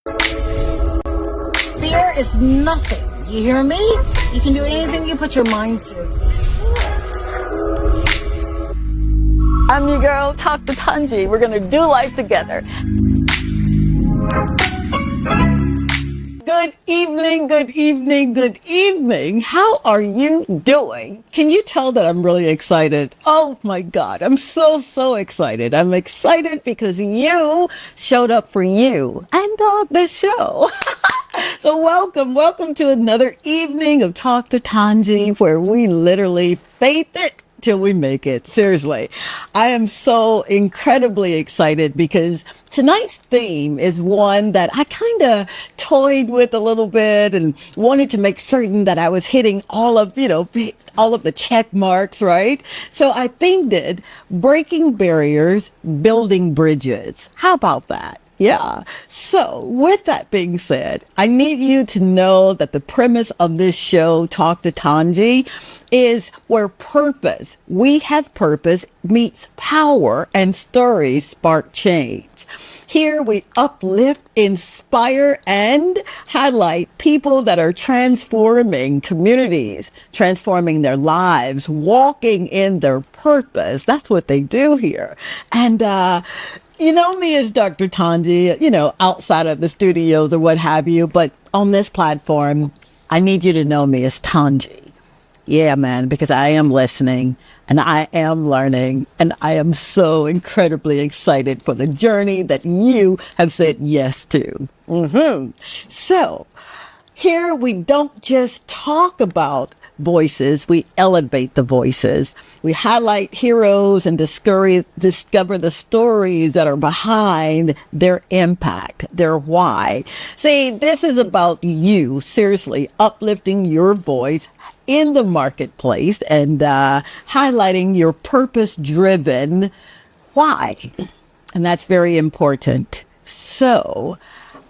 Fear is nothing. You hear me? You can do anything you put your mind to. I'm your girl, T2T. We're gonna do life together. Good evening, good evening, good evening. How are you doing? Can you tell that I'm really excited? Oh my God, I'm so excited. I'm excited because you showed up for you and this show. So welcome to another evening of T2T, where we literally faith it till we make it. Seriously, I am so incredibly excited because tonight's theme is one that I kind of toyed with a little bit and wanted to make certain that I was hitting all of the check marks, right? So I themed it Breaking Barriers, Building Bridges. How about that? Yeah. So with that being said, I need you to know that the premise of this show, T2T, is where purpose, we have purpose, meets power, and stories spark change. Here we uplift, inspire, and highlight people that are transforming communities, transforming their lives, walking in their purpose. That's what they do here. And, you know me as Dr. Tanji, outside of the studios or what have you, but on this platform, I need you to know me as Tanji. Yeah, man, because I am listening and I am learning and I am so incredibly excited for the journey that you have said yes to. So here we don't just talk about voices, we elevate the voices. We highlight heroes and discover the stories that are behind their impact, their why. See, this is about you, seriously, uplifting your voice in the marketplace and highlighting your purpose-driven why. And that's very important. So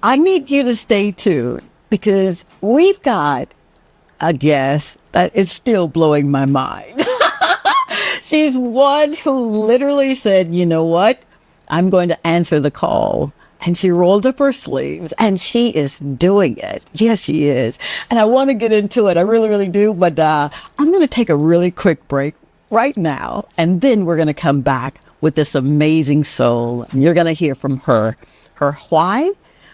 I need you to stay tuned because we've got a guest that is still blowing my mind. She's one who literally said, you know what? I'm going to answer the call. And she rolled up her sleeves and she is doing it. Yes, she is. And I want to get into it. I really, really do. But I'm going to take a really quick break right now. And then we're going to come back with this amazing soul. And you're going to hear from her why,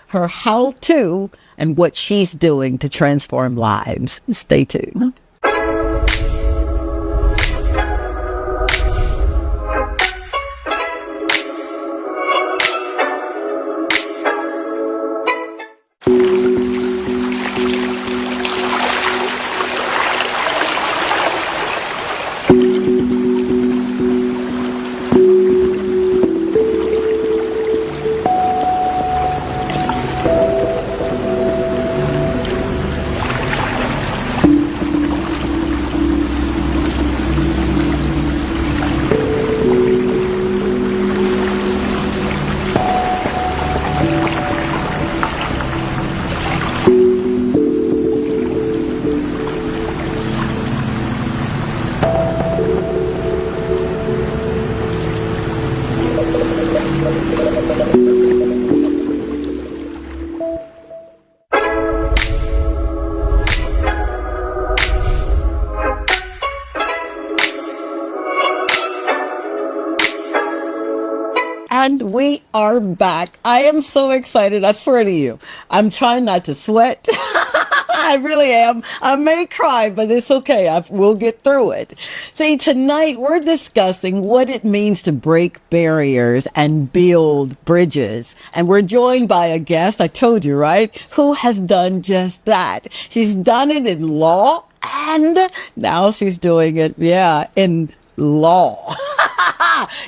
her how-to, and what she's doing to transform lives. Stay tuned. And we are back. I am so excited. I swear to you, I'm trying not to sweat. I really am. I may cry, but it's okay. We'll get through it. See, tonight we're discussing what it means to break barriers and build bridges. And we're joined by a guest, I told you, right, who has done just that. She's done it in law, and now she's doing it, in law.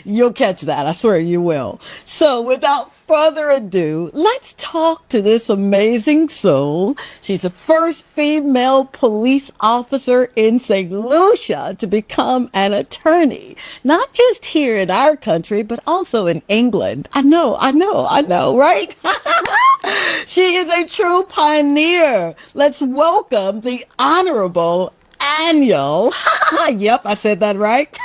You'll catch that. I swear you will. So without further ado, let's talk to this amazing soul. She's the first female police officer in St. Lucia to become an attorney, not just here in our country, but also in England. I know, right? She is a true pioneer. Let's welcome the Honorable Aniel. Yep, I said that right.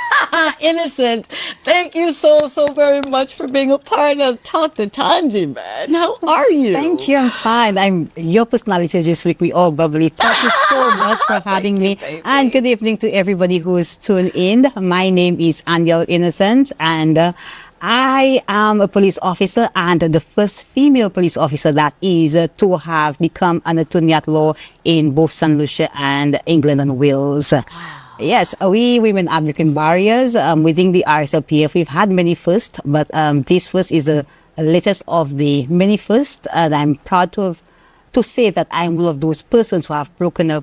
Innocent, thank you so very much for being a part of Talk to Tanji, man. How are you? Thank you. I'm fine. Your personality this week. We all bubbly. Thank you so much for having me. Baby. And good evening to everybody who's tuned in. My name is Aniel Innocent, and I am a police officer and the first female police officer that is to have become an attorney at law in both St. Lucia and England and Wales. Yes, we women are breaking barriers within the RSLPF. We've had many firsts, but this first is the latest of the many firsts. And I'm proud to say that I'm one of those persons who have broken a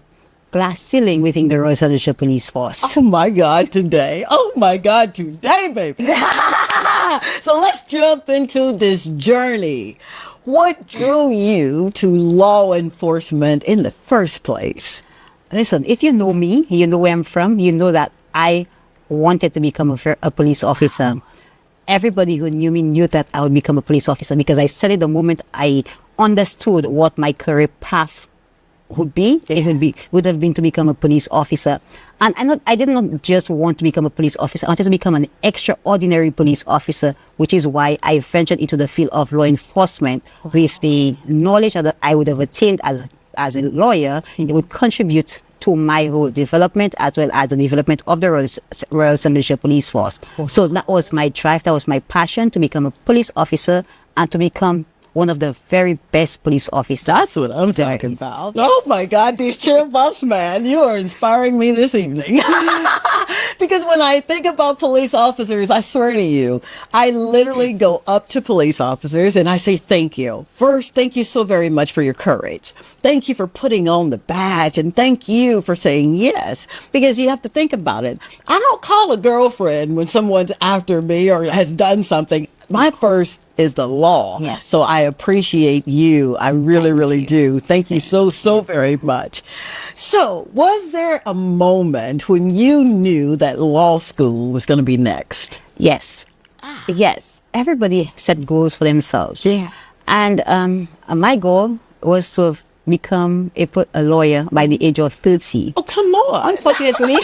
glass ceiling within the Royal St. Lucia Police Force. Oh my God, today. Oh my God, today, baby. So let's jump into this journey. What drew you to law enforcement in the first place? Listen, if you know me, you know where I'm from, you know that I wanted to become a police officer. Everybody who knew me knew that I would become a police officer because I said it the moment I understood what my career path would be. Would have been to become a police officer. And I did not just want to become a police officer. I wanted to become an extraordinary police officer, which is why I ventured into the field of law enforcement with the knowledge that I would have attained as a lawyer. It would contribute to my whole development as well as the development of the Royal St. Lucia Police Force. So that was my drive, that was my passion, to become a police officer and to become one of the very best police officers. That's what I'm talking about. Oh my God, these cheer bumps, man. You are inspiring me this evening. Because when I think about police officers, I swear to you, I literally go up to police officers and I say, thank you. First, thank you so very much for your courage. Thank you for putting on the badge. And thank you for saying yes. Because you have to think about it. I don't call a girlfriend when someone's after me or has done something. My first is the law. Yes. So I appreciate you. I really do. Thank you so very much. So was there a moment when you knew that law school was going to be next? Yes. Yes. Everybody set goals for themselves. Yeah. And my goal was to become a lawyer by the age of 30. Oh, come on. Unfortunately,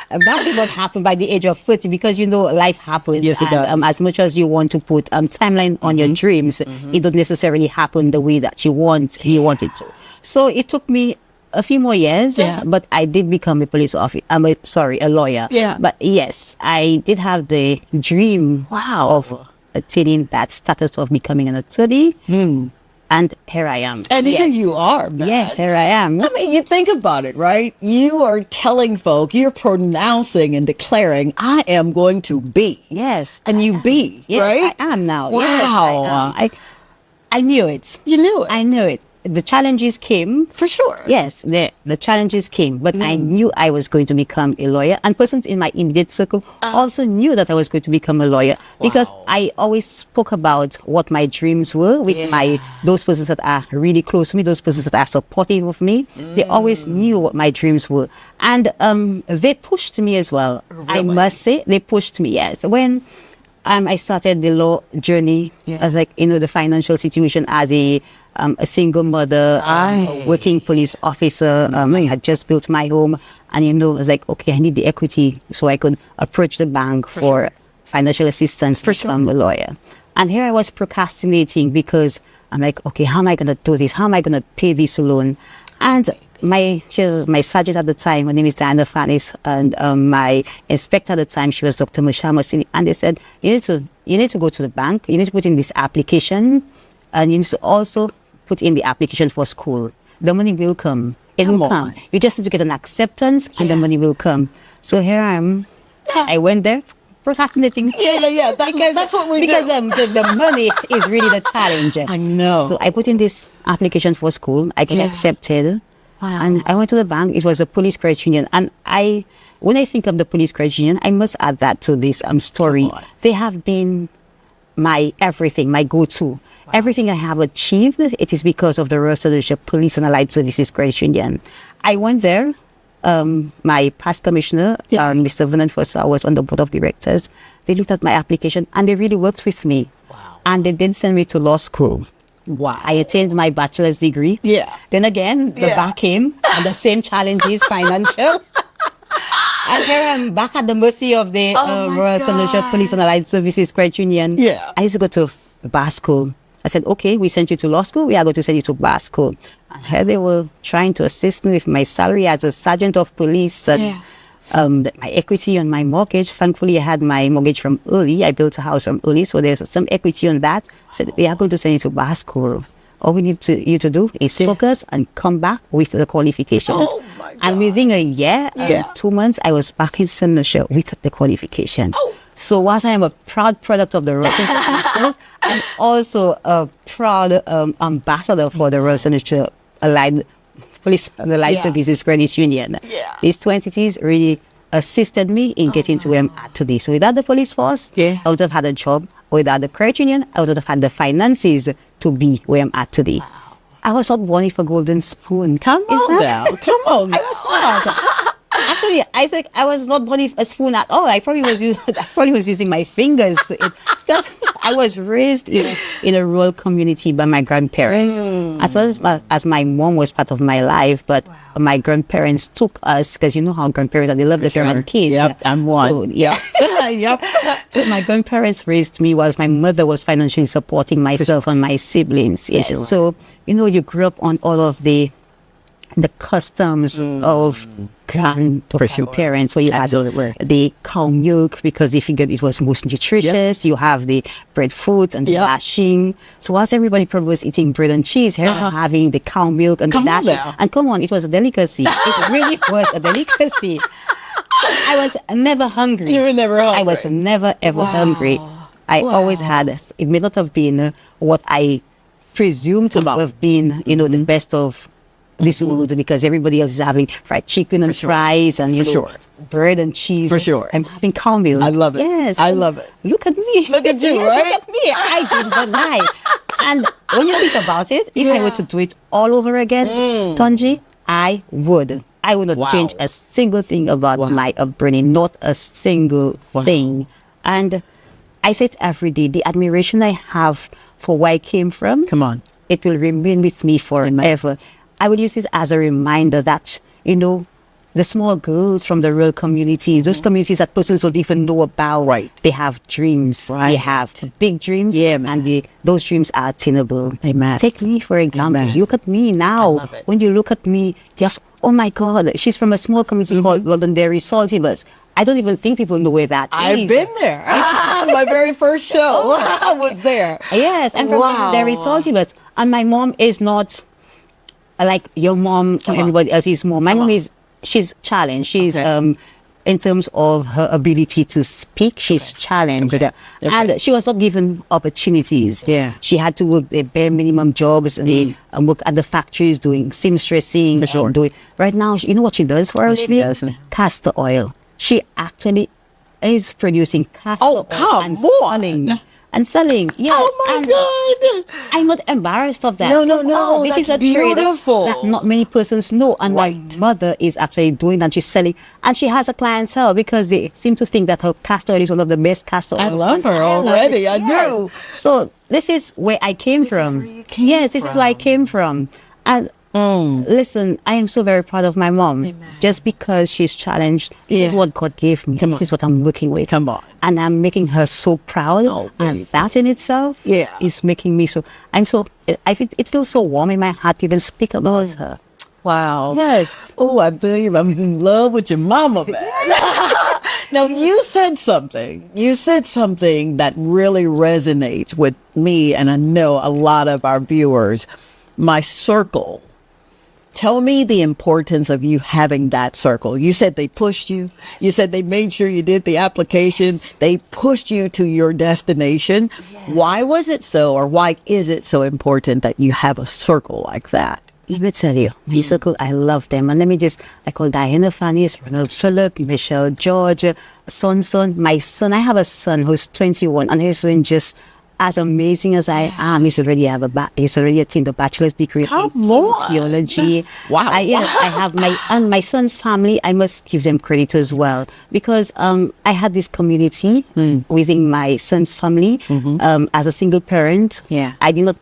that did not happen by the age of 30 because, you know, life happens. Yes, it does. As much as you want to put timeline on your dreams, it don't necessarily happen the way that you want it to. So it took me a few more years, but I did become a police officer. A lawyer. Yeah. But yes, I did have the dream of attaining that status of becoming an attorney. And here I am. And here you are, man. Yes, here I am. I mean, you think about it, right? You are telling folk, you're pronouncing and declaring, I am going to be. Yes. And you be, Yes, right? I am now. Wow. Yes, I am. I knew it. You knew it. I knew it. The challenges came. For sure. Yes, the challenges came, but I knew I was going to become a lawyer. And persons in my immediate circle also knew that I was going to become a lawyer because I always spoke about what my dreams were with those persons that are really close to me, those persons that are supportive of me. They always knew what my dreams were. And they pushed me as well. Really? I must say, they pushed me, yes. When I started the law journey, as the financial situation as a single mother, a working police officer. I had just built my home, and I was like, okay, I need the equity so I could approach the bank for financial assistance to become a lawyer. And here I was procrastinating because I'm like, okay, how am I going to do this? How am I going to pay this loan? And my sergeant at the time, her name is Diane, and my inspector at the time, she was Dr. Mushama, and they said, you need to go to the bank, you need to put in this application, and you need to also put in the application for school. The money will come. It will come. You just need to get an acceptance, and the money will come. So here I am. I went there, procrastinating. Yeah. That's what we do. Because the money is really the challenge. I know. So I put in this application for school. I get accepted. Wow. And I went to the bank. It was a police credit union. And when I think of the police credit union, I must add that to this story. They have been my everything, my go-to. Everything I have achieved, it is because of the Royal St. Lucia Police and Allied Services Credit Union. I went there. My past commissioner, Mr. Vernon Fossa, was on the board of directors. They looked at my application and they really worked with me. Wow. And they did send me to law school. Wow. I attained my bachelor's degree. Yeah. Then again, the bar came and the same challenges, financial. And here I'm back at the mercy of the Royal Sunderland Police and Allied Services Credit Union. Yeah. I used to go to bar school. I said, okay, we sent you to law school. We are going to send you to bar school. And here they were trying to assist me with my salary as a sergeant of police. And, my equity on my mortgage. Thankfully, I had my mortgage from early. I built a house from early, so there's some equity on that. I said, we are going to send you to bar school. All we need you to do is focus and come back with the qualification. Oh my God. And within a year, 2 months, I was back in Sunderland with the qualification. So whilst I am a proud product of the Royal Sunderland, I'm also a proud ambassador for the Royal Sunderland Allied Police and Allied Services Credit Union. These two entities really assisted me in getting to where I'm at today. So without the police force, I would have had a job. Without the credit union, I would have had the finances to be where I'm at today. I was not born with a golden spoon. Come on now. Come on now. I was not. Actually, I think I was not born with a spoon at all. I probably was using my fingers. Because I was raised in a rural community by my grandparents. As well as my mom was part of my life, but my grandparents took us, because you know how grandparents are, they love their kids. Yep, I'm one. So, Yep. So my grandparents raised me whilst my mother was financially supporting myself and my siblings. Yes. So, you grew up on all of the customs of grandparents. So you had the cow milk, because they figured it was most nutritious. You have the breadfruit and the lashing. So whilst everybody probably was eating bread and cheese, here we're having the cow milk and the lashing. And come on, it was a delicacy. It really was a delicacy. I was never hungry. You were never hungry. I was never ever hungry. I always had. It may not have been what I presumed to have been, the best of this world, because everybody else is having fried chicken and fries and bread and cheese. For sure. I'm having cow milk. I love it. Yes. I love it. Look at me. Look at you, right? Look at me. I did not lie. And when you think about it, if I were to do it all over again, Tonji, I would. I would not change a single thing about my upbringing, not a single thing. And I say it every day, the admiration I have for where I came from, it will remain with me forever. I will use this as a reminder that, the small girls from the rural communities, those communities that persons don't even know about, they have dreams. They have big dreams, and those dreams are attainable. Amen. Take me, for example. Look at me now. When you look at me, just, oh my God, she's from a small community called Londonderry, Saltibus. I don't even think people know where that is. I've been there. My very first show, I was there. Yes, I'm from Londonderry, Saltibus. And my mom is not like your mom or anybody else's mom. My mom she's challenged. She's in terms of her ability to speak, she's challenged. And she was not given opportunities. She had to work the bare minimum jobs and work at the factories doing seamstressing. Right now, you know what she does for us? Castor oil. She actually is producing castor oil and selling. Yes. Oh my God. I'm not embarrassed of that. No. This That's is a beautiful. trade that not many persons know. And my mother is actually doing that. She's selling. And she has a clientele because they seem to think that her castor oil is one of the best castor oils. I love her already. I do. So this is where I came from. Yes, this is where I came from. And listen, I am so very proud of my mom. Just because she's challenged, this is what God gave me. This is what I'm working with. And I'm making her so proud. And that in itself is making me so, it feels so warm in my heart to even speak about her. Wow. Yes. Oh, I believe I'm in love with your mama, man. Now, you said something that really resonates with me, and I know a lot of our viewers. My circle. Tell me the importance of you having that circle. You said they pushed you. You said they made sure you did the application. They pushed you to your destination. Why was it so, or why is it so important that you have a circle like that? Let me tell you, my circle, I love them. And I call Diane, Fanny, Ronald, Philip, Michelle, George, son. My son, I have a son who's 21, and he's doing just as amazing as I am. He's already attained a bachelor's degree in theology. Wow. I have my son's family. I must give them credit as well, because I had this community within my son's family. As a single parent, I did not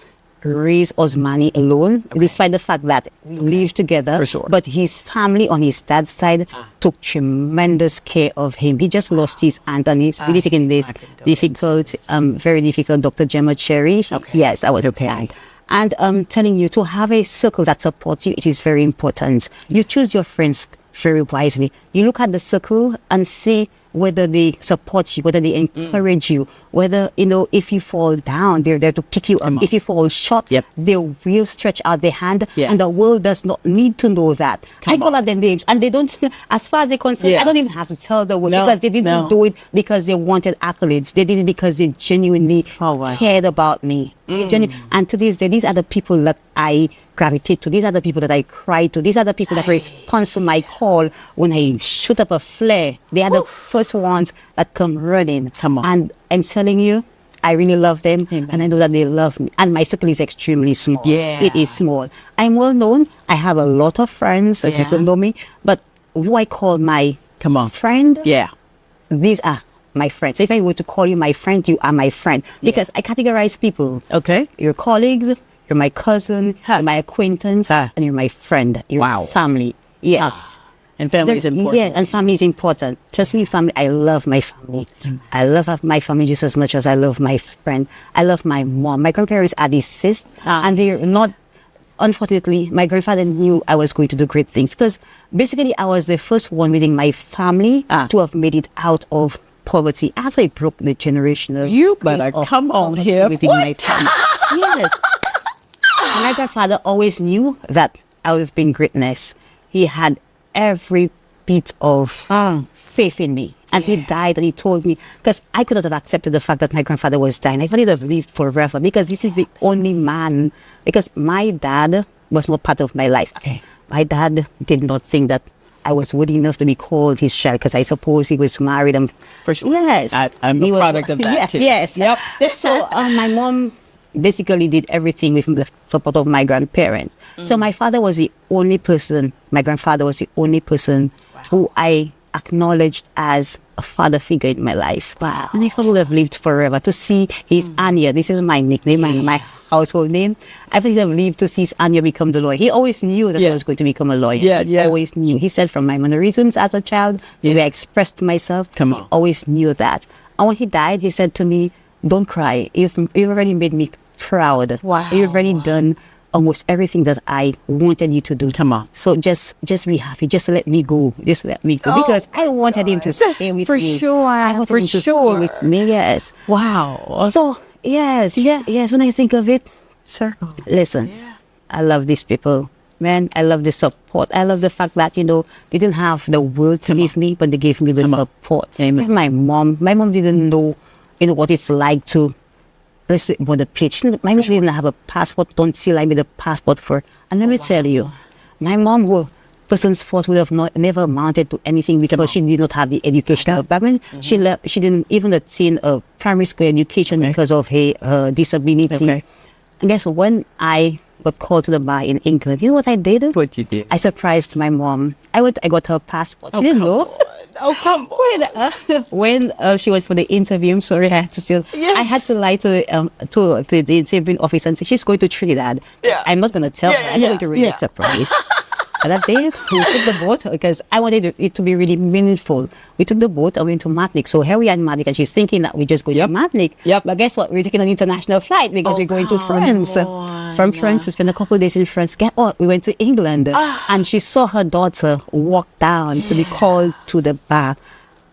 raise Osmani alone, despite the fact that we live together. For sure. But his family on his dad's side took tremendous care of him. He just lost his aunt, and he's really taking this difficult, very difficult Dr. Gemma Cherry. Yes, I was okay. And I'm telling you, to have a circle that supports you, it is very important. You choose your friends very wisely. You look at the circle and see whether they support you, whether they encourage you, whether, if you fall down, they're there to pick you up. If you fall short, they will stretch out their hand, and the world does not need to know that. I call out their names, and they don't, as far as they're concerned, I don't even have to tell the world, because they didn't do it because they wanted accolades. They did it because they genuinely cared about me. And to this day, these are the people that I gravitate to. These are the people that I cry to. These are the people that respond to my call when I shoot up a flare. They are the first ones that come running. And I'm telling you, I really love them, and I know that they love me. And my circle is extremely small. It is small. I'm well known. I have a lot of friends. People know me. But who I call my friend, these are my friends. If I were to call you my friend, you are my friend. Because I categorize people. Your colleagues, you're my cousin, you're my acquaintance, and you're my friend. You're family. Yes. And family is important. Yeah, and family is important. Trust me, family. I love my family. I love my family just as much as I love my friend. I love my mom. My grandparents are deceased, and they're not. Unfortunately, my grandfather knew I was going to do great things, because basically I was the first one within my family to have made it out of poverty. After I broke the generational. You better come on here. Within my family. Yes. My grandfather always knew that I would have been greatness. He had every bit of faith in me. And he died, and he told me, because I could not have accepted the fact that my grandfather was dying. I would have lived forever, because this is the only man, because my dad was not part of my life. My dad did not think that I was worthy enough to be called his child, because I suppose he was married. And for sure. Yes. I'm a product of that too. Yes. Yep. So my mom basically did everything with the support of my grandparents. So my father was the only person, my grandfather was the only person who I acknowledged as a father figure in my life. And I would have lived forever to see his Aniel. This is my nickname, my household name. I would have lived to see his Aniel become the lawyer. He always knew that I was going to become a lawyer. He always knew. He said from my mannerisms as a child, the way I expressed myself, he always knew that. And when he died, he said to me, don't cry. You've already made me proud. You've already done almost everything that I wanted you to do. So just be happy. Just let me go. Just let me go. Because I wanted him to stay with me. For sure. I wanted him to stay with me. Yes. Wow. So, yes. When I think of it, sir, listen, I love these people. Man, I love the support. I love the fact that, they didn't have the world to give me, but they gave me the support. Amen. My mom didn't know, what it's like to, let's say, on the plate. My mom didn't have a passport until I made a passport for her. And let me tell you, my mom, who person's fault would have never amounted to anything, because she did not have the educational background. She didn't even attain a primary school education because of her disability. And guess when I got called to the bar in England, you know what I did? What you did? I surprised my mom. I got her passport. She didn't know. Come on. When she went for the interview, I'm sorry, I had to lie to the interviewing officer and say she's going to Trinidad. I'm not going to tell her. I'm going to really surprise. And that day, we took the boat, because I wanted it to be really meaningful. We took the boat and went to Martinique. So here we are in Martinique, and she's thinking that we just go to Martinique. But guess what? We're taking an international flight, because we're going to France. From France, to spend a couple of days in France. Guess what? We went to England, and she saw her daughter walk down to be called to the bar.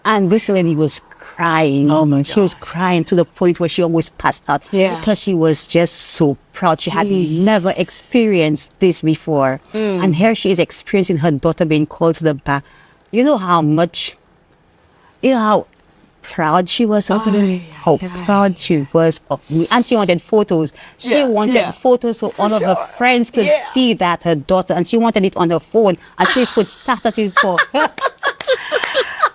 And this lady was crying. Oh my God. She was crying to the point where she almost passed out. Because she was just so proud. She had never experienced this before. And here she is experiencing her daughter being called to the bar. You know how proud she was of me. How proud she was of me. And she wanted photos. She wanted photos so all of her friends could see that her daughter, and she wanted it on her phone, and she put statuses for her.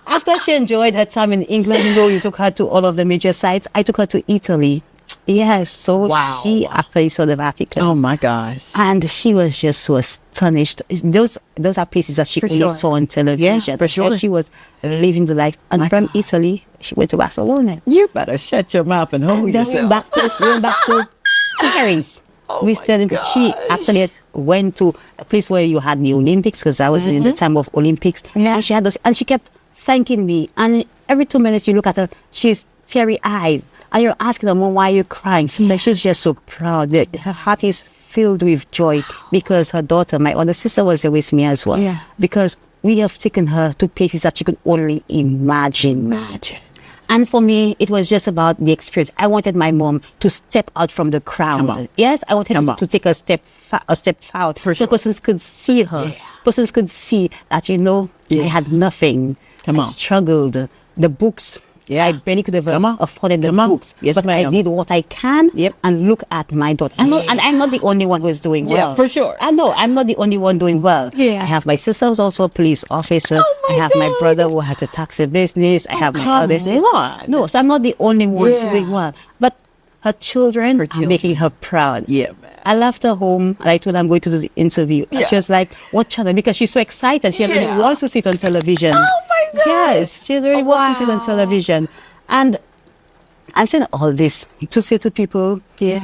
After she enjoyed her time in England, you took her to all of the major sites. I took her to Italy. Yes, so she actually saw the Vatican. Oh my gosh. And she was just so astonished. Those are places that she only saw on television. Yeah, for sure. She was living the life. And from Italy, she went to Barcelona. You better shut your mouth and hold yourself. We went back to Paris. We studied. She actually went to a place where you had the Olympics, because I was in the time of Olympics. Yeah. And she had those, and she kept thanking me. And every 2 minutes you look at her, she's teary-eyed. And you're asking her, Mom, why are you crying? She's like, she's just so proud. Her heart is filled with joy because her daughter, my other sister, was there with me as well. Yeah. Because we have taken her to places that she could only imagine. And for me, it was just about the experience. I wanted my mom to step out from the crowd. Come on. Yes, I wanted Come to, on. to take a step out. For So sure. persons could see her. Yeah. Persons could see that, I had nothing. Come I on. struggled. The books, Yeah. I barely could have Come on. afforded the Come on. books. Yes, but I ma'am. did what I can. Yep. And look at my daughter. And I'm not the only one who is doing Yeah, well. for sure. I know, I'm not the only one doing well. Yeah. I have my sister who's also a police officer. Oh, my I have my God. brother who has a taxi business. I have my come others. on. No, so I'm not the only one Yeah. doing well. But her children are making her proud. Yeah, man. I left her home and I told her I'm going to do the interview. And Yeah. she was like, what channel? Because she's so excited. She really Yeah. wants to sit on television. Oh, my God. Yes, she really wants to sit on Wow. television. And I'm saying all this to say to people, Yeah.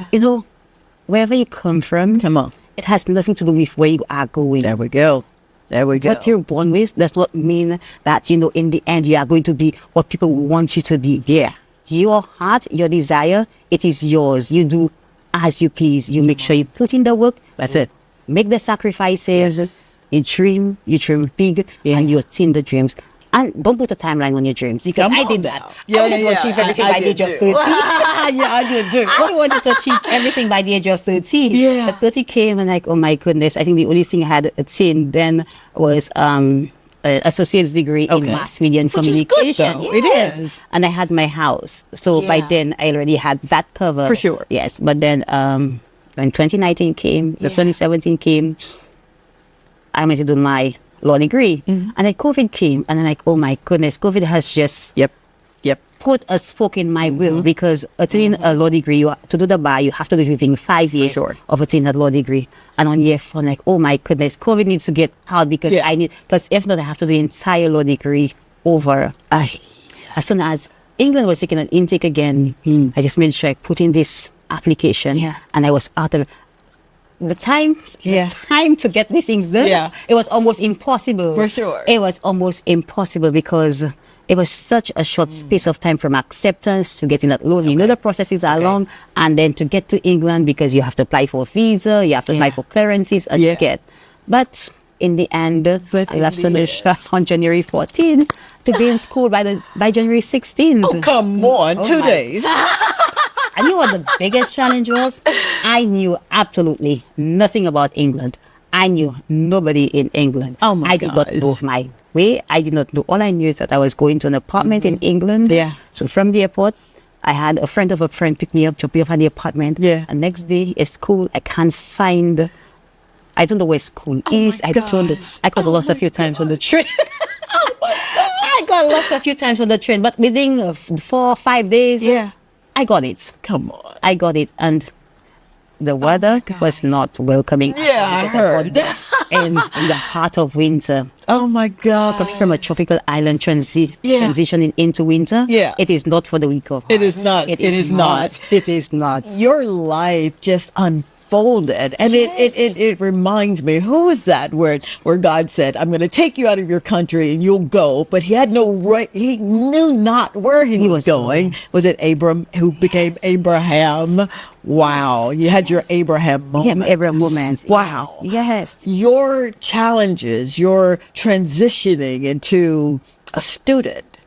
wherever you come from, Come on. it has nothing to do with where you are going. There we go. There we go. What you're born with does not mean that, in the end, you are going to be what people want you to be. Yeah. Your heart, your desire, it is yours. You do as you please. You make sure you put in the work. That's it. Make the sacrifices. Yes. You dream big, and you attain the dreams. And don't put a timeline on your dreams, because Come I on did now. that. Yeah, I wanted to achieve everything by the age of 30. Yeah, I did too. I wanted to achieve everything by the age of 30. Yeah. But 30 came and like, oh my goodness, I think the only thing I had attained then was an associate's degree in Okay. mass media and Which is good, communication. though. It is. And I had my house. So by Yeah. then I already had that covered. For sure. Yes. But then when 2019 came, the Yeah. 2017 came, I went to do my law degree. Mm-hmm. And then COVID came and I'm like, oh my goodness, COVID has just Yep. put a spoke in my Mm-hmm. will, because attaining a law degree, to do the bar, you have to do it within 5 years Sure. of attaining a law degree. And on year 4, I'm like, oh my goodness, COVID needs to get out, because Yeah. because if not, I have to do the entire law degree over. As soon as England was taking an intake again, I just made sure I put in this application, Yeah. and I was out of the time to get these things done. Yeah. It was almost impossible. For sure. It was almost impossible, because it was such a short space of time from acceptance to getting that loan. You know, the processes are long, and then to get to England, because you have to apply for a visa, you have to apply Yeah. for clearances, and Yeah. you get. But in the end, But I in left the Sunday on January 14th to be in school by January 16th. Oh, come on. 2 my- days. And you know what the biggest challenge was? I knew absolutely nothing about England. I knew nobody in England. Oh my I did not gosh. know my way. I did not know. All I knew is that I was going to an apartment in England. Yeah. So from the airport, I had a friend of a friend pick me up, drop me off at the apartment. Yeah. And next day at school, I can't find. I don't know where school is. I gosh. I got lost a few times on the train. I got lost a few times on the train, but within 4 or 5 days, Yeah. I got it. Come on. I got it, and the weather was not welcoming. Yeah, I heard. In the heart of winter, Oh, my God. from a tropical island Yeah. transitioning into winter. Yeah. It is not for the weak of It heart. is not. It is not. It is not. Your life just unfolded, and it reminds me, who was that where God said, I'm going to take you out of your country and you'll go, but he had no right, he knew not where he was going. Was it Abram who became Abraham? Wow, you had your Abraham Yeah, moment. every moment. Wow. Yes. Your challenges, your transitioning into a student,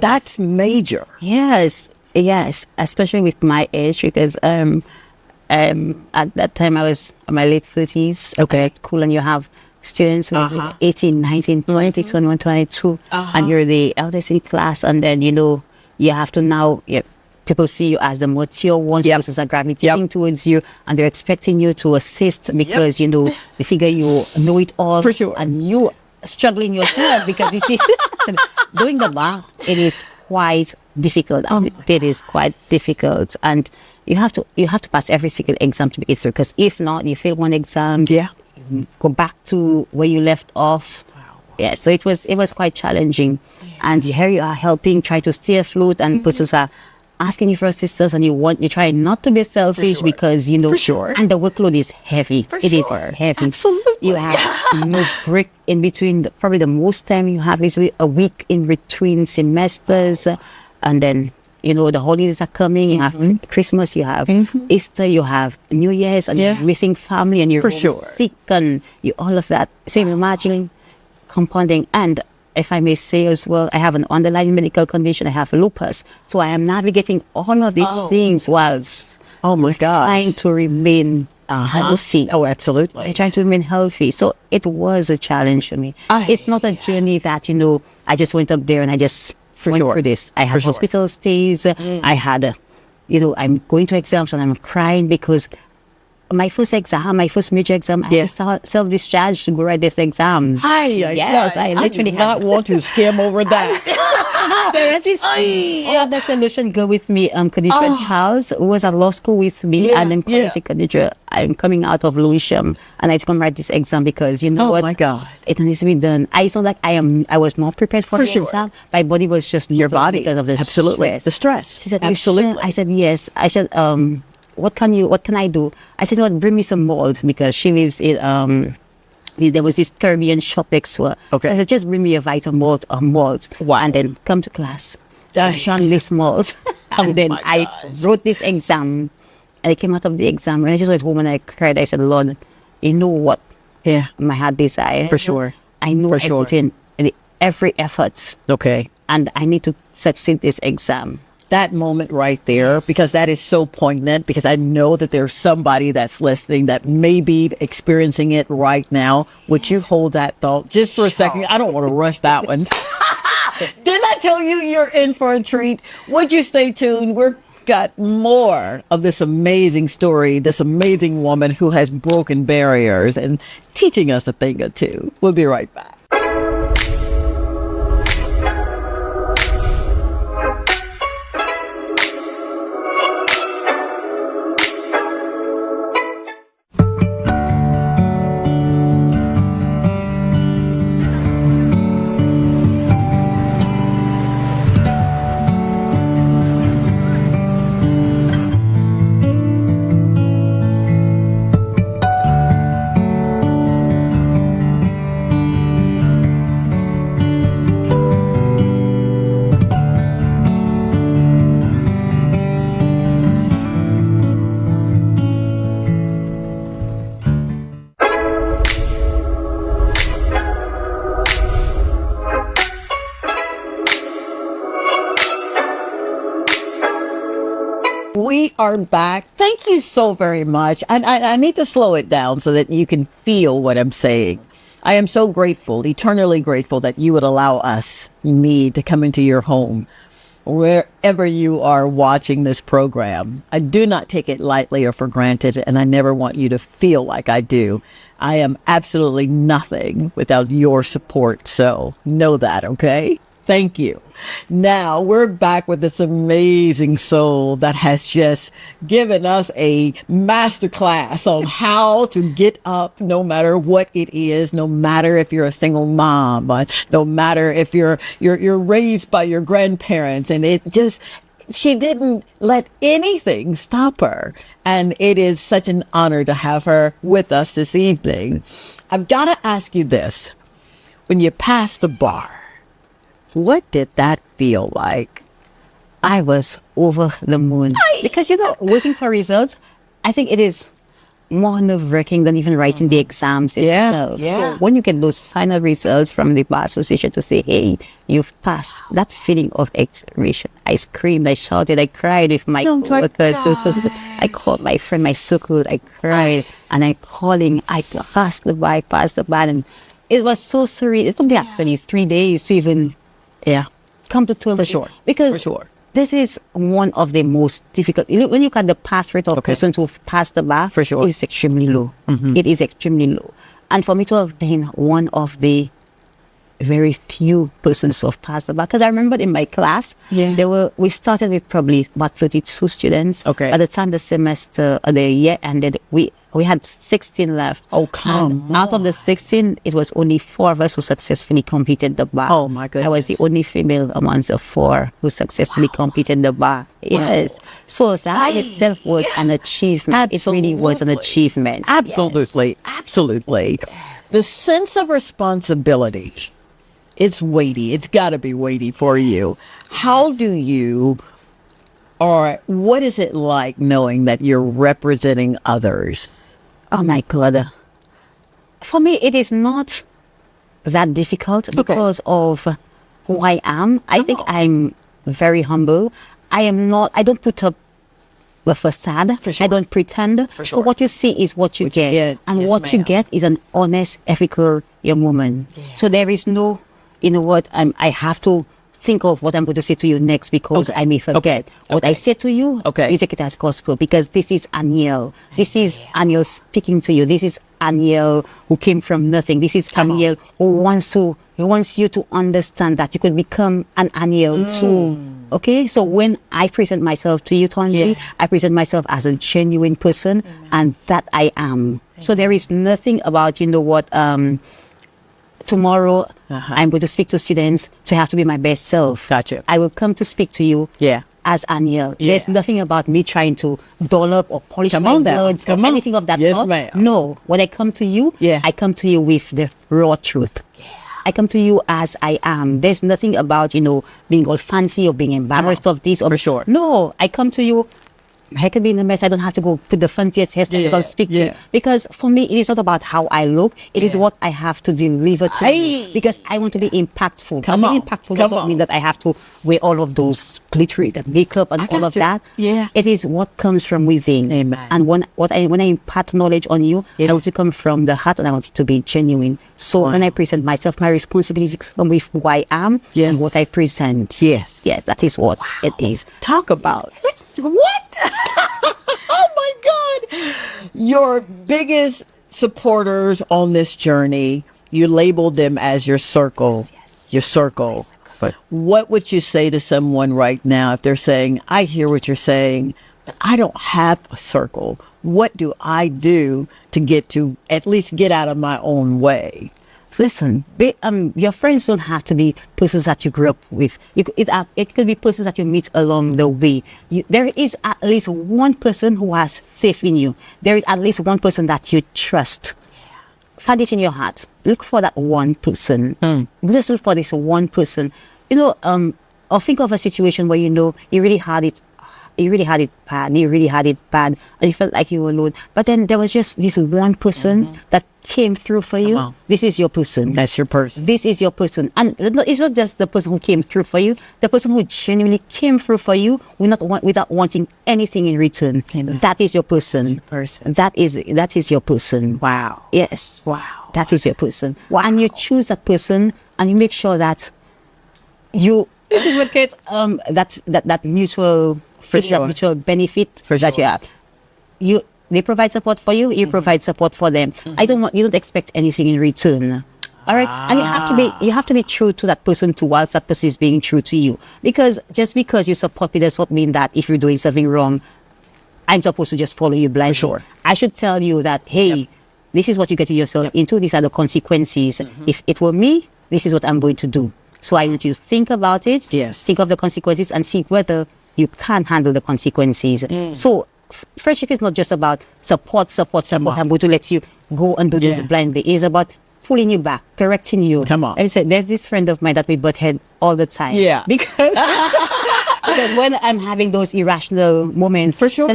that's major. Yes. Yes. Especially with my age, because at that time I was in my late 30s. Okay. Cool. And you have students who are Uh-huh. 18, 19, 20, 21, 22, and you're the eldest in class, and then you have to now people see you as the mature one. Yep. Persons are gravitating towards you, and they're expecting you to assist, because they figure you know it all. For sure. And you struggling yourself, because it is doing the bar. It is quite difficult. It is quite difficult, and you have to pass every single exam to make it through. Because if not, you fail one exam. Yeah. Go back to where you left off. Yeah, so it was quite challenging, and here you are helping, try to stay afloat, and persons are asking you for assistance, and you try not to be selfish because, you know, For sure. and the workload is heavy. It is sure. heavy. Absolutely. You have no break in between. Probably the most time you have is a week in between semesters, and then, you know, the holidays are coming. You have Christmas, you have Easter, you have New Year's, and you're missing family, and you're For sure. sick, and you all of that. Same imagine compounding. And if I may say as well, I have an underlying medical condition. I have lupus, so I am navigating all of these things whilst Oh my gosh. trying to remain healthy. Oh, absolutely. I trying to remain healthy. So it was a challenge for me. It's not a journey that, you know, I just went up there and I just went through this. I had hospital stays. I had, you know, I'm going to exams and I'm crying because my first major exam, I self-discharged to go write this exam. Yes, I literally did not want to skim over that. There is this other solution go with me, Khadija Charles, who was at law school with me, and then Khadija, I'm coming out of Lewisham, and I had to come write this exam because, you know what? Oh my God. It needs to be done. I saw like I was not prepared for the exam. My body was just Your body. because of the stress. The stress. She said, absolutely. I said, yes. I said, what can I do? I said, well, bring me some malt because she lives in, there was this Caribbean shop next to her. Okay. I said, just bring me a malt. Wow. And then come to class. Sean this malt. And then I wrote this exam. And I came out of the exam and I just went home and I cried. I said, Lord, you know what? Yeah. My heart desire. For sure. I know I put in every effort. Okay. And I need to succeed this exam. That moment right there, because that is so poignant, because I know that there's somebody that's listening that may be experiencing it right now. Would you hold that thought just for a second? I don't want to rush that one. Didn't I tell you you're in for a treat? Would you stay tuned? We're got more of this amazing story, this amazing woman who has broken barriers and teaching us a thing or two. We'll be right back. We are back. Thank you so very much. And I need to slow it down so that you can feel what I'm saying. I am so grateful, eternally grateful that you would allow me to come into your home, wherever you are watching this program. I do not take it lightly or for granted, and I never want you to feel like I do. I am absolutely nothing without your support, so know that, okay? Thank you. Now we're back with this amazing soul that has just given us a masterclass on how to get up no matter what it is, no matter if you're a single mom, but no matter if you're raised by your grandparents, and she didn't let anything stop her. And it is such an honor to have her with us this evening. I've got to ask you this. When you pass the bar, what did that feel like? I was over the moon. Because, waiting for results, I think it is more nerve-wracking than even writing the exams itself. Yeah. So when you get those final results from the bar association to say, hey, you've passed, that feeling of exhilaration. I screamed, I shouted, I cried with my coworkers. I called my friend, my circle, I cried, and I passed the bar, and it was so surreal. It took me actually 3 days to even come to terms. For sure. Because this is one of the most difficult. When you look at the pass rate of persons who've passed the bar, for sure, it's extremely low. Mm-hmm. It is extremely low. And for me to have been one of the very few persons who have passed the bar, because I remember in my class, we started with probably about 32 students. Okay. By the time the year ended, we had 16 left. Oh, come And out of the 16, it was only 4 of us who successfully completed the bar. Oh, my goodness. I was the only female amongst the 4 who successfully completed the bar. Yes. So that in itself was an achievement. Absolutely. It really was an achievement. Absolutely. Absolutely. The sense of responsibility, it's weighty. It's got to be weighty for you. How do you, or what is it like knowing that you're representing others? Oh my God. For me, it is not that difficult because of who I am. I think I'm very humble. I don't put up the facade. For sure. I don't pretend. For So sure. what you see is what you get. And Yes, what you ma'am. get is an honest, ethical young woman. So there is no, you know what, I have to think of what I'm going to say to you next because I may forget. What I say to you, you take it as gospel because this is Aniel. This is Aniel speaking to you. This is Aniel who came from nothing. This is Aniel who wants you to understand that you could become an Aniel too. Okay, so when I present myself to you, Tonji, I present myself as a genuine person, and that I am. So there is nothing about, you know what, tomorrow I'm going to speak to students, so I have to be my best self. Gotcha. I will come to speak to you as Aniel. There's nothing about me trying to doll up or polish my words or anything of that sort. Ma'am. No, when I come to you, I come to you with the raw truth. I come to you as I am. There's nothing about, you know, being all fancy or being embarrassed of this. Or For sure. No, I come to you. I could be in a mess. I don't have to go put the fanciest hairstyle to come speak to you. Because for me, it is not about how I look. It is what I have to deliver to you. Because I want to be impactful. Being impactful does not mean that I have to wear all of those glittery, the makeup and all of that. It is what comes from within. Amen. And when I impart knowledge on you, I want to come from the heart and I want it to be genuine. So when I present myself, my responsibility comes with who I am and what I present. Yes, that is what it is. Talk about what? Oh my God. Your biggest supporters on this journey, you labeled them as your circle. Your circle. But what would you say to someone right now if they're saying, I hear what you're saying, but I don't have a circle. What do I do to at least get out of my own way? Listen, your friends don't have to be persons that you grew up with. It could be persons that you meet along the way. There is at least one person who has faith in you. There is at least one person that you trust. Find it in your heart. Look for that one person. Just look for this one person. You know, or think of a situation where you know you really had it. You really had it bad. You really had it bad. And you felt like you were alone. But then there was just this one person that came through for you. This is your person. That's your person. This is your person. And it's not just the person who came through for you. The person who genuinely came through for you without wanting anything in return. That is your person. That is your person. Wow. Yes. Wow. That is your person. Wow. And you choose that person and you make sure that you advocate that mutual mutual benefit that you have. They provide support for you, you provide support for them. You don't expect anything in return. All right? And you have to be true to that person too, whilst that person is being true to you. Because just because you support me does not mean that if you're doing something wrong, I'm supposed to just follow you blindly. Sure. I should tell you that, hey, this is what you get yourself into. These are the consequences. If it were me, this is what I'm going to do. So I want you to think about it. Yes. Think of the consequences and see whether you can handle the consequences. So friendship is not just about support. I'm going to let you go and do this blindly. It's about pulling you back, correcting you. Come on. And there's this friend of mine that we butt head all the time. Yeah. Because when I'm having those irrational moments, For sure.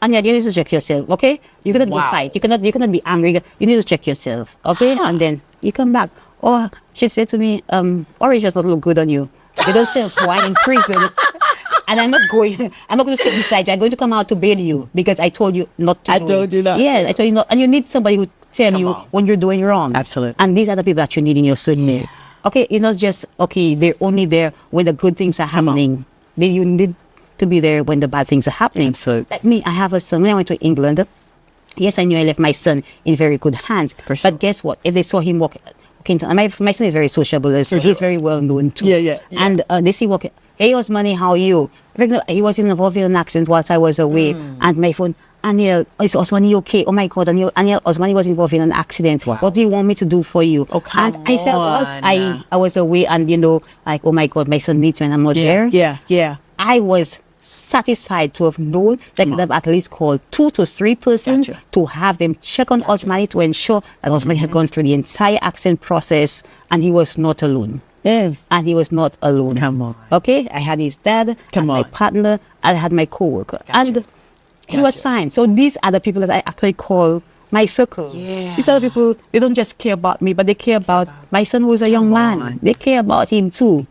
Anya, you need to check yourself, okay? You cannot be fight. You cannot be angry. You need to check yourself, okay? And then you come back. Or she said to me, orange does not look good on you. They don't sell wine in prison. And I'm not going to sit beside you. I'm going to come out to bail you because I told you not to. I told you not. Yeah, I told you not. And you need somebody who tell you when you're doing wrong. Absolutely. And these are the people that you need in your circle. Okay, it's not just, they're only there when the good things are happening. Then you need to be there when the bad things are happening. Absolutely. Like me, I have a son. When I went to England, yes, I knew I left my son in very good hands. For sure. But guess what? If they saw him walking, my son is very sociable. So he's very well known too. Yeah. And they see walking. hey, Osmani, how are you? He was involved in an accident whilst I was away. And my phone, Aniel, is Osmani okay? Oh my God, Aniel, Osmani was involved in an accident. Wow. What do you want me to do for you? Oh, come and I said, on. I was away and, like, oh my God, my son needs me and I'm not there. Yeah. I was satisfied to have known that I could have at least called 2 to 3 persons Gotcha. to have them check on Osmani to ensure that Osmani had gone through the entire accident process and he was not alone. Yeah. And he was not alone. Come on. Okay? I had his dad, my partner, I had my co-worker. And he was fine. So these are the people that I actually call my circle. Yeah. These are the people, they don't just care about me, but they care about my son who is a young man. They care about him too.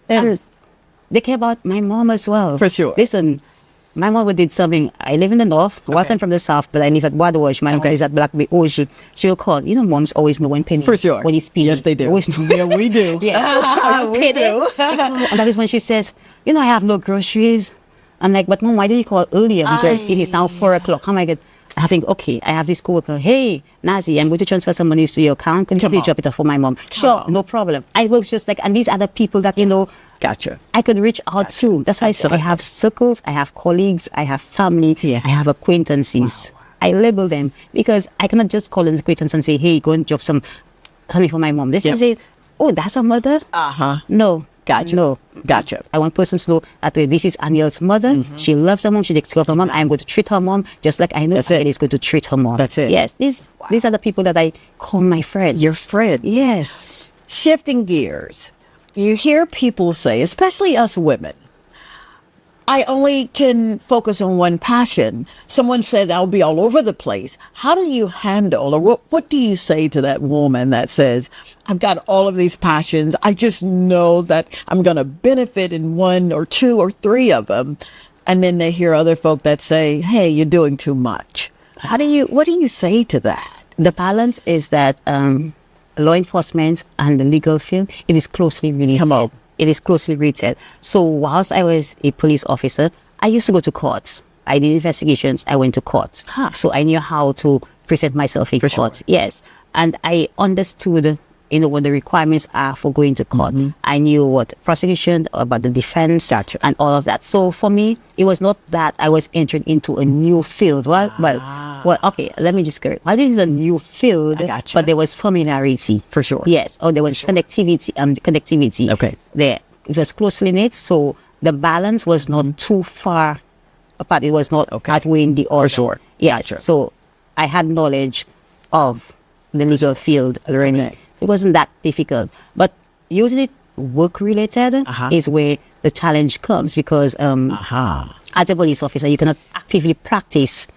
And they care about my mom as well. For sure. Listen, my mom did something. I live in the north. I wasn't from the south, but I live at Wadawaj. My mom is at Black Bay. She'll call. Moms always know when Penny. For sure. When he's speaking. Yes, they do. Always know. Yeah, we do. Yes. We do. And that is when she says, I have no groceries. I'm like, but Mom, why didn't you call earlier? Because it is now 4 o'clock. I'm like, I think, okay, I have this coworker. Hey, Nazi, I'm going to transfer some money to your account. Can you please drop it off for my mom? Sure, no problem. I was just like, and these are the people that, Gotcha. I could reach out to. That's why I said I have circles, I have colleagues, I have family, I have acquaintances. Wow. I label them because I cannot just call an acquaintance and say, hey, go and drop some money for my mom. They say, oh, that's a mother? No. Gotcha. No. Gotcha. I want persons to know that this is Aniel's mother. She loves her mom. She takes care of her mom. I'm going to treat her mom just like I know Aniel is going to treat her mom. That's it. Yes. These are the people that I call my friends. Your friend. Yes. Shifting gears. You hear people say, especially us women, I only can focus on one passion. Someone said I'll be all over the place. How do you handle, or what do you say to that woman that says, I've got all of these passions. I just know that I'm going to benefit in 1 or 2 or 3 of them. And then they hear other folk that say, hey, you're doing too much. What do you say to that? The balance is that law enforcement and the legal field, it is closely related. Come on. It is closely related. So whilst I was a police officer, I used to go to courts. I did investigations. I went to courts. So I knew how to present myself in court. Yes. And I understood, what the requirements are for going to court. I knew what prosecution, about the defense, and all of that. So for me, it was not that I was entering into a new field. Well, okay, let me just correct. Well, this is a new field, but there was familiarity. For sure. Yes. Or there was connectivity. Okay. There. It was closely knit, so the balance was not too far apart. It was not outweighing the other. For sure. Yes. So I had knowledge of the legal field already. It wasn't that difficult. But using it work-related is where the challenge comes because as a police officer, you cannot actively practice.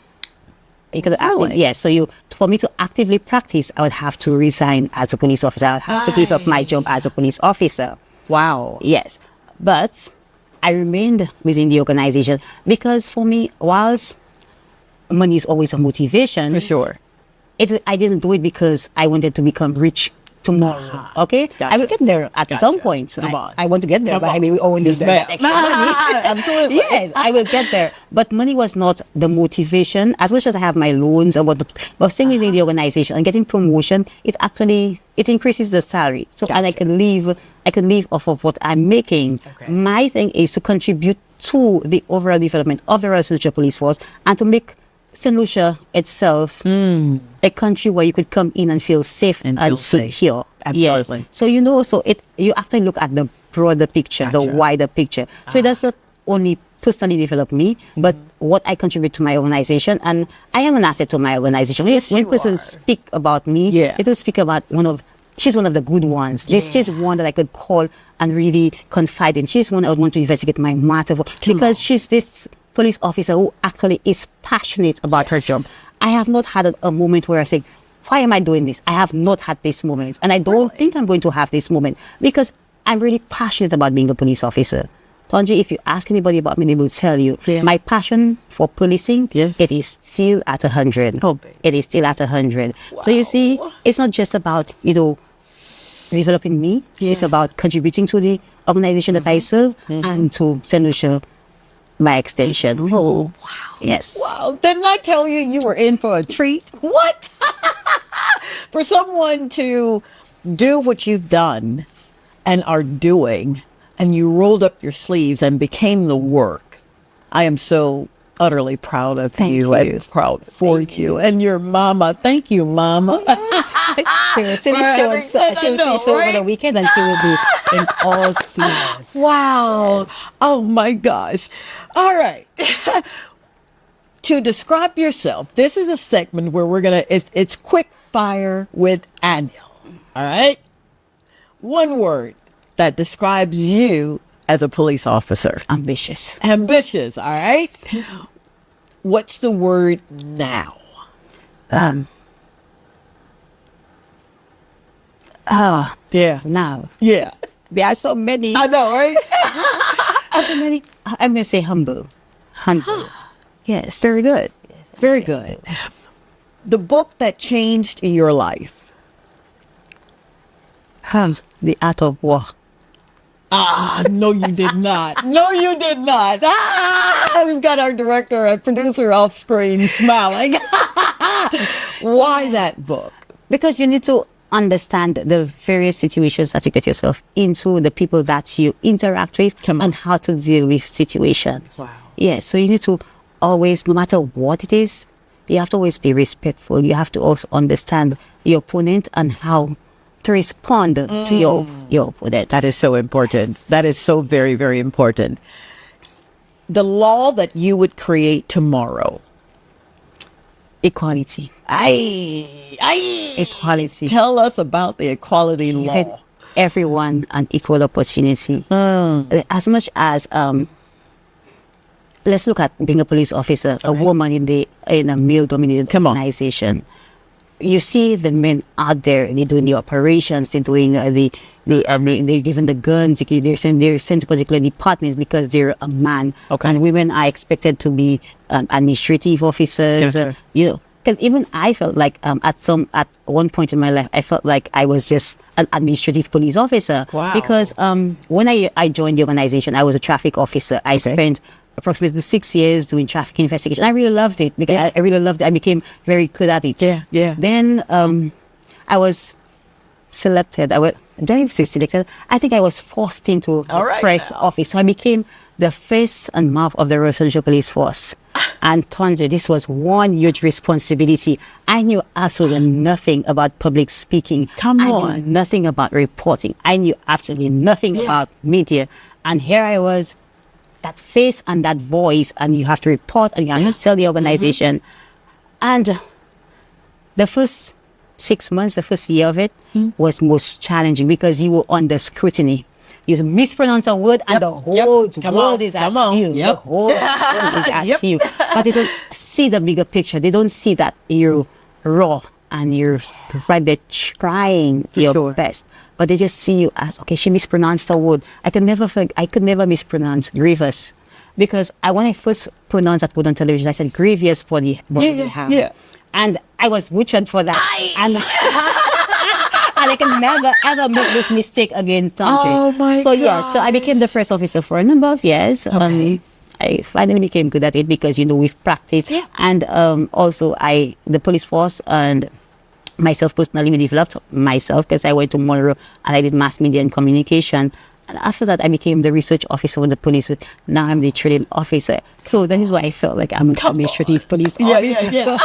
You cannot yes. So for me to actively practice, I would have to resign as a police officer. I would have to give up my job as a police officer. Wow. Yes. But I remained within the organization because for me, whilst money is always a motivation. For sure. I didn't do it because I wanted to become rich tomorrow. Okay? Gotcha. I will get there at some point. I want to get there, but I mean, we all need that extra money. Absolutely. Yes, I will get there. But money was not the motivation. As much as I have my loans and whatnot, but staying within the organization and getting promotion, it increases the salary. So and I can live off of what I'm making. Okay. My thing is to contribute to the overall development of the Royal Lucia Police Force and to make St. Lucia itself a country where you could come in and feel safe and secure. Absolutely. Yes. So you have to look at the broader picture, the wider picture. So it does not only personally develop me, but what I contribute to my organization, and I am an asset to my organization. When persons speak about me, it will speak about she's one of the good ones. She's one that I could call and really confide in. She's one I would want to investigate my matter for because she's this police officer who actually is passionate about her job. I have not had a moment where I say, why am I doing this? I have not had this moment. And I don't think I'm going to have this moment because I'm really passionate about being a police officer. Tonji, if you ask anybody about me, they will tell you my passion for policing, it is still at 100. It is still at 100. Wow. So you see, it's not just about, developing me. It's about contributing to the organization that I serve and to St. Lucia by extension. Oh, wow. Yes. Wow. Didn't I tell you you were in for a treat? What? For someone to do what you've done and are doing and you rolled up your sleeves and became the work. I am so utterly proud of you and proud for you and your mama. Thank you, mama. She will see the show over the weekend and she will be in all sleeves. Wow. Oh my gosh. All right. To describe yourself, this is a segment where we're going to, it's quick fire with Aniel. All right. One word that describes you as a police officer. Ambitious. Ambitious. All right. What's the word now? Yeah. Now. Yeah. There are so many. I know, right? So many. I'm going to say humble. Humble. Yes. Very good. Very good. The book that changed your life. The Art of War. Ah, no, you did not. No, you did not. Ah, we've got our director and producer off screen smiling. Why that book? Because you need to understand the various situations that you get yourself into, the people that you interact with, and how to deal with situations. Wow. Yes, so you need to always, no matter what it is, you have to always be respectful. You have to also understand your opponent and how to respond to your opponent. That is so important. Yes. That is so very, very important. The law that you would create tomorrow. Equality. Equality. Tell us about the equality law. Everyone an equal opportunity. As much as let's look at being a police officer, a woman in a male-dominated organization. You see the men out there, they're doing the operations, they're doing they're given the guns, they're sent to particular departments because they're a man. Okay. And women are expected to be administrative officers. Yes, because even I felt like at one point in my life, I felt like I was just an administrative police officer. Wow. Because when I joined the organization, I was a traffic officer. I spent approximately 6 years doing traffic investigation. I really loved it because I really loved it. I became very good at it. Yeah, yeah. Then I was selected. I think I was forced into the press office. So I became the face and mouth of the residential police force. And Tondre, this was one huge responsibility. I knew absolutely nothing about public speaking. I knew nothing about reporting. I knew absolutely nothing about media. And here I was, that face and that voice, and you have to report and you have to sell the organization. And the first 6 months, the first year of it was most challenging because you were under scrutiny. You mispronounce a word and the whole world is at you. The whole world is at you. But they don't see the bigger picture. They don't see that you're raw and you're right there trying your best. But they just see you as, okay, she mispronounced a word. I could never mispronounce grievous. Because when I first pronounced that word on television, I said grievous for the ham. Yeah. And I was butchered for that. And I can never ever make this mistake again. Oh my God. So I became the press officer for a number of years. Okay. I finally became good at it because, we've practiced. Yeah. And also the police force and myself personally, developed myself because I went to Monroe and I did mass media and communication. And after that, I became the research officer with the police. Now I'm the training officer. So that is why I felt like I'm an administrative police officer. Yeah.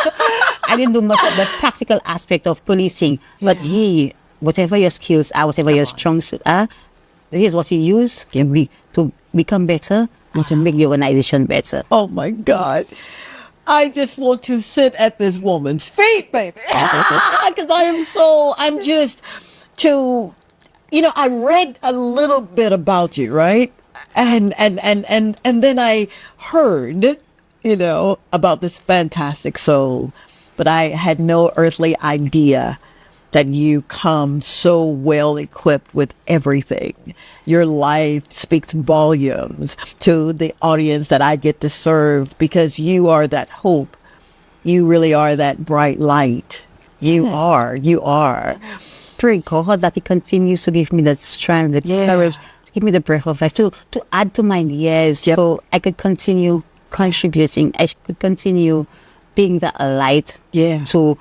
I didn't do much of the practical aspect of policing. But hey, whatever your skills are, whatever your strong suits are, this is what you use to become better and to make the organization better. Oh my God. I just want to sit at this woman's feet, baby. Because I read a little bit about you, right? And then I heard, about this fantastic soul. But I had no earthly idea that you come so well equipped with everything. Your life speaks volumes to the audience that I get to serve because you are that hope. You really are that bright light. You are. Pray God that He continues to give me that strength, that courage, to give me the breath of life, to add to my years so I could continue contributing. I could continue being that light to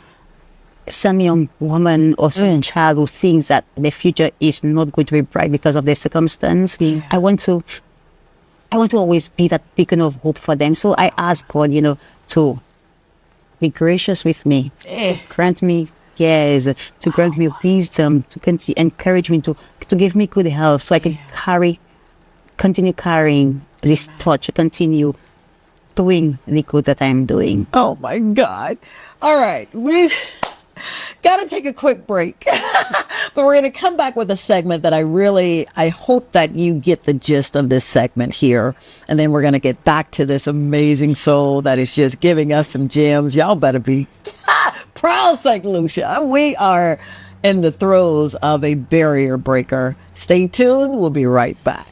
some young woman or some child who thinks that their future is not going to be bright because of their circumstance. I want to always be that beacon of hope for them. So I ask God, to be gracious with me, grant me, to grant me wisdom, to encourage me, to give me good health, so I can continue carrying this torch, continue doing the good that I'm doing. Oh my God. All right. We've got to take a quick break, but we're going to come back with a segment that I hope that you get the gist of this segment here. And then we're going to get back to this amazing soul that is just giving us some gems. Y'all better be proud, St. Lucia. We are in the throes of a barrier breaker. Stay tuned. We'll be right back.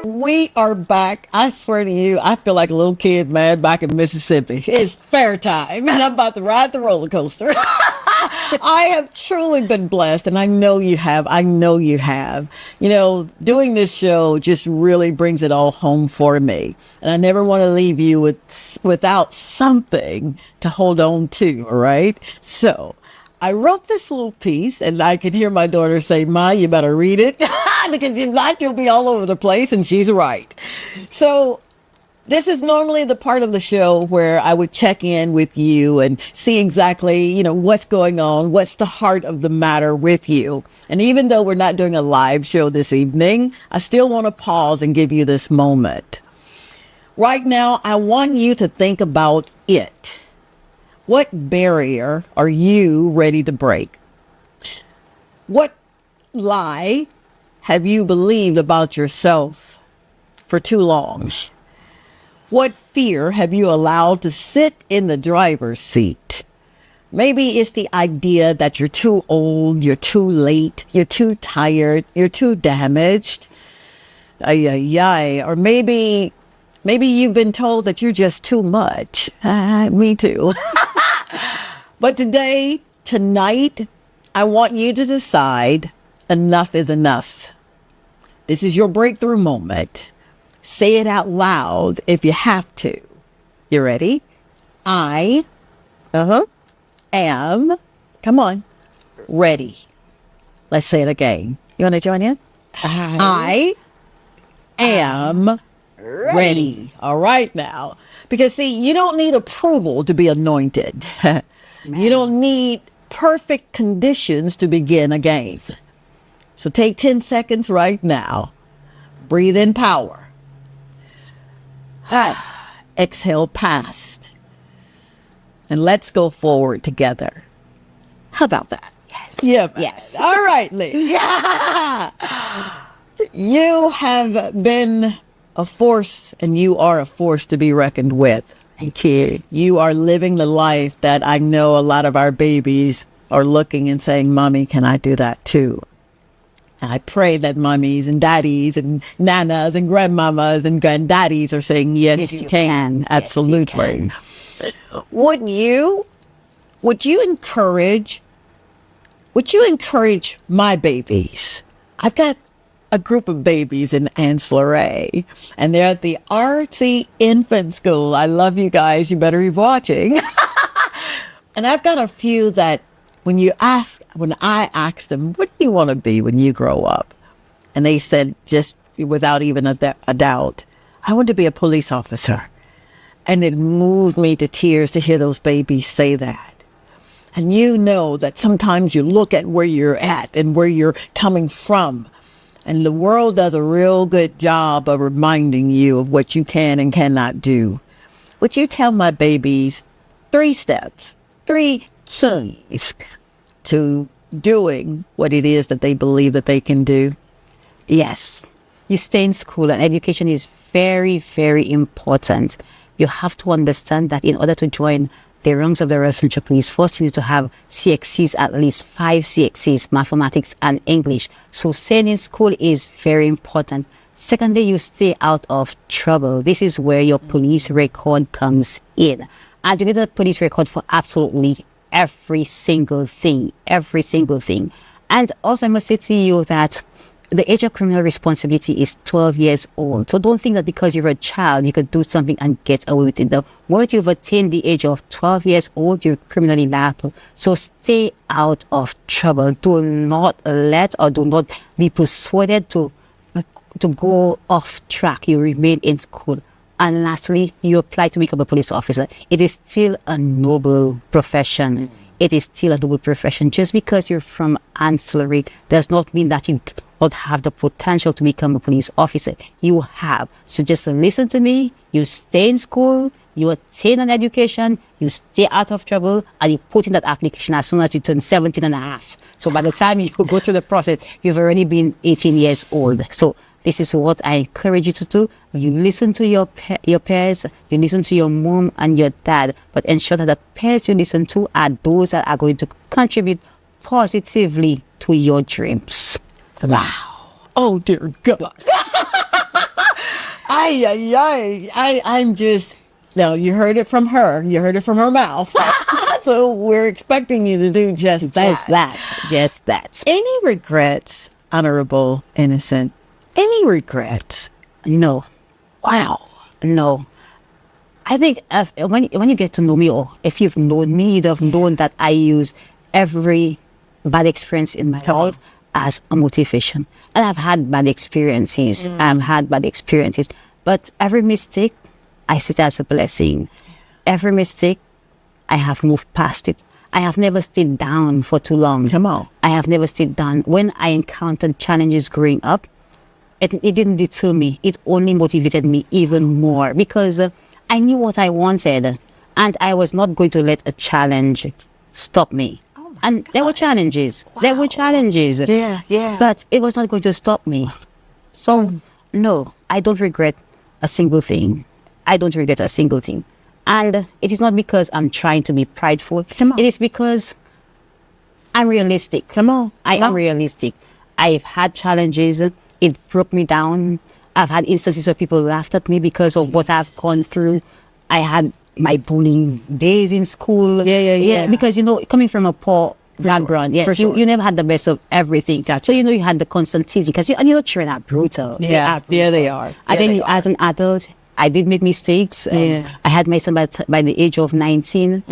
We are back. I swear to you, I feel like a little kid, man, back in Mississippi. It's fair time, and I'm about to ride the roller coaster. I have truly been blessed, and I know you have. Doing this show just really brings it all home for me. And I never want to leave you without something to hold on to, all right? So I wrote this little piece, and I could hear my daughter say, Ma, you better read it, because if not, you'll be all over the place, and she's right. So this is normally the part of the show where I would check in with you and see exactly, what's going on, what's the heart of the matter with you. And even though we're not doing a live show this evening, I still want to pause and give you this moment. Right now, I want you to think about it. What barrier are you ready to break? What lie have you believed about yourself for too long? What fear have you allowed to sit in the driver's seat? Maybe it's the idea that you're too old, you're too late, you're too tired, you're too damaged. Or maybe you've been told that you're just too much. Me too. But tonight, I want you to decide enough is enough. This is your breakthrough moment. Say it out loud if you have to. You ready? I am, come on, ready. Let's say it again. You want to join in? I am ready. All right now. Because see, you don't need approval to be anointed. You don't need perfect conditions to begin again. So take 10 seconds right now. Breathe in power. Exhale past. And let's go forward together. How about that? Yes. Yeah. Yes. All right, Lee. Yeah. You have been a force, and you are a force to be reckoned with. Thank you. You are living the life that I know a lot of our babies are looking and saying, Mommy, can I do that too? And I pray that mummies and daddies and nanas and grandmamas and granddaddies are saying, yes, you can. Absolutely. Yes, you can. Would you encourage my babies? I've got a group of babies in Ancillary, and they're at the RC Infant School. I love you guys. You better be watching. And I've got a few that when I asked them, what do you want to be when you grow up? And they said, just without even a doubt, I want to be a police officer. And it moved me to tears to hear those babies say that. And you know that sometimes you look at where you're at and where you're coming from. And the world does a real good job of reminding you of what you can and cannot do. Would you tell my babies 3 steps, 3 keys to doing what it is that they believe that they can do? Yes. You stay in school, and education is very, very important. You have to understand that in order to join the ranks of the residential police, first you need to have CXCs, at least 5 CXCs, mathematics and English. So staying in school is very important. Secondly, you stay out of trouble. This is where your police record comes in. And you need a police record for absolutely every single thing. And also I must say to you that the age of criminal responsibility is 12 years old. So don't think that because you're a child, you could do something and get away with it. The moment you've attained the age of 12 years old, you're criminally liable. So stay out of trouble. Do not let or do not be persuaded to go off track. You remain in school. And lastly, you apply to become a police officer. It is still a noble profession. It is still a noble profession. Just because you're from ancillary does not mean that you don't have the potential to become a police officer. You have. So just listen to me. You stay in school. You attain an education. You stay out of trouble. And you put in that application as soon as you turn 17 and a half. So by the time you go through the process, you've already been 18 years old. So this is what I encourage you to do. You listen to your peers, you listen to your mom and your dad, but ensure that the peers you listen to are those that are going to contribute positively to your dreams. Wow. Oh, dear God. I'm just, no, you heard it from her. You heard it from her mouth. So we're expecting you to do just that. Just that. Any regrets, Honorable Innocent? Any regrets? No. Wow. No. I think when you get to know me, or if you've known me, you'd have known that I use every bad experience in my life as a motivation. And I've had bad experiences. But every mistake, I see it as a blessing. Every mistake, I have moved past it. I have never stayed down for too long. Come on. I have never stayed down. When I encountered challenges growing up, it didn't deter me. It only motivated me even more because I knew what I wanted and I was not going to let a challenge stop me. And there were challenges. Wow. There were challenges. Yeah. But it was not going to stop me. So, no, I don't regret a single thing. And it is not because I'm trying to be prideful. Come on. It is because I'm realistic. Come on. I am realistic. I've had challenges. It broke me down. I've had instances where people laughed at me because of what I've gone through. I had my bullying days in school. Yeah. Because, coming from a poor background, you never had the best of everything. Gotcha. So, you had the constant teasing because, children are brutal. Yeah, they are. And then as an adult, I did make mistakes. I had my son by the age of 19.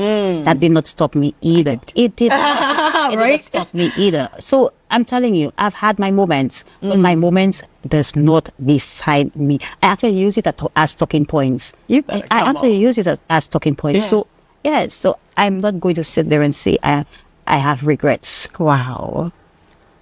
That did not stop me either. It did not stop me either. So I'm telling you, I've had my moments, but my moments does not decide me. I actually use it as talking points. Use it as talking points. Yeah. So, so I'm not going to sit there and say I have regrets. Wow.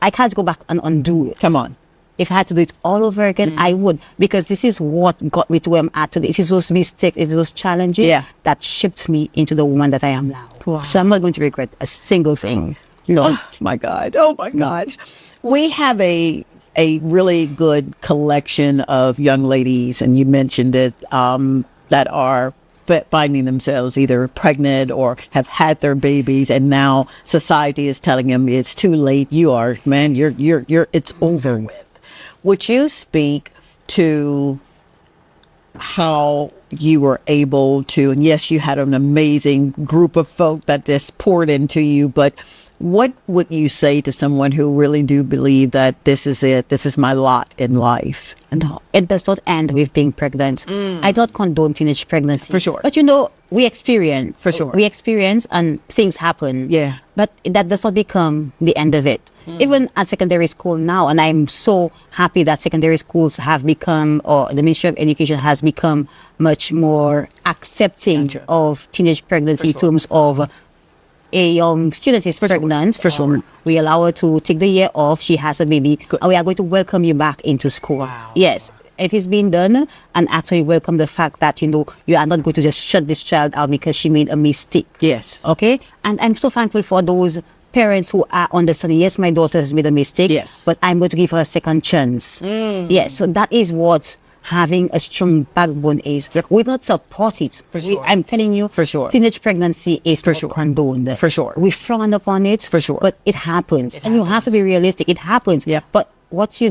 I can't go back and undo it. Come on. If I had to do it all over again, I would, because this is what got me to where I'm at today. It is those mistakes, it is those challenges that shaped me into the woman that I am now. Wow. So I'm not going to regret a single thing. No. Oh my God. We have a really good collection of young ladies, and you mentioned it, that are finding themselves either pregnant or have had their babies, and now society is telling them it's too late. You're it's over with. Would you speak to how you were able to, and yes, you had an amazing group of folk that just poured into you, but what would you say to someone who really do believe that this is it, this is my lot in life? No, it does not end with being pregnant. I don't condone teenage pregnancy. For sure. But we experience. For sure. We experience and things happen. Yeah. But that does not become the end of it. even at secondary school now. And I'm so happy that secondary schools have become, or the Ministry of Education has become much more accepting of teenage pregnancy in terms of a young student is pregnant. For sure. We allow her to take the year off. She has a baby. And we are going to welcome you back into school. Wow. Yes. It is being done, and actually welcome the fact that, you are not going to just shut this child out because she made a mistake. Yes. Okay? And I'm so thankful for those parents who are understanding, yes, my daughter has made a mistake, yes, but I'm going to give her a second chance. Yes, so that is what having a strong backbone is. We not support it. For sure. I'm telling you, for sure, teenage pregnancy is for not sure condoned. For sure. We frown upon it. For sure. But it happens. And you have to be realistic. It happens. Yeah. But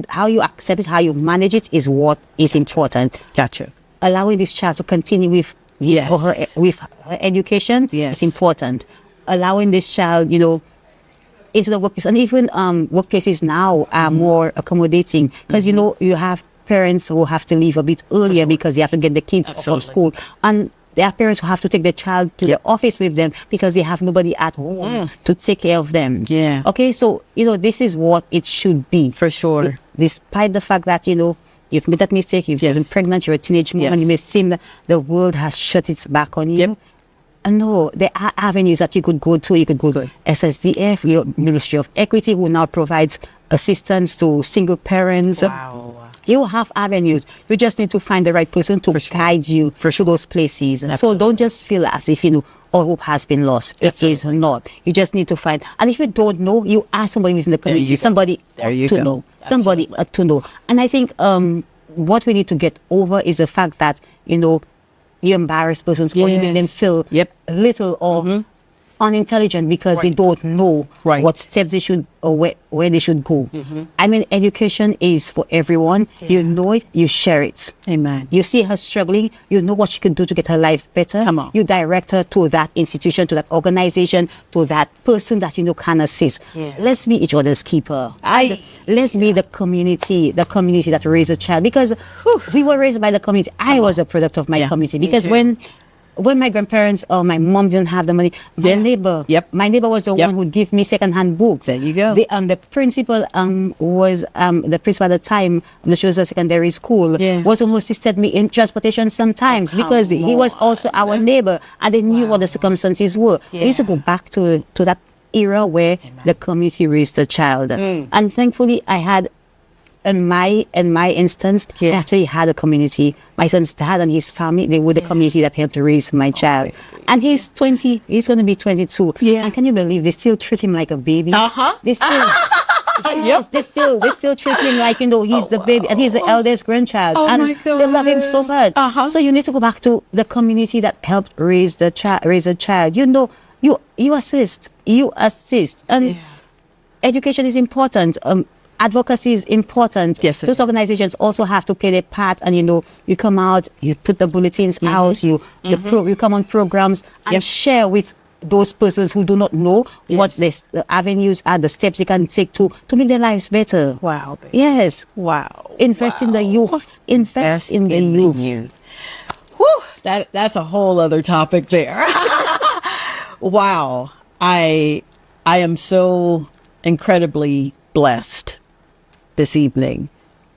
how you accept it, how you manage it is what is important. Gotcha. Allowing this child to continue with with her education is important. Allowing this child, into the workplace, and even workplaces now are more accommodating because you have parents who have to leave a bit earlier because they have to get the kids out of school, and there are parents who have to take the child to the office with them because they have nobody at home to take care of them. Yeah. Okay, so this is what it should be. For sure. Despite the fact that you've made that mistake, you've been pregnant, you're a teenage woman, you may seem that the world has shut its back on you. No, there are avenues that you could go to. You could go to SSDF, your Ministry of Equity, who now provides assistance to single parents. Wow. You have avenues. You just need to find the right person to guide you through those places. Absolutely. So don't just feel as if all hope has been lost. It is not. You just need to find. And if you don't know, you ask somebody within the community. Somebody to know. Somebody to know. And I think what we need to get over is the fact that you embarrass persons or you make them feel little or unintelligent because they don't know what steps they should or where they should go. I mean, education is for everyone. You know it, you share it. Amen. You see her struggling, you know what she can do to get her life better. Come on. You direct her to that institution, to that organization, to that person that can assist. Let's be each other's keeper. Let's be the community that raised a child, because we were raised by the community. I was a product of my community, because when my grandparents or my mom didn't have the money, their neighbor, my neighbor was the one who would give me second-hand books. There you go. The principal was the principal at the time, the Schuster Secondary School, was the one who assisted me in transportation sometimes, because he was also our neighbor, and they knew what the circumstances were. We used to go back to that era where the community raised a child. And thankfully, I had, in my instance, I actually had a community. My son's dad and his family, they were the community that helped raise my child. And he's 20, he's going to be 22. And can you believe they still treat him like a baby? They still, they still treat him like, he's the baby, and he's the eldest grandchild. And they love him so much. So you need to go back to the community that helped raise a child. You assist. And education is important. Advocacy is important. Yes, those organizations also have to play their part, and you come out, you put the bulletins out, you come on programs and share with those persons who do not know what the avenues are, the steps they can take to make their lives better. Wow. Baby. Yes. Wow. Invest in the youth. Invest in the youth. Whew, that's a whole other topic there. Wow. I am so incredibly blessed this evening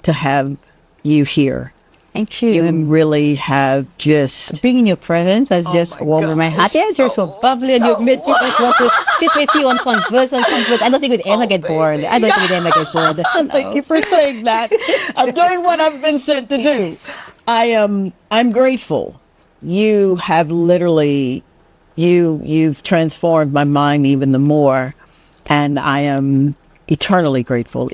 to have you here. Thank you. You really have just... Being in your presence has just warmed my heart. Yes, you're so bubbly, and you've made people want to sit with you and converse. I don't think we'd ever get bored. Thank you for saying that. I'm doing what I've been sent to do. I'm grateful. You have literally... You've transformed my mind even the more, and I am eternally grateful.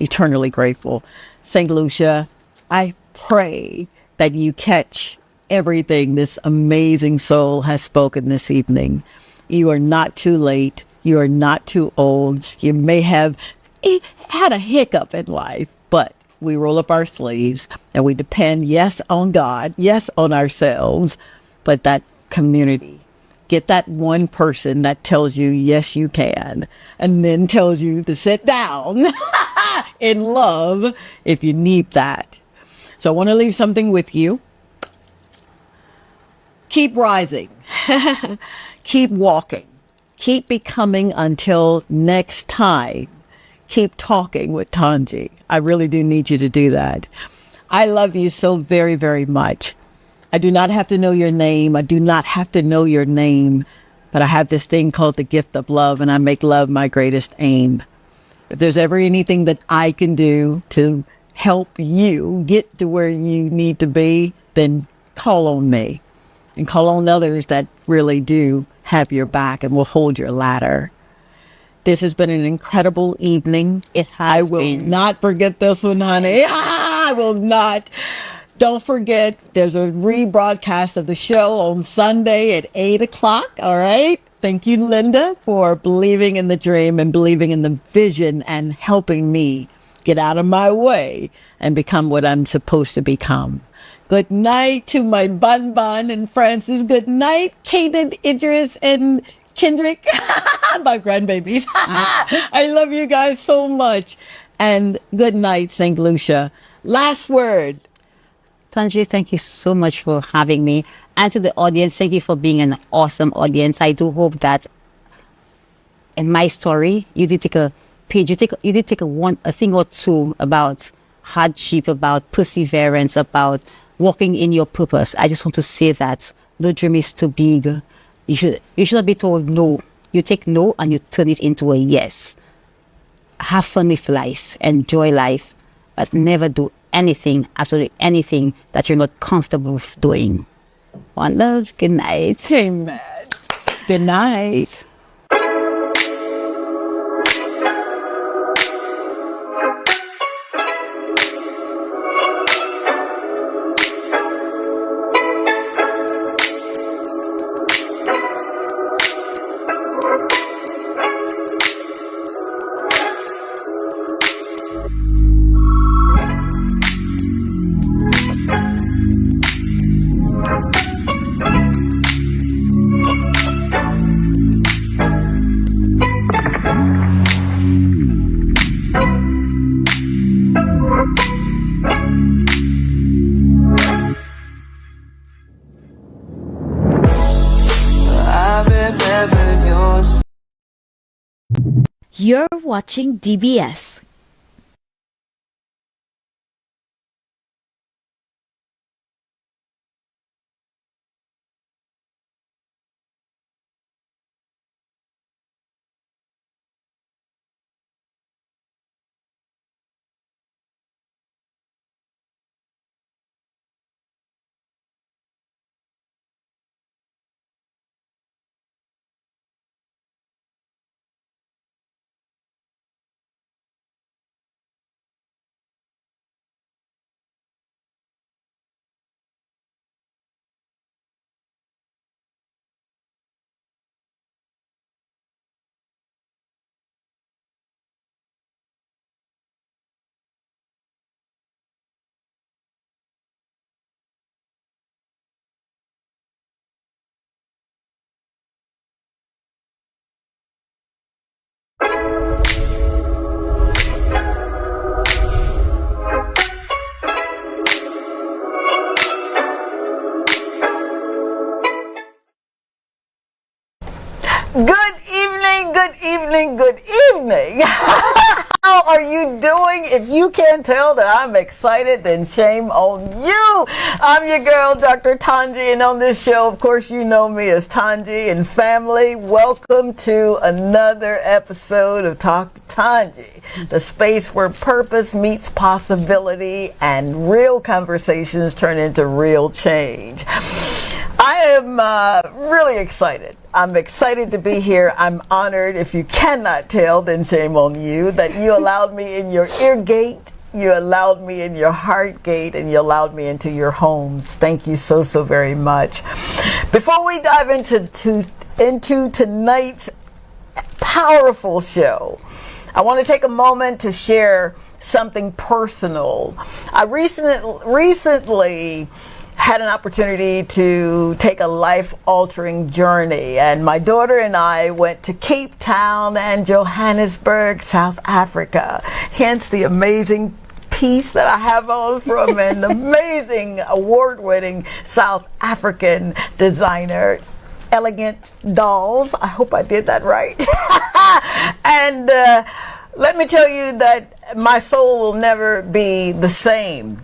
St. Lucia, I pray that you catch everything this amazing soul has spoken this evening. You are not too late. You are not too old. You may have had a hiccup in life, but we roll up our sleeves and we depend, yes, on God, yes, on ourselves, but that community. Get that one person that tells you, yes, you can, and then tells you to sit down in love if you need that. So I want to leave something with you. Keep rising. Keep walking. Keep becoming until next time. keep talking with Tanji. I really do need you to do that. I love you so very, very much. I do not have to know your name. I do not have to know your name, but I have this thing called the gift of love, and I make love my greatest aim. If there's ever anything that I can do to help you get to where you need to be, then call on me and call on others that really do have your back and will hold your ladder. This has been an incredible evening. It I has will been. not forget this one, honey. I will not. Don't forget, there's a rebroadcast of the show on Sunday at 8 o'clock, all right? Thank you, Linda, for believing in the dream and believing in the vision and helping me get out of my way and become what I'm supposed to become. Good night to my Bun Bun and Francis. Good night, Kaden, Idris, and Kendrick, my grandbabies. I love you guys so much. And good night, St. Lucia. Last word. Tanji, thank you so much for having me. And to the audience, thank you for being an awesome audience. I do hope that in my story, you did take a page, you did take a thing or two about hardship, about perseverance, about walking in your purpose. I just want to say that no dream is too big. You should not be told no. You take no and you turn it into a yes. Have fun with life, enjoy life, but never do anything, absolutely anything that you're not comfortable with doing. One love, good night. Amen. Good night. You're watching DBS. Good evening, good evening, good evening. How are you doing? If you can't tell that I'm excited, then shame on you. I'm your girl, Dr. Tanji, and on this show, of course, you know me as Tanji and family. Welcome to another episode of Talk to Tanji, the space where purpose meets possibility and real conversations turn into real change. I am really excited. I'm excited to be here. I'm honored. If you cannot tell, then shame on you, that you allowed me in your ear gate, you allowed me in your heart gate, and you allowed me into your homes. Thank you so, so very much. Before we dive into tonight's powerful show, I want to take a moment to share something personal. I recently had an opportunity to take a life-altering journey, and my daughter and I went to Cape Town and Johannesburg, South Africa. Hence the amazing piece that I have on from an amazing award-winning South African designer, Elegant Dolls. I hope I did that right. And let me tell you that my soul will never be the same.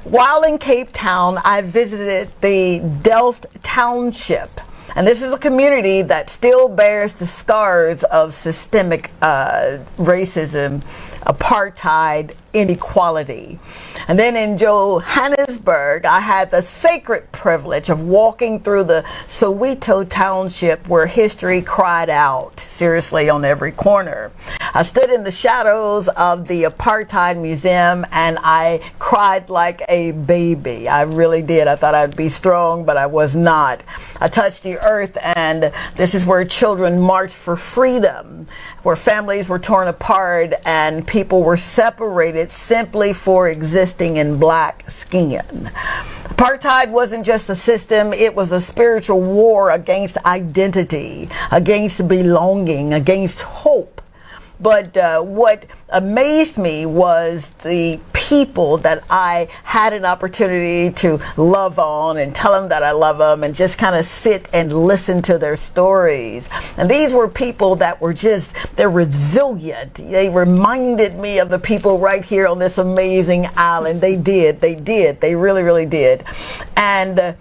While in Cape Town, I visited the Delft Township. And this is a community that still bears the scars of systemic racism, apartheid, inequality. And then in Johannesburg, I had the sacred privilege of walking through the Soweto Township where history cried out, seriously, on every corner. I stood in the shadows of the Apartheid Museum and I cried like a baby. I really did. I thought I'd be strong, but I was not. I touched the earth, and this is where children marched for freedom, where families were torn apart and people were separated simply for existing in black skin. Apartheid wasn't just a system, it was a spiritual war against identity, against belonging, against hope. But what amazed me was the people that I had an opportunity to love on and tell them that I love them and just kind of sit and listen to their stories. And these were people that were they're resilient. They reminded me of the people right here on this amazing island. They really, really did. And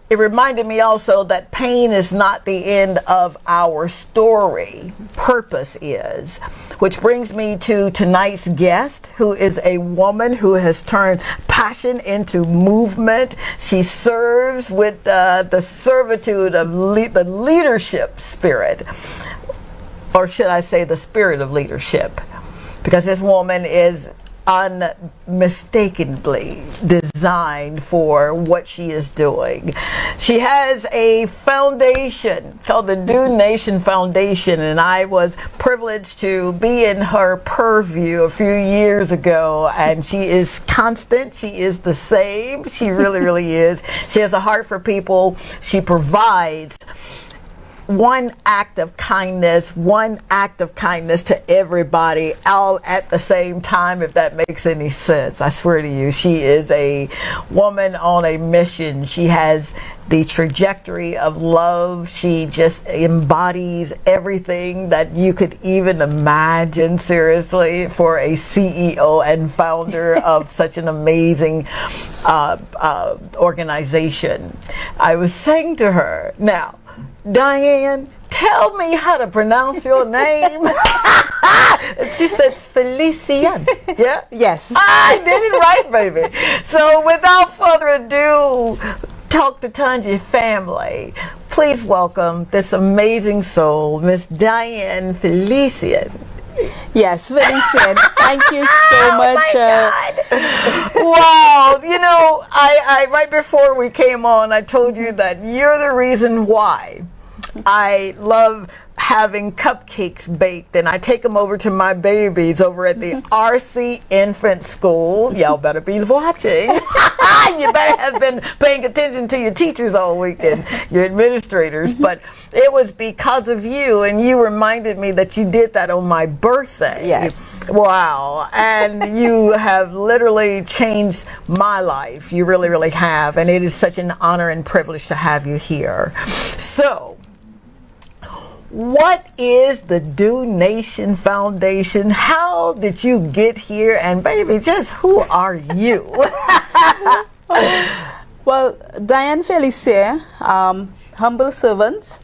it reminded me also that pain is not the end of our story. Purpose is. Which brings me to tonight's guest, who is a woman who has turned passion into movement. She serves with the servitude of the leadership spirit. Or should I say the spirit of leadership? Because this woman is unmistakably designed for what she is doing. She has a foundation called the Do Nation Foundation, and I was privileged to be in her purview a few years ago, and she is constant. She is the same. She really, really is. She has a heart for people. She provides one act of kindness to everybody all at the same time, if that makes any sense. I swear to you, she is a woman on a mission. She has the trajectory of love. She just embodies everything that you could even imagine, seriously, for a CEO and founder of such an amazing organization. I was saying to her, now, Diane, tell me how to pronounce your name. She said Felicien. Yeah? Yes. I did it right, baby. So without further ado, Talk to Tanji family. Please welcome this amazing soul, Miss Diane Felicien. Yes, Felicien. Thank you so much. Wow. You know, I right before we came on, I told you that you're the reason why I love having cupcakes baked, and I take them over to my babies over at the RC Infant School. Y'all better be watching. You better have been paying attention to your teachers all weekend, your administrators. But it was because of you, and you reminded me that you did that on my birthday. Yes. Wow. And you have literally changed my life. You really, really have. And it is such an honor and privilege to have you here. So, what is the Do Nation Foundation? How did you get here? And baby, just who are you? Well, Diane Felicien, humble servant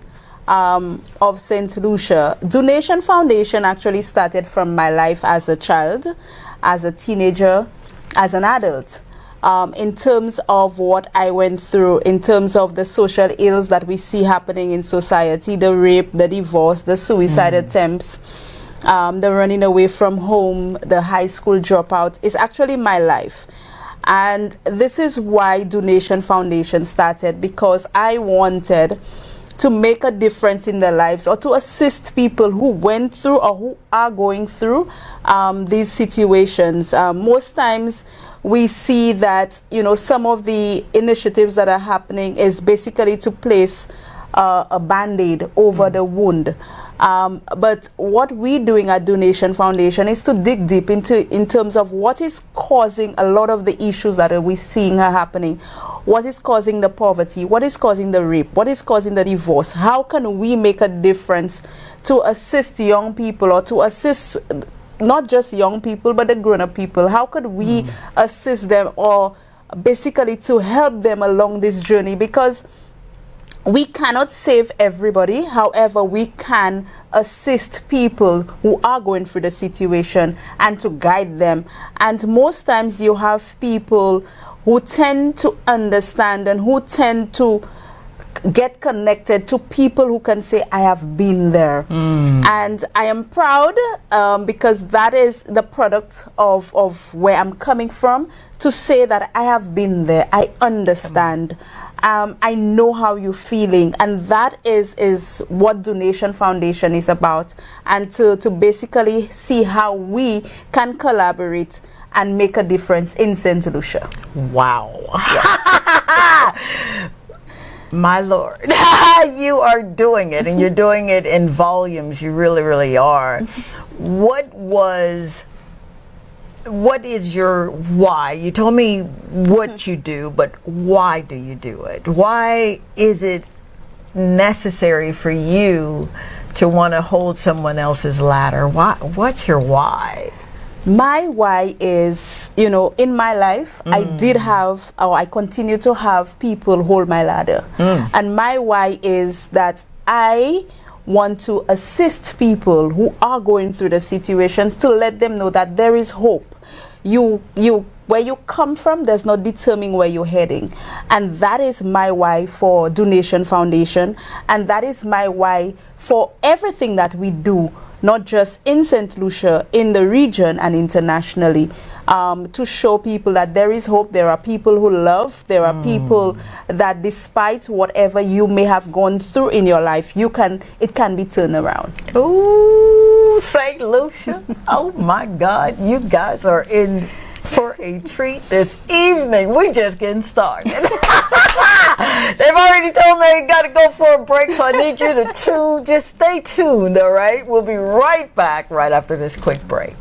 of St. Lucia. Do Nation Foundation actually started from my life as a child, as a teenager, as an adult. In terms of what I went through, in terms of the social ills that we see happening in society, the rape, the divorce, the suicide attempts, the running away from home, the high school dropout, is actually my life. And this is why Do Nation Foundation started, because I wanted to make a difference in their lives, or to assist people who went through or who are going through these situations. Most times we see that, you know, some of the initiatives that are happening is basically to place a band-aid over the wound. But what we're doing at Do Nation Foundation is to dig deep in terms of what is causing a lot of the issues that we're seeing are happening. What is causing the poverty? What is causing the rape? What is causing the divorce? How can we make a difference to assist young people, or to assist not just young people, but the grown-up people? How could we assist them, or basically to help them along this journey? Because we cannot save everybody. However, we can assist people who are going through the situation and to guide them. And most times you have people who tend to understand and who tend to get connected to people who can say, I have been there. And I am proud because that is the product of where I'm coming from, to say that I have been there. I understand. I know how you're feeling, and that is what Donation Foundation is about, and to basically see how we can collaborate and make a difference in St. Lucia. Wow. My Lord, you are doing it, and you're doing it in volumes. You really, really are. What is your why? You told me what you do, but why do you do it? Why is it necessary for you to want to hold someone else's ladder? Why? What's your why? My why is, you know, in my life, I did have, or I continue to have people hold my ladder. And my why is that I want to assist people who are going through the situations, to let them know that there is hope. Where you come from does not determine where you're heading. And that is my why for Donation Foundation. And that is my why for everything that we do, not just in St. Lucia, in the region and internationally, to show people that there is hope. There are people who love. There are people that, despite whatever you may have gone through in your life, it can be turned around. Ooh, St. Lucia. Oh my God, you guys are in for a treat this evening. We just getting started. They've already told me I got to go for a break, so I need you to just stay tuned, all right? We'll be right back right after this quick break.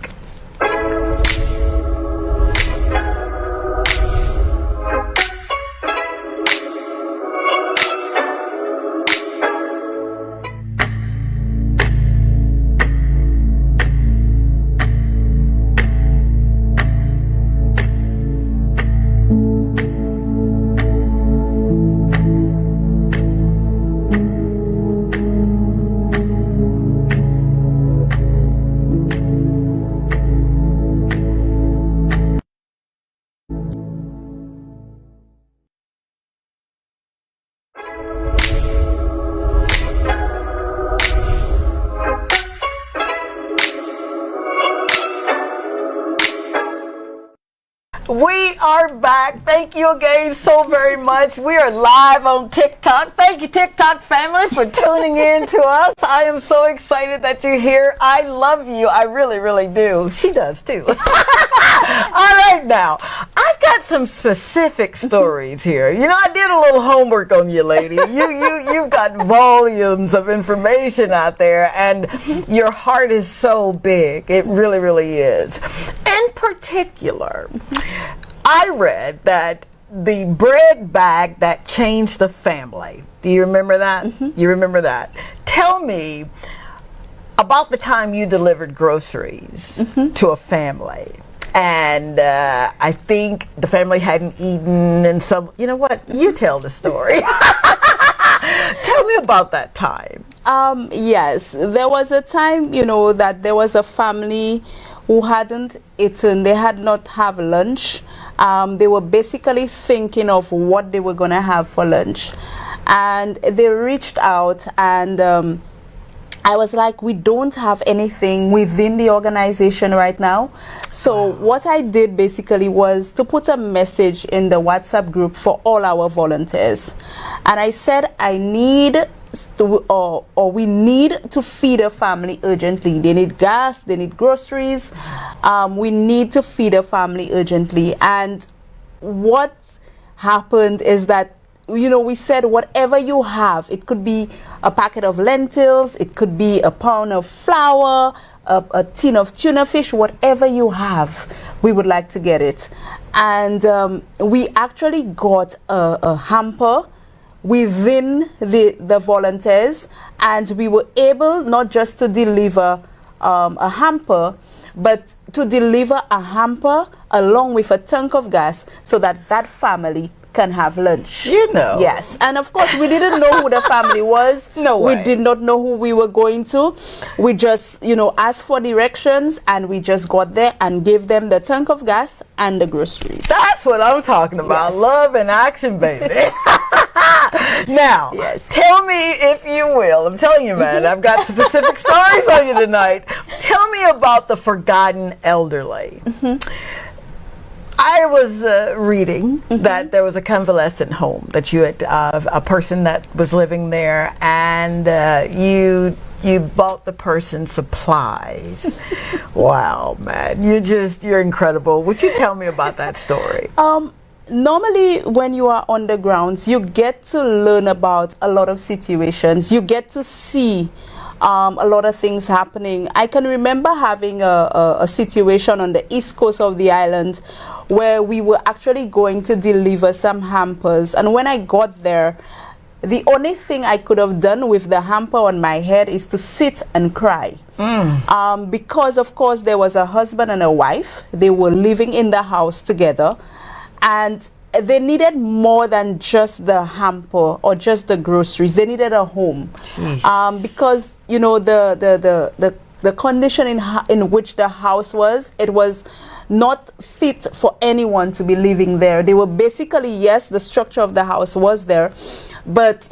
We are back. Thank you again so very much. We are live on TikTok. Thank you, TikTok family, for tuning in to us. I am so excited that you're here. I love you. I really, really do. She does too. All right, now, I've got some specific stories here. You know, I did a little homework on you, lady. You've got volumes of information out there, and your heart is so big. It really, really is. In particular, I read that the bread bag that changed the family. Do you remember that? You remember that? Tell me about the time you delivered groceries to a family. And I think the family hadn't eaten, and some, you know what? You tell the story. Tell me about that time. Yes, there was a time, you know, that there was a family who hadn't eaten. They had not have lunch. They were basically thinking of what they were going to have for lunch. And they reached out, and I was like, we don't have anything within the organization right now. So what I did basically was to put a message in the WhatsApp group for all our volunteers. And I said, I need to, or we need to feed a family urgently. They need gas, they need groceries. We need to feed a family urgently. And what happened is that, you know, we said whatever you have, it could be a packet of lentils, it could be a pound of flour, a tin of tuna fish, whatever you have, we would like to get it. And we actually got a hamper within the volunteers, and we were able not just to deliver a hamper, but to deliver a hamper along with a tank of gas so that that family can have lunch. You know. Yes. And of course, we didn't know who the family was. No way. We did not know who we were going to. We just, asked for directions, and we just got there and gave them the tank of gas and the groceries. That's what I'm talking about. Yes. Love and action, baby. Now, Yes. tell me, if you will, I'm telling you, man, I've got specific stories on you tonight. Tell me about the forgotten elderly. I was reading that there was a convalescent home that you had, a person that was living there, and you bought the person supplies. Wow, man, you're incredible. Would you tell me about that story? Normally, when you are on the grounds, you get to learn about a lot of situations. You get to see a lot of things happening. I can remember having a situation on the east coast of the island where we were actually going to deliver some hampers. And when I got there, the only thing I could have done with the hamper on my head is to sit and cry. Because, of course, there was a husband and a wife. They were living in the house together. And they needed more than just the hamper or just the groceries. They needed a home. Because, the condition in which the house was, it was not fit for anyone to be living there. They were basically, yes, the structure of the house was there, but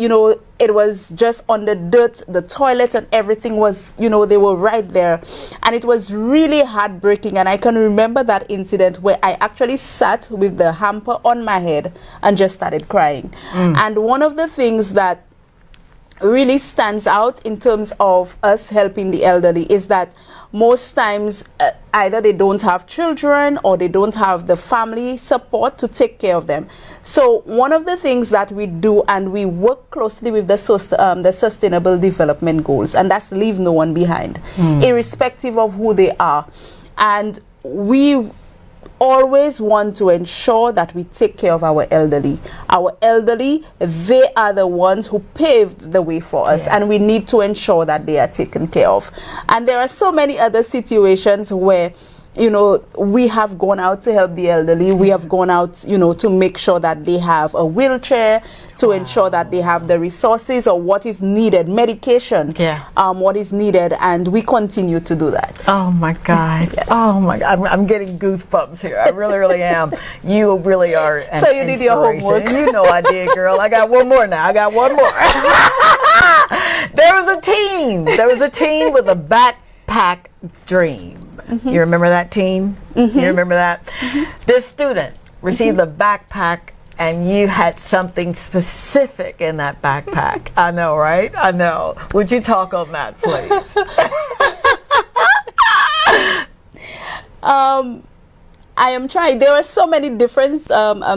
it was just on the dirt. The toilet and everything was, they were right there, and it was really heartbreaking. And I can remember that incident where I actually sat with the hamper on my head and just started crying. And one of the things that really stands out in terms of us helping the elderly is that most times either they don't have children or they don't have the family support to take care of them. So one of the things that we do, and we work closely with the Sustainable Development Goals, and that's leave no one behind, irrespective of who they are. And we always want to ensure that we take care of our elderly. Our elderly, they are the ones who paved the way for us, and we need to ensure that they are taken care of. And there are so many other situations where we have gone out to help the elderly. We have gone out, to make sure that they have a wheelchair, to ensure that they have the resources or what is needed, medication, what is needed, and we continue to do that. Oh my God. Yes. Oh my God. I'm getting goosebumps here. I really, really am. You really are an So you did your homework. You know I did, girl. I got one more now. I got one more. There was a teen with a backpack dream. You remember that teen? You remember that? This student received a backpack, and you had something specific in that backpack. I know, right? I know. Would you talk on that, please? I am trying. There are so many different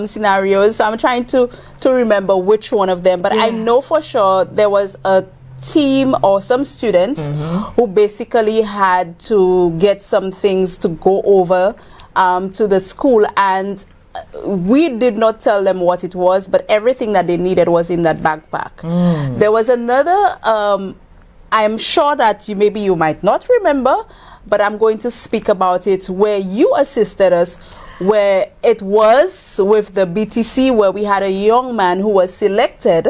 scenarios, so I'm trying to remember which one of them. But I know for sure there was a team or some students who basically had to get some things to go over to the school, and we did not tell them what it was, but everything that they needed was in that backpack. There was another, I am sure that maybe you might not remember, but I'm going to speak about it, where you assisted us, where it was with the BTC, where we had a young man who was selected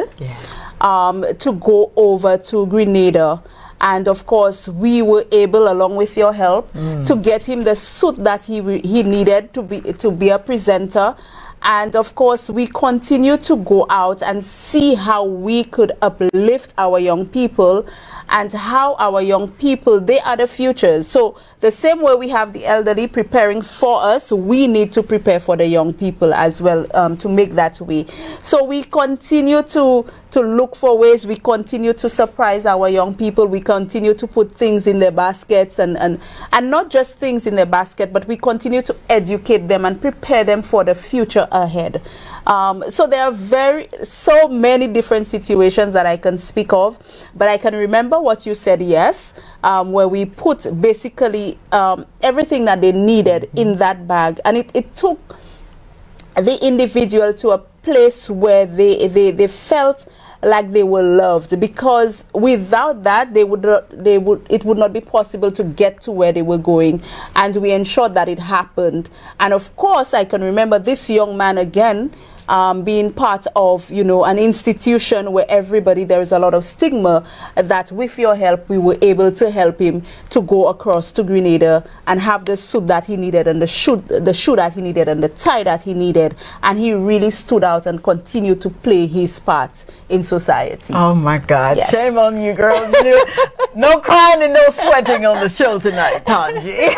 to go over to Grenada. And of course, we were able, along with your help, to get him the suit that he needed to be a presenter. And of course, we continue to go out and see how we could uplift our young people, and how our young people, they are the futures. So the same way we have the elderly preparing for us, we need to prepare for the young people as well, to make that way. So we continue to look for ways. We continue to surprise our young people. We continue to put things in their baskets, and not just things in their basket, but we continue to educate them and prepare them for the future ahead. So there are so many different situations that I can speak of, but I can remember what you said, where we put basically everything that they needed in that bag, and it took the individual to a place where they felt like they were loved, because without that it would not be possible to get to where they were going, and we ensured that it happened. And of course, I can remember this young man again being part of, you know, an institution where there is a lot of stigma, that with your help we were able to help him to go across to Grenada and have the suit that he needed, and the shoe that he needed, and the tie that he needed, and he really stood out and continued to play his part in society. Oh my God. Yes. Shame on you, girl. No crying and no sweating on the show tonight, Tanji.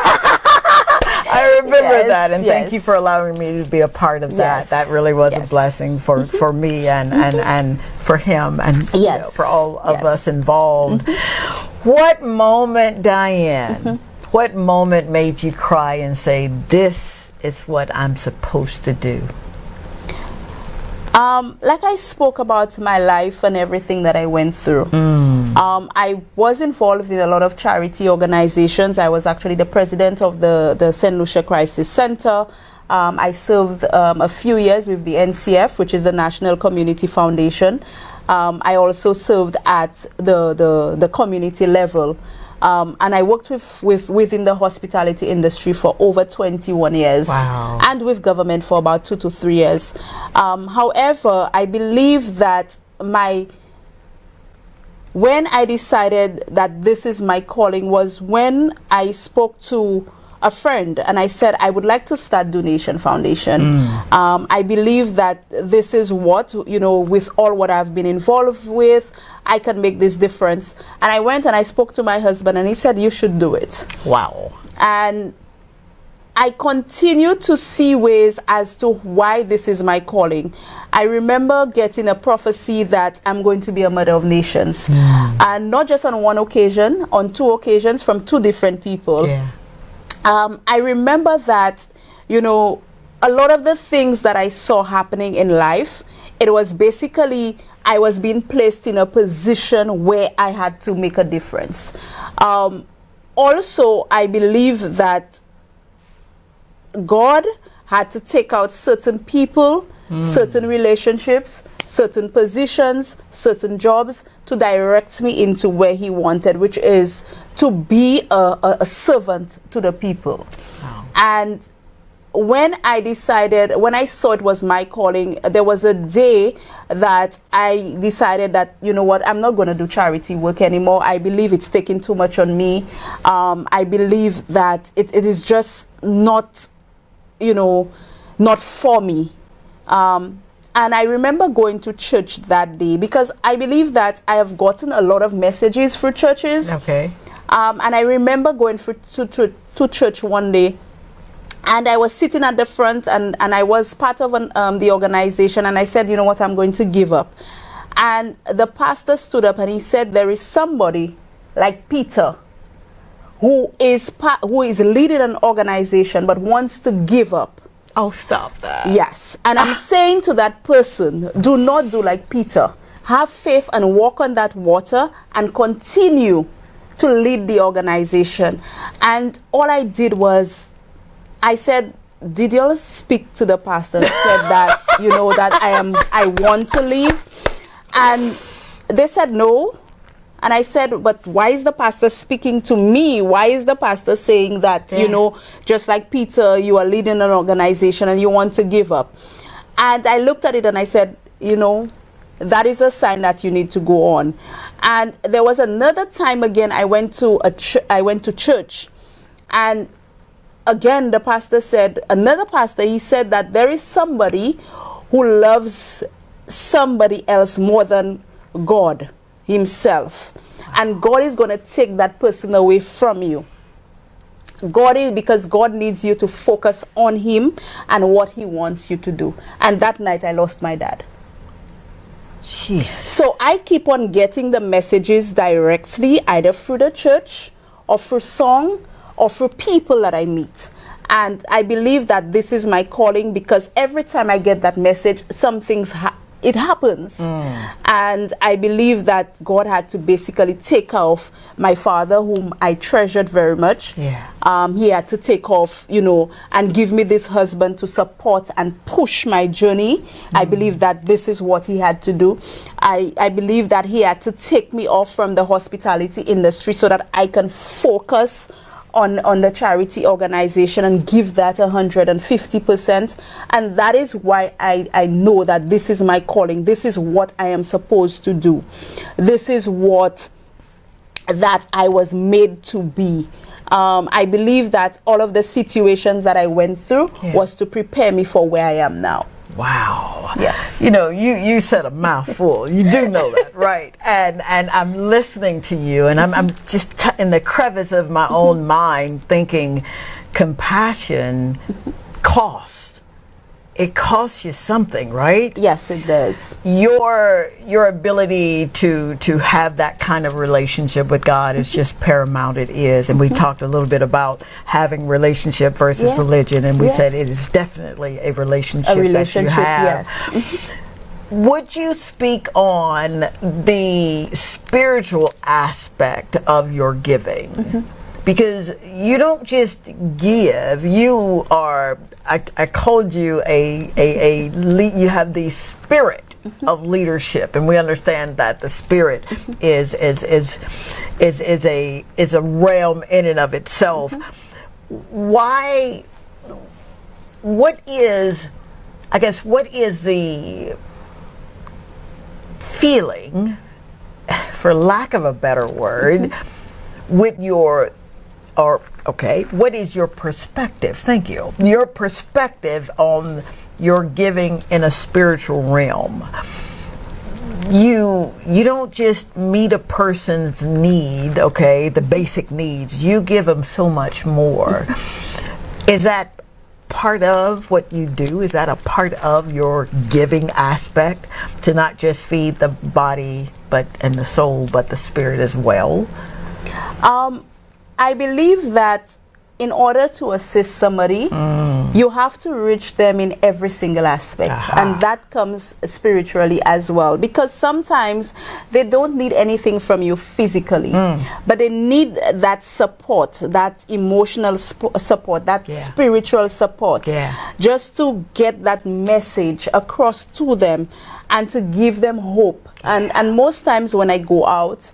I remember that, and thank you for allowing me to be a part of that. That really was a blessing for me and for him, and you know, for all of us involved. What moment, Diane, what moment made you cry and say, this is what I'm supposed to do? Like I spoke about my life and everything that I went through. I was involved in a lot of charity organizations. I was actually the president of the St. Lucia Crisis Center. I served a few years with the NCF, which is the National Community Foundation. I also served at the community level. And I worked within the hospitality industry for over 21 years. Wow. And with government for about 2 to 3 years. However, I believe that when I decided that this is my calling was when I spoke to a friend and I said I would like to start Donation Foundation. I believe that this is what, you know, with all what I've been involved with, I can make this difference. And I went and I spoke to my husband, and he said, you should do it. Wow. And I continue to see ways as to why this is my calling. I remember getting a prophecy that I'm going to be a mother of nations. And not just on one occasion, on 2 occasions from 2 different people. I remember that, you know, a lot of the things that I saw happening in life, it was basically I was being placed in a position where I had to make a difference. Also, I believe that God had to take out certain people, certain relationships, certain positions, certain jobs to direct me into where he wanted, which is to be a servant to the people. Wow. And when I saw it was my calling, there was a day that I decided that, you know what, I'm not going to do charity work anymore. I believe it's taking too much on me. I believe that it is just not, you know, not for me. And I remember going to church that day because I believe that I have gotten a lot of messages through churches. Okay. And I remember going to church one day, and I was sitting at the front, and I was part of the organization, and I said, you know what, I'm going to give up. And the pastor stood up and he said, there is somebody like Peter who is leading an organization but wants to give up. Oh, stop that. Yes. And I'm saying to that person, do not do like Peter. Have faith and walk on that water and continue to lead the organization. And all I did was, I said, did you all speak to the pastor and said that, you know, that I want to leave? And they said no. And I said, but why is the pastor speaking to me? Why is the pastor saying that, you know, just like Peter, you are leading an organization and you want to give up? And I looked at it and I said, you know, that is a sign that you need to go on. And there was another time again, I went to church, and again, the pastor said, another pastor, he said that there is somebody who loves somebody else more than God himself, and God is going to take that person away from you. Because God needs you to focus on him and what he wants you to do. And that night I lost my dad. Jeez. So I keep on getting the messages directly, either through the church or through song or through people that I meet. And I believe that this is my calling, because every time I get that message, some things it happens. And I believe that God had to basically take off my father, whom I treasured very much. He had to take off, you know, and give me this husband to support and push my journey. I believe that this is what he had to do. I believe that he had to take me off from the hospitality industry so that I can focus on the charity organization and give that 150%. And that is why I know that this is my calling. This is what I am supposed to do. This is what that I was made to be. I believe that all of the situations that I went through was to prepare me for where I am now. Wow. Yes. You know, you said a mouthful. You do know that, right? And I'm listening to you, and I'm just in the crevice of my own mind thinking, compassion costs. It costs you something, right? Yes, it does. Your ability to have that kind of relationship with God is just paramount. It is. And we talked a little bit about having relationship versus religion, and we said it is definitely a relationship that you have. Yes. Would you speak on the spiritual aspect of your giving? Because you don't just give, you are, I called you you have the spirit of leadership, and we understand that the spirit is a realm in and of itself. What is the feeling, for lack of a better word, with what is your perspective? Thank you. Your perspective on your giving in a spiritual realm. You don't just meet a person's need, the basic needs. You give them so much more. Is that part of what you do? Is that a part of your giving aspect, to not just feed the body and the soul, but the spirit as well? I believe that in order to assist somebody, you have to reach them in every single aspect. And that comes spiritually as well. Because sometimes they don't need anything from you physically, but they need that support, that emotional support, that spiritual support, just to get that message across to them and to give them hope. And most times when I go out,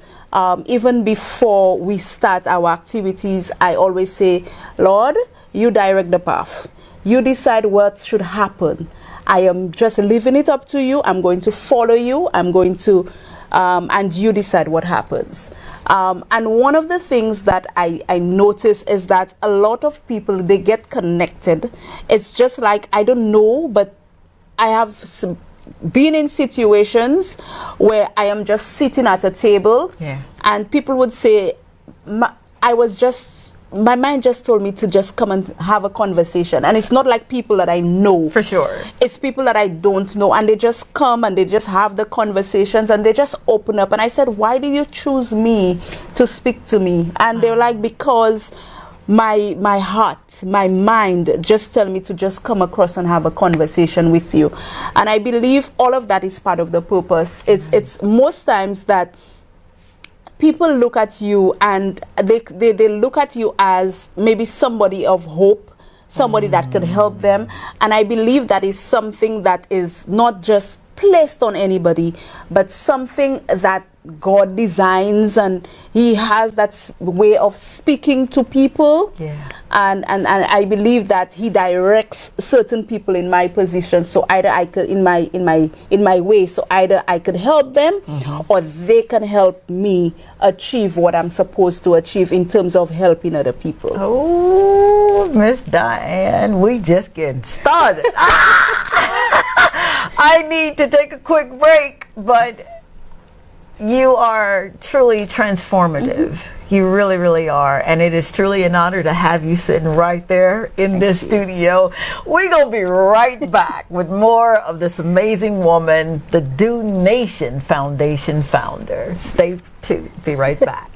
even before we start our activities, I always say, Lord, you direct the path. You decide what should happen. I am just leaving it up to you. I'm going to follow you. I'm going to, and you decide what happens. And one of the things that I notice is that a lot of people, they get connected. It's just like, I don't know, but I have been in situations where I am just sitting at a table and people would say, my mind just told me to just come and have a conversation. And it's not like people that I know. For sure. It's people that I don't know. And they just come and they just have the conversations and they just open up. And I said, why did you choose me to speak to me? And they're like, because my heart, my mind just tell me to just come across and have a conversation with you. And I believe all of that is part of the purpose. It's most times that people look at you and they look at you as maybe somebody of hope, somebody that could help them. And I believe that is something that is not just placed on anybody, but something that God designs, and he has that way of speaking to people. And I believe that he directs certain people in my position, so either I could in my way, so either I could help them or they can help me achieve what I'm supposed to achieve in terms of helping other people. Oh, Miss Diane, we just getting started. I need to take a quick break, but you are truly transformative. You really, really are. And it is truly an honor to have you sitting right there in this studio. We're going to be right back with more of this amazing woman, the Do Nation Foundation founder. Stay tuned. Be right back.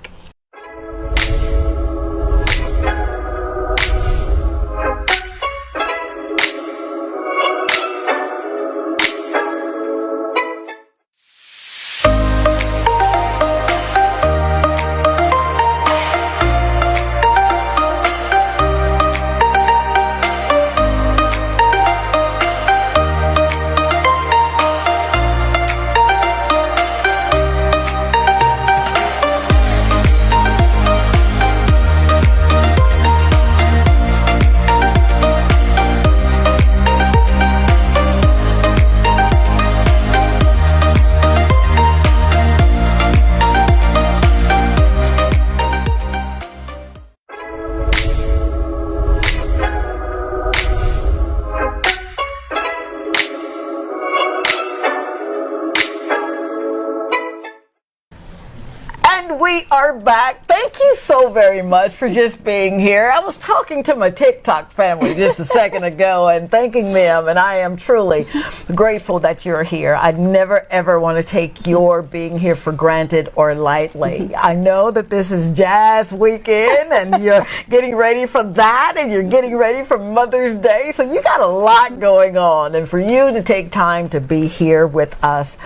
are back. Thank you so very much for just being here. I was talking to my TikTok family just a second ago and thanking them, and I am truly grateful that you're here. I never ever want to take your being here for granted or lightly. I know that this is Jazz Weekend and you're getting ready for that, and you're getting ready for Mother's Day, so you got a lot going on, and for you to take time to be here with us,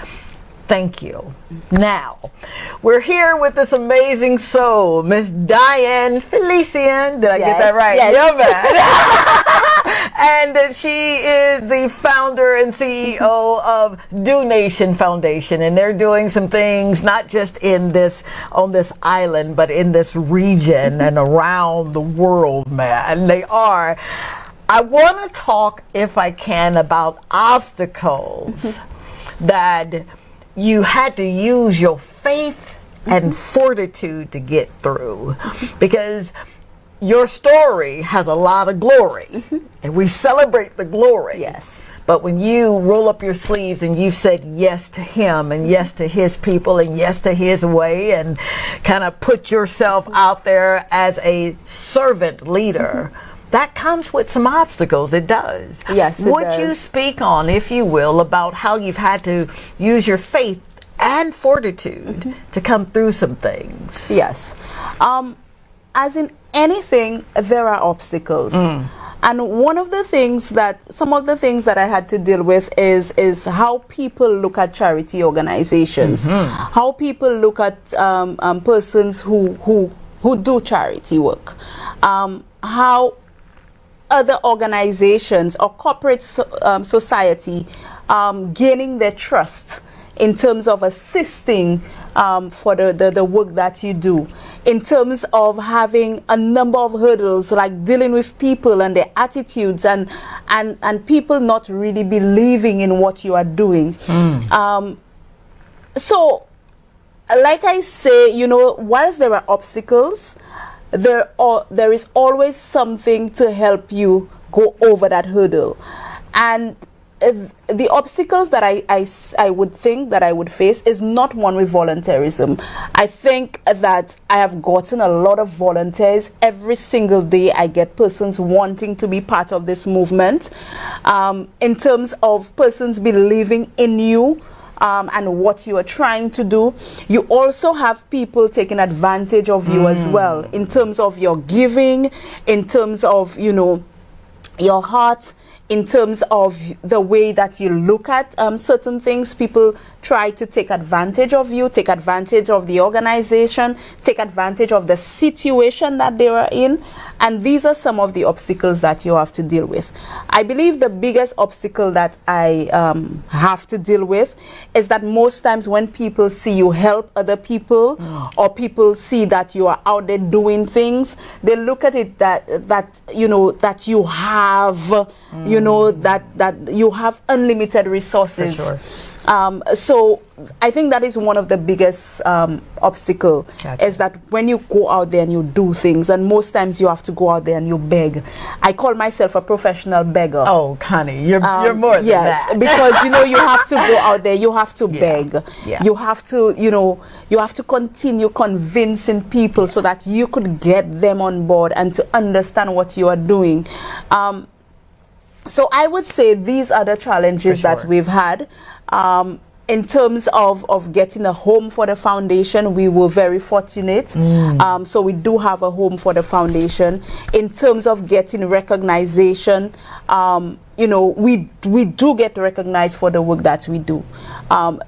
thank you. Now, we're here with this amazing soul, Miss Diane Felicien. Did I get that right? Yes. Yeah, man. And she is the founder and CEO of Do Nation Foundation, and they're doing some things not just on this island, but in this region and around the world, man. They are. I want to talk, if I can, about obstacles that you had to use your faith and fortitude to get through, because your story has a lot of glory, and we celebrate the glory. Yes. But when you roll up your sleeves and you said yes to him and yes to his people and yes to his way, and kind of put yourself out there as a servant leader, that comes with some obstacles. It does. Yes, it Would does. you speak on, if you will, about how you've had to use your faith and fortitude to come through some things? Yes. As in anything, there are obstacles. And some of the things that I had to deal with is how people look at charity organizations, how people look at persons who do charity work, how other organizations or corporate society gaining their trust in terms of assisting for the work that you do, in terms of having a number of hurdles like dealing with people and their attitudes and people not really believing in what you are doing. So like I say, whilst there are obstacles, there is always something to help you go over that hurdle. And the obstacles that I would think that I would face is not one with volunteerism. I think that I have gotten a lot of volunteers. Every single day I get persons wanting to be part of this movement, in terms of persons believing in you, and what you are trying to do. You also have people taking advantage of you as well, in terms of your giving, in terms of your heart, in terms of the way that you look at certain things. People try to take advantage of you, take advantage of the organization, take advantage of the situation that they are in. And these are some of the obstacles that you have to deal with. I believe the biggest obstacle that I have to deal with is that most times when people see you help other people, or people see that you are out there doing things, they look at it that you have, that you have unlimited resources. For sure. So I think that is one of the biggest obstacle. Gotcha. Is that when you go out there and you do things, and most times you have to go out there and you beg. I call myself a professional beggar. Oh, honey, you're more than that. Yes, because you have to go out there, you have to beg. Yeah. You have to, you have to continue convincing people so that you could get them on board and to understand what you are doing. So I would say these are the challenges that we've had. In terms of getting a home for the foundation, we were very fortunate. So we do have a home for the foundation. In terms of getting recognition, we do get recognized for the work that we do.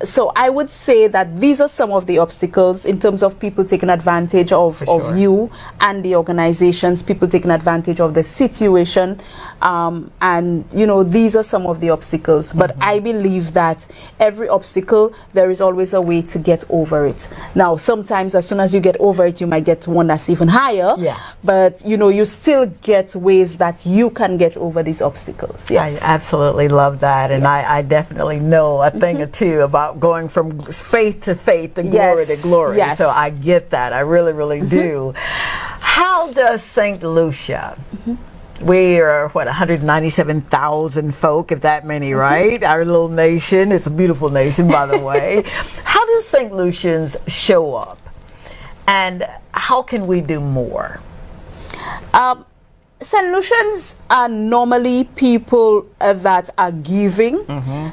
So I would say that these are some of the obstacles in terms of people taking advantage of you and the organizations, people taking advantage of the situation. And these are some of the obstacles. But I believe that every obstacle, there is always a way to get over it. Now, sometimes as soon as you get over it, you might get one that's even higher. Yeah. But you still get ways that you can get over these obstacles. Yes. I absolutely love that, and I definitely know a thing or two about going from faith to faith and glory to glory. Yes. So I get that. I really, really do. How does St. Lucia? We are, 197,000 folk, if that many, right? Our little nation. It's a beautiful nation, by the way. How do St. Lucians show up And how can we do more? St. Lucians are normally people that are giving.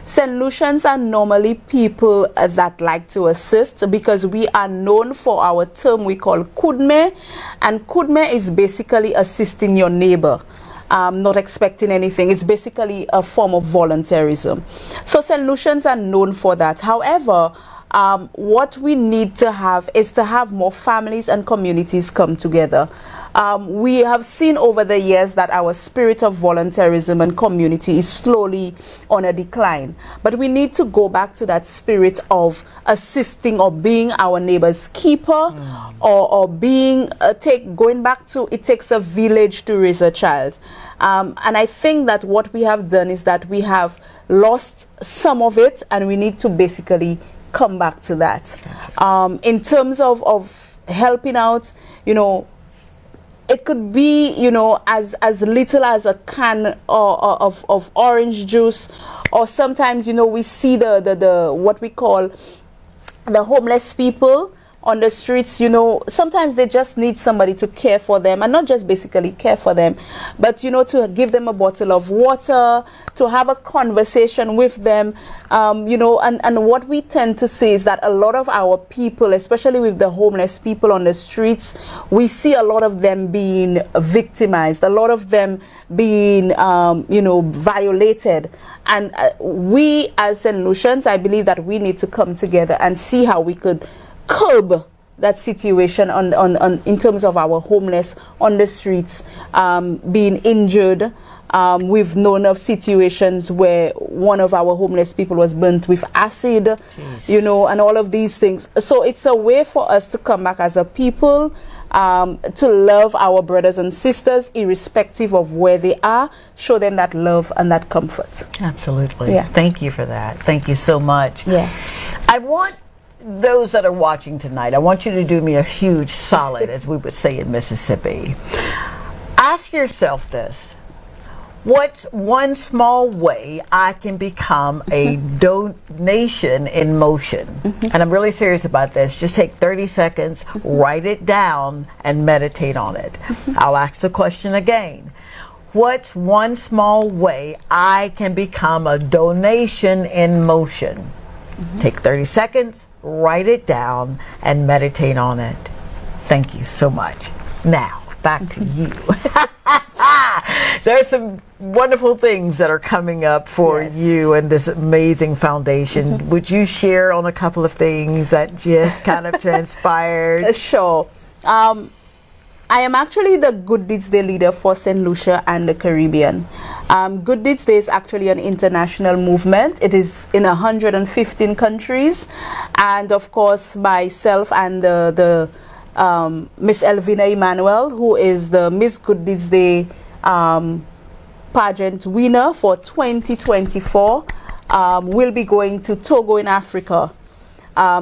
St. Lucians are normally people that like to assist, because we are known for our term we call kudme, and kudme is basically assisting your neighbor. Not expecting anything. It's basically a form of volunteerism. So St. Lucians are known for that. However, what we need to have is to have more families and communities come together. We have seen over the years that our spirit of volunteerism and community is slowly on a decline. But we need to go back to that spirit of assisting or being our neighbor's keeper, or being, going back to it takes a village to raise a child. And I think that what we have done is that we have lost some of it, and we need to basically come back to that. In terms of helping out, it could be, as little as a can of orange juice, or sometimes, we see the what we call the homeless people on the streets. Sometimes they just need somebody to care for them, and not just basically care for them, but to give them a bottle of water, to have a conversation with them. And what we tend to see is that a lot of our people, especially with the homeless people on the streets, we see a lot of them being victimized, a lot of them being violated. And we as St. Lucians, I believe that we need to come together and see how we could curb that situation in terms of our homeless on the streets being injured. We've known of situations where one of our homeless people was burnt with acid, and all of these things. So it's a way for us to come back as a people, to love our brothers and sisters irrespective of where they are, show them that love and that comfort. Absolutely. Yeah. Thank you for that. Thank you so much. Yeah. I want those that are watching tonight, I want you to do me a huge solid, as we would say in Mississippi. Ask yourself this: what's one small way I can become a donation in motion? And I'm really serious about this. Just take 30 seconds, write it down, and meditate on it. I'll ask the question again. What's one small way I can become a donation in motion? Take 30 seconds, write it down, and meditate on it. Thank you so much. Now, back to you. There's some wonderful things that are coming up for you and this amazing foundation. Would you share on a couple of things that just kind of transpired? Sure. I am actually the Good Deeds Day leader for St. Lucia and the Caribbean. Good Deeds Day is actually an international movement. It is in 115 countries. And of course, myself and the Miss Elvina Emmanuel, who is the Miss Good Deeds Day pageant winner for 2024, will be going to Togo in Africa.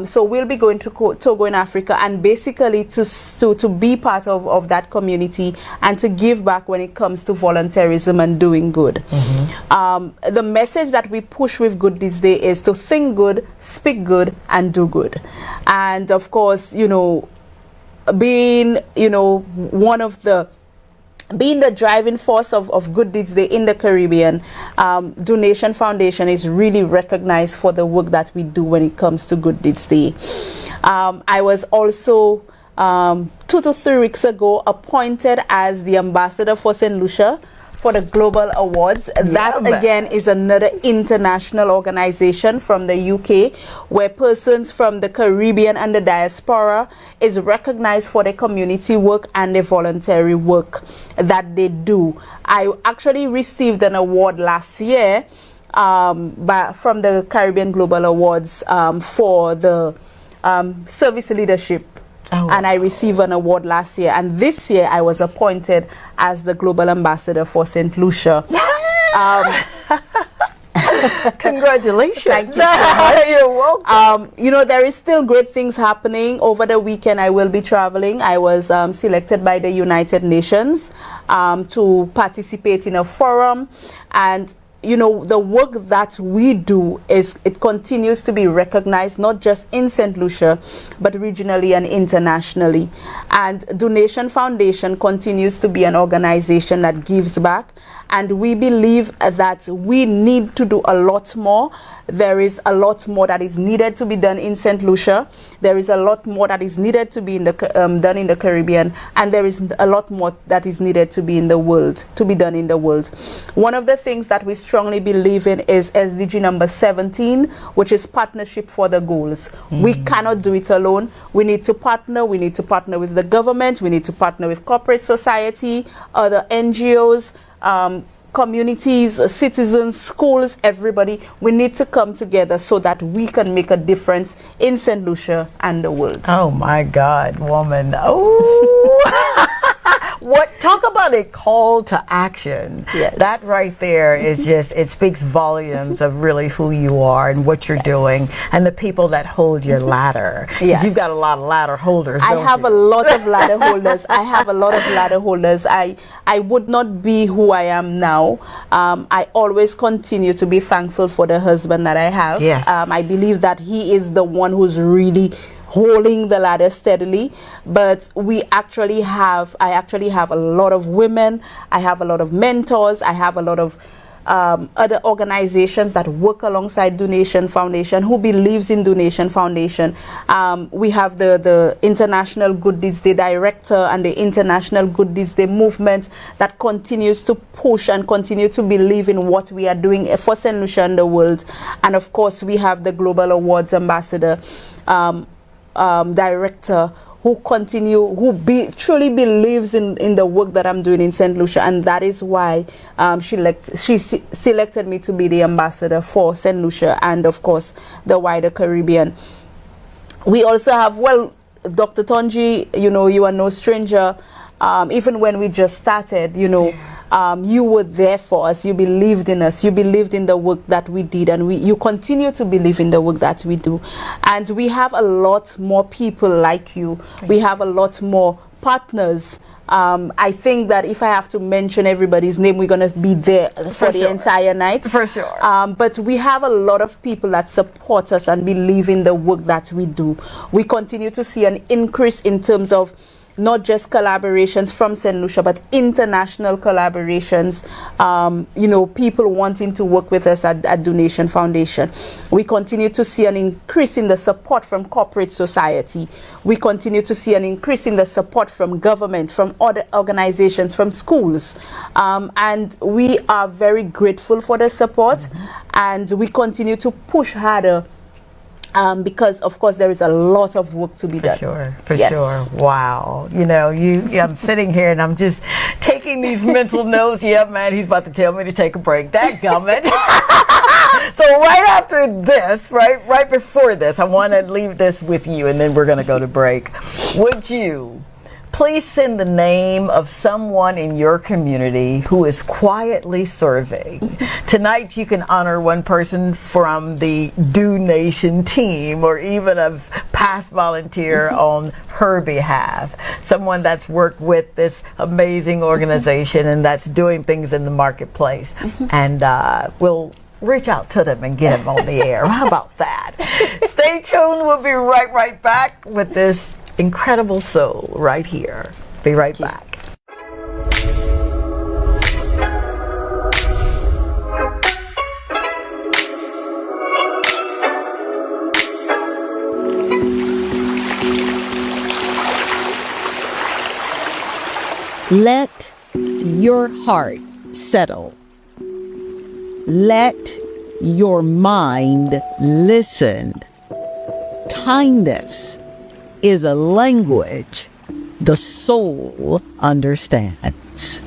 So we'll be going to Togo in Africa, and basically to be part of that community and to give back when it comes to volunteerism and doing good. The message that we push with Good Deeds Day is to think good, speak good, and do good. And of course, being being the driving force of Good Deeds Day in the Caribbean, Donation Foundation is really recognized for the work that we do when it comes to Good Deeds Day. I was also 2 to 3 weeks ago appointed as the ambassador for St. Lucia for the Global Awards. That again is another international organization from the UK, where persons from the Caribbean and the diaspora is recognized for their community work and their voluntary work that they do. I actually received an award last year from the Caribbean Global Awards for the service leadership. And I received an award last year, and this year I was appointed as the Global Ambassador for St. Lucia. Congratulations. Thank you so much. You're welcome. There is still great things happening. Over the weekend I will be traveling. I was selected by the United Nations to participate in a forum, and you know, the work that we do it continues to be recognized, not just in St. Lucia, but regionally and internationally. And Donation Foundation continues to be an organization that gives back. And we believe that we need to do a lot more. There is a lot more that is needed to be done in St. Lucia. There is a lot more that is needed to be done in the Caribbean, and there is a lot more that is needed to be in the world, to be done in the world. One of the things that we strongly believe in is SDG number 17, which is partnership for the goals. We cannot do it alone. We need to partner. We need to partner with the government. We need to partner with corporate society, other NGOs, communities, citizens, schools, everybody. We need to come together so that we can make a difference in St. Lucia and the world. Oh my God, woman. Oh. Talk about a call to action. Yes. That right there is just, it speaks volumes of really who you are and what you're doing and the people that hold your ladder. Yes. You've got a lot of ladder holders. I have a lot of ladder holders. I have a lot of ladder holders. I would not be who I am now. I always continue to be thankful for the husband that I have. Yes. I believe that he is the one who's really holding the ladder steadily. But I actually have a lot of women. I have a lot of mentors. I have a lot of other organizations that work alongside Donation Foundation, who believes in Donation Foundation. We have the International Good Deeds Day Director and the International Good Deeds Day movement that continues to push and continue to believe in what we are doing for St. Lucia and the world. And of course, we have the Global Awards Ambassador Director, who truly believes in the work that I'm doing in St. Lucia, and that is why she selected me to be the ambassador for St. Lucia and of course the wider Caribbean. We also have, well, Dr. Tonji, you know, you are no stranger. Even when we just started, you know, you were there for us. You believed in us. You believed in the work that we did, and you continue to believe in the work that we do. And we have a lot more people like you. We have a lot more partners. I think that if I have to mention everybody's name, we're going to be there for the entire night. For sure. But we have a lot of people that support us and believe in the work that we do. We continue to see an increase in terms of not just collaborations from St. Lucia, but international collaborations, you know, people wanting to work with us at Donation Foundation. We continue to see an increase in the support from corporate society. We continue to see an increase in the support from government, from other organizations, from schools. And we are very grateful for the support, and we continue to push harder. Because of course there is a lot of work to be done. For sure. Wow. You know, I'm sitting here and I'm just taking these mental notes. Yeah, man, he's about to tell me to take a break. That gummit. So right after this, right before this, I want to leave this with you, and then we're going to go to break. Would you please send the name of someone in your community who is quietly serving? Tonight you can honor one person from the Do Nation team, or even a past volunteer on her behalf. Someone that's worked with this amazing organization and that's doing things in the marketplace. And we'll reach out to them and get them on the air. How about that? Stay tuned. We'll be right back with this incredible soul right here. Be right back. Let your heart settle. Let your mind listen. Kindness is a language the soul understands.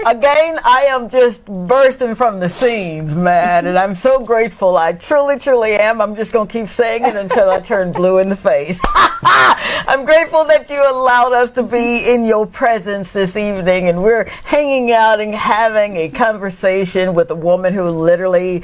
Again, I am just bursting from the scenes, man, and I'm so grateful. I truly, truly am. I'm just going to keep saying it until I turn blue in the face. I'm grateful that you allowed us to be in your presence this evening, and we're hanging out and having a conversation with a woman who literally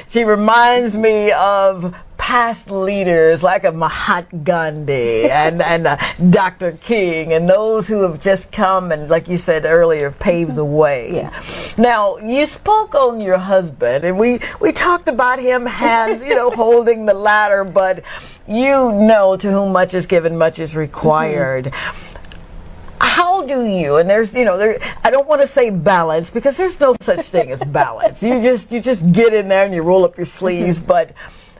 she reminds me of past leaders like a Mahatma Gandhi and Dr. King, and those who have just come and, like you said earlier, paved the way. Yeah. Now, you spoke on your husband, and we talked about him holding the ladder, but to whom much is given, much is required. How do you, and there's, I don't want to say balance, because there's no such thing as balance. You just get in there and you roll up your sleeves, but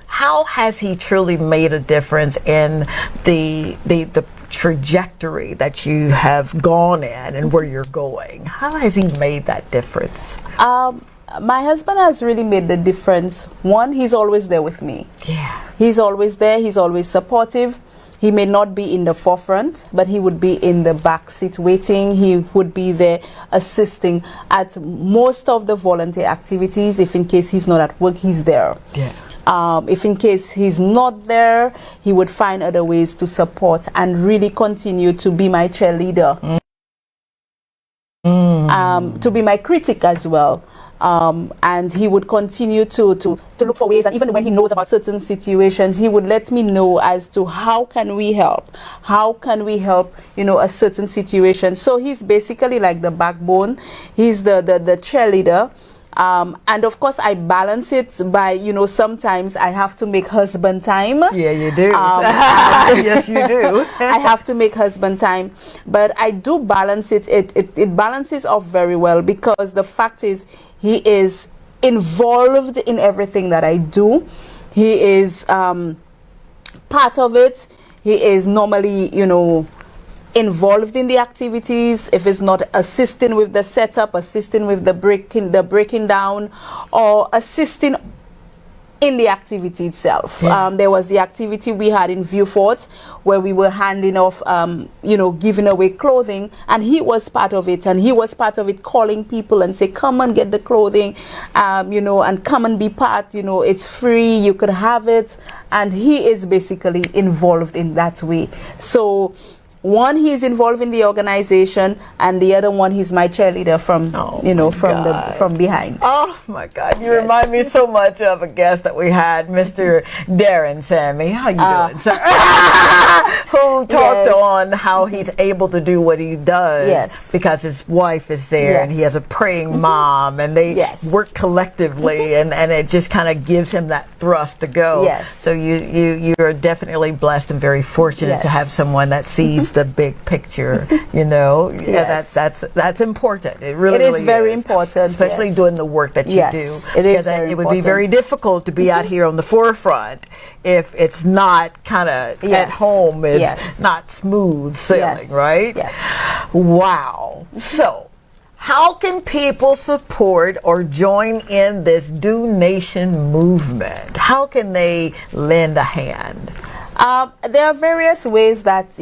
how has he truly made a difference in the trajectory that you have gone in and where you're going? How has he made that difference? My husband has really made the difference. One, he's always there with me. Yeah. He's always there. He's always supportive. He may not be in the forefront, but he would be in the back seat waiting. He would be there assisting at most of the volunteer activities. If in case he's not at work, he's there. Yeah. If in case he's not there, he would find other ways to support and really continue to be my cheerleader. To be my critic as well. And he would continue to look for ways, and even when he knows about certain situations, he would let me know as to how can we help a certain situation. So he's basically like the backbone. He's the cheerleader. And of course I balance it by, sometimes I have to make husband time. Yeah, you do. Yes, you do. I have to make husband time, but I do balance it. It balances off very well, because the fact is he is involved in everything that I do. He is part of it. He is normally, involved in the activities. If it's not assisting with the setup, assisting with the breaking down, or assisting in the activity itself. Yeah. There was the activity we had in Viewfort where we were handing off, giving away clothing, and he was part of it. And he was part of it, calling people and say, come and get the clothing, and come and be part. It's free, you could have it. And he is basically involved in that way. So one, he's involved in the organization, and the other one, he's my cheerleader from behind. Oh my God! You remind me so much of a guest that we had, Mr. Darren Sammy. How you doing, sir? Who talked on how he's able to do what he does because his wife is there, and he has a praying mom, and they work collectively, and it just kind of gives him that thrust to go. Yes. So you are definitely blessed and very fortunate to have someone that sees the big picture. That's important. It really is very important, especially doing the work that you do. It would be very difficult to be out here on the forefront if it's not kind of at home. It's not smooth sailing, right? Yes. Wow. So how can people support or join in this Do Nation movement? How can they lend a hand? There are various ways that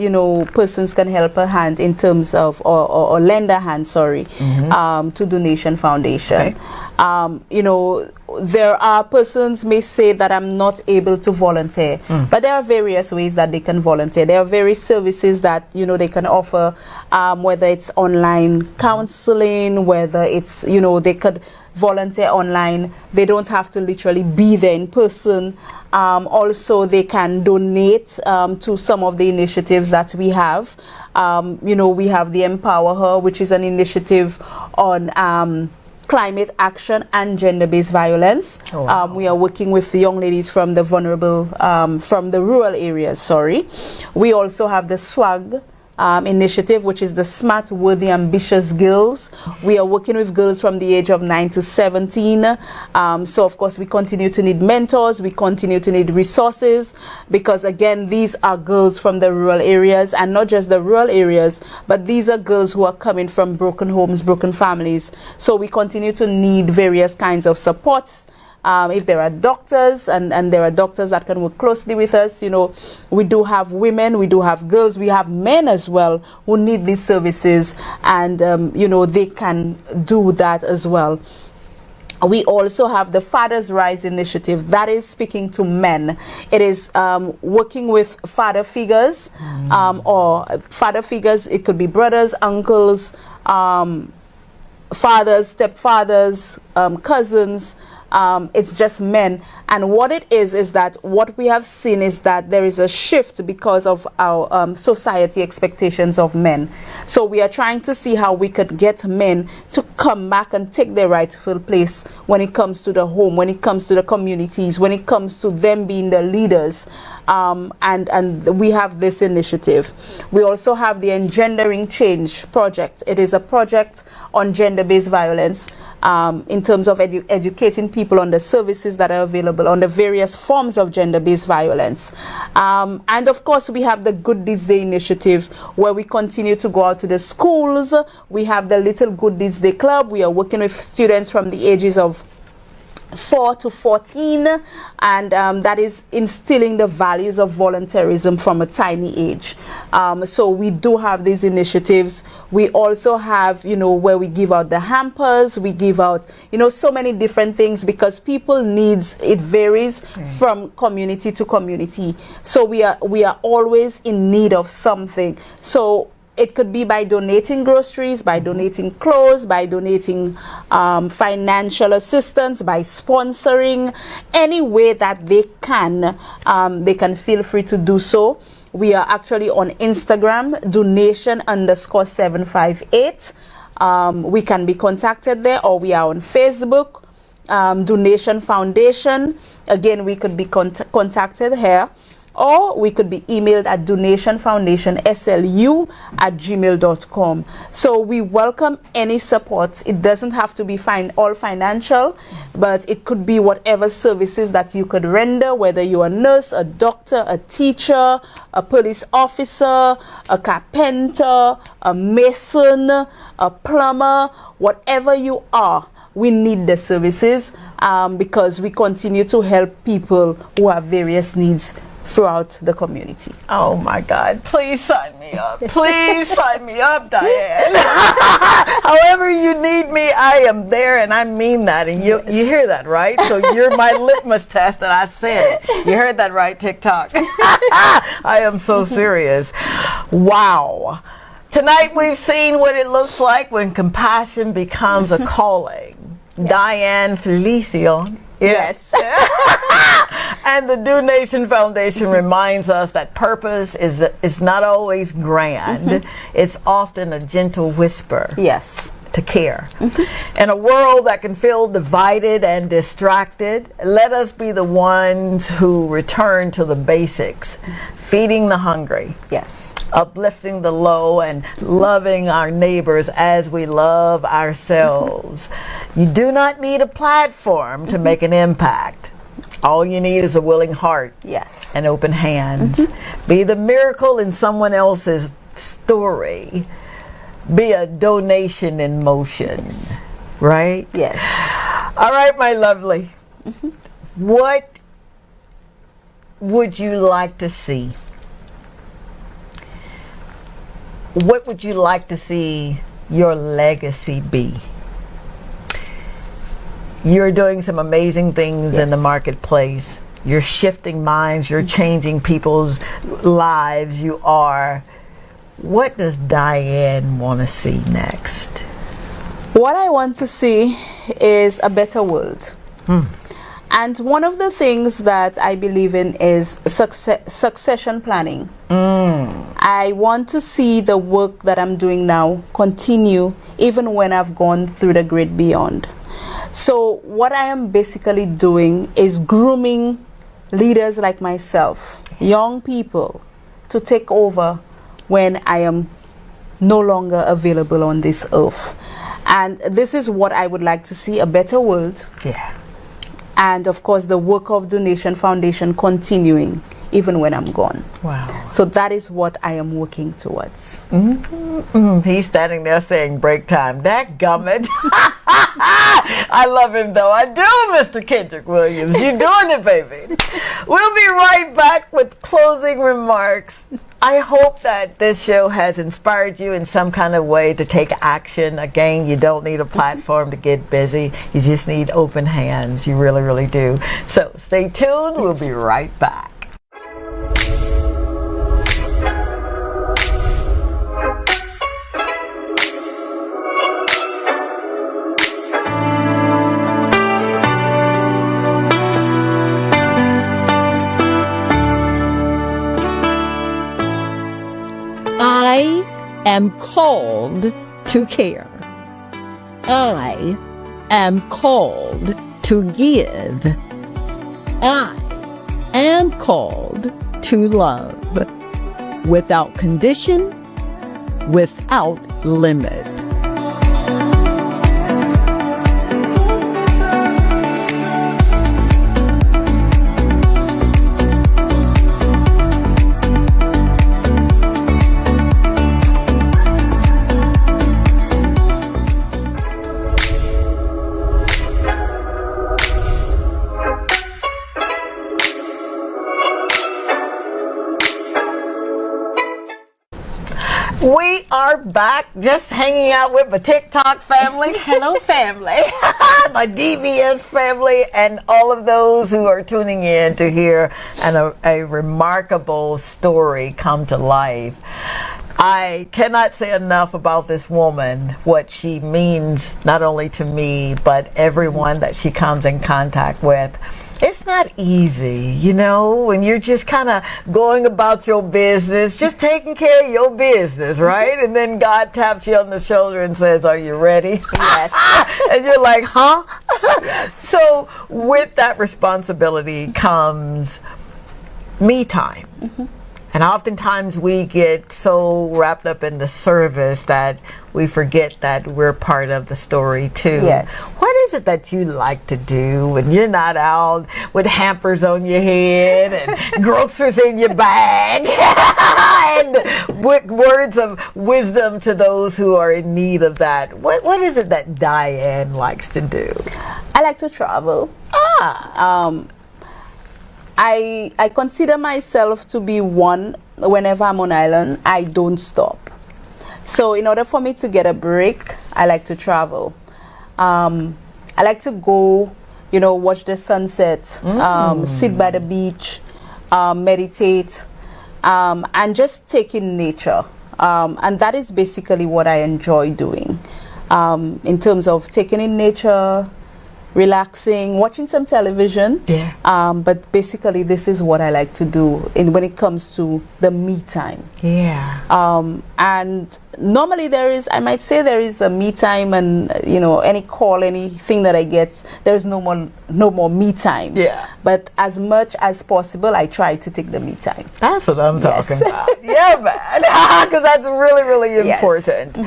persons can help a hand in terms of or lend a hand, to Do Nation Foundation. Okay. There are persons may say that I'm not able to volunteer, but there are various ways that they can volunteer. There are various services that they can offer, whether it's online counseling, whether it's they could volunteer online. They don't have to literally be there in person. Also, they can donate to some of the initiatives that we have. We have the Empower Her, which is an initiative on climate action and gender-based violence. Oh, wow. We are working with the young ladies from the vulnerable, from the rural areas, We also have the SWAG initiative, which is the Smart, Worthy, Ambitious Girls. We are working with girls from the age of 9 to 17. So, of course, we continue to need mentors. We continue to need resources because, again, these are girls from the rural areas, and not just the rural areas, but these are girls who are coming from broken homes, broken families. So we continue to need various kinds of supports if there are doctors, and there are doctors that can work closely with us, we do have women, we do have girls, we have men as well who need these services, and they can do that as well. We also have the Fathers Rise initiative that is speaking to men. It is working with father figures, or father figures. It could be brothers, uncles, fathers, stepfathers, cousins. It's just men. And what it is that what we have seen is that there is a shift because of our society expectations of men. So we are trying to see how we could get men to come back and take their rightful place when it comes to the home, when it comes to the communities, when it comes to them being the leaders. And we have this initiative. We also have the Engendering Change project. It is a project on gender-based violence, in terms of educating people on the services that are available, on the various forms of gender-based violence. And of course, we have the Good Deeds Day initiative, where we continue to go out to the schools. We have the Little Good Deeds Day Club. We are working with students from the ages of 4 to 14, and that is instilling the values of volunteerism from a tiny age. So we do have these initiatives. We also have, where we give out the hampers, we give out, so many different things, because people needs, it varies from community to community. So we are always in need of something. So it could be by donating groceries, by donating clothes, by donating financial assistance, by sponsoring, any way that they can feel free to do so. We are actually on Instagram, donation_758. We can be contacted there, or we are on Facebook, Donation Foundation. Again, we could be contacted here. Or we could be emailed at donationfoundationslu@gmail.com. So we welcome any support. It doesn't have to be all financial, but it could be whatever services that you could render, whether you're a nurse, a doctor, a teacher, a police officer, a carpenter, a mason, a plumber, whatever you are. We need the services because we continue to help people who have various needs throughout the community. Oh my God, please sign me up. Please sign me up, Diane. However you need me, I am there, and I mean that. And you hear that, right? So you're my litmus test, and I said it. You heard that right, TikTok. I am so serious. Wow. Tonight we've seen what it looks like when compassion becomes a calling. Yes. Diane, Felicien. Yes. And the Donation Foundation reminds us that purpose is not always grand. It's often a gentle whisper. Yes. To care. In a world that can feel divided and distracted, let us be the ones who return to the basics, feeding the hungry. Yes. Uplifting the low, and loving our neighbors as we love ourselves. You do not need a platform to make an impact. All you need is a willing heart. Yes. And open hands. Be the miracle in someone else's story. Be a donation in motion. Yes. Right? Yes. All right, my lovely. What would you like to see? What would you like to see your legacy be? You're doing some amazing things in the marketplace. You're shifting minds. You're changing people's lives. You are. What does Diane want to see next? What I want to see is a better world. And one of the things that I believe in is succession planning. I want to see the work that I'm doing now continue even when I've gone through the great beyond. So what I am basically doing is grooming leaders like myself, young people, to take over when I am no longer available on this earth. And this is what I would like to see, a better world. Yeah. And of course, the work of Donation Foundation continuing even when I'm gone. Wow. So that is what I am working towards. He's standing there saying break time. That gummit. I love him though. I do, Mr. Kendrick Williams. You're doing it, baby. We'll be right back with closing remarks. I hope that this show has inspired you in some kind of way to take action. Again, you don't need a platform to get busy. You just need open hands. You really, really do. So stay tuned. We'll be right back. I am called to care. I am called to give. I am called to love without condition, without limit. We are back, just hanging out with my TikTok family. Hello, family. My DBS family, and all of those who are tuning in to hear a remarkable story come to life. I cannot say enough about this woman, what she means not only to me, but everyone that she comes in contact with. It's not easy, you know, when you're just kind of going about your business, just taking care of your business, right? And then God taps you on the shoulder and says, "Are you ready?" Yes. And you're like, huh? Yes. So with that responsibility comes me time. And oftentimes we get so wrapped up in the service that we forget that we're part of the story too. Yes. What is it that you like to do when you're not out with hampers on your head and groceries in your bag and words of wisdom to those who are in need of that? What is it that Diane likes to do? I like to travel. I consider myself to be one. Whenever I'm on island, I don't stop. So in order for me to get a break, I like to travel. I like to go, watch the sunset, sit by the beach, meditate, and just take in nature. And that is basically what I enjoy doing, in terms of taking in nature, relaxing, watching some television. Yeah. But basically, this is what I like to do when it comes to the me time. Yeah. And normally I might say there is a me time, and any call, anything that I get, there's no more me time. Yeah. But as much as possible, I try to take the me time. That's what I'm Yes. talking about. Yeah, man. Because that's really, really Yes. important.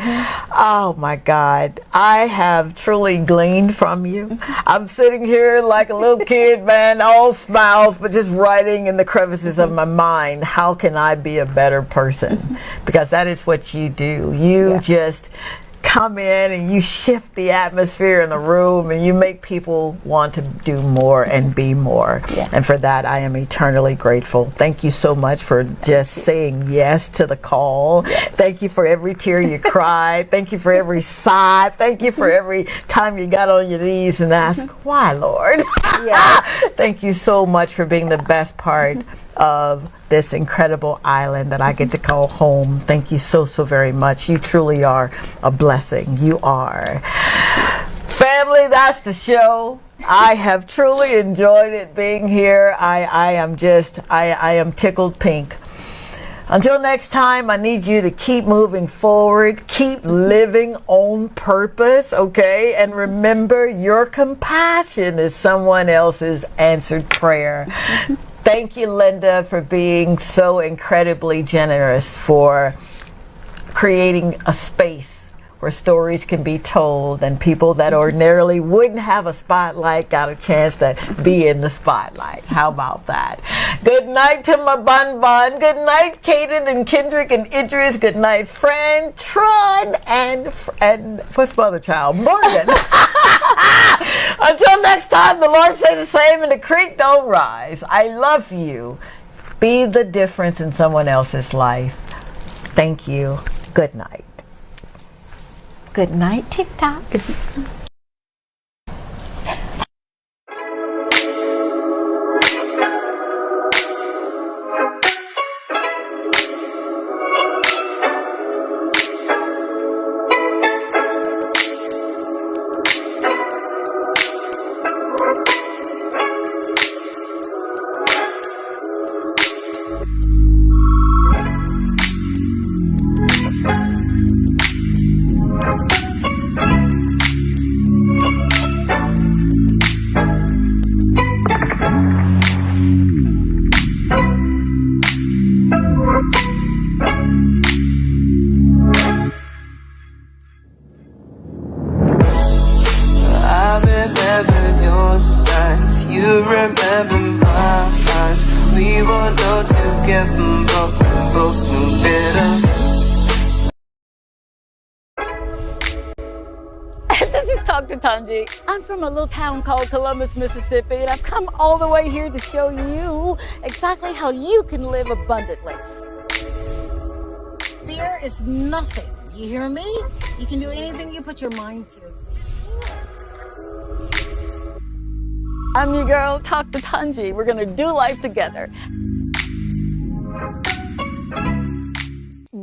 Oh, my God. I have truly gleaned from you. I'm sitting here like a little kid, man, all smiles, but just writing in the crevices of my mind, how can I be a better person? Because that is what you do. You just come in and you shift the atmosphere in the room, and you make people want to do more and be more. Yeah. And for that, I am eternally grateful. Thank you so much for just saying yes to the call. Yes. Thank you for every tear you cried. Thank you for every sigh. Thank you for every time you got on your knees and asked, "Why, Lord?" Yes. Thank you so much for being the best part of this incredible island that I get to call home. Thank you so, so very much. You truly are a blessing. You are. Family, that's the show. I have truly enjoyed it being here. I am tickled pink. Until next time, I need you to keep moving forward, keep living on purpose, okay? And remember, your compassion is someone else's answered prayer. Thank you, Linda, for being so incredibly generous, for creating a space where stories can be told and people that ordinarily wouldn't have a spotlight got a chance to be in the spotlight. How about that? Good night to my bun bun. Good night, Kaden and Kendrick and Idris. Good night, Fran, Tron, and what's my other child? Morgan. Until next time, the Lord say the same and the creek don't rise. I love you. Be the difference in someone else's life. Thank you. Good night. Good night, TikTok. I'm from a little town called Columbus, Mississippi, and I've come all the way here to show you exactly how you can live abundantly. Fear is nothing. You hear me? You can do anything you put your mind to. I'm your girl, Talk to Tanji. We're gonna do life together.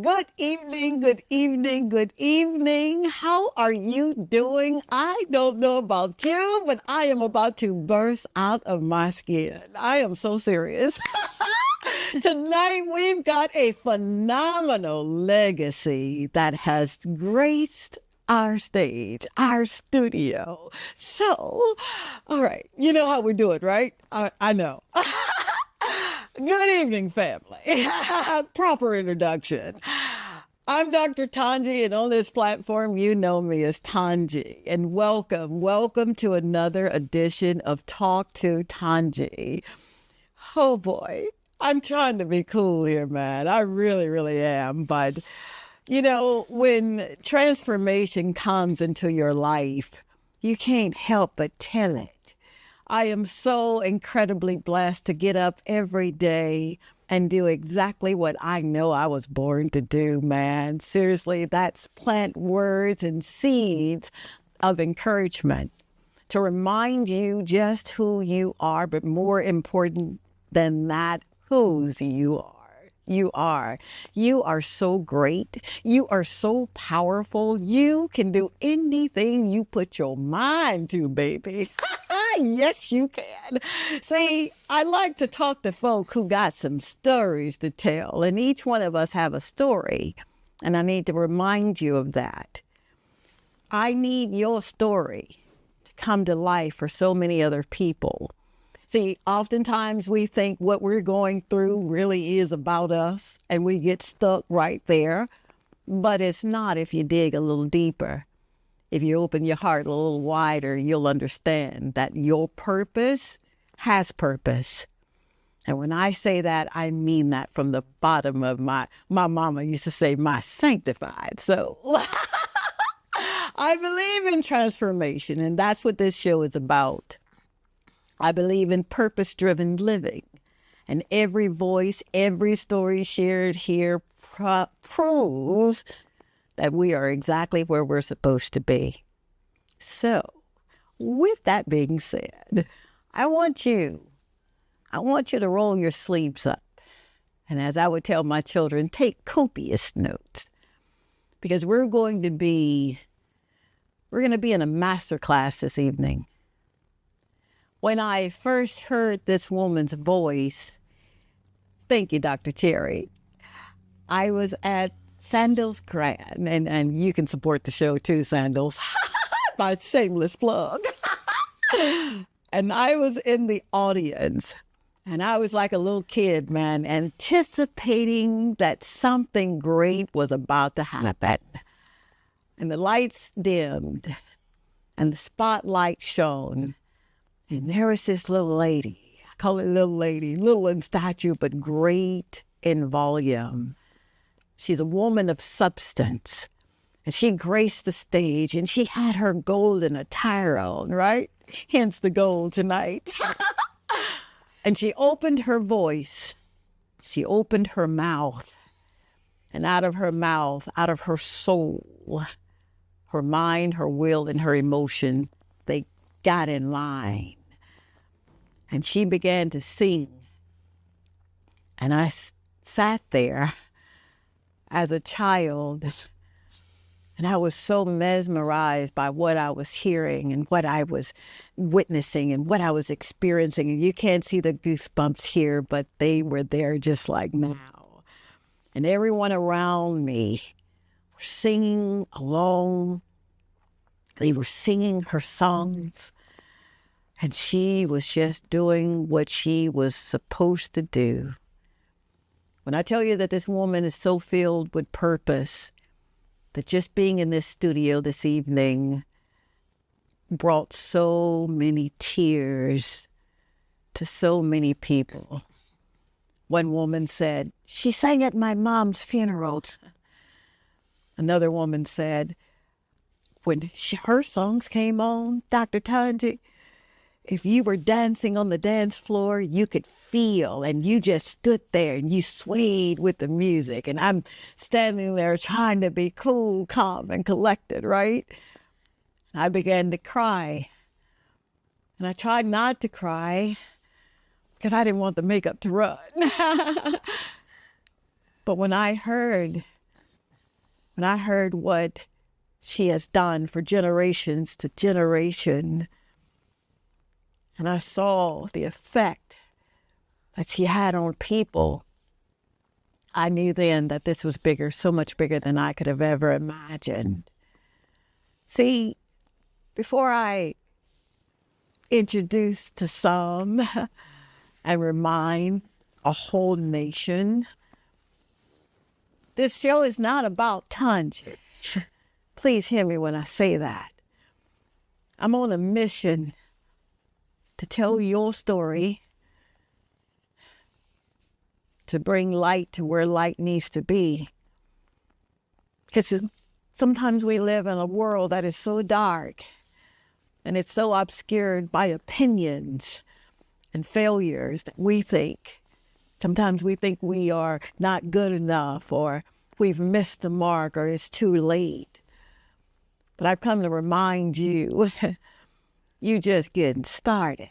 Good evening, good evening, good evening. How are you doing? I don't know about you, but I am about to burst out of my skin. I am so serious. Tonight, we've got a phenomenal legacy that has graced our stage, our studio. So, all right, you know how we do it, right? I know. Good evening, family. Proper introduction. I'm Dr. Tanji, and on this platform, you know me as Tanji. And welcome to another edition of Talk to Tanji. Oh boy, I'm trying to be cool here, man. I really am. But, you know, when transformation comes into your life, you can't help but tell it. I am so incredibly blessed to get up every day and do exactly what I know I was born to do, man. Seriously, that's plant words and seeds of encouragement to remind you just who you are, but more important than that, whose you are. You are so great. You are so powerful. You can do anything you put your mind to, baby. Yes, you can. See, I like to talk to folk who got some stories to tell, and each one of us have a story, and I need to remind you of that. I need your story to come to life for so many other people. See, oftentimes we think what we're going through really is about us, and we get stuck right there, but it's not if you dig a little deeper. If you open your heart a little wider, you'll understand that your purpose has purpose. And when I say that, I mean that from the bottom of my mama used to say, my sanctified. So I believe in transformation, and that's what this show is about. I believe in purpose-driven living. And every voice, every story shared here proves that we are exactly where we're supposed to be. So, with that being said, I want you to roll your sleeves up. And as I would tell my children, take copious notes. Because we're going to be in a master class this evening. When I first heard this woman's voice, thank you, Dr. Cherry, I was at Sandals Grand, and you can support the show too, Sandals. My shameless plug. And I was in the audience, and I was like a little kid, man, anticipating that something great was about to happen. And the lights dimmed, and the spotlight shone, and there was this little lady. I rose-colored little lady, little in stature, but great in volume. She's a woman of substance. And she graced the stage, and she had her golden attire on, right? Hence the gold tonight. And she opened her voice. She opened her mouth. And out of her mouth, out of her soul, her mind, her will, and her emotion, they got in line. And she began to sing. And I sat there as a child, and I was so mesmerized by what I was hearing and what I was witnessing and what I was experiencing. And you can't see the goosebumps here, but they were there just like now. And everyone around me were singing along. They were singing her songs. And she was just doing what she was supposed to do. When I tell you that this woman is so filled with purpose, that just being in this studio this evening brought so many tears to so many people. One woman said, she sang at my mom's funeral. Another woman said, when her songs came on, Dr. Tanji, if you were dancing on the dance floor, you could feel, and you just stood there and you swayed with the music. And I'm standing there trying to be cool, calm, and collected, right? And I began to cry. And I tried not to cry because I didn't want the makeup to run. But when I heard what she has done for generations to generation, and I saw the effect that she had on people, I knew then that this was bigger, so much bigger than I could have ever imagined. See, before I introduce to some and remind a whole nation, this show is not about Tanji. Please hear me when I say that. I'm on a mission to tell your story, to bring light to where light needs to be. Because sometimes we live in a world that is so dark, and it's so obscured by opinions and failures that sometimes we think we are not good enough, or we've missed the mark, or it's too late. But I've come to remind you, you just getting started.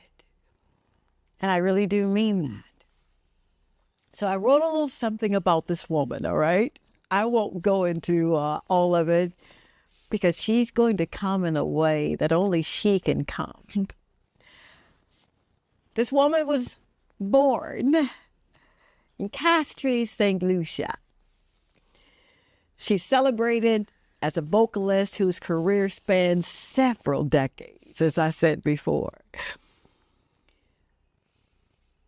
And I really do mean that. So I wrote a little something about this woman, all right? I won't go into all of it because she's going to come in a way that only she can come. This woman was born in Castries, St. Lucia. She's celebrated as a vocalist whose career spans several decades, as I said before.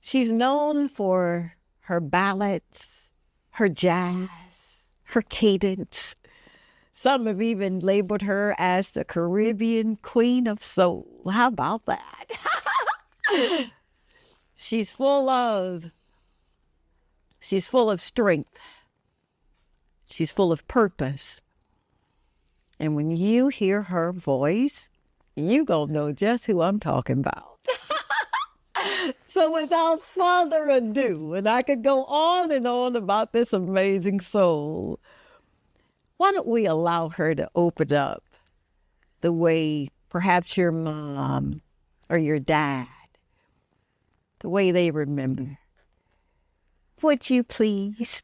She's known for her ballads, her jazz, her cadence. Some have even labeled her as the Caribbean Queen of Soul. How about that? She's full of strength. She's full of purpose. And when you hear her voice, you gonna know just who I'm talking about. So without further ado, and I could go on and on about this amazing soul, why don't we allow her to open up the way perhaps your mom or your dad, the way they remember. Would you please,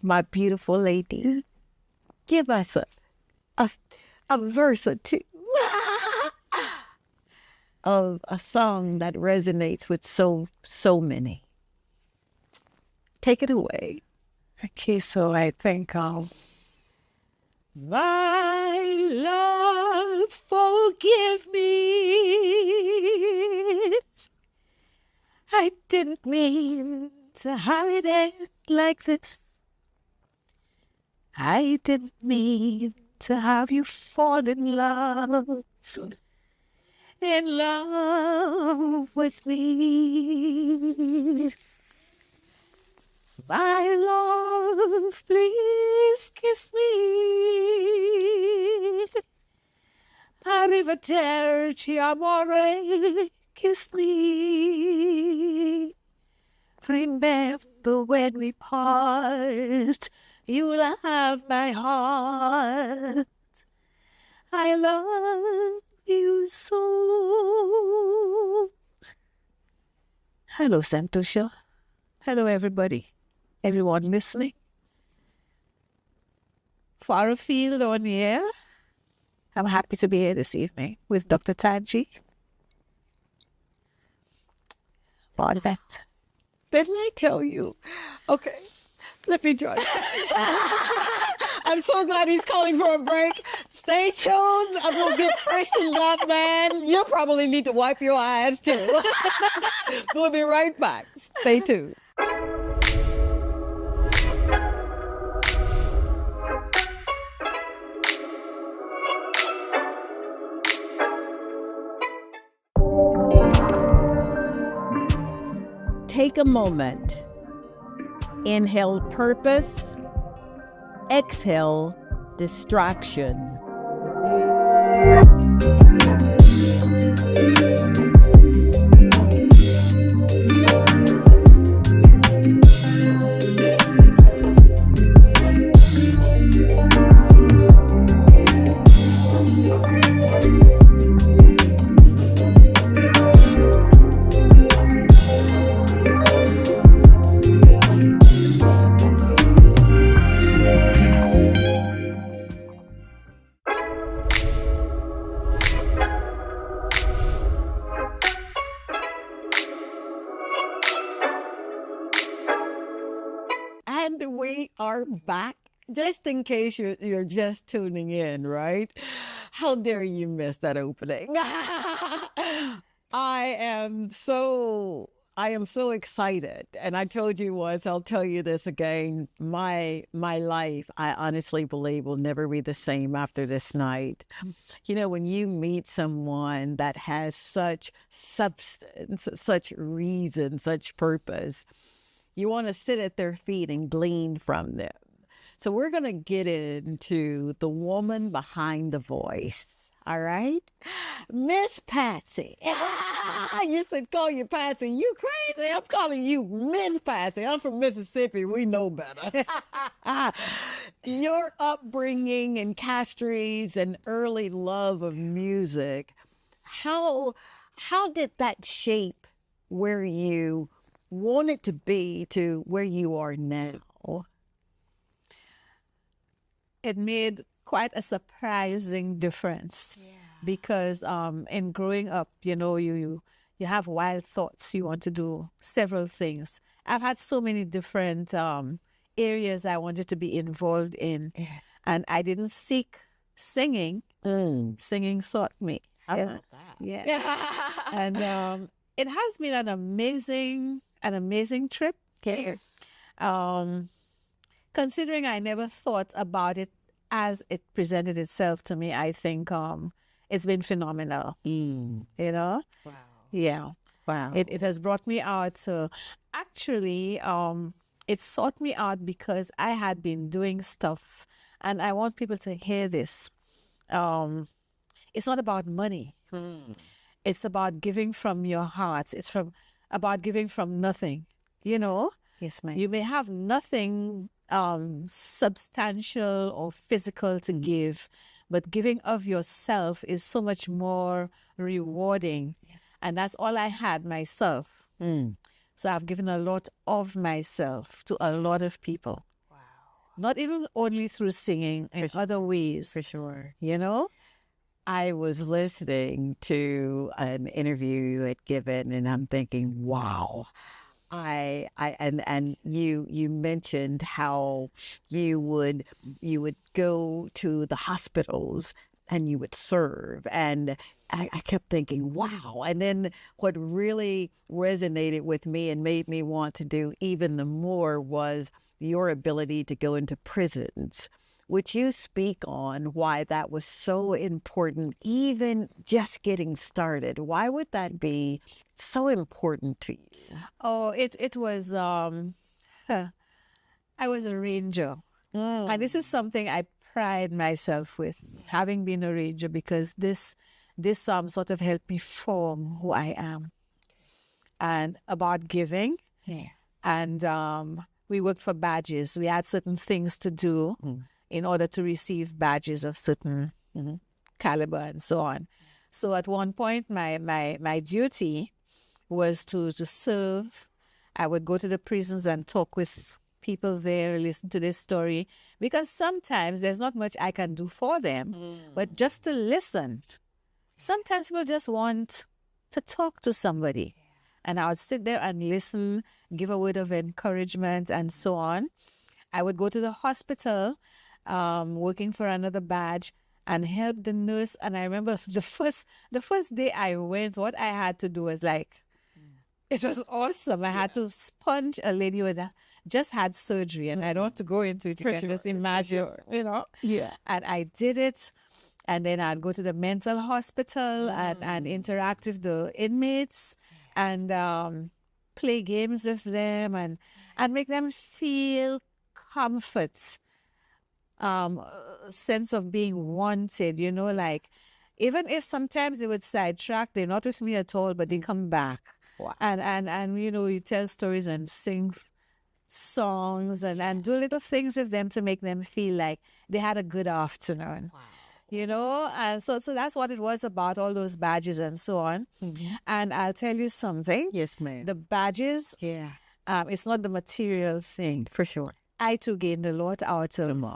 my beautiful lady, give us a verse or two of a song that resonates with so many. Take it away. Okay, so I think my love, forgive me. I didn't mean to hide it like this. I didn't mean to have you fall in love with me. My love, please kiss me. Arrivederci, amore, kiss me. Remember when we part, you'll have my heart. I love you so. Hello, Santosha. Hello, everybody. Everyone listening. Far afield on the air. I'm happy to be here this evening with Dr. Tanji. About that. Didn't I tell you? Okay, let me try. I'm so glad he's calling for a break. Stay tuned. I'm going to get freshened up, man. You probably need to wipe your eyes, too. We'll be right back. Stay tuned. Take a moment. Inhale purpose. Exhale distraction. And we are back. Just in case you're just tuning in, right? How dare you miss that opening? I am so excited. And I told you once, I'll tell you this again. My life, I honestly believe, will never be the same after this night. You know, when you meet someone that has such substance, such reason, such purpose, you want to sit at their feet and glean from them. So we're going to get into the woman behind the voice. All right? Miss Patsy. You said call you Patsy. You crazy? I'm calling you Miss Patsy. I'm from Mississippi. We know better. Your upbringing in Castries and early love of music, how did that shape where you wanted to be to where you are now? It made quite a surprising difference because in growing up, you know, you have wild thoughts. You want to do several things. I've had so many different areas I wanted to be involved in, and I didn't seek singing. Singing sought me. How about that? Yeah. And it has been an amazing trip. Okay. Considering I never thought about it as it presented itself to me, I think it's been phenomenal. You know? Wow. Yeah. Wow. It has brought me out to actually it sought me out because I had been doing stuff, and I want people to hear this. It's not about money. It's about giving from your heart. It's about giving from nothing. You know? Yes, ma'am. You may have nothing substantial or physical to give, but giving of yourself is so much more rewarding. And that's all I had myself. So I've given a lot of myself to a lot of people. Wow. Not even only through singing, in other ways. For sure. You know? I was listening to an interview you had given, and I'm thinking, wow. And you mentioned how you would go to the hospitals and you would serve, and I kept thinking, wow. And then what really resonated with me and made me want to do even the more was your ability to go into prisons, which you speak on why that was so important, even just getting started. Why would that be so important to you? Oh, it was I was a ranger. And this is something I pride myself with, having been a ranger, because this sort of helped me form who I am. And about giving. Yeah. And we worked for badges. We had certain things to do in order to receive badges of certain caliber and so on. So at one point, my duty was to serve. I would go to the prisons and talk with people there, listen to their story, because sometimes there's not much I can do for them, but just to listen. Sometimes people just want to talk to somebody. And I would sit there and listen, give a word of encouragement and so on. I would go to the hospital, working for another badge, and help the nurse. And I remember the first day I went, what I had to do was like, it was awesome. I had to sponge a lady who had just had surgery, and I don't want to go into it. You can just imagine, you know. Yeah. And I did it, and then I'd go to the mental hospital and interact with the inmates and play games with them and make them feel comfort, sense of being wanted. You know, like even if sometimes they would sidetrack, they're not with me at all, but they come back. Wow. And you know, you tell stories and sing songs and do little things with them to make them feel like they had a good afternoon. Wow. You know, and so that's what it was about, all those badges and so on. And I'll tell you something. Yes, ma'am. The badges, it's not the material thing. For sure. I too gained a lot out of them.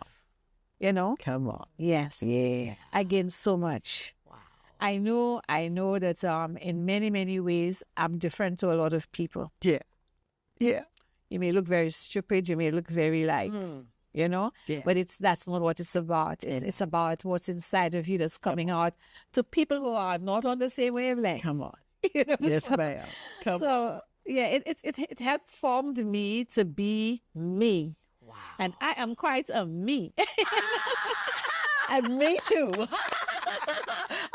You know? Come on. Yes. Yeah. I gained so much. I know that in many, many ways, I'm different to a lot of people. Yeah. Yeah. You may look very stupid. You may look very like, you know, but that's not what it's about. It's about what's inside of you that's coming out to people who are not on the same wavelength. Come on. You know? Yes, ma'am. It helped formed me to be me. Wow. And I am quite a me. And me too.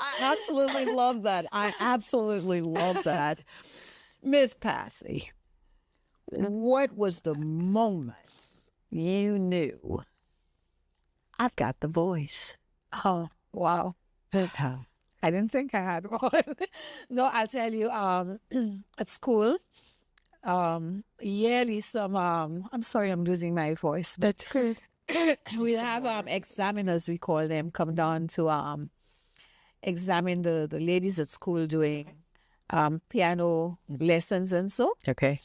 I absolutely love that. I absolutely love that. Miss Patsy, what was the moment you knew I've got the voice? Oh, wow. I didn't think I had one. No, I'll tell you, at school, yearly I'm sorry I'm losing my voice, but we have examiners, we call them, come down to examine the ladies at school doing piano lessons and so. Okay.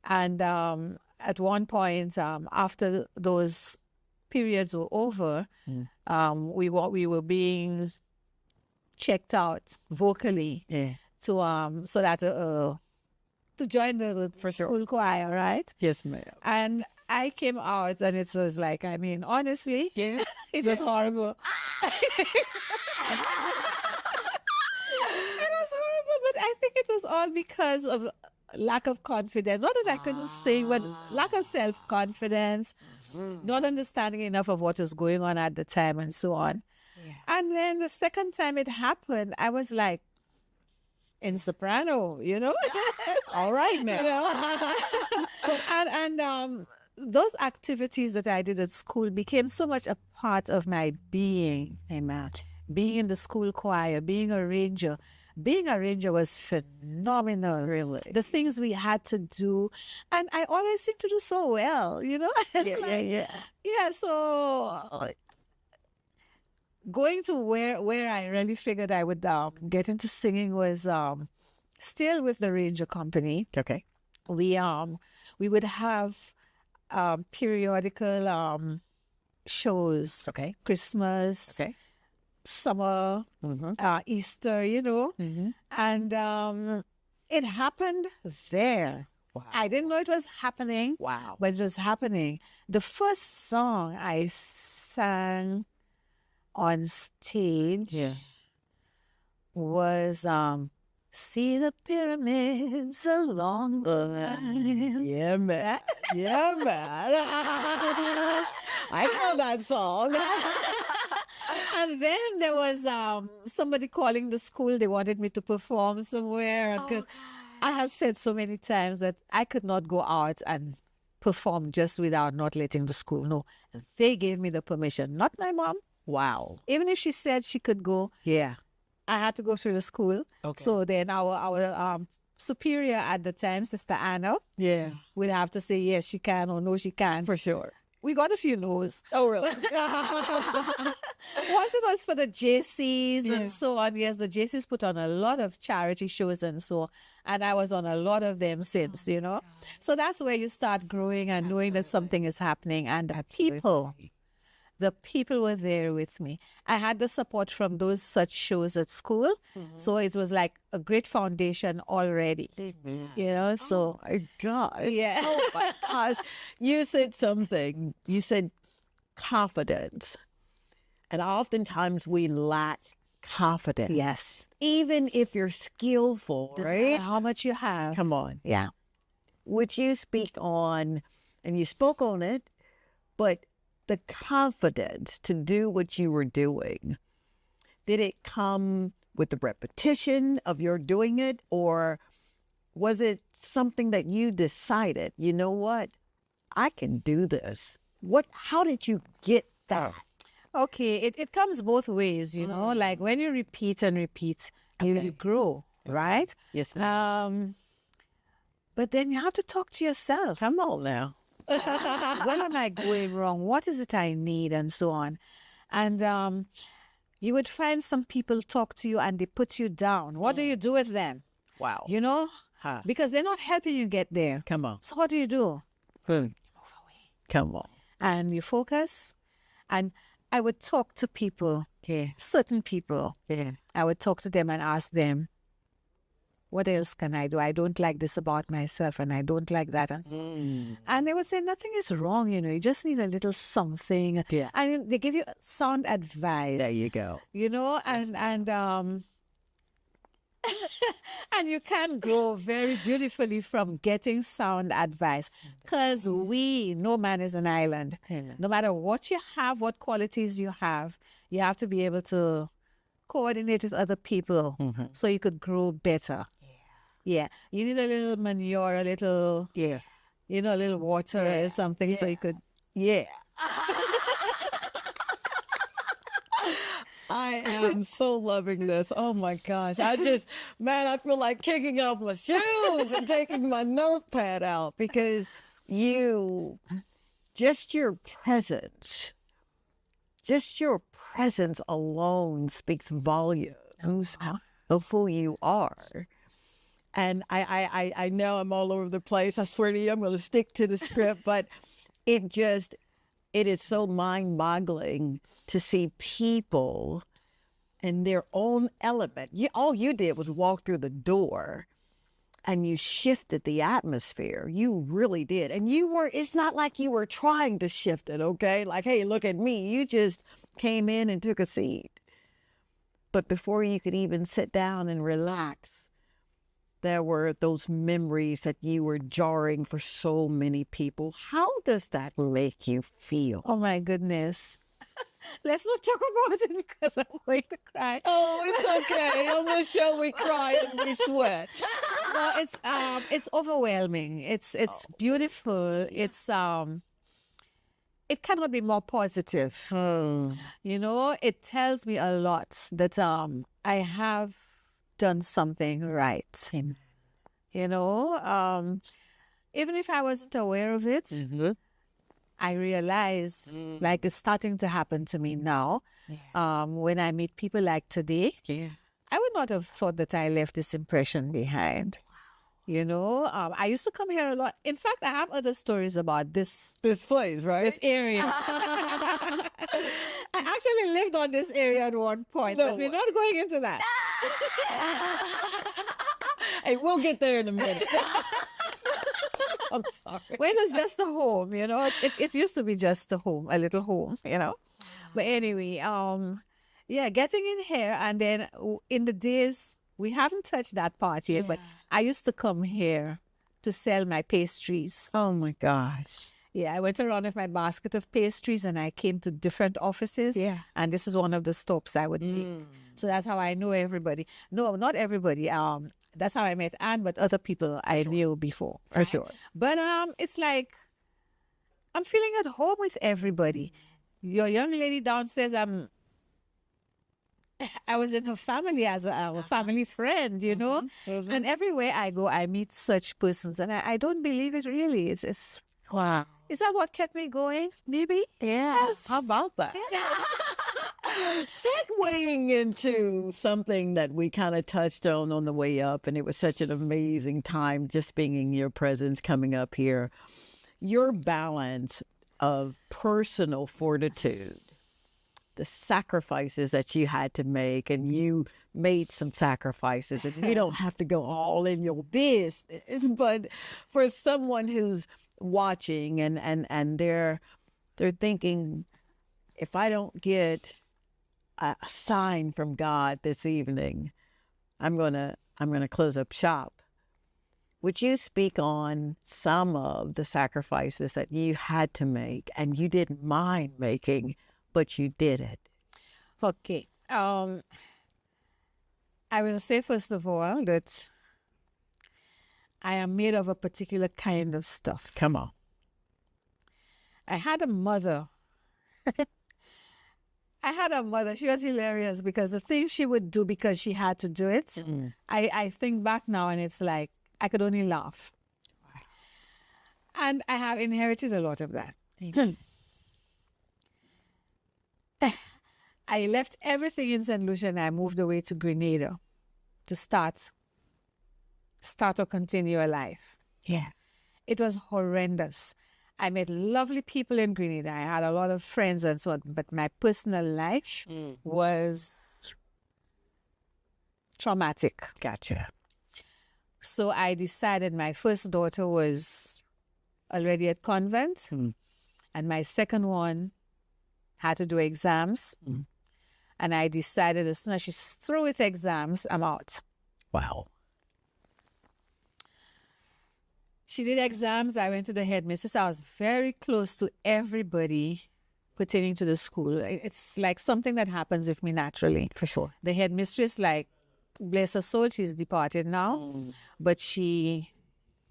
And at one point, after those periods were over, we were being checked out vocally to so that to join the school choir, right? Yes, ma'am. And I came out, and it was like, I mean, honestly, it was horrible. It was horrible, but I think it was all because of lack of confidence. Not that I couldn't sing, but lack of self-confidence, not understanding enough of what was going on at the time and so on. Yeah. And then the second time it happened, I was like, in soprano, you know? All right, now. You know? and those activities that I did at school became so much a part of my being. Amen. Being in the school choir, being a ranger. Being a ranger was phenomenal, really. The things we had to do. And I always seemed to do so well, you know? Yeah, so going to where I really figured I would get into singing was still with the Ranger Company. Okay. We would have periodical shows. Okay. Christmas. Okay. Summer, Easter, you know. And it happened there. Wow. I didn't know it was happening. Wow. But it was happening. The first song I sang on stage was See the Pyramids Along the Line. Yeah, man. Yeah, man. I know that song. And then there was somebody calling the school. They wanted me to perform somewhere because I have said so many times that I could not go out and perform just without not letting the school know. They gave me the permission, not my mom. Wow. Even if she said she could go, Yeah. I had to go through the school. Okay. So then our superior at the time, Sister Aniel, Yeah. would have to say yes, she can, or no, she can't. For sure. We got a few no's. Oh, really? Once it was for the JCs and so on. Yes, the JCs put on a lot of charity shows and so on. And I was on a lot of them since, you know. So that's where you start growing and knowing that something is happening. And the people were there with me. I had the support from those such shows at school. So it was like a great foundation already. You know, so. Oh my gosh. Yeah. Oh my gosh. You said something. You said confidence. And oftentimes we lack confidence. Yes. Even if you're skillful, Doesn't right? matter how much you have. Come on. Yeah. Would you speak on, and you spoke on it, but the confidence to do what you were doing, did it come with the repetition of your doing it, or was it something that you decided, you know what, I can do this? How did you get that? Okay, it comes both ways, you know, like when you repeat and repeat, you grow, right? Yes, But then you have to talk to yourself. Come on now. Where am I going wrong? What is it I need? And so on. And you would find some people talk to you and they put you down. What do you do with them? Wow. You know? Because they're not helping you get there. Come on. So what do? You move away. Come on. And you focus. And I would talk to people, certain people. Yeah. I would talk to them and ask them, what else can I do? I don't like this about myself and I don't like that. And they would say, nothing is wrong, you know, you just need a little something. Yeah. And they give you sound advice. There you go. You know, and and you can grow very beautifully from getting sound advice, because no man is an island. No matter what you have, what qualities you have to be able to coordinate with other people so you could grow better. Yeah. You need a little manure, a little, you know, a little water or something so you could. Yeah. I am so loving this. Oh my gosh. I feel like kicking off my shoes and taking my notepad out, because just your presence alone speaks volumes of who you are. And I know I'm all over the place. I swear to you, I'm going to stick to the script, but it is so mind-boggling to see people in their own element. All you did was walk through the door and you shifted the atmosphere. You really did. And it's not like you were trying to shift it, okay? Like, hey, look at me. You just came in and took a seat. But before you could even sit down and relax, there were those memories that you were jarring for so many people. How does that make you feel? Oh my goodness. Let's not talk about it because I'm going to cry. Oh, it's okay. On this show we cry and we sweat. No, it's overwhelming. It's beautiful. It's it cannot be more positive. You know, it tells me a lot that I have done something right. You know, even if I wasn't aware of it, I realize like it's starting to happen to me now. When I meet people like today, I would not have thought that I left this impression behind. You know, I used to come here a lot. In fact, I have other stories about this place, right? This area. I actually lived on this area at one point, but we're not going into that. Hey, we'll get there in a minute. I'm sorry. When it was just a home, you know, it used to be just a home, a little home, you know. But anyway, getting in here, and then in the days, we haven't touched that part yet, but I used to come here to sell my pastries. Oh my gosh. Yeah, I went around with my basket of pastries and I came to different offices. Yeah. And this is one of the stops I would make. So that's how I know everybody. No, not everybody. That's how I met Anne, but other people I knew before. For sure. But it's like I'm feeling at home with everybody. Your young lady downstairs, I was in her family as a family friend, you know. And everywhere I go, I meet such persons, and I don't believe it really. It's Wow. Is that what kept me going? Maybe. Yes. How about that? Segueing into something that we kind of touched on the way up, and it was such an amazing time just being in your presence coming up here. Your balance of personal fortitude, the sacrifices that you had to make, and you made some sacrifices, and we don't have to go all in your business, but for someone who's watching and they're thinking, if I don't get a sign from God this evening, I'm gonna close up shop. Would you speak on some of the sacrifices that you had to make and you didn't mind making, but you did it? Okay. I will say first of all that I am made of a particular kind of stuff. Come on. I had a mother. She was hilarious because the things she would do because she had to do it, I think back now and it's like I could only laugh. Wow. And I have inherited a lot of that. I left everything in St. Lucia and I moved away to Grenada to start or continue a life. Yeah. It was horrendous. I met lovely people in Grenada. I had a lot of friends and so on, but my personal life was traumatic. Gotcha. So I decided my first daughter was already at convent, and my second one had to do exams. And I decided as soon as she's through with exams, I'm out. Wow. She did exams. I went to the headmistress. I was very close to everybody pertaining to the school. It's like something that happens with me naturally. For sure. The headmistress, like, bless her soul, she's departed now. But she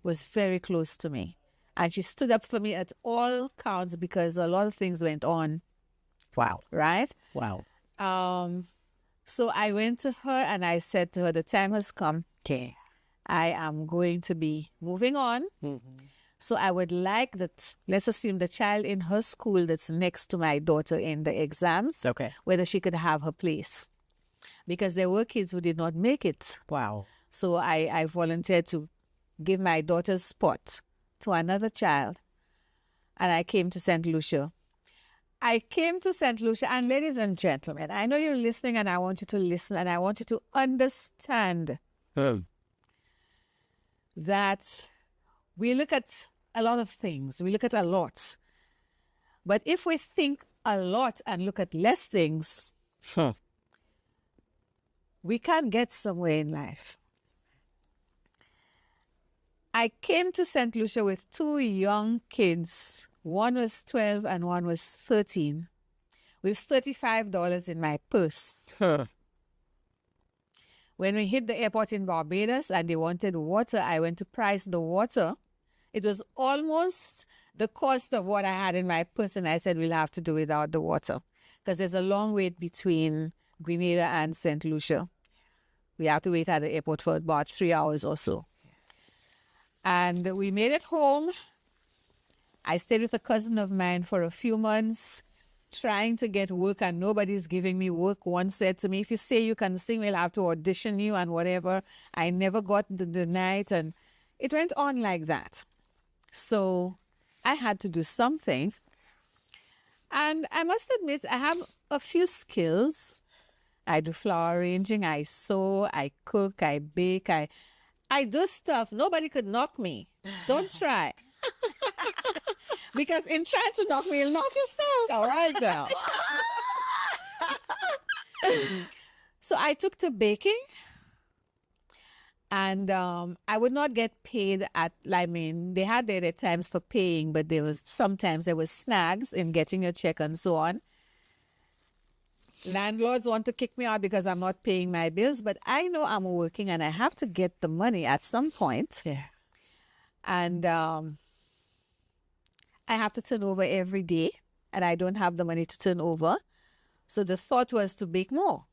was very close to me. And she stood up for me at all counts because a lot of things went on. Wow. Right? Wow. So I went to her and I said to her, the time has come. Okay. I am going to be moving on. So I would like that, let's assume the child in her school that's next to my daughter in the exams, whether she could have her place. Because there were kids who did not make it. Wow. So I volunteered to give my daughter's spot to another child. And I came to St. Lucia. And ladies and gentlemen, I know you're listening and I want you to listen and I want you to understand that we look at a lot of things. We look at a lot. But if we think a lot and look at less things, we can't get somewhere in life. I came to St. Lucia with two young kids. One was 12 and one was 13, with $35 in my purse. When we hit the airport in Barbados and they wanted water, I went to price the water. It was almost the cost of what I had in my purse, and I said, we'll have to do without the water because there's a long wait between Grenada and St. Lucia. We have to wait at the airport for about 3 hours or so. And we made it home. I stayed with a cousin of mine for a few months, trying to get work, and nobody's giving me work. One said to me, if you say you can sing, we'll have to audition you and whatever. I never got the night, and it went on like that. So I had to do something. And I must admit, I have a few skills. I do flower arranging, I sew, I cook, I bake, I do stuff. Nobody could knock me. Don't try. Because in trying to knock me, you'll knock yourself. All right now. So I took to baking. And I would not get paid they had their times for paying, but sometimes there was snags in getting your check and so on. Landlords want to kick me out because I'm not paying my bills, but I know I'm working and I have to get the money at some point. Yeah. And I have to turn over every day, and I don't have the money to turn over. So the thought was to bake more.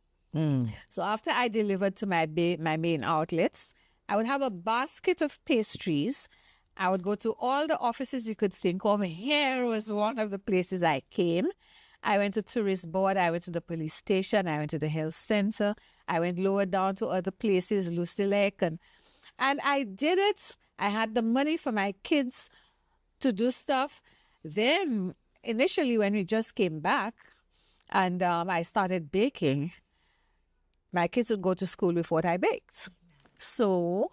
So after I delivered to my main outlets, I would have a basket of pastries. I would go to all the offices you could think of. Here was one of the places I came. I went to tourist board. I went to the police station. I went to the health center. I went lower down to other places, Lucilec, and I did it. I had the money for my kids to do stuff. Then initially when we just came back and I started baking, my kids would go to school with what I baked. So,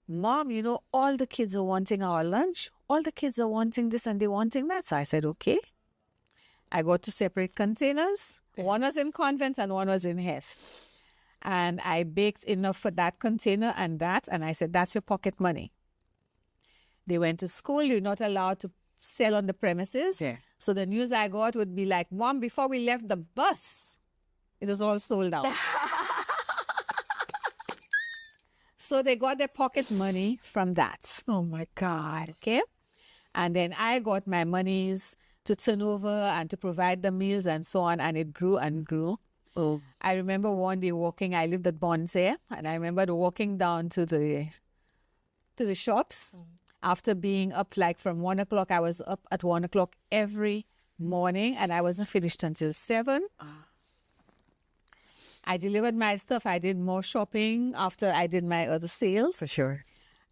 Mom, you know, all the kids are wanting our lunch. All the kids are wanting this and they're wanting that. So I said, okay. I got 2 separate containers. One was in Convent and one was in Hess. And I baked enough for that container and that. And I said, that's your pocket money. They went to school. You're not allowed to sell on the premises. Yeah. So the news I got would be like, Mom, before we left the bus, it was all sold out. So they got their pocket money from that. Oh my God. Okay. And then I got my monies to turn over and to provide the meals and so on. And it grew and grew. Oh. I remember one day walking, I lived at Bonsai, and I remember walking down to the shops after being up like from 1 o'clock. I was up at 1 o'clock every morning and I wasn't finished until 7. I delivered my stuff. I did more shopping after I did my other sales. For sure.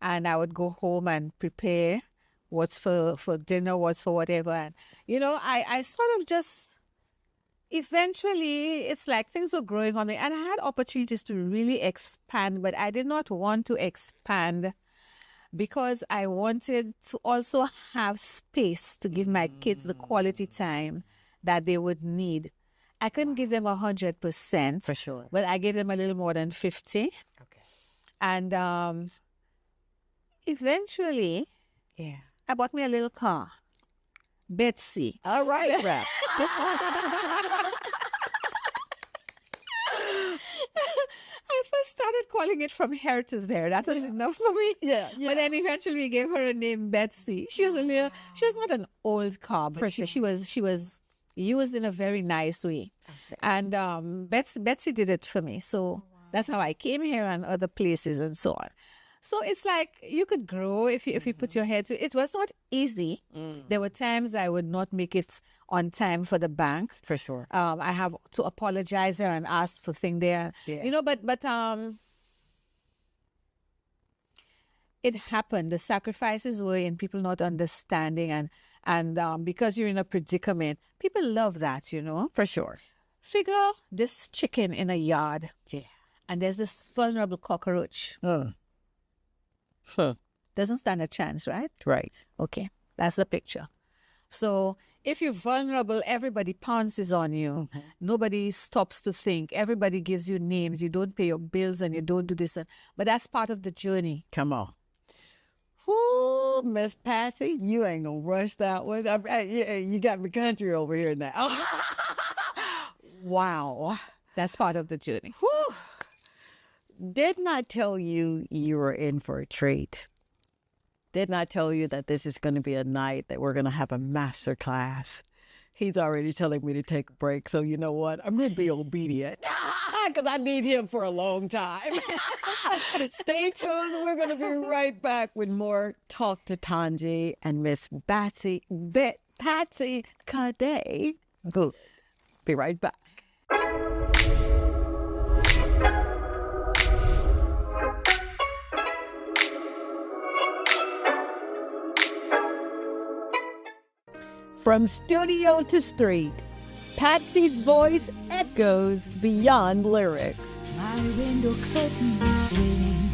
And I would go home and prepare what's for dinner, what's for whatever. And, you know, I sort of just, eventually, it's like things were growing on me. And I had opportunities to really expand, but I did not want to expand because I wanted to also have space to give my kids the quality time that they would need. I couldn't give them 100%. For sure. But I gave them a little more than 50. Okay. And eventually, Yeah. I bought me a little car. Betsy. All right, Rap. I first started calling it from here to there. That was enough for me. Yeah. But then eventually we gave her a name, Betsy. She was not an old car, but she was used in a very nice way. Okay. And Betsy did it for me. So that's how I came here and other places and so on. So it's like you could grow if you put your head to it. It was not easy. There were times I would not make it on time for the bank. For sure. I have to apologize there and ask for things there. Yeah. You know, but it happened. The sacrifices were in people not understanding and because you're in a predicament, people love that, you know. For sure. Figure this chicken in a yard. Yeah. And there's this vulnerable cockroach. Doesn't stand a chance, right? Right. Okay, that's the picture. So if you're vulnerable, everybody pounces on you. Nobody stops to think. Everybody gives you names. You don't pay your bills and you don't do this. But that's part of the journey. Come on. Ooh, Miss Patsy, you ain't gonna rush that one. You got me country over here now. Wow. That's part of the journey. Whew. Didn't I tell you you were in for a treat? Didn't I tell you that this is going to be a night that we're going to have a master class? He's already telling me to take a break, so you know what? I'm going to be obedient because I need him for a long time. Stay tuned. We're going to be right back with more Talk to Tanji and Miss Patsy Cadet-Good. Be right back. From studio to street, Patsy's voice echoes beyond lyrics. My window curtains swing.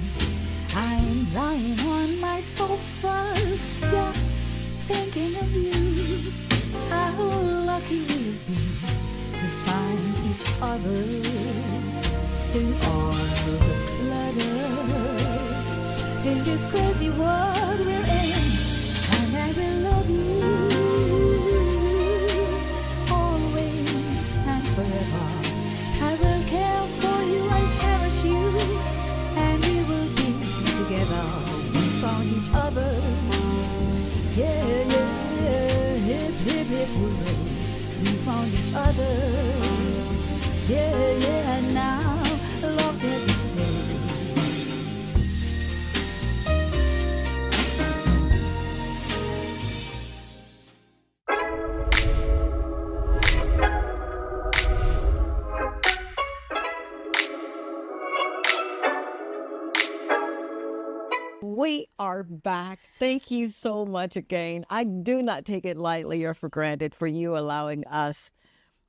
I'm lying on my sofa, just thinking of you. How lucky we've been to find each other in all the clutter in this crazy world we're in. And I will love you always and forever. I will care for you and cherish you, and we will be together. We found each other. found each other. Yeah, yeah, and now love's here to stay. We are back. Thank you so much again. I do not take it lightly or for granted for you allowing us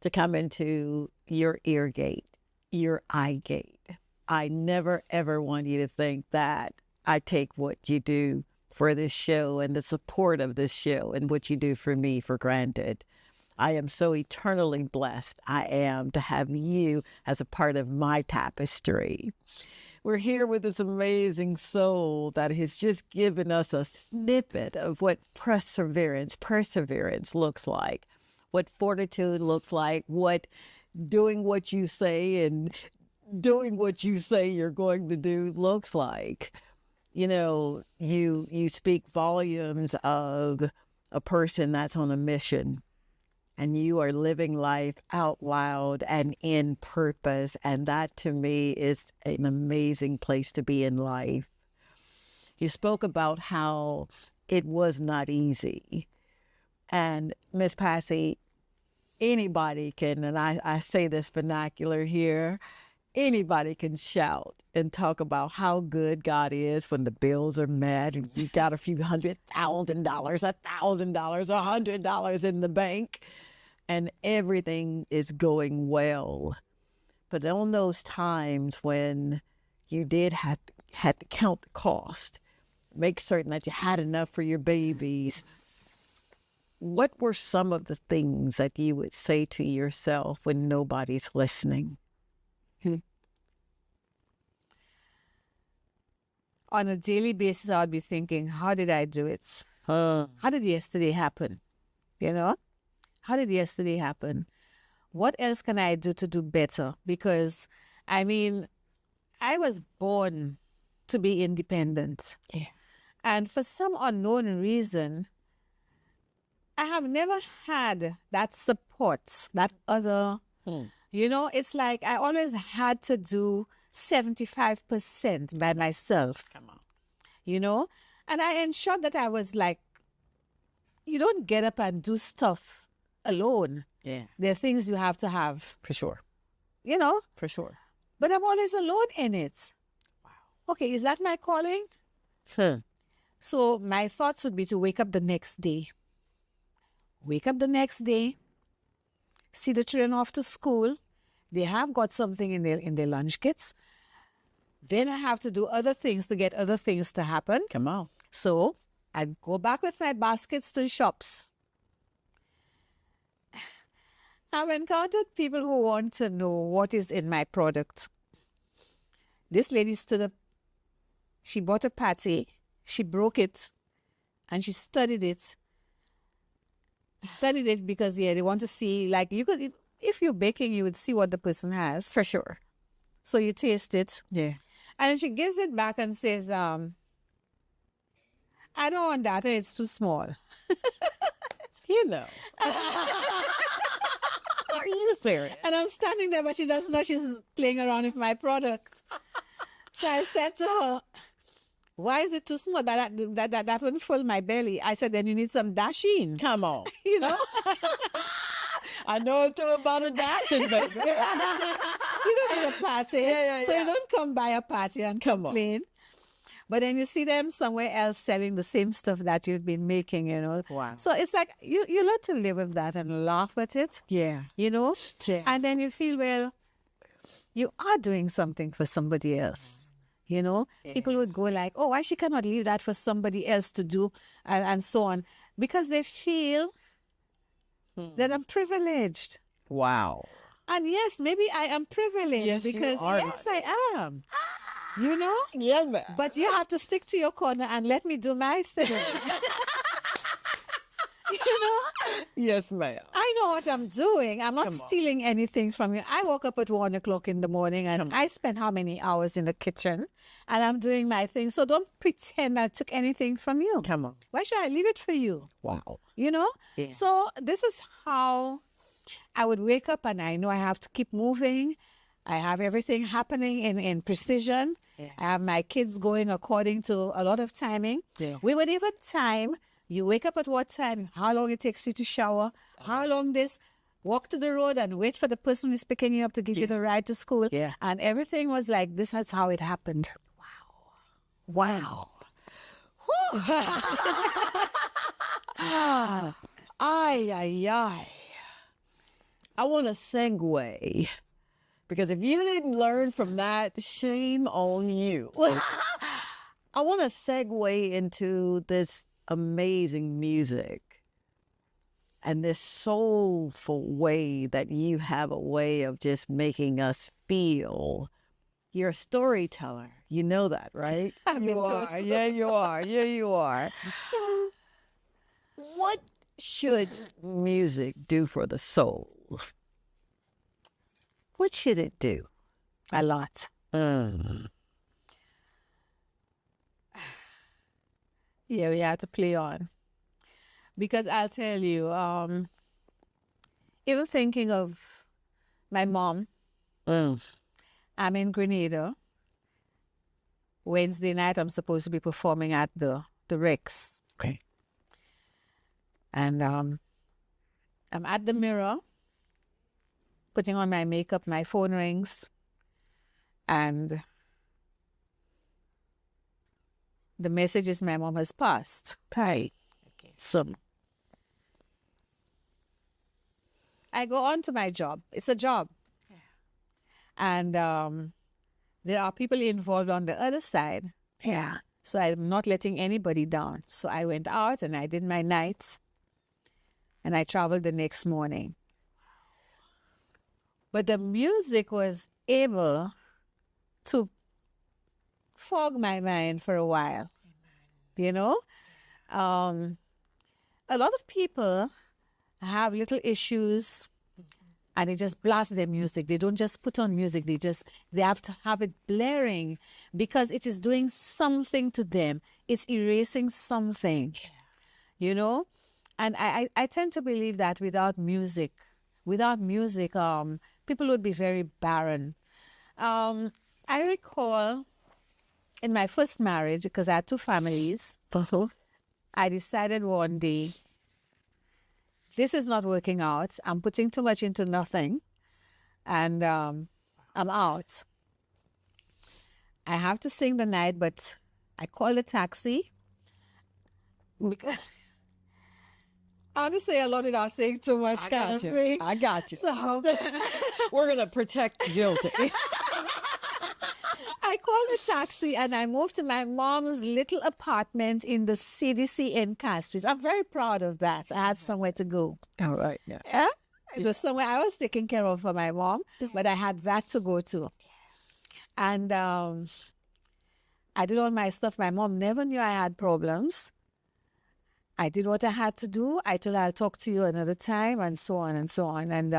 to come into your ear gate, your eye gate. I never, ever want you to think that I take what you do for this show and the support of this show and what you do for me for granted. I am so eternally blessed I am to have you as a part of my tapestry. We're here with this amazing soul that has just given us a snippet of what perseverance looks like, what fortitude looks like, what doing what you say and doing what you say you're going to do looks like. You know, you speak volumes of a person that's on a mission. And you are living life out loud and in purpose. And that to me is an amazing place to be in life. You spoke about how it was not easy. And Miss Patsy, anybody can, and I say this vernacular here, anybody can shout and talk about how good God is when the bills are met and you got a few $100,000, $1,000, $100 in the bank and everything is going well. But on those times when you did had to count the cost, make certain that you had enough for your babies, what were some of the things that you would say to yourself when nobody's listening? On a daily basis, I'd be thinking, how did I do it? How did yesterday happen? You know? How did yesterday happen? What else can I do to do better? Because, I mean, I was born to be independent. Yeah. And for some unknown reason, I have never had that support, that other, you know, it's like I always had to do 75% by myself. Come on. You know? And I ensured that I was like, you don't get up and do stuff alone. Yeah. There are things you have to have, For sure. you know? For sure. But I'm always alone in it. Wow. Okay, is that my calling? So my thoughts would be to wake up the next day. Wake up the next day, see the children off to school. They have got something in their lunch kits. Then I have to do other things to get other things to happen. Come on. So I go back with my baskets to the shops. I've encountered people who want to know what is in my product. This lady stood up. She bought a patty. She broke it. And she studied it. Studied it because, yeah, they want to see, like, you could, if you're baking, you would see what the person has. For sure. So you taste it. Yeah. And she gives it back and says, I don't want that. It's too small. You know. Are you serious? And I'm standing there, but she doesn't know she's playing around with my product. So I said to her, why is it too small? That wouldn't fill my belly. I said, then you need some dasheen. Come on. You know? I know too about a dashing, baby. You don't need a party. Yeah. So you don't come by a party and Come on. complain. But then you see them somewhere else selling the same stuff that you've been making, you know. Wow. So it's like you learn to live with that and laugh at it, Yeah. you know. Yeah. And then you feel, well, you are doing something for somebody else. You know, people would go like, oh, why she cannot leave that for somebody else to do and so on. Because they feel that I'm privileged. Wow. And yes, maybe I am privileged Yes, you because are. yes, I am. You know? Yeah, man. But you have to stick to your corner and let me do my thing. You know? Yes, ma'am. I know what I'm doing. I'm not Come on. stealing anything from you. I woke up at 1 o'clock in the morning and I spent how many hours in the kitchen and I'm doing my thing. So don't pretend I took anything from you. Come on. Why should I leave it for you? Wow. You know? Yeah. So this is how I would wake up and I know I have to keep moving. I have everything happening in precision. I have my kids going according to a lot of timing. We would even time. You wake up at what time, how long it takes you to shower, how long this, walk to the road and wait for the person who's picking you up to give you the ride to school. And everything was like, this is how it happened. Wow. Ay, ay, ay. I want to segue, because if you didn't learn from that, shame on you. I want to segue into this amazing music and this soulful way that you have a way of just making us feel. You're a storyteller. You know that, right? You are. Yeah, you are. Yeah, you are. What should music do for the soul? What should it do? A lot. Yeah, we had to play on. Because I'll tell you, even thinking of my mom, I'm in Grenada. Wednesday night, I'm supposed to be performing at the Rex. Okay. And I'm at the mirror, putting on my makeup, my phone rings, and the message is my mom has passed. Right. Okay. So I go on to my job. It's a job. And there are people involved on the other side. Yeah. So I'm not letting anybody down. So I went out and I did my nights. And I traveled the next morning. But the music was able to fog my mind for a while. You know? A lot of people have little issues and they just blast their music. They don't just put on music. They have to have it blaring because it is doing something to them. It's erasing something, you know? And I tend to believe that without music, people would be very barren. I recall in my first marriage, because I had two families, I decided one day, this is not working out. I'm putting too much into nothing. And I'm out. I have to sing the night, but I called a taxi. Because I want to say a lot without saying too much. I got you. So we're going to protect guilty. I called a taxi and I moved to my mom's little apartment in the CDC in Castries. I'm very proud of that. I had somewhere to go. All right. Yeah. Yeah? It was somewhere I was taking care of for my mom, but I had that to go to. And I did all my stuff. My mom never knew I had problems. I did what I had to do. I told her I'll talk to you another time and so on and so on. And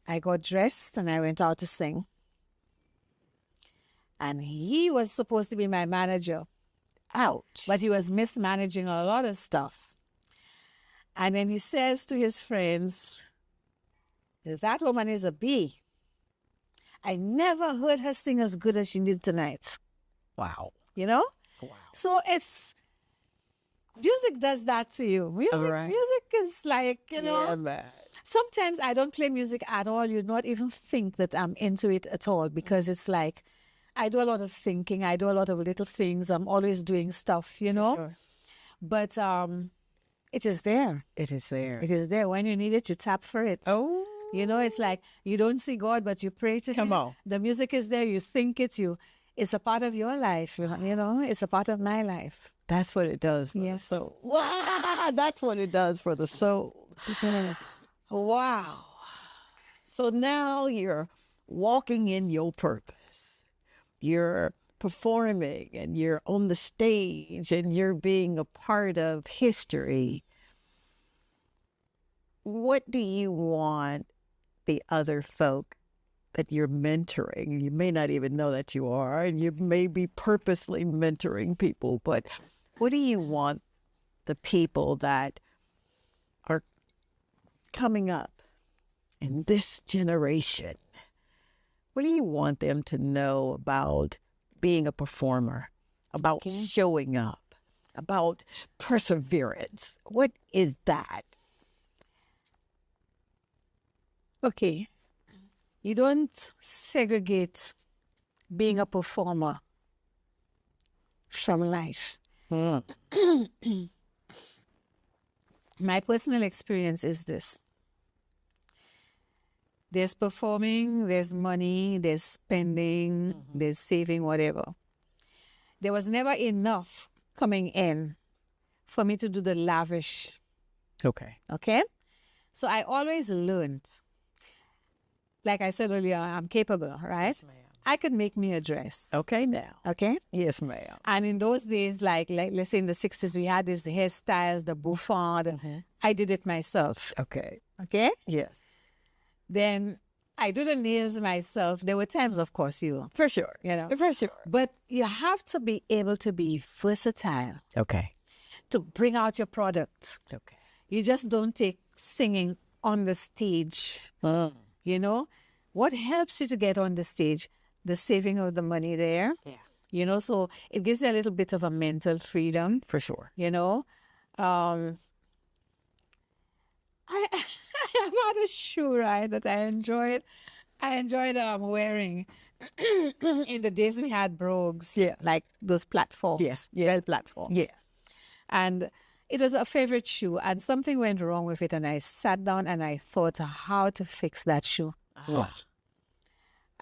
I got dressed and I went out to sing. And he was supposed to be my manager. Ouch. But he was mismanaging a lot of stuff. And then he says to his friends, that woman is a bee. I never heard her sing as good as she did tonight. Wow. You know? Wow. So it's, music does that to you. Music is like, you know. Yeah, man. Sometimes I don't play music at all. You not even think that I'm into it at all because it's like, I do a lot of thinking. I do a lot of little things. I'm always doing stuff, you know. Sure. But it is there. It is there. It is there. When you need it, you tap for it. Oh. You know, it's like you don't see God, but you pray to Him. Come on. The music is there. You think it's a part of your life. You know, it's a part of my life. That's what it does for the soul. Wow. That's what it does for the soul. Wow. So now you're walking in your purpose. You're performing and you're on the stage and you're being a part of history. What do you want the other folk that you're mentoring? You may not even know that you are, and you may be purposely mentoring people, but what do you want the people that are coming up in this generation, what do you want them to know about being a performer, about showing up, about perseverance? What is that? Okay. You don't segregate being a performer from life. My personal experience is this. There's performing, there's money, there's spending, there's saving, whatever. There was never enough coming in for me to do the lavish. Okay. Okay? So I always learned, like I said earlier, I'm capable, right? Yes, ma'am. I could make me a dress. Okay, now. Okay? Yes, ma'am. And in those days, like let's say in the 60s, we had these hairstyles, the bouffant. I did it myself. Okay. Okay? Yes. Then I do the nails myself. There were times, of course, For sure. For sure. But you have to be able to be versatile Okay. to bring out your product. Okay. You just don't take singing on the stage. You know? What helps you to get on the stage? The saving of the money there. Yeah. You know, so it gives you a little bit of a mental freedom. For sure. You know? I had a shoe, right, that I enjoyed. I enjoyed wearing in the days we had brogues. Yeah. Like those platforms. Yes. Bell platforms. Yeah. And it was a favorite shoe, and something went wrong with it, and I sat down and I thought how to fix that shoe. What?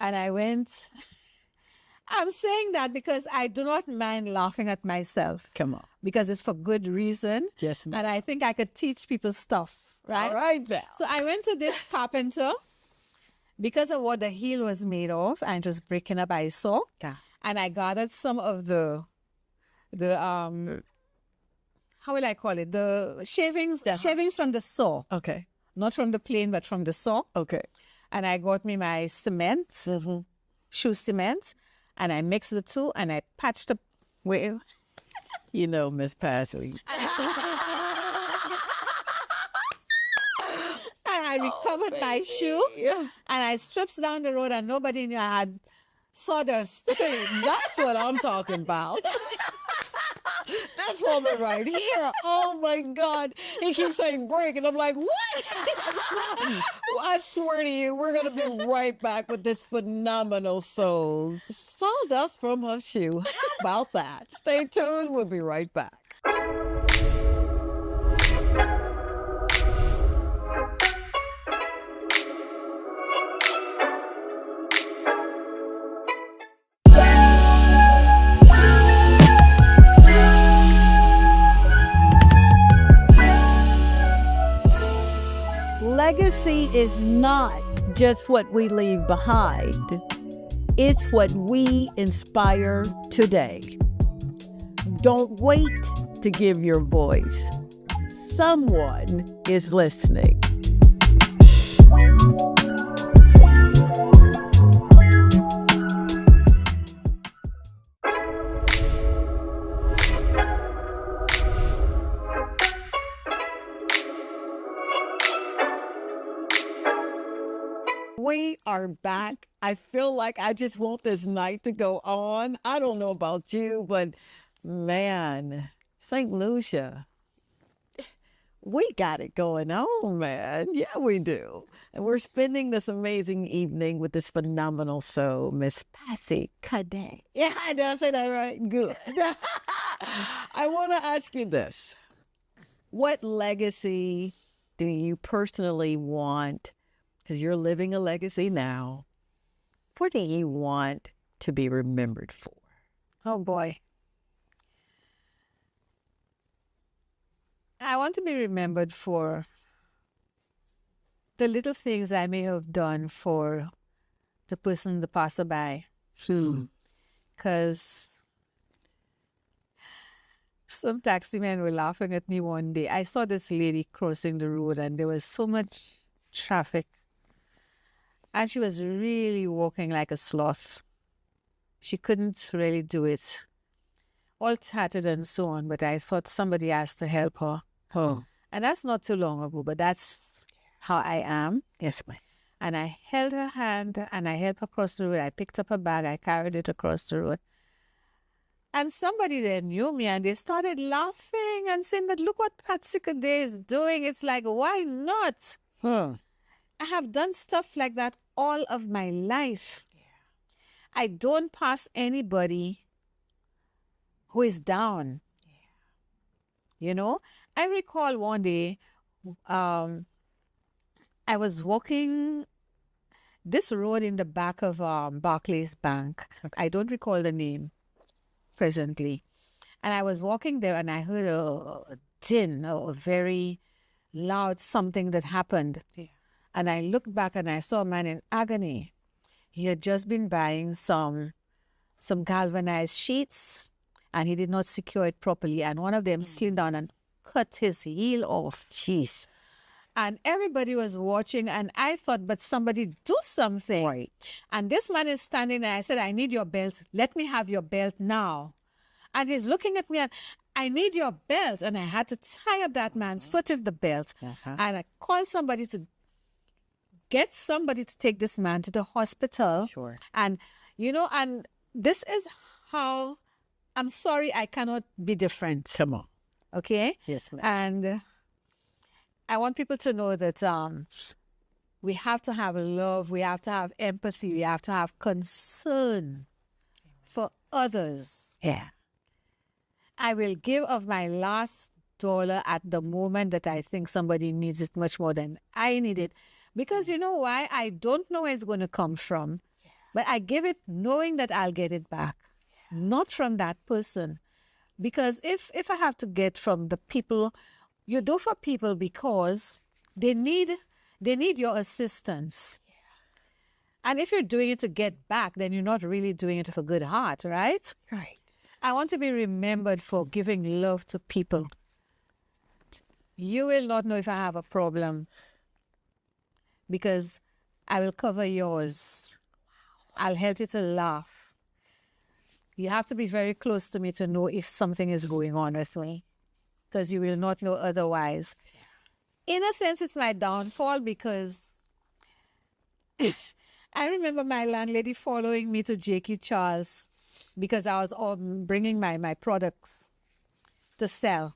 And I went, I'm saying that because I do not mind laughing at myself. Come on. Because it's for good reason. Yes, ma'am. And I think I could teach people stuff, right? All right, now. So I went to this carpenter because of what the heel was made of, and it was breaking up, I saw. Yeah. And I gathered some of the how will I call it? The shavings from the saw. Okay. Not from the plane, but from the saw. Okay. And I got me my cement, shoe cement, and I mixed the two, and I patched up. Well, You know, Miss Patsy. and I recovered my shoe, and I stripped down the road, and nobody knew I had sawdust. That's what I'm talking about. This woman right here. Oh my God. He keeps saying break, and I'm like, what? I swear to you, we're going to be right back with this phenomenal soul. Sawdust from her shoe. How about that? Stay tuned. We'll be right back. Legacy is not just what we leave behind. It's what we inspire today. Don't wait to give your voice. Someone is listening. We are back. I feel like I just want this night to go on. I don't know about you, but man, St. Lucia, we got it going on, man. Yeah, we do. And we're spending this amazing evening with this phenomenal soul, Miss Patsy Cadet. Yeah, did I say that right? Good. I want to ask you this. What legacy do you personally want? Because you're living a legacy now. What do you want to be remembered for? Oh boy. I want to be remembered for the little things I may have done for the person, the passerby. Because some taxi men were laughing at me one day. I saw this lady crossing the road, and there was so much traffic. And she was really walking like a sloth. She couldn't really do it. All tattered and so on, but I thought somebody has to help her. Oh. And that's not too long ago, but that's how I am. Yes, ma'am. And I held her hand and I helped her across the road. I picked up her bag, I carried it across the road. And somebody there knew me and they started laughing and saying, but look what Patsy Cadet is doing. It's like, why not? I have done stuff like that all of my life. I don't pass anybody who is down. You know, I recall one day, I was walking this road in the back of Barclays Bank. I don't recall the name presently. And I was walking there and I heard a din, a very loud something that happened. And I looked back and I saw a man in agony. He had just been buying some galvanized sheets and he did not secure it properly. And one of them slid down and cut his heel off. Jeez. And everybody was watching and I thought, but somebody do something. Right. And this man is standing there. I said, I need your belt. Let me have your belt now. And he's looking at me and I need your belt. And I had to tie up that man's foot with the belt. And I called somebody to get somebody to take this man to the hospital. Sure. And, you know, and this is how, I'm sorry, I cannot be different. Come on. Okay? Yes, ma'am. And I want people to know that we have to have love, we have to have empathy, we have to have concern for others. Yeah. I will give of my last dollar at the moment that I think somebody needs it much more than I need it. Because you know why? I don't know where it's going to come from. But I give it knowing that I'll get it back. Not from that person. Because if I have to get from the people, you do for people because they need your assistance. And if you're doing it to get back, then you're not really doing it with a good heart, right? Right. I want to be remembered for giving love to people. You will not know if I have a problem because I will cover yours. I'll help you to laugh. You have to be very close to me to know if something is going on with me because you will not know otherwise. In a sense, it's my downfall because I remember my landlady following me to J.Q. Charles because I was bringing my products to sell.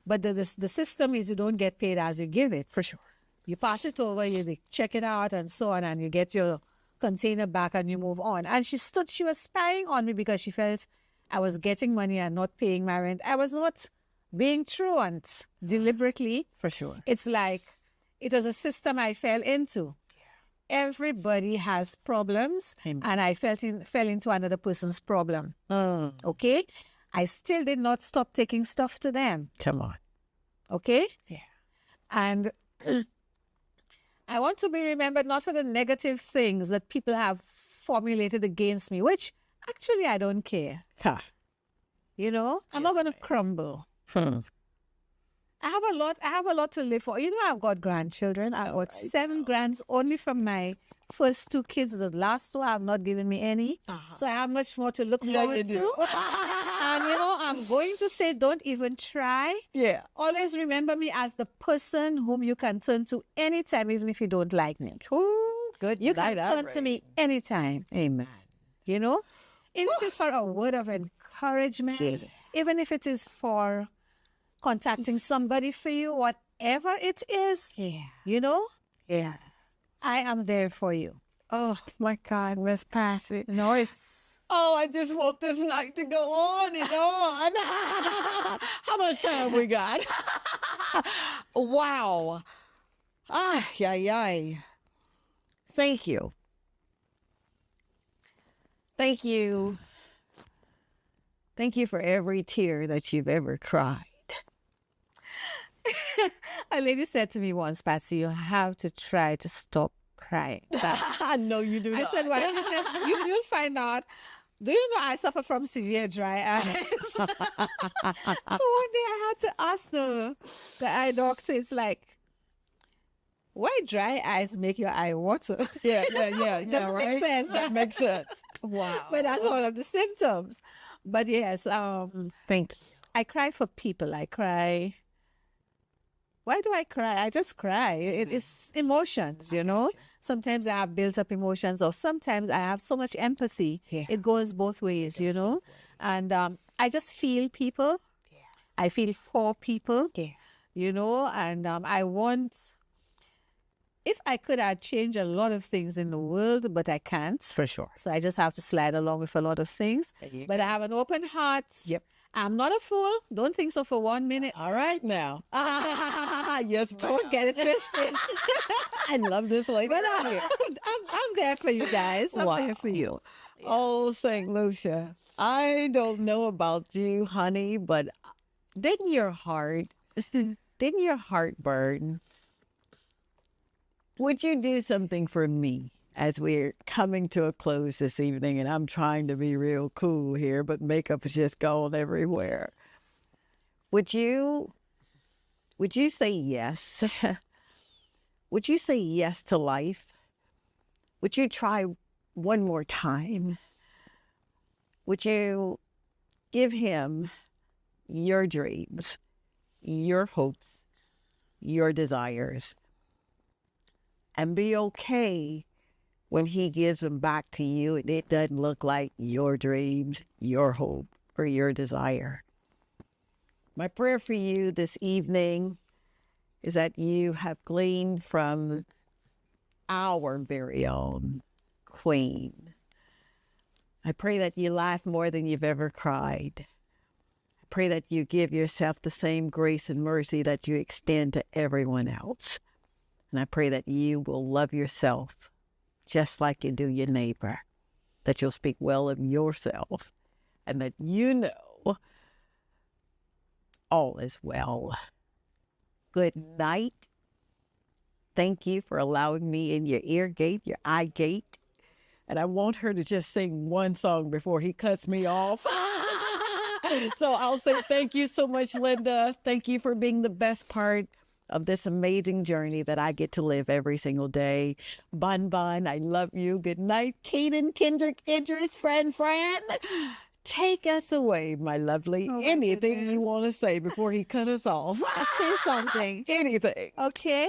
But the system is you don't get paid as you give it. For sure. You pass it over, you check it out and so on, and you get your container back and you move on. And she was spying on me because she felt I was getting money and not paying my rent. I was not being truant deliberately. For sure. It's like it was a system I fell into. Everybody has problems, and I fell into another person's problem. Okay? I still did not stop taking stuff to them. Come on. Okay? Yeah. And I want to be remembered not for the negative things that people have formulated against me, which actually I don't care. Ha. You know? I'm not going to crumble. I have a lot to live for. You know, I've got grandchildren. I've got 7 grands only from my first 2 kids. The last 2 have not given me any. So I have much more to look forward to. And, you know, I'm going to say, don't even try. Yeah. Always remember me as the person whom you can turn to anytime, even if you don't like me. Ooh, good. You can turn to me anytime. Amen. You know? Even if it's for a word of encouragement, even if it is for contacting somebody for you, whatever it is, you know? Yeah. I am there for you. Oh, my God, Miss Patsy. No, it's... Oh, I just want this night to go on and on. How much time we got? Wow. Ay. Thank you. Thank you. Thank you for every tear that you've ever cried. A lady said to me once, Patsy, you have to try to stop crying. I know you do. I said, well, you'll find out. Do you know I suffer from severe dry eyes? So one day I had to ask the eye doctor, it's like, why dry eyes make your eye water? Yeah, Doesn't right? make sense, That right? makes sense. Wow. But that's one of the symptoms. But yes, Thank you. I cry for people. I cry Why do I cry? I just cry. It's emotions, you know. Sometimes I have built up emotions, or sometimes I have so much empathy. Yeah. It goes both ways, you know. And I just feel people. I feel for people, Yeah. you know. And I want, if I could, I'd change a lot of things in the world, but I can't. For sure. So I just have to slide along with a lot of things. you But I have an open heart. Yep. I'm not a fool. Don't think so for 1 minute. All right now. Yes, Don't get it twisted. I love this lady. But right here. I'm there for you guys. I'm Wow. there for you. Oh, St. Lucia, I don't know about you, honey, but didn't your heart burn? Would you do something for me as we're coming to a close this evening? And I'm trying to be real cool here, but makeup is just going everywhere. Would you say yes? Would you say yes to life? Would you try one more time? Would you give him your dreams, your hopes, your desires, and be okay when he gives them back to you and it doesn't look like your dreams, your hope, or your desire? My prayer for you this evening is that you have gleaned from our very own Queen. I pray that you laugh more than you've ever cried. I pray that you give yourself the same grace and mercy that you extend to everyone else. And I pray that you will love yourself just like you do your neighbor, that you'll speak well of yourself, and that you know all is well. Good night. Thank you for allowing me in your ear gate, your eye gate. And I want her to just sing one song before he cuts me off. So I'll say thank you so much, Linda. Thank you for being the best part of this amazing journey that I get to live every single day. Bun, I love you. Good night. Kaden, Kendrick, Idris, Fran. Take us away, my lovely. Oh, my Anything you goodness. want to say before he cut us off? Say something. Anything. Okay.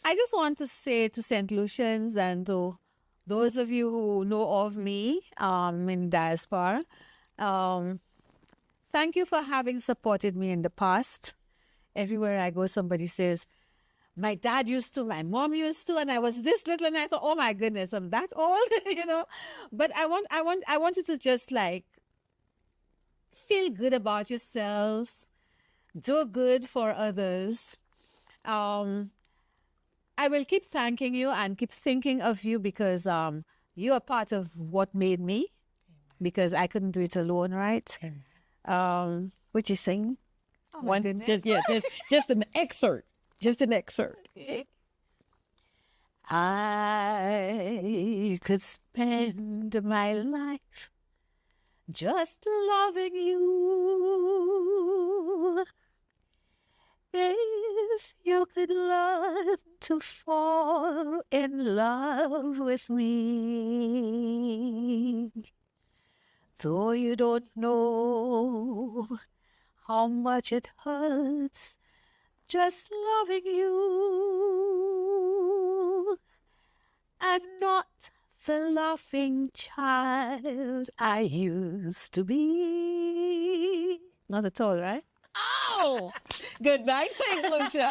I just want to say to St. Lucians and to those of you who know of me in diaspora, thank you for having supported me in the past. Everywhere I go, somebody says, my dad used to, my mom used to, and I was this little, and I thought, oh my goodness, I'm that old, you know. But I want you to just like feel good about yourselves, do good for others. I will keep thanking you and keep thinking of you because you are part of what made me, because I couldn't do it alone, right? Would you sing? Oh my goodness. Just an excerpt. Just an excerpt. I could spend my life just loving you. If you could learn to fall in love with me, though you don't know how much it hurts just loving you. I'm not the laughing child I used to be. Not at all, right? Oh, good night, St. Lucia.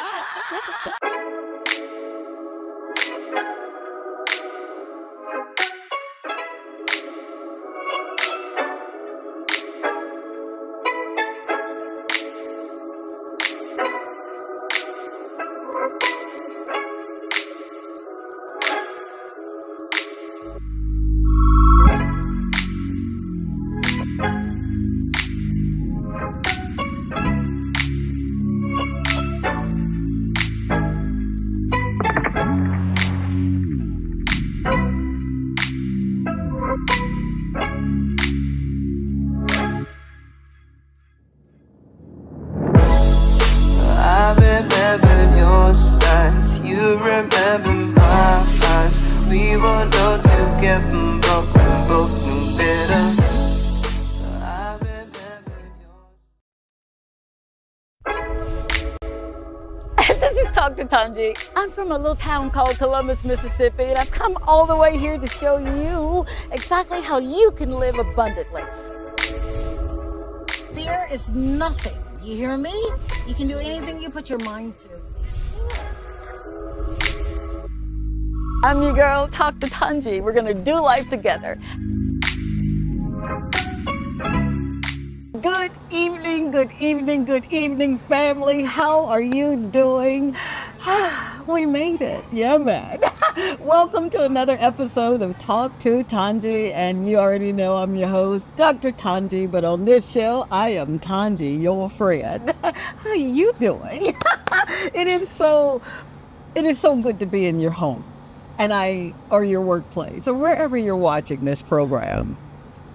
This is Dr. Tanji. I'm from a little town called Columbus, Mississippi, and I've come all the way here to show you exactly how you can live abundantly. Fear is nothing. You hear me? You can do anything you put your mind to. I'm your girl, Dr. Tanji. We're gonna do life together. Good evening, family. How are you doing? We made it. Yeah, man. Welcome to another episode of Talk to Tanji. And you already know I'm your host, Dr. Tanji. But on this show, I am Tanji, your friend. How are you doing? It is so good to be in your home or your workplace, or wherever you're watching this program.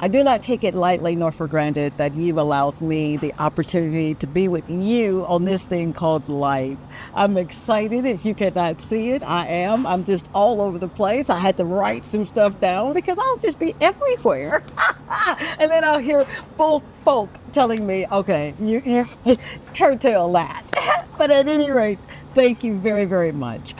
I do not take it lightly nor for granted that you've allowed me the opportunity to be with you on this thing called life. I'm excited. If you cannot see it, I am. I'm just all over the place. I had to write some stuff down because I'll just be everywhere. And then I'll hear both folk telling me, okay, you curtail that. But at any rate, thank you very, very much.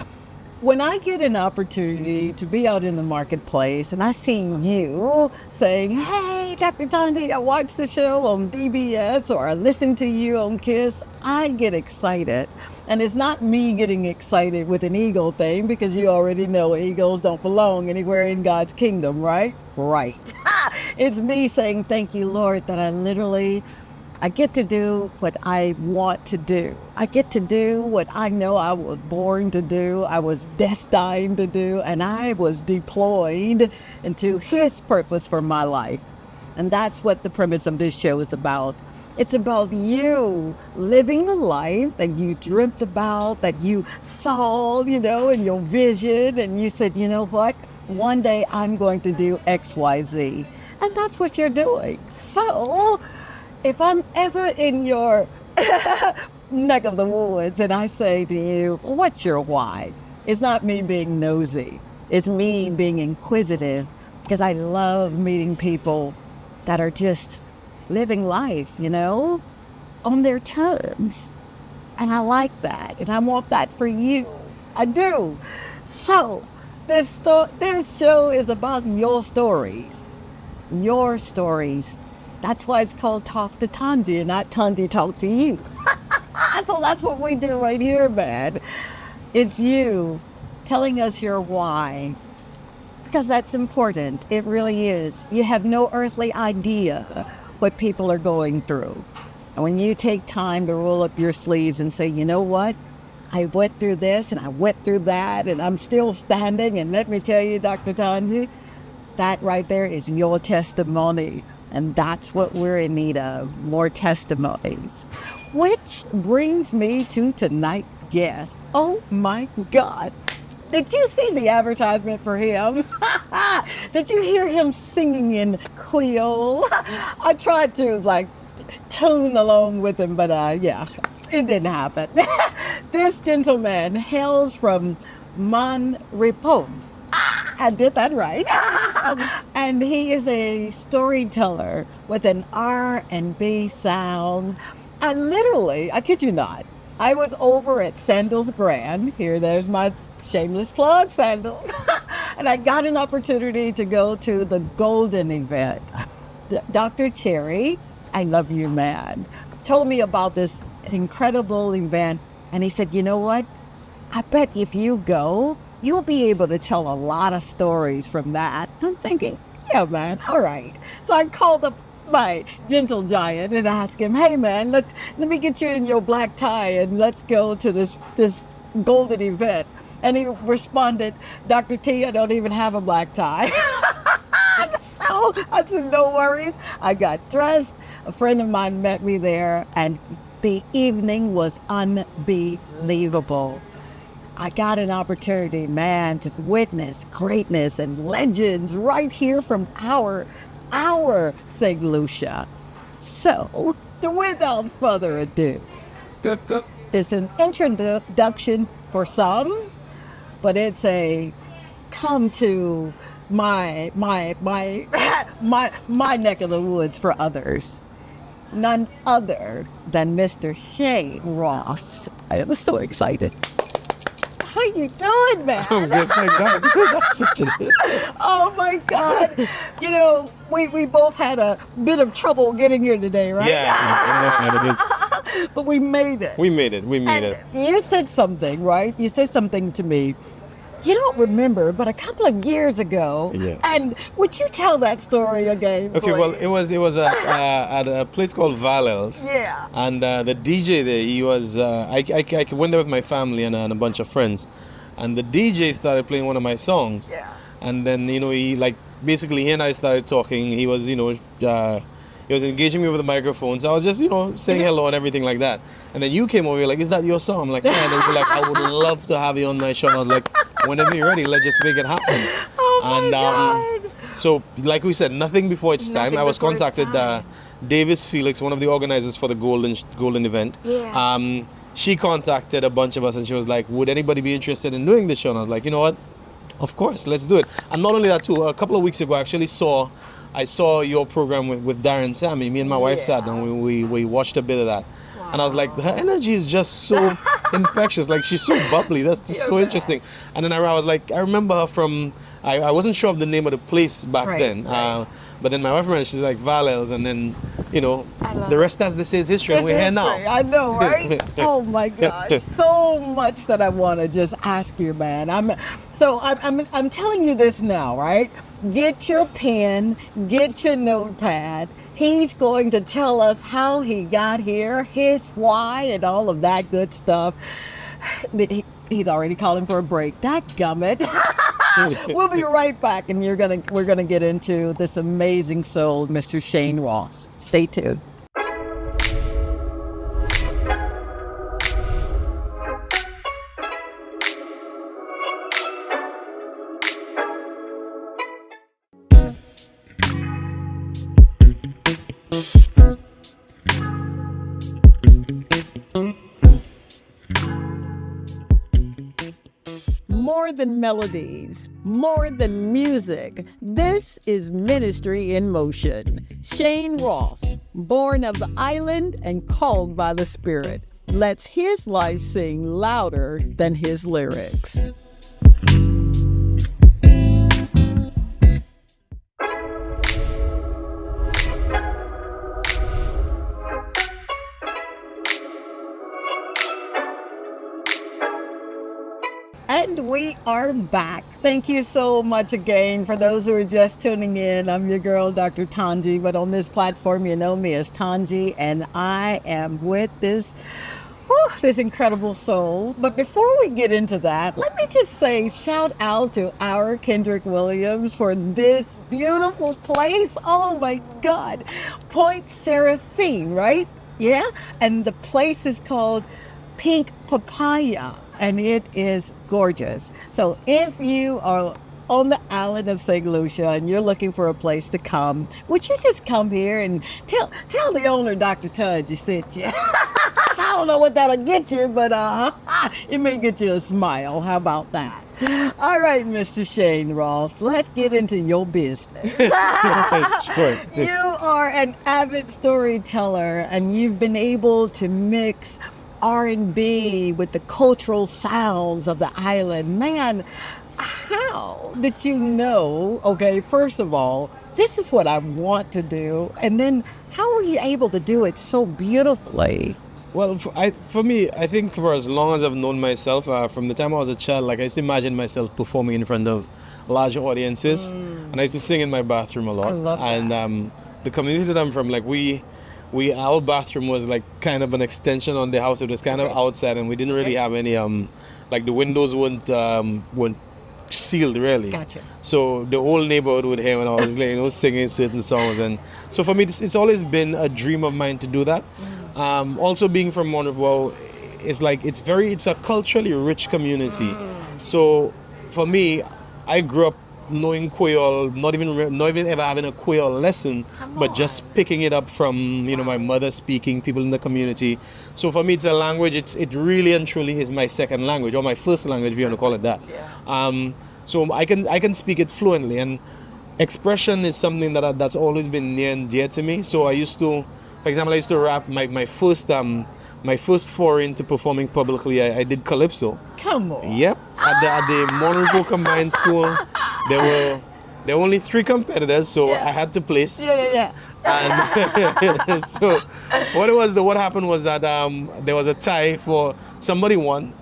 When I get an opportunity to be out in the marketplace and I see you saying, hey, Dr. Tanji, I watched the show on DBS or I listened to you on KISS, I get excited. And it's not me getting excited with an ego thing, because you already know egos don't belong anywhere in God's kingdom, right? Right. It's me saying, thank you, Lord, that I get to do what I want to do. I get to do what I know I was born to do. I was destined to do, and I was deployed into His purpose for my life. And that's what the premise of this show is about. It's about you living the life that you dreamt about, that you saw, in your vision, and you said, you know what? One day I'm going to do X, Y, Z. And that's what you're doing. So if I'm ever in your neck of the woods and I say to you, what's your why? It's not me being nosy. It's me being inquisitive, because I love meeting people that are just living life, on their terms. And I like that. And I want that for you. I do. So this show is about your stories. Your stories. That's why it's called Talk to Tanji and not Tanji Talk to You. So that's what we do right here, man. It's you telling us your why. Because that's important. It really is. You have no earthly idea what people are going through. And when you take time to roll up your sleeves and say, you know what? I went through this and I went through that and I'm still standing. And let me tell you, Dr. Tanji, that right there is your testimony. And that's what we're in need of, more testimonies. Which brings me to tonight's guest. Oh my God. Did you see the advertisement for him? Did you hear him singing in Creole? I tried to tune along with him, but it didn't happen. This gentleman hails from Monrepo. I did that right. And he is a storyteller with an R&B sound. I kid you not, I was over at Sandals Brand. There's my shameless plug, Sandals. And I got an opportunity to go to the Golden event. Dr. Cherry, I love you, man, told me about this incredible event. And he said, you know what? I bet if you go, you'll be able to tell a lot of stories from that. I'm thinking, yeah, man, all right. So I called up my gentle giant and asked him, hey, man, let me get you in your black tie and let's go to this golden event. And he responded, Dr. T, I don't even have a black tie. So I said, no worries. I got dressed. A friend of mine met me there, and the evening was unbelievable. I got an opportunity, man, to witness greatness and legends right here from our St. Lucia. So, without further ado, it's an introduction for some, but it's a come to my neck of the woods for others. none other than Mr. Shayne Ross. I am so excited. How you doing, man? I'm good, thank God. That's such a- Oh my God! You know, we both had a bit of trouble getting here today, right? Yeah, But we made it. we made it. We made And it. you said something, right? You said something to me. You don't remember, but a couple of years ago. Yeah. And would you tell that story again? Okay, well, please? it was at a place called Valels. Yeah. And the DJ there, he was. I went there with my family and a bunch of friends, and the DJ started playing one of my songs. Yeah. And then he like basically he and I started talking. He was he was engaging me with the microphone, so I was just saying hello and everything like that. And then you came over, you're like, "Is that your song?" I'm like, "Yeah." And they were like, "I would love to have you on my show." And I was like, "Whenever you're ready, let's just make it happen." Oh my And God. so, like we said, nothing before its time. Nothing I was before its contacted. time. Davis Felix, one of the organizers for the Golden event. Yeah. She contacted a bunch of us, and she was like, "Would anybody be interested in doing this show?" And I was like, "You know what? Of course, let's do it." And not only that, too. A couple of weeks ago, I saw your program with Darren Sammy. Me and my wife sat down. We watched a bit of that. And I was like, her energy is just so infectious. Like, she's so bubbly. That's just so interesting. And then I was like, I remember her from, I wasn't sure of the name of the place back then. But then my wife remembered, she's like, Valels. And then, the rest, as they say, is history. And we're here now. I know, right? Oh my gosh, so much that I want to just ask you, man. I'm telling you this now, right? Get your pen, get your notepad. He's going to tell us how he got here, his why, and all of that good stuff. He's already calling for a break. Dadgummit. We'll be right back, and we're gonna get into this amazing soul, Mr. Shayne Ross. Stay tuned. More than melodies, more than music, this is ministry in motion. Shayne Ross, born of the island and called by the Spirit, lets his life sing louder than his lyrics. And we are back. Thank you so much again. For those who are just tuning in, I'm your girl, Dr. Tanji, but on this platform, you know me as Tanji, and I am with this incredible soul. But before we get into that, let me just say shout out to our Kendrick Williams for this beautiful place. Oh my God. Point Seraphine, right? Yeah? And the place is called Pink Papaya, and it is gorgeous. So if you are on the island of St. Lucia and you're looking for a place to come, would you just come here and tell the owner, Dr. Tudge, sent you? I don't know what that'll get you, but it may get you a smile. How about that? All right, Mr. Shayne Ross, let's get into your business. Sure. You are an avid storyteller, and you've been able to mix R&B with the cultural sounds of the island. Man, how did you know, okay, first of all, this is what I want to do, and then how were you able to do it so beautifully? Well, for me, I think for as long as I've known myself, from the time I was a child, like I used to imagine myself performing in front of large audiences, and I used to sing in my bathroom a lot. I love that. And the community that I'm from, like our bathroom was like kind of an extension on the house. It was kind of outside, and we didn't really have any like the windows weren't sealed really. Gotcha. So the whole neighborhood would hear when I was singing certain songs, and so for me it's always been a dream of mine to do that. Also being from Montreal, it's a culturally rich community. So for me, I grew up knowing Creole, not even ever having a Creole lesson, but just picking it up from my mother speaking, people in the community. So for me, it's a language. It really and truly is my second language, or my first language, if you want to call it that. So I can speak it fluently, and expression is something that's always been near and dear to me. So I used to for example, I used to rap my first foray into performing publicly. I did calypso. Come on. Yep, at the Monroe Combined School, there were only 3 competitors, so I had to place. Yeah. And so what happened was that there was a tie for somebody won.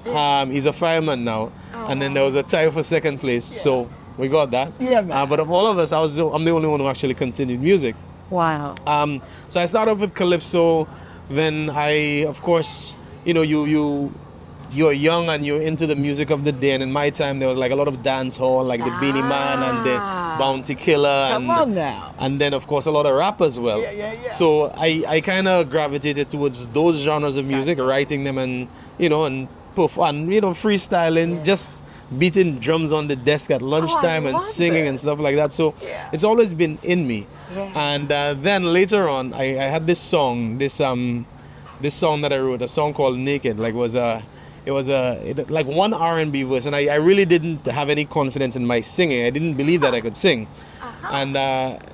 He's a fireman now, and then there was a tie for second place. So we got that. Yeah, man. But of all of us, I'm the only one who actually continued music. Wow. So I started off with calypso. Then I, of course, you're young and you're into the music of the day. And in my time, there was like a lot of dance hall, like the Beanie Man and the Bounty Killer. Come on now. And then, of course, a lot of rap as well. Yeah. So I kind of gravitated towards those genres of music, writing them and freestyling, just beating drums on the desk at lunchtime and singing and stuff like that. So it's always been in me. Yeah. And then later on, I had this song, this song that I wrote, a song called Naked. Like it was like one R&B verse, and I really didn't have any confidence in my singing. I didn't believe that I could sing. And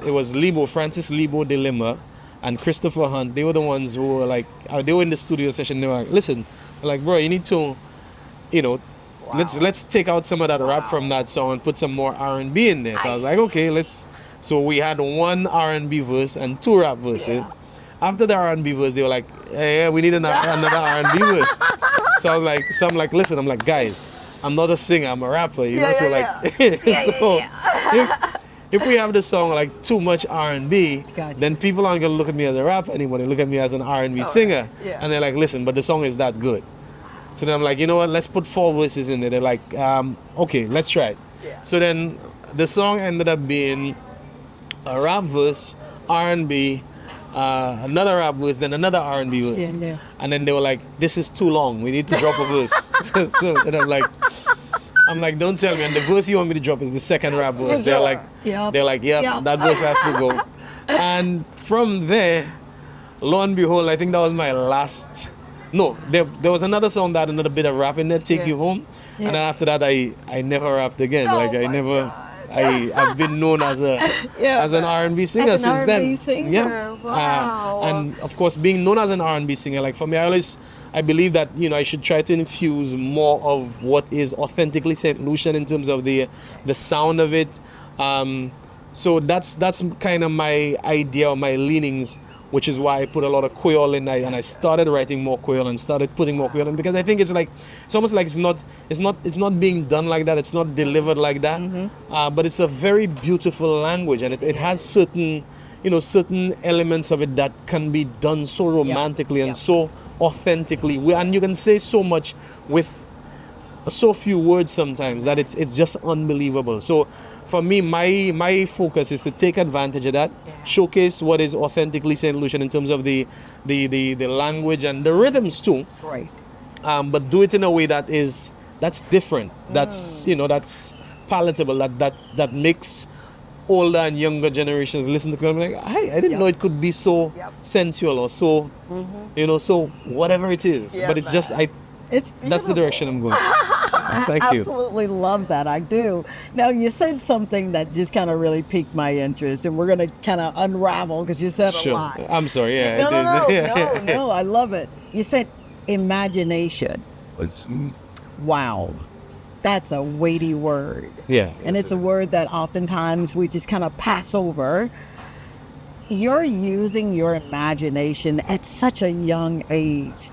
it was Francis Lebo de Lima and Christopher Hunt. They were the ones who were like, they were in the studio session. They were like, listen, like, bro, you need to, let's take out some of that rap from that song and put some more R&B in there. So I was like, okay, so we had one R&B verse and 2 rap verses. Yeah. After the R&B verse, they were like, hey, we need another R&B verse. So I was like, listen, I'm like, guys, I'm not a singer, I'm a rapper, if we have the song like too much R&B, then people aren't gonna look at me as a rapper anymore. They look at me as an R&B singer, and they're like, listen, but the song is that good. So then I'm like, you know what? Let's put 4 verses in there. They're like, okay, let's try it. Yeah. So then the song ended up being a rap verse, R&B, another rap verse, then another R&B verse. Yeah. And then they were like, this is too long. We need to drop a verse. So then I'm like, don't tell me. And the verse you want me to drop is the second rap verse. They're like, that verse has to go. And from there, lo and behold, I think that was my last. No, there was another song that had another bit of rap in there, Take You Home. Yeah. And then after that, I never rapped again. I've been known as an R&B singer since then. Yeah. Wow. And of course, being known as an R&B singer, like for me, I believe that I should try to infuse more of what is authentically St. Lucian in terms of the sound of it. So that's kind of my idea or my leanings, which is why I put a lot of Creole in, and I started writing more Creole and started putting more Creole in, because I think it's almost like it's not being done like that, it's not delivered like that, but it's a very beautiful language, and it has certain elements of it that can be done so romantically and so authentically, and you can say so much with so few words sometimes that it's just unbelievable. So for me, my focus is to take advantage of that, showcase what is authentically St. Lucian in terms of the language and the rhythms too. Right. But do it in a way that's different. That's that's palatable. That makes older and younger generations listen to it and be like, hey, I didn't know it could be so sensual or so so whatever it is. But it's just that's the direction I'm going. Thank you. I absolutely love that. I do. Now, you said something that just kind of really piqued my interest, and we're going to kind of unravel because you said a lot. I'm sorry. Yeah. No, I love it. You said imagination. Wow. That's a weighty word. Yeah. And it's a word that oftentimes we just kind of pass over. You're using your imagination at such a young age.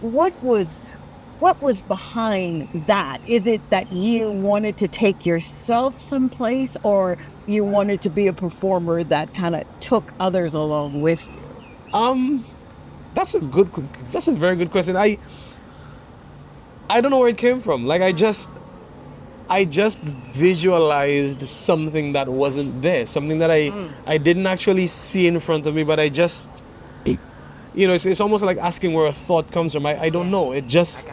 What was behind that? Is it that you wanted to take yourself someplace, or you wanted to be a performer that kind of took others along with you? That's a very good question. I don't know where it came from. Like I just visualized something that wasn't there, something that I didn't actually see in front of me, but I just it's almost like asking where a thought comes from. I don't know. I just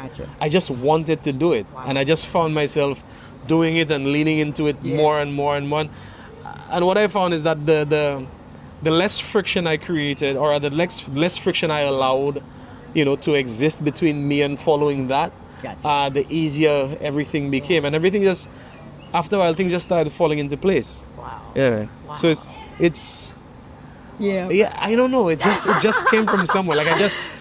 wanted to do it. Wow. And I just found myself doing it and leaning into it more and more and more. And what I found is that the less friction I created, or the less friction I allowed, to exist between me and following that, the easier everything became. And everything just, after a while, things just started falling into place. Wow. Yeah. Wow. So it's Yeah. Yeah, I don't know. It just came from somewhere. Like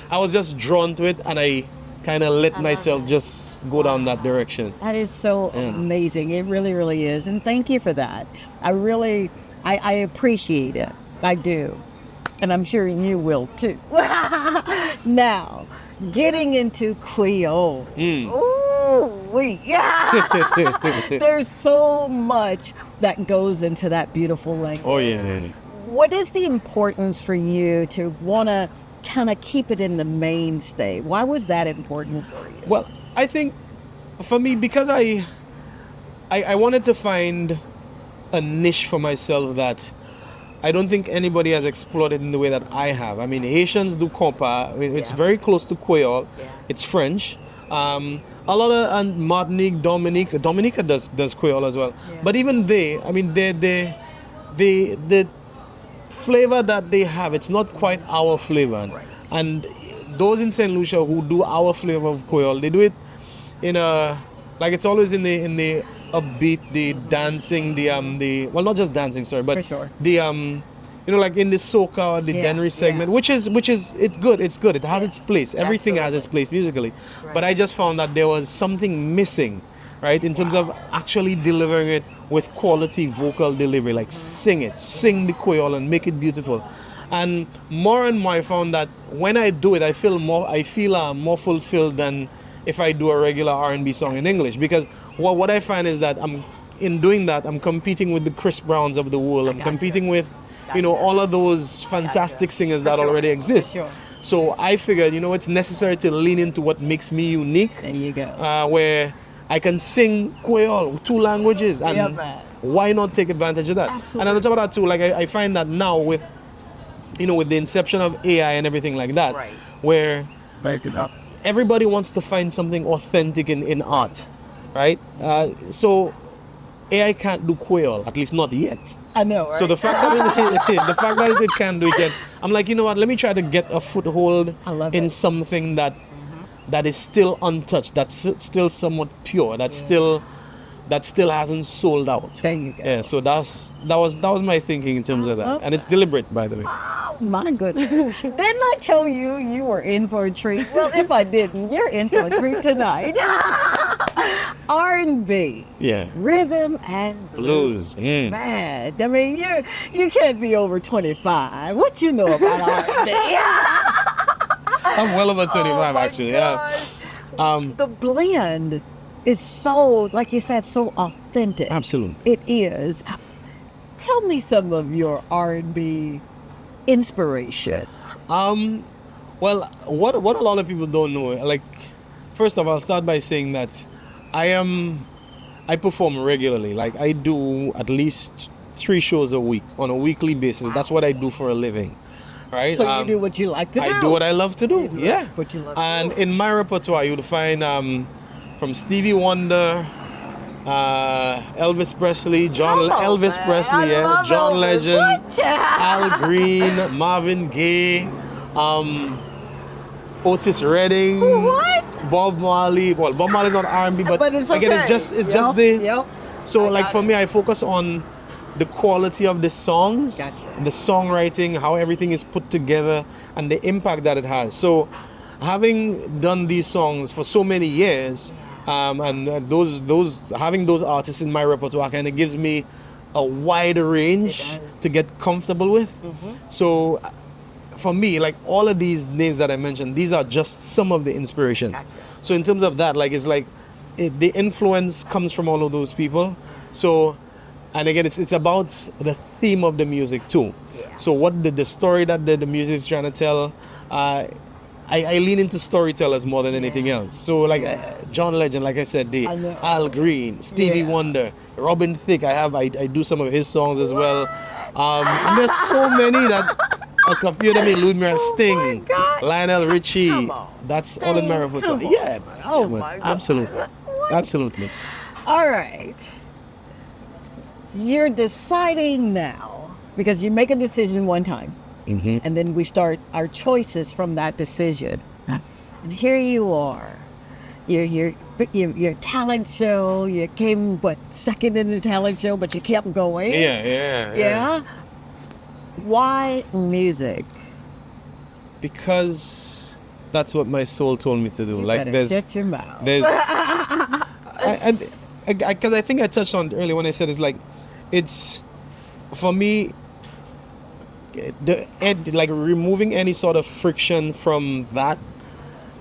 I was just drawn to it, and I kind of let myself just go down that direction. That is so amazing. It really, really is. And thank you for that. I appreciate it. I do. And I'm sure you will too. Now, getting into Creole. There's so much that goes into that beautiful language. Oh yeah. What is the importance for you to want to kind of keep it in the mainstay? Why was that important for you? Well, I think for me, because I wanted to find a niche for myself that I don't think anybody has explored it in the way that I have. I mean, Haitians do compa. I mean, it's very close to Creole. It's French. A lot of and Martinique, Dominica does Creole as well. But even they, I mean, the flavor that they have, it's not quite our flavor. And those in St. Lucia who do our flavor of Creole, they do it in a, like it's always in the upbeat, the dancing, the well, not just dancing, sorry, but For sure. the like in the soca, the Dennery segment, which is it's good. It has its place. Everything has its place musically. But I just found that there was something missing, right, in terms of actually delivering it with quality vocal delivery, like sing the Creole and make it beautiful. And more I found that when I do it, I feel more fulfilled than if I do a regular R&B song in English, because what I find is that in doing that, I'm competing with the Chris Browns of the world. I'm competing with, all of those fantastic singers that already exist. So I figured, it's necessary to lean into what makes me unique. There you go. Where I can sing Creole, 2 languages, and why not take advantage of that? Absolutely. And on top of that too, like I find that now with the inception of AI and everything like that, where everybody wants to find something authentic in art, right? So AI can't do Creole, at least not yet. I know, right? So the fact that it can do it yet, I'm like, you know what? Let me try to get a foothold in something that is still untouched, that's still somewhat pure, that still hasn't sold out. There you go. Yeah. So that was my thinking in terms of that, and it's deliberate, by the way. Oh, my goodness. Didn't I tell you were in for a treat? Well, if I didn't, you're in for a treat tonight. R&B. Yeah. Rhythm and blues. Man, I mean, you can't be over 25. What you know about R&B? I'm well over 25, actually. Gosh. Yeah. The blend is so, like you said, so authentic. Absolutely. It is. Tell me some of your R&B inspiration. Well, what a lot of people don't know, like, first of all, I'll start by saying that I perform regularly. Like, I do at least 3 shows a week on a weekly basis. That's what I do for a living, right? So you do what you like to do. I do what I love to do. Yeah. What you love And to do. in my repertoire, you'd find from Stevie Wonder, Elvis Presley, John Legend, Al Green, Marvin Gaye, Otis Redding, Bob Marley. Well, Bob Marley's not R&B, but it's again, okay. it's just the. So like for me, I focus on the quality of the songs, the songwriting, how everything is put together, and the impact that it has. So, having done these songs for so many years, and having those artists in my repertoire kind of gives me a wider range to get comfortable with. So, for me, like all of these names that I mentioned, these are just some of the inspirations. So in terms of that, like it's like the influence comes from all of those people. So, and again, it's about the theme of the music too. So what the story that the music is trying to tell, I lean into storytellers more than anything else. So like John Legend, like I said, Al Green, Stevie Wonder, Robin Thicke. I do some of his songs as well. And there's so many that a few of them include Sting, Lionel Richie. That's all in my repertoire. Yeah. Oh my God. Absolutely. All right. You're deciding now because you make a decision one time, and then we start our choices from that decision. And here you are. Your talent show. You came second in the talent show, but you kept going. Yeah. Why music? Because that's what my soul told me to do. You like better there's shut your mouth. There's because I think I touched on it earlier when I said it's like it's for me like removing any sort of friction from that.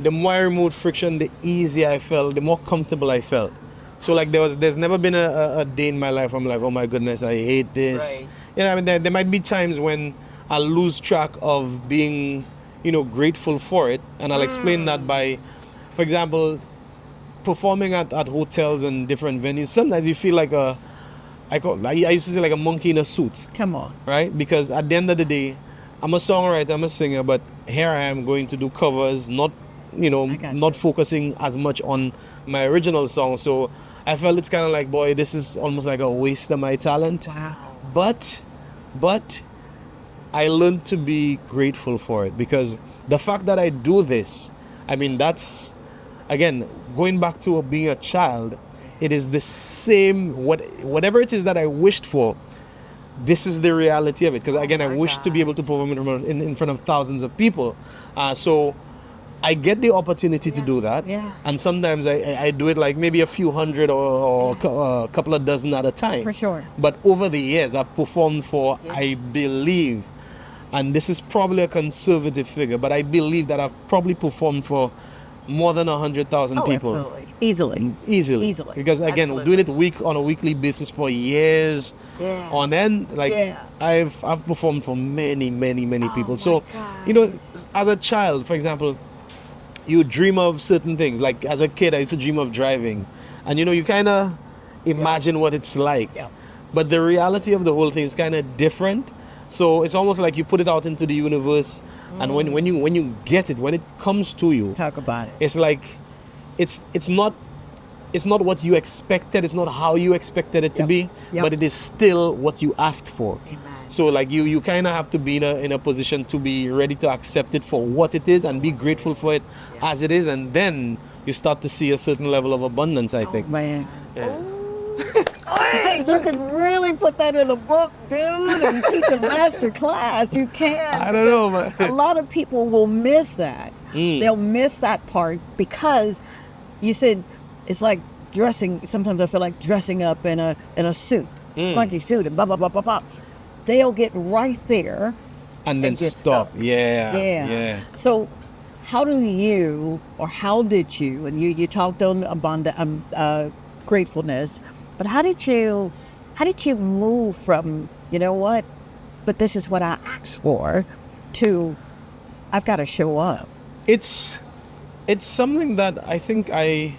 The more I removed friction, the easier I felt, the more comfortable I felt. So like there's never been a day in my life where I'm like, oh my goodness, I hate this. Right. You know, I mean there might be times when I lose track of being, grateful for it, and I'll explain that by, for example, performing at hotels and different venues. Sometimes you feel like I used to say like a monkey in a suit. Come on. Right? Because at the end of the day, I'm a songwriter, I'm a singer, but here I am going to do covers, not focusing as much on my original song. So I felt it's kind of like, boy, this is almost like a waste of my talent. Wow. But I learned to be grateful for it, because the fact that I do this, I mean, that's, again, going back to being a child, it is the same, whatever it is that I wished for, this is the reality of it. Because again, I wish to be able to perform in front of thousands of people. So I get the opportunity to do that. Yeah. And sometimes I do it like maybe a few hundred or a couple of dozen at a time. For sure. But over the years, I've performed for, I believe, and this is probably a conservative figure, but I believe that I've probably performed for more than 100,000 people. Absolutely. Easily. Easily. Because again, doing it on a weekly basis for years on end, I've performed for many people. So, as a child, for example, you dream of certain things. Like as a kid, I used to dream of driving, and you kind of imagine what it's like. Yeah. But the reality of the whole thing is kind of different. So it's almost like you put it out into the universe, and when you get it, when it comes to you, Talk about it. it's like it's not what you expected, it's not how you expected it to be, but it is still what you asked for. Amen. So like you kind of have to be in a position to be ready to accept it for what it is and be grateful for it as it is, and then you start to see a certain level of abundance, I think. Man. Yeah. Hey, you can really put that in a book, dude, and teach a master class. You can. I don't know, man. A lot of people will miss that. They'll miss that part because you said it's like dressing. Sometimes I feel like dressing up in a suit, monkey suit, and blah blah blah blah blah. They'll get right there And then get stop. stuck. Yeah. So, how did you, and you talked on abundant gratefulness, but how did you move from, but this is what I asked for, to I've got to show up? It's something that I think there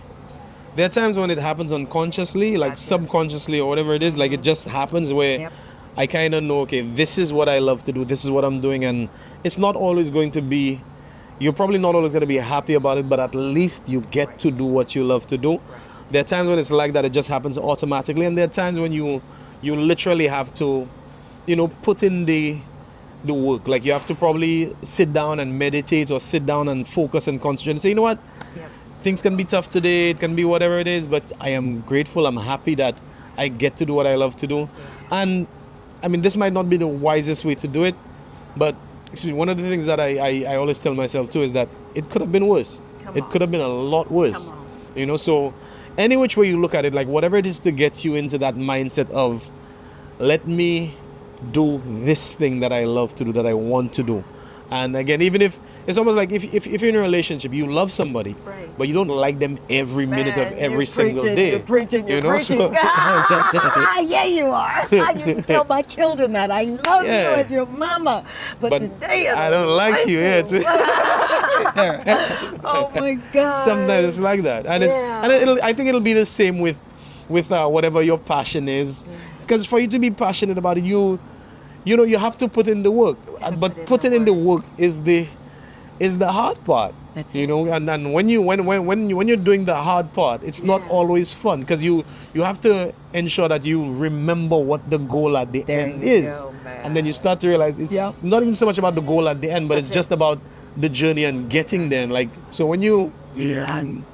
are times when it happens unconsciously, like subconsciously or whatever it is, like it just happens where I kind of know, okay, this is what I love to do, this is what I'm doing, and it's not always going to be, you're probably not always going to be happy about it, but at least you get to do what you love to do. There are times when it's like that, it just happens automatically, and there are times when you literally have to, put in the work. Like you have to probably sit down and meditate, or sit down and focus and concentrate and say, you know what, things can be tough today, it can be whatever it is, but I am grateful, I'm happy that I get to do what I love to do. And I mean, this might not be the wisest way to do it, but one of the things that I always tell myself too is that it could have been worse. It could have been a lot worse. So any which way you look at it, like whatever it is to get you into that mindset of, let me do this thing that I love to do, that I want to do. And again, even if it's almost like if you're in a relationship, you love somebody, but you don't like them every minute of every single day. You're preaching. Yeah, you are. I used to tell my children that I love you as your mama, but today I don't like you. Oh my God. Sometimes it's like that, and I think it'll be the same with whatever your passion is, because for you to be passionate about it, you have to put in the work, but putting in the work is the hard part. And when you're doing the hard part, it's not always fun, because you have to ensure that you remember what the goal at the end is, and then you start to realize it's not even so much about the goal at the end, but it's just about the journey and getting there. Like, so when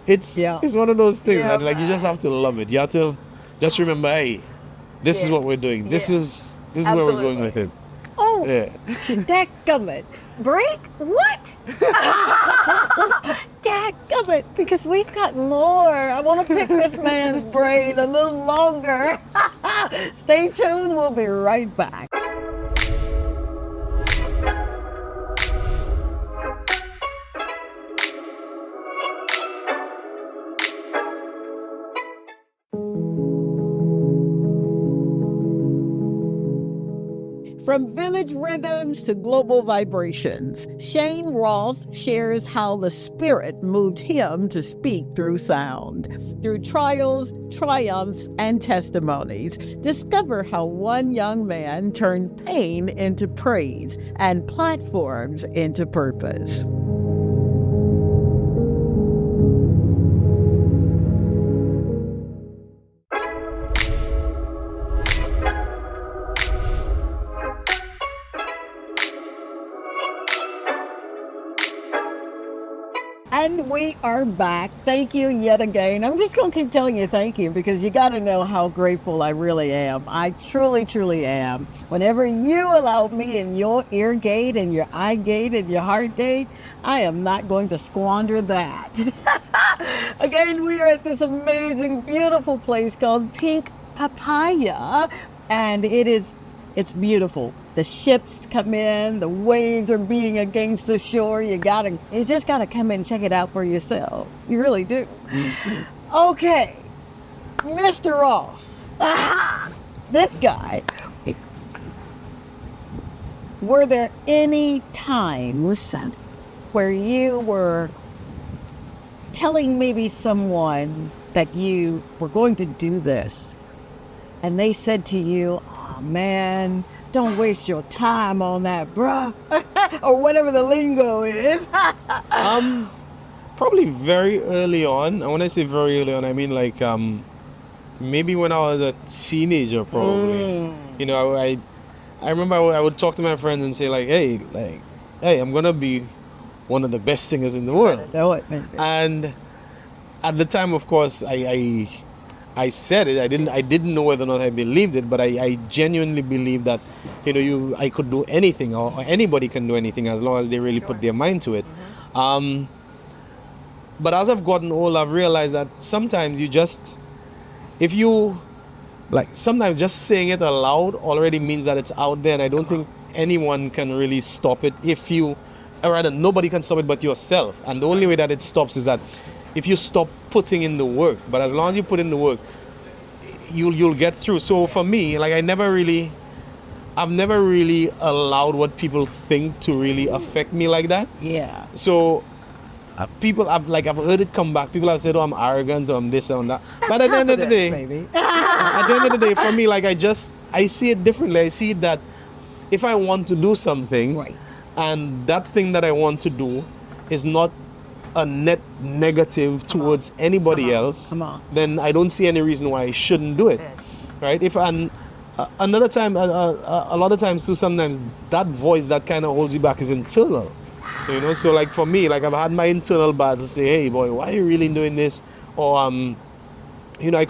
it's one of those things that like you just have to love it. You have to just remember, hey, this is what we're doing. This is where we're going with it. Oh, Yeah. Dadgummit. Break? What? Dadgummit, because we've got more. I want to pick this man's brain a little longer. Stay tuned. We'll be right back. From village rhythms to global vibrations, Shayne Ross shares how the spirit moved him to speak through sound. Through trials, triumphs, and testimonies, discover how one young man turned pain into praise and platforms into purpose. And we are back. Thank you yet again. I'm just going to keep telling you thank you because you got to know how grateful I really am. I truly, truly am. Whenever you allow me in your ear gate and your eye gate and your heart gate, I am not going to squander that. Again, we are at this amazing, beautiful place called Pink Papaya, and it's beautiful. The ships come in, the waves are beating against the shore. You just gotta come in and check it out for yourself. You really do. Okay, Mr. Ross, this guy. Were there any times where you were telling maybe someone that you were going to do this, and they said to you, "Oh man, don't waste your time on that, bruh," or whatever the lingo is? Probably very early on. And when I say very early on, I mean like maybe when I was a teenager, probably. You know, I remember I would talk to my friends and say like, hey, I'm gonna be one of the best singers in the world. Know it, man. And at the time, of course, I said it. I didn't know whether or not I believed it, but I genuinely believed that, you know, I could do anything, or anybody can do anything as long as they really put their mind to it. But as I've gotten older, I've realized that sometimes sometimes just saying it aloud already means that it's out there, and I don't think anyone can really stop it. Or rather, nobody can stop it but yourself. And the only way that it stops is that if you stop putting in the work. But as long as you put in the work, you'll get through. So for me, like I've never really allowed what people think to really affect me like that. Yeah. So I've heard it come back. People have said, "Oh, I'm arrogant," or "I'm this or that." But at the end of the day, at the end of the day, for me, like I see it differently. I see that if I want to do something, Right. and that thing that I want to do is not a net negative towards anybody else, then I don't see any reason why I shouldn't do it. Right? Another time, a lot of times too, sometimes that voice that kind of holds you back is internal. So, you know, so like for me, like I've had my internal battles to say, "Hey boy, why are you really doing this?" Or you know, I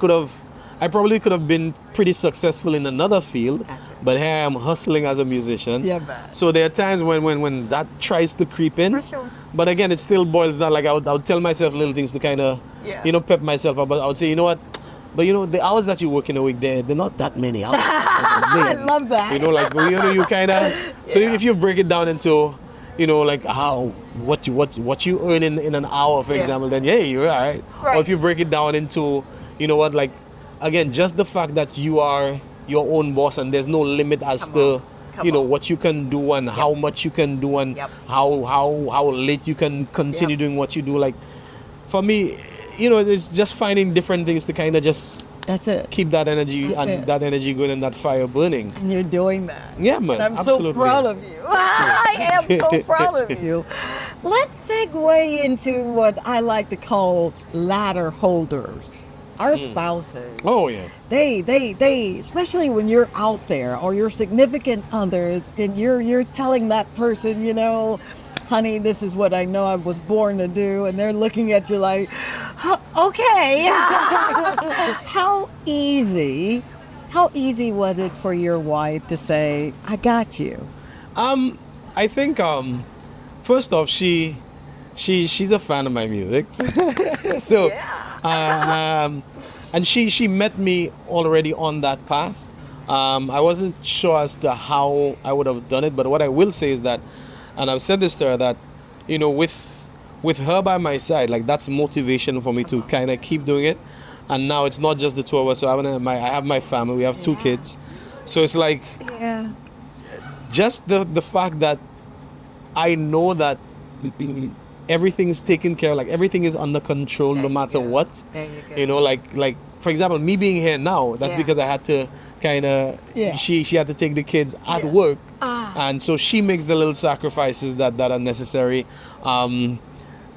probably could have been pretty successful in another field, but here I am hustling as a musician. Yeah, man. So there are times when that tries to creep in. For sure. But again, it still boils down. Like I would tell myself little things to kind of, you know, pep myself up. But I would say, you know what? But you know, the hours that you work in a week, they're not that many hours. I love that. You know, like you know, you kind of. So if you break it down into, you know, like what you earn in an hour, for example, then yeah, you're all right. Or if you break it down into, you know what, like. Again, just the fact that you are your own boss and there's no limit as to you know what you can do and how much you can do and how late you can continue doing what you do. Like for me, you know, it's just finding different things to kind of just keep that energy that energy going and that fire burning. And you're doing that. Yeah, man. And I'm absolutely. so proud of you. I am so proud of you. Let's segue into what I like to call ladder holders. Our spouses. Oh yeah. They especially when you're out there or your significant others and you're telling that person, you know, honey, this is what I know I was born to do, and they're looking at you like, okay. How easy was it for your wife to say, I got you? I think first off, she's a fan of my music, so and she met me already on that path. I wasn't sure as to how I would have done it, but what I will say is that, and I've said this to her, that with her by my side, like that's motivation for me to kind of keep doing it. And now it's not just the two of us. So I have my family. We have 2 kids, so it's like just the fact that I know that everything is taken care of, like everything is under control no matter what. You know, like for example, me being here now, that's because I had to kind of, she had to take the kids at work. And so she makes the little sacrifices that are necessary.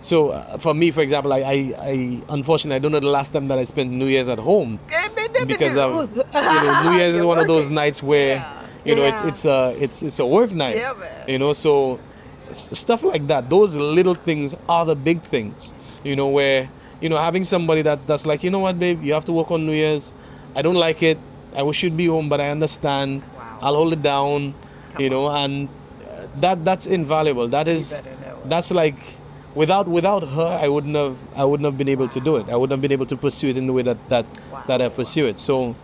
So for me, for example, I unfortunately, I don't know the last time that I spent New Year's at home, because of, New Year's is one of those nights where, it's a work night, so stuff like that. Those little things are the big things, where, having somebody that's like, you know what, babe, you have to work on New Year's. I don't like it. I wish you'd be home, but I understand. I'll hold it down, and that's invaluable. That's like, without her, I wouldn't have been able to do it. I wouldn't have been able to pursue it in the way that I pursue it. So,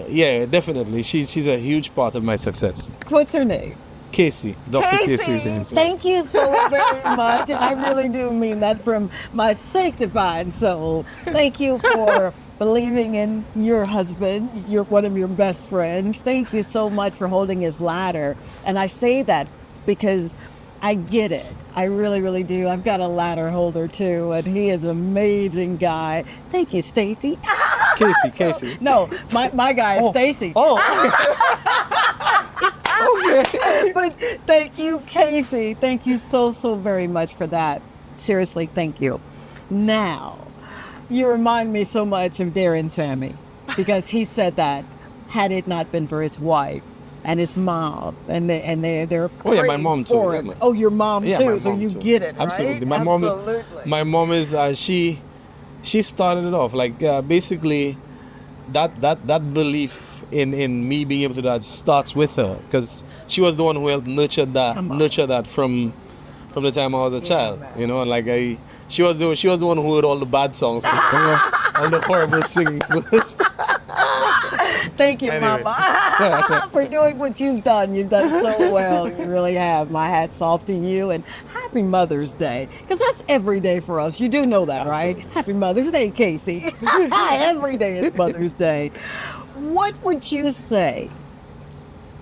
yeah, definitely, she's a huge part of my success. What's her name? Casey, Dr. Casey. Thank you so very much, and I really do mean that from my sanctified soul. Thank you for believing in your husband. You're one of your best friends. Thank you so much for holding his ladder. And I say that because I get it. I really, really do. I've got a ladder holder too, and he is an amazing guy. Thank you, Stacy. Casey. No, my guy is Stacy. Oh. Okay. But thank you, Casey. Thank you so very much for that. Seriously, thank you. Now, you remind me so much of Darren Sammy, because he said that had it not been for his wife and his mom, and they're praying my mom too. for him. Oh, your mom too. My so mom you too. get it, Absolutely. right? My mom is she started it off like basically that belief in me being able to do that starts with her, because she was the one who helped nurture that from the time I was a child, and like she was the one who heard all the bad songs, all the horrible singing. Thank you, Anyway. Mama, for doing what you've done. You've done so well. You really have. My hat's off to you, and happy Mother's Day, because that's every day for us. You do know that, right? Happy Mother's Day, Casey. Every day is Mother's Day. What would you say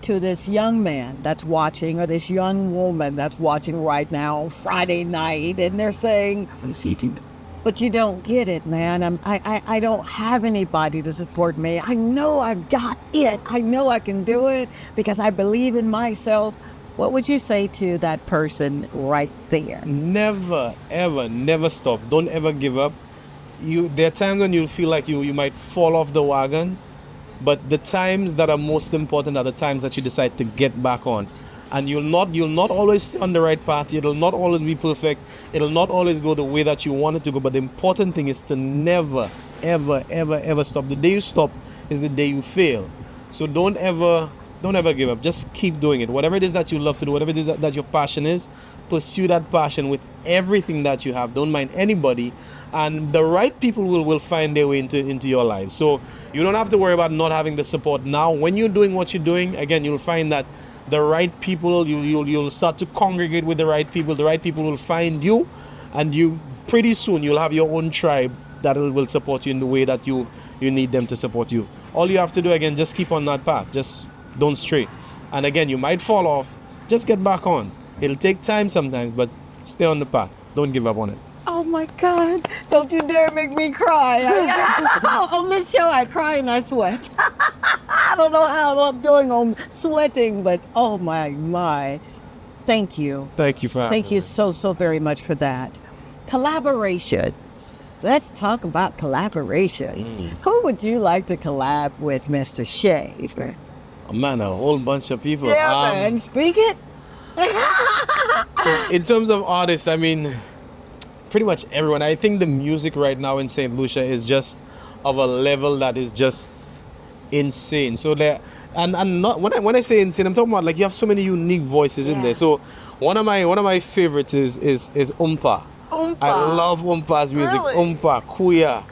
to this young man that's watching, or this young woman that's watching right now, Friday night, and they're saying, but you don't get it, man. I don't have anybody to support me. I know I've got it. I know I can do it because I believe in myself. What would you say to that person right there? Never, ever, never stop. Don't ever give up. There are times when you feel like you might fall off the wagon, but the times that are most important are the times that you decide to get back on. And you'll not always stay on the right path. It'll not always be perfect. It'll not always go the way that you want it to go. But the important thing is to never, ever, ever, ever stop. The day you stop is the day you fail. So don't ever give up. Just keep doing it. Whatever it is that you love to do, whatever it is that your passion is, pursue that passion with everything that you have. Don't mind anybody. And the right people will find their way into your life. So you don't have to worry about not having the support now. When you're doing what you're doing, again, you'll find that the right people, you'll start to congregate with the right people. The right people will find you, and you pretty soon you'll have your own tribe that will support you in the way that you need them to support you. All you have to do, again, just keep on that path. Just don't stray. And again, you might fall off. Just get back on. It'll take time sometimes, but stay on the path. Don't give up on it. Oh my God, don't you dare make me cry. On this show, I cry and I sweat. I don't know how I'm doing on sweating, but oh my. Thank you. Thank you for having Thank you me. so very much for that. Collaboration. Let's talk about collaborations. Who would you like to collab with, Mr. Shayne? Oh, man, a whole bunch of people. Yeah, man, speak it. In terms of artists, I mean, pretty much everyone. I think the music right now in St. Lucia is just of a level that is just insane. So there and not when I say insane, I'm talking about like you have so many unique voices in there. So one of my favorites is Umpa. I love Umpa's music. Really? Umpa, Kuya.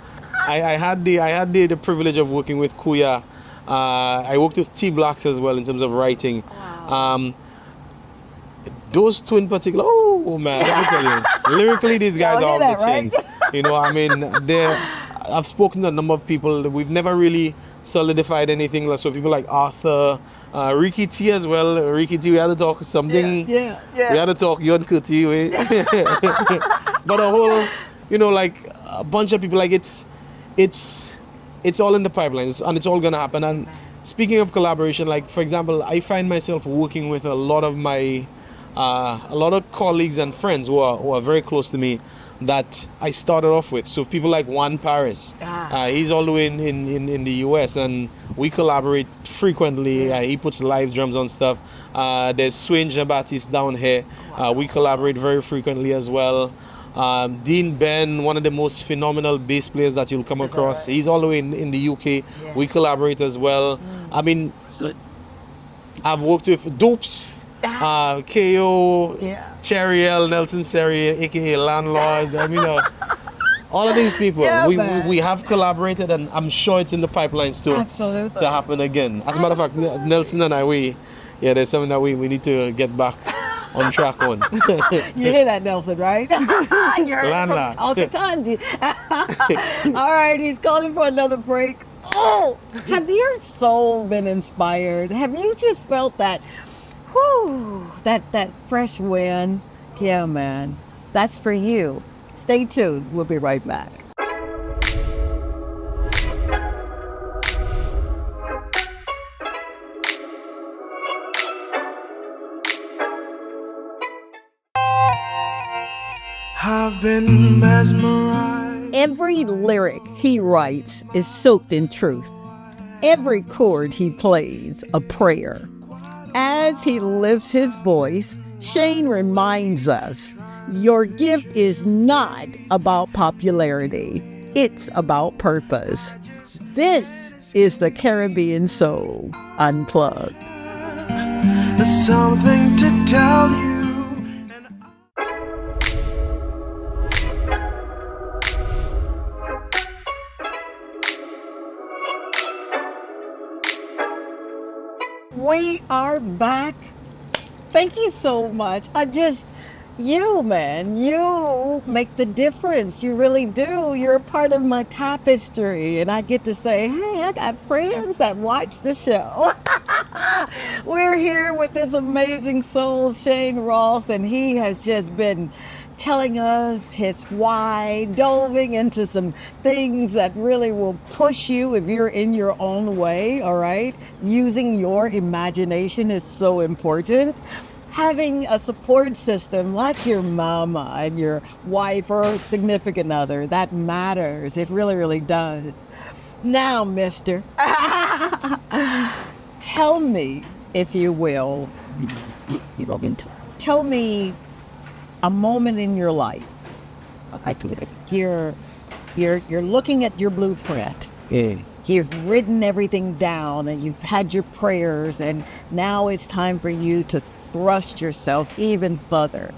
I had the privilege of working with Kuya. I worked with T Blacks as well in terms of writing. Wow. Those two in particular, oh man, let me tell you, lyrically these guys are off the chain. You know, I mean, I've spoken to a number of people. We've never really solidified anything. So people like Arthur, Ricky T as well. Ricky T, we had to talk something. Yeah. We had to talk Yon Kuti. But a whole, you know, like a bunch of people. Like it's all in the pipelines, and it's all gonna happen. And speaking of collaboration, like for example, I find myself working with a lot of my colleagues and friends who are very close to me that I started off with. So people like Juan Paris, he's all the way in the US, and we collaborate frequently. He puts live drums on stuff. There's Swain Jabatis down here. We collaborate very frequently as well. Dean Ben, one of the most phenomenal bass players that you'll come across. He's all the way in the UK. We collaborate as well. I mean, I've worked with Dopes. KO, Cheriel, Nelson Seri, aka Landlord. I mean, all of these people, we have collaborated, and I'm sure it's in the pipelines to happen again. As a matter of fact, Nelson and I, there's something that we need to get back on track on. You hear that, Nelson, right? You heard it from Alcatanji. All right, he's calling for another break. Oh, have your soul been inspired? Have you just felt that? Whew, that fresh wind. Yeah, man. That's for you. Stay tuned. We'll be right back. I've been mesmerized. Every lyric he writes is soaked in truth. Every chord he plays, a prayer. As he lifts his voice, Shayne reminds us, your gift is not about popularity. It's about purpose. This is the Caribbean Soul Unplugged. There's something to tell you. We are back. Thank you so much. You, man, you make the difference. You really do. You're a part of my tapestry. And I get to say, hey, I got friends that watch the show. We're here with this amazing soul, Shayne Ross, and he has just been telling us his why, delving into some things that really will push you if you're in your own way, all right? Using your imagination is so important. Having a support system like your mama and your wife or significant other, that matters. It really, really does. Now, mister, tell me, if you will, tell me a moment in your life. You're looking at your blueprint. You've written everything down and you've had your prayers, and now it's time for you to thrust yourself even further.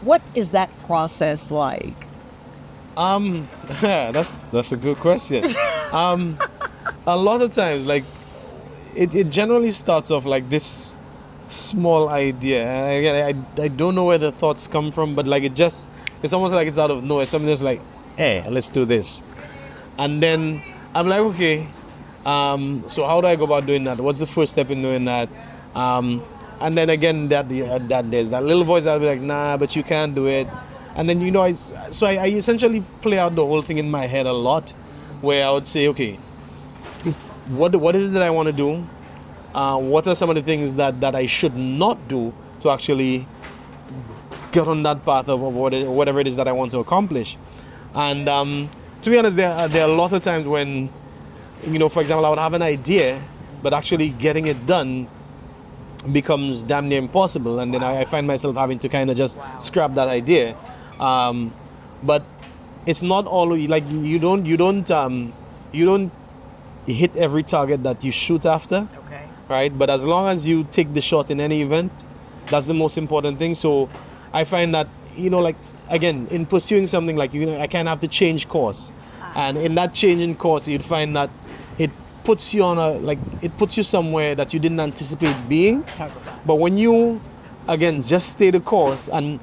What is that process like? That's a good question. A lot of times, like it generally starts off like this small idea. I don't know where the thoughts come from, but like it's almost like it's out of nowhere. Something just like, hey, let's do this. And then I'm like, okay, so how do I go about doing that? What's the first step in doing that? And then again, that there's that little voice that'll be like, nah, but you can't do it. And then, I essentially play out the whole thing in my head a lot, where I would say, okay, what is it that I want to do? What are some of the things that I should not do to actually get on that path of whatever it is that I want to accomplish? And to be honest, there are a lot of times when, for example, I would have an idea, but actually getting it done becomes damn near impossible, and then I find myself having to kind of just scrap that idea. But it's not all like you don't you hit every target that you shoot after. Okay. Right? But as long as you take the shot in any event, that's the most important thing. So I find that, like, again, in pursuing something like, I kind of have to change course. And in that change in course, you'd find that it puts you it puts you somewhere that you didn't anticipate being. But when you, again, just stay the course, and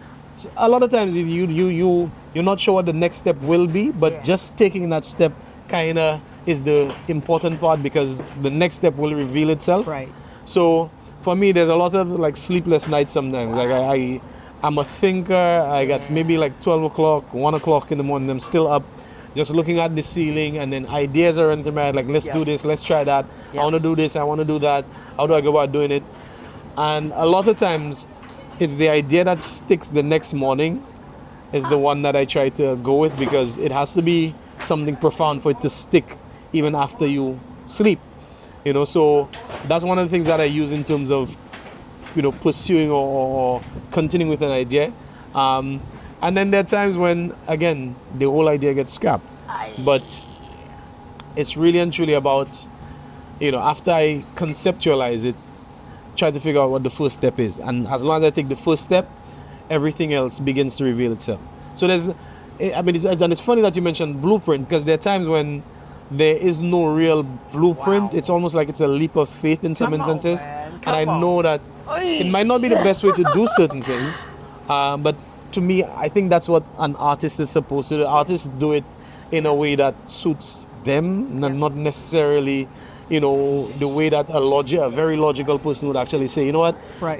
a lot of times you're not sure what the next step will be, but just taking that step kind of is the important part, because the next step will reveal itself. Right. So for me, there's a lot of like sleepless nights sometimes. Like I'm a thinker. I got maybe like 12 o'clock, 1 o'clock in the morning. I'm still up just looking at the ceiling, and then ideas are entering my head, like, let's do this, let's try that. I want to do this, I want to do that. How do I go about doing it? And a lot of times, it's the idea that sticks the next morning is the one that I try to go with, because it has to be something profound for it to stick even after you sleep. So that's one of the things that I use in terms of, pursuing or continuing with an idea. And then there are times when, again, the whole idea gets scrapped. But it's really and truly about, after I conceptualize it, try to figure out what the first step is. And as long as I take the first step, everything else begins to reveal itself. So it's funny that you mentioned blueprint, because there are times when there is no real blueprint. It's almost like it's a leap of faith in some instances. And I know that it might not be the best way to do certain things, but to me, I think that's what an artist is supposed to do. Artists do it in a way that suits them, not necessarily, the way that a very logical person would actually say,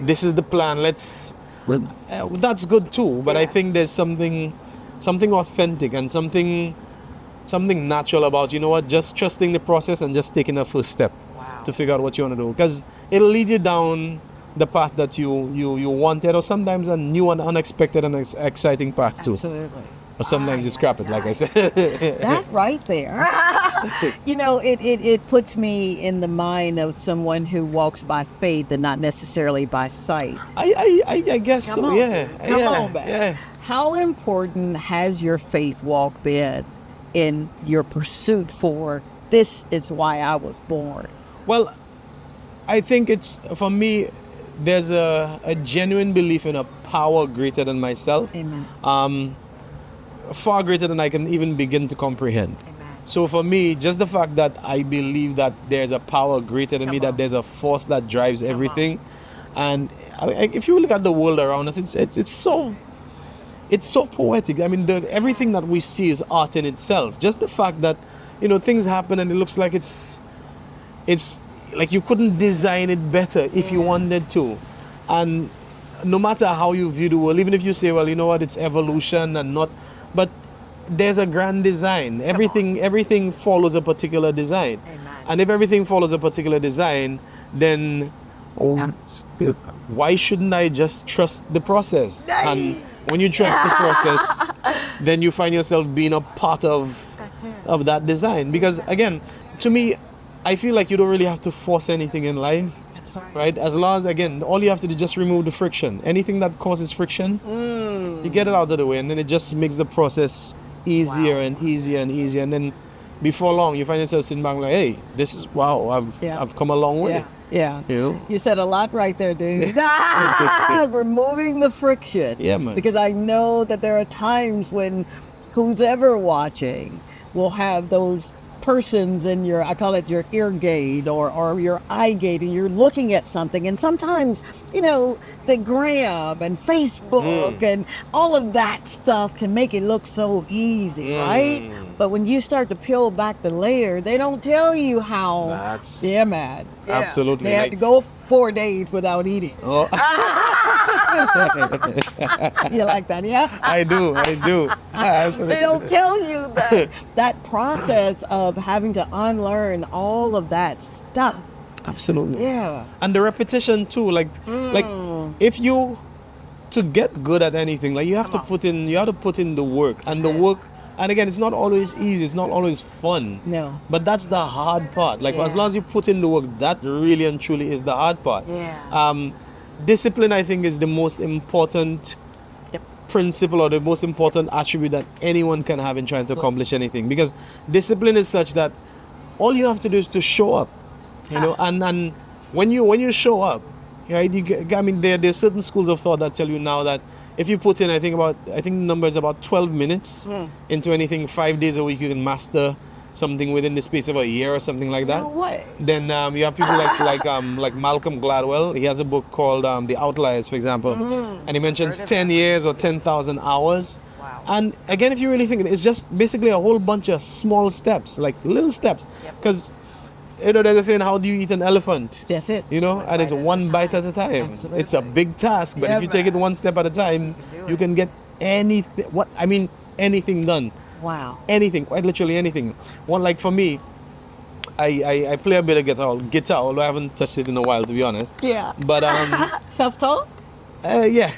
this is the plan, let's... that's good too, but I think there's something authentic and something natural about, just trusting the process and just taking a first step to figure out what you want to do. Because it'll lead you down the path that you wanted, or sometimes a new and unexpected and exciting path too. Absolutely. Or sometimes you scrap it, like I said. That right there. It puts me in the mind of someone who walks by faith and not necessarily by sight. I guess so, yeah. Come on, man. Yeah. How important has your faith walk been in your pursuit for this is why I was born? Well, I think it's, for me, there's a genuine belief in a power greater than myself. Amen. Far greater than I can even begin to comprehend. Amen. So for me, just the fact that I believe that there's a power greater than me, that there's a force that drives everything. And if you look at the world around us, it's so poetic. I mean, everything that we see is art in itself. Just the fact that, things happen and it looks like it's like you couldn't design it better if you wanted to. And no matter how you view the world, even if you say, well, you know what, it's evolution and not, but there's a grand design. Everything follows a particular design. Amen. And if everything follows a particular design, then why shouldn't I just trust the process? And when you trust the process, then you find yourself being a part of that design. Because again, to me, I feel like you don't really have to force anything in life. That's right. Right? As long as, again, all you have to do is just remove the friction. Anything that causes friction, you get it out of the way, and then it just makes the process easier and easier and easier. And then before long, you find yourself sitting back like, hey, this is, wow, I've come a long way. Yeah. You You said a lot right there, dude. Removing the friction. Yeah, man. Because I know that there are times when who's ever watching will have those persons in your, I call it your ear gate or your eye gate, and you're looking at something, and sometimes, the gram and Facebook and all of that stuff can make it look so easy, right? But when you start to peel back the layer, they don't tell you how they're mad. Absolutely. They had to go 4 days without eating. Oh. You like that, yeah? I do. They don't tell you that process of having to unlearn all of that stuff. Absolutely. Yeah. And the repetition too, like if you, to get good at anything, like you have to put in the work, and the work, and again, it's not always easy, it's not always fun. No. But that's the hard part. Like as long as you put in the work, that really and truly is the hard part. Yeah. Discipline, I think, is the most important principle or the most important attribute that anyone can have in trying to accomplish anything, because discipline is such that all you have to do is to show up, you know, and when you show up, right, I mean, there's certain schools of thought that tell you now that if you put in, I think the number is about 12 minutes into anything, 5 days a week, you can master something within the space of a year or something like that. No way. Then you have people like Malcolm Gladwell. He has a book called The Outliers, for example, and he mentions 10 years or 10,000 hours. Wow. And again, if you really think it's just basically a whole bunch of small steps, like little steps, because you know, they're saying, how do you eat an elephant? That's it. You know, and it's one bite at a time. Absolutely. It's a big task, but Yeah, if you take it man. one step at a time, you can get anything. Anything done. Wow. Anything, quite literally anything. One, like for me, I play a bit of guitar, although I haven't touched it in a while, to be honest. Yeah. But Self-taught? yeah,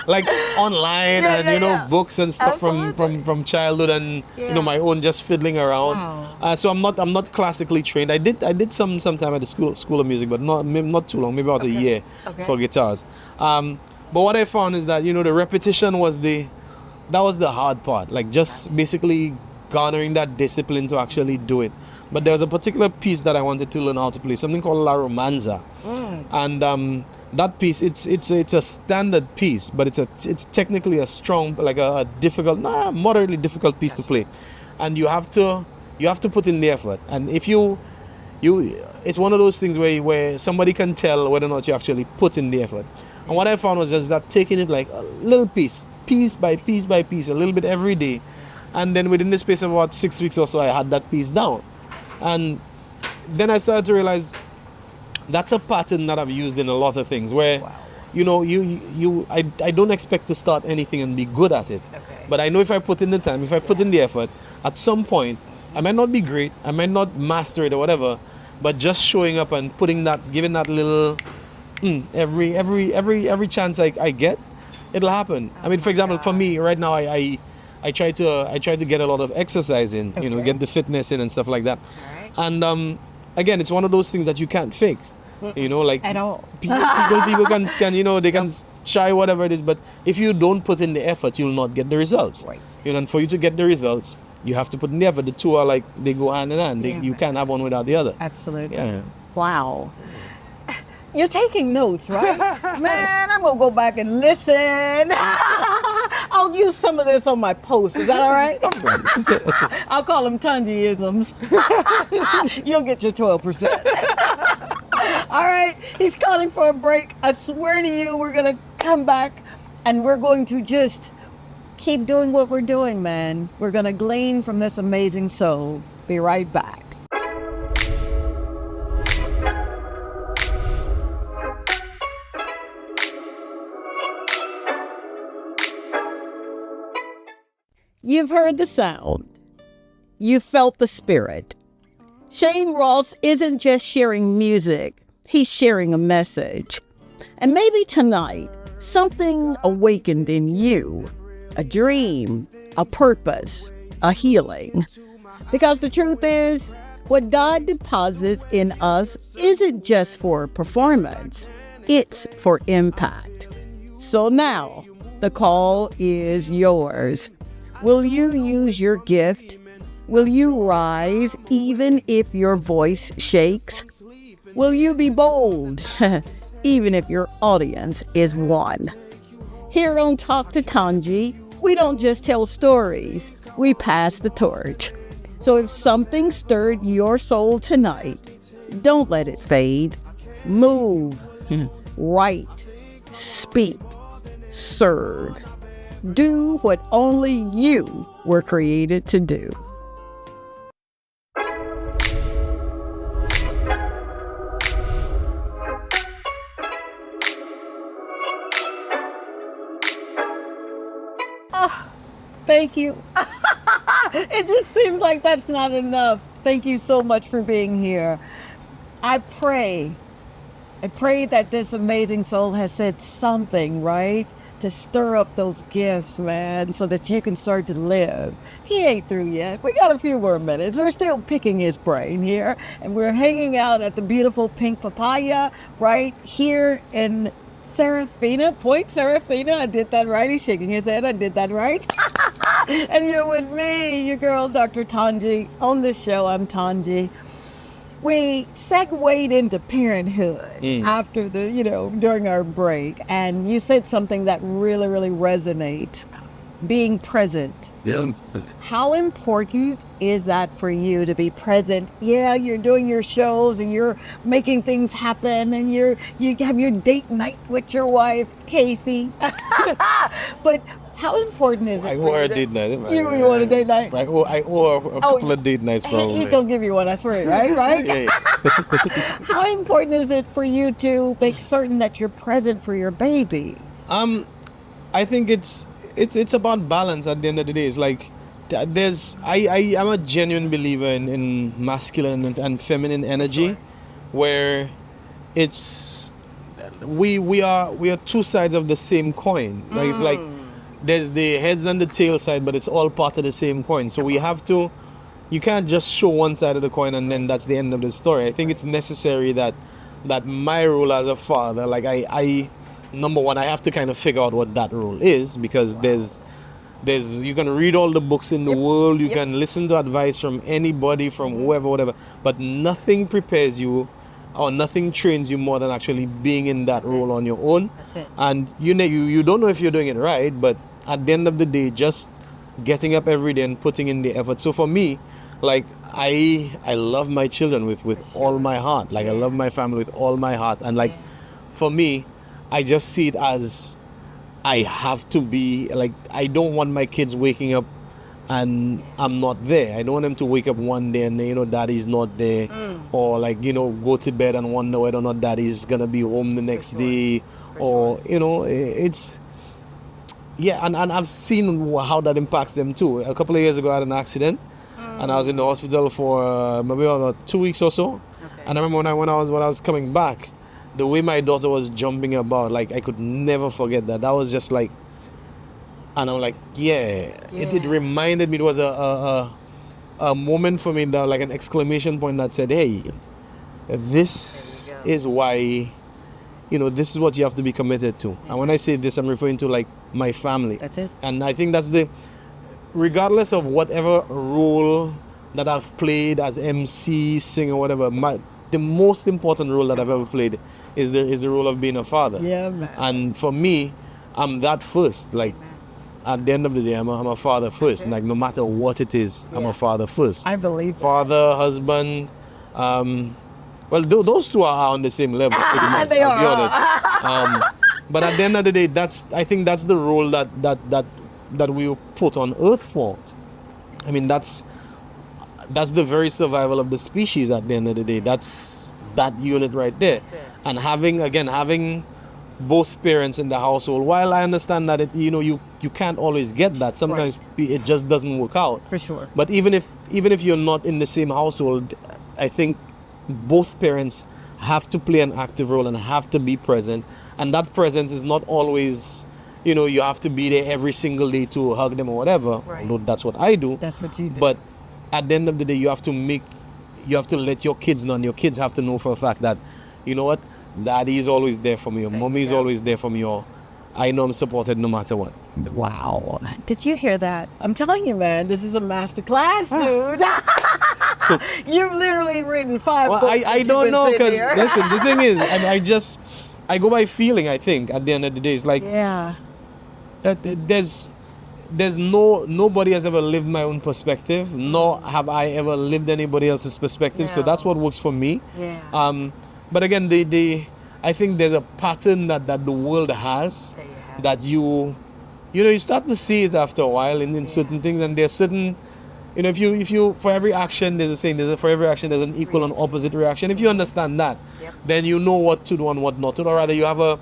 like online and you know books and stuff from childhood and you know my own just fiddling around. Wow. So I'm not classically trained. I did some time at the school of music, but not too long, maybe about a year for guitars. But what I found is that you know the repetition was the hard part. Like just basically garnering that discipline to actually do it. But there was a particular piece that I wanted to learn how to play, something called La Romanza, and that piece it's a standard piece, but it's technically a strong, like a difficult, moderately difficult piece to play, and you have to put in the effort. And if you it's one of those things where somebody can tell whether or not you actually put in the effort. And what I found was just that taking it like a little piece by piece, a little bit every day, and then within the space of about 6 weeks or so, I had that piece down. And then I started to realize that's a pattern that I've used in a lot of things where, you know, I don't expect to start anything and be good at it. But I know if I put in the time, if I put in the effort, at some point, I might not be great, I might not master it or whatever, but just showing up and giving that little, every chance I get, it'll happen. I mean, for example, for me right now, I try to get a lot of exercise in, you know, get the fitness in and stuff like that. And again, it's one of those things that you can't fake, you know, like At all. people can you know, they can try whatever it is, but if you don't put in the effort, you'll not get the results. Right. You know, and for you to get the results, you have to put in the effort. The two are like, they go hand in hand. You can't have one without the other. Absolutely. Yeah. Wow. You're taking notes, right? Man, I'm going to go back and listen. I'll use some of this on my post. Is that all right? I'll call them Tanji-isms. You'll get your 12%. All right. He's calling for a break. I swear to you, we're going to come back and we're going to just keep doing what we're doing, man. We're going to glean from this amazing soul. Be right back. You've heard the sound. You felt the spirit. Shayne Ross isn't just sharing music. He's sharing a message. And maybe tonight, something awakened in you. A dream, a purpose, a healing. Because the truth is, what God deposits in us isn't just for performance. It's for impact. So now, the call is yours. Will you use your gift? Will you rise even if your voice shakes? Will you be bold even if your audience is one? Here on Talk to Tanji, we don't just tell stories, we pass the torch. So if something stirred your soul tonight, don't let it fade. Move, write, speak, serve. Do what only you were created to do. Oh, thank you. It just seems like that's not enough. Thank you so much for being here. I pray that this amazing soul has said something, right? To stir up those gifts, man, so that you can start to live. He ain't through yet. We got a few more minutes. We're still picking his brain here, and we're hanging out at the beautiful Pink Papaya right here in Serafina, Point Serafina. I did that right. He's shaking his head. I did that right. And you're with me, your girl, Dr. Tanji. On this show, I'm Tanji. We segued into parenthood after during our break. And you said something that really, really resonates. Being present. Yeah. How important is that for you to be present? Yeah, you're doing your shows and you're making things happen and you have your date night with your wife, Casey. But how important is it? I for owe her you a date night. You want a date night? I owe her a couple of date nights probably. He's gonna give you one, I swear, right? Yeah. How important is it for you to make certain that you're present for your babies? I think it's about balance at the end of the day. It's like I'm a genuine believer in masculine and feminine energy, where it's we are two sides of the same coin. Like it's like there's the heads and the tail side, but it's all part of the same coin. So we have to. You can't just show one side of the coin and then that's the end of the story. I think it's necessary that my role as a father, like I number one, I have to kind of figure out what that role is, because there's you can read all the books in the world, you can listen to advice from anybody, from whoever, whatever, but nothing prepares you or nothing trains you more than actually being in that role on your own. That's it. And you don't know if you're doing it right, but at the end of the day, just getting up every day and putting in the effort. So for me, like I love my children with all my heart. Like I love my family with all my heart. And like for me, I just see it as I have to be, like, I don't want my kids waking up and I'm not there. I don't want them to wake up one day and daddy's not there, or like go to bed and wonder whether or not daddy's gonna be home the next day, or it's and I've seen how that impacts them too. A couple of years ago I had an accident and I was in the hospital for maybe about 2 weeks or so. And I remember when I was coming back, the way my daughter was jumping about, like I could never forget that. That was just like, and I'm like, it reminded me. It was a moment for me, that like an exclamation point that said, hey, this is why, this is what you have to be committed to. And when I say this, I'm referring to like my family. That's it. And I think that's regardless of whatever role that I've played as MC, singer, whatever, the most important role that I've ever played is the role of being a father. Yeah, man. And for me, I'm that first. Like at the end of the day, I'm a father first. Like no matter what it is, I'm a father first. I believe father, husband. Well, those two are on the same level. Pretty much, They I'll be are. honest. But at the end of the day, I think that's the role that we were put on Earth for. I mean, that's the very survival of the species at the end of the day. That's that unit right there. And having both parents in the household, while I understand that you can't always get that. Sometimes it just doesn't work out. For sure. But even if you're not in the same household, I think both parents have to play an active role and have to be present. And that presence is not always, you have to be there every single day to hug them or whatever. Right. Although that's what I do. That's what you do. But at the end of the day, you have to let your kids know, and your kids have to know for a fact that, you know what, daddy is always there for me, or mommy is always there for me, or I know I'm supported no matter what. Wow. Did you hear that? I'm telling you, man, this is a master class, dude. You've literally written 5 books. I don't know, because listen, the thing is, I go by feeling. I think at the end of the day, it's like there's nobody has ever lived my own perspective, nor have I ever lived anybody else's perspective. So that's what works for me. But again, I think there's a pattern that the world has that you start to see it after a while in certain things, and there's certain, if you for every action there's a saying, for every action there's an equal and opposite reaction. If you understand that, then you know what to do and what not to do, or rather you have a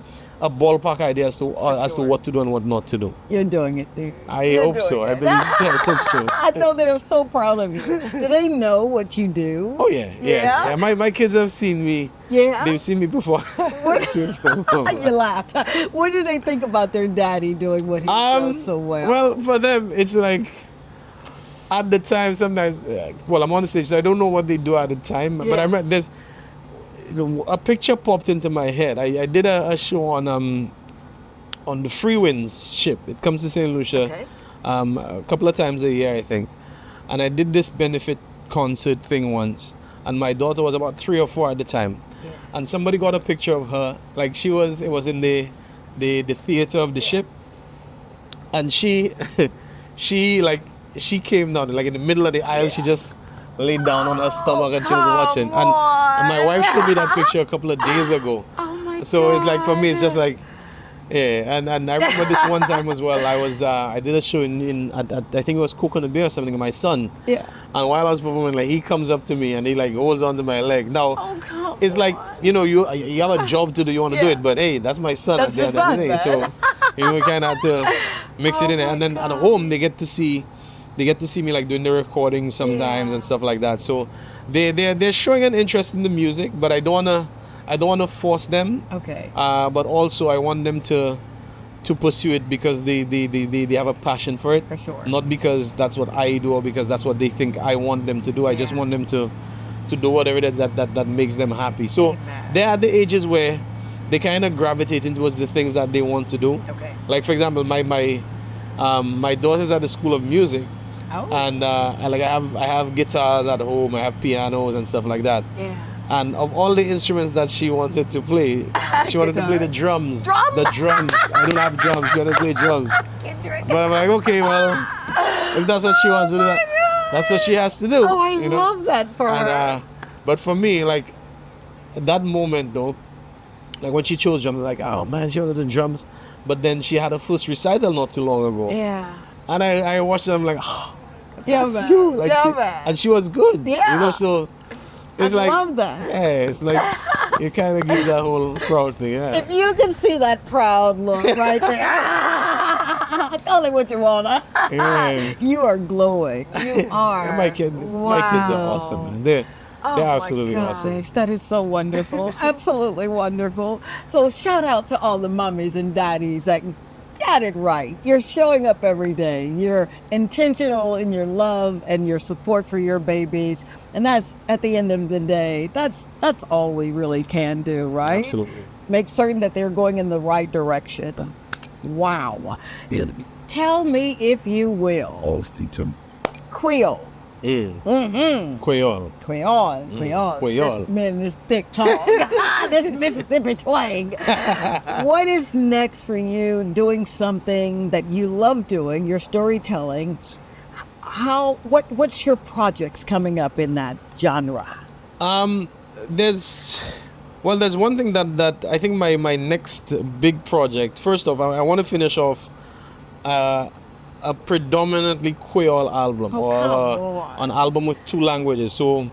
ballpark idea as to what to do and what not to do. You're doing it, dude. I hope so. I believe. I hope so. I know they're so proud of you. Do they know what you do? Oh yeah. My kids have seen me. Yeah. They've seen me before. You laughed. What do they think about their daddy doing what he does so well? Well, for them, it's like at the time sometimes. I'm on the stage, so I don't know what they do at the time. But I remember there's a picture popped into my head. I did a show on the Free Winds ship. It comes to St. Lucia a couple of times a year, I think. And I did this benefit concert thing once, and my daughter was about 3 or 4 at the time. And somebody got a picture of her, like it was in the theater of the ship, and she came down like in the middle of the aisle. She just laid down on her stomach and she was watching. And my wife showed me that picture a couple of days ago. Oh my So God. it's like, for me, it's just like, yeah. And I remember this one time as well. I did a show at I think it was Coconut Bay or something with my son. Yeah. And while I was performing, like, he comes up to me and he like holds onto my leg. Now, come it's like, you know, you have a job to do, you want to do it, but hey, that's my son That's at the your end of the day. son, So you know, we kind of have to mix it in there. And then at home, they get to see me like doing the recording sometimes and stuff like that. So they're showing an interest in the music, but I don't wanna force them. Okay. But also I want them to pursue it because they have a passion for it. For sure. Not because that's what I do or because that's what they think I want them to do. I just want them to do whatever it is that makes them happy. So they're at the ages where they kind of gravitate towards the things that they want to do. Okay. Like, for example, my daughter's at the School of Music. Oh. And I have guitars at home, I have pianos and stuff like that. Yeah. And of all the instruments that she wanted to play, she wanted to play the drums. The drums. I don't have drums. She wanted to play drums. But I'm like, okay, well, if that's what she wants to do, that's what she has to do. Oh, I you know? love that for her. And, but for me, like, that moment though, like when she chose drums, like, oh man, she wanted the drums. But then she had a first recital not too long ago. Yeah. And I watched them like, oh, Yeah, that's man. you. Like, Yeah, man. and she was good. Yeah. You know, so it's I like, love that. yeah, it's like, it kind of gives that whole proud thing. Yeah. If you can see that proud look right there, tell me what you want. Yeah. You are glowing. You are. Yeah, my kids are awesome, man. They're absolutely awesome. Gosh, that is so wonderful. Absolutely wonderful. So shout out to all the mummies and daddies that got it right. You're showing up every day. You're intentional in your love and your support for your babies. And that's, at the end of the day, that's all we really can do, right? Absolutely. Make certain that they're going in the right direction. Wow. Tell me, if you will, Creole. Creole. Creole. Creole. This man is thick talk. This Mississippi twang. What is next for you doing something that you love doing, your storytelling? What's your projects coming up in that genre? There's one thing that I think my next big project, first off, I want to finish off a predominantly Creole album, an album with 2 languages. So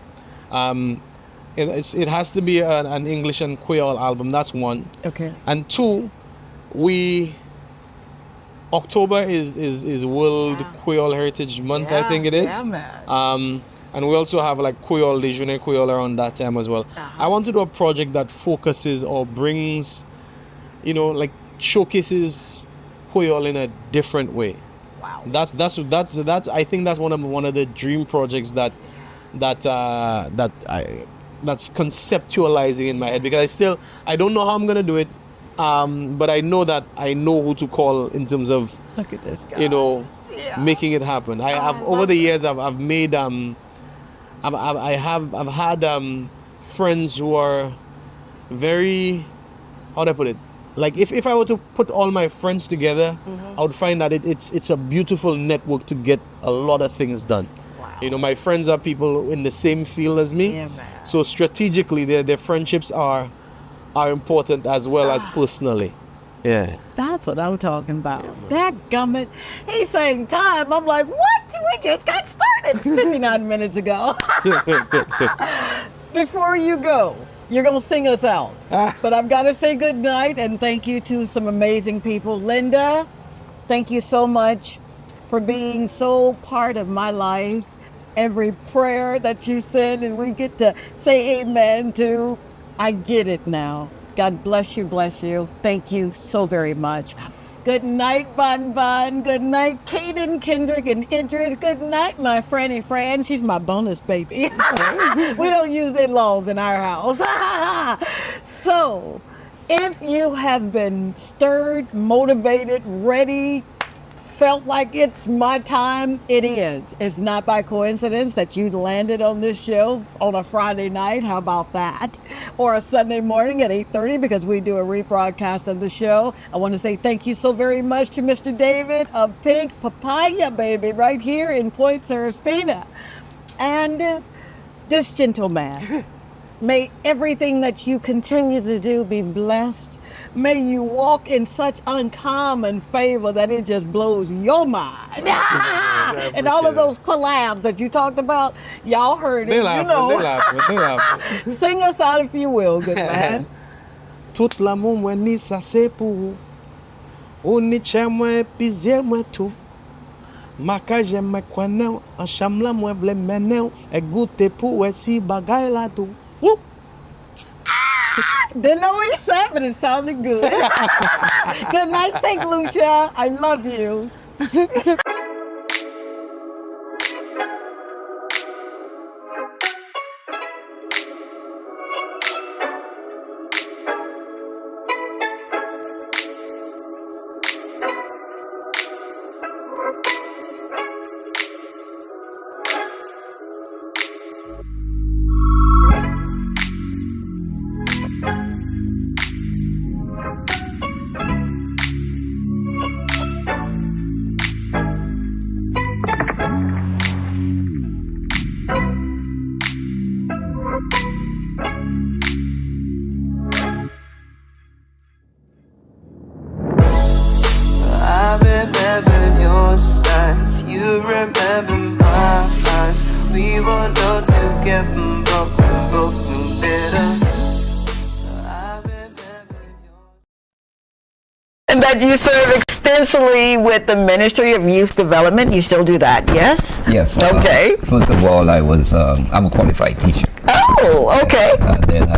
it has to be an English and Creole album. That's one. Okay. And 2, October is World Creole Heritage Month, I think it is. Yeah, man. And we also have like Creole, Déjeuner Creole around that time as well. I want to do a project that focuses or brings, you know, like showcases Creole in a different way. Wow. That's I think that's one of the dream projects that's conceptualizing in my head, because I don't know how I'm gonna do it, but I know that I know who to call in terms of, Look at this guy. you know, making it happen. I've over the years I've made I've had friends who are very, how do I put it? Like if I were to put all my friends together, I would find that it's a beautiful network to get a lot of things done. Wow. You know, my friends are people in the same field as me. Yeah, man. So strategically their friendships are important as well as personally. Yeah. That's what I'm talking about. That gummit. He's saying time. I'm like, what? We just got started 59 minutes ago. Before you go, you're going to sing us out. But I've got to say good night and thank you to some amazing people. Linda, thank you so much for being so part of my life. Every prayer that you send and we get to say amen to, I get it now. God bless you, bless you. Thank you so very much. Good night, Bon Bon. Good night, Kaden, Kendrick, and Idris. Good night, my Franny Fran. She's my bonus baby. We don't use in-laws in our house. So, if you have been stirred, motivated, ready felt like it's my time, it is. It's not by coincidence that you landed on this show on a Friday night. How about that? Or a Sunday morning at 8:30 because we do a rebroadcast of the show. I want to say thank you so very much to Mr. David of Pink Papaya, baby, right here in Point Serafina. And this gentleman, may everything that you continue to do be blessed. May you walk in such uncommon favor that it just blows your mind. And all of those collabs that you talked about, y'all heard it. They laughing. Sing us out if you will, good man. Tout l'amour moi ni ça c'est pour ou ni chez moi pisier moi tout. Ma cage moi connais en chambre là moi vle mener et goûter pour si bagay la tout. Didn't know what he said, but it sounded good. Good night, St. Lucia. I love you. I remember your signs, you remember my eyes. We were known to get but we both knew better. I remember your. And that you serve extensively with the Ministry of Youth Development. You still do that, yes? Yes. Okay. First of all, I'm a qualified teacher. Oh, okay. And then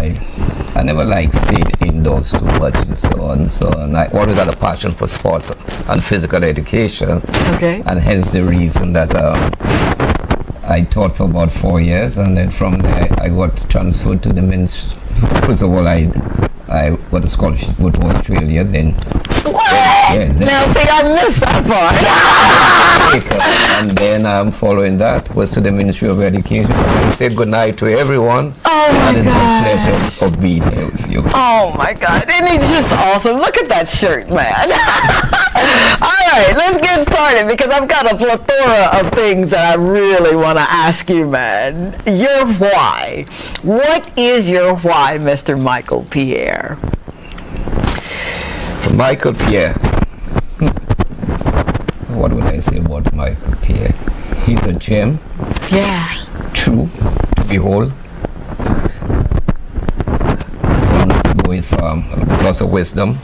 I never stayed indoors too much and so on. So and I always had a passion for sports and physical education. Okay. And hence the reason that I taught for about 4 years, and then from there I got transferred to the ministry. First of all, I got a scholarship to Australia. Then What? Yeah, Now see, I missed that part. and then following that was to the Ministry of Education. I said good night to everyone. Oh my and it's God. a pleasure of being here with you. Oh my God, and it's just awesome. Look at that shirt, man. All right, let's get started because I've got a plethora of things that I really want to ask you, man. Your why. What is your why, Mr. Michael Pierre? Michael Pierre. What would I say about Michael Pierre? He's a gem. Yeah. True to behold. With lots of wisdom,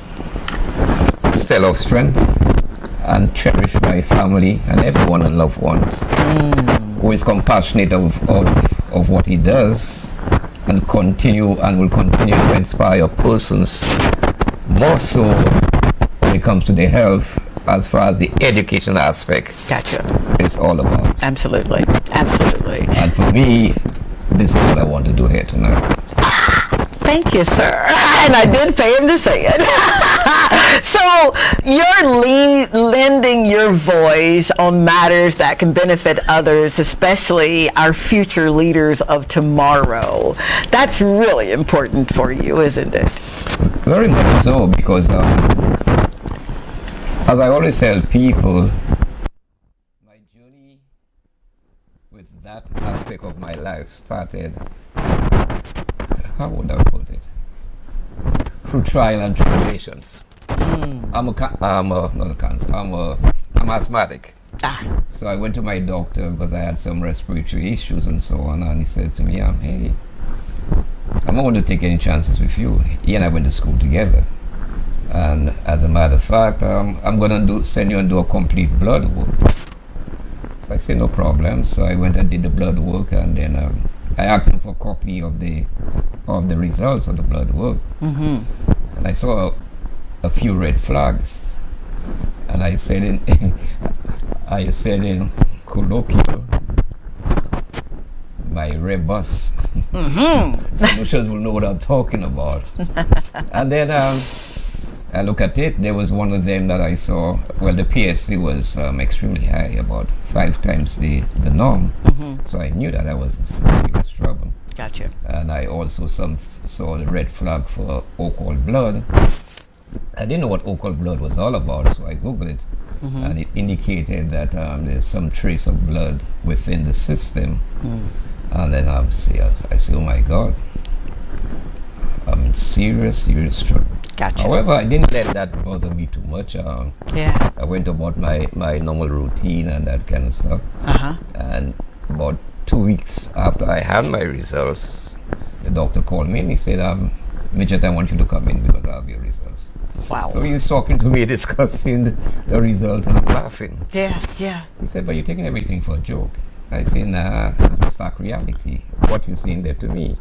still of strength, and cherish my family and everyone and loved ones. Who is compassionate of what he does and will continue to inspire persons, more so when it comes to the health as far as the education aspect. Gotcha. It's all about. Absolutely. Absolutely. And for me, this is what I want to do here tonight. Thank you, sir. And I did pay him to say it. So you're lending your voice on matters that can benefit others, especially our future leaders of tomorrow. That's really important for you, isn't it? Very much so, because as I always tell people, my journey with that aspect of my life started, how would I put it, through trial and tribulations. I'm asthmatic. So I went to my doctor because I had some respiratory issues and so on, and he said to me, hey, I'm not going to take any chances with you. He and I went to school together. And as a matter of fact, I'm going to send you and do a complete blood work. So I said, no problem. So I went and did the blood work, and then I asked him for a copy of the results of the blood work. And I saw a few red flags. And I said in colloquial, my rebus. Some will know what I'm talking about. And then I look at it, there was one of them that I saw, well, the PSC was extremely high, about 5 times the norm. So I knew that I was in serious trouble. Gotcha. And I also saw the red flag for occult blood. I didn't know what occult blood was all about, so I Googled it. And it indicated that there's some trace of blood within the system. And then I say, oh my God, I'm in serious trouble. Gotcha. However, I didn't let that bother me too much. Yeah. I went about my normal routine and that kind of stuff. And about 2 weeks after I had my results, the doctor called me and he said, Midget, I want you to come in because I have your results. Wow. So he's talking to me, discussing the results, and I'm laughing. Yeah. He said, but you're taking everything for a joke. I said, nah, it's a stark reality. What you're saying there to me.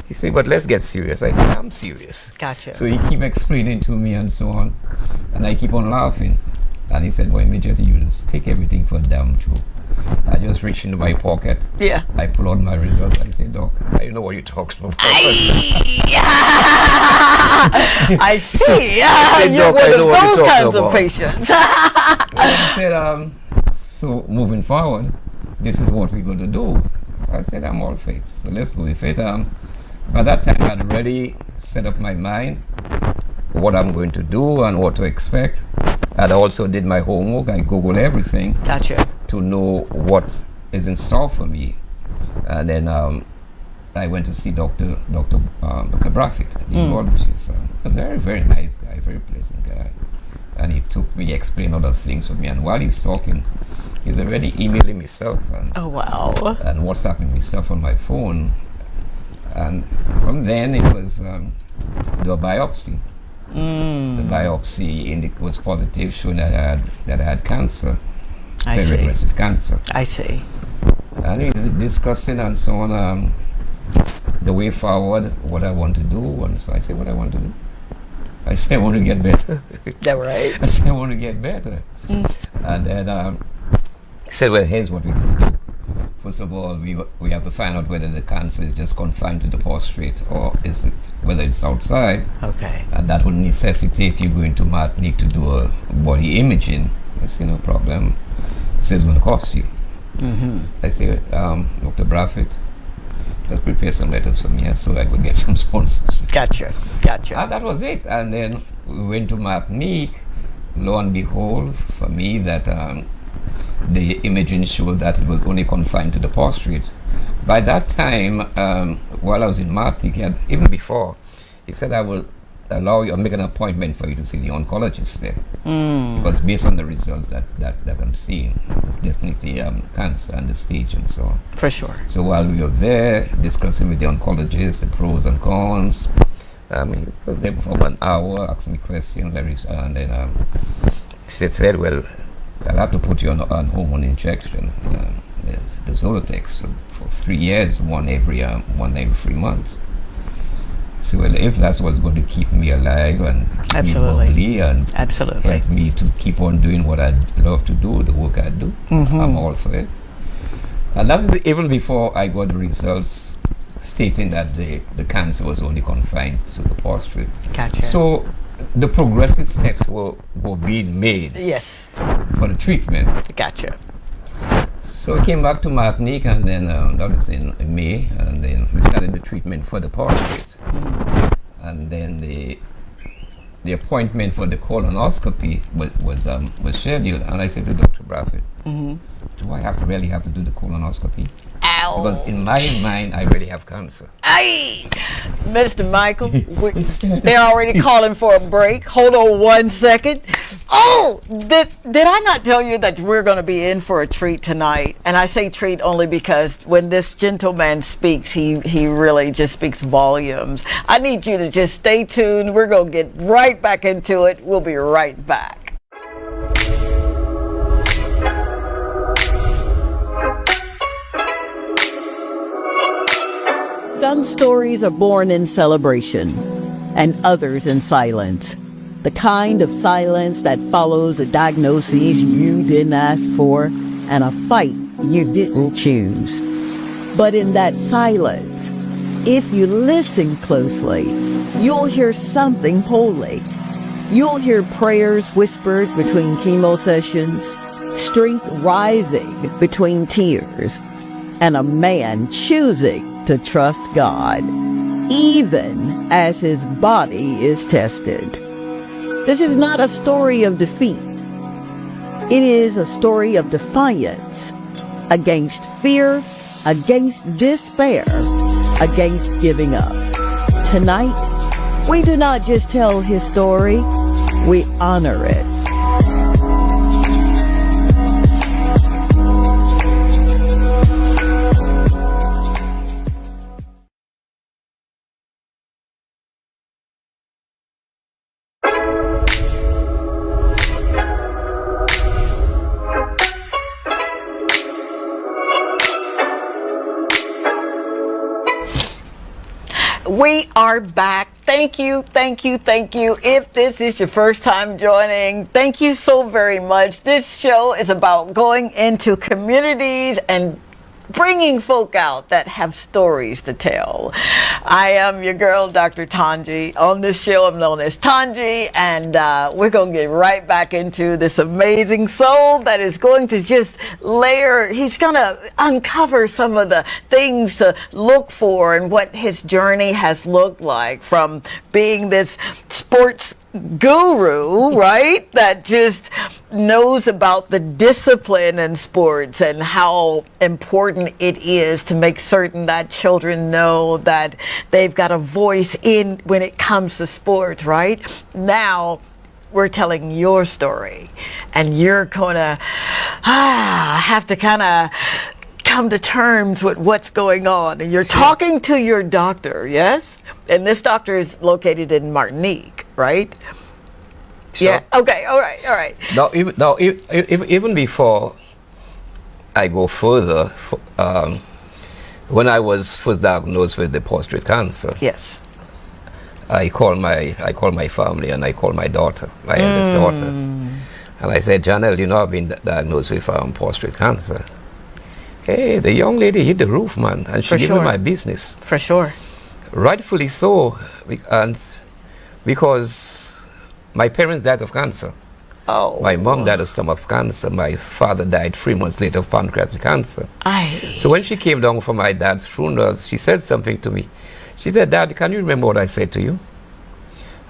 He said, but let's get serious. I said, I'm serious. Gotcha. So he keep explaining to me and so on. And I keep on laughing. And he said, well, Midget, you just take everything for a damn joke. I just reached into my pocket. Yeah. I pull out my results. I say, Doc, I know what you're talking about. I see. Said, You're Doc, I one know of what you're those talking kinds of about. patients. He said, so moving forward, this is what we're going to do. I said, I'm all faith. So let's go with it. By that time, I'd already set up my mind what I'm going to do and what to expect. And I also did my homework. I Googled everything. Gotcha. To know what is in store for me. And then I went to see Dr. Brafitt, the neurologist. A very, very nice guy, very pleasant guy. And he explained other things for me. And while he's talking, he's already emailing me stuff. And, oh, wow. And WhatsApping me stuff on my phone. And from then it was do a biopsy. The biopsy was positive, showing that I had cancer. Very aggressive cancer. I see. And he's discussing and so on the way forward, what I want to do. And so I said, what I want to do? I said, I want to get better. That right. I said, I want to get better. And then he said, well, here's what we can do. First of all, we have to find out whether the cancer is just confined to the prostate or is it whether it's outside. Okay. And that would necessitate you going to Martinique to do a body imaging. I said, no problem. He said, it's going to cost you. I said, Dr. Brafitt, just prepare some letters for me so I could get some sponsors. Gotcha. And that was it. And then we went to Martinique. Lo and behold, for me, that the imaging showed that it was only confined to the prostate. By that time, while I was in Martinique, even before, he said, I will allow you, I'll make an appointment for you to see the oncologist there. Because based on the results that I'm seeing, it's definitely cancer and the stage and so on. For sure. So while we were there discussing with the oncologist, the pros and cons, he was there for 1 hour, asking me questions, and then he said, well, I'll have to put you on hormone injection. The Zolotex for 3 years, one every 3 months. So well, if that's what's going to keep me alive and keep me bubbly and help me to keep on doing what I love to do, the work I do, I'm all for it. And that's even before I got the results stating that the cancer was only confined to the prostate. Gotcha. So the progressive steps were being made. Yes. For the treatment. Gotcha. So I came back to Martinique, and then that was in May, and then we started the treatment for the prostate. And then the appointment for the colonoscopy was scheduled, and I said to Dr. Brafitt, do I really have to do the colonoscopy? Ow. Because in my mind, I really have cancer. Aye! Mr. Michael, they're already calling for a break. Hold on 1 second. Oh, did I not tell you that we're going to be in for a treat tonight? And I say treat only because when this gentleman speaks, he really just speaks volumes. I need you to just stay tuned. We're going to get right back into it. We'll be right back. Some stories are born in celebration, and others in silence. The kind of silence that follows a diagnosis you didn't ask for and a fight you didn't choose. But in that silence, if you listen closely, you'll hear something holy. You'll hear prayers whispered between chemo sessions, strength rising between tears, and a man choosing to trust God, even as his body is tested. This is not a story of defeat. It is a story of defiance against fear, against despair, against giving up. Tonight, we do not just tell his story, we honor it. We are back. Thank you, thank you, thank you. If this is your first time joining, thank you so very much. This show is about going into communities and bringing folk out that have stories to tell. I am your girl, Dr. Tanji. On this show, I'm known as Tanji, and we're going to get right back into this amazing soul that is going to just layer. He's going to uncover some of the things to look for and what his journey has looked like, from being this sports guru, right, that just knows about the discipline in sports and how important it is to make certain that children know that they've got a voice in when it comes to sports, right? Now we're telling your story, and you're gonna have to kind of come to terms with what's going on, and you're talking to your doctor, yes? And this doctor is located in Martinique, right? Sure. Yeah. Okay. All right. Now, even before I go further, when I was first diagnosed with the prostate cancer, yes, I called my family, and I called my daughter, my eldest daughter, and I said, Janelle, you know, I've been diagnosed with prostate cancer. Hey, the young lady hit the roof, man, and she gave me my business. For sure. Rightfully so, and because my parents died of cancer. Oh. My mom died of stomach cancer. My father died 3 months later of pancreatic cancer. So when she came down for my dad's funeral, she said something to me. She said, Dad, can you remember what I said to you?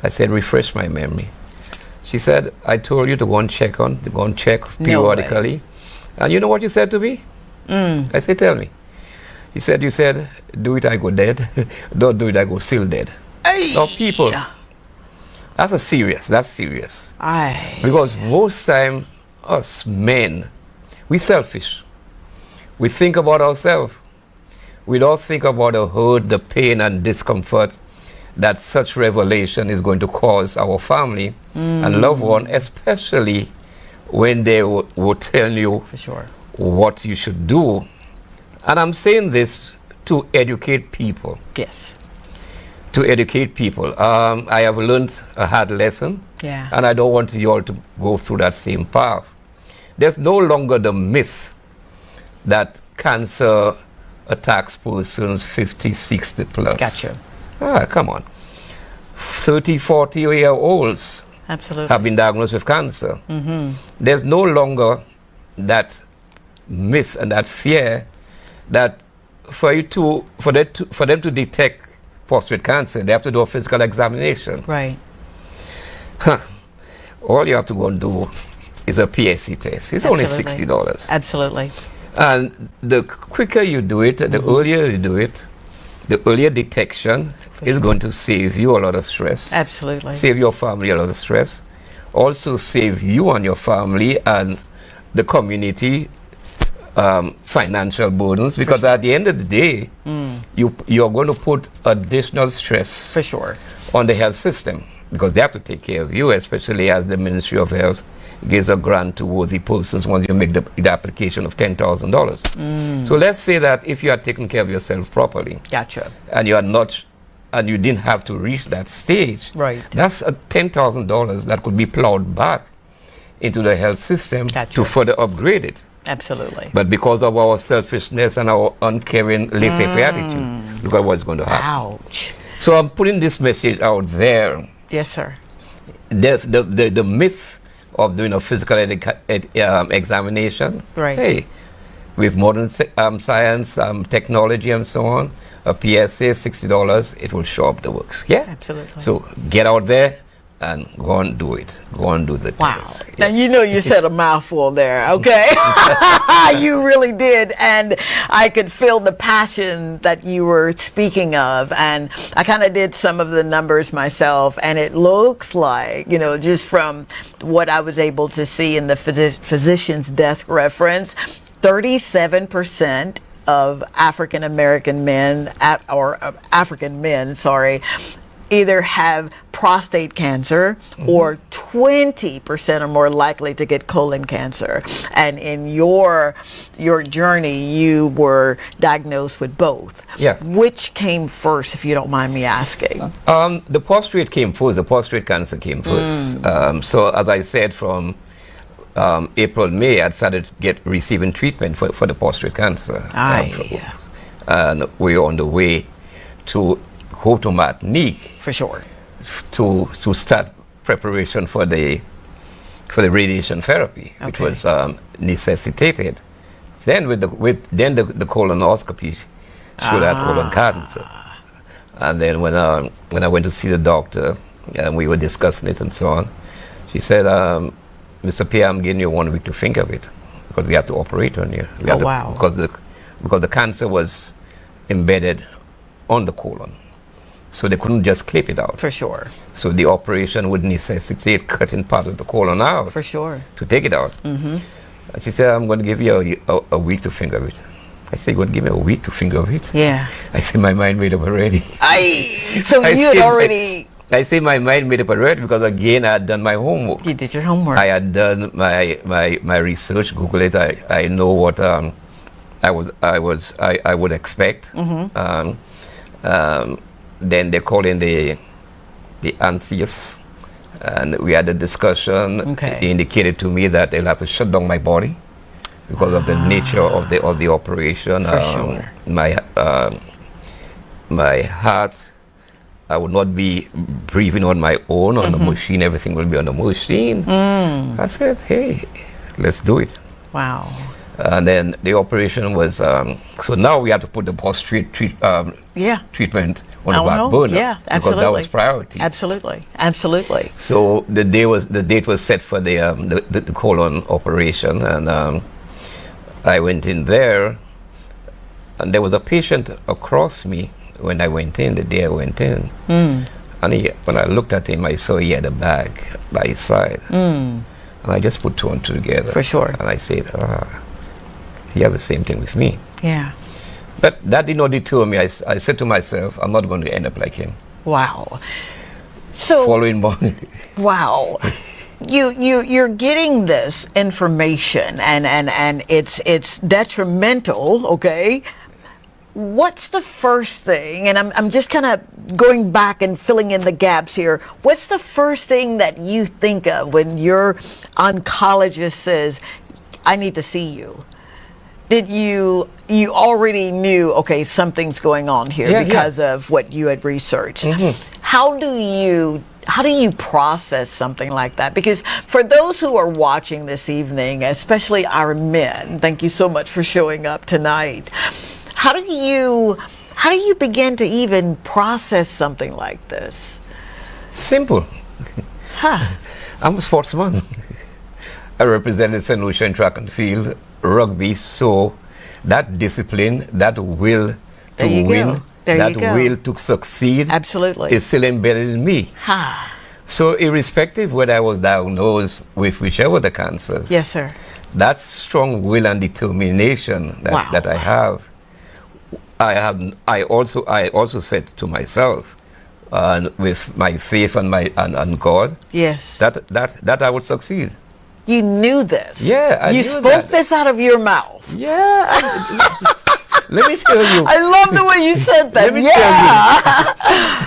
I said, refresh my memory. She said, I told you to go and check periodically. And you know what you said to me? I said, tell me. You said, do it, I go dead. Don't do it, I go still dead. Now, people, that's serious. Because most time, us men, we selfish. We think about ourselves. We don't think about the hurt, the pain, and discomfort that such revelation is going to cause our family and loved one, especially when they will tell you for sure what you should do. And I'm saying this to educate people. Yes. To educate people. I have learned a hard lesson, and I don't want you all to go through that same path. There's no longer the myth that cancer attacks persons 50, 60 plus. Gotcha. Come on. 30, 40-year-olds have been diagnosed with cancer. There's no longer that myth and that fear that for them to detect prostate cancer, they have to do a physical examination. Right. All you have to go and do is a PSC test. It's only $60. Absolutely. And the quicker you do it, the earlier you do it, the earlier detection is going to save you a lot of stress. Absolutely. Save your family a lot of stress. Also save you and your family and the community financial burdens, because at the end of the day, you're going to put additional stress for sure on the health system, because they have to take care of you, especially as the Ministry of Health gives a grant to worthy persons once you make the application of $10,000. So let's say that if you are taking care of yourself properly, and you are not, and you didn't have to reach that stage, right? That's a $10,000 that could be plowed back into the health system to further upgrade it. Absolutely. But because of our selfishness and our uncaring, laissez-faire attitude, look at what's going to happen. Ouch. So I'm putting this message out there. Yes, sir. there's the myth of doing a physical examination. Right. Hey, with modern science, technology, and so on, a PSA $60, it will show up the works. Yeah, Absolutely. So get out there and go and do it. Go and do the test. Now, you know you said a mouthful there, okay? You really did. And I could feel the passion that you were speaking of. And I kind of did some of the numbers myself. And it looks like, you know, just from what I was able to see in the physician's desk reference, 37% of African American men, African men, either have prostate cancer or 20% are more likely to get colon cancer. And in your journey, you were diagnosed with both. Yeah. Which came first, if you don't mind me asking? The prostate came first. The prostate cancer came first. So as I said, from April, May, I started receiving treatment for the prostate cancer. And we're on the way to go to Martinique. For sure. To start preparation for the radiation therapy, which was necessitated. Then the colonoscopy showed that colon cancer. And then when I went to see the doctor, and we were discussing it and so on, she said, Mr. Pierre, I'm giving you 1 week to think of it, because we have to operate on you. Because the cancer was embedded on the colon. So they couldn't just clip it out. For sure. So the operation would necessitate cutting part of the colon out. For sure. To take it out. And she said, I'm going to give you a week to think of it. I said, you're going to give me a week to think of it? Yeah. I said, my mind made up already. So you had already... I say my mind made up already because, again, I had done my homework. You did your homework. I had done my research, Google it. I know what I would expect. Then they call in the anesthesiast, and we had a discussion. They indicated to me that they'll have to shut down my body because of the nature of the operation. For sure. My heart, I would not be breathing on my own on the machine. Everything will be on the machine. I said, hey, let's do it. Wow. And then the operation was, so now we have to put the prostate treatment on the back burner. Yeah, absolutely. Because that was priority. Absolutely. So the date was set for the colon operation, and I went in there, and there was a patient across me when I went in, the day I went in. And when I looked at him, I saw he had a bag by his side. And I just put two and two together. For sure. And I said, he has the same thing with me. Yeah. But that did not deter me. I said to myself, I'm not going to end up like him. Wow. So following money. Wow. You're getting this information and it's detrimental, okay? What's the first thing, and I'm just kind of going back and filling in the gaps here, what's the first thing that you think of when your oncologist says, I need to see you? Did you already knew, okay, something's going on here because of what you had researched? How do you process something like that? Because for those who are watching this evening, especially our men, thank you so much for showing up tonight. How do you begin to even process something like this? Simple. I'm a sportsman. I represented St. Lucia in track and field, rugby, so that discipline, that will to win, that will to succeed, absolutely, is still embedded in me. So irrespective whether I was diagnosed with whichever the cancers, yes, sir, that strong will and determination that I have. I also said to myself, with my faith and God, yes, that I would succeed. You knew this. Yeah, I knew spoke this out of your mouth. Yeah. Let me tell you. I love the way you said that. Let me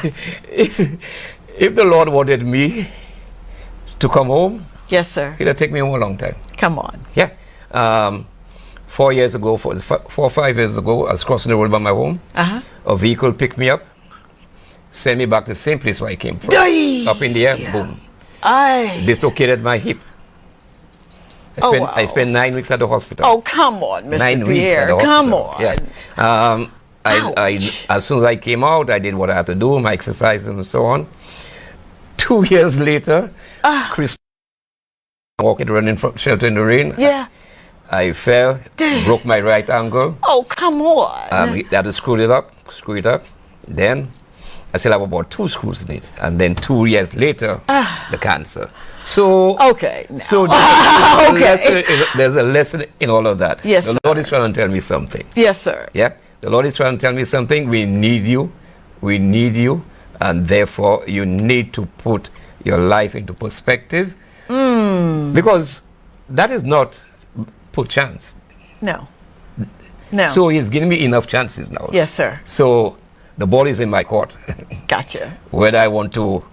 tell you. If the Lord wanted me to come home, yes, sir, He'd have taken me home a long time. Come on. Yeah. 4 or 5 years ago, I was crossing the road by my home. A vehicle picked me up, sent me back to the same place where I came from. Up in the air, boom. dislocated my hip. I spent 9 weeks at the hospital. Oh, come on, Mr. 9 weeks Pierre. at the Come hospital. on. Yeah. As soon as I came out, I did what I had to do, my exercises and so on. 2 years later, Chris walking, running from shelter in the rain. Yeah. I fell, broke my right ankle. Oh, come on. They had to screw it up. Then I still have about 2 screws in it. And then 2 years later, the cancer. So, okay. No. So there's a lesson in all of that. Yes, the Lord is trying to tell me something. Yes, sir. Yeah. The Lord is trying to tell me something. We need you. We need you. And therefore, you need to put your life into perspective. Because that is not put chance. No. No. So he's giving me enough chances now. Yes, sir. So the ball is in my court. Gotcha. Whether I want to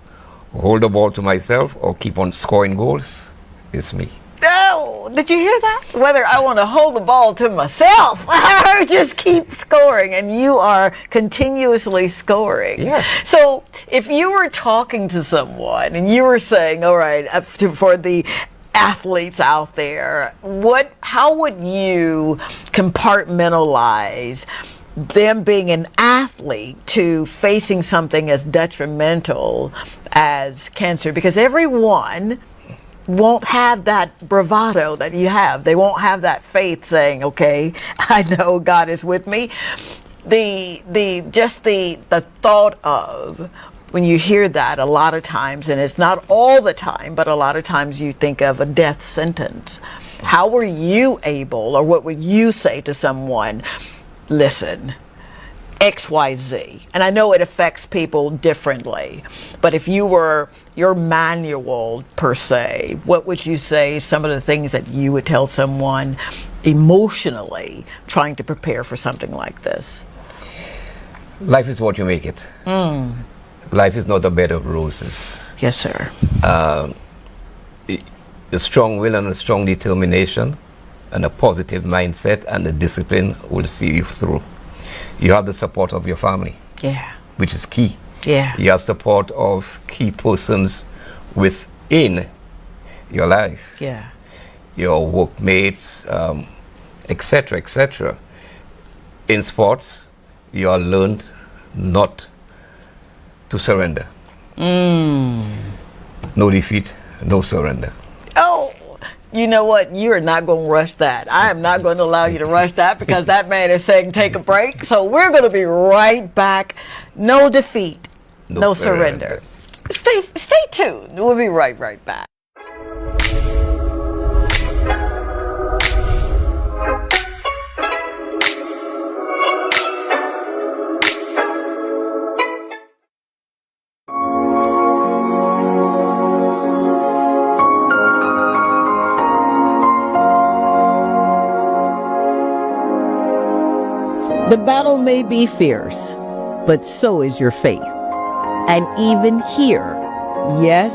hold the ball to myself or keep on scoring goals, it's me. Oh, did you hear that? Whether I want to hold the ball to myself or just keep scoring, and you are continuously scoring. Yeah. So if you were talking to someone and you were saying, all right, for the athletes out there, how would you compartmentalize them being an athlete to facing something as detrimental as cancer? Because everyone won't have that bravado that you have. They won't have that faith saying, okay, I know God is with me. The thought of, when you hear that a lot of times, and it's not all the time, but a lot of times you think of a death sentence. How were you able, or what would you say to someone? Listen, XYZ. And I know it affects people differently, but if you were your manual per se, what would you say some of the things that you would tell someone emotionally trying to prepare for something like this? Life is what you make it. Life is not a bed of roses. Yes, sir. A strong will and a strong determination and a positive mindset and a discipline will see you through. You have the support of your family. Yeah. Which is key. Yeah. You have support of key persons within your life. Yeah. Your workmates, etc., etc. In sports, you are learned not to surrender. No defeat, no surrender. Oh, you know what? You are not going to rush that. I am not going to allow you to rush that, because that man is saying take a break. So we're going to be right back. No defeat, no surrender. Stay tuned. We'll be right back. The battle may be fierce, but so is your faith. And even here, yes,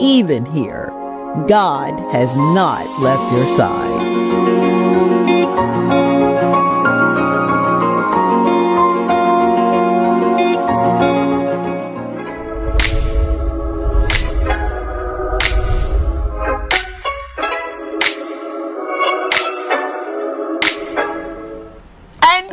even here, God has not left your side.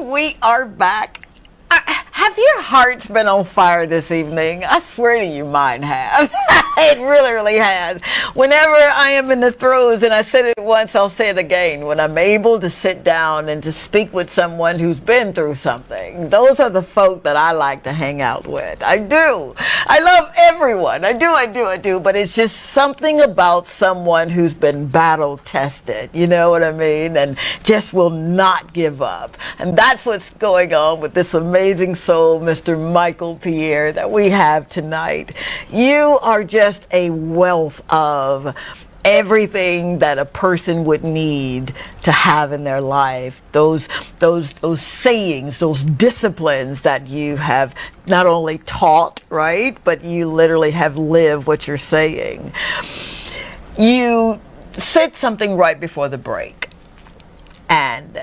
We are back. Have your hearts been on fire this evening? I swear to you, mine have. It really has. Whenever I am in the throes, and I said it once, I'll say it again, when I'm able to sit down and to speak with someone who's been through something, those are the folk that I like to hang out with. I do. I love everyone. I do. But it's just something about someone who's been battle tested, you know what I mean? And just will not give up. And that's what's going on with this amazing soul, Mr. Michael Pierre, that we have tonight. You are just a wealth of everything that a person would need to have in their life. Those sayings, those disciplines that you have not only taught, right, but you literally have lived what you're saying. You said something right before the break, and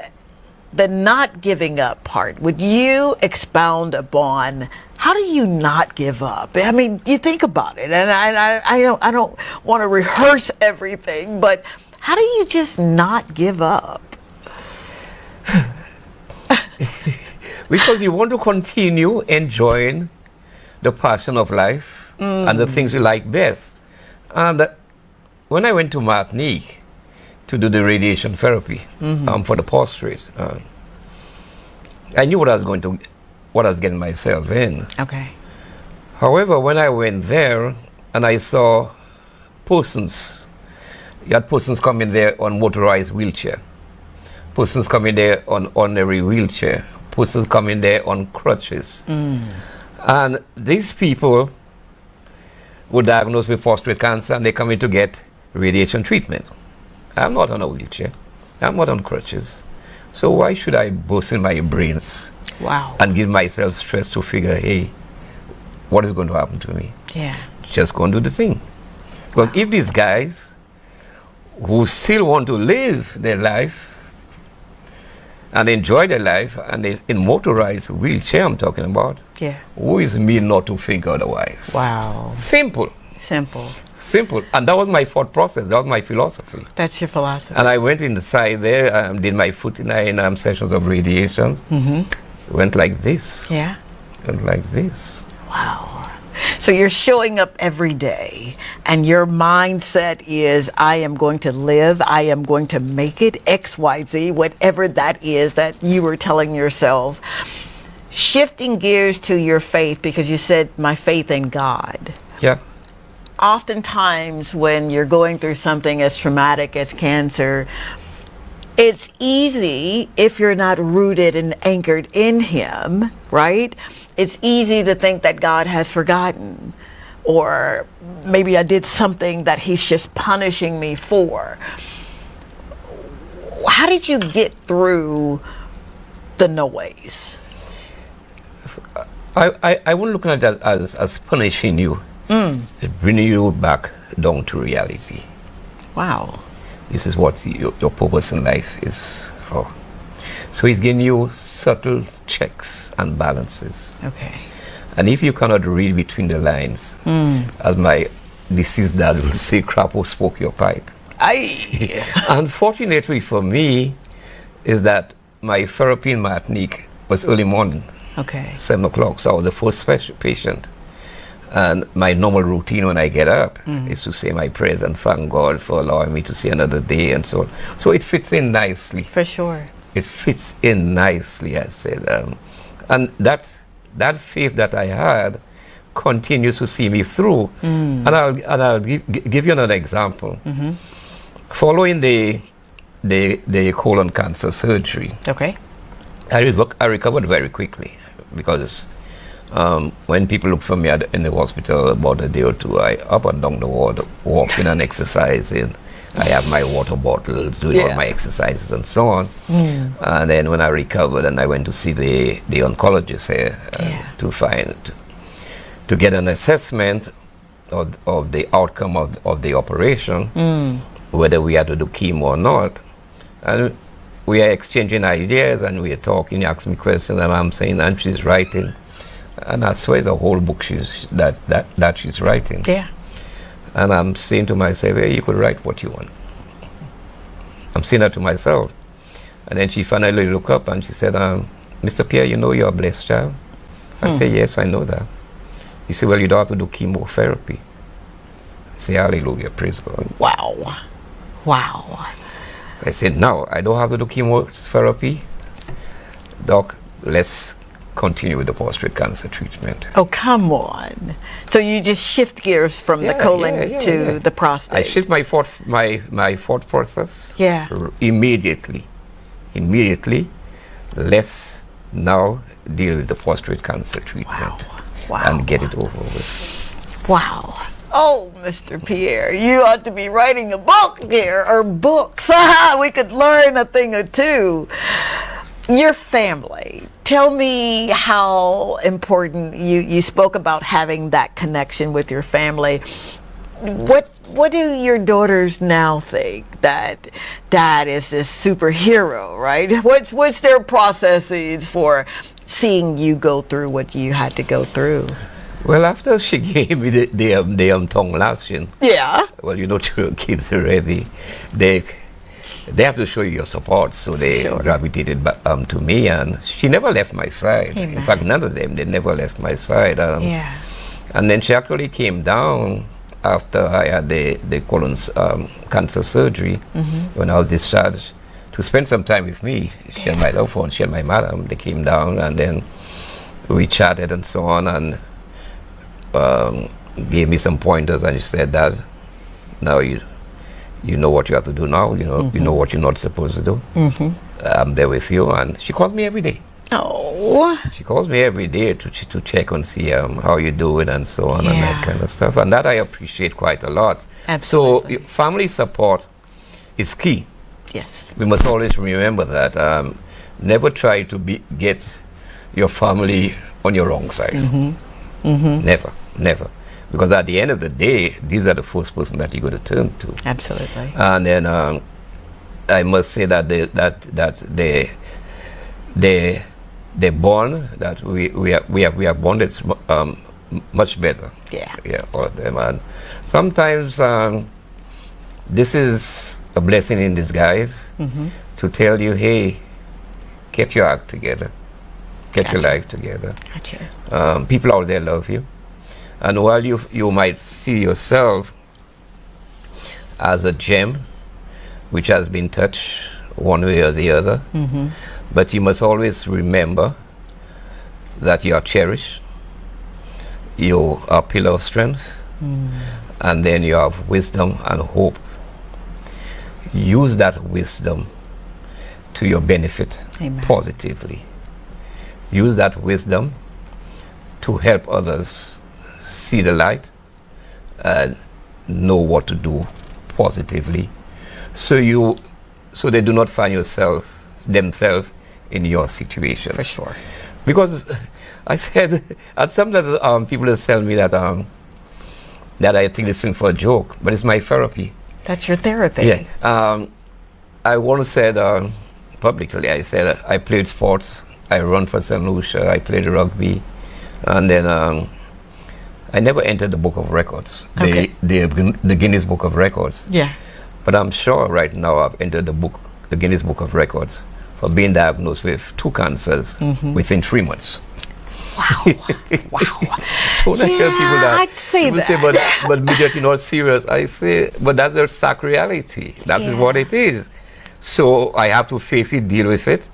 the not giving up part. Would you expound upon how do you not give up? I mean, you think about it, and I don't want to rehearse everything, but how do you just not give up? Because you want to continue enjoying the passion of life and the things you like best. And when I went to Martinique to do the radiation therapy for the prostate, I knew what I was getting myself in. Okay. However, when I went there and I saw persons, you had persons coming there on motorized wheelchair, persons coming there on ordinary wheelchair, persons coming there on crutches. And these people were diagnosed with prostate cancer and they come in to get radiation treatment. I'm not on a wheelchair. I'm not on crutches. So why should I boast in my brains and give myself stress to figure, hey, what is going to happen to me? Yeah. Just go and do the thing. Because if these guys who still want to live their life and enjoy their life, and they in motorized wheelchair I'm talking about, who is me not to think otherwise? Wow. Simple. Simple. And that was my thought process. That was my philosophy. That's your philosophy. And I went inside there, did my 49 sessions of radiation. Went like this. Yeah. Went like this. Wow. So you're showing up every day, and your mindset is, I am going to live, I am going to make it, X, Y, Z, whatever that is that you were telling yourself. Shifting gears to your faith, because you said, my faith in God. Yeah. Oftentimes when you're going through something as traumatic as cancer, it's easy, if you're not rooted and anchored in Him, right? It's easy to think that God has forgotten, or maybe I did something that He's just punishing me for. How did you get through the noise? I wouldn't look at that as punishing you. It's bringing you back down to reality. Wow. This is what your purpose in life is for. So He's giving you subtle checks and balances. Okay. And if you cannot read between the lines, as my deceased dad will say, crapo spoke your pipe. Unfortunately for me, is that my therapy in Martinique was early morning. Okay. 7 o'clock. So I was the first patient. And my normal routine when I get up is to say my prayers and thank God for allowing me to see another day and so on. So it fits in nicely. For sure. It fits in nicely, I said. And that faith that I had continues to see me through. And I'll give you another example. Following the colon cancer surgery, okay, I recovered very quickly, because when people look for me in the hospital about a day or two, I up and down the ward, walking and exercising. I have my water bottles, doing all my exercises and so on. And then when I recovered, and I went to see the oncologist here to get an assessment of the outcome of the operation, whether we had to do chemo or not. And we are exchanging ideas, and we are talking. He asked me questions, and I'm saying, and she's writing. And I swear it's a whole book that she's writing. Yeah. And I'm saying to myself, hey, you could write what you want. I'm saying that to myself. And then she finally looked up and she said, Mr. Pierre, you know you're a blessed child? I say, yes, I know that. He said, well, you don't have to do chemotherapy. I say, hallelujah, praise God. Wow. Wow. So I said, no, I don't have to do chemotherapy. Doc, let's continue with the prostate cancer treatment. Oh, come on. So you just shift gears from the colon to the prostate. I shift my thought process. Yeah. Immediately. Let's now deal with the prostate cancer treatment. Wow. And get it over with. Wow. Oh, Mr. Pierre, you ought to be writing a book here, or books. We could learn a thing or two. Your family. Tell me how important you spoke about having that connection with your family. What do your daughters now think? That Dad is this superhero, right? What's their processes for seeing you go through what you had to go through? Well, after she gave me the tongue lashing, Yeah. well, you know, to kids already, they have to show you your support, so they gravitated back, to me, and she never left my side. Amen. In fact, none of them, they never left my side. Yeah. And then she actually came down after I had the colon cancer surgery, when I was discharged, to spend some time with me. She and my loved one, she and my madam, they came down, and then we chatted and so on, and gave me some pointers, and she said that now you know what you have to do now, you know what you're not supposed to do. I'm there with you, and she calls me every day. Oh. She calls me every day to check and see how you're doing and so on, and that kind of stuff, and that I appreciate quite a lot. Absolutely. So family support is key. Yes. We must always remember that. Never try to get your family on your wrong side. Never. Because at the end of the day, these are the first person that you're going to turn to. Absolutely. And then I must say that they bond that we have bonded much better. Yeah, all of them. And sometimes this is a blessing in disguise to tell you, hey, get your act together, get your life together. Gotcha. People out there love you, and while you might see yourself as a gem which has been touched one way or the other, but you must always remember that you are cherished, you are a pillar of strength, and then you have wisdom and hope. Use that wisdom to your benefit. Amen. Positively. Use that wisdom to help others see the light and know what to do positively, so they do not find themselves in your situation. For sure. Because I said, and sometimes people just tell me that I think this thing for a joke, but it's my therapy. That's your therapy. Yeah. I once said publicly, I said I played sports, I run for St. Lucia, I played rugby, and then I never entered the book of records, the Guinness Book of Records. Yeah. But I'm sure right now I've entered the Guinness Book of Records for being diagnosed with 2 cancers within 3 months. Wow. So when I tell people that, I'd say people that. say, but Midget, you're not serious. I say, but that's a stark reality. That is what it is. So I have to face it, deal with it,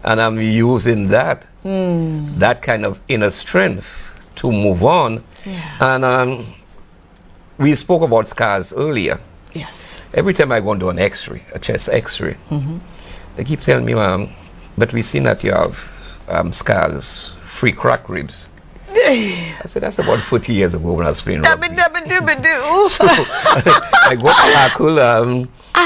and I'm using that kind of inner strength to move on. Yeah. And we spoke about scars earlier. Yes. Every time I go into an X-ray, a chest X-ray, they keep telling me, but we've seen that you have scars, 3 crack ribs. I said, that's about 40 years ago when I was playing rugby. So I got tackle.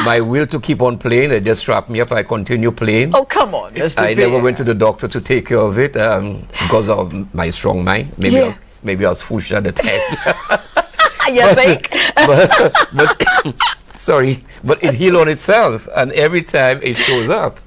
My will to keep on playing, they just strapped me up. I continue playing. Oh, come on, Mr. I Pierre. never went to the doctor to take care of it because of my strong mind. Maybe I was foolish at the time. You think? but sorry, but it healed on itself, and every time it shows up.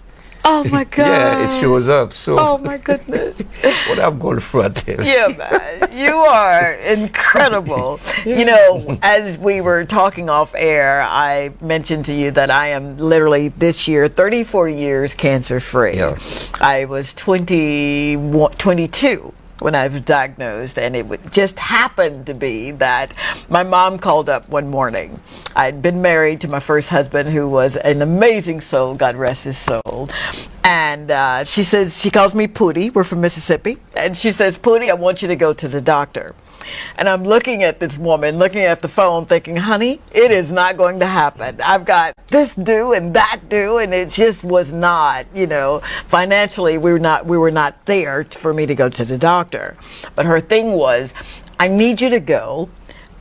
Oh my God. Yeah, it shows up. So. Oh my goodness. What I'm going through, I tell you. Yeah, man. You are incredible. You know, as we were talking off air, I mentioned to you that I am literally this year 34 years cancer free. Yeah. I was 22 when I was diagnosed, and it just happened to be that my mom called up one morning. I'd been married to my first husband, who was an amazing soul, God rest his soul. And she says, she calls me Pootie, we're from Mississippi, and she says, Pootie, I want you to go to the doctor. And I'm looking at this woman, looking at the phone, thinking, honey, it is not going to happen. I've got this due and that due, and it just was not, financially, we were not there for me to go to the doctor. But her thing was, I need you to go.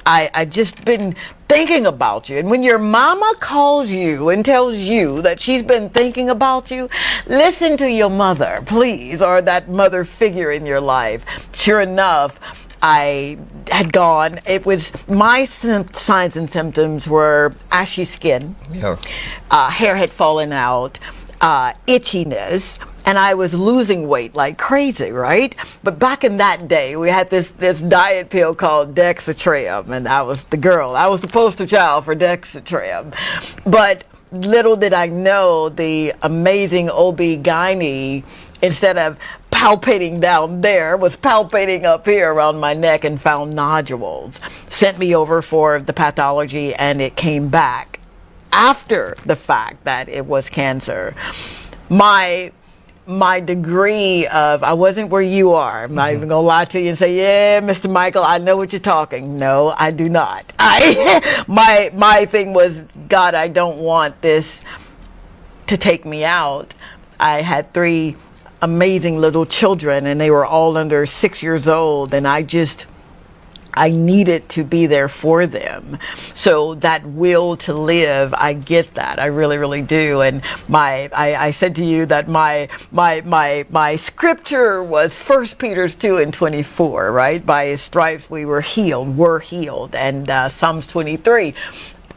I just been thinking about you. And when your mama calls you and tells you that she's been thinking about you, listen to your mother, please, or that mother figure in your life. Sure enough, I had gone. It was my signs and symptoms were ashy skin, hair had fallen out, itchiness, and I was losing weight like crazy, right? But back in that day, we had this diet pill called Dexatrim, and I was the girl. I was the poster child for Dexatrim. But little did I know the amazing OB-GYN, instead of palpating down there, was palpating up here around my neck and found nodules. Sent me over for the pathology, and it came back after the fact that it was cancer. My degree of, I wasn't where you are. I'm not even gonna lie to you and say, yeah, Mr. Michael, I know what you're talking. No, I do not. My thing was, God, I don't want this to take me out. I had 3 amazing little children, and they were all under 6 years old, and I needed to be there for them. So that will to live, I get that. I really, really do. And I said to you that my scripture was 1 Peter 2:24, right? By his stripes we were healed. And Psalms 23,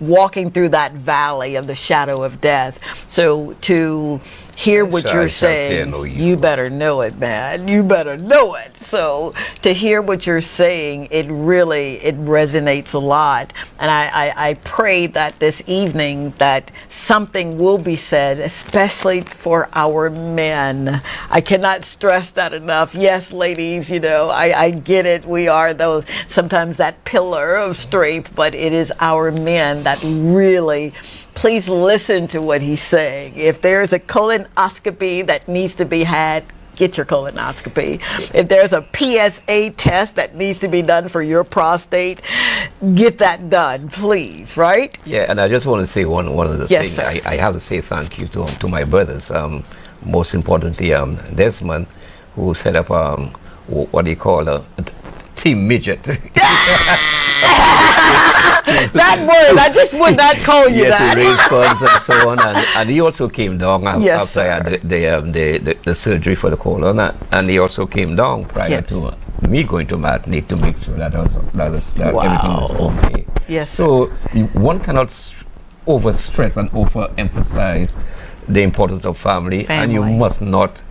walking through that valley of the shadow of death. So to hear what you're saying, you better know it, man. You better know it. So to hear what you're saying, it resonates a lot. And I pray that this evening that something will be said, especially for our men. I cannot stress that enough. Yes, ladies, I get it. We are those, sometimes that pillar of strength, but it is our men that really, please listen to what he's saying. If there's a colonoscopy that needs to be had, get your colonoscopy. If there's a PSA test that needs to be done for your prostate, get that done, please, right? Yeah, and I just want to say one of the Yes, things. sir. I have to say thank you to my brothers. Most importantly, Desmond, who set up what do you call a Team Midget. That word, I just would not call you that. To raise funds and so on, and he also came down Yes, after I had the surgery for the colon, and he also came down prior to me going to Martinique to make sure that everything was okay. Yes. So one cannot overstress and overemphasize the importance of family, and you must not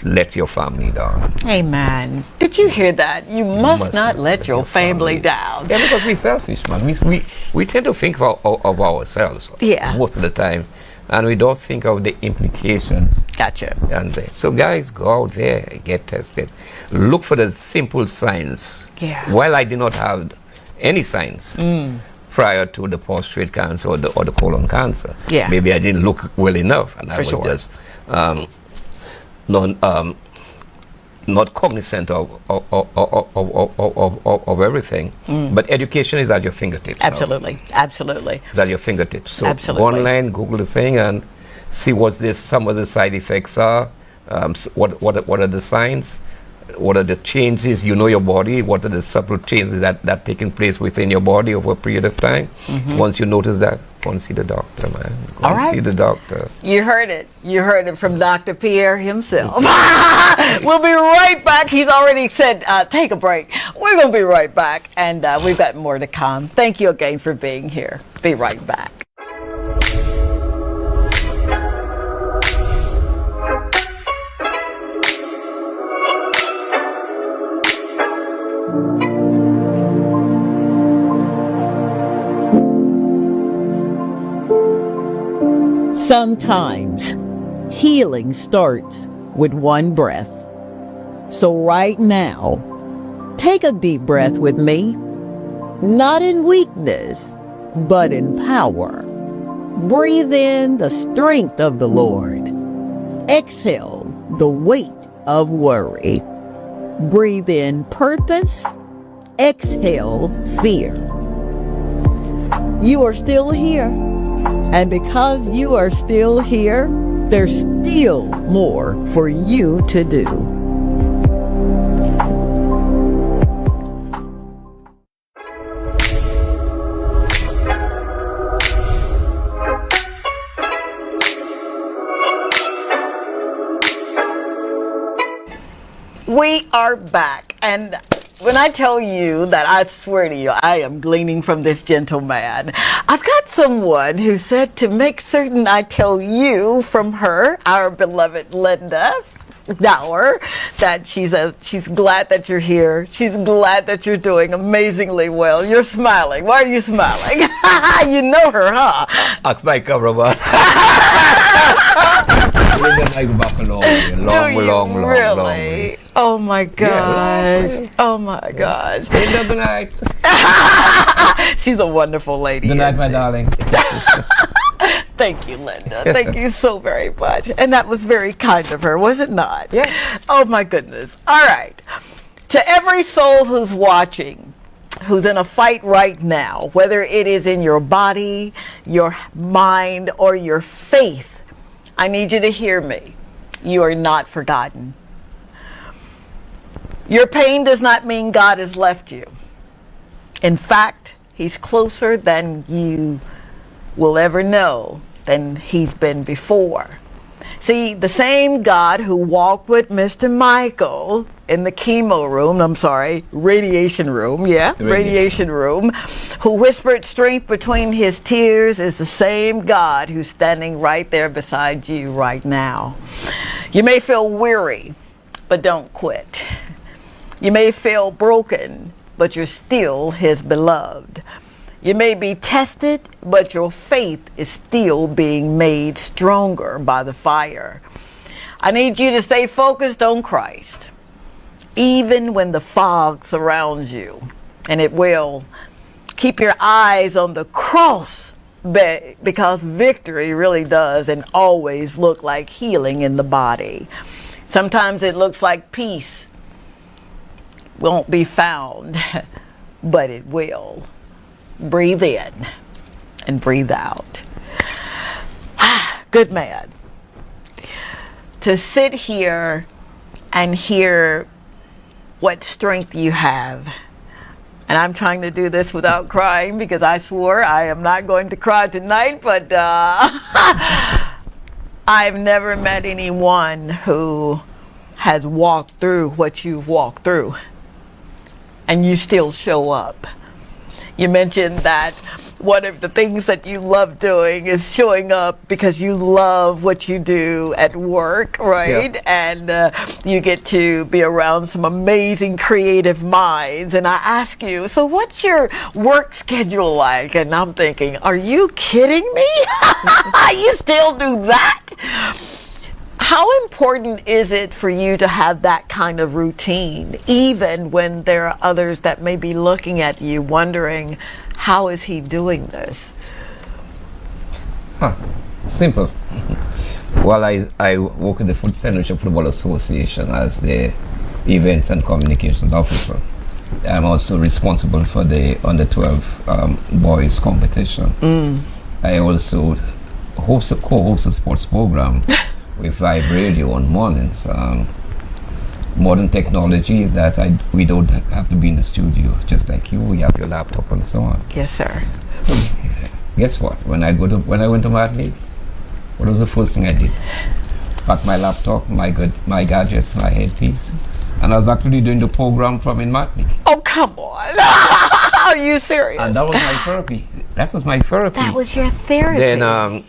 let your family down. Amen. Did you hear that? You must not let your family down. Yeah, because we're selfish, man. We tend to think of ourselves most of the time, and we don't think of the implications. Gotcha. And so guys, go out there, get tested. Look for the simple signs. Yeah. While I did not have any signs prior to the prostate cancer or the colon cancer, maybe I didn't look well enough, and I was just not cognizant of everything. But education is at your fingertips. Absolutely. Absolutely. It's at your fingertips. So Absolutely. go online, Google the thing, and see what some of the side effects are. What are the signs? What are the changes? You know your body. What are the subtle changes that taking place within your body over a period of time? Once you notice that, go and see the doctor, man. Go and see the doctor. You heard it. You heard it from Dr. Pierre himself. We'll be right back. He's already said, take a break. We're going to be right back, and we've got more to come. Thank you again for being here. Be right back. Sometimes healing starts with one breath. So right now, take a deep breath with me, not in weakness, but in power. Breathe in the strength of the Lord. Exhale the weight of worry. Breathe in purpose. Exhale fear. You are still here. And because you are still here, there's still more for you to do. We are back, and when I tell you that, I swear to you, I am gleaning from this gentleman. I've got someone who said to make certain I tell you from her, our beloved Linda, hour that she's glad that you're here. She's glad that you're doing amazingly well. You're smiling. Why are you smiling? You know her, huh? That's my cameraman. long. Really? Oh my gosh. Yeah. Oh my gosh. Good night. She's a wonderful lady. Good night, isn't my she? darling. Thank you, Linda. Thank you so very much. And that was very kind of her, was it not? Yeah. Oh my goodness. All right. To every soul who's watching, who's in a fight right now, whether it is in your body, your mind, or your faith, I need you to hear me. You are not forgotten. Your pain does not mean God has left you. In fact, He's closer than you will ever know than He's been before. See, the same God who walked with Mr. Michael in the radiation room, radiation room, who whispered strength between his tears, is the same God who's standing right there beside you right now. You may feel weary, but don't quit. You may feel broken, but you're still His beloved. You may be tested, but your faith is still being made stronger by the fire. I need you to stay focused on Christ, even when the fog surrounds you, and it will. Keep your eyes on the cross, because victory really does and always look like healing in the body. Sometimes it looks like peace won't be found, but it will. Breathe in and breathe out. Good man. To sit here and hear what strength you have. And I'm trying to do this without crying because I swore I am not going to cry tonight, but I've never met anyone who has walked through what you've walked through, and you still show up. You mentioned that one of the things that you love doing is showing up because you love what you do at work, right? Yeah. And you get to be around some amazing creative minds. And I ask you, so what's your work schedule like? And I'm thinking, are you kidding me? You still do that? How important is it for you to have that kind of routine, even when there are others that may be looking at you wondering, how is he doing this? Simple. Well, I work at the St. Lucia Football Association as the Events and Communications Officer. I'm also responsible for the Under 12 boys competition. I also co-host a sports program with Vibe Radio on mornings. Modern technology is that we don't have to be in the studio, just like you. We have your laptop and so on. Yes, sir. So, guess what? When I went to Madrid, what was the first thing I did? Pack my laptop, my gadgets, my headpiece, and I was actually doing the program from in Madrid. Oh, come on! Are you serious? And that was my therapy. That was my therapy. That was your therapy. Then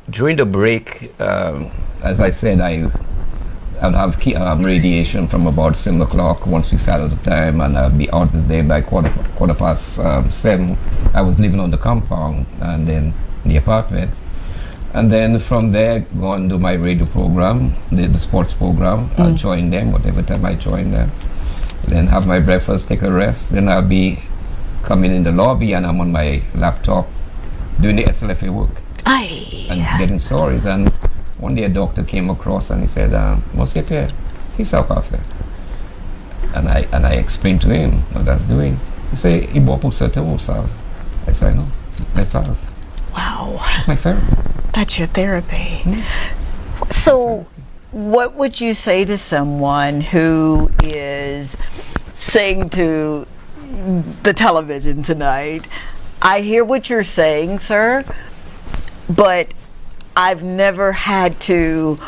during the break, as I said, I'd have radiation from about 7 o'clock once we started the time, and I'd be out of there by quarter past 7. I was living on the compound and then in the apartment. And then from there, go and do my radio program, the sports program. I'll join them whatever time I join them. Then have my breakfast, take a rest. Then I'll be coming in the lobby and I'm on my laptop doing the SLFA work. And getting stories. And one day a doctor came across and he said, Monsieur Pierre, he's South Africa. And I explained to him what that's doing. He said, he bought up certain south. I said, no, that's south. Wow. That's my therapy. That's your therapy. So what would you say to someone who is saying to the television tonight, I hear what you're saying, sir, but I've never had to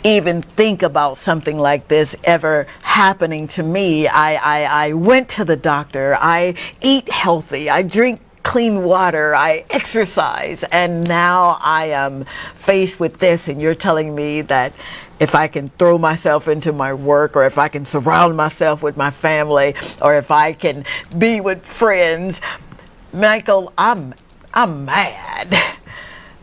even think about something like this ever happening to me. I went to the doctor, I eat healthy, I drink clean water, I exercise, and now I am faced with this, and you're telling me that if I can throw myself into my work, or if I can surround myself with my family, or if I can be with friends, Michael, I'm mad.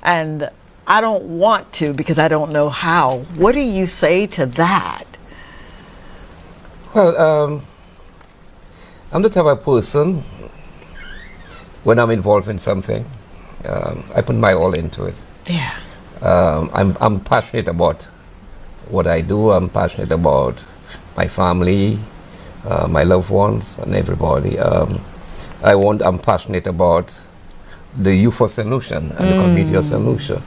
And I don't want to because I don't know how. What do you say to that? Well, I'm the type of person, when I'm involved in something, I put my all into it. Yeah. I'm passionate about what I do. I'm passionate about my family, my loved ones, and everybody. I'm passionate about the youth of Solution and the community of Solution.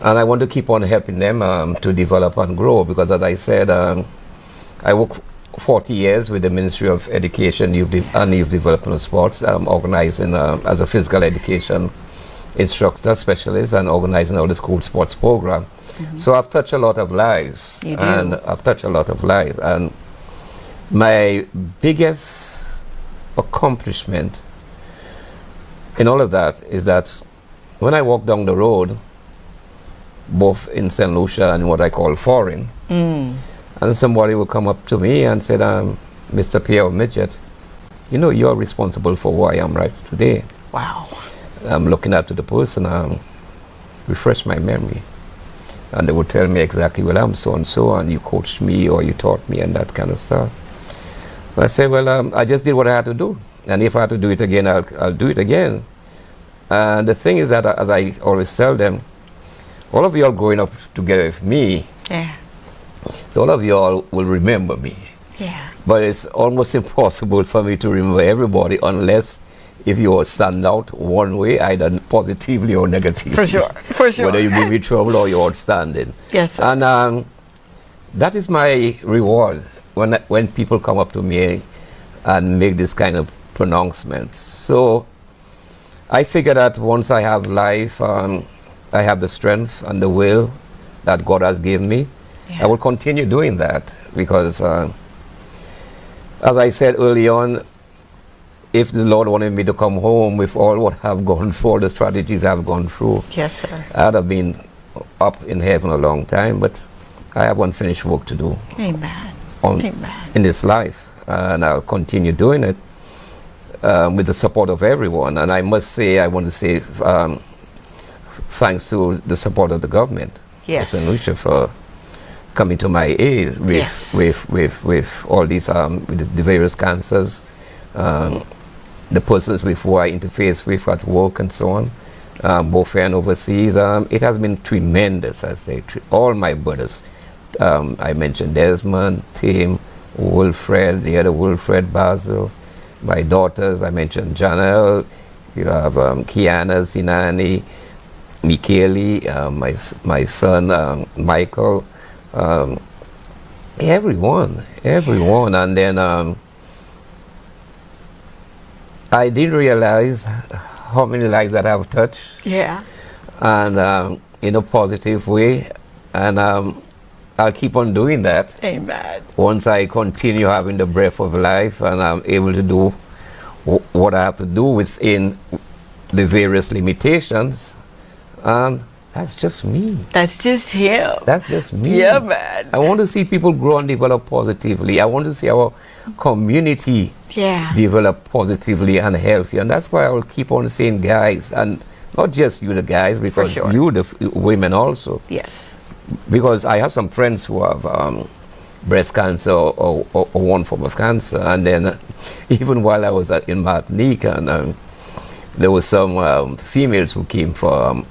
And I want to keep on helping them to develop and grow, because as I said, I work 40 years with the Ministry of Education and Youth Development and Sports, organizing as a physical education instructor specialist and organizing all the school sports program. So I've touched a lot of lives. You do. And I've touched a lot of lives. And my biggest accomplishment in all of that is that when I walk down the road, both in St. Lucia and what I call foreign, and somebody will come up to me and say, Mr. Pierre or Midget, you know, you're responsible for who I am right today. Wow. I'm looking up to the person, refresh my memory. And they would tell me exactly, well, I'm so and so, and you coached me or you taught me and that kind of stuff. I say, well, I just did what I had to do. And if I have to do it again, I'll do it again. And the thing is that, as I always tell them, all of you all growing up together with me, Yeah. so all of you all will remember me. Yeah. But it's almost impossible for me to remember everybody unless if you all stand out one way, either positively or negatively. For sure. For sure. Whether you give me trouble or you're outstanding. Yes, sir. And that is my reward when people come up to me and make this kind of pronouncements. So I figure that once I have life, I have the strength and the will that God has given me. I will continue doing that because, as I said early on, if the Lord wanted me to come home with all what I've gone through, all the strategies I've gone through, Yes, sir. I'd have been up in heaven a long time, but I have unfinished work to do Amen. in this life, and I'll continue doing it with the support of everyone. And I must say, I want to say thanks to the support of the government, Yes. St. Lucia, for coming to my aid with all these with the various cancers, the persons with who I interface with at work and so on, both here and overseas. It has been tremendous, I say. All my brothers, I mentioned Desmond, Tim, Wilfred, the other Wilfred, Basil, my daughters, I mentioned Janelle, you have Kiana, Sinani, Michele, my son, Michael, everyone. And then I didn't realize how many lives that I've touched. Yeah. And in a positive way. And I'll keep on doing that. Amen. Once I continue having the breath of life and I'm able to do what I have to do within the various limitations. That's just me. That's just him. That's just me. Yeah, man. I want to see people grow and develop positively. I want to see our community develop positively and healthy. And that's why I will keep on saying, guys, and not just you, the guys, because you, the women also. Yes. Because I have some friends who have breast cancer or one form of cancer. And then even while I was in Martinique, and there were some females who came for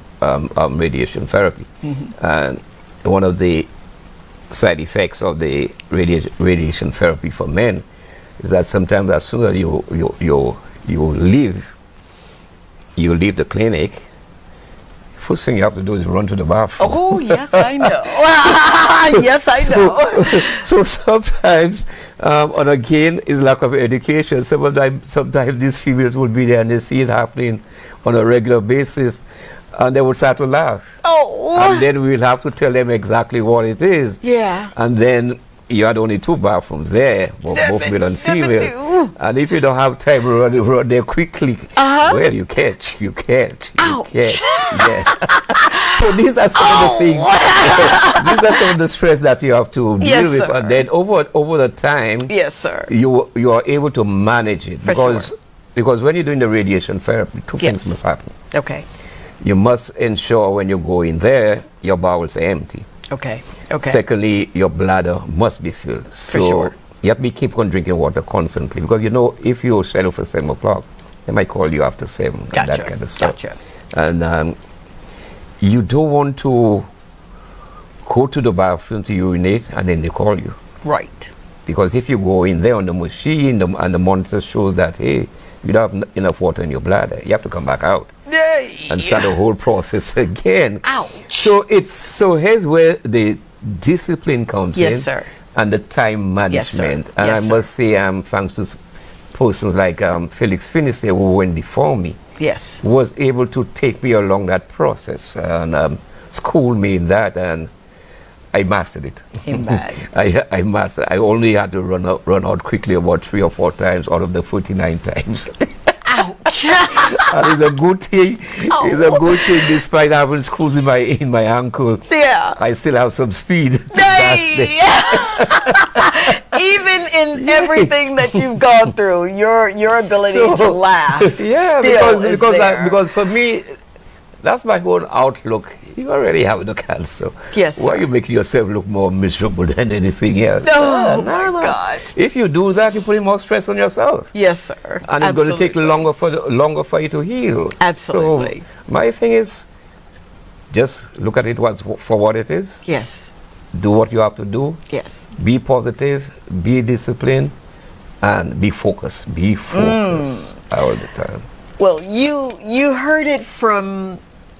radiation therapy. And one of the side effects of the radiation therapy for men is that sometimes as soon as you leave the clinic, first thing you have to do is run to the bathroom. Oh, yes, I know. Yes, I know. So sometimes, and again, it's lack of education. Sometimes these females will be there and they see it happening on a regular basis, and they will start to laugh. Oh. And then we'll have to tell them exactly what it is. Yeah. And then you had only 2 bathrooms there, both male and female. And if you don't have time to run there quickly, well, you catch. Ouch. Yeah. So these are some of the things. These are some of the stress that you have to deal with, sir. and then over the time, Yes, sir. you are able to manage it For because when you're doing the radiation therapy, two things Yes. must happen. Okay. You must ensure when you go in there, your bowels are empty. Okay. Okay. Secondly, your bladder must be filled. For So sure. you have to keep on drinking water constantly because if you schedule for 7 o'clock, they might call you after 7 and Gotcha. that kind of stuff. Gotcha. And you don't want to go to the bathroom to urinate and then they call you. Right. Because if you go in there on the machine and the monitor shows that, hey, you don't have enough water in your bladder, you have to come back out and start the whole process again. Ouch. So here's where the discipline comes in. Yes, sir. And the time Yes, sir. management. And Yes, I sir. must say, thanks to persons like Felicien, who went before me, Yes. was able to take me along that process and school me in that, and I mastered it. Amen. I mastered. I only had to run out quickly about 3 or 4 times out of the 49 times. Ouch. And it's a good thing. It's a good thing, despite having screws in my ankle. Yeah. I still have some speed. Even in everything that you've gone through, your ability to laugh. Yeah, still is there. because for me, that's my whole outlook. You already have the cancer. Yes, Why are sir. you making yourself look more miserable than anything else? Oh, Nah, my nah. God. If you do that, you're putting more stress on yourself. Yes, sir. And it's going to take longer for you to heal. Absolutely. So my thing is, just look at it for what it is. Yes. Do what you have to do. Yes. Be positive. Be disciplined. And be focused. Be focused all the time. Well, you heard it from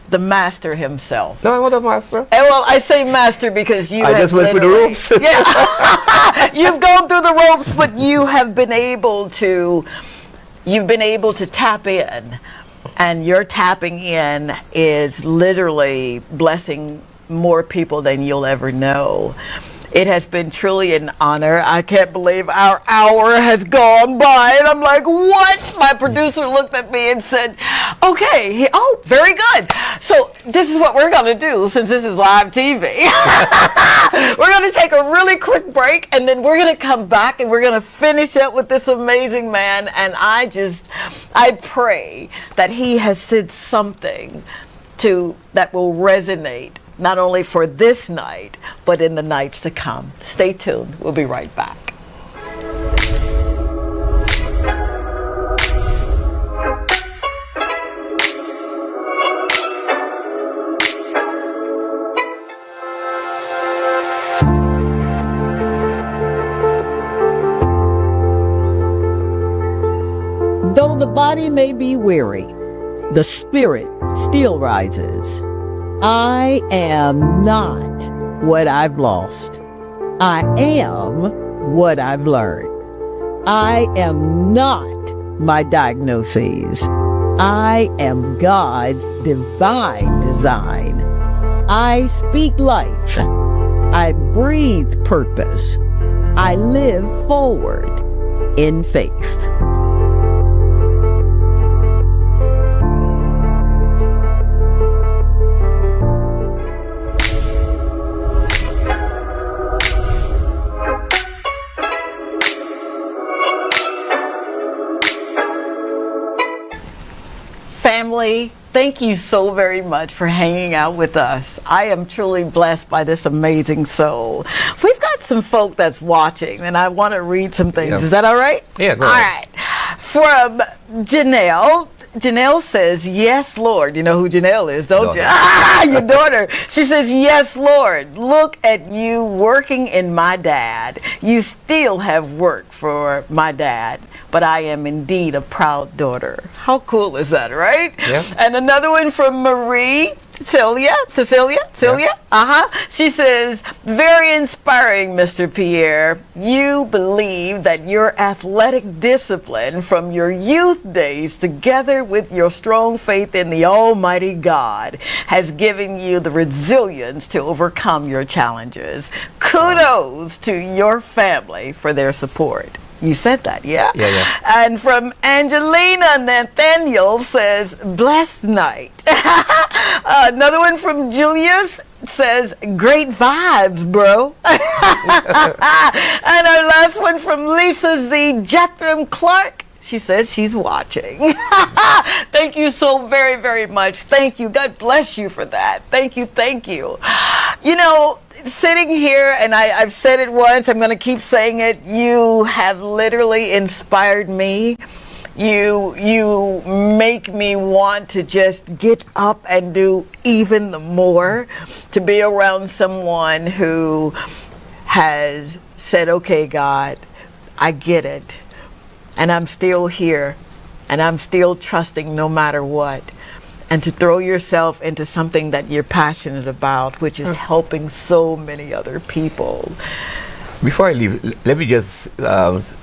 the master himself. No, I'm not a master. And well, I say master because you I have just went through the literally- ropes. Yeah. You've gone through the ropes, but you have been able to tap in. And your tapping in is literally blessing more people than you'll ever know. It has been truly an honor. I can't believe our hour has gone by. And I'm like, what? My producer looked at me and said, okay, very good. So this is what we're going to do since this is live TV. We're going to take a really quick break and then we're going to come back and we're going to finish up with this amazing man. And I pray that he has said something that will resonate not only for this night, but in the nights to come. Stay tuned. We'll be right back. Though the body may be weary, the spirit still rises. I am not what I've lost. I am what I've learned. I am not my diagnoses. I am God's divine design. I speak life. I breathe purpose. I live forward in faith. Family, thank you so very much for hanging out with us. I am truly blessed by this amazing soul. We've got some folk that's watching, and I want to read some things. Yeah. Is that all right? Yeah, go All ahead. right. From Janelle. Janelle says, yes, Lord. You know who Janelle is, don't you? Your daughter. She says, yes, Lord. Look at you working in my dad. You still have work for my dad, but I am indeed a proud daughter. How cool is that, right? Yeah. And another one from Marie. Cecilia. She says, very inspiring, Mr. Pierre. You believe that your athletic discipline from your youth days, together with your strong faith in the Almighty God, has given you the resilience to overcome your challenges. Kudos to your family for their support. You said that, yeah? Yeah, yeah. And from Angelina Nathaniel says, blessed night. Another one from Julius says, great vibes, bro. And our last one from Lissa Z. Jethram Clark. She says she's watching. Thank you so very, very much. Thank you. God bless you for that. Thank you. Thank you. You know, sitting here, and I've said it once, I'm going to keep saying it, you have literally inspired me. You make me want to just get up and do even more, to be around someone who has said, okay, God, I get it. And I'm still here, and I'm still trusting no matter what. And to throw yourself into something that you're passionate about, which is helping so many other people. Before I leave, let me just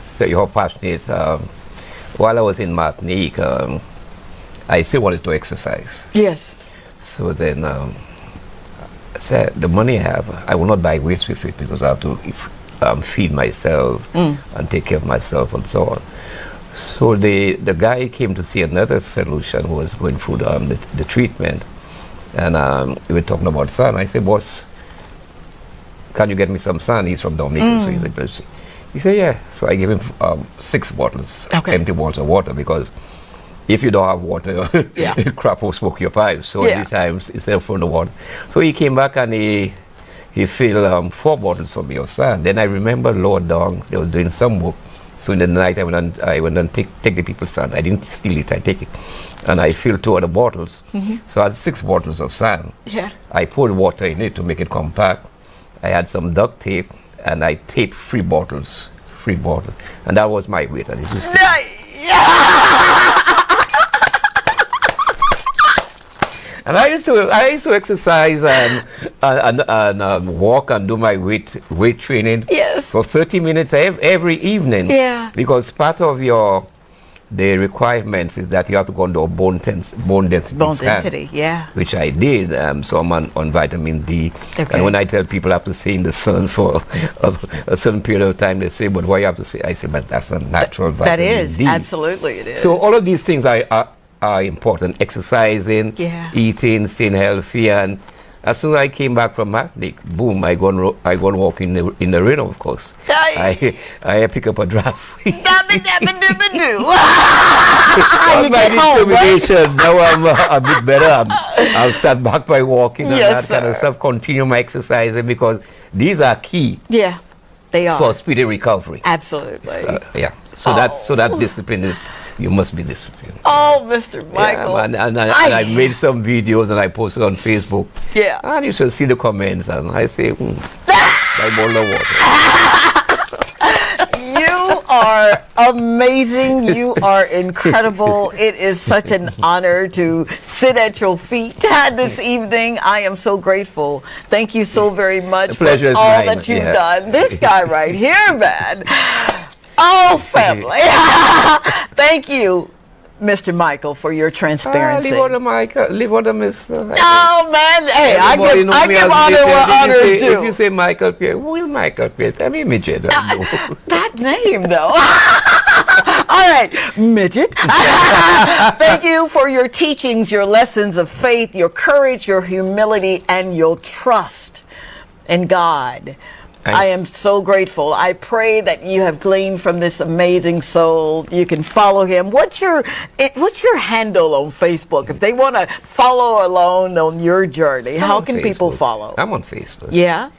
say how passionate. While I was in Martinique, I still wanted to exercise. Yes. So then I said, the money I have, I will not buy weights with it because I have to feed myself and take care of myself and so on. So the guy came to see another solution who was going through the treatment, and we were talking about sun. I said, boss, can you get me some sun? He's from Dominica, so he's like, he said, yeah. So I gave him 6 bottles, empty bottles of water, because if you don't have water, crap will smoke your pipes. So these times, instead of throwing the water. So he came back and he filled 4 bottles for me of sand. Then I remember lower down, they were doing some work. So in the night, I went and take the people's sand. I didn't steal it, I take it. And I filled 2 other bottles. So I had 6 bottles of sand. Yeah. I poured water in it to make it compact. I had some duct tape, and I taped 3 bottles. And that was my weight. And it was and I used to exercise and walk and do my weight training for 30 minutes every evening. Yeah. Because part of the requirements is that you have to go into a bone density scan, which I did. So I'm on vitamin D. Okay. And when I tell people I have to stay in the sun for a certain period of time, they say, but why you have to say? I say, but that's a natural vitamin D. That is, D. absolutely it is. So all of these things are important. Exercising, eating, staying healthy, and as soon as I came back from Martinique, boom, I go and walk in the rain, of course. I pick up a draft. That's my determination. Now I'm a bit better. I'll start back by walking and that kind of stuff. Continue my exercising, because these are key. Yeah, they are. For speedy recovery. Absolutely. So that discipline is. You must be disciplined. Oh, Mr. Michael. Yeah, and I made some videos and I posted on Facebook. Yeah. And you should see the comments, and I say, I boil the water. You are amazing. You are incredible. It is such an honor to sit at your feet this evening. I am so grateful. Thank you so very much for all that you've done. This guy right here, man. Oh, family. Thank you, Mr. Michael, for your transparency. Leave on the Michael. Leave on the Mr. Oh, man. Hey, I give honor where honor is due. If you say Michael Pierre, who is Michael Pierre? Tell me Midget. That name, though. All right, Midget. Thank you for your teachings, your lessons of faith, your courage, your humility, and your trust in God. I am so grateful. I pray that you have gleaned from this amazing soul. You can follow him. What's your handle on Facebook? If they want to follow along on your journey, how can people follow? I'm on Facebook. Yeah.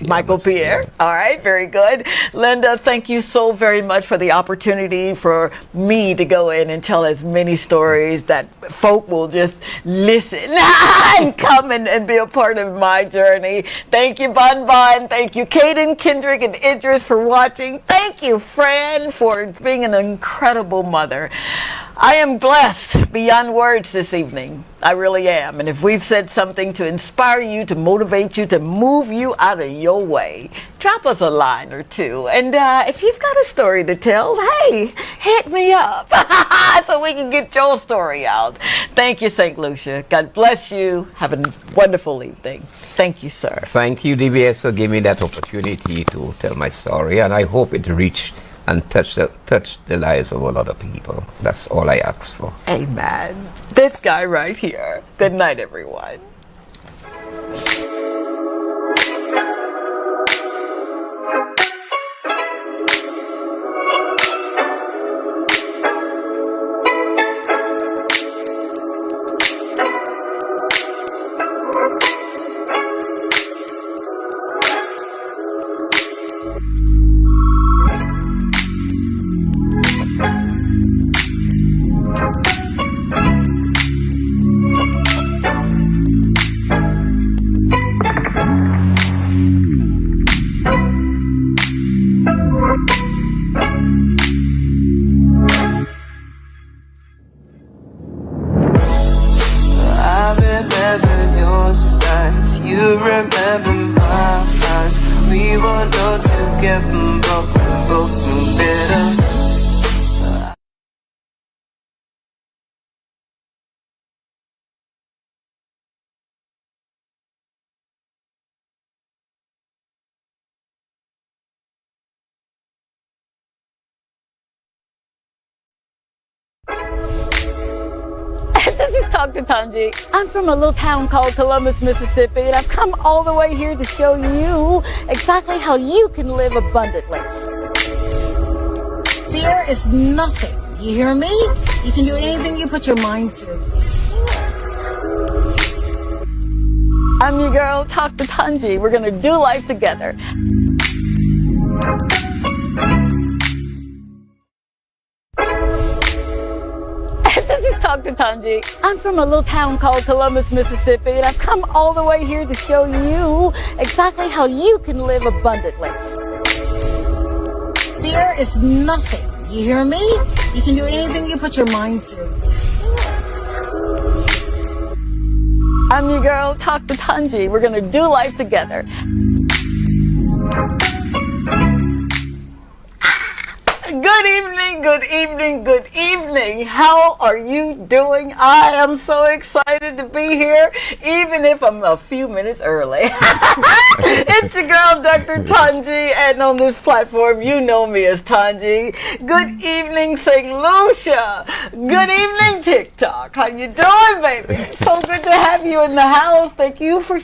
Michael Pierre. Yeah. All right, very good. Linda, thank you so very much for the opportunity for me to go in and tell as many stories that folk will just listen and come and be a part of my journey. Thank you, Bon Bon. Thank you, Caden, Kendrick, and Idris for watching. Thank you, Fran, for being an incredible mother. I am blessed beyond words this evening. I really am. And if we've said something to inspire you, to motivate you, to move you out of your way, drop us a line or two. And if you've got a story to tell, hey, hit me up so we can get your story out. Thank you, St. Lucia. God bless you. Have a wonderful evening. Thank you, sir. Thank you, DBS, for giving me that opportunity to tell my story. And I hope it reached and touch the lives of a lot of people. That's all I ask for. Amen. This guy right here. Good night, everyone. I remember your signs, you remember my eyes. We were not together, but we both knew better. This is Dr. Tanji. I'm from a little town called Columbus, Mississippi, and I've come all the way here to show you exactly how you can live abundantly. Fear is nothing. You hear me? You can do anything you put your mind to. I'm your girl, Dr. Tanji. We're gonna do life together. This is Dr. Tanji. I'm from a little town called Columbus, Mississippi, and I've come all the way here to show you exactly how you can live abundantly. Fear is nothing. You hear me? You can do anything you put your mind to. I'm your girl, Dr. Tanji. We're gonna do life together. Good evening, good evening, good evening. How are you doing? I am so excited to be here, even if I'm a few minutes early. It's your girl, Dr. Tanji, and on this platform, you know me as Tanji. Good evening, St. Lucia. Good evening, TikTok. How you doing, baby? So good to have you in the house. Thank you for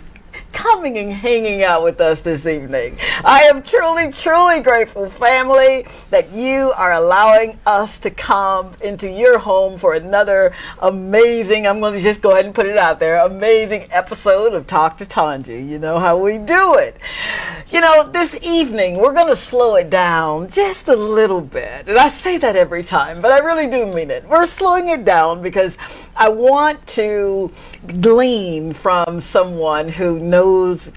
coming and hanging out with us this evening. I am truly, truly grateful, family, that you are allowing us to come into your home for another amazing, I'm going to just go ahead and put it out there, amazing episode of Talk to Tanji. You know how we do it. You know, this evening, we're going to slow it down just a little bit. And I say that every time, but I really do mean it. We're slowing it down because I want to glean from someone who knows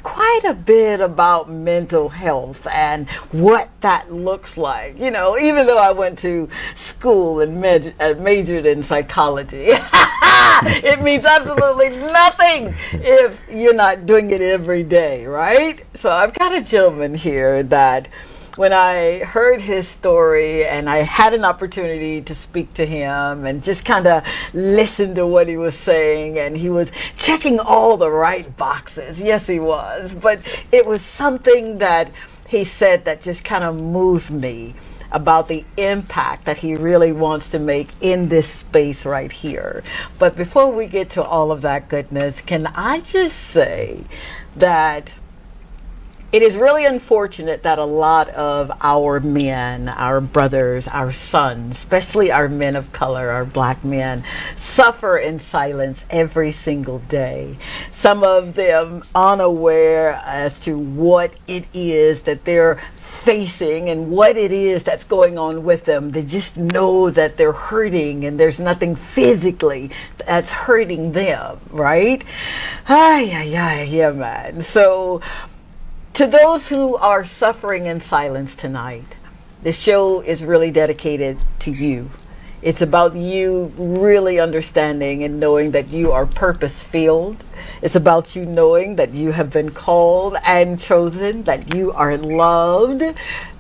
quite a bit about mental health and what that looks like. You know, even though I went to school and majored in psychology, it means absolutely nothing if you're not doing it every day, right? So I've got a gentleman here that when I heard his story and I had an opportunity to speak to him and just kind of listen to what he was saying, and he was checking all the right boxes. Yes, he was. But it was something that he said that just kind of moved me about the impact that he really wants to make in this space right here. But before we get to all of that goodness, can I just say that it is really unfortunate that a lot of our men, our brothers, our sons, especially our men of color, our black men, suffer in silence every single day. Some of them unaware as to what it is that they're facing and what it is that's going on with them. They just know that they're hurting and there's nothing physically that's hurting them, right? Yeah, man. So to those who are suffering in silence tonight, the show is really dedicated to you. It's about you really understanding and knowing that you are purpose-filled. It's about you knowing that you have been called and chosen, that you are loved,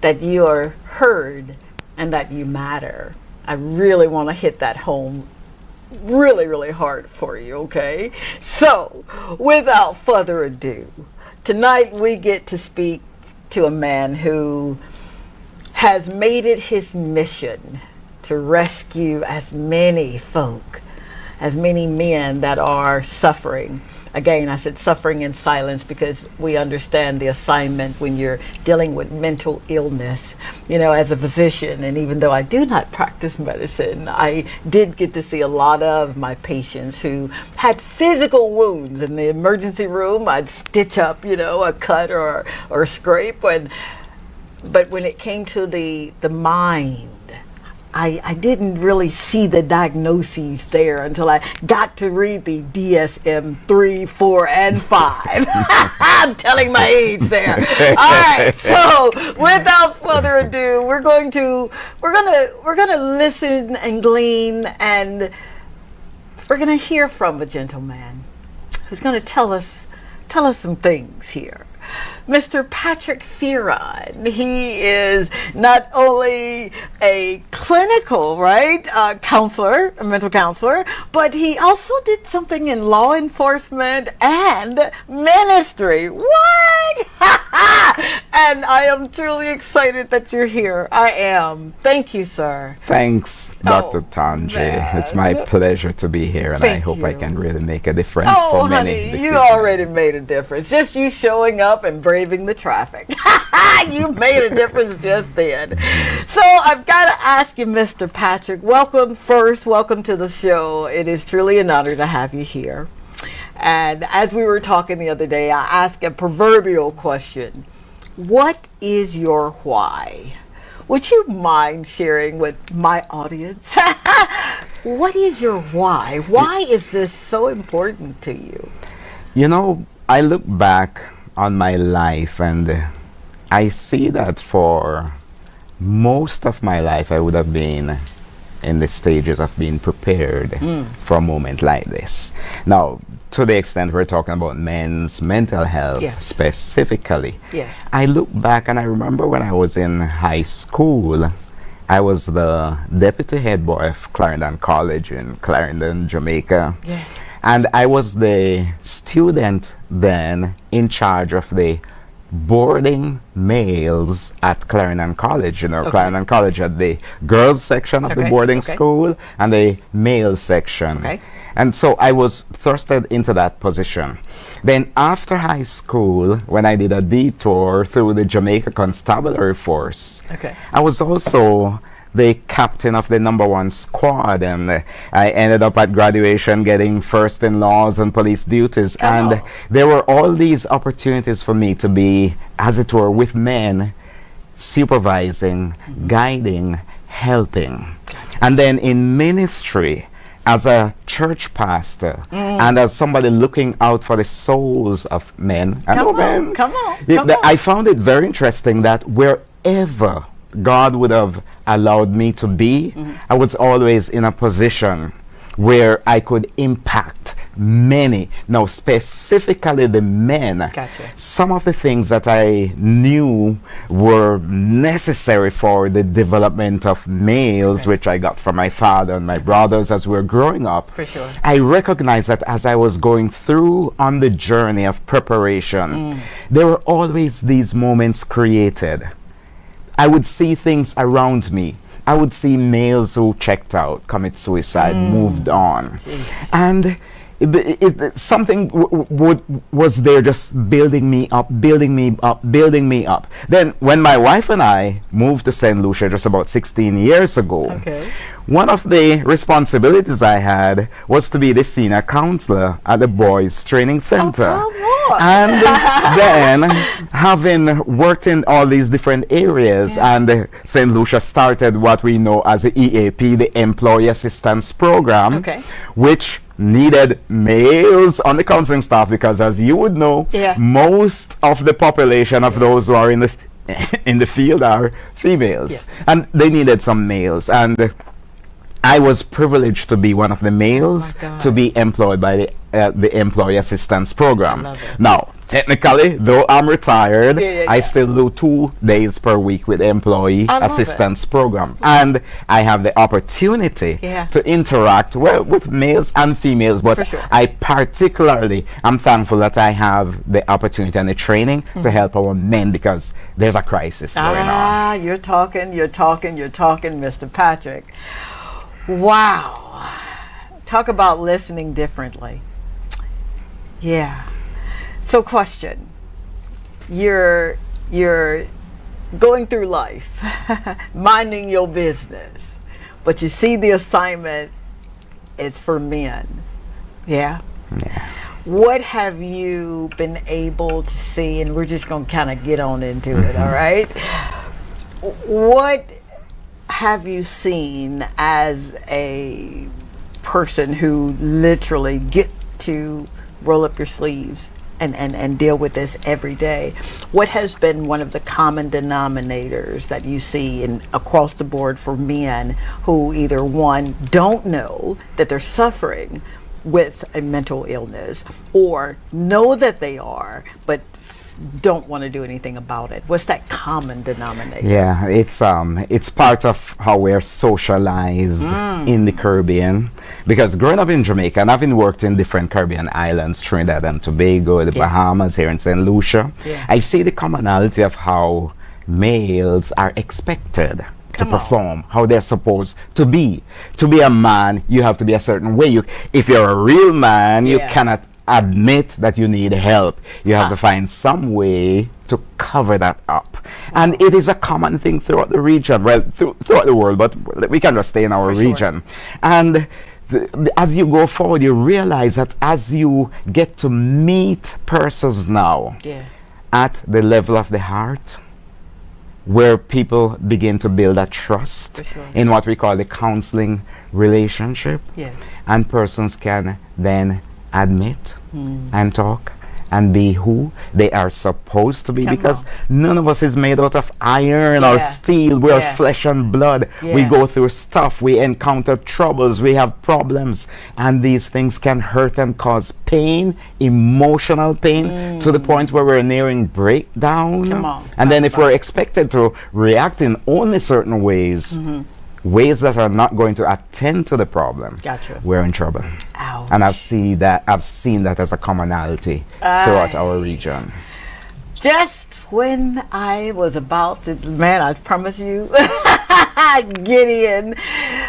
that you are heard, and that you matter. I really want to hit that home really, really hard for you, okay? So, without further ado, tonight we get to speak to a man who has made it his mission to rescue as many folk, as many men that are suffering. Again, I said suffering in silence because we understand the assignment when you're dealing with mental illness. You know, as a physician, and even though I do not practice medicine, I did get to see a lot of my patients who had physical wounds in the emergency room. I'd stitch up, you know, a cut or scrape. But when it came to the mind, I didn't really see the diagnoses there until I got to read the DSM-3, 4, and 5. I'm telling my age there. All right, so without further ado, we're gonna listen and glean, and we're gonna hear from a gentleman who's gonna tell us some things here. Mr. Patrick Fearon. He is not only a clinical, counselor, a mental counselor, but he also did something in law enforcement and ministry. What? And I am truly excited that you're here. I am. Thank you, sir. Thanks, Dr. Tanji. It's my pleasure to be here, and I hope I can really make a difference for many. Honey, you already made a difference. Just you showing up and braving the traffic. You made a difference just then. So I've got to ask you, Mr. Patrick, welcome to the show. It is truly an honor to have you here. And as we were talking the other day, I asked a proverbial question. What is your why? Would you mind sharing with my audience? What is your why? Why is this so important to you? You know, I look back on my life and I see that for most of my life I would have been in the stages of being prepared for a moment like this. Now, to the extent we're talking about men's mental health specifically, I look back and I remember when I was in high school, I was the deputy head boy of Clarendon College in Clarendon, Jamaica. And I was the student then in charge of the boarding males at Clarendon College. You know, Clarendon College had the girls section of the boarding school and the male section. And so I was thrusted into that position. Then after high school, when I did a detour through the Jamaica Constabulary Force, I was also the captain of the #1 squad, and I ended up at graduation getting first in laws and police duties. And there were all these opportunities for me to be, as it were, with men, supervising, guiding, helping. And then in ministry, as a church pastor and as somebody looking out for the souls of men, I found it very interesting that wherever God would have allowed me to be, I was always in a position where I could impact many. Now, specifically the men. Some of the things that I knew were necessary for the development of males, which I got from my father and my brothers as we were growing up. I recognized that as I was going through on the journey of preparation, there were always these moments created. I would see things around me. I would see males who checked out, commit suicide, moved on. And something was there just building me up. Then when my wife and I moved to St. Lucia just about 16 years ago, one of the responsibilities I had was to be the senior counselor at the Boys Training Center. And then, having worked in all these different areas, and St. Lucia started what we know as the EAP, the Employee Assistance Program, which needed males on the counseling staff because, as you would know, most of the population of those who are in the field are females, and they needed some males. And I was privileged to be one of the males to be employed by the Employee Assistance Program. Now, technically, though I'm retired, I still do 2 days per week with the Employee Assistance Program. And I have the opportunity to interact with males and females, but I particularly am thankful that I have the opportunity and the training to help our men, because there's a crisis going on. You're talking, Mr. Patrick. Wow. Talk about listening differently. Yeah. So question. You're going through life, minding your business, but you see the assignment is for men. Yeah? Yeah. What have you been able to see, and we're just going to kind of get on into it, all right? What have you seen as a person who literally get to roll up your sleeves and deal with this every day? What has been one of the common denominators that you see across the board for men who either, one, don't know that they're suffering with a mental illness, or know that they are but don't want to do anything about it? What's that common denominator? Yeah, it's part of how we're socialized in the Caribbean, because growing up in Jamaica, and having worked in different Caribbean islands, Trinidad and Tobago, the Bahamas, here in St. Lucia, I see the commonality of how males are expected to perform, how they're supposed to be. To be a man, you have to be a certain way. If you're a real man, you cannot admit that you need help. You have to find some way to cover that up. And it is a common thing throughout the region, well, throughout the world, but we can just stay in our region. And as you go forward, you realize that as you get to meet persons now at the level of the heart, where people begin to build a trust in what we call the counseling relationship, and persons can then admit and talk and be who they are supposed to be, because none of us is made out of iron or steel. We're flesh and blood. We go through stuff, we encounter troubles, we have problems, and these things can hurt and cause pain, emotional pain, to the point where we're nearing breakdown. And then if we're expected to react in only certain ways, ways that are not going to attend to the problem, we're in trouble. Ouch. And I've seen that as a commonality throughout our region. Just when I was about to, man, I promise you, Gideon,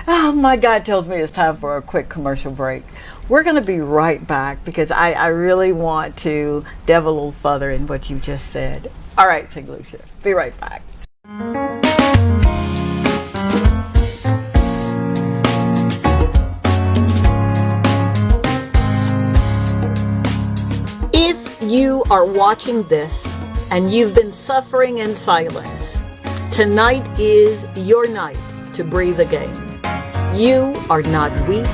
oh my God, tells me it's time for a quick commercial break. We're going to be right back, because I really want to delve a little further in what you just said. All right, St. Lucia, be right back. If you are watching this and you've been suffering in silence, tonight is your night to breathe again. You are not weak,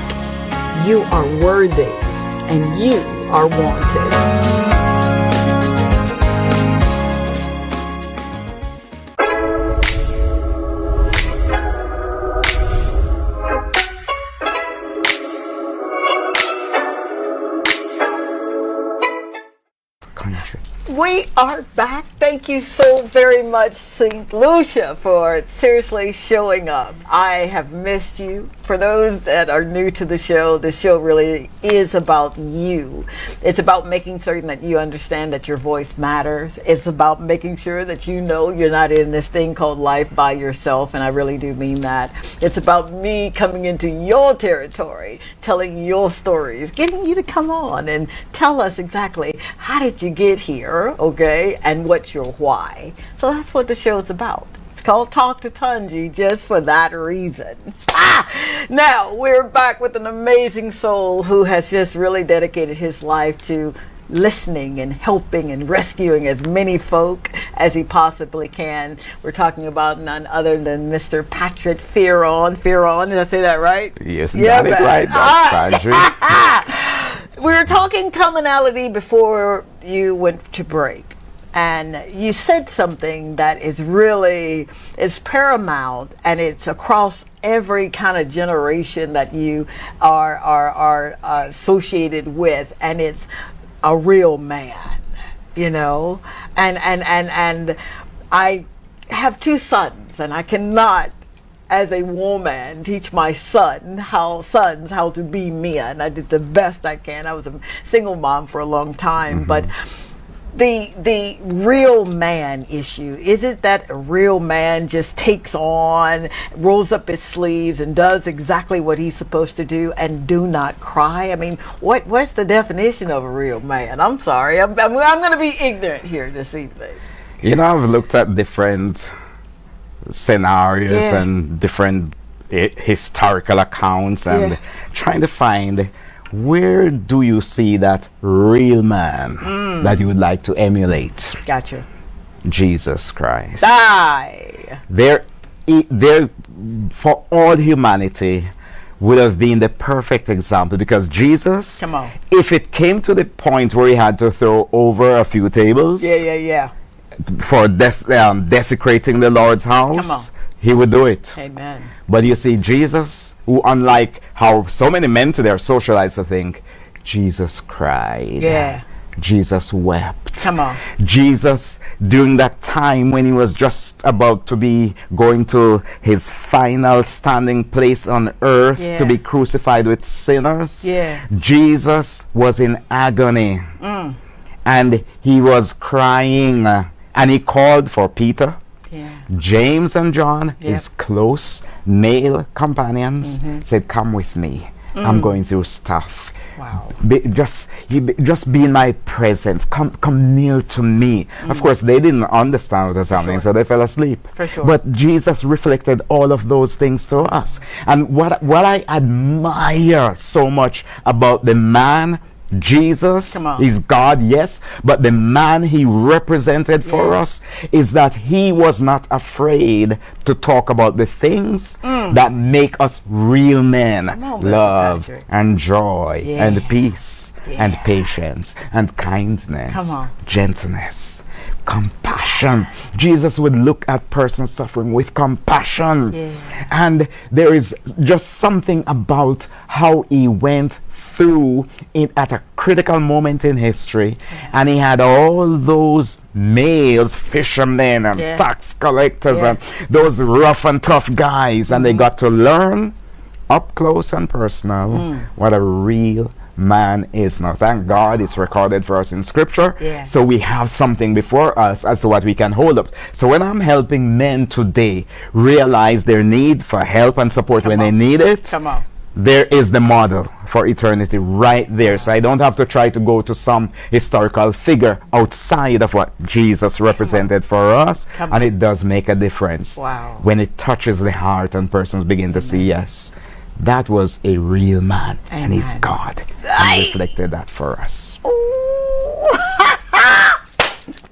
you are worthy, and you are wanted. We are back. Thank you so very much, St. Lucia, for seriously showing up. I have missed you. For those that are new to the show really is about you. It's about making certain that you understand that your voice matters. It's about making sure that you know you're not in this thing called life by yourself, and I really do mean that. It's about me coming into your territory, telling your stories, getting you to come on and tell us exactly how did you get here, okay, and what's your why. So that's what the show is about. It's called Talk to Tunji just for that reason. Now we're back with an amazing soul who has just really dedicated his life to listening and helping and rescuing as many folk as he possibly can. We're talking about none other than Mr. Patrick Fearon. Fearon, did I say that right? Yes, you got it right. Patrick. We were talking commonality before you went to break. And you said something that is paramount, and it's across every kind of generation that you are associated with, and it's a real man, you know. And I have 2 sons, and I cannot, as a woman, teach my sons how to be men. I did the best I can. I was a single mom for a long time, but the real man issue, is it that a real man just takes on, rolls up his sleeves and does exactly what he's supposed to do and do not cry? I mean, what's the definition of a real man? I'm sorry, I'm going to be ignorant here this evening. You know, I've looked at different scenarios and different historical accounts and trying to find, where do you see that real man that you would like to emulate? Gotcha. Jesus Christ. Die. There, for all humanity, would have been the perfect example, because Jesus, come on, if it came to the point where he had to throw over a few tables, for desecrating the Lord's house, he would do it. Amen. But you see, Jesus, who, unlike how so many men today are socialized to think, Jesus cried. Yeah. Jesus wept. Come on. Jesus, during that time when he was just about to be going to his final standing place on earth to be crucified with sinners, Jesus was in agony. And he was crying, and he called for Peter, James and John, his close male companions, said, come with me. I'm going through stuff. Wow. Just be in my presence. Come near to me. Of course, they didn't understand what was happening, so they fell asleep. For sure. But Jesus reflected all of those things to us. And what I admire so much about the man Jesus, is God, yes, but the man he represented for us is that he was not afraid to talk about the things that make us real men. Love and joy and peace and patience and kindness, gentleness, compassion. Jesus would look at persons suffering with compassion. And there is just something about how he went through it at a critical moment in history, and he had all those males, fishermen and tax collectors and those rough and tough guys, and they got to learn up close and personal what a real man is. Now, thank God it's recorded for us in scripture, so we have something before us as to what we can hold up. So when I'm helping men today realize their need for help and support when they need it, there is the model for eternity right there. So I don't have to try to go to some historical figure outside of what Jesus represented for us, and it does make a difference when it touches the heart and persons begin to see, yes, that was a real man, and he's God, and reflected that for us.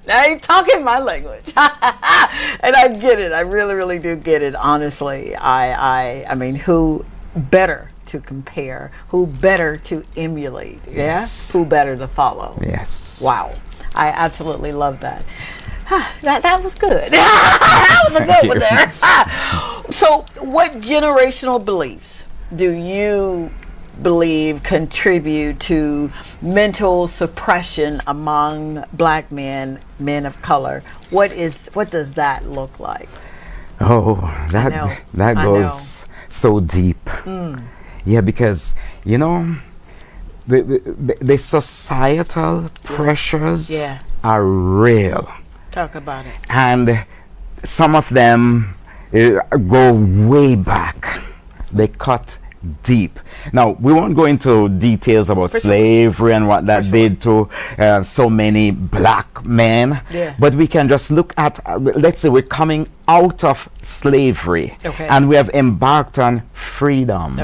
Now you're talking my language. And I get it. I really do get it. Honestly, I mean, who better to compare? Who better to emulate? Who better to follow? Wow. I absolutely love that. That was good. That was a good one there. So what generational beliefs do you believe contribute to mental suppression among black men of color? What does that look like? Oh, that goes so deep. Yeah, because you know the societal pressures are real. Talk about it. And some of them go way back. They cut deep. Now, we won't go into details about slavery and what that did to so many black men, but we can just look at, let's say we're coming out of slavery and we have embarked on freedom.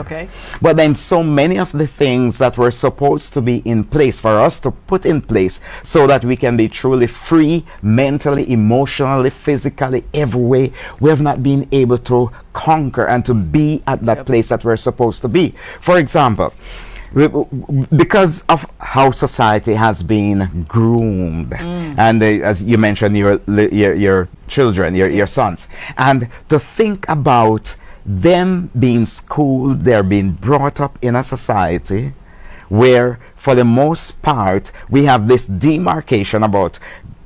But then so many of the things that were supposed to be in place for us to put in place so that we can be truly free mentally, emotionally, physically, every way, we have not been able to conquer and to be at that place that we're supposed to be. For example, because of how society has been groomed, and as you mentioned, your children, your sons, and to think about them being schooled, they're being brought up in a society where, for the most part, we have this demarcation about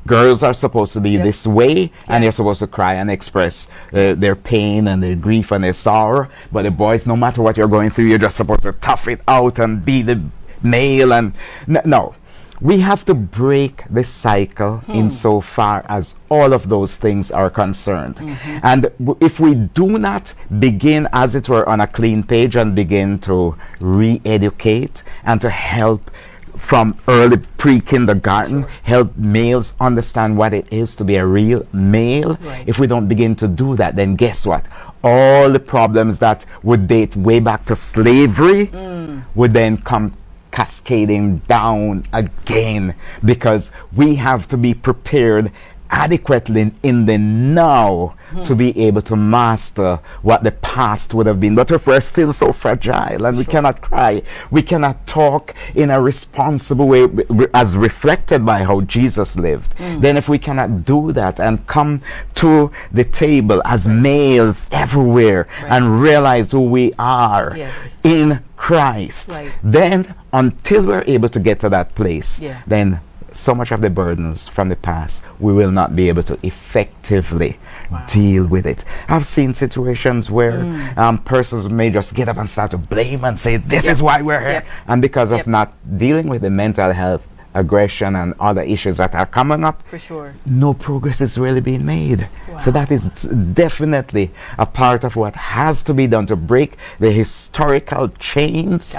girls are supposed to be this way, and they're supposed to cry and express their pain and their grief and their sorrow. But the boys, no matter what you're going through, you're just supposed to tough it out and be the male. And no, we have to break the cycle insofar as all of those things are concerned. And if we do not begin, as it were, on a clean page and begin to re-educate and to help from early pre-kindergarten, help males understand what it is to be a real male. If we don't begin to do that, then guess what? All the problems that would date way back to slavery would then come cascading down again, because we have to be prepared adequately in the now to be able to master what the past would have been. But if we're still so fragile and we cannot cry, we cannot talk in a responsible way as reflected by how Jesus lived, then if we cannot do that and come to the table as males everywhere and realize who we are in Christ, then until we're able to get to that place, then so much of the burdens from the past, we will not be able to effectively deal with it. I've seen situations where persons may just get up and start to blame and say, this is why we're here. And because of not dealing with the mental health, aggression, and other issues that are coming up, no progress is really being made. So that is definitely a part of what has to be done to break the historical chains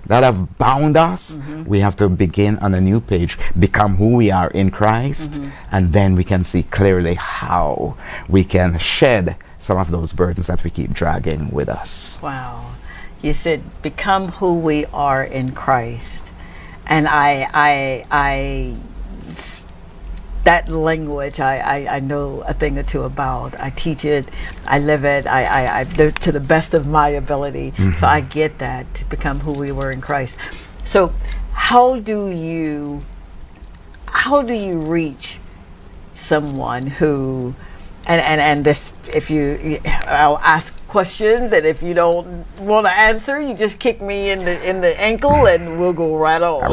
that have bound us. We have to begin on a new page, become who we are in Christ, and then we can see clearly how we can shed some of those burdens that we keep dragging with us. Wow. You said become who we are in Christ. And I that language, I know a thing or two about. I teach it, I live it, I live to the best of my ability. So I get that, to become who we were in Christ. So how do you reach someone who, and this, if you, I'll ask questions, and if you don't want to answer, you just kick me in the ankle and we'll go right on.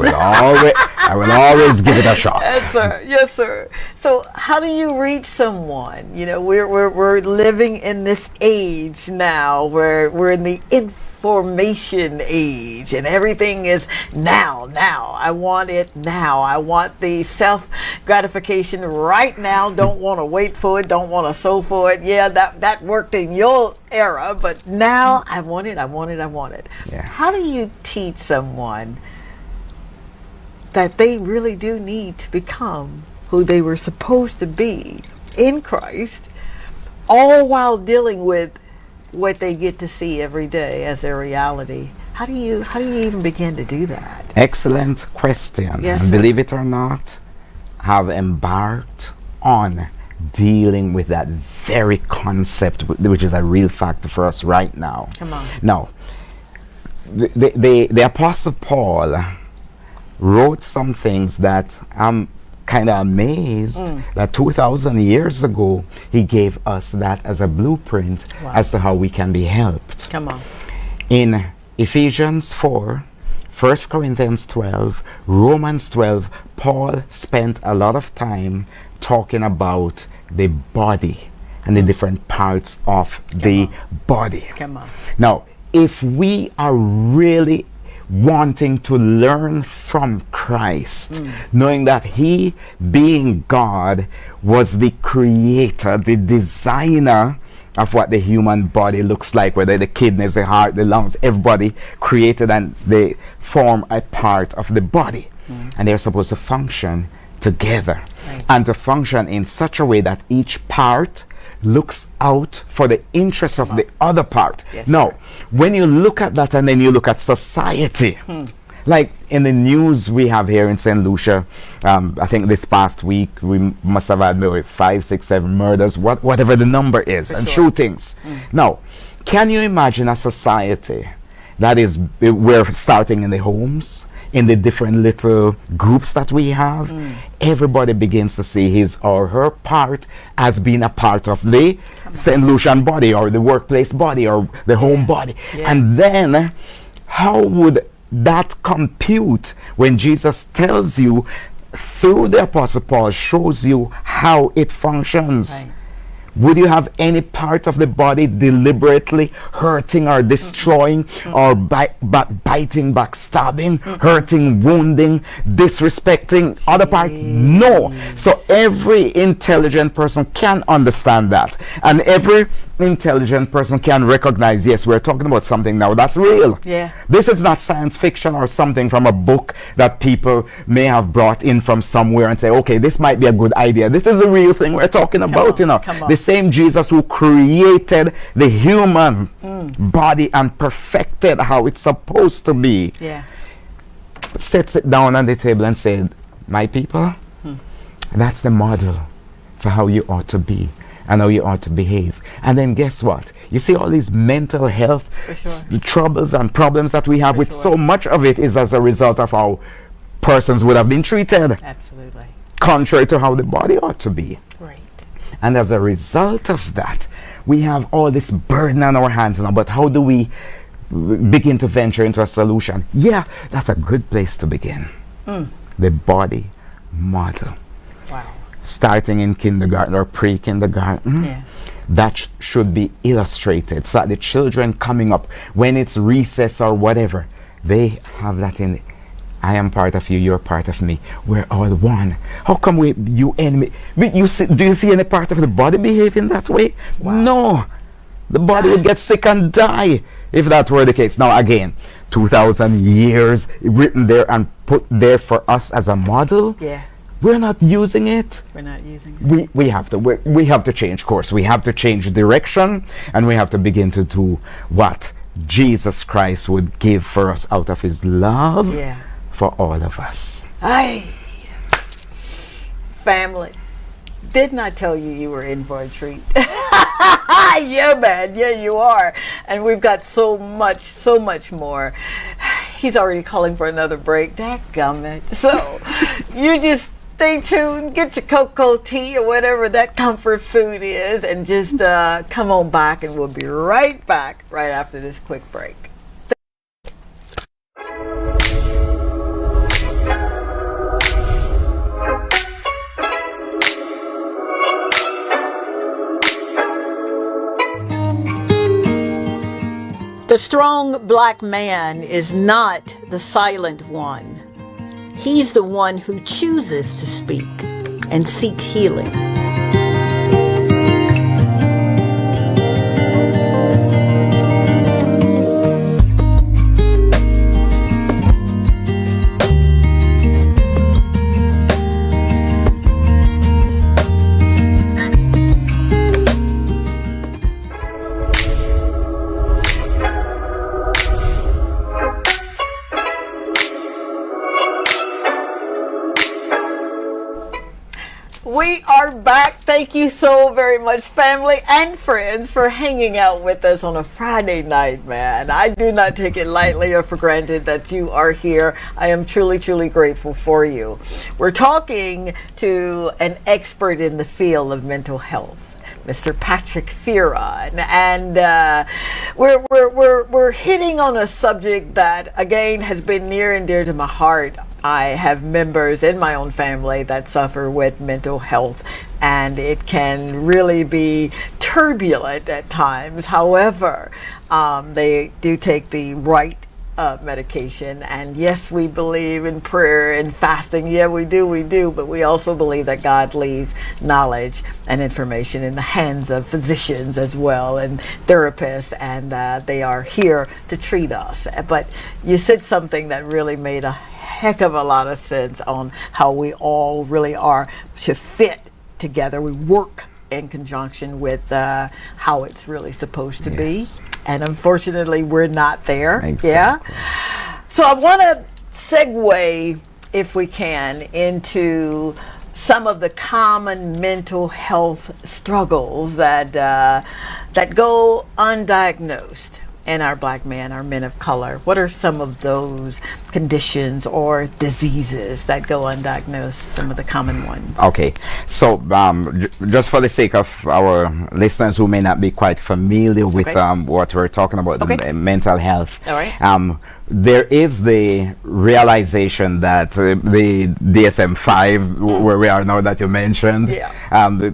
I will always give it a shot. Yes, sir. Yes, sir. So how do you reach someone? You know, we're living in this age now where we're in the information age, and everything is now. I want it now. I want the self gratification right now. Don't want to wait for it. Don't want to sew for it. Yeah, that worked in your era, but now I want it. Yeah. How do you teach someone that they really do need to become who they were supposed to be in Christ, all while dealing with what they get to see every day as their reality? How do you even begin to do that? Excellent question. Yes, believe it or not, have embarked on dealing with that very concept, which is a real factor for us right now. Come on. Now, the Apostle Paul wrote some things that I'm kind of amazed that 2,000 years ago he gave us that as a blueprint as to how we can be helped. Come on. In Ephesians 4, 1 Corinthians 12, Romans 12, Paul spent a lot of time talking about the body and the different parts of the body. Come on. Now, if we are really wanting to learn from Christ, knowing that he, being God, was the creator, the designer of what the human body looks like, whether the kidneys, the heart, the lungs, everybody created, and they form a part of the body, and they're supposed to function together, and to function in such a way that each part looks out for the interests of the other part. Now, when you look at that and then you look at society, like in the news we have here in St. Lucia, I think this past week we must have had maybe 5, 6, 7 murders, whatever the number is, and shootings. Now, can you imagine a society that is, we're starting in the homes, in the different little groups that we have, everybody begins to see his or her part as being a part of the St. Lucian body or the workplace body or the home body. And then how would that compute when Jesus tells you through the Apostle Paul, shows you how it functions? Right. Would you have any part of the body deliberately hurting or destroying or biting, backstabbing, hurting, wounding, disrespecting other parts? No. So every intelligent person can understand that. And every intelligent person can recognize, yes, we're talking about something now that's real. Yeah. This is not science fiction or something from a book that people may have brought in from somewhere and say, okay, this might be a good idea. This is a real thing we're talking about, you know. The same Jesus who created the human body and perfected how it's supposed to be, sets it down on the table and said, my people, that's the model for how you ought to be and how you ought to behave. And then guess what? You see all these mental health troubles and problems that we have, with so much of it is as a result of how persons would have been treated. Absolutely. Contrary to how the body ought to be. Right. And as a result of that, we have all this burden on our hands now. But how do we begin to venture into a solution? Yeah, that's a good place to begin. The body model. Wow. Starting in kindergarten or pre-kindergarten. Yes. That should be illustrated so that the children coming up, when it's recess or whatever, they have that in. I am part of you, you're part of me. We're all one. How come you enemy? Do you see any part of the body behaving that way? Wow. No. The body would get sick and die if that were the case. Now again, 2,000 years written there and put there for us as a model. Yeah. We're not using it. We're not using it. We have to change course. We have to change direction, and we have to begin to do what Jesus Christ would give for us out of his love for all of us. Aye. Family, didn't I tell you you were in for a treat? Yeah, man. Yeah, you are. And we've got so much more. He's already calling for another break. Dadgummit. So you just stay tuned, get your cocoa tea or whatever that comfort food is, and just come on back, and we'll be right back right after this quick break. The strong black man is not the silent one. He's the one who chooses to speak and seek healing. We are back. Thank you so very much, family and friends, for hanging out with us on a Friday night, man. I do not take it lightly or for granted that you are here. I am truly, truly grateful for you. We're talking to an expert in the field of mental health, Mr. Patrick Fearon, and we're hitting on a subject that again has been near and dear to my heart. I have members in my own family that suffer with mental health, and it can really be turbulent at times. However, they do take the right medication, and yes, we believe in prayer and fasting. Yeah, we do, but we also believe that God leaves knowledge and information in the hands of physicians as well, and therapists, and they are here to treat us. But you said something that really made a heck of a lot of sense on how we all really are to fit together. We work in conjunction with how it's really supposed to be, and unfortunately we're not there. Exactly. So I want to segue, if we can, into some of the common mental health struggles that go undiagnosed. and our black men, our men of color, what are some of those conditions or diseases that go undiagnosed, some of the common ones? Okay, so just for the sake of our listeners who may not be quite familiar with what we're talking about, the mental health, all right. There is the realization that the DSM-5, where we are now that you mentioned,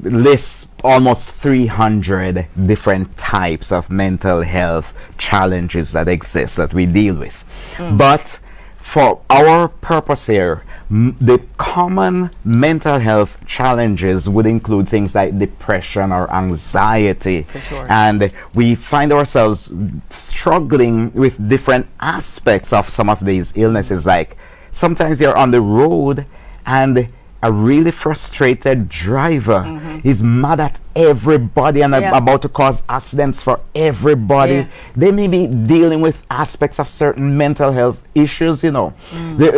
lists almost 300 different types of mental health challenges that exist that we deal with. But for our purpose here, the common mental health challenges would include things like depression or anxiety. For sure. And we find ourselves struggling with different aspects of some of these illnesses. Like sometimes you're on the road and a really frustrated driver is mad at everybody and about to cause accidents for everybody. They may be dealing with aspects of certain mental health issues, you know.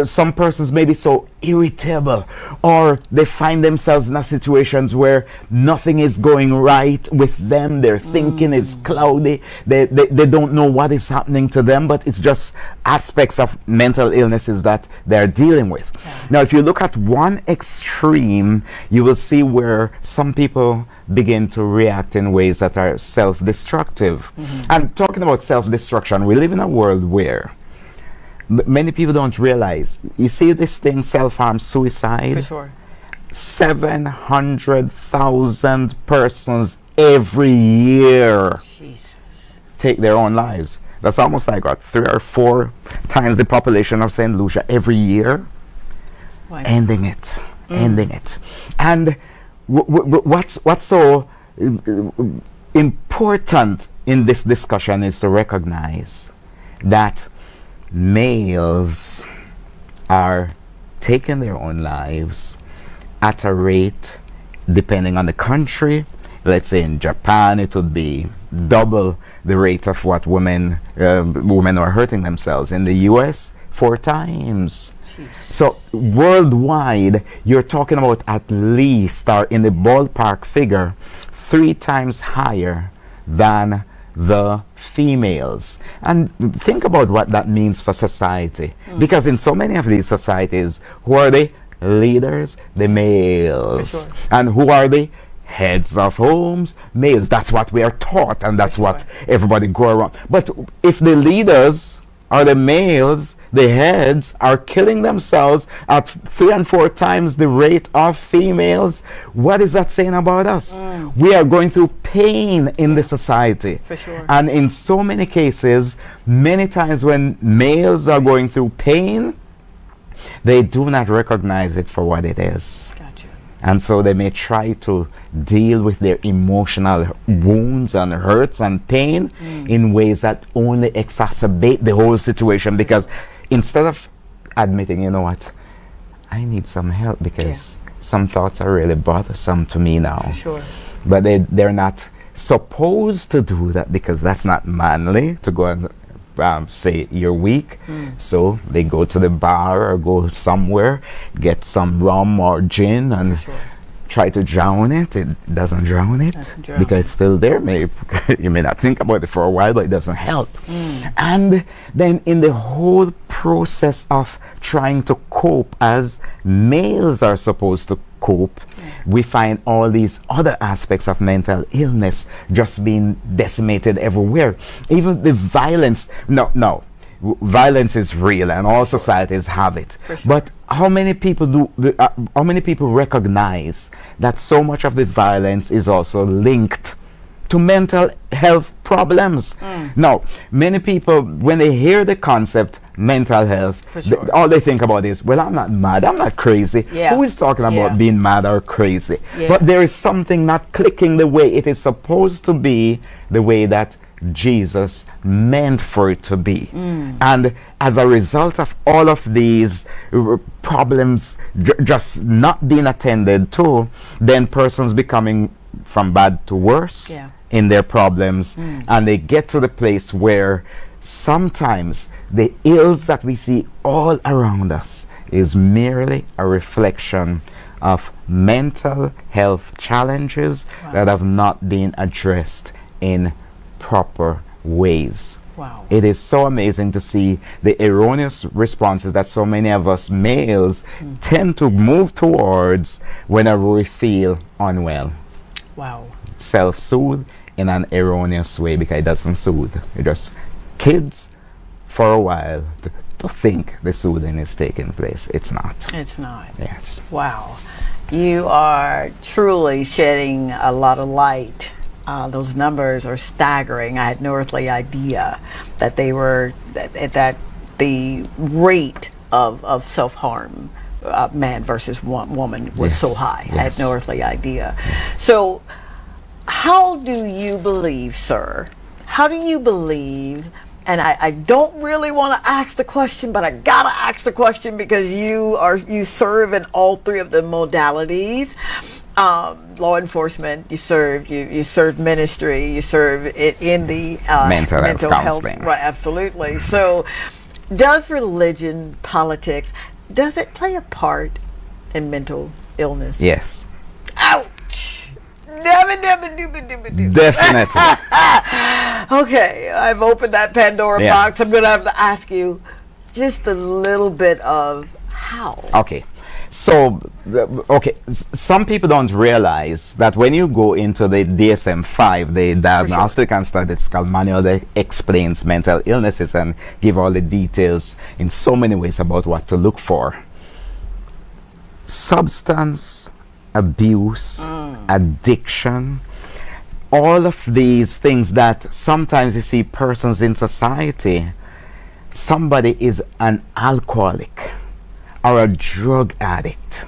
Some persons may be so irritable, or they find themselves in situations where nothing is going right with them. Their thinking is cloudy. They don't know what is happening to them, but it's just aspects of mental illnesses that they're dealing with. Now, if you look at one extreme, you will see where some people begin to react in ways that are self-destructive. And talking about self-destruction, we live in a world where many people don't realize, you see this thing, self-harm, suicide? For sure. 700,000 persons every year take their own lives. That's almost like what, 3 or 4 times the population of St. Lucia every year. Ending it. And what's so important in this discussion is to recognize that males are taking their own lives at a rate, depending on the country. Let's say in Japan it would be double the rate of what women are hurting themselves. In the US, 4 times. So worldwide, you're talking about at least, or in the ballpark figure, 3 times higher than the females. And think about what that means for society. Because in so many of these societies, who are the leaders? The males. And who are the heads of homes? Males. That's what we are taught, and that's what everybody go around. But if the leaders are the males, the heads are killing themselves at 3 and 4 times the rate of females, what is that saying about us? We are going through pain in the society. For sure. And in so many cases, many times when males are going through pain, they do not recognize it for what it is. Gotcha. And so they may try to deal with their emotional wounds and hurts and pain in ways that only exacerbate the whole situation, because instead of admitting, you know what, I need some help because some thoughts are really bothersome to me now. For sure. But they're not supposed to do that, because that's not manly to go and say you're weak. So they go to the bar or go somewhere, get some rum or gin and try to drown it. It doesn't drown it because it's still there. You may not think about it for a while, but it doesn't help. And then in the whole process of trying to cope as males are supposed to cope, we find all these other aspects of mental illness just being decimated everywhere. Even the violence. Violence is real, and all societies have it. But how many people recognize that so much of the violence is also linked to mental health problems? Now, many people, when they hear the concept mental health, all they think about is, well, I'm not mad, I'm not crazy. Who is talking about being mad or crazy? But there is something not clicking the way it is supposed to be, the way that Jesus meant for it to be. And as a result of all of these problems just not being attended to, then persons becoming from bad to worse in their problems, and they get to the place where sometimes the ills that we see all around us is merely a reflection of mental health challenges that have not been addressed in proper ways. Wow. It is so amazing to see the erroneous responses that so many of us males tend to move towards whenever we feel unwell. Wow. Self-soothe in an erroneous way, because it doesn't soothe. It just kids for a while to think the soothing is taking place. It's not. It's not. Yes. Wow. You are truly shedding a lot of light. Those numbers are staggering. I had no earthly idea that they were that the rate of self-harm, man versus woman, was so high. I had no earthly idea. So how do you believe, sir? How do you believe? And I don't really want to ask the question, but I gotta ask the question because you serve in all three of the modalities. Law enforcement, you serve ministry, you serve it in the mental health counseling. Right, absolutely. So does religion, politics, does it play a part in mental illness? Yes. Ouch! Definitely. Okay, I've opened that Pandora box. I'm going to have to ask you just a little bit of how. Okay. So, some people don't realize that when you go into the DSM-5, the Diagnostic and Statistical Manual that explains mental illnesses and give all the details in so many ways about what to look for. Substance abuse, addiction, all of these things that sometimes you see persons in society, somebody is an alcoholic or a drug addict,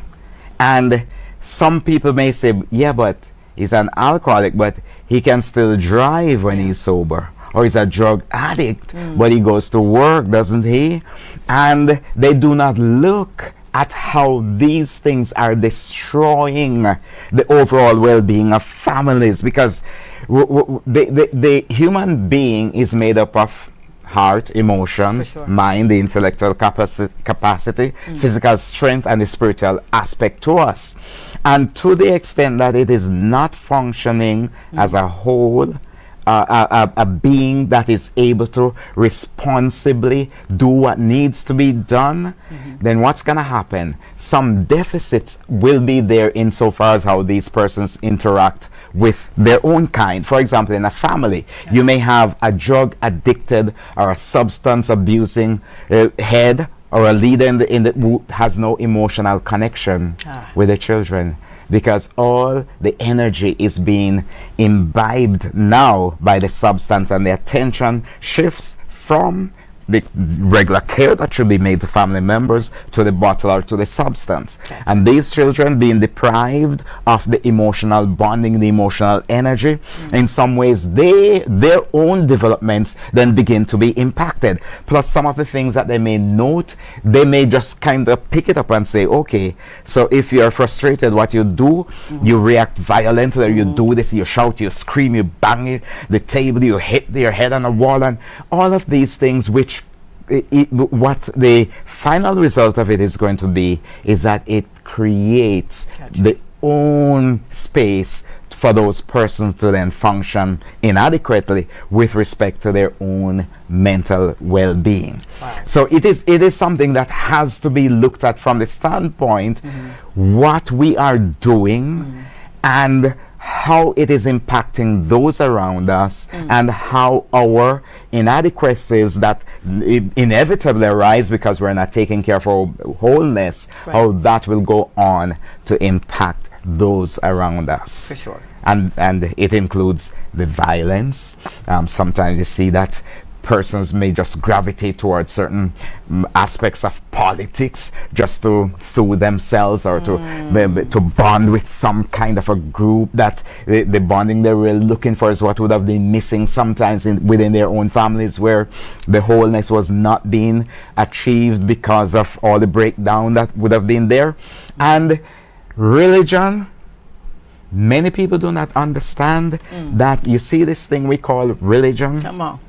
and some people may say, yeah, but he's an alcoholic, but he can still drive when he's sober, or he's a drug addict, but he goes to work, doesn't he? And they do not look at how these things are destroying the overall well-being of families, because the human being is made up of heart, emotion, mind, the intellectual capacity, physical strength, and the spiritual aspect to us. And to the extent that it is not functioning as a whole, a being that is able to responsibly do what needs to be done, then what's going to happen? Some deficits will be there insofar as how these persons interact with their own kind. For example, in a family, you may have a drug addicted or a substance abusing head, or a leader who has no emotional connection with the children, because all the energy is being imbibed now by the substance, and the attention shifts from the regular care that should be made to family members to the bottle or to the substance. And these children being deprived of the emotional bonding, the emotional energy, in some ways their own developments then begin to be impacted. Plus some of the things that they may note, they may just kind of pick it up and say, okay, so if you're frustrated, what you do, you react violently, or you do this, you shout, you scream, you bang the table, you hit your head on a wall, and all of these things, which what the final result of it is going to be is that it creates the own space for those persons to then function inadequately with respect to their own mental well-being. So it is something that has to be looked at from the standpoint what we are doing and how it is impacting those around us, and how our inadequacies that inevitably arise because we're not taking care of our wholeness, how that will go on to impact those around us. For sure. And it includes the violence. Sometimes you see that persons may just gravitate towards certain aspects of politics just to soothe themselves, or to bond with some kind of a group that the bonding they were looking for is what would have been missing sometimes within their own families, where the wholeness was not being achieved because of all the breakdown that would have been there. And religion, many people do not understand that. You see this thing we call religion? Come on.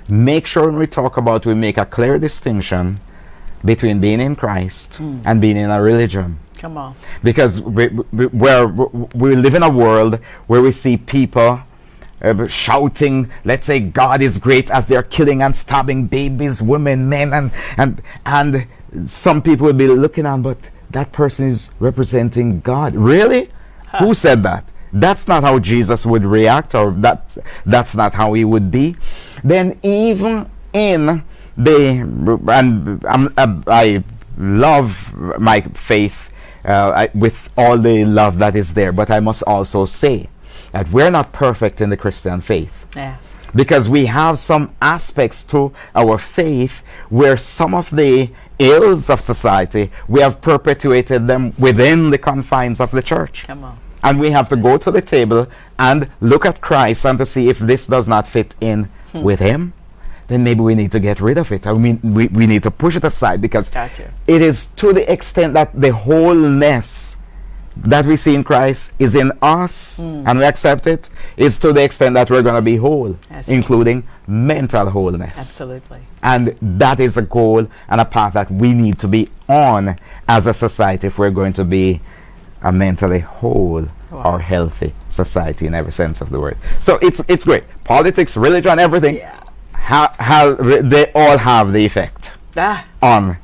Make sure when we talk about, we make a clear distinction between being in Christ and being in a religion. Come on. Because we live in a world where we see people shouting, let's say, God is great, as they're killing and stabbing babies, women, men, and some people will be looking on, but that person is representing God. Really? Who said that? That's not how Jesus would react, or that's not how he would be. Then even in I love my faith with all the love that is there, but I must also say that we're not perfect in the Christian faith. Yeah. Because we have some aspects to our faith where some of the ills of society, we have perpetuated them within the confines of the church. Come on. And we have to go to the table and look at Christ and to see if this does not fit in with him, then maybe we need to get rid of it. I mean, we need to push it aside, because it is to the extent that the wholeness that we see in Christ is in us and we accept it. It's to the extent that we're going to be whole, including mental wholeness. Absolutely. And that is a goal and a path that we need to be on as a society if we're going to be a mentally whole or healthy society in every sense of the word. So it's great. Politics, religion, everything, they all have the effect on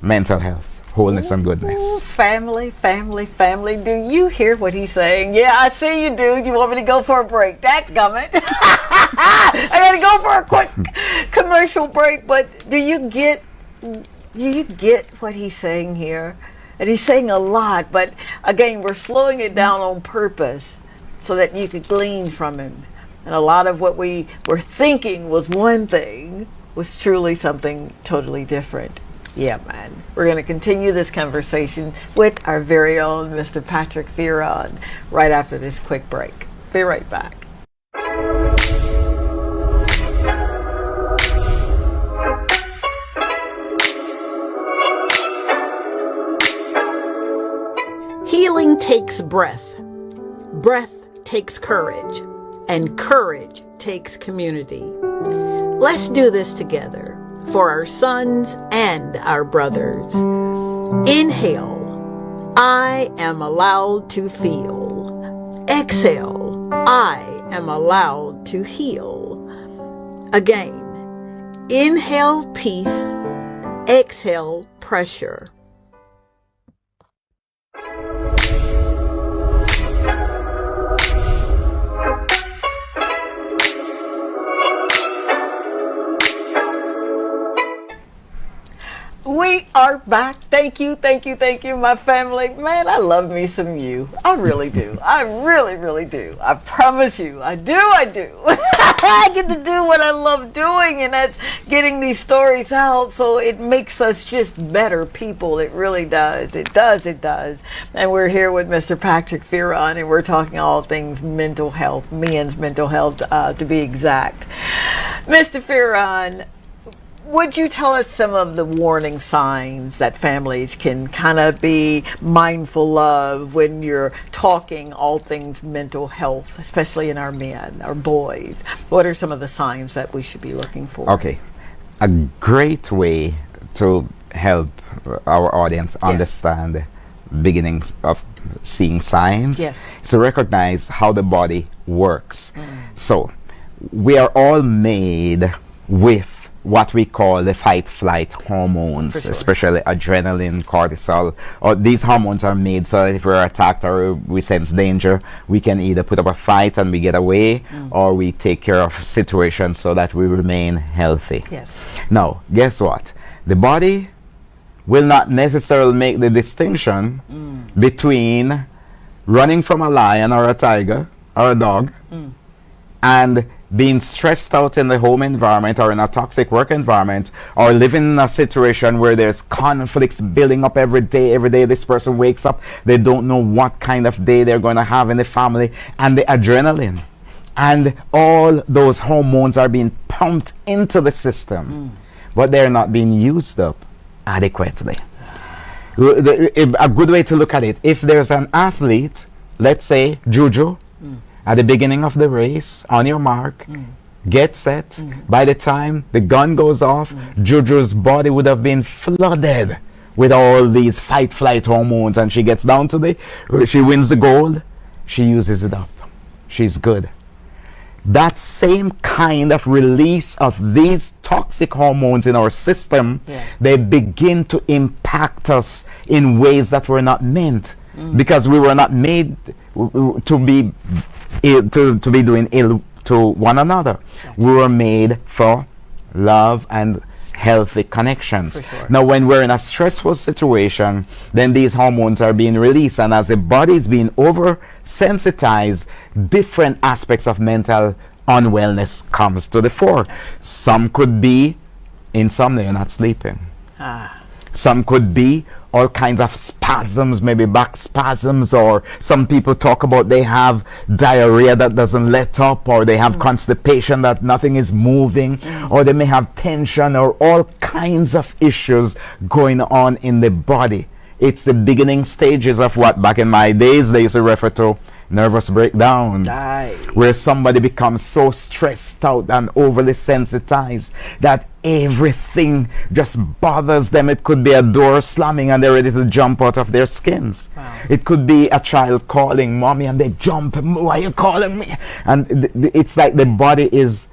mental health, wholeness, and goodness. Ooh, family. Do you hear what he's saying? Yeah, I see you do. You want me to go for a break? Dadgummit. I gotta go for a quick commercial break, but do you get what he's saying here? And he's saying a lot, but again, we're slowing it down on purpose so that you could glean from him. And a lot of what we were thinking was one thing was truly something totally different. Yeah, man. We're going to continue this conversation with our very own Mr. Patrick Fearon right after this quick break. Be right back. Healing takes breath. Breath takes courage. And courage takes community. Let's do this together for our sons and our brothers. Inhale, I am allowed to feel. Exhale, I am allowed to heal. Again, inhale peace, exhale pressure. We are back. Thank you, my family. Man, I love me some you. I really do. I really do. I promise you. I do. I get to do what I love doing, and that's getting these stories out, so it makes us just better people. It really does. It does. And we're here with Mr. Patrick Fearon, and we're talking all things mental health, men's mental health, to be exact. Mr. Fearon, would you tell us some of the warning signs that families can kind of be mindful of when you're talking all things mental health, especially in our men, our boys? What are some of the signs that we should be looking for? Okay. A great way to help our audience understand beginnings of seeing signs is to recognize how the body works. So we are all made with what we call the fight-flight hormones, especially adrenaline, cortisol. Or these hormones are made so that if we're attacked or we sense danger, we can either put up a fight and we get away, or we take care of situations so that we remain healthy. Yes. Now, guess what? The body will not necessarily make the distinction between running from a lion or a tiger or a dog and being stressed out in the home environment or in a toxic work environment, or living in a situation where there's conflicts building up every day this person wakes up, they don't know what kind of day they're going to have in the family, and the adrenaline and all those hormones are being pumped into the system, but they're not being used up adequately. A good way to look at it, if there's an athlete, let's say juju, at the beginning of the race, on your mark, get set. By the time the gun goes off, Juju's body would have been flooded with all these fight-flight hormones, and she gets down to she wins the gold, she uses it up. She's good. that same kind of release of these toxic hormones in our system, they begin to impact us in ways that were not meant, because we were not made to be to be doing ill to one another. We were made for love and healthy connections. Now when we're in a stressful situation, then these hormones are being released, and as the body is being oversensitized, different aspects of mental unwellness comes to the fore. Some could be insomnia, not sleeping. Some could be all kinds of spasms, maybe back spasms, or some people talk about they have diarrhea that doesn't let up, or they have constipation that nothing is moving, or they may have tension, or all kinds of issues going on in the body. It's the beginning stages of what back in my days they used to refer to nervous breakdown, where somebody becomes so stressed out and overly sensitized that everything just bothers them. It could be a door slamming and they're ready to jump out of their skins. It could be a child calling mommy and they jump, why are you calling me? And it's like the body is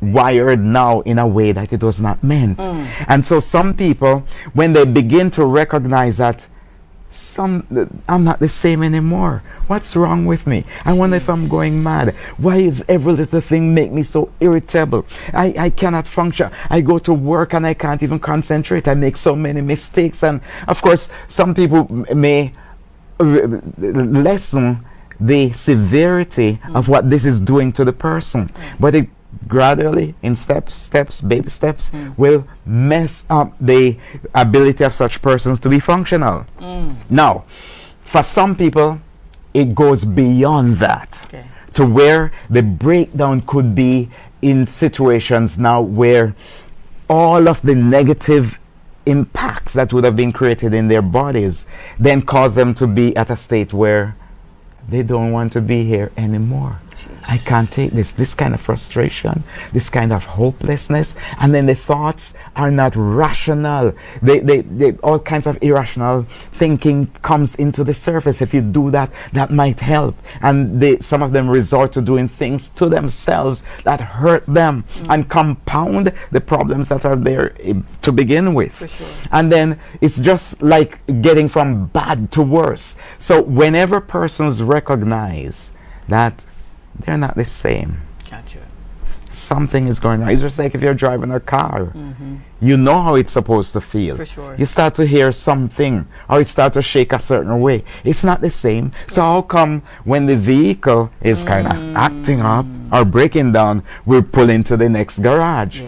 wired now in a way that it was not meant. And so some people, when they begin to recognize that I'm not the same anymore. What's wrong with me? I wonder if I'm going mad. Why is every little thing make me so irritable? I cannot function. I go to work and I can't even concentrate. I make so many mistakes. And of course, some people may lessen the severity of what this is doing to the person, but it gradually, in baby steps, will mess up the ability of such persons to be functional. Now, for some people, it goes beyond that, to where the breakdown could be in situations now where all of the negative impacts that would have been created in their bodies then cause them to be at a state where they don't want to be here anymore. I can't take this kind of frustration, this kind of hopelessness, and then the thoughts are not rational. They all kinds of irrational thinking comes into the surface. If you do that, that might help. And some of them resort to doing things to themselves that hurt them and compound the problems that are there to begin with. And then it's just like getting from bad to worse. So whenever persons recognize that they're not the same, something is going on. It's just like if you're driving a car, you know how it's supposed to feel. You start to hear something, or it starts to shake a certain way. It's not the same. So how come when the vehicle is kind of acting up or breaking down, we pull into the next garage?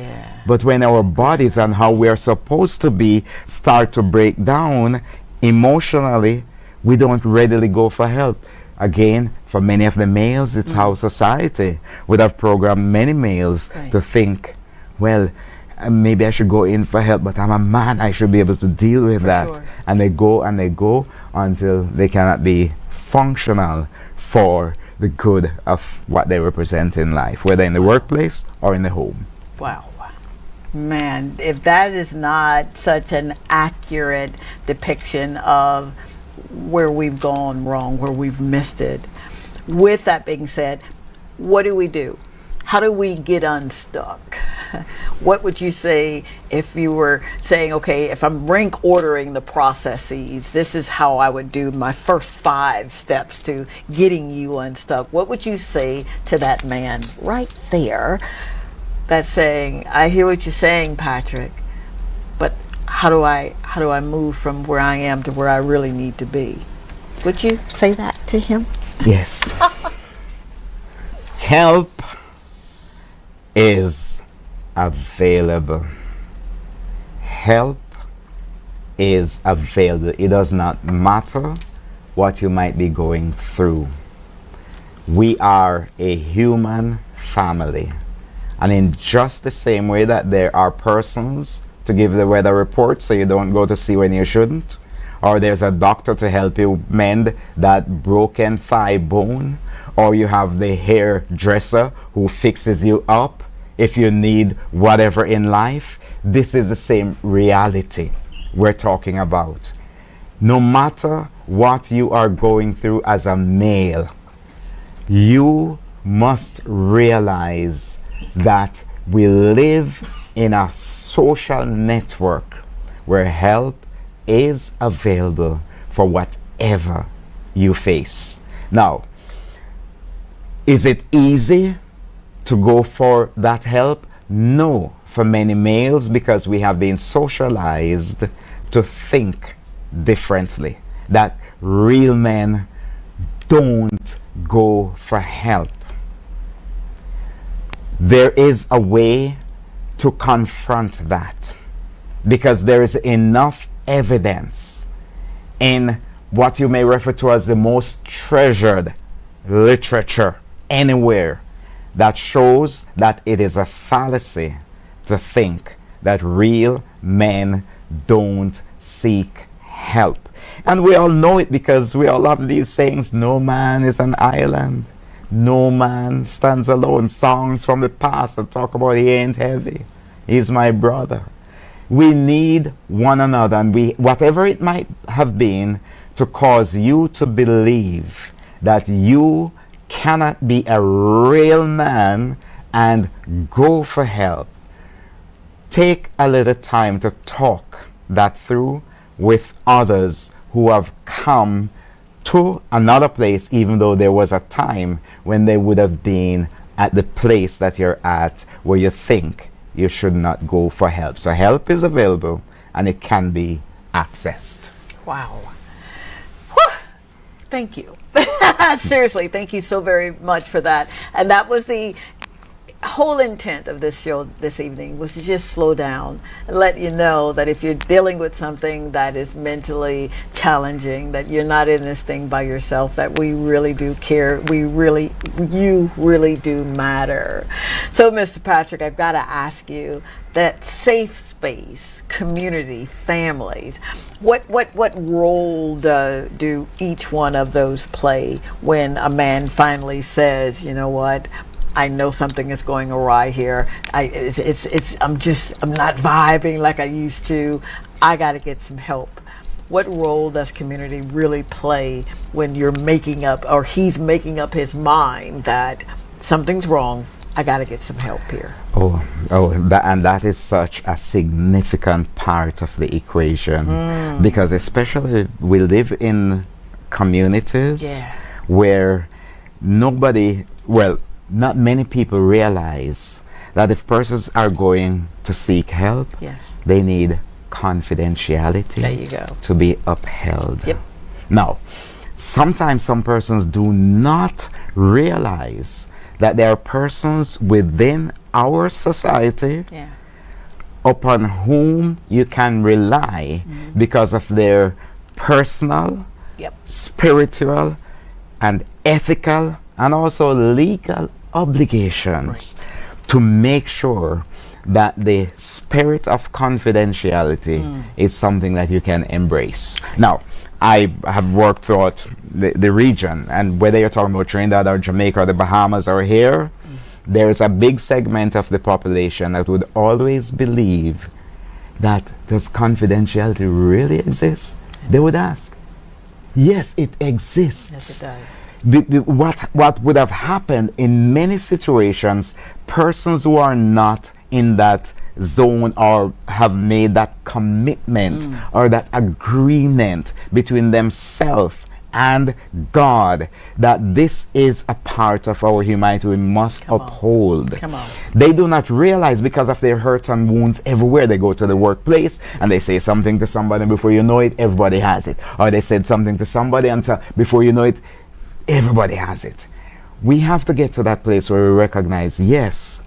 But when our bodies and how we are supposed to be start to break down emotionally, we don't readily go for help. Again, for many of the males, it's how society would have programmed many males to think, well, maybe I should go in for help, but I'm a man, I should be able to deal with that. And they go until they cannot be functional for the good of what they represent in life, whether in the workplace or in the home. Wow. Man, if that is not such an accurate depiction of where we've gone wrong, where we've missed it. With that being said, what do? How do we get unstuck? What would you say if you were saying, okay, if I'm rank ordering the processes, this is how I would do my first 5 steps to getting you unstuck? What would you say to that man right there that's saying, I hear what you're saying, Patrick, but how do I move from where I am to where I really need to be? Would you say that to him? Yes. Help is available. Help is available. It does not matter what you might be going through. We are a human family. And in just the same way that there are persons to give the weather report so you don't go to sea when you shouldn't, or there's a doctor to help you mend that broken thigh bone, or you have the hairdresser who fixes you up if you need whatever in life. This is the same reality we're talking about. No matter what you are going through as a male, you must realize that we live in a social network where help is available for whatever you face. Now, is it easy to go for that help? No, for many males, because we have been socialized to think differently, that real men don't go for help. There is a way to confront that, because there is enough evidence in what you may refer to as the most treasured literature anywhere that shows that it is a fallacy to think that real men don't seek help. And we all know it, because we all have these sayings: no man is an island, no man stands alone. Songs from the past that talk about he ain't heavy, he's my brother. We need one another, and whatever it might have been to cause you to believe that you cannot be a real man and go for help, take a little time to talk that through with others who have come to another place, even though there was a time when they would have been at the place that you're at, where you think you should not go for help. So help is available, and it can be accessed. Wow. Whew. Thank you. Seriously, thank you so very much for that. And that was the whole intent of this show this evening, was to just slow down and let you know that if you're dealing with something that is mentally challenging, that you're not in this thing by yourself, that we really do care. You really do matter. So, Mr. Patrick, I've got to ask you, that safe space, community, families, what role do each one of those play when a man finally says, you know what, I know something is going awry here. I'm not vibing like I used to. I got to get some help. What role does community really play when you're making up, or he's making up his mind that something's wrong? I got to get some help here. That is such a significant part of the equation, because especially we live in communities where not many people realize that if persons are going to seek help, they need confidentiality there you go. To be upheld. Yep. Now, sometimes some persons do not realize that there are persons within our society upon whom you can rely because of their personal, spiritual, and ethical, and also legal obligations to make sure that the spirit of confidentiality is something that you can embrace. Now, I have worked throughout the region, and whether you're talking about Trinidad or Jamaica or the Bahamas or here, there's a big segment of the population that would always believe that does confidentiality really exist? They would ask. Yes, it exists. Yes, it does. What would have happened in many situations, persons who are not in that zone or have made that commitment or that agreement between themselves and God that this is a part of our humanity we must uphold. They do not realize, because of their hurts and wounds everywhere. They go to the workplace and they say something to somebody, before you know it, everybody has it. Or they said something to somebody, and so before you know it, everybody has it. We have to get to that place where we recognize, yes,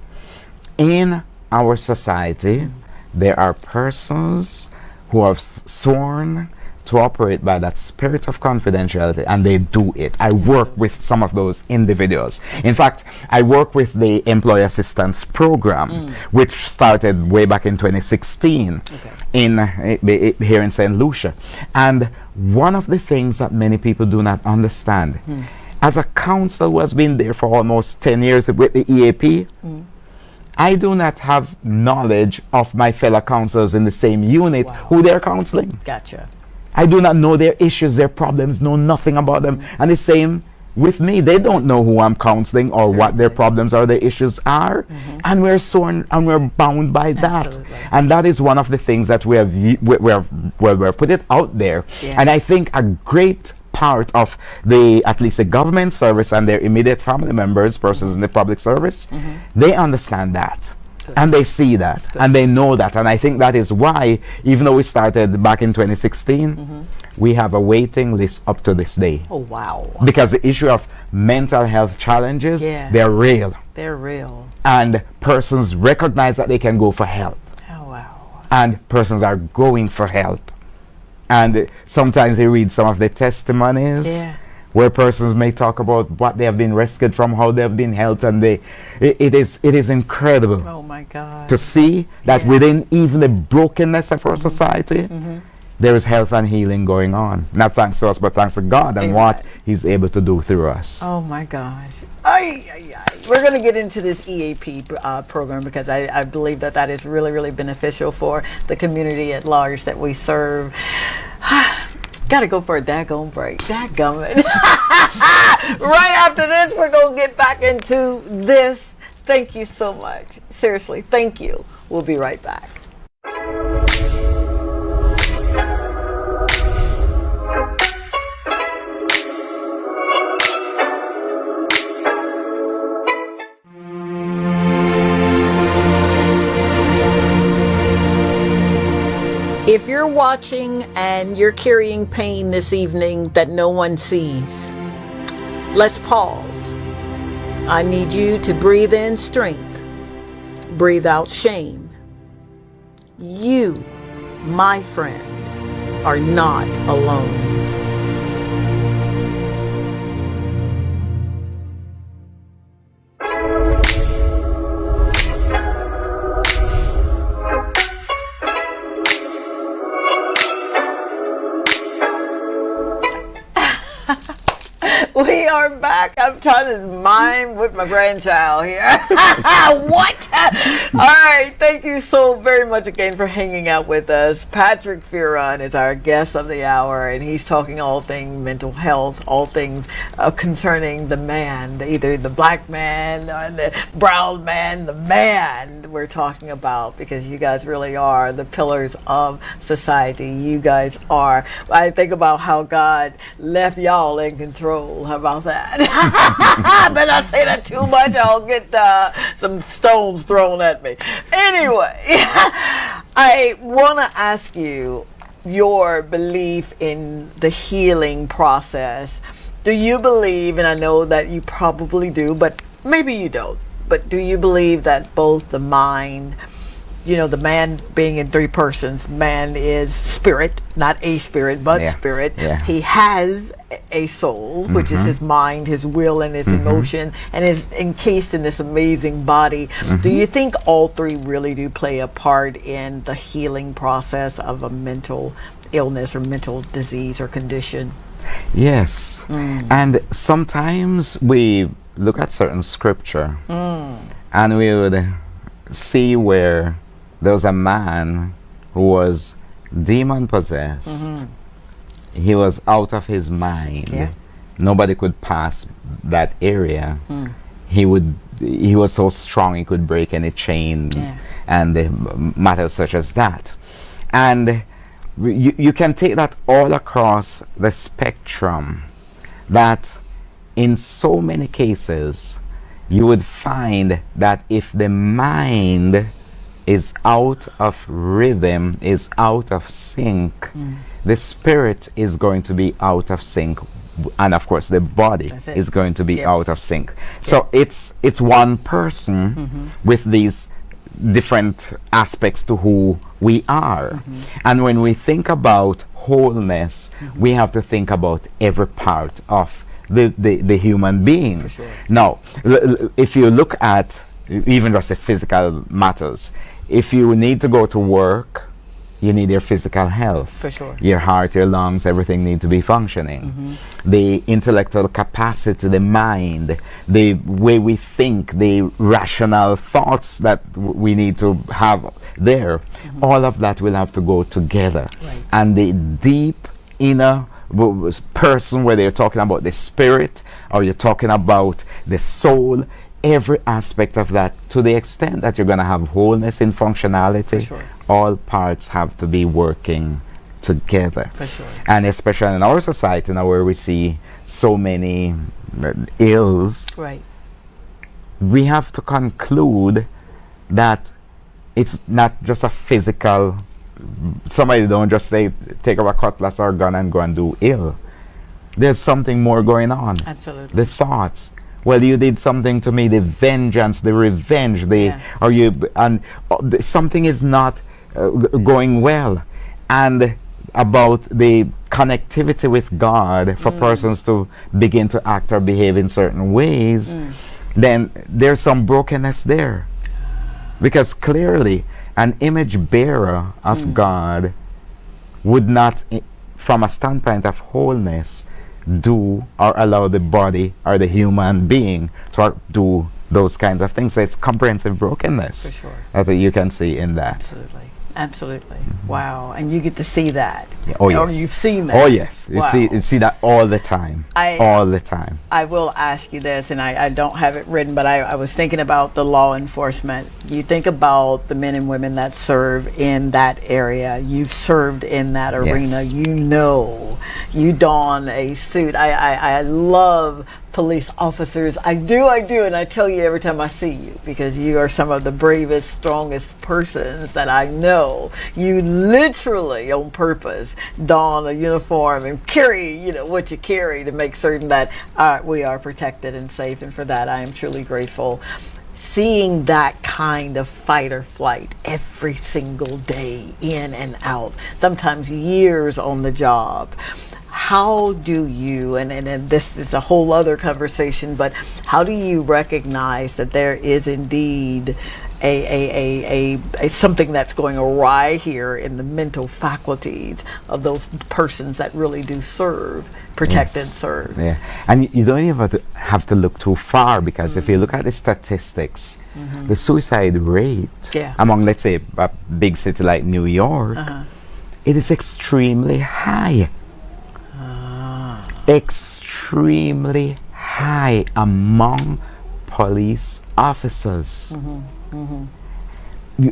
in our society there are persons who have sworn to operate by that spirit of confidentiality, and they do it. I work with some of those individuals. In fact, I work with the Employee Assistance Program, which started way back in 2016 here in St. Lucia. And one of the things that many people do not understand, as a counsel who has been there for almost 10 years with the EAP, I do not have knowledge of my fellow counselors in the same unit who they're counseling. Gotcha. I do not know their issues, their problems, know nothing about them. And the same with me, they don't know who I'm counseling or what their problems or their issues are, and we're bound by that. Absolutely. And that is one of the things that we've put it out there. Yeah. And I think a great part of at least the government service and their immediate family members, persons in the public service, they understand that. And they see that, and they know that, and I think that is why, even though we started back in 2016, we have a waiting list up to this day. Oh, wow. Because the issue of mental health challenges, Yeah. they're real, They're real. and persons recognize that they can go for help, Oh, wow. and persons are going for help. And sometimes they read some of the testimonies, Yeah. where persons may talk about what they have been rescued from, how they have been helped, and it is incredible Oh, my God. to see that Yeah. within even the brokenness of our society, there is health and healing going on. Not thanks to us, but thanks to God and Amen. what He's able to do through us. Oh, my gosh. Ay, ay, ay. We're going to get into this EAP program because I believe that is really, really beneficial for the community at large that we serve. Gotta go for a daggone break. Dadgummit. Right after this, we're going to get back into this. Thank you so much. Seriously, thank you. We'll be right back. If you're watching and you're carrying pain this evening that no one sees, let's pause. I need you to breathe in strength, breathe out shame. You, my friend, are not alone. We are back. I'm trying to mime with my grandchild here. What? All right. Thank you so very much again for hanging out with us. Patrick Fearon is our guest of the hour, and he's talking all things mental health, all things concerning the man, either the black man or the brown man, the man we're talking about, because you guys really are the pillars of society. You guys are. I think about how God left y'all in control. How about that? But I say that too much, I'll get some stones thrown at me. Anyway, I want to ask you your belief in the healing process. Do you believe, and I know that you probably do, but maybe you don't, but do you believe that both the mind, you know, the man being in three persons, man is spirit, not a spirit, but spirit. Yeah. He has a soul, which is his mind, his will, and his emotion, and is encased in this amazing body. Do you think all three really do play a part in the healing process of a mental illness or mental disease or condition? Yes. And sometimes we look at certain scripture and we would see where there was a man who was demon possessed. He was out of his mind. Yeah. Nobody could pass that area. He was so strong he could break any chain and matters such as that. And you can take that all across the spectrum, that in so many cases you would find that if the mind is out of rhythm, is out of sync, the spirit is going to be out of sync, and of course the body is going to be out of sync. So it's one person with these different aspects to who we are. And when we think about wholeness, we have to think about every part of the human being. Now, if you look at even just the physical matters, if you need to go to work, you need your physical health. For sure. Your heart, your lungs, everything need to be functioning. The intellectual capacity, the mind, the way we think, the rational thoughts that we need to have there, all of that will have to go together. And the deep inner person, whether you're talking about the spirit or you're talking about the soul, every aspect of that, to the extent that you're going to have wholeness in functionality, all parts have to be working together. For sure. And especially in our society now, where we see so many ills, Right. we have to conclude that it's not just a physical, somebody don't just say take up a cutlass or gun and go and do ill. There's something more going on. Absolutely. The thoughts, well, you did something to me, the vengeance, the revenge, or you, and something is not going well. And about the connectivity with God for persons to begin to act or behave in certain ways, then there's some brokenness there. Because clearly, an image bearer of God would not, from a standpoint of wholeness, do or allow the body or the human being to do those kinds of things. So it's comprehensive brokenness. For sure. That you can see in that. Absolutely. Absolutely. Wow. And you get to see that. Oh, yes. Or you've seen that. Oh, yes. You Wow. see that all the time. All the time. I will ask you this, and I don't have it written, but I was thinking about the law enforcement. You think about the men and women that serve in that area. You've served in that arena. Yes. You know. You don a suit. I love police officers. I do, and I tell you every time I see you, because you are some of the bravest, strongest persons that I know. You literally, on purpose, don a uniform and carry, what you carry to make certain that we are protected and safe, and for that I am truly grateful. Seeing that kind of fight or flight every single day, in and out, sometimes years on the job. How do you, and this is a whole other conversation, but how do you recognize that there is indeed a something that's going awry here in the mental faculties of those persons that really do serve, protect and serve? Yeah, and you don't even have to look too far, because if you look at the statistics, the suicide rate among, let's say, a big city like New York, it is extremely high. Extremely high among police officers.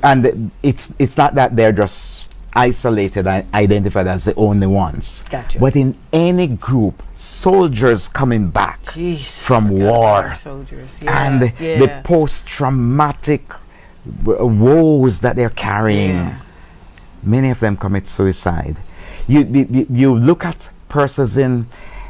And it's not that they're just isolated and identified as the only ones. Gotcha. But in any group, soldiers coming back from war, soldiers. and the post-traumatic woes that they're carrying, many of them commit suicide. You look at persons in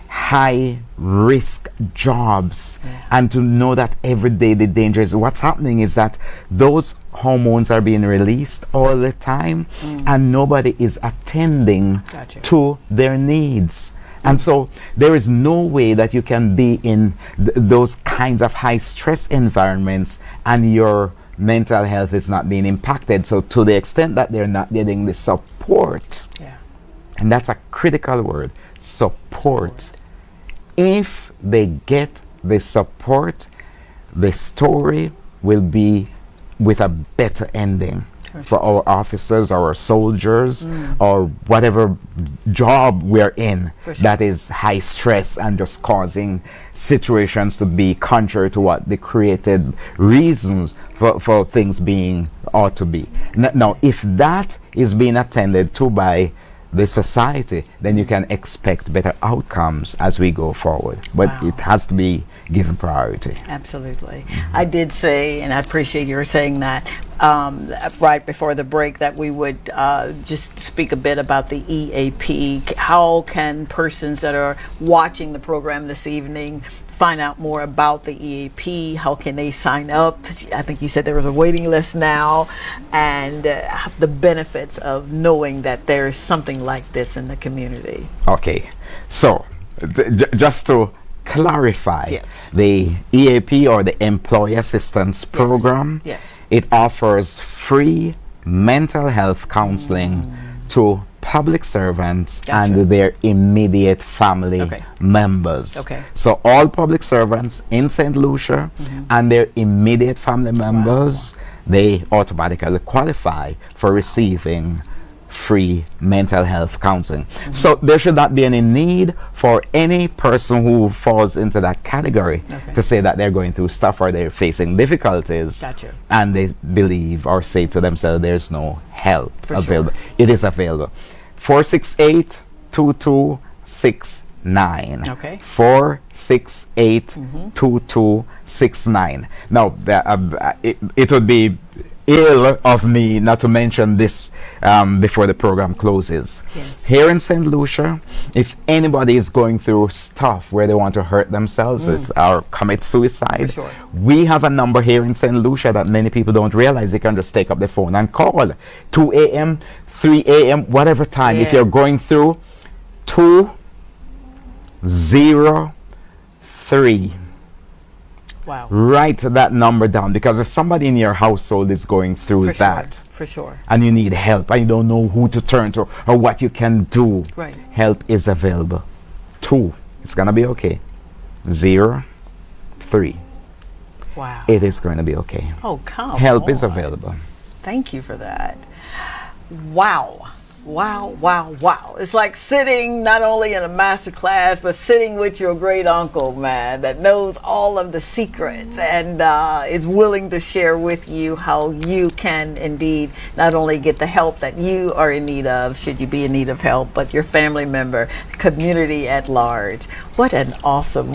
high risk jobs, and to know that every day the danger is, what's happening is that those hormones are being released all the time, and nobody is attending to their needs. And so there is no way that you can be in those kinds of high stress environments and your mental health is not being impacted. So to the extent that they're not getting the support, and that's a critical word, support. If they get the support, the story will be with a better ending for our officers, our soldiers, or whatever job we're in that is high stress and just causing situations to be contrary to what the created reasons for things being ought to be. Now, if that is being attended to by the society, then you can expect better outcomes as we go forward. But it has to be given priority. Absolutely. I did say, and I appreciate your saying that, right before the break, that we would just speak a bit about the EAP. How can persons that are watching the program this evening find out more about the EAP? How can they sign up? I think you said there was a waiting list now, and the benefits of knowing that there is something like this in the community. Okay, so just to clarify, the EAP, or the Employee Assistance Program, it offers free mental health counseling to public servants and their immediate family members. So all public servants in St. Lucia and their immediate family members, they automatically qualify for receiving free mental health counseling. So there should not be any need for any person who falls into that category to say that they're going through stuff or they're facing difficulties. Gotcha. And they believe or say to themselves there's no help available. It is available. 468-2269. Okay. 468-2269. Now, it would be ill of me not to mention this before the program closes. Yes. Here in St. Lucia, if anybody is going through stuff where they want to hurt themselves or commit suicide, we have a number here in St. Lucia that many people don't realize. They can just take up the phone and call 2 a.m., 3 a.m., whatever time. If you're going through 203. Wow. Write that number down, because if somebody in your household is going through that, for sure, and you need help and you don't know who to turn to or what you can do, right, help is available. 2, it's gonna be okay. 0, 3. Wow. It is going to be okay. Oh, come help on. is available. Thank you for that. Wow. Wow, wow, wow. It's like sitting not only in a master class, but sitting with your great uncle, man, that knows all of the secrets and is willing to share with you how you can indeed not only get the help that you are in need of, should you be in need of help, but your family member, community at large. What an awesome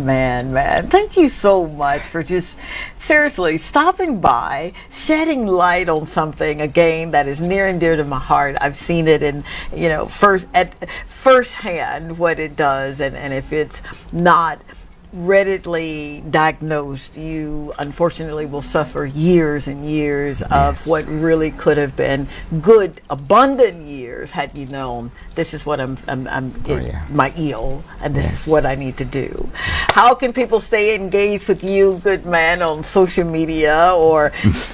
man. Thank you so much for just seriously stopping by, shedding light on something again that is near and dear to my heart. I've seen it in, firsthand what it does, and if it's not readily diagnosed, you unfortunately will suffer years and years of what really could have been good, abundant years had you known this is what my ill, and this is what I need to do. How can people stay engaged with you, good man, on social media, or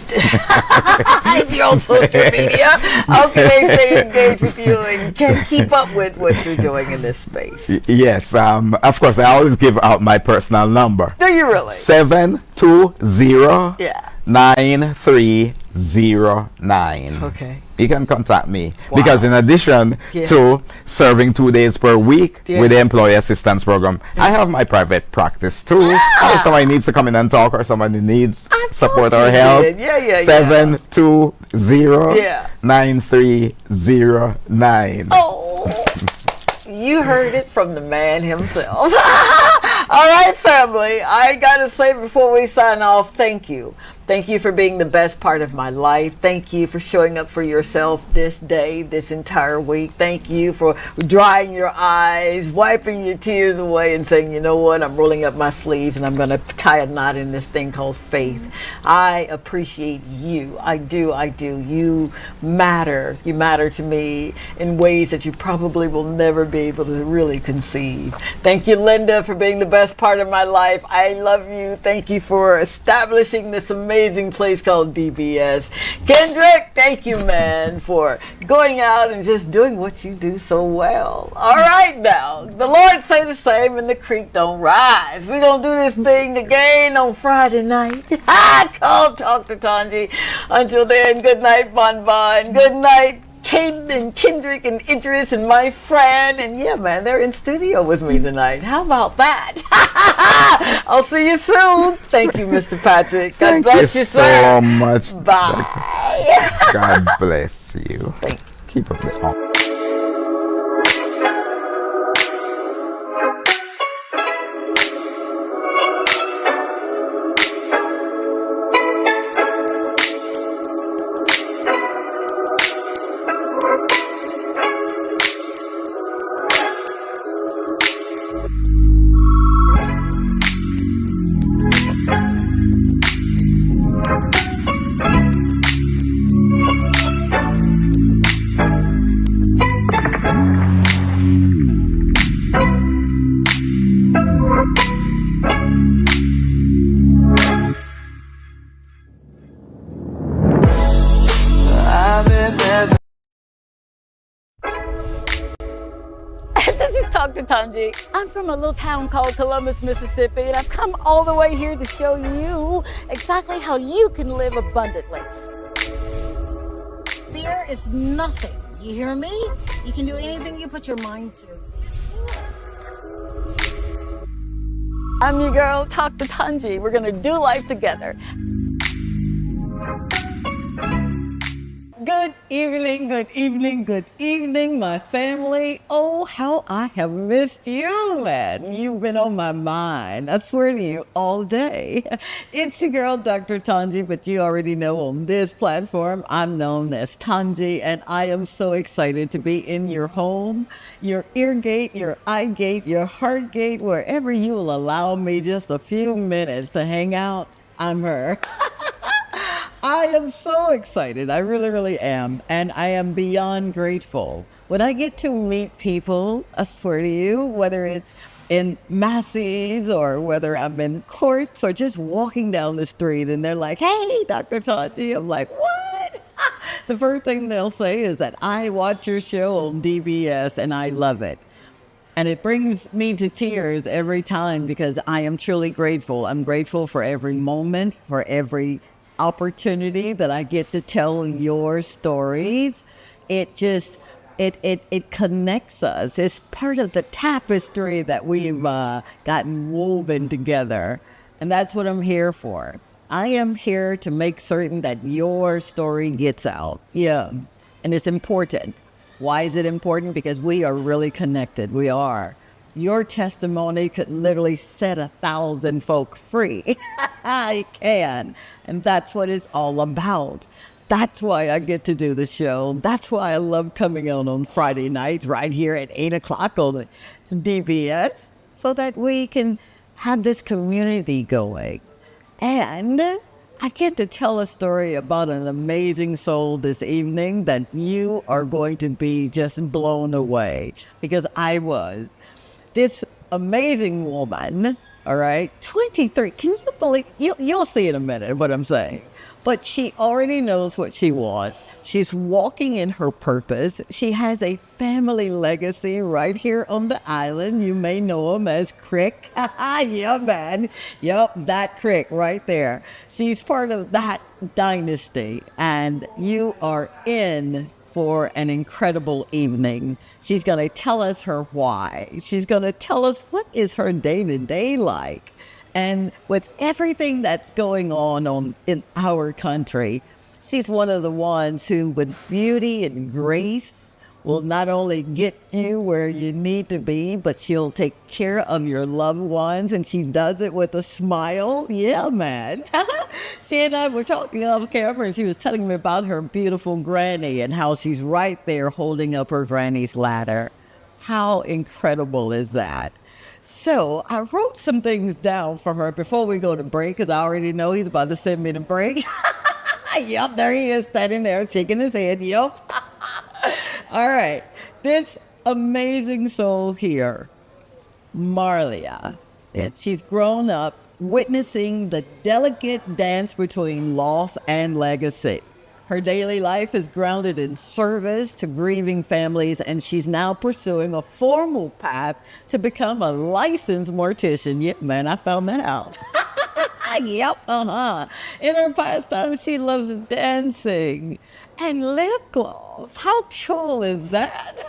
if you're on social media, how can they stay engaged with you and can keep up with what you're doing in this space? Yes, of course, I always give out my personal number. Do you really? 720-9309. Okay. You can contact me because in addition to serving 2 days per week with the Employee Assistance Program, I have my private practice too. If somebody needs to come in and talk, or somebody needs support or help, 720-9309. Oh, you heard it from the man himself. All right, family, I gotta say before we sign off, thank you. Thank you for being the best part of my life. Thank you for showing up for yourself this day, this entire week. Thank you for drying your eyes, wiping your tears away, and saying, you know what, I'm rolling up my sleeves and I'm going to tie a knot in this thing called faith. I appreciate you. I do. You matter. You matter to me in ways that you probably will never be able to really conceive. Thank you, Linda, for being the best part of my life. I love you. Thank you for establishing this amazing place called DBS. Kendrick, thank you, man, for going out and just doing what you do so well. All right, now, the Lord say the same and the creek don't rise. We're going to do this thing again on Friday night. Call Talk to Tanji. Until then, good night, Bon Bon. Good night, Caden and Kendrick and Idris and my friend. And yeah, man, they're in studio with me tonight. How about that? I'll see you soon. Thank you, Mr. Patrick. God bless you, sir. Thank you so much. Bye. God bless you. Keep up the This is Dr. Tanji. I'm from a little town called Columbus, Mississippi, and I've come all the way here to show you exactly how you can live abundantly. Fear is nothing. You hear me? You can do anything you put your mind to. I'm your girl, Talk to Tanji. We're gonna do life together. Good evening, my family. Oh, how I have missed you, man. You've been on my mind. I swear to you, all day. It's your girl, Dr. Tanji, but you already know on this platform, I'm known as Tanji, and I am so excited to be in your home, your ear gate, your eye gate, your heart gate, wherever you will allow me just a few minutes to hang out. I'm her. I am so excited. I really am. And I am beyond grateful. When I get to meet people, I swear to you, whether it's in masses or whether I'm in courts or just walking down the street and they're like, hey, Dr. Tati, I'm like, what? The first thing they'll say is that I watch your show on DBS and I love it. And it brings me to tears every time because I am truly grateful. I'm grateful for every moment, for every opportunity that I get to tell your stories. It just, it connects us. It's part of the tapestry that we've gotten woven together. And that's what I'm here for. I am here to make certain that your story gets out. Yeah. And it's important. Why is it important? Because we are really connected. We are. Your testimony could literally set 1,000 folk free. It can. And that's what it's all about. That's why I get to do the show. That's why I love coming out on Friday nights right here at 8 o'clock on the DBS so that we can have this community going. And I get to tell a story about an amazing soul this evening that you are going to be just blown away because I was. This amazing woman, all right, 23, can you believe, you'll see in a minute what I'm saying, but she already knows what she wants. She's walking in her purpose. She has a family legacy right here on the island. You may know him as Crick. Yeah, man. Yep, that Crick right there. She's part of that dynasty, and you are in for an incredible evening. She's going to tell us her why. She's going to tell us what is her day-to-day like. And with everything that's going on in our country, she's one of the ones who, with beauty and grace, will not only get you where you need to be, but she'll take care of your loved ones, and she does it with a smile. Yeah, man. She and I were talking off camera, and she was telling me about her beautiful granny and how she's right there holding up her granny's ladder. How incredible is that? So I wrote some things down for her before we go to break, because I already know he's about to send me to break. Yep, there he is, standing there, shaking his head. Yep. All right. This amazing soul here, Marlia, she's grown up witnessing the delicate dance between loss and legacy. Her daily life is grounded in service to grieving families, and she's now pursuing a formal path to become a licensed mortician. Yep, man, I found that out. Yep, In her pastime, she loves dancing and lip gloss. How cool is that?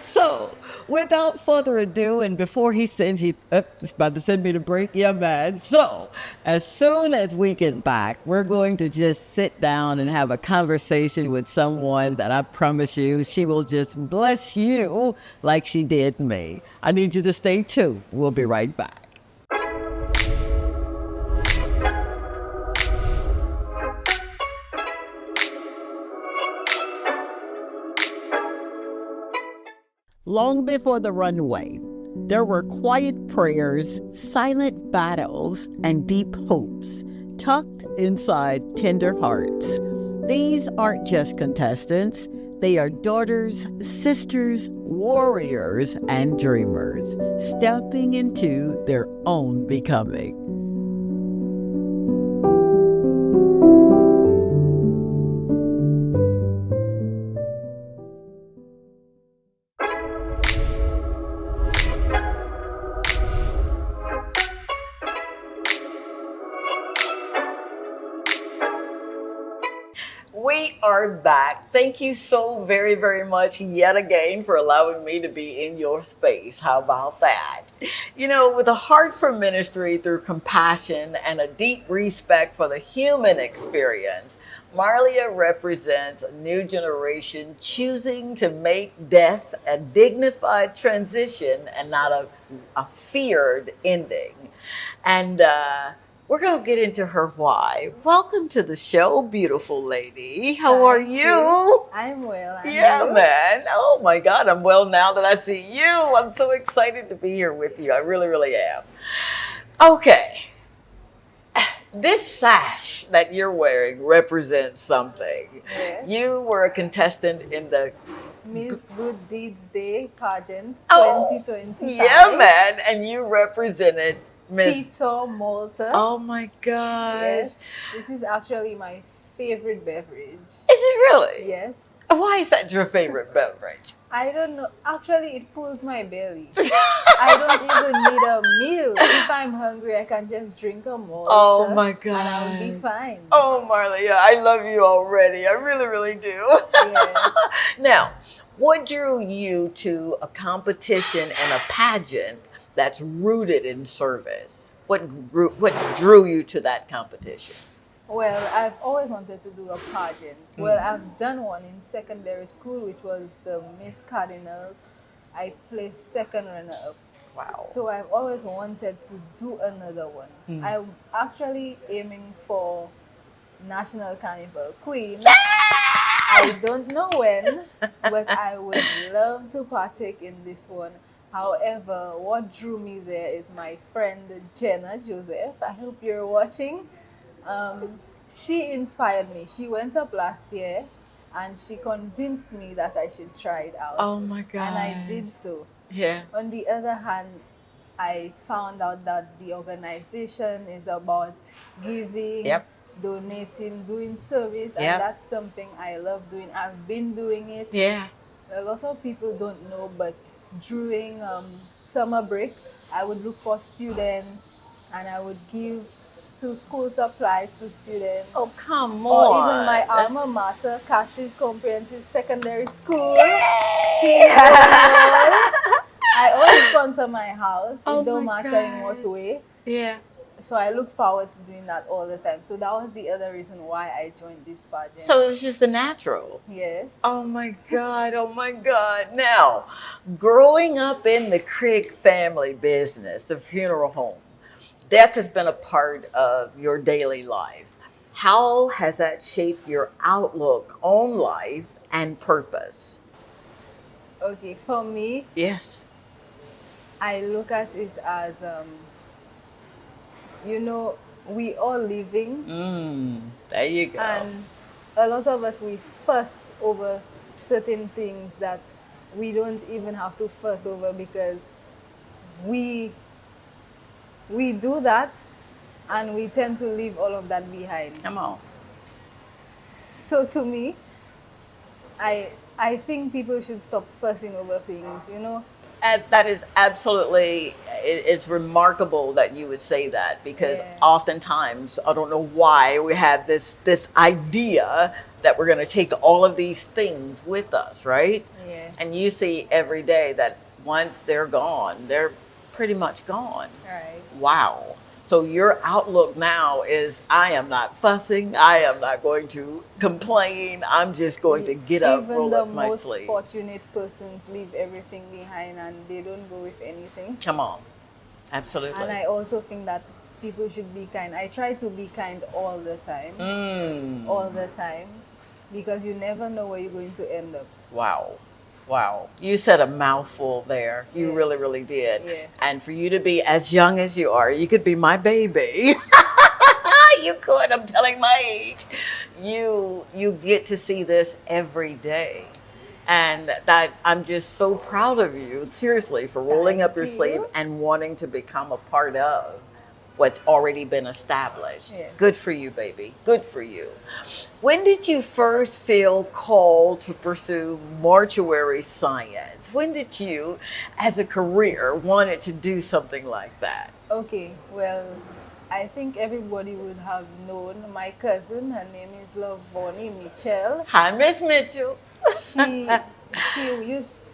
So, without further ado, and before he sends, he's about to send me to break. Yeah, man. So, as soon as we get back, we're going to just sit down and have a conversation with someone that I promise you, she will just bless you like she did me. I need you to stay tuned. We'll be right back. Long before the runway, there were quiet prayers, silent battles, and deep hopes tucked inside tender hearts. These aren't just contestants. They are daughters, sisters, warriors, and dreamers, stepping into their own becoming. We are back. Thank you so very, very much yet again for allowing me to be in your space. How about that? You know, with a heart for ministry through compassion and a deep respect for the human experience, Marlia represents a new generation choosing to make death a dignified transition and not a feared ending. And we're going to get into her why. Welcome to the show, beautiful lady. How are you? I'm well. Yeah, man. Oh my God, I'm well now that I see you. I'm so excited to be here with you. I really, really am. Okay. This sash that you're wearing represents something. Yes. You were a contestant in the Miss Good Deeds Day pageant 2025. Yeah, man. And you represented Miss Piton, Malta. Oh my gosh. Yes. This is actually my favorite beverage. Is it really? Yes. Why is that your favorite beverage? I don't know. Actually, it fills my belly. I don't even need a meal. If I'm hungry, I can just drink a Malta. Oh my God. And I'll be fine. Oh, Marlia, I love you already. I really, really do. Yes. Now, what drew you to a competition and a pageant that's rooted in service? What drew you to that competition? Well, I've always wanted to do a pageant. Well, I've done one in secondary school, which was the Miss Cardinals. I placed second runner-up. Wow. So I've always wanted to do another one. I'm actually aiming for National Carnival Queen. I don't know when, but I would love to partake in this one. However, what drew me there is my friend Jenna Joseph. I hope you're watching. She inspired me. She went up last year and she convinced me that I should try it out. Oh my God. And I did so. Yeah. On the other hand, I found out that the organization is about giving, donating, doing service, and that's something I love doing. I've been doing it. Yeah. A lot of people don't know, but during summer break, I would look for students and I would give school supplies to students. Oh, come Or on. even my alma mater, Cashie's Comprehensive Secondary School. I always sponsor my house. It don't matter in what way. Yeah. So I look forward to doing that all the time. So that was the other reason why I joined this pageant. So it was just the natural. Yes. Oh my God, oh my God. Now, growing up in the Crick family business, the funeral home, death has been a part of your daily life. How has that shaped your outlook on life and purpose? Okay, for me, Yes. I look at it as, we all living. There you go. And a lot of us, we fuss over certain things that we don't even have to fuss over because we do that and we tend to leave all of that behind. Come on. So to me, I think people should stop fussing over things, And that is absolutely, it's remarkable that you would say that because oftentimes, I don't know why, we have this idea that we're going to take all of these things with us, right? Yeah. And you see every day that once they're gone, they're pretty much gone. Right. Wow. So your outlook now is, I am not fussing. I am not going to complain. I'm just going to get up, roll up my sleeves. Even the most fortunate persons leave everything behind and they don't go with anything. Come on. Absolutely. And I also think that people should be kind. I try to be kind all the time. All the time. Because you never know where you're going to end up. Wow. Wow. You said a mouthful there. You really, really did. Yes. And for you to be as young as you are, you could be my baby. You could. I'm telling my age. You get to see this every day. And that I'm just so proud of you, seriously, for rolling up your sleeve and wanting to become a part of what's already been established. Yes. Good for you, baby. Good for you. When did you first feel called to pursue mortuary science? When did you, as a career, wanted to do something like that? Okay, well, I think everybody would have known my cousin. Her name is Lavoni Mitchell. Hi, Miss Mitchell. She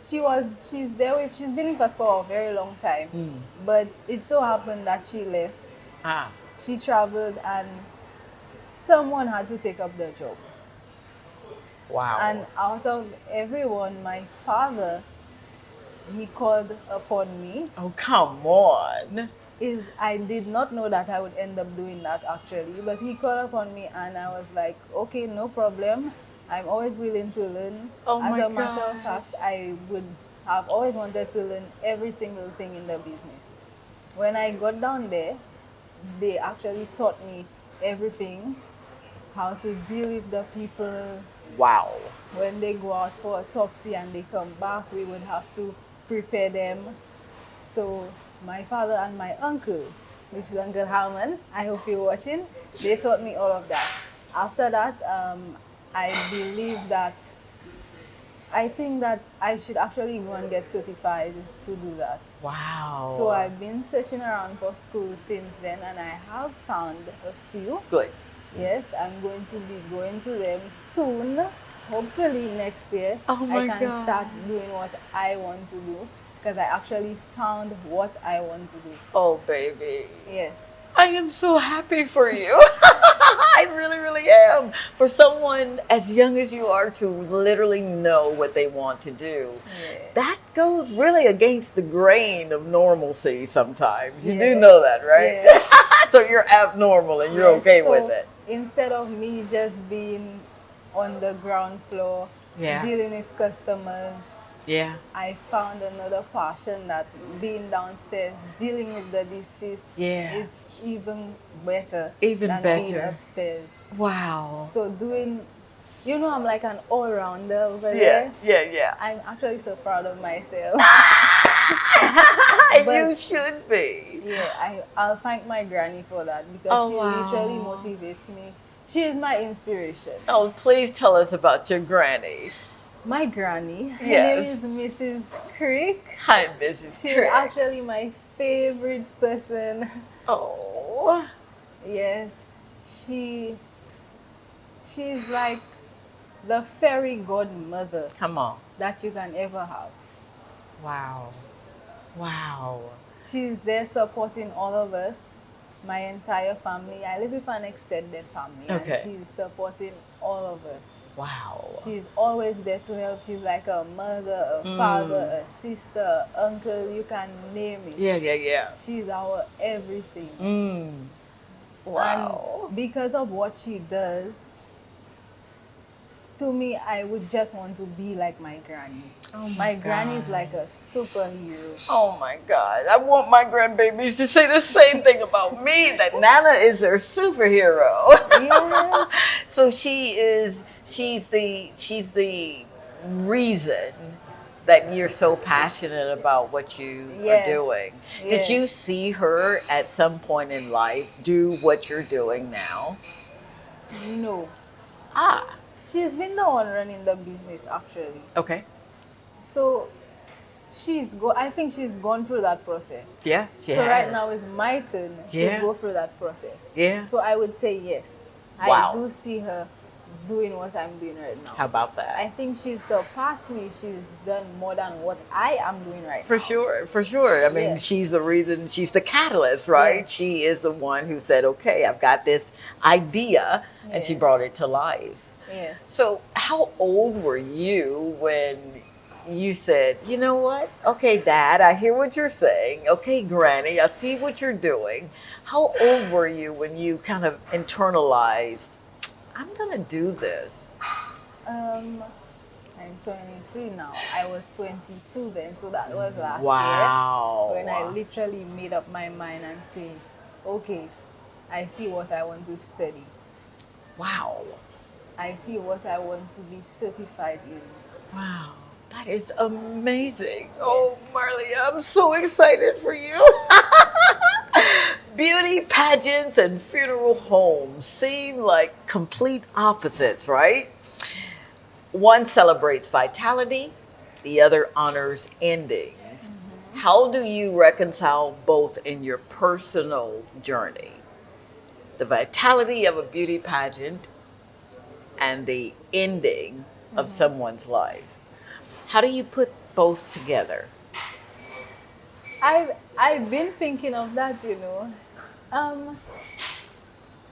she's there with she's been with us for a very long time. But it so happened that she left. She traveled and someone had to take up the job. Wow. And out of everyone, my father, he called upon me. Oh, come on. I did not know that I would end up doing that actually, but he called upon me and I was like, okay, no problem. I'm always willing to learn. Oh As my a matter of gosh. fact, I would have always wanted to learn every single thing in the business. When I got down there, they actually taught me everything, how to deal with the people. Wow. When they go out for autopsy and they come back, we would have to prepare them. So my father and my uncle, which is Uncle Harmon, I hope you're watching, they taught me all of that. After that, I think that I should actually go and get certified to do that. Wow. So I've been searching around for schools since then and I have found a few. Good. Yes, I'm going to be going to them soon. Hopefully next year Oh my I can God. start doing what I want to do because I actually found what I want to do. Oh, baby. Yes. I am so happy for you. I really, really am. For someone as young as you are to literally know what they want to do, that goes really against the grain of normalcy sometimes. You do know that, right? Yeah. So you're abnormal and you're okay So with it. Instead of me just being on the ground floor, dealing with customers, I found another passion that being downstairs, dealing with the deceased is even better than being upstairs. Wow. So I'm like an all-rounder over there. Yeah. I'm actually so proud of myself. You should be. Yeah, I'll thank my granny for that because she literally motivates me. She is my inspiration. Oh, please tell us about your granny. My granny, her Yes. name is Mrs. Creek. Hi, Mrs. She's Crick. actually my favorite person. Oh. Yes, she's like the fairy godmother. Come on. That you can ever have. Wow. Wow. She's there supporting all of us, my entire family. I live with an extended family, and she's supporting all of us. Wow. She's always there to help. She's like a mother, a father, a sister, uncle, you can name it. Yeah. She's our everything. Wow. And because of what she does, to me, I would just want to be like my granny. Oh my granny is like a superhero. Oh my God. I want my grandbabies to say the same thing about me, that Nana is their superhero. Yes. So she's the reason that you're so passionate about what you are doing. Did you see her at some point in life do what you're doing now? No. Ah. She's been the one running the business actually. Okay. So I think she's gone through that process. Yeah, she So has. right now it's my turn to go through that process. Yeah. So I would say yes. Wow. I do see her doing what I'm doing right now. How about that? I think she's surpassed me. She's done more than what I am doing right now. For sure. I mean, she's the reason, she's the catalyst, right? Yes. She is the one who said, okay, I've got this idea, and she brought it to life. Yes. So how old were you when you said, you know what? Okay, Dad, I hear what you're saying. Okay, Granny, I see what you're doing. How old were you when you kind of internalized, I'm going to do this? I'm 23 now. I was 22 then, so that was last Wow. year when I literally made up my mind and say, okay, I see what I want to study. Wow. I see what I want to be certified in. Wow. That is amazing. Oh, Marley, I'm so excited for you. Beauty pageants and funeral homes seem like complete opposites, right? One celebrates vitality, the other honors endings. How do you reconcile both in your personal journey? the vitality of a beauty pageant and the ending of someone's life. How do you put both together? I've been thinking of that, you know.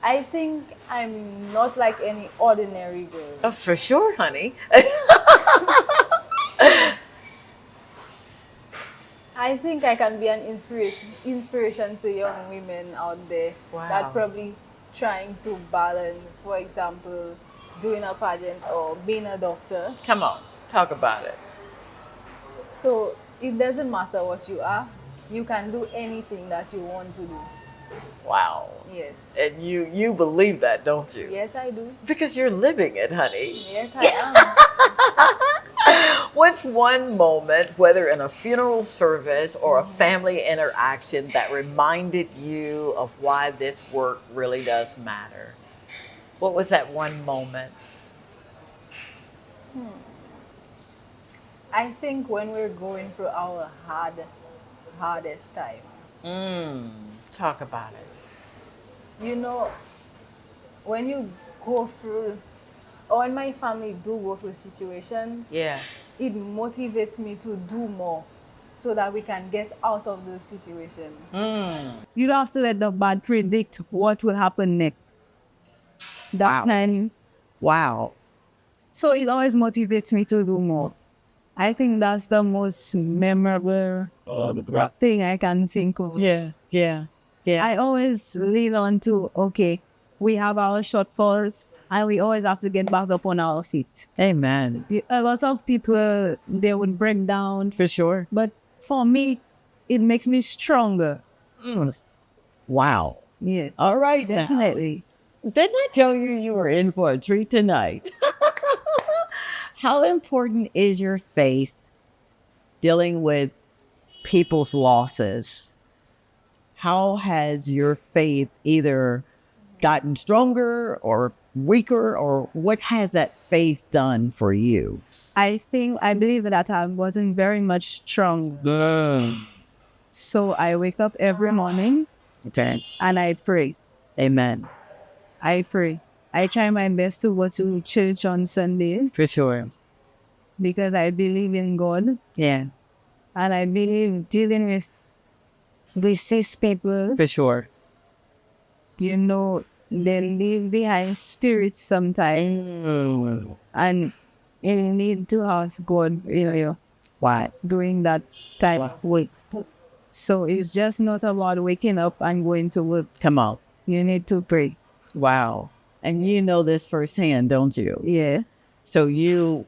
I think I'm not like any ordinary girl. Oh, for sure, honey. I think I can be an inspiration to young women out there that probably trying to balance, for example, doing a pageant or being a doctor. Come on, talk about it. So it doesn't matter what you are, you can do anything that you want to do. Wow. Yes. And you believe that, don't you? Yes, I do. Because you're living it, honey. Yes, I am. What's one moment, whether in a funeral service or a family interaction, that reminded you of why this work really does matter? What was that one moment? I think when we're going through our hardest times. Talk about it. You know, when you go through, or when my family do go through situations, it motivates me to do more so that we can get out of those situations. You don't have to let the bad predict what will happen next. That kind. Wow. So it always motivates me to do more. I think that's the most memorable thing I can think of. Yeah. I always lean on to, okay, we have our shortfalls and we always have to get back up on our feet. Amen. A lot of people, they would break down. For sure. But for me, it makes me stronger. Wow. Yes. All right. Definitely. Now, didn't I tell you you were in for a treat tonight? How important is your faith dealing with people's losses? How has your faith either gotten stronger or weaker, or what has that faith done for you? I believe that I wasn't very much strong. So I wake up every morning and I pray. Amen. I pray. I try my best to go to church on Sundays. For sure. Because I believe in God. Yeah. And I believe dealing with deceased people. For sure. You know, they leave behind spirits sometimes. And you need to have God, doing that type of work. So it's just not about waking up and going to work. Come on. You need to pray. Wow. And you know this firsthand, don't you? Yes. So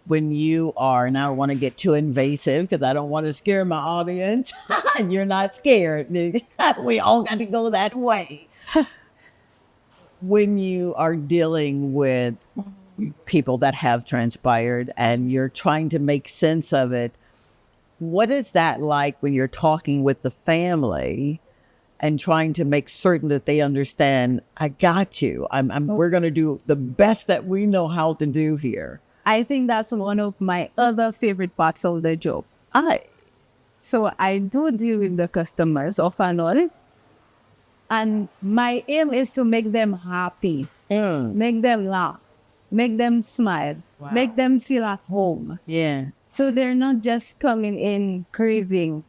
when you are, and I don't want to get too invasive because I don't want to scare my audience, and you're not scared. We all got to go that way. When you are dealing with people that have transpired and you're trying to make sense of it, what is that like when you're talking with the family and trying to make certain that they understand, I got you. We're going to do the best that we know how to do here. I think that's one of my other favorite parts of the job. So I do deal with the customers off and on. And my aim is to make them happy, make them laugh, make them smile, make them feel at home. Yeah. So they're not just coming in craving.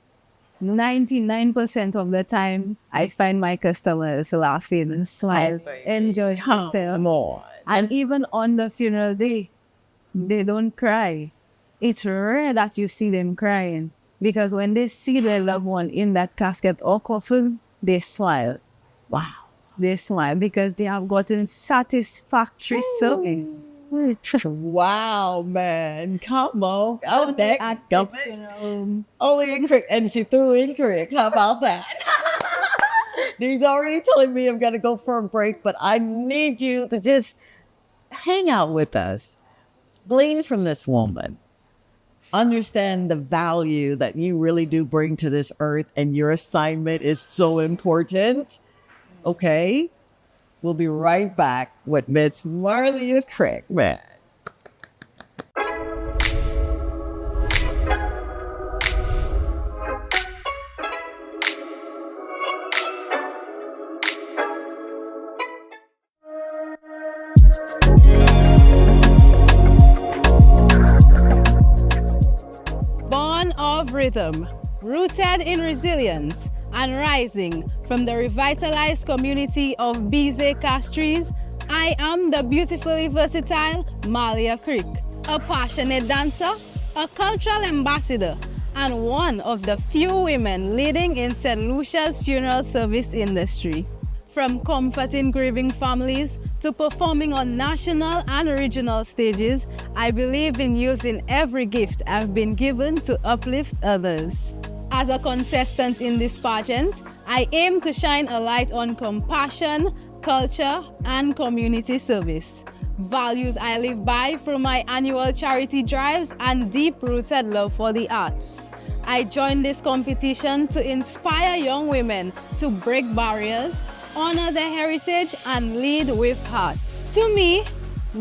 99% of the time, I find my customers laughing, smile, enjoy themselves. And even on the funeral day, they don't cry. It's rare that you see them crying, because when they see their loved one in that casket or coffin, they smile. Wow. They smile because they have gotten satisfactory service. Wow, man. Come on. Oh, that only in crick. And she threw in crick. How about that? He's already telling me I'm going to go for a break, but I need you to just hang out with us. Glean from this woman. Understand the value that you really do bring to this earth, and your assignment is so important. Okay? We'll be right back with Miss Marlia Crick, man. of rhythm, rooted in resilience, and rising from the revitalized community of Bize Castries, I am the beautifully versatile Malia Creek, a passionate dancer, a cultural ambassador, and one of the few women leading in St. Lucia's funeral service industry. From comforting grieving families to performing on national and regional stages, I believe in using every gift I've been given to uplift others. As a contestant in this pageant, I aim to shine a light on compassion, culture, and community service. Values I live by through my annual charity drives and deep-rooted love for the arts. I joined this competition to inspire young women to break barriers, honor their heritage, and lead with heart. To me,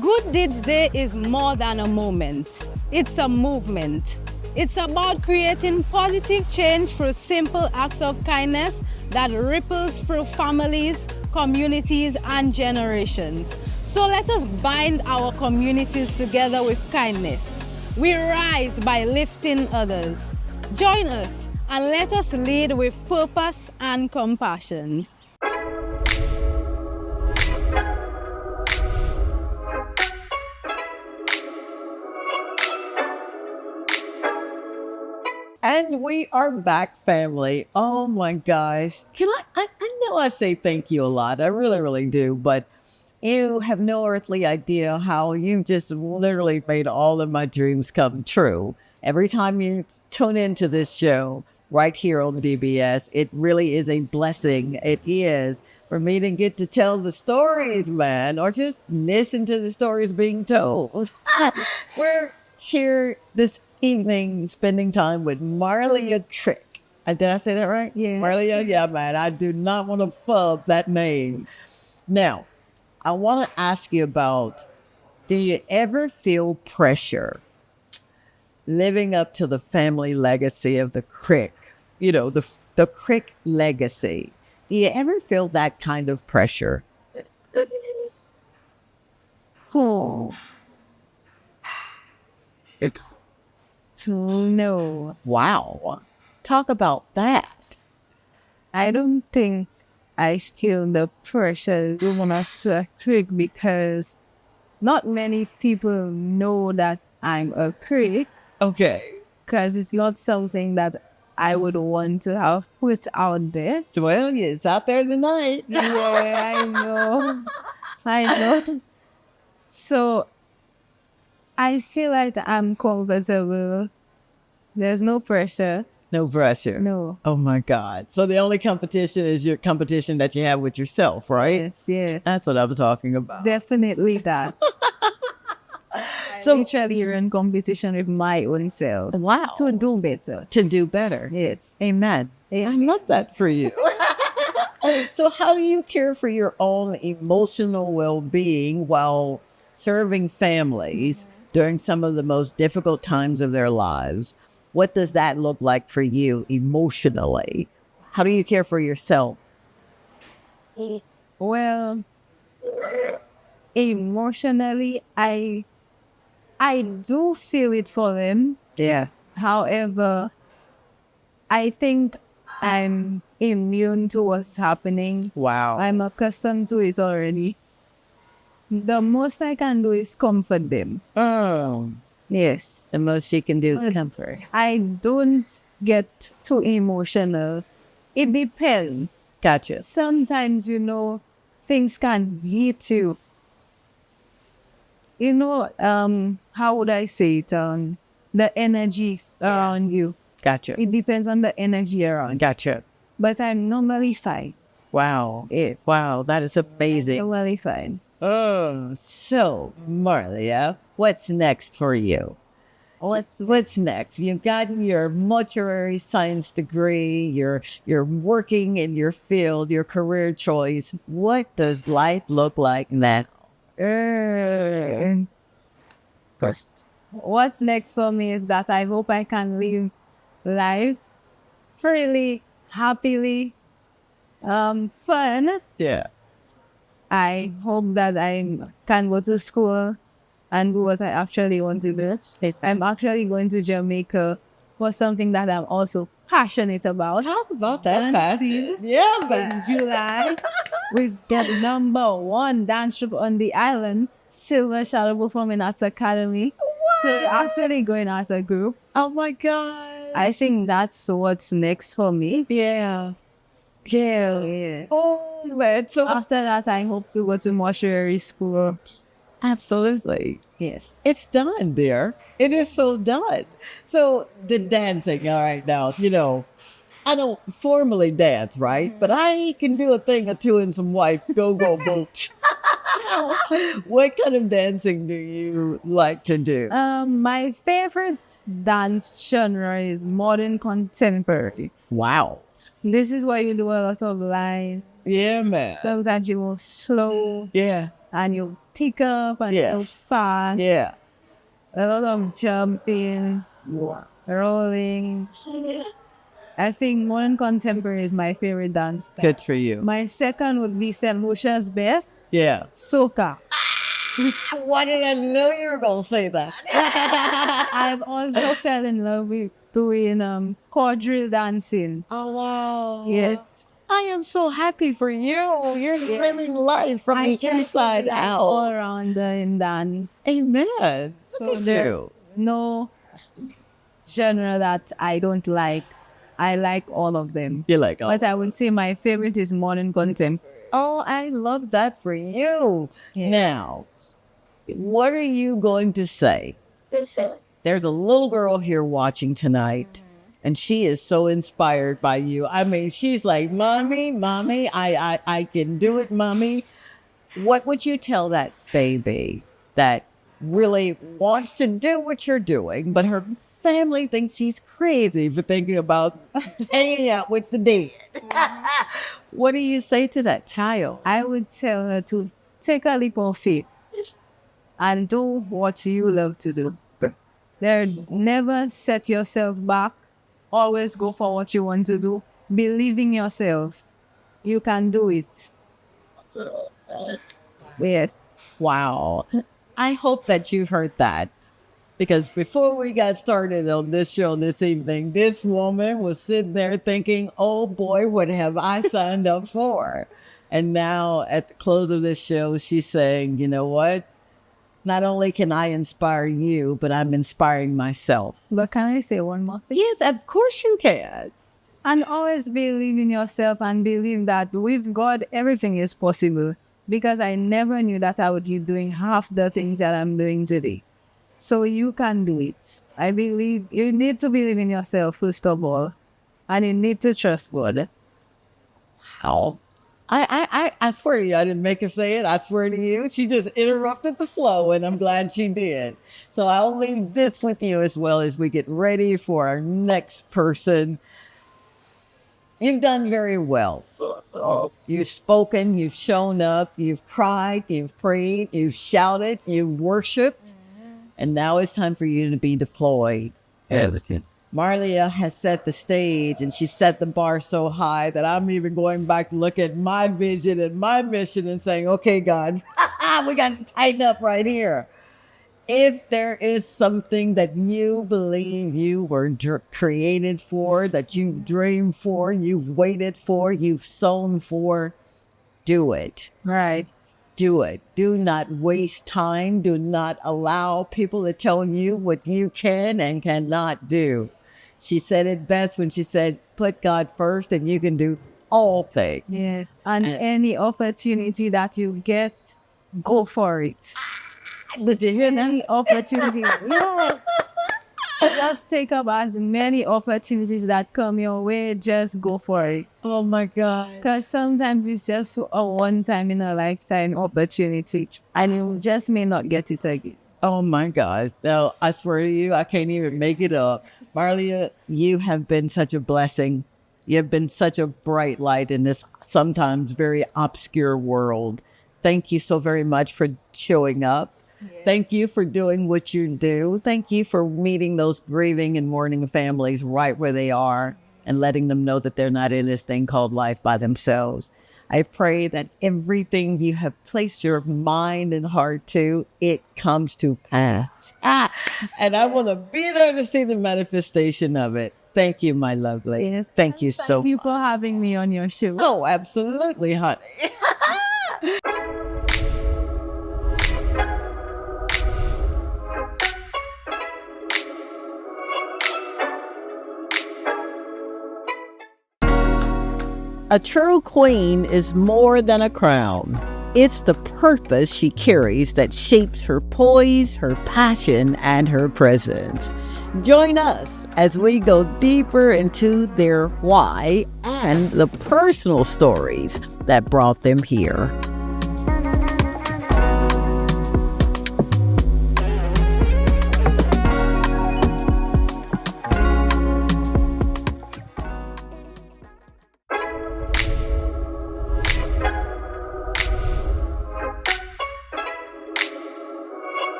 Good Deeds Day is more than a moment. It's a movement. It's about creating positive change through simple acts of kindness that ripples through families, communities, and generations. So let us bind our communities together with kindness. We rise by lifting others. Join us and let us lead with purpose and compassion. And we are back, family. Oh my gosh. I know I say thank you a lot. I really, really do. But you have no earthly idea how you just literally made all of my dreams come true. Every time you tune into this show right here on DBS, it really is a blessing. It is for me to get to tell the stories, man, or just listen to the stories being told. We're here this evening spending time with Marlia Crick. Did I say that right? Yeah. Marlia? Yeah, man. I do not want to fub that name. Now, I want to ask you about, do you ever feel pressure living up to the family legacy of the Crick? You know, the Crick legacy. Do you ever feel that kind of pressure? Oh. No. Wow. Talk about that. I don't think I feel the pressure to want to Crick because not many people know that I'm a Crick. Okay. Because it's not something that I would want to have put out there. Well, it's out there tonight. Yeah, I know. I know. So I feel like I'm comfortable. There's no pressure. No pressure. No. Oh my God. So the only competition is your competition that you have with yourself, right? Yes, yes. That's what I'm talking about. Definitely that. So literally you're in competition with my own self. Wow. To do better. To do better. Yes. Amen. Yeah. I love that for you. So how do you care for your own emotional well-being while serving families during some of the most difficult times of their lives? What does that look like for you emotionally? How do you care for yourself? Well, emotionally, I do feel it for them. Yeah. However, I think I'm immune to what's happening. Wow. I'm accustomed to it already. The most I can do is comfort them. Oh. Yes. The most you can do is comfort. I don't get too emotional. It depends. Gotcha. Sometimes, things can hit you. How would I say it? The energy around you. Gotcha. It depends on the energy around. Gotcha. But I'm normally fine. Wow. Yes. Wow, that is amazing. Normally fine. Oh, so Marlia, what's next for you? What's next? You've gotten your mortuary science degree. You're working in your field, your career choice. What does life look like now? First, what's next for me is that I hope I can live life freely, happily, fun. Yeah. I hope that I can go to school and do what I actually want to do. I'm actually going to Jamaica was something that I'm also passionate about. Talk about that Dancing passion. Yeah, but in July with the #1 dance troupe on the island, Silver Shadow Performing Arts Academy. So we're actually going as a group. oh my God. I think that's what's next for me. Yeah. Yeah. Yeah. Oh man. So After that, I hope to go to mortuary school. absolutely. Yes. It's done, dear. It is so done. So the dancing, all right now, I don't formally dance, right? But I can do a thing or two in some white go-go boots. What kind of dancing do you like to do? My favorite dance genre is modern contemporary. Wow. This is where you do a lot of line. Yeah, man. Sometimes you move slow Yeah. and you pick up and Yeah. you fast. Yeah. A lot of jumping, rolling. I think modern contemporary is my favorite dance style. Good for you. My second would be St. Lucia's Best, Yeah. soca. Why did I know you were going to say that? I've also fell in love with doing quadrille dancing. Oh, wow. Yes. I am so happy for you. You're living life from the inside out. All around in dance. Amen. So Look at there's you. no genre that I don't like. I like all of them. You like all. But I would say my favorite is modern contemporary. Oh, I love that for you. Yeah. Now, what are you going to say? There's a little girl here watching tonight, and she is so inspired by you. I mean, she's like, Mommy, I can do it, Mommy. What would you tell that baby that really wants to do what you're doing, but her family thinks she's crazy for thinking about hanging out with the dead? What do you say to that child? I would tell her to take a leap of faith and do what you love to do. Never set yourself back. Always go for what you want to do. Believe in yourself. You can do it. Yes. Wow. I hope that you heard that. Because before we got started on this show this evening, this woman was sitting there thinking, oh boy, what have I signed up for? And now at the close of this show, she's saying, you know what? Not only can I inspire you, but I'm inspiring myself. But can I say one more thing? Yes, of course you can. And always believe in yourself and believe that with God, everything is possible. Because I never knew that I would be doing half the things that I'm doing today. So you can do it. I believe you need to believe in yourself, first of all. And you need to trust God. Wow. I swear to you, I didn't make her say it. I swear to you, she just interrupted the flow, and I'm glad she did. So I'll leave this with you as well as we get ready for our next person. You've done very well. You've spoken, you've shown up, you've cried, you've prayed, you've shouted, you've worshiped, and now it's time for you to be deployed. Marlia has set the stage, and she set the bar so high that I'm even going back to look at my vision and my mission and saying, okay, God, we got to tighten up right here. If there is something that you believe you were created for, that you've dreamed for, you've waited for, you've sown for, do it. Right. Do it. Do not waste time. Do not allow people to tell you what you can and cannot do. She said it best when she said, put God first and you can do all things. Yes. And any opportunity that you get, go for it. Did you hear that? Any opportunity. Yeah. Just take up as many opportunities that come your way. Just go for it. Oh my God. Because sometimes it's just a one-time in a lifetime opportunity. And you just may not get it again. Oh my gosh. Now, I swear to you, I can't even make it up. Marlia, you have been such a blessing. You have been such a bright light in this sometimes very obscure world. Thank you so very much for showing up. Yes. Thank you for doing what you do. Thank you for meeting those grieving and mourning families right where they are and letting them know that they're not in this thing called life by themselves. I pray that everything you have placed your mind and heart to, it comes to pass. And I want to be there to see the manifestation of it. Thank you, my lovely. Yes. Thank you so Thank you much. for having me on your show. Oh, absolutely, honey. A true queen is more than a crown. It's the purpose she carries that shapes her poise, her passion, and her presence. Join us as we go deeper into their why and the personal stories that brought them here.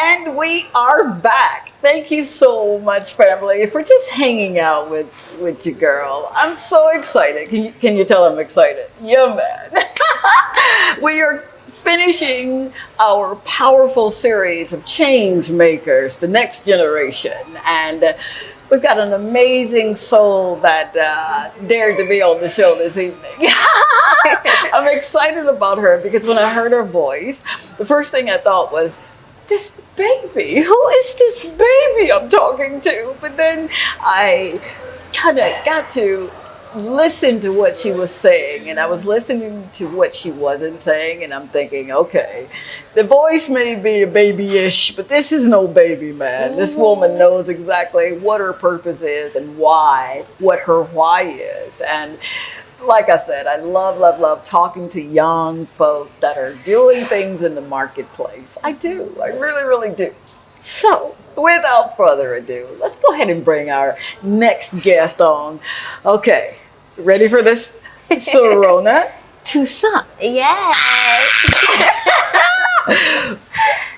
And we are back. Thank you so much, family, for just hanging out with your girl. I'm so excited. Can you tell I'm excited? Yeah, man. We are finishing our powerful series of change makers, the next generation. And we've got an amazing soul that dared to be on the show this evening. I'm excited about her because when I heard her voice, the first thing I thought was, this baby, who is this baby I'm talking to? But then I kind of got to listen to what she was saying, and I was listening to what she wasn't saying, and I'm thinking, okay, the voice may be a babyish, but this is no baby, man. This woman knows exactly what her purpose is and why, what her why is. And like I said, I love talking to young folk that are doing things in the marketplace. I do. I really do. So, without further ado, let's go ahead and bring our next guest on. Okay, ready for this? Sorona Toussaint. Yes.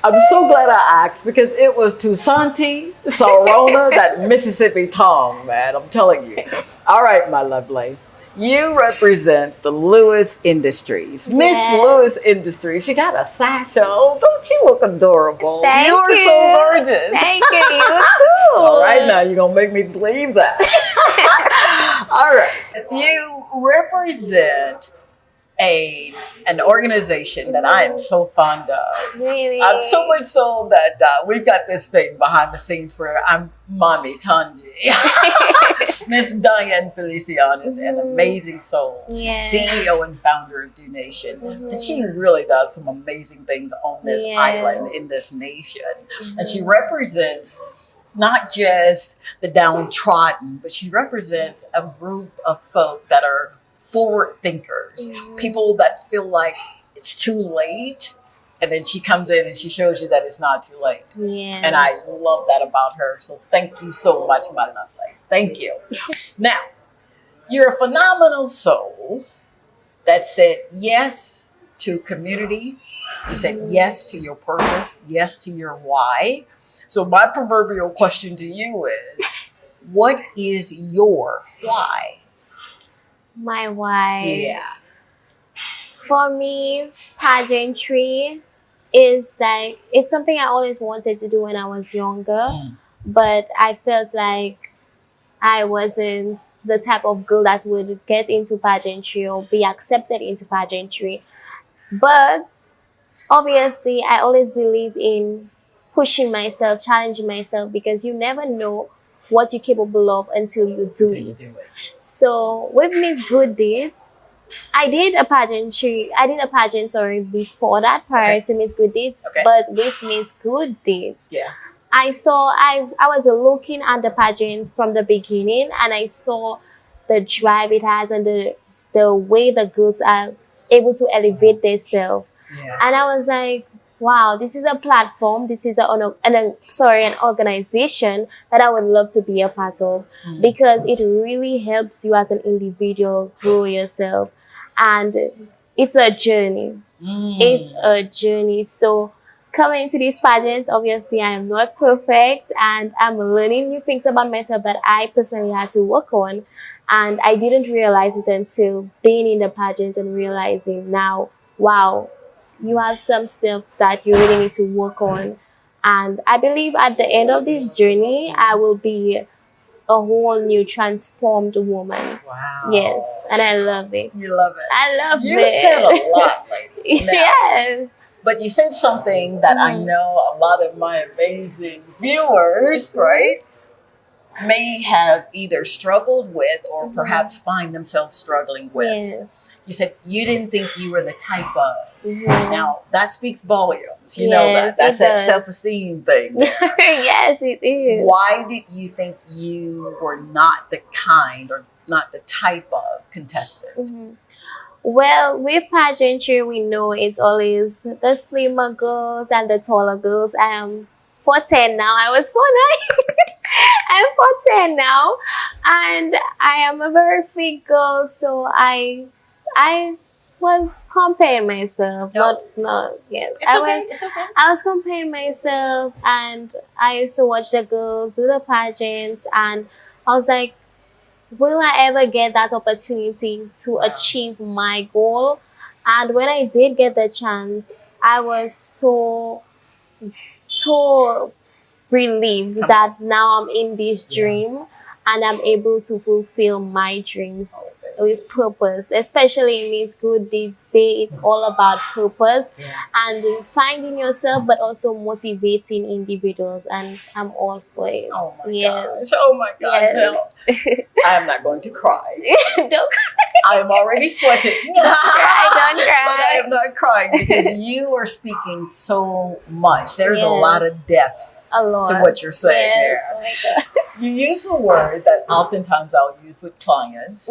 I'm so glad I asked because it was Toussainty, Sorona, that Mississippi tongue, man. I'm telling you. All right, my lovely. You represent the Lewis Industries. Miss Lewis Industries. She got a sash on. Don't she look adorable? Thank you are you. so gorgeous. Thank you. You too. All right, now you're going to make me believe that. All right. You represent an organization that I am so fond of. Really? So much so that we've got this thing behind the scenes where I'm Mommy Tanji. Miss Diane Felicien is an amazing soul. She's CEO and founder of Do Nation. And she really does some amazing things on this island, in this nation. And she represents not just the downtrodden, but she represents a group of folk that are forward thinkers, people that feel like it's too late, and then she comes in and she shows you that it's not too late. And I love that about her. So thank you so much, my lovely. Thank you. Now, you're a phenomenal soul that said yes to community. You said yes to your purpose, yes to your why. So my proverbial question to you is, what is your why? My why. Yeah. For me, pageantry is like, it's something I always wanted to do when I was younger, but I felt like I wasn't the type of girl that would get into pageantry or be accepted into pageantry. But obviously, I always believe in pushing myself, challenging myself, because you never know what you're capable of until you do it. So with Miss Good Deeds, I did a pageant, before that, prior to Miss Good Deeds. But with Miss Good Deeds, I was looking at the pageant from the beginning, and I saw the drive it has and the way the girls are able to elevate themselves. And I was like, wow, this is a platform, this is an organization that I would love to be a part of, because it really helps you as an individual grow yourself. And it's a journey. It's a journey. So coming into these pageants, obviously I am not perfect and I'm learning new things about myself that I personally had to work on. And I didn't realize it until being in the pageant and realizing now, wow, you have some stuff that you really need to work on. And I believe at the end of this journey, I will be a whole new transformed woman. Wow. Yes, and I love it. You love it. I love it. You said a lot, lady. Now, Yes. but you said something that I know a lot of my amazing viewers, right, may have either struggled with or perhaps find themselves struggling with. Yes. You said you didn't think you were the type of. Mhm. Now, that speaks volumes. You know that. Yes, That's it that does. self-esteem thing. Yes, it is. Why did you think you were not the kind or not the type of contestant? Mhm. Well, with pageantry, we know it's always the slimmer girls and the taller girls. I am 4'10" now. I was 4'9". I'm 4'10" now, and I am a very fit girl. So I was comparing myself. Yes. It's okay. I was comparing myself, and I used to watch the girls do the pageants, and I was like, will I ever get that opportunity to achieve my goal? And when I did get the chance, I was so relieved that now I'm in this dream and I'm able to fulfill my dreams with purpose, especially in these good deeds day. It's all about purpose and finding yourself, but also motivating individuals, and I'm all for it. Oh my yes. gosh. Oh my God. Yes. No, I am not going to cry. Don't cry. I am already sweating. Don't cry. But I am not crying because you are speaking so much. There's a lot of depth to what you're saying there. Oh my God. You use the word that oftentimes I'll use with clients,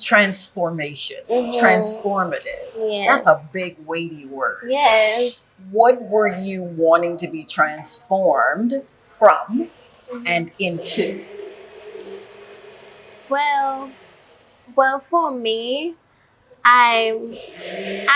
transformation, transformative. Yes. That's a big, weighty word. Yes. What were you wanting to be transformed from and into? Well, for me, I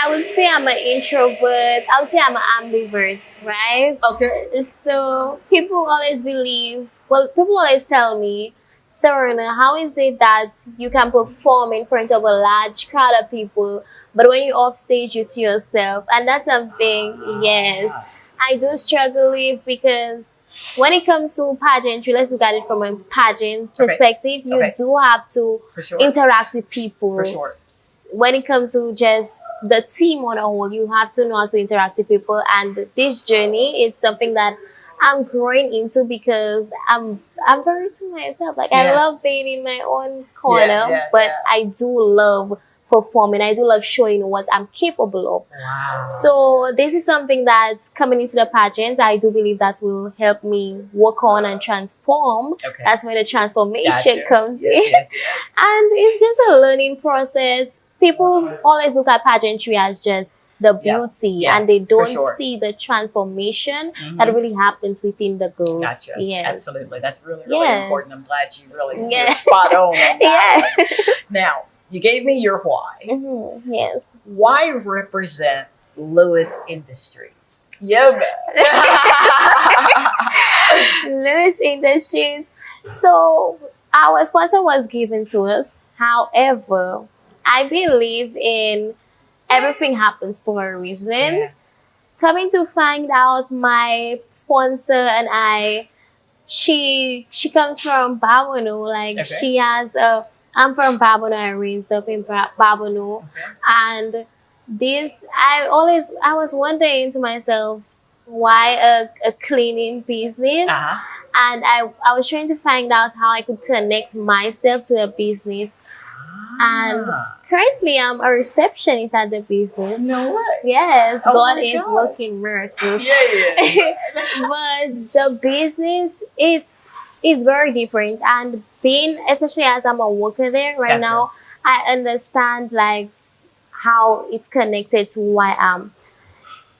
would say I'm an introvert. I would say I'm an ambivert, right? Okay. So people always people always tell me, Serena, how is it that you can perform in front of a large crowd of people, but when you're off stage, you're to yourself? And that's something, yes, I do struggle with, because when it comes to pageantry, let's look at it from a pageant perspective, you do have to interact with people. For sure. When it comes to just the team on a whole, you have to know how to interact with people. And this journey is something that I'm growing into, because I'm very to myself. Like, I love being in my own corner, but I do love performing. I do love showing what I'm capable of. Wow. So this is something that's coming into the pageant. I do believe that will help me work on and transform. That's where the transformation comes in. And it's just a learning process. People always look at pageantry as just the beauty, and they don't see the transformation that really happens within the girls. Gotcha. Yes. Absolutely. That's really, really important. I'm glad you really you're Yes. spot on that Yes. one. Now, you gave me your why. Yes. Why represent Lewis Industries? Yeah, man. Lewis Industries. So our sponsor was given to us. However, I believe in everything happens for a reason. Coming to find out, my sponsor and I, she comes from Babonneau. Like she has a. I'm from Babonneau. I raised up in Babonneau, and this I was wondering to myself, why a cleaning business? And I was trying to find out how I could connect myself to a business. And currently, I'm a receptionist at the business. No way. Yes, Oh God my is gosh. working miracles. Yeah. But the business, it's very different. And being, especially as I'm a worker there right now, I understand like how it's connected to who I am.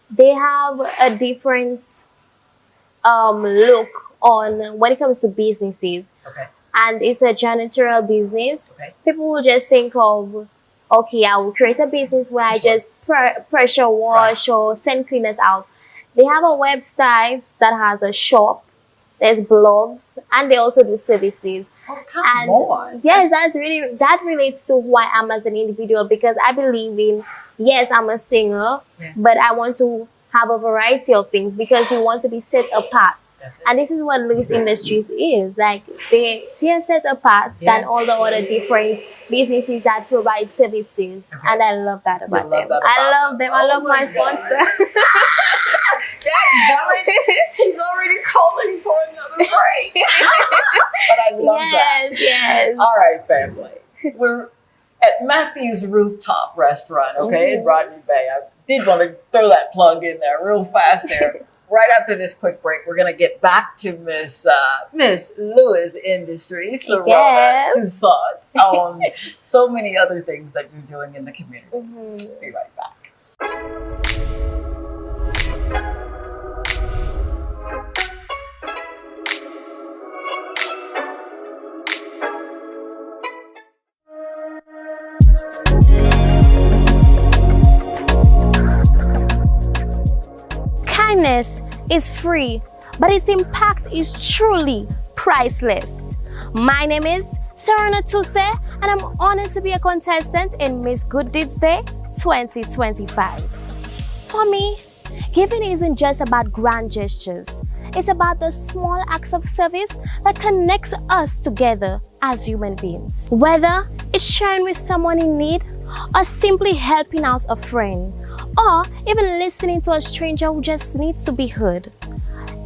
They have a different look on when it comes to businesses. And it's a janitorial business. People will just think of, okay, I will create a business where I just pressure wash or send cleaners out. They have a website that has a shop. There's blogs, and they also do services. Oh, come on. Yes, that relates to who I am as an individual, because I believe in, yes, I'm a singer, but I want to have a variety of things because we want to be set apart. And this is what Lewis Industries is. Like, they're set apart than all the other different businesses that provide services. And I love that about them. I love them. I love my sponsor. She's already calling for another break. But I love that. Yes. All right, family. We're at Matthew's Rooftop Restaurant, in Rodney Bay. I did want to throw that plug in there real fast there. Right after this quick break, we're going to get back to Miss Lewis Industries, Serona Toussaint, on so many other things that you're doing in the community. Be right back. Kindness is free, but its impact is truly priceless. My name is Serona Toussaint, and I'm honored to be a contestant in Miss Good Deeds Day 2025. For me, giving isn't just about grand gestures. It's about the small acts of service that connects us together as human beings. Whether it's sharing with someone in need, or simply helping out a friend, or even listening to a stranger who just needs to be heard.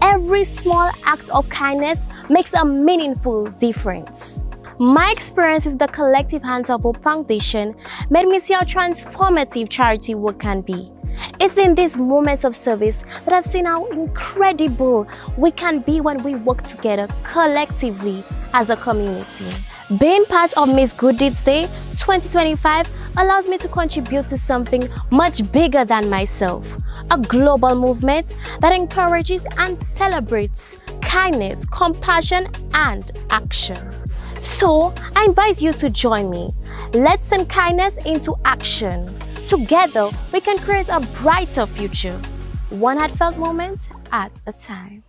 Every small act of kindness makes a meaningful difference. My experience with the Collective Hands of Hope Foundation made me see how transformative charity work can be. It's in these moments of service that I've seen how incredible we can be when we work together collectively as a community. Being part of Miss Good Deeds Day 2025 allows me to contribute to something much bigger than myself, a global movement that encourages and celebrates kindness, compassion, and action. So, I invite you to join me. Let's turn kindness into action. Together, we can create a brighter future, one heartfelt moment at a time.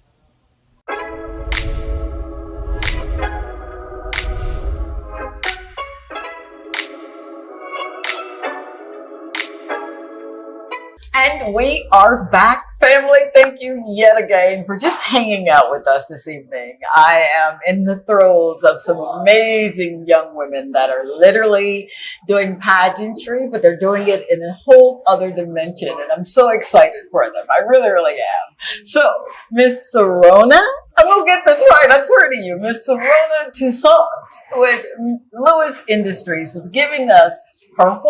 And we are back, family. Thank you yet again for just hanging out with us this evening. I am in the throes of some amazing young women that are literally doing pageantry, but they're doing it in a whole other dimension. And I'm so excited for them. I really, really am. So, Miss Serona, I'm going to get this right. I swear to you. Miss Serona Toussaint with Lewis Industries was giving us her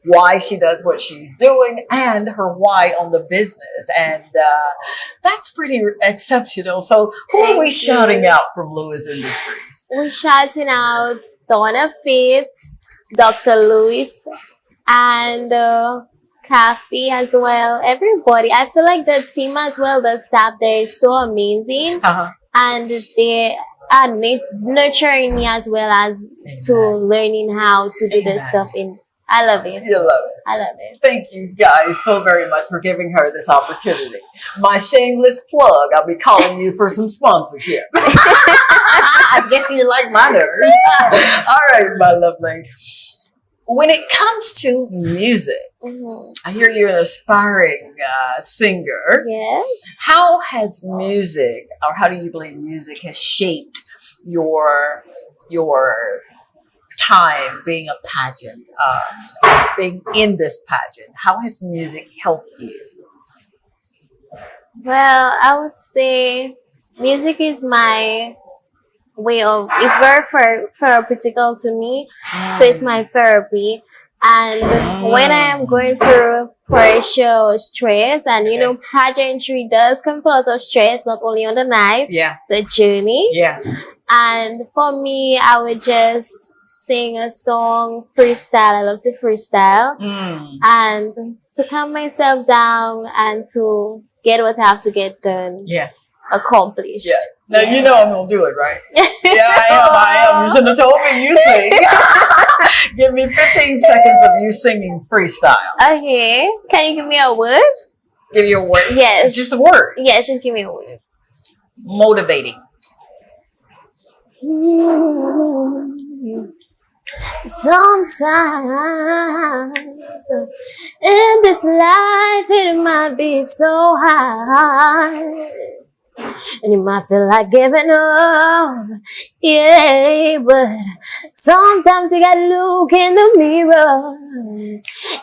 why she does what she's doing, and her why on the business. And that's pretty exceptional. So who are we shouting out from Lewis Industries? We're shouting out Donna Fitz, Dr. Lewis, and Kathy as well. Everybody. I feel like the team as well, the staff there is so amazing. And they are nurturing me as well as to learning how to do this stuff in. I love it. You love it. I love it. Thank you guys so very much for giving her this opportunity. My shameless plug, I'll be calling you for some sponsorship. I guess you like my nerves. All right, my lovely. When it comes to music, I hear you're an aspiring singer. Yes. How has music, or how do you believe music has shaped your time being a pageant, being in this pageant? How has music helped you? Well, I would say music is my way of, it's very therapeutical to me. So it's my therapy. And when I am going through pressure or stress, and you know, pageantry does come with a lot of stress, not only on the night, the journey. And for me, I would just sing a song, freestyle. I love to freestyle. And to calm myself down and to get what I have to get done. Accomplished. Now you know I'm gonna do it, right? I am. You shouldn't have told me you sing. Give me 15 seconds of you singing freestyle. Okay. Can you give me a word? Give you a word. Yes. Just a word. Yes, just give me a word. Motivating. Sometimes in this life it might be so hard, and you might feel like giving up, yeah, but sometimes you gotta look in the mirror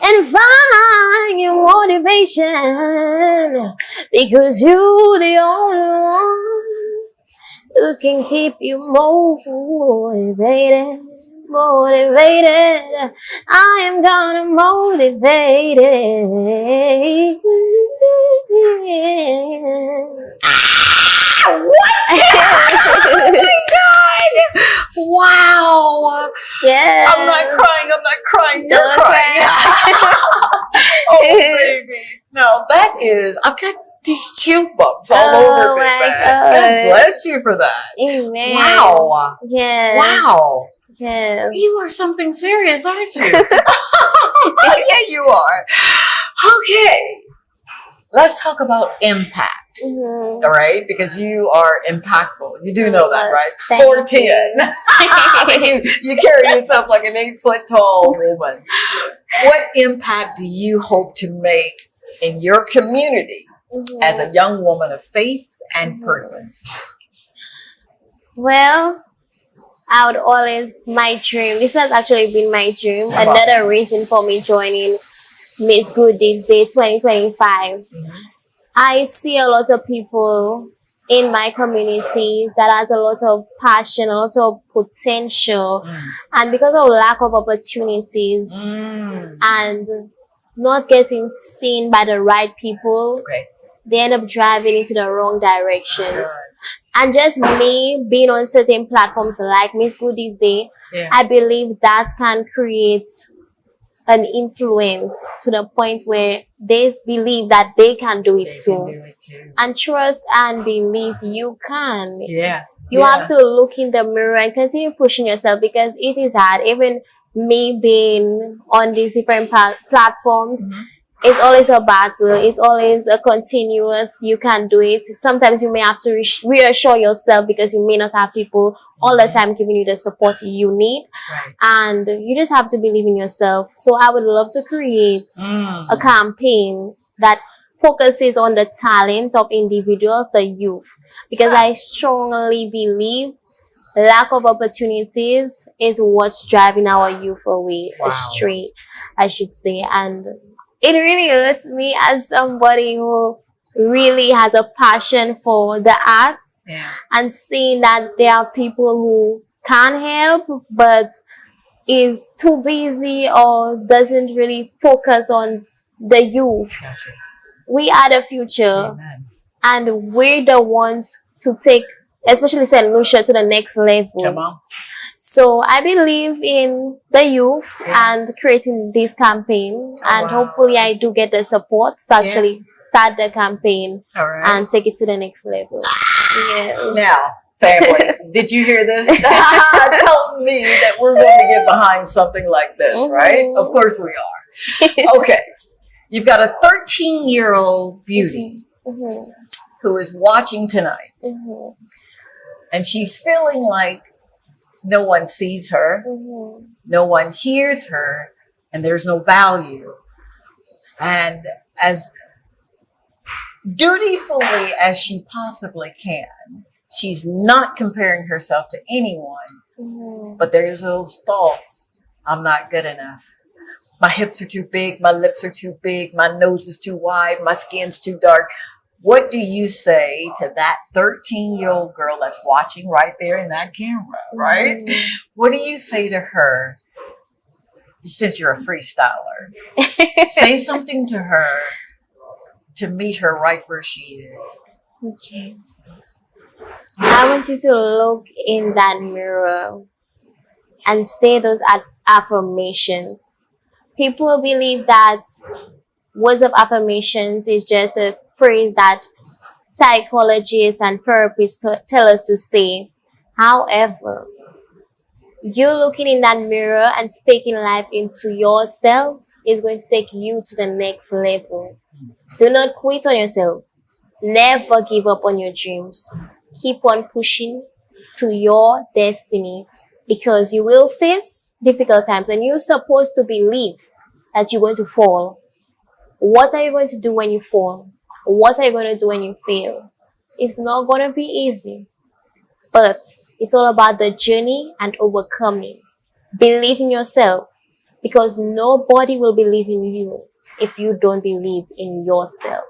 and find your motivation, because you the only one who can keep you motivated. Motivated, I am gonna motivate it. What? Oh my God! Wow! Yeah. I'm not crying. You're crying. Oh baby! Now that is. I've got these chill bumps all over me, man. God bless you for that. Amen. Wow. Yeah. Wow. Yes. You are something serious, aren't you? Yeah, you are. Okay. Let's talk about impact. All right, because you are impactful. You do know that, right? 4'10". you carry yourself like an 8 foot tall woman. What impact do you hope to make in your community as a young woman of faith and purpose? Well, I would always, my dream, this has actually been my dream. Another reason for me joining Miss Good this day 2025. I see a lot of people in my community that has a lot of passion, a lot of potential, and because of lack of opportunities and not getting seen by the right people, they end up driving into the wrong directions. And just me being on certain platforms like Miss Good this day, I believe that can create an influence to the point where they believe that they can do it too. And trust and believe you can. You have to look in the mirror and continue pushing yourself, because it is hard. Even me being on these different platforms, it's always a battle. It's always a continuous, you can do it. Sometimes you may have to reassure yourself, because you may not have people all the time giving you the support you need. And you just have to believe in yourself. So I would love to create a campaign that focuses on the talents of individuals, the youth, because I strongly believe lack of opportunities is what's driving our youth away astray, I should say. And it really hurts me as somebody who really has a passion for the arts, and seeing that there are people who can help but is too busy or doesn't really focus on the youth. We are the future, and we're the ones to take, especially St. Lucia, to the next level. So I believe in the youth and creating this campaign, and hopefully I do get the support to actually start the campaign and take it to the next level. Now, family, did you hear this? Tell me that we're going to get behind something like this, right? Of course we are. Okay. You've got a 13-year-old beauty who is watching tonight, and she's feeling like no one sees her, no one hears her, and there's no value. And as dutifully as she possibly can, she's not comparing herself to anyone, but there's those thoughts. I'm not good enough. My hips are too big, my lips are too big, my nose is too wide, my skin's too dark. What do you say to that 13-year-old girl that's watching right there in that camera, right? What do you say to her, since you're a freestyler? Say something to her to meet her right where she is. Okay. I want you to look in that mirror and say those affirmations. People believe that words of affirmations is just a phrase that psychologists and therapists tell us to say. However, you looking in that mirror and speaking life into yourself is going to take you to the next level. Do not quit on yourself. Never give up on your dreams. Keep on pushing to your destiny, because you will face difficult times and you're supposed to believe that you're going to fall. What are you going to do when you fall? What are you going to do when you fail? It's not going to be easy, but it's all about the journey and overcoming. Believe in yourself, because nobody will believe in you if you don't believe in yourself.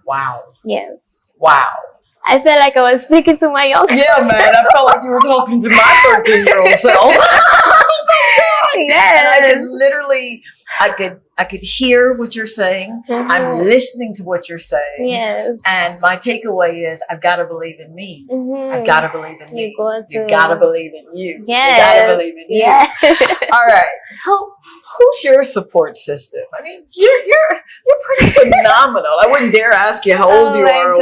Wow. Yes. Wow. I felt like I was speaking to my younger Yeah, man. I felt like you were talking to my 13-year-old self. Oh my God. Yes. And I could literally, I could hear what you're saying. I'm listening to what you're saying. Yes. And my takeaway is, I've got to believe in me. I've got to believe in me. You got to believe in you. Yes. You got to believe in you. All right. Who's your support system? I mean, you're pretty phenomenal. I wouldn't dare ask you how old you are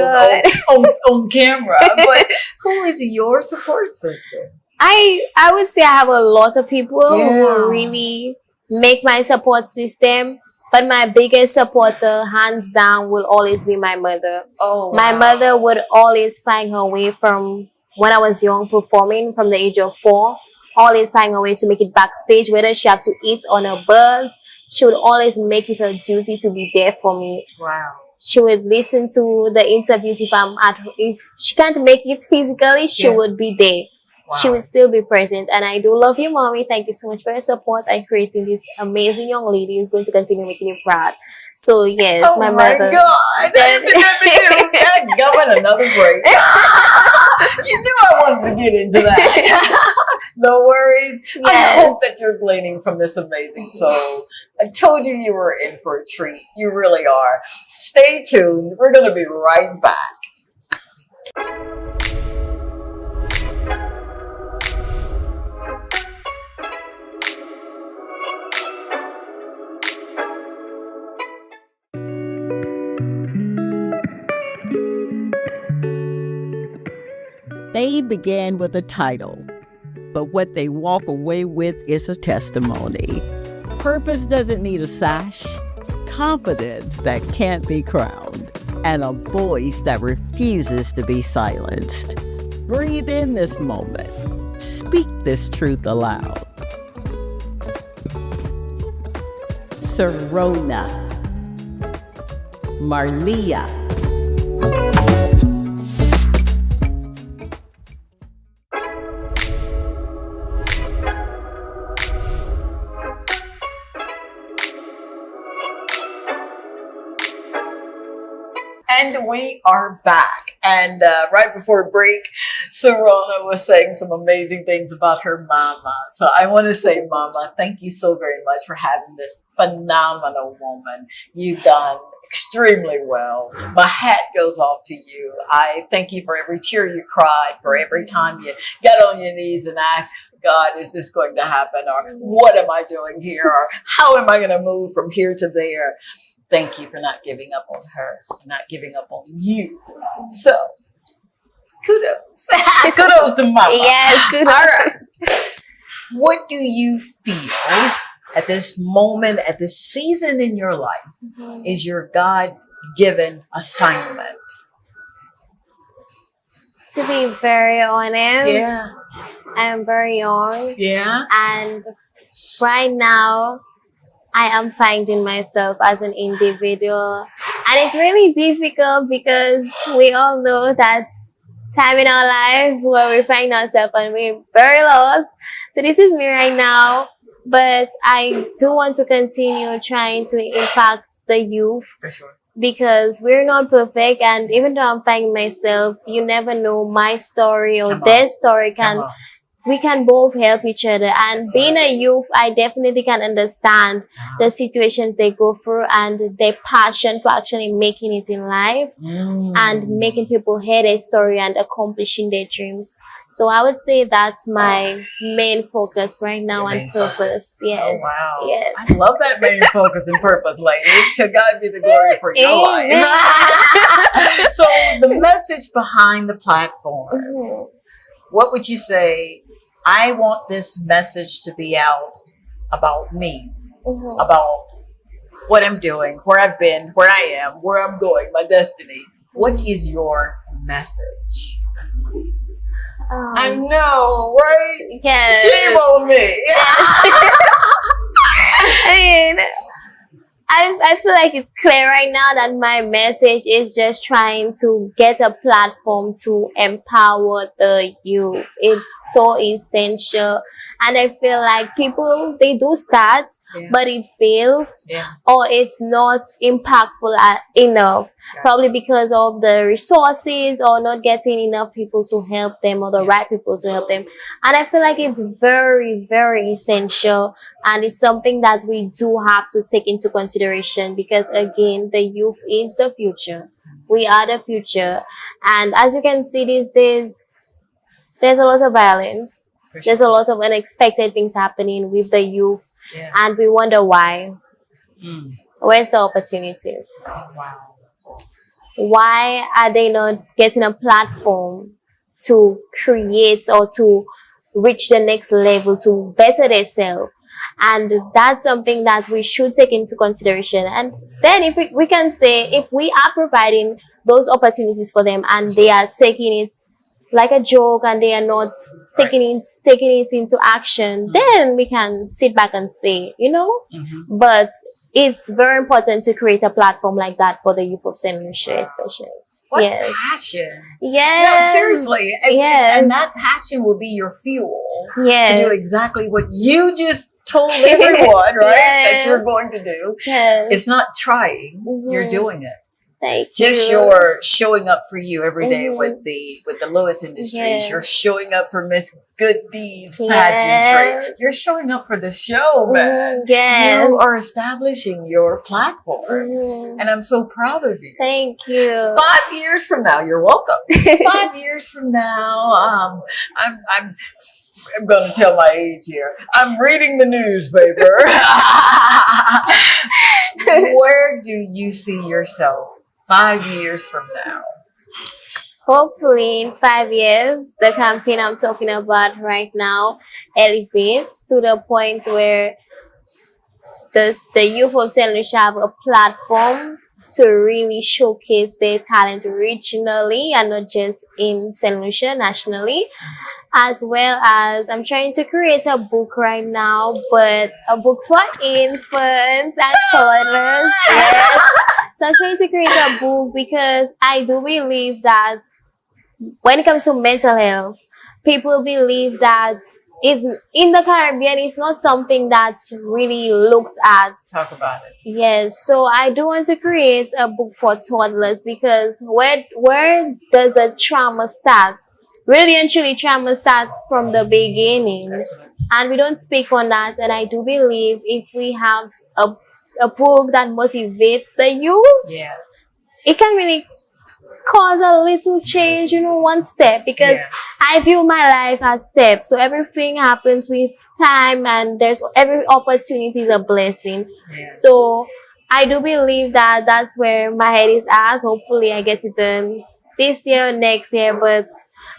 on camera, but who is your support system? I would say I have a lot of people who really make my support system, but my biggest supporter, hands down, will always be my mother. Oh, wow. My mother would always find her way from when I was young, performing from the age of 4. Always find a way to make it backstage, whether she have to eat on a bus. She would always make it her duty to be there for me. Wow. She would listen to the interviews if she can't make it physically, she would be there. Wow. She would still be present. And I do love you, Mommy. Thank you so much for your support and creating this amazing young lady who's going to continue making you proud. So yes, my mother. Oh my God! Going another break. You knew I wanted to get into that. No worries. Yes. I hope that you're gleaning from this amazing soul. I told you you were in for a treat. You really are. Stay tuned. We're going to be right back. They began with a title, but what they walk away with is a testimony. Purpose doesn't need a sash, confidence that can't be crowned, and a voice that refuses to be silenced. Breathe in this moment. Speak this truth aloud. Serona, Marlia, And we are back. And right before break, Serona was saying some amazing things about her mama. So I want to say, Mama, thank you so very much for having this phenomenal woman. You've done extremely well. My hat goes off to you. I thank you for every tear you cried, for every time you got on your knees and asked, God, is this going to happen? Or what am I doing here? Or how am I going to move from here to there? Thank you for not giving up on her, not giving up on you. So, kudos. Kudos to Mama. Yes, kudos. All right. What do you feel at this moment, at this season in your life, is your God-given assignment? To be very honest, I am very young. Yeah. And right now, I am finding myself as an individual. And it's really difficult because we all know that time in our life where we find ourselves and we're very lost. So this is me right now. But I do want to continue trying to impact the youth. For sure. Because we're not perfect. And even though I'm finding myself, you never know, my story or their story we can both help each other. And being a youth, I definitely can understand the situations they go through and their passion for actually making it in life and making people hear their story and accomplishing their dreams. So I would say that's my main focus right now and purpose. Yes. Oh, wow. Yes. I love that main focus and purpose, lady. To God be the glory for your life. So the message behind the platform, what would you say I want this message to be out about me, Mhm. about what I'm doing, where I've been, where I am, where I'm going, my destiny. What is your message? I know, right? Yes. Shame on me. I mean, I feel like it's clear right now that my message is just trying to get a platform to empower the youth. It's so essential. And I feel like people, they do start, but it fails, or it's not impactful enough. Probably because of the resources or not getting enough people to help them, or the right people to help them. And I feel like it's very, very essential. And it's something that we do have to take into consideration, because again, the youth is the future. We are the future. And as you can see these days, there's a lot of violence. There's a lot of unexpected things happening with the youth. And we wonder why. Where's the opportunities? Why are they not getting a platform to create or to reach the next level, to better themselves? And that's something that we should take into consideration. And then if we can say, if we are providing those opportunities for them and they are taking it like a joke and they are not taking it into action, then we can sit back and say, you know. But it's very important to create a platform like that for the youth of St. Lucia, especially. What Yes. passion. Yes. No, seriously. And that passion will be your fuel to do Yes. exactly what you just told everyone, right? That Yes. you're going to do. Yes. It's not trying, you're doing it. Thank Just you. your showing up for you every day with the Lewis Industries. Yes. You're showing up for Miss Good Deeds Yes. pageantry. You're showing up for the show, man. Yes. You are establishing your platform, and I'm so proud of you. Thank you. 5 years from now, you're welcome. 5 years from now, I'm going to tell my age here. I'm reading the newspaper. Where do you see yourself 5 years from now? Hopefully in 5 years, the campaign I'm talking about right now elevates to the point where the youth of St. Lucia have a platform to really showcase their talent regionally and not just in St. Lucia, nationally. As well as I'm trying to create a book right now, but a book for infants and toddlers. Yes. So I'm trying to create a book because I do believe that when it comes to mental health, people believe that is in the Caribbean, it's not something that's really looked at. Talk about it. Yes, so I do want to create a book for toddlers, because where does the trauma start? Really and truly, trauma starts from the beginning. And we don't speak on that. And I do believe if we have a book that motivates the youth, it can really cause a little change, one step. Because I view my life as steps. So everything happens with time, and every opportunity is a blessing. So I do believe that that's where my head is at. Hopefully I get it done this year or next year, but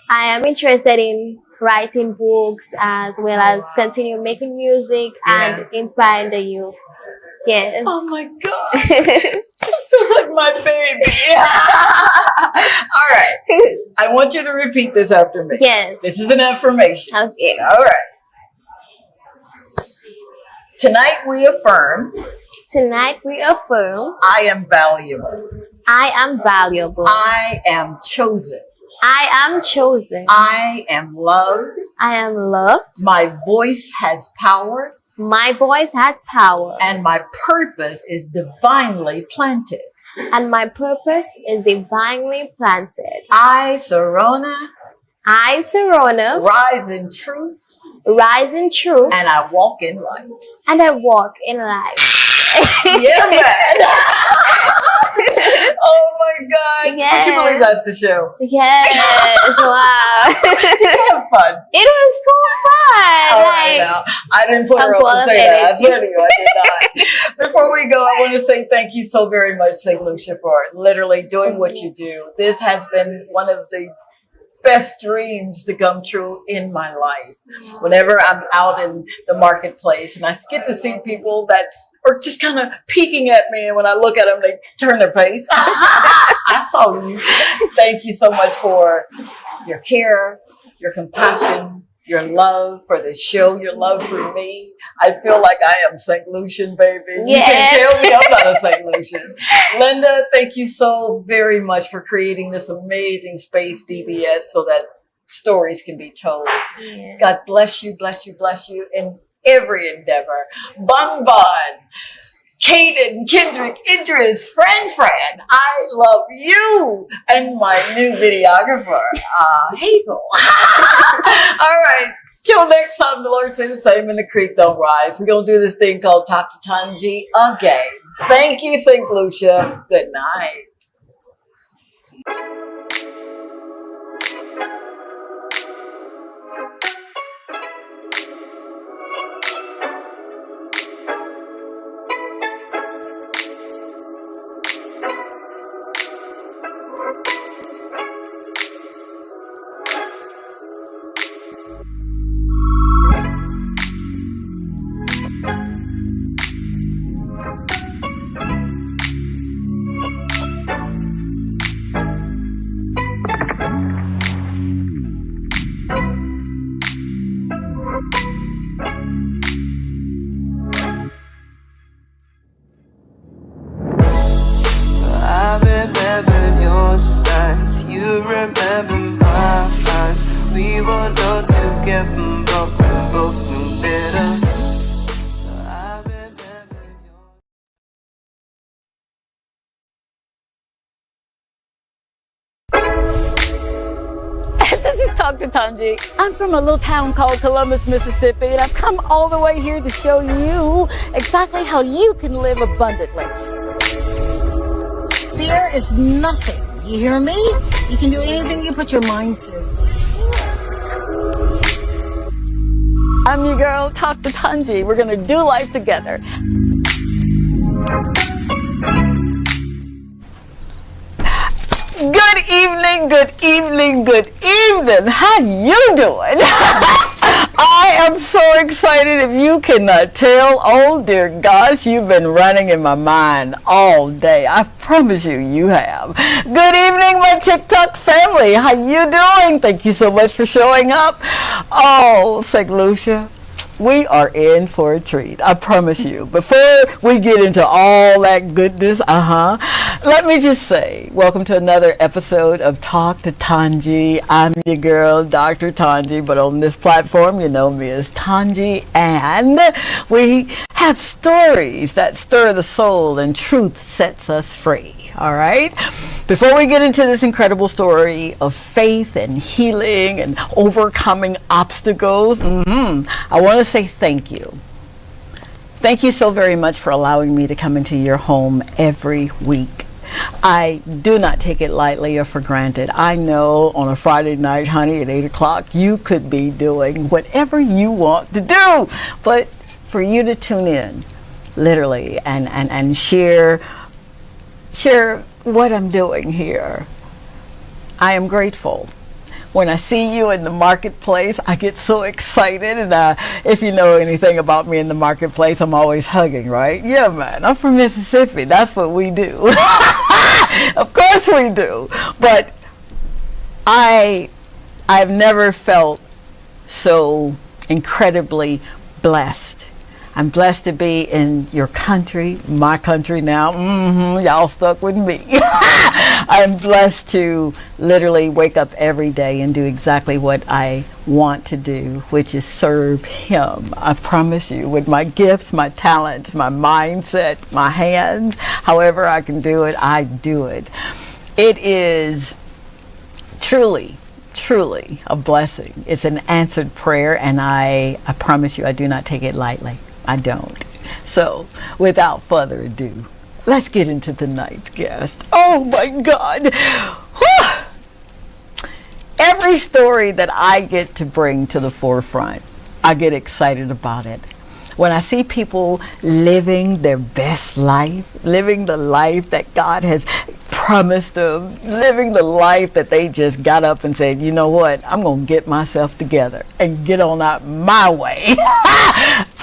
I am interested in writing books as well as continue making music and inspiring the youth. Yes. Oh my God. This is like my baby. All right. I want you to repeat this after me. Yes. This is an affirmation. Okay. All right. Tonight we affirm. Tonight we affirm. I am valuable. I am valuable. I am chosen. I am chosen. I am loved. I am loved. My voice has power. My voice has power. And my purpose is divinely planted. And my purpose is divinely planted. I, Serona. I, Serona. Rise in truth. Rise in truth. And I walk in light. And I walk in light. Yeah, man. Oh my God. Yes. Would you believe that's the show? Yes. Wow. Did you have fun? It was so fun. All right, now. I didn't put her up to say that. I swear to you, I did not. Before we go, I want to say thank you so very much, St. Lucia, for literally doing what you do. This has been one of the best dreams to come true in my life. Whenever I'm out in the marketplace and I get to see people that are just kind of peeking at me, and when I look at them, they turn their face. I saw you. Thank you so much for your care, your compassion, your love for the show, your love for me. I feel like I am St. Lucian, baby. Yes. You can't tell me I'm not a St. Lucian. Linda, thank you so very much for creating this amazing space, DBS, so that stories can be told. Yes. God bless you, bless you, bless you in every endeavor. Bon Bon, Caden, Kendrick, Idris, Fran, I love you, and my new videographer, Hazel. All right, till next time, the Lord say the same and the creek don't rise. We're going to do this thing called Talk to Tanji again. Thank you, St. Lucia. Good night. I remember your signs, you remember my eyes. We were known to get but we both knew better. I remember This is Talk to Tanji. I'm from a little town called Columbus, Mississippi, and I've come all the way here to show you exactly how you can live abundantly. Fear is nothing. You hear me? You can do anything you put your mind to. I'm your girl, Talk to Tanji. We're gonna do life together. Good evening, good evening, good evening. How you doing? I am so excited if you cannot tell. Oh dear gosh, you've been running in my mind all day. I promise you, you have. Good evening, my TikTok family. How you doing? Thank you so much for showing up. Oh, St. Lucia, we are in for a treat. I promise you. Before we get into all that goodness, let me just say, welcome to another episode of Talk to Tanji. I'm your girl, Dr. Tanji, but on this platform, you know me as Tanji, and we have stories that stir the soul and truth sets us free. All right? Before we get into this incredible story of faith and healing and overcoming obstacles, I want to say thank you. Thank you so very much for allowing me to come into your home every week. I do not take it lightly or for granted. I know on a Friday night, honey, at 8 o'clock, you could be doing whatever you want to do. But for you to tune in, literally, and share what I'm doing here, I am grateful. When I see you in the marketplace, I get so excited. And if you know anything about me in the marketplace, I'm always hugging, right? Yeah, man, I'm from Mississippi. That's what we do. Of course we do. But I've never felt so incredibly blessed. I'm blessed to be in your country, my country now. Y'all stuck with me. I'm blessed to literally wake up every day and do exactly what I want to do, which is serve him. I promise you, with my gifts, my talents, my mindset, my hands, however I can do it, I do it. It is truly a blessing. It's an answered prayer, and I promise you, I do not take it lightly. I don't. So, without further ado, let's get into tonight's guest. Oh my God. Whew. Every story that I get to bring to the forefront, I get excited about it. when I see people living their best life, living the life that God has promised them, living the life that they just got up and said, you know what, I'm going to get myself together and get on out my way.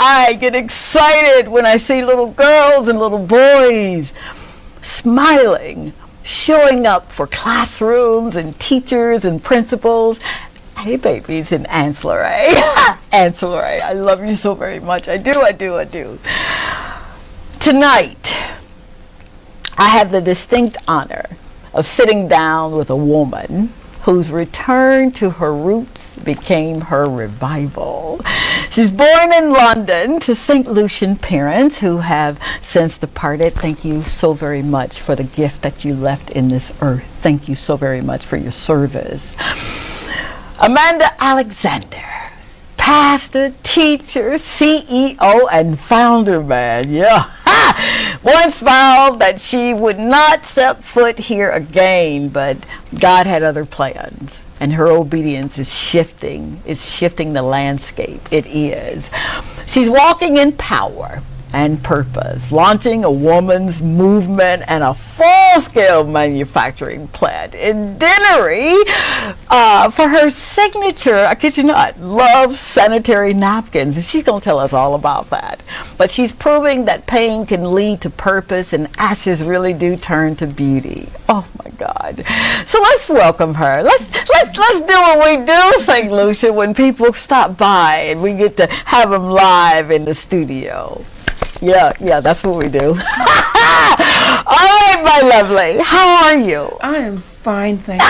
I get excited when I see little girls and little boys smiling, showing up for classrooms and teachers and principals. Hey babies and ancillary. Ancillary, I love you so very much. I do. Tonight, I have the distinct honor of sitting down with a woman whose return to her roots became her revival. She's born in London to St. Lucian parents who have since departed. Thank you so very much for the gift that you left in this earth. Thank you so very much for your service. Amanda Alexander, pastor, teacher, CEO, and founder, man. Yeah. Once vowed that she would not step foot here again, but God had other plans, and her obedience is shifting the landscape. It is. She's walking in power and purpose, launching a woman's movement and a full-scale manufacturing plant in Dennery for her signature, I kid you not, Love sanitary napkins. And she's going to tell us all about that. But she's proving that pain can lead to purpose and ashes really do turn to beauty. Oh my God. So let's welcome her. Let's do what we do, St. Lucia, when people stop by and we get to have them live in the studio. Yeah, that's what we do. All right, my lovely. How are you? I am fine, thank you.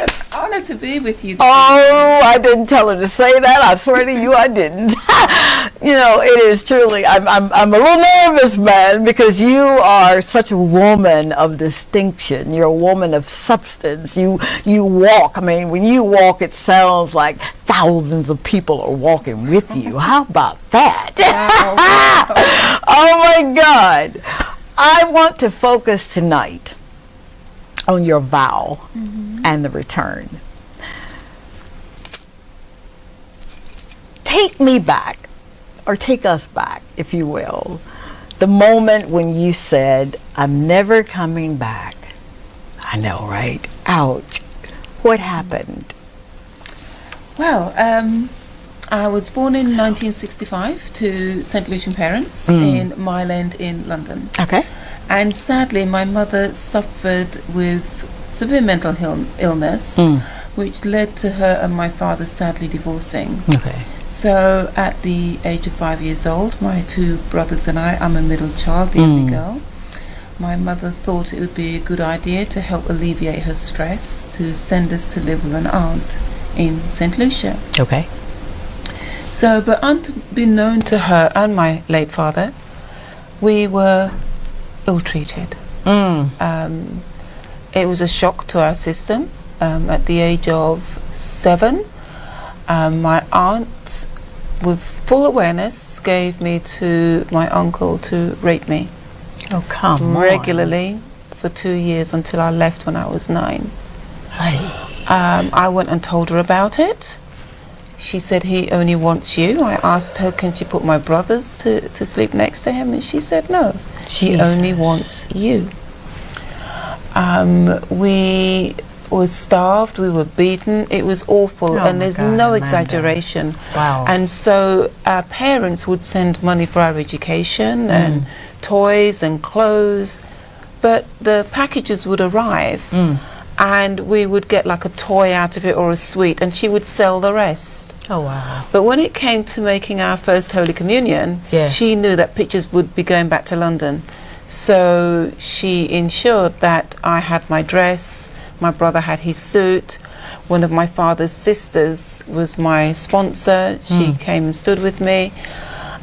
It's an honor to be with you. Oh, I didn't tell her to say that. I swear to you, I didn't. You know, it is truly. I'm a little nervous, man, because you are such a woman of distinction. You're a woman of substance. You walk. I mean, when you walk, it sounds like thousands of people are walking with you. How about that? Oh my God. I want to focus tonight on your vow and the return. Take me back, or take us back, if you will, the moment when you said, I'm never coming back. I know, right? Ouch. What happened? Well, I was born in 1965 to St. Lucian parents in Mile End in London. Okay. And sadly, my mother suffered with severe mental illness, which led to her and my father sadly divorcing. Okay. So at the age of 5 years old, my two brothers and I'm a middle child, the only girl. My mother thought it would be a good idea to help alleviate her stress to send us to live with an aunt in St. Lucia. Okay. So, but unbeknown to her and my late father, we were ill-treated. It was a shock to our system. At the age of 7, my aunt, with full awareness, gave me to my uncle to rape me. Oh, come on. Regularly for 2 years until I left when I was 9. I went and told her about it. She said, he only wants you. I asked her, can she put my brothers to sleep next to him? And she said, no, she only wants you. We were starved, we were beaten. It was awful, and there's no exaggeration. Wow. And so our parents would send money for our education and toys and clothes, but the packages would arrive. And we would get like a toy out of it or a sweet, and she would sell the rest. Oh, wow. But when it came to making our first Holy Communion, she knew that pictures would be going back to London. So she ensured that I had my dress, my brother had his suit, one of my father's sisters was my sponsor. She came and stood with me.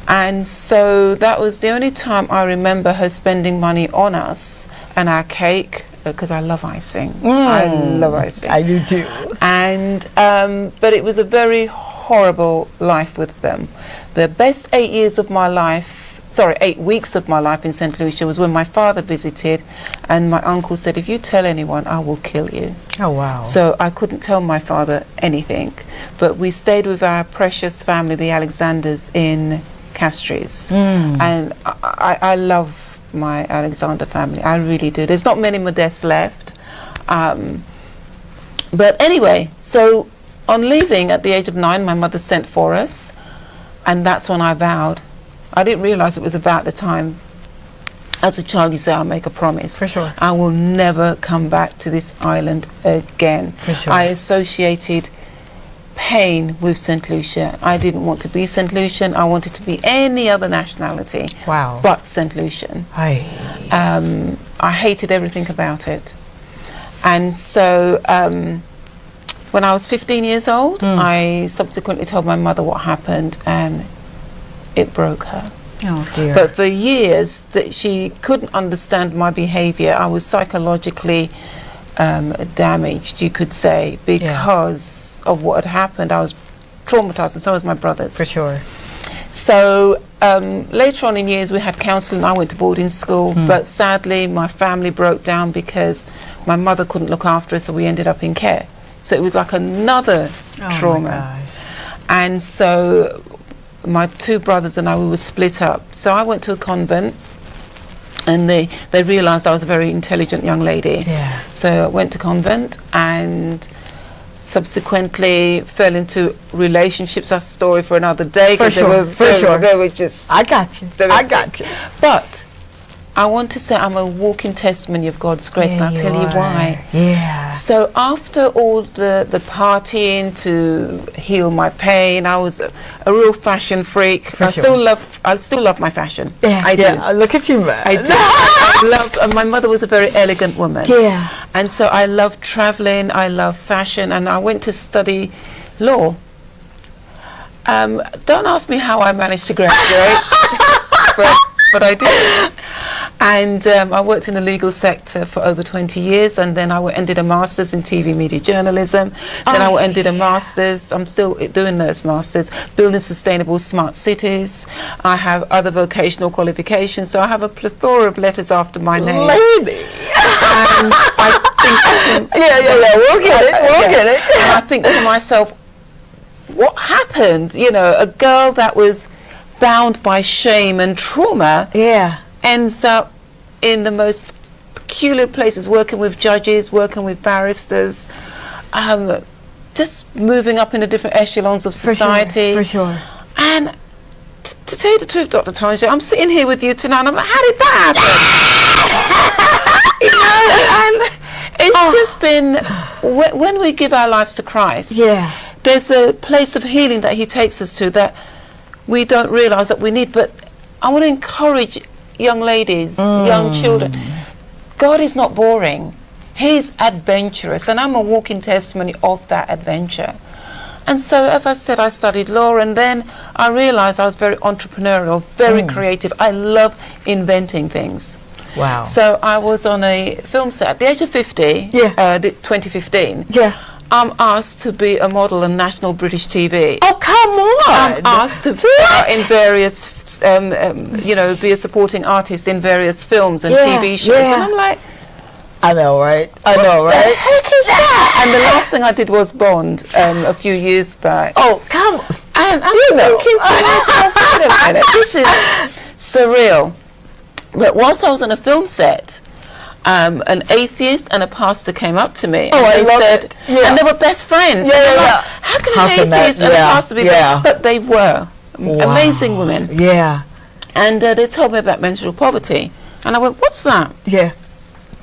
And so that was the only time I remember her spending money on us and our cake, because I love icing. I love icing. I do too. And but it was a very horrible life with them. The best 8 weeks of my life in St. Lucia was when my father visited, and my uncle said, if you tell anyone, I will kill you. Oh, wow. So I couldn't tell my father anything, but we stayed with our precious family, the Alexanders, in Castries. And I love my Alexander family. I really do. There's not many Modestes left. But anyway, so on leaving at the age of 9, my mother sent for us, and that's when I vowed. I didn't realize it was a vow at the time. As a child, you say, I'll make a promise. For sure. I will never come back to this island again. For sure. I associated pain with St. Lucia. I didn't want to be St. Lucian. I wanted to be any other nationality. Wow. But St. Lucian. I hated everything about it. And so when I was 15 years old, I subsequently told my mother what happened, and it broke her. Oh dear. But for years that she couldn't understand my behavior. I was psychologically damaged, you could say, because of what had happened. I was traumatized, and so was my brothers. For sure. So later on in years we had counselling. I went to boarding school, but sadly my family broke down because my mother couldn't look after us, so we ended up in care. So it was like another trauma. My gosh. And so my 2 brothers and I, we were split up. So I went to a convent, and they realised I was a very intelligent young lady. Yeah. So I went to convent and subsequently fell into relationships. That's a story for another day. For sure. They were just... I got you. But I want to say I'm a walking testimony of God's grace, and I'll tell you why. Yeah. So after all the partying to heal my pain, I was a real fashion freak. I still love my fashion. Yeah, I do. yeah. Look at you, man. I do. I love. And my mother was a very elegant woman. Yeah. And so I love traveling. I love fashion, and I went to study law. Don't ask me how I managed to graduate, but I did. And I worked in the legal sector for over 20 years, and then I ended a master's in TV media journalism. Then I ended a master's, I'm still doing those masters, building sustainable smart cities. I have other vocational qualifications, so I have a plethora of letters after my name. Lady! And I think... we'll get it. And I think to myself, what happened? You know, a girl that was bound by shame and trauma ends up in the most peculiar places, working with judges, working with barristers, just moving up in the different echelons of society. For sure. And to tell you the truth, Dr. Tanja, I'm sitting here with you tonight, and I'm like, how did that happen? And it's just been, when we give our lives to Christ, there's a place of healing that he takes us to that we don't realize that we need. But I want to encourage young ladies, young children. God is not boring. He's adventurous, and I'm a walking testimony of that adventure. And so, as I said, I studied law, and then I realized I was very entrepreneurial, very creative. I love inventing things. Wow. So I was on a film set at the age of 50, 2015. I'm asked to be a model on national British TV. Oh, come on! I'm asked to star in various, be a supporting artist in various films and TV shows. And I'm like, I know, right? What the heck is that? And the last thing I did was Bond a few years back. Oh, come on! And I'm thinking to myself, wait a minute, this is surreal. But whilst I was on a film set, an atheist and a pastor came up to me, and they said, and they were best friends. How can an atheist and a pastor be best? But they were amazing women. And they told me about menstrual poverty, and I went, what's that?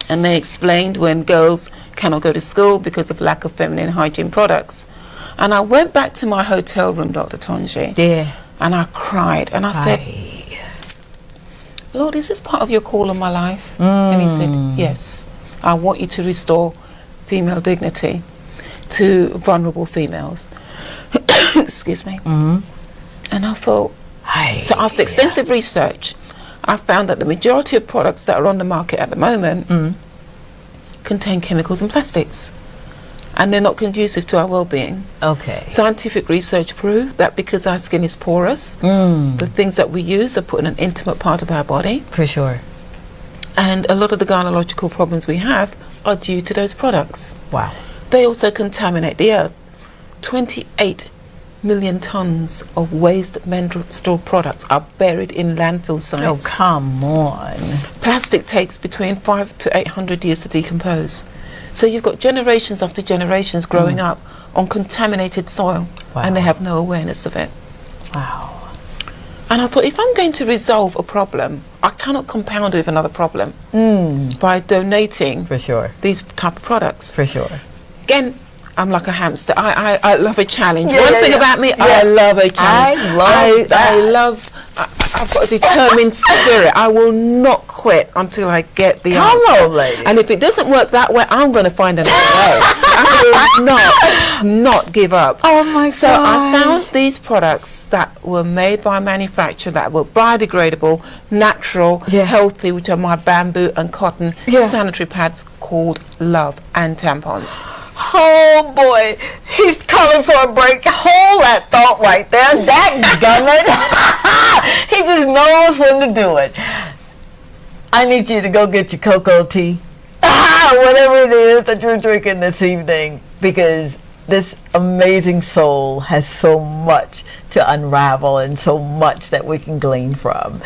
And they explained when girls cannot go to school because of lack of feminine hygiene products. And I went back to my hotel room, Dr. Tonji, and I cried, and I said, Lord, is this part of your call on my life? And he said, yes, I want you to restore female dignity to vulnerable females. Excuse me. And I thought, so after extensive research, I found that the majority of products that are on the market at the moment contain chemicals and plastics, and they're not conducive to our well-being. Scientific research proved that because our skin is porous, the things that we use are put in an intimate part of our body. For sure. And a lot of the gynecological problems we have are due to those products. Wow. They also contaminate the earth. 28 million tons of waste menstrual products are buried in landfill sites. Oh, come on. Plastic takes between 500 to 800 years to decompose. So you've got generations after generations growing up on contaminated soil, and they have no awareness of it. Wow. And I thought, if I'm going to resolve a problem, I cannot compound it with another problem by donating these type of products. For sure. Again, I'm like a hamster. I love a challenge. One thing about me, I love a challenge. I've got a determined spirit. I will not quit until I get the answer. Come on, lady. And if it doesn't work that way, I'm going to find another way. I will not give up. Oh my God. So I found these products that were made by a manufacturer that were biodegradable, natural, healthy, which are my bamboo and cotton sanitary pads called Love and tampons. Oh boy, he's calling for a break. Hold that thought right there. That gummit. He just knows when to do it. I need you to go get your cocoa tea. Whatever it is that you're drinking this evening, because this amazing soul has so much to unravel and so much that we can glean from.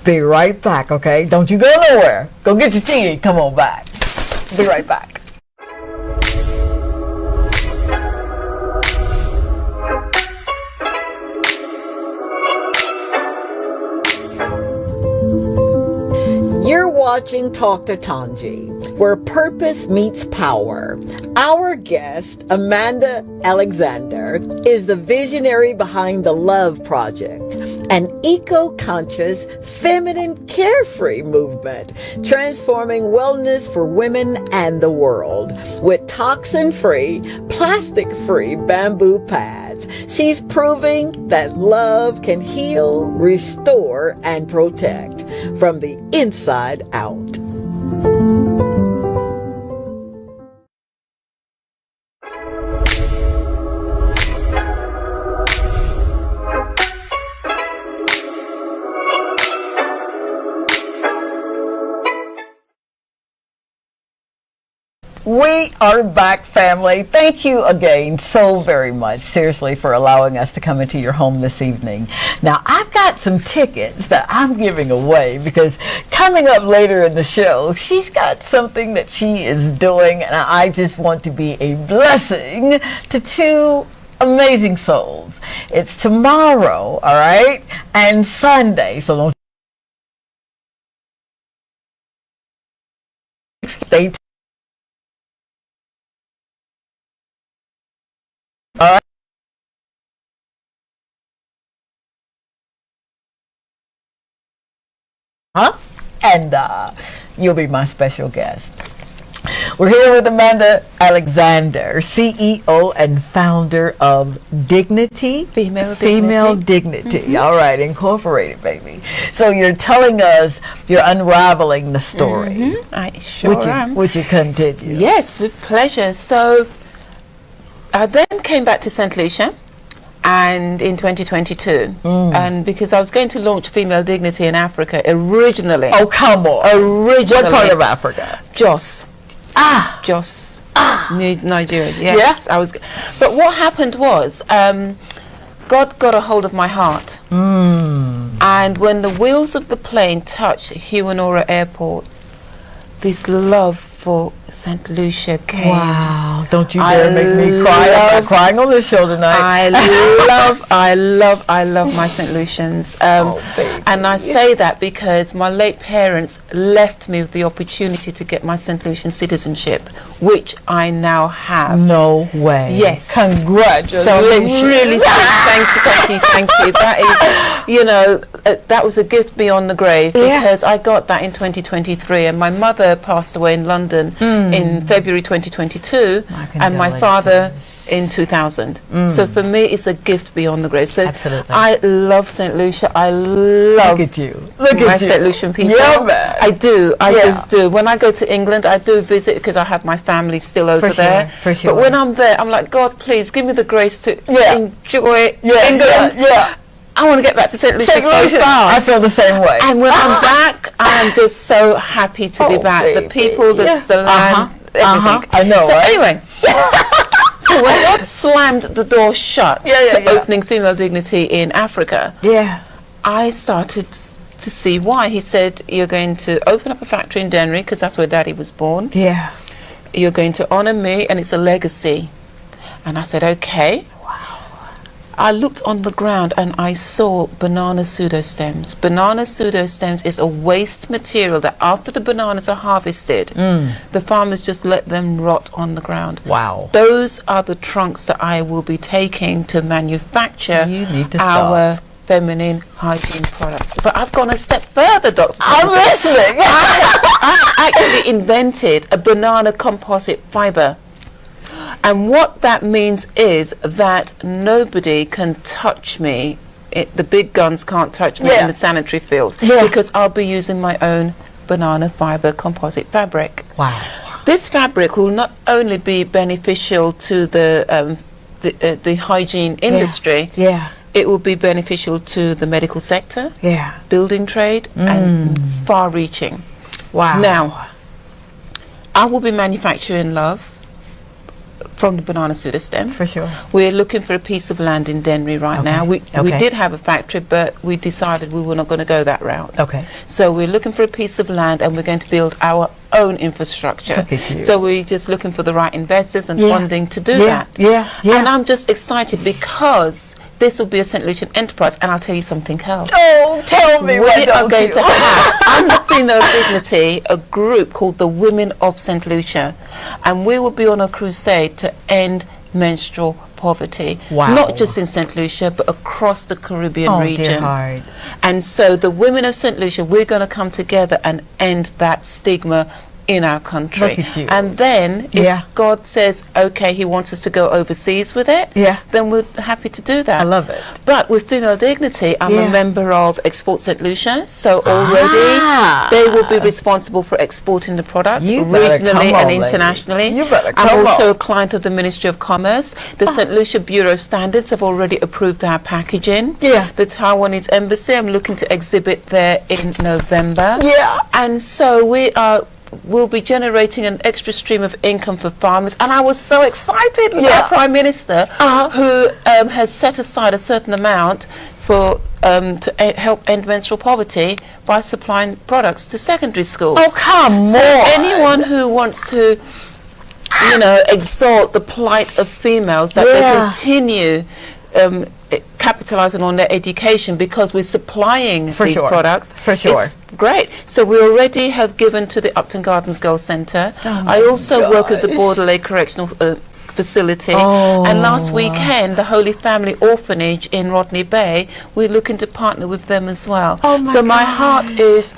Be right back, okay? Don't you go nowhere. Go get your tea and come on back. Be right back. You're watching Talk to Tanji, where purpose meets power. Our guest, Amanda Alexander, is the visionary behind the Love Project, an eco-conscious, feminine, carefree movement transforming wellness for women and the world with toxin-free, plastic-free bamboo pads. She's proving that love can heal, restore, and protect from the inside out. We are back, family. Thank you again so very much, seriously, for allowing us to come into your home this evening. Now, I've got some tickets that I'm giving away because coming up later in the show, she's got something that she is doing, and I just want to be a blessing to two amazing souls. It's tomorrow, all right, and Sunday, so don't stay tuned. All right. And you'll be my special guest. We're here with Amanda Alexander, CEO and founder of Dignity. Female Dignity. All right, Incorporated, baby. So you're telling us you're unraveling the story. I sure am. Would you continue? Yes, with pleasure. So I then came back to St. Lucia, and in 2022, and because I was going to launch Female Dignity in Africa originally. Oh, come on. Originally. What part of Africa? Jos. Jos. Nigeria. Yes. I was. But what happened was, God got a hold of my heart. And when the wheels of the plane touched Huanora Airport, this love for St. Lucia came. Wow, don't you dare make me cry. I'm not crying on this show tonight. I love my St. Lucians. And I say that because my late parents left me with the opportunity to get my St. Lucian citizenship, which I now have. No way. Yes. Congratulations. So really, thank you. That is, that was a gift beyond the grave, because I got that in 2023, and my mother passed away in London in February 2022, and my father in 2000. So for me, it's a gift beyond the grave. So absolutely. I love St. Lucia. I love Look at you. my St. Lucian people. Yeah, man. I do. I just do. When I go to England, I do visit because I have my family still over there. For sure. But when I'm there, I'm like, God, please give me the grace to enjoy England. I want to get back to St. Lucia so fast. I feel the same way. And when I'm back, I'm just so happy to be back. Baby. The people, the land, everything. I know, So right? anyway, so when God slammed the door shut to opening female dignity in Africa, I started to see why. He said, you're going to open up a factory in Dennery, because that's where Daddy was born. You're going to honor me, and it's a legacy. And I said, okay. I looked on the ground and I saw banana pseudostems. Banana pseudostems is a waste material that after the bananas are harvested, the farmers just let them rot on the ground. Wow. Those are the trunks that I will be taking to manufacture our feminine hygiene products. But I've gone a step further, Dr. I'm listening. I actually invented a banana composite fiber. And what that means is that nobody can touch me. The big guns can't touch me in the sanitary field because I'll be using my own banana fiber composite fabric. Wow. This fabric will not only be beneficial to the hygiene industry, it will be beneficial to the medical sector, building trade, and far-reaching. Wow. Now, I will be manufacturing love from the banana pseudostem. For sure. We're looking for a piece of land in Dennery right now. We did have a factory, but we decided we were not going to go that route. Okay. So we're looking for a piece of land, and we're going to build our own infrastructure. Look at you. So we're just looking for the right investors and funding to do that. And I'm just excited because this will be a St. Lucian enterprise, and I'll tell you something else. Oh, tell me. We are going to have, under Female Dignity, a group called the Women of St. Lucia, and we will be on a crusade to end menstrual poverty. Wow. Not just in St. Lucia, but across the Caribbean region. Dear heart. And so the Women of St. Lucia, we're going to come together and end that stigma in our country. Look at you. And then if God says, okay, he wants us to go overseas with it, then we're happy to do that. I love it. But with Female Dignity, I'm a member of Export St. Lucia, so already they will be responsible for exporting the product regionally and internationally. You better come I'm also a client of the Ministry of Commerce. The St. Lucia Bureau Standards have already approved our packaging. The Taiwanese Embassy, I'm looking to exhibit there in November. And so we'll be generating an extra stream of income for farmers, and I was so excited with our Prime Minister who has set aside a certain amount for to help end menstrual poverty by supplying products to secondary schools. Oh, come so on. Anyone who wants to exalt the plight of females, that they continue capitalizing on their education because we're supplying these products. For sure. It's great. So we already have given to the Upton Gardens Girls Centre. I also work with the Bordelais Correctional Facility. And last weekend, the Holy Family Orphanage in Rodney Bay, we're looking to partner with them as well. So my heart is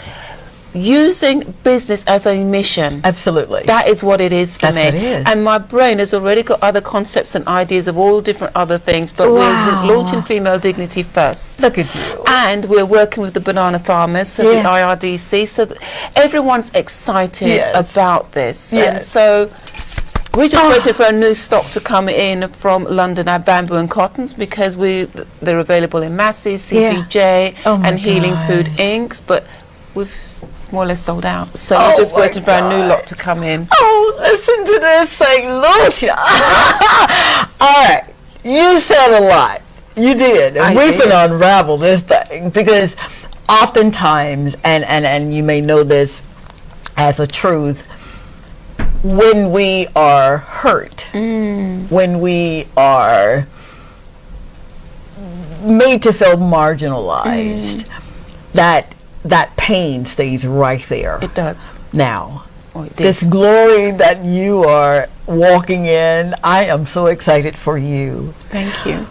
using business as a mission. Absolutely. That is what it is for me. What it is. And my brain has already got other concepts and ideas of all different other things, but we're launching Female Dignity first. Look at you. And we're working with the banana farmers, so the IRDC, so that everyone's excited about this. And so we're just waiting for a new stock to come in from London, our bamboo and cottons, because they're available in Massey's, CPJ, and Healing Food Inks, but we've more or less sold out. So we're just waiting for our new lot to come in. Oh, listen to this, St. Lucia. All right, you said a lot. You did. And we can unravel this thing, because oftentimes, and you may know this as a truth, when we are hurt, when we are made to feel marginalized, that pain stays right there. It does. Now, this glory that you are walking in, I am so excited for you. Thank you.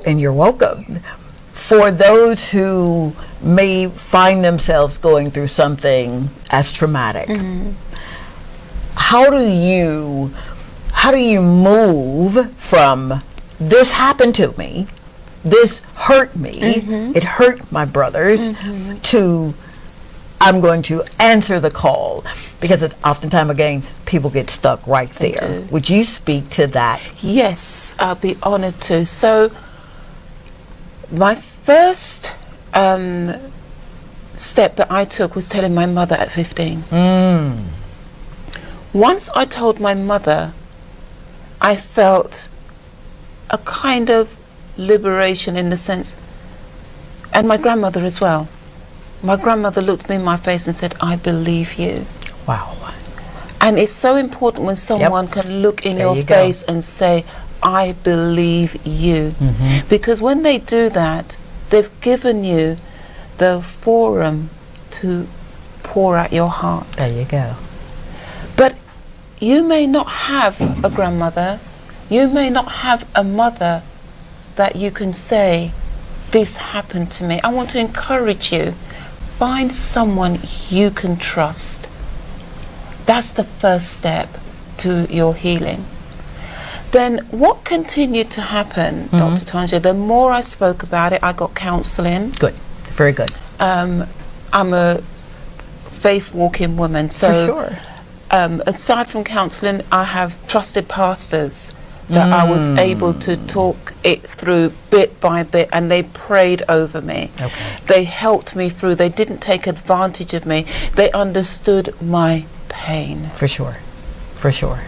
And you're welcome. For those who may find themselves going through something as traumatic, how do you move from this happened to me, this hurt me, it hurt my brothers, to I'm going to answer the call? Because oftentimes, again, people get stuck right there. Would you speak to that? Yes, I'll be honored to. So my first step that I took was telling my mother at 15. Once I told my mother, I felt a kind of liberation in the sense, and my grandmother as well. My grandmother looked me in my face and said, I believe you. Wow. And it's so important when someone can look in your face and say, I believe you. Because when they do that, they've given you the forum to pour out your heart. There you go. But you may not have a grandmother, you may not have a mother that you can say, this happened to me. I want to encourage you, find someone you can trust. That's the first step to your healing. Then what continued to happen, Dr. Tanja, the more I spoke about it, I got counseling. Good, very good. I'm a faith walking woman, so for sure. Aside from counseling, I have trusted pastors that I was able to talk it through bit by bit, and they prayed over me. They helped me through. They didn't take advantage of me. They understood my pain. For sure, for sure.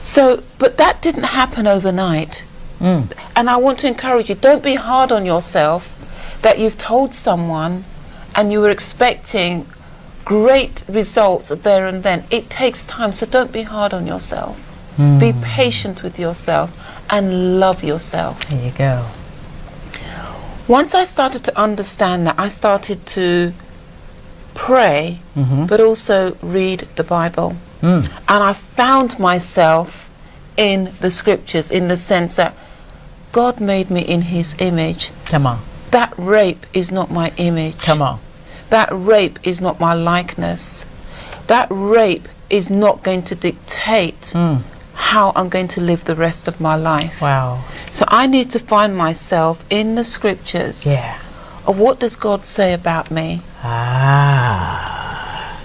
So, but that didn't happen overnight. And I want to encourage you, don't be hard on yourself that you've told someone and you were expecting great results there and then. It takes time, so don't be hard on yourself. Be patient with yourself and love yourself. There you go. Once I started to understand that, I started to pray, but also read the Bible. And I found myself in the scriptures, in the sense that God made me in his image. Come on. That rape is not my image. Come on. That rape is not my likeness. That rape is not going to dictate how I'm going to live the rest of my life. Wow. So I need to find myself in the scriptures. Yeah. Of what does God say about me?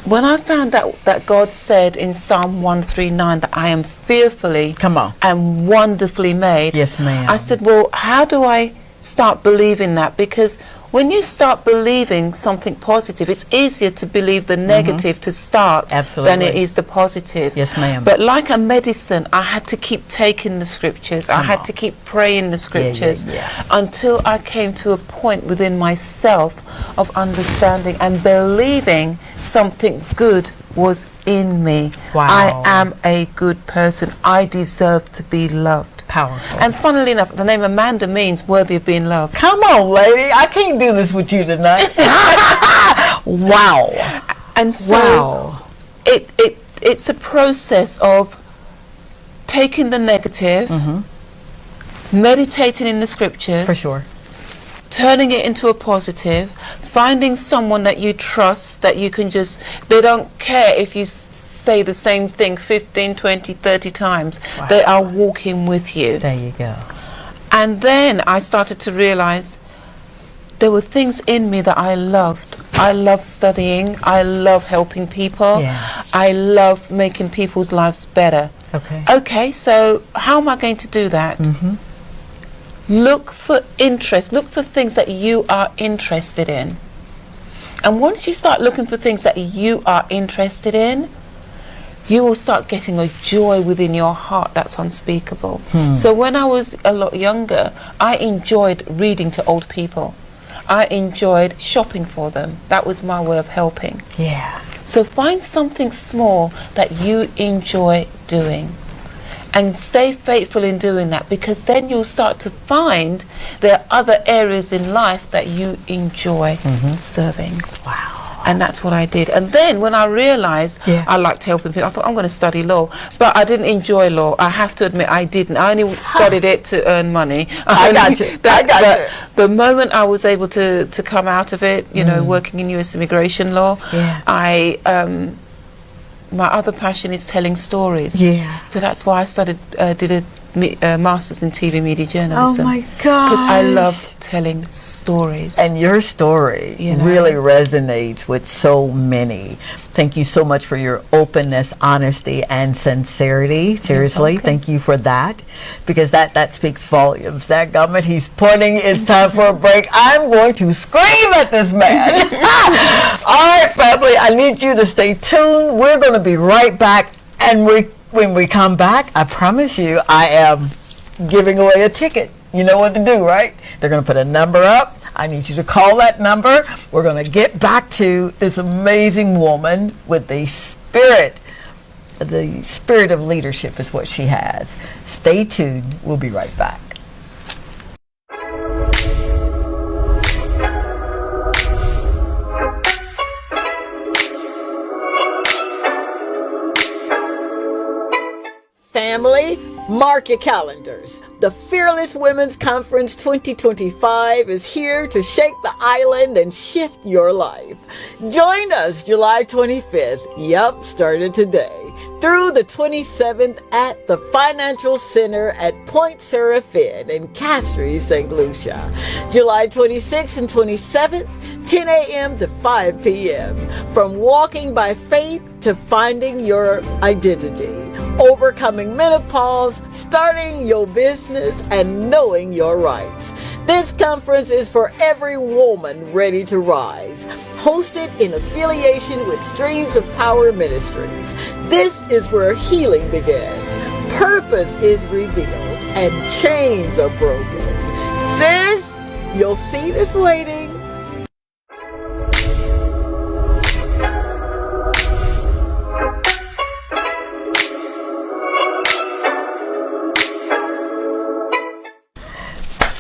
When I found out that God said in Psalm 139 that I am fearfully and wonderfully made, yes, ma'am. I said, well, how do I start believing that? Because when you start believing something positive, it's easier to believe the negative to start than it is the positive. Yes, ma'am. But like a medicine, I had to keep taking the scriptures. I had to keep praying the scriptures until I came to a point within myself of understanding and believing something good was in me. Wow. I am a good person. I deserve to be loved. Powerful. And funnily enough, the name Amanda means worthy of being loved. Come on, lady. I can't do this with you tonight. Wow. And so it's a process of taking the negative, meditating in the scriptures. For sure. Turning it into a positive, finding someone that you trust, that you can just, they don't care if you say the same thing 15, 20, 30 times. Wow. They are walking with you. There you go. And then I started to realize there were things in me that I loved. I love studying. I love helping people. Yeah. I love making people's lives better. Okay, so how am I going to do that? Look for interest. Look for things that you are interested in. And once you start looking for things that you are interested in, you will start getting a joy within your heart that's unspeakable. So when I was a lot younger, I enjoyed reading to old people. I enjoyed shopping for them. That was my way of helping. Yeah. So find something small that you enjoy doing. And stay faithful in doing that, because then you'll start to find there are other areas in life that you enjoy serving. Wow. And that's what I did. And then when I realized I liked helping people, I thought, I'm going to study law. But I didn't enjoy law. I have to admit, I didn't. I only studied it to earn money. I got you. The moment I was able to come out of it, you know, working in U.S. immigration law, my other passion is telling stories. Yeah. So that's why I did a master's in TV media journalism. Oh my God. Because I love telling stories. And your story really resonates with so many. Thank you so much for your openness, honesty, and sincerity. Seriously, thank you for that. Because that speaks volumes. That government, he's pointing, it's time for a break. I'm going to scream at this man. All right, family, I need you to stay tuned. We're going to be right back. And when we come back, I promise you, I am giving away a ticket. You know what to do, right? They're going to put a number up. I need you to call that number. We're going to get back to this amazing woman with the spirit. The spirit of leadership is what she has. Stay tuned. We'll be right back. Family, mark your calendars. The Fearless Women's Conference 2025 is here to shake the island and shift your life. Join us July 25th, started today, through the 27th at the Financial Center at Point Seraphin in Castries, St. Lucia. July 26th and 27th, 10 a.m. to 5 p.m. From walking by faith to finding your identity, overcoming menopause, starting your business, and knowing your rights. This conference is for every woman ready to rise. Hosted in affiliation with Streams of Power Ministries. This is where healing begins, purpose is revealed, and chains are broken. Sis, your seat is waiting.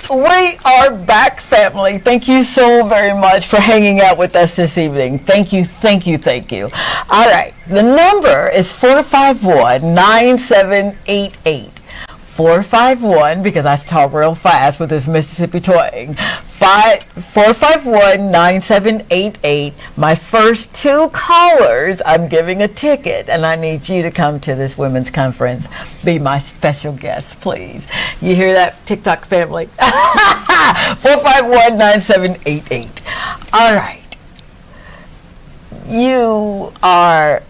We are back, family. Thank you so very much for hanging out with us this evening. Thank you, thank you, thank you. All right, the number is 451-9788. 451, because I talk real fast with this Mississippi twang. 451-9788. My first two callers, I'm giving a ticket, and I need you to come to this women's conference. Be my special guest, please. You hear that, TikTok family? 451-9788. All right. You are,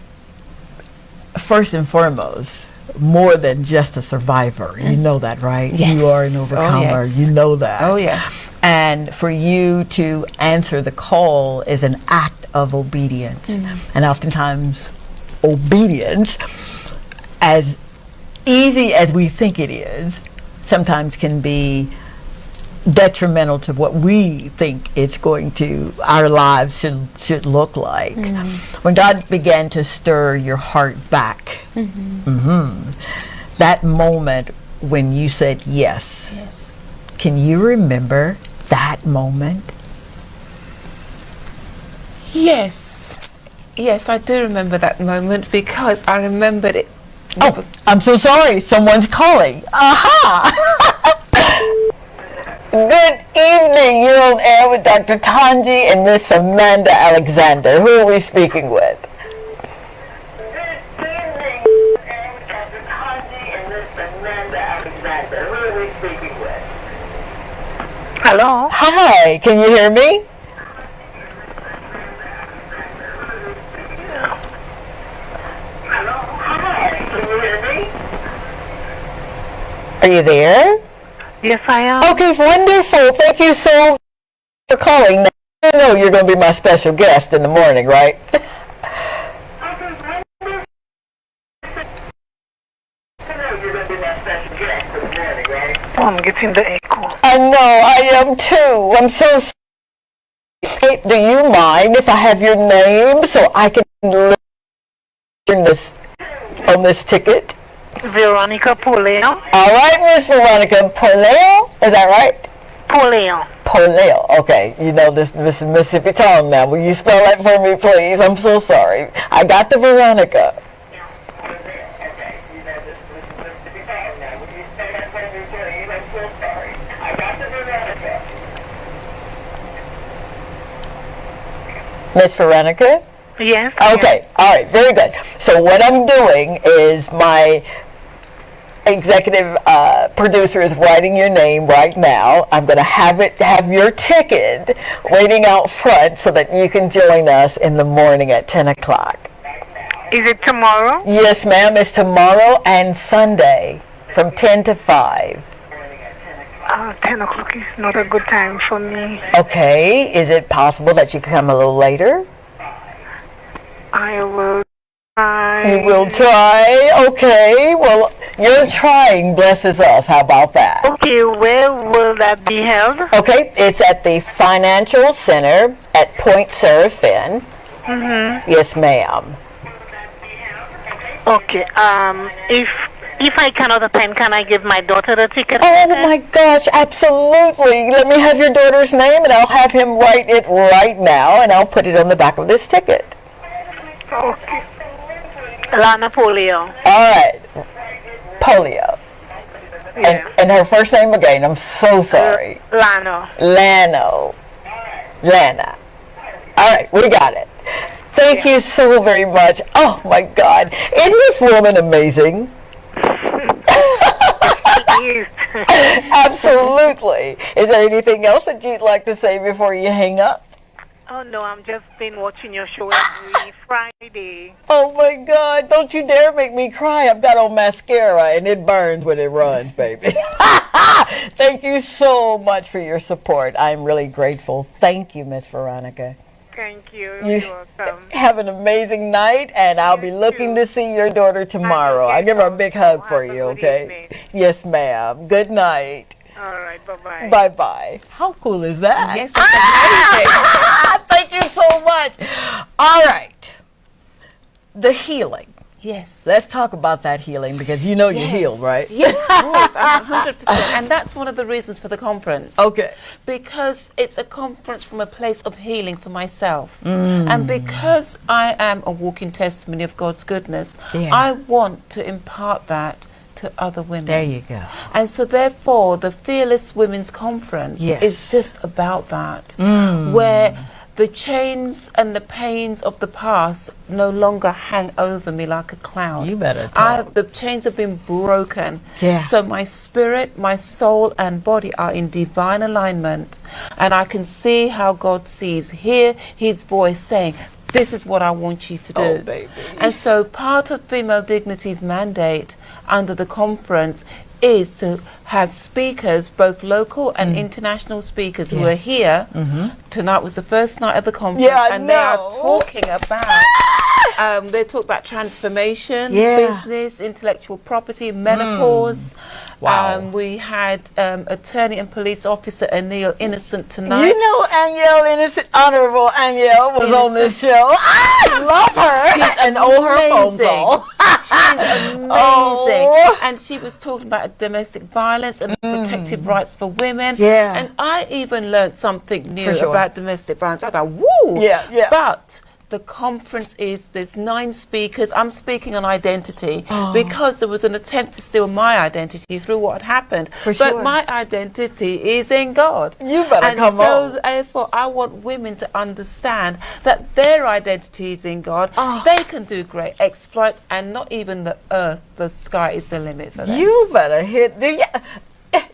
first and foremost, more than just a survivor. You know that, right? Yes. You are an overcomer. Oh, yes. You know that. Oh, yes. And for you to answer the call is an act of obedience. And oftentimes, obedience, as easy as we think it is, sometimes can be detrimental to what we think it's going to, our lives should look like. When God began to stir your heart back, that moment when you said yes, can you remember that moment? Yes. Yes, I do remember that moment because I remembered it. Oh, I'm so sorry. Someone's calling. Aha! Good evening. You're on air with Dr. Tanji and Miss Amanda Alexander. Who are we speaking with? Good evening. You're on air with Dr. Tanji and Miss Amanda Alexander. Who are we speaking with? Hello. Hi. Can you hear me? Hello. Hi. Can you hear me? Are you there? Yes, I am. Okay, wonderful. Thank you so much for calling. Now, I know you're going to be my special guest in the morning, right? Oh, I'm getting the echo. I know, I am too. I'm so sorry. Hey, do you mind if I have your name so I can learn this on this ticket? Veronica Poleo. All right, Miss Veronica Poleo. Is that right? Poleo. Poleo. Okay, you know this Mississippi tongue now. Will you spell that for me, please? I'm so sorry. I got the Veronica. Miss Veronica? Yes. Okay. All right. Very good. So what I'm doing is my executive producer is writing your name right now. I'm going to have your ticket waiting out front so that you can join us in the morning at 10 o'clock. Is it tomorrow? Yes, ma'am. It's tomorrow and Sunday from 10 to 5. 10 o'clock is not a good time for me. Okay. Is it possible that you can come a little later? I will try. You will try? Okay. Well, Your trying blesses us. How about that? Okay, where will that be held? Okay, it's at the Financial Center at Point Seraphin. Mm-hmm. Yes, ma'am. Okay, if I cannot attend, can I give my daughter the ticket? Oh my gosh, absolutely. Let me have your daughter's name and I'll have him write it right now and I'll put it on the back of this ticket. Okay. Lana Polio. All right. Polio. Yeah. And her first name again, I'm so sorry. Lano. Lano. Lana. All right, we got it. Thank you so very much. Oh my God. Isn't this woman amazing? Absolutely. Is there anything else that you'd like to say before you hang up? Oh no, I'm just been watching your show every Friday. Oh my God, don't you dare make me cry. I've got on mascara and it burns when it runs, baby. Thank you so much for your support. I'm really grateful. Thank you, Miss Veronica. Thank you. You're welcome. Have an amazing night, and I'll be looking to see your daughter tomorrow. I'll give her a big hug for you, okay? Yes, ma'am. Good night. All right, bye-bye. Bye-bye. How cool is that? Yes, it's Thank you so much. All right. The healing. Yes. Let's talk about that healing because you know you're healed, right? Yes, of course, 100%. And that's one of the reasons for the conference. Okay. Because it's a conference from a place of healing for myself. And because I am a walking testimony of God's goodness, I want to impart that to other women. There you go. And so therefore, the Fearless Women's Conference is just about that, where the chains and the pains of the past no longer hang over me like a cloud. You better talk. The chains have been broken. Yeah. So my spirit, my soul and body are in divine alignment. And I can see how God sees, hear his voice saying, this is what I want you to do. Oh, baby. And so part of Female Dignity's mandate under the conference is to have speakers, both local and international speakers who are here. Tonight was the first night of the conference, and they are talking about they talk about transformation, business, intellectual property, menopause. Wow. We had attorney and police officer Aniel Innocent tonight. You know Aniel Innocent, Honorable Aniel was on this show. I love her. And her phone call. She's amazing. And she was talking about domestic violence and protective rights for women. Yeah. And I even learned something new For sure. about domestic violence. I go, woo! Yeah, yeah. But the conference there's 9 speakers. I'm speaking on identity because there was an attempt to steal my identity through what had happened. But my identity is in God. You better come on. So therefore, I want women to understand that their identity is in God. They can do great exploits, and not even the earth, the sky is the limit for them. You better hit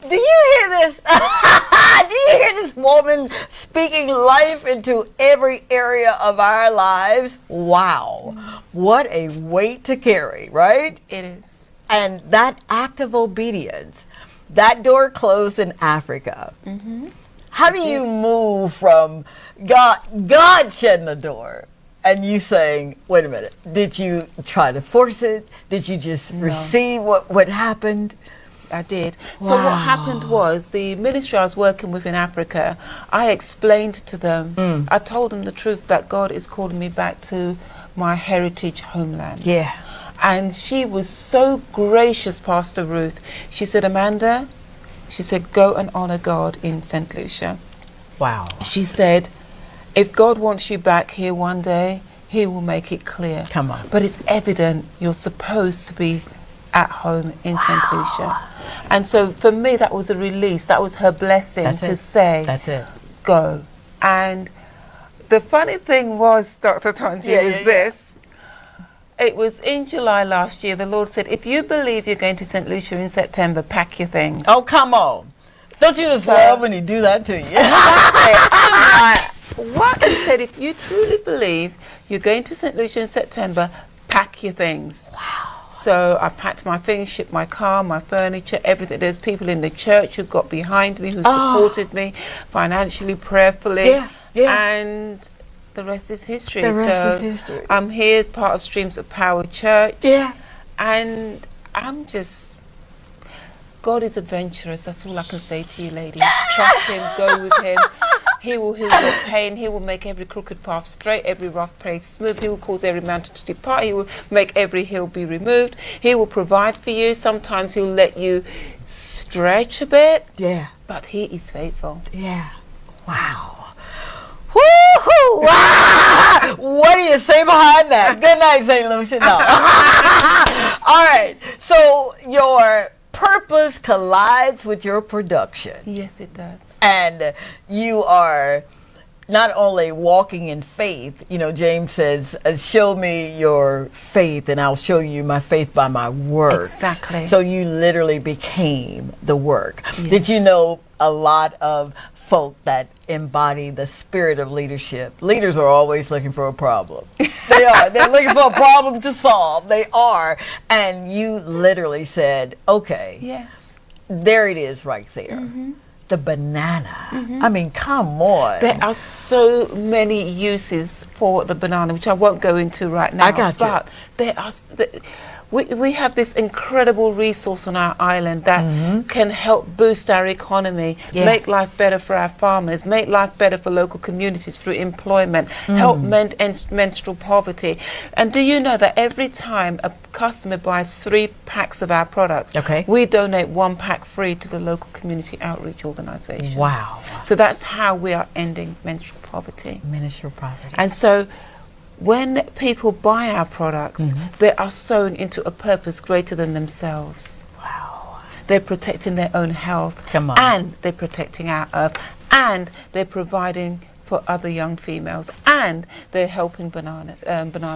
do you hear this? Do you hear this woman speaking life into every area of our lives? Wow. What a weight to carry, right? It is. And that act of obedience, that door closed in Africa. How do you move from God shutting the door and you saying, wait a minute, did you try to force it? Did you just receive what happened? I did. So what happened was the ministry I was working with in Africa, I explained to them, I told them the truth that God is calling me back to my heritage homeland. Yeah. And she was so gracious, Pastor Ruth. She said, Amanda, she said, go and honor God in St. Lucia. Wow. She said, if God wants you back here one day, he will make it clear. Come on. But it's evident you're supposed to be at home in St. Lucia. And so for me, that was a release. That was her blessing to say, that's it. Go. And the funny thing was, Dr. Tonji, was this. It was in July last year, the Lord said, if you believe you're going to St. Lucia in September, pack your things. Oh, come on. Don't you just love when he do that to you? What? He said, if you truly believe you're going to St. Lucia in September, pack your things. Wow. So I packed my things, shipped my car, my furniture, everything. There's people in the church who got behind me, who supported me financially, prayerfully. And the rest is history. The rest is history. I'm here as part of Streams of Power Church. And I'm just, God is adventurous. That's all I can say to you, ladies. Trust him, go with him. He will heal your pain. He will make every crooked path straight, every rough place smooth. He will cause every mountain to depart. He will make every hill be removed. He will provide for you. Sometimes he'll let you stretch a bit. Yeah. But he is faithful. Yeah. Wow. Woo-hoo! Ah! What do you say behind that? Good night, St. Lucia. No. All right. So your purpose collides with your production. Yes, it does. And you are not only walking in faith, you know, James says, show me your faith and I'll show you my faith by my works. Exactly. So you literally became the work. Yes. Did you know a lot of folk that embody the spirit of leadership? Leaders are always looking for a problem. They are. They're looking for a problem to solve. They are. And you literally said, okay. Yes. There it is right there. Mm-hmm. The banana. I mean, come on. There are so many uses for the banana, which I won't go into right now. I got you. But there are, we have this incredible resource on our island that can help boost our economy, make life better for our farmers, make life better for local communities through employment, help mend menstrual poverty. And do you know that every time a customer buys 3 packs of our products, we donate 1 pack free to the local community outreach organization. Wow. So that's how we are ending menstrual poverty. Menstrual poverty. And so when people buy our products, they are sowing into a purpose greater than themselves. Wow. They're protecting their own health. Come on. And they're protecting our earth. And they're providing for other young females. And they're helping banana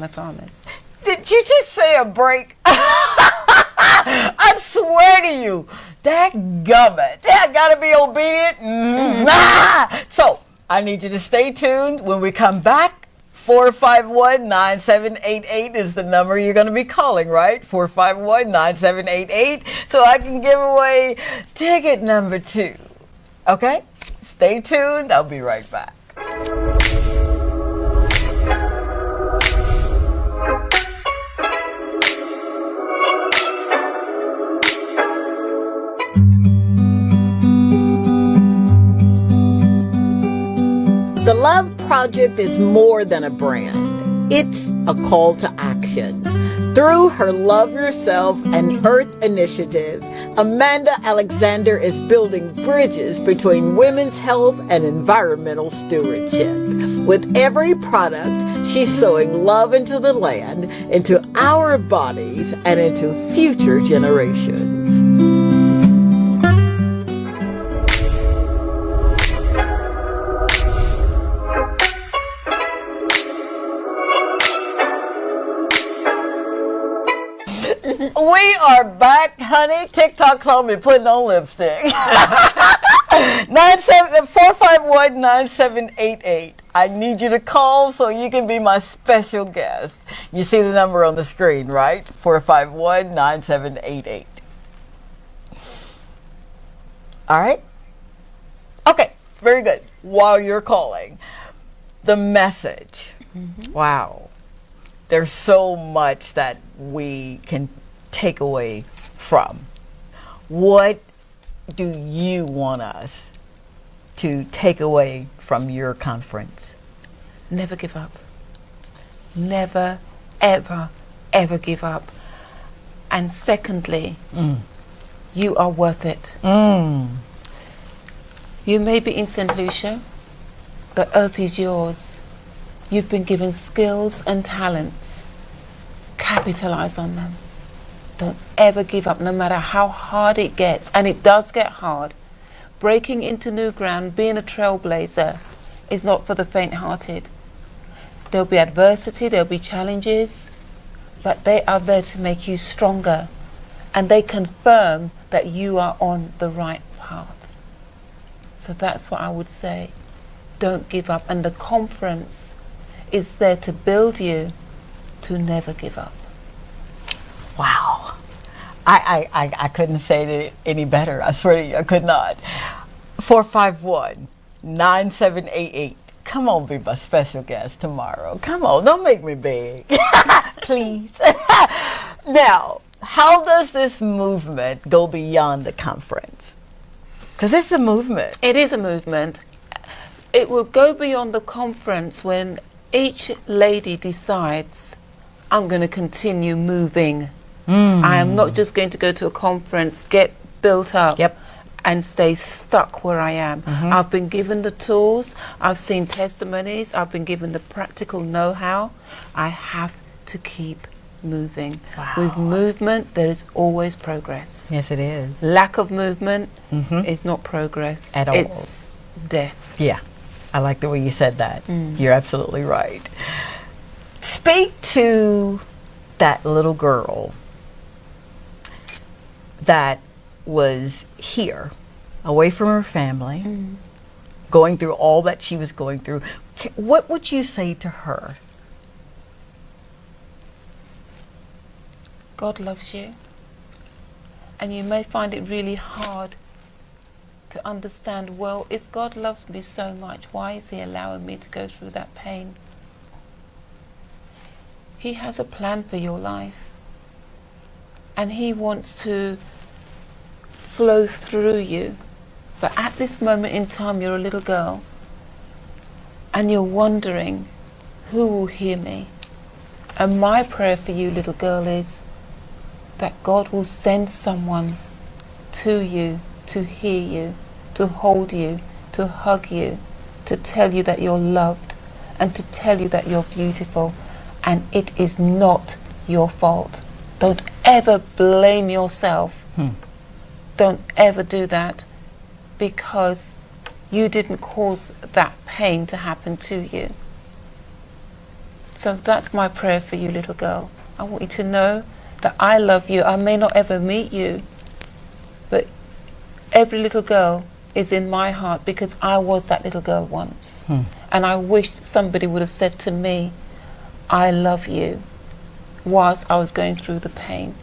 farmers. Did you just say a break? I swear to you, dadgummit. I gotta be obedient. So I need you to stay tuned. When we come back, 451-9788 is the number you're going to be calling, right? 451-9788. So I can give away ticket number 2. Okay? Stay tuned. I'll be right back. The Love Project is more than a brand. It's a call to action. Through her Love Yourself and Earth initiative, Amanda Alexander is building bridges between women's health and environmental stewardship. With every product, she's sowing love into the land, into our bodies, and into future generations. We are back, honey. TikTok told me putting on lipstick. 451-9788. I need you to call so you can be my special guest. You see the number on the screen, right? 451-9788. All right? Okay, very good. While you're calling, the message. Wow. There's so much that we can take away from. What do you want us to take away from your conference? Never give up. Never, ever, ever give up. And secondly, you are worth it. You may be in St. Lucia, but Earth is yours. You've been given skills and talents. Capitalize on them. Don't ever give up, no matter how hard it gets. And it does get hard. Breaking into new ground, being a trailblazer, is not for the faint-hearted. There'll be adversity, there'll be challenges, but they are there to make you stronger. And they confirm that you are on the right path. So that's what I would say. Don't give up. And the conference is there to build you to never give up. Wow. I couldn't say it any better. I swear to you, I could not. 451-9788. Come on, be my special guest tomorrow. Come on, don't make me beg. Please. Now, how does this movement go beyond the conference? Because it's a movement. It is a movement. It will go beyond the conference when each lady decides, I'm going to continue moving. I am not just going to go to a conference, get built up, and stay stuck where I am. I've been given the tools, I've seen testimonies, I've been given the practical know-how. I have to keep moving. With movement, there is always progress. Yes, it is. Lack of movement is not progress. At all. It's death. Yeah, I like the way you said that. You're absolutely right. Speak to that little girl that was here, away from her family, going through all that she was going through. What would you say to her? God loves you, and you may find it really hard to understand, well, if God loves me so much, why is he allowing me to go through that pain? He has a plan for your life, and he wants to flow through you. But at this moment in time, you're a little girl, and you're wondering, who will hear me? And my prayer for you, little girl, is that God will send someone to you, to hear you, to hold you, to hug you, to tell you that you're loved, and to tell you that you're beautiful, and it is not your fault. Don't ever blame yourself. Don't ever do that, because you didn't cause that pain to happen to you. So that's my prayer for you, little girl. I want you to know that I love you. I may not ever meet you, but every little girl is in my heart, because I was that little girl once. And I wish somebody would have said to me, I love you, whilst I was going through the pain.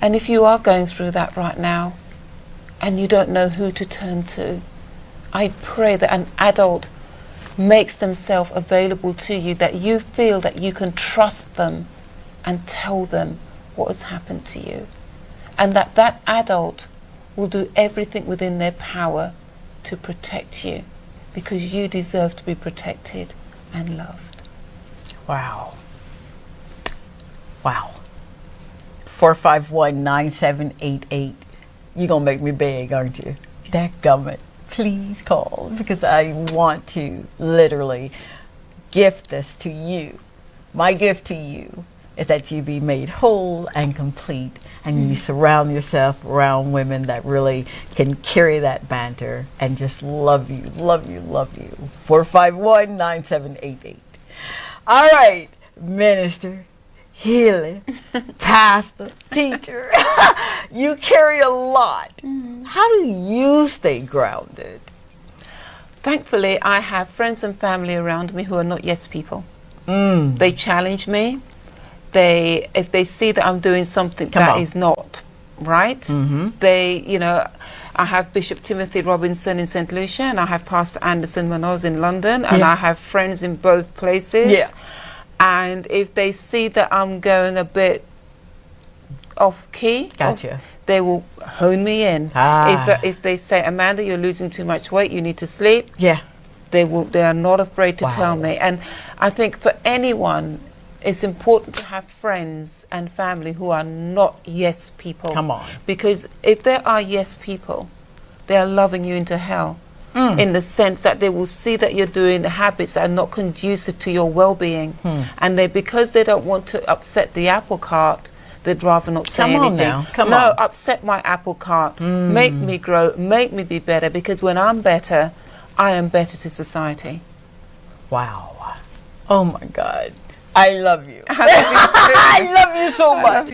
And if you are going through that right now, and you don't know who to turn to, I pray that an adult makes themselves available to you, that you feel that you can trust them and tell them what has happened to you, and that that adult will do everything within their power to protect you, because you deserve to be protected and loved. Wow. Wow. 451-9788. You're going to make me beg, aren't you? Dadgummit, please call, because I want to literally gift this to you. My gift to you is that you be made whole and complete, and you surround yourself around women that really can carry that banter and just love you, love you, love you. 451-9788. All right, minister, healer, pastor, teacher, you carry a lot. How do you stay grounded? Thankfully, I have friends and family around me who are not yes people. They challenge me. If they see that I'm doing something that is not right, they, you know, I have Bishop Timothy Robinson in St. Lucia, and I have Pastor Anderson Manoz in London, and I have friends in both places. And if they see that I'm going a bit off key, they will hone me in. If they say, Amanda, you're losing too much weight, you need to sleep, they are not afraid to tell me. And I think for anyone, it's important to have friends and family who are not yes people. Because if there are yes people, they are loving you into hell. In the sense that they will see that you're doing habits that are not conducive to your well-being, and because they don't want to upset the apple cart, they'd rather not say anything. Upset my apple cart, make me grow, make me be better, because when I'm better, I am better to society. Wow. Oh my God. I love you. I love you so much.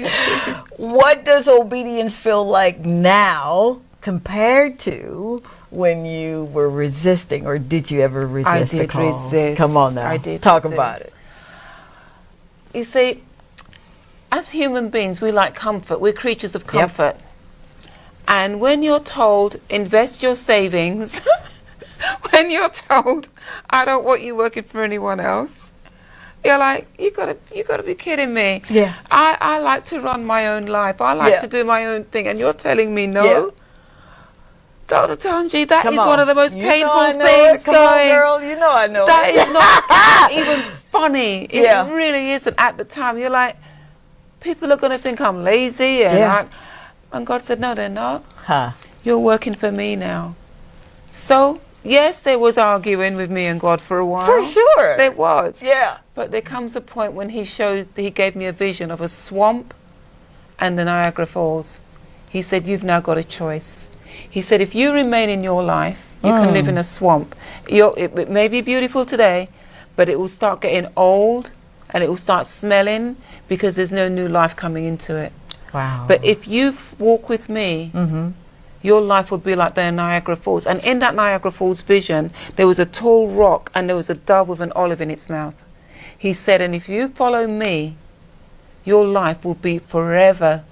What does obedience feel like now compared to when you were resisting, or did you ever resist the call? Resist. Come on now. I did Talk resist. about it. You see, as human beings, we like comfort. We're creatures of comfort. And when you're told, invest your savings, when you're told, I don't want you working for anyone else, You're like, you gotta be kidding me. Yeah. I like to run my own life. I like to do my own thing, and you're telling me no. Yeah. Dr. Tanji, that Come is on. one of the most You know painful I know things it. Come going. on, girl. You know I know That it. is not even funny. It Yeah. really isn't at the time. You're like, people are going to think I'm lazy. And God said, no, they're not. Huh. You're working for me now. So, yes, there was arguing with me and God for a while. For sure. There was. Yeah. But there comes a point when he gave me a vision of a swamp and the Niagara Falls. He said, you've now got a choice. He said, if you remain in your life, you can live in a swamp. It may be beautiful today, but it will start getting old and it will start smelling because there's no new life coming into it. Wow. But if you walk with me, your life will be like the Niagara Falls. And in that Niagara Falls vision, there was a tall rock and there was a dove with an olive in its mouth. He said, and if you follow me, your life will be forever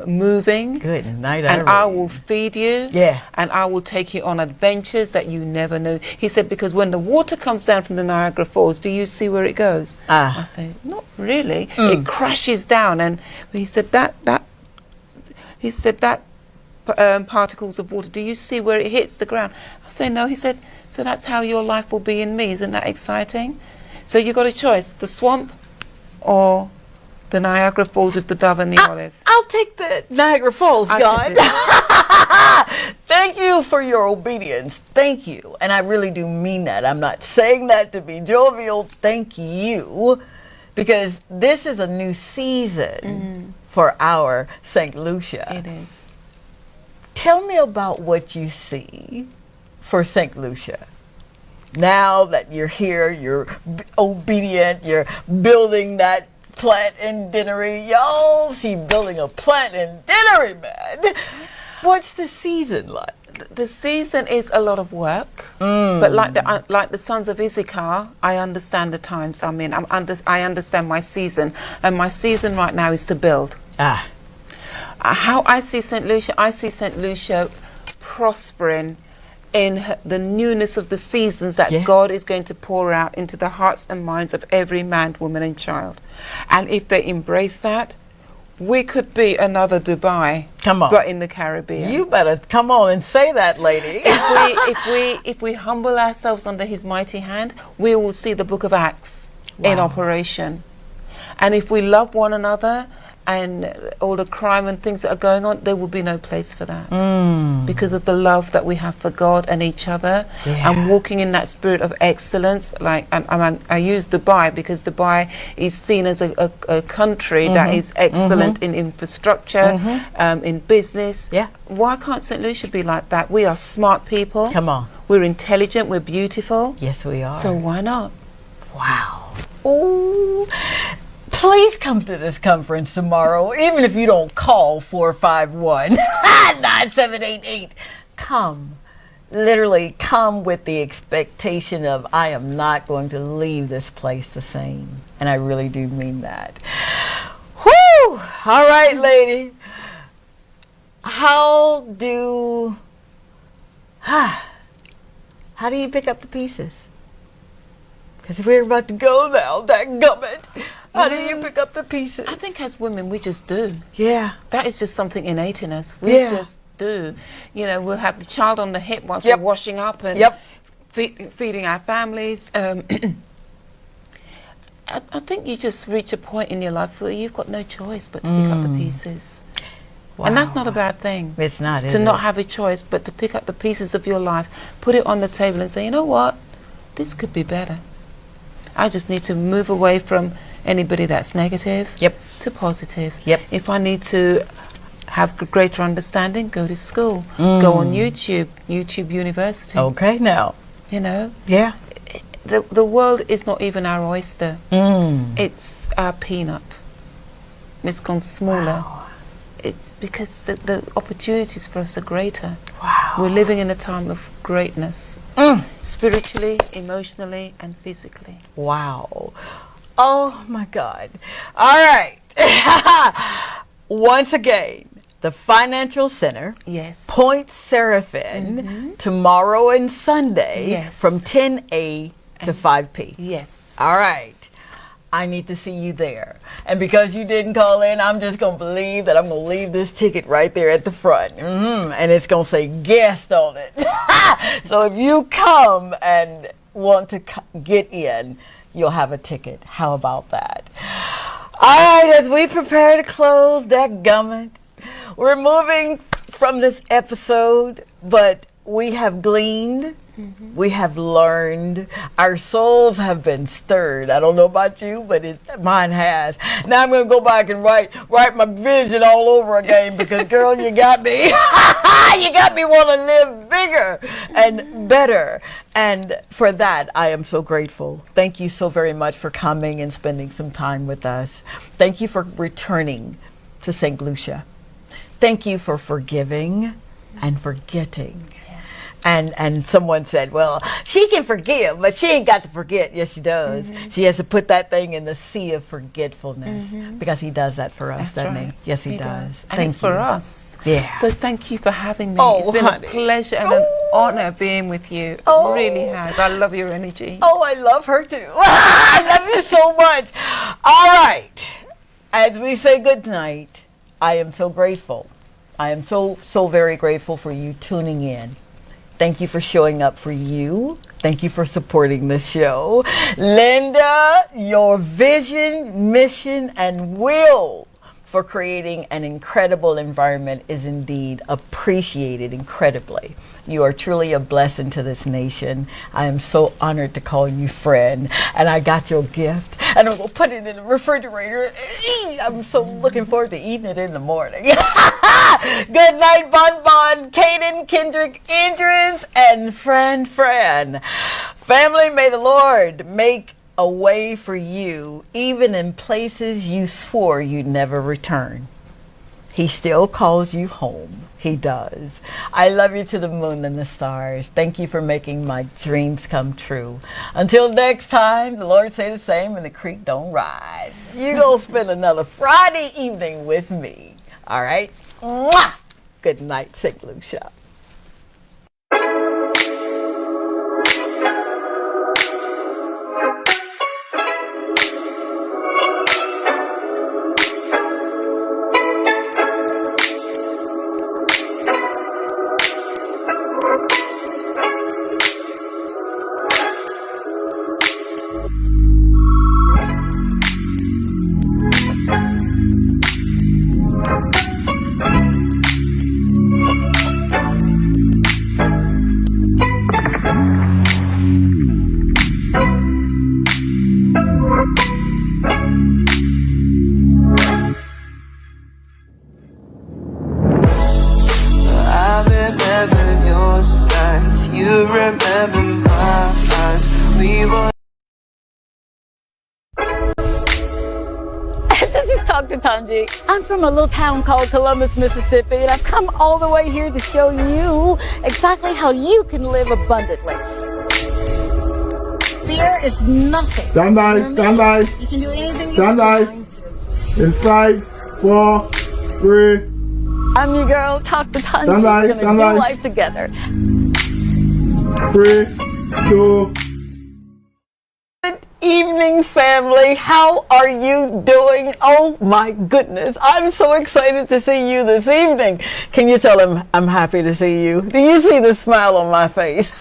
moving. Good night. And I will feed you. Yeah. And I will take you on adventures that you never knew. He said, because when the water comes down from the Niagara Falls, do you see where it goes? I say, not really. It crashes down. And he said particles of water, do you see where it hits the ground? I say, no. He said, so that's how your life will be in me. Isn't that exciting? So you got a choice, the swamp or the Niagara Falls with the dove and the olive. I'll take the Niagara Falls, God. Thank you for your obedience. Thank you. And I really do mean that. I'm not saying that to be jovial. Thank you. Because this is a new season for our St. Lucia. It is. Tell me about what you see for St. Lucia. Now that you're here, you're obedient, you're building that plant in Dinnery. Y'all see building a plant in Dinnery, man. What's the season like? The season is a lot of work, but like the sons of Issachar, I understand the times I'm in. I understand my season, and my season right now is to build. How I see St. Lucia prospering in the newness of the seasons that God is going to pour out into the hearts and minds of every man, woman and child. And if they embrace that, we could be another Dubai, but in the Caribbean. You better come on and say that, lady. If we humble ourselves under his mighty hand, we will see the book of Acts in operation. And if we love one another and all the crime and things that are going on, there will be no place for that. Because of the love that we have for God and each other, and walking in that spirit of excellence. Like I use Dubai because Dubai is seen as a country that is excellent in infrastructure, in business. Why can't St. Lucia be like that? We are smart people. Come on. We're intelligent, we're beautiful. Yes, we are. So why not? Wow. Oh. Please come to this conference tomorrow, even if you don't call 451-9788. Come. Literally come with the expectation of, I am not going to leave this place the same. And I really do mean that. Whew! All right, lady. How do you pick up the pieces? Because we're about to go now, dadgummit. How do you pick up the pieces? I think as women, we just do. Yeah. That is just something innate in us. We just do. You know, we'll have the child on the hip whilst we're washing up and feeding our families. I think you just reach a point in your life where you've got no choice but to pick up the pieces. And that's not a bad thing. It's not, is to it? not have a choice, but to pick up the pieces of your life, put it on the table and say, you know what? This could be better. I just need to move away from anybody that's negative to positive. If I need to have greater understanding, go to school. Go on YouTube University. Okay, now. You know? Yeah. The world is not even our oyster. It's our peanut. It's gone smaller. Wow. It's because the opportunities for us are greater. Wow. We're living in a time of greatness. Spiritually, emotionally, and physically. Wow. Oh my God. All right. Once again, the Financial Center. Yes. Point Seraphim. Tomorrow and Sunday. Yes. From 10 a to 5 p. Yes. All right. I need to see you there. And because you didn't call in, I'm just going to believe that I'm going to leave this ticket right there at the front. And it's going to say guest on it. So if you come and want to get in, you'll have a ticket. How about that? All right, as we prepare to close that gummit, we're moving from this episode, but we have gleaned. We have learned. Our souls have been stirred. I don't know about you, but mine has. Now I'm going to go back and write my vision all over again because, girl, you got me. You got me want to live bigger and better. And for that, I am so grateful. Thank you so very much for coming and spending some time with us. Thank you for returning to St. Lucia. Thank you for forgiving and forgetting. And someone said, well, she can forgive, but she ain't got to forget. Yes, she does. She has to put that thing in the sea of forgetfulness because he does that for us, doesn't he? Yes, he does. And it's for us. Yeah. So thank you for having me. Oh, it's been honey. a pleasure and an honor being with you. It really has. I love your energy. Oh, I love her too. I love you so much. All right. As we say goodnight, I am so grateful. I am so very grateful for you tuning in. Thank you for showing up for you. Thank you for supporting the show. Linda, your vision, mission, and will for creating an incredible environment is indeed appreciated incredibly. You are truly a blessing to this nation. I am so honored to call you friend. And I got your gift. And I'm going to put it in the refrigerator. I'm so looking forward to eating it in the morning. Good night, Bon Bon, Kaden, Kendrick, Idris, and Fran. Family, may the Lord make a way for you, even in places you swore you'd never return. He still calls you home. He does. I love you to the moon and the stars. Thank you for making my dreams come true. Until next time, the Lord say the same and the creek don't rise. You're going to spend another Friday evening with me. All right? Mwah! Good night, St. Lucia. I'm from a little town called Columbus, Mississippi, and I've come all the way here to show you exactly how you can live abundantly. Fear is nothing. Stand by. You can do anything Stand by. In 5, 4, 3. I'm your girl, Talk to Tanya. Stand by. We're gonna do life together. 3, 2. Good evening, family. How are you doing? Oh my goodness. I'm so excited to see you this evening. Can you tell him I'm happy to see you? Do you see the smile on my face?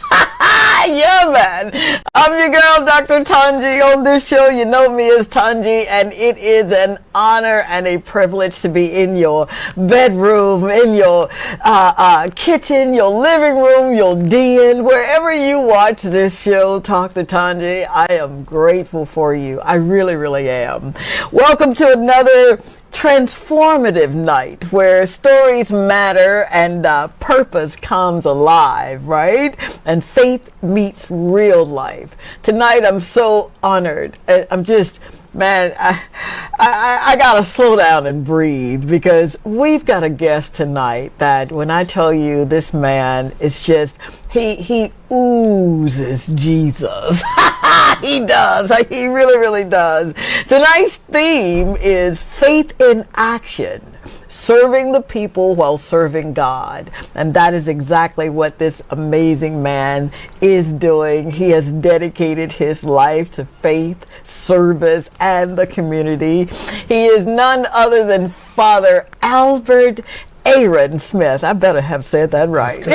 Yeah, man. I'm your girl, Dr. Tanji. On this show, you know me as Tanji, and it is an honor and a privilege to be in your bedroom, in your kitchen, your living room, your den, wherever you watch this show, Talk to Tanji. I am grateful for you. I really, really am. Welcome to another transformative night where stories matter and purpose comes alive, right? And faith meets real life. Tonight, I'm so honored. I'm just, man, I gotta slow down and breathe because we've got a guest tonight that when I tell you this man is just, he oozes Jesus. He does. He really, really does. Tonight's theme is faith in action. serving the people while serving God. And that is exactly what this amazing man is doing. He has dedicated his life to faith, service, and the community. He is none other than Father Albert Aaron Smith. I better have said that right.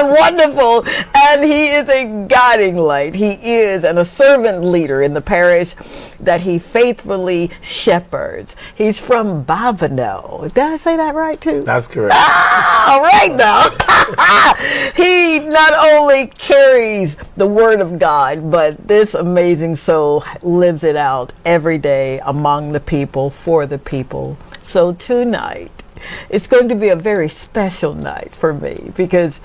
Wonderful. And he is a guiding light. He is a servant leader in the parish that he faithfully shepherds. He's from Bavano. Did I say that right too? That's correct. All right now. He not only carries the word of God, but this amazing soul lives it out every day among the people, for the people. So tonight, it's going to be a very special night for me because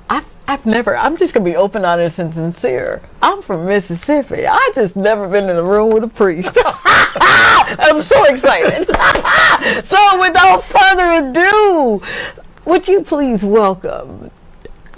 I'm just going to be open, honest, and sincere. I'm from Mississippi. I just never been in a room with a priest. I'm so excited. So without further ado, would you please welcome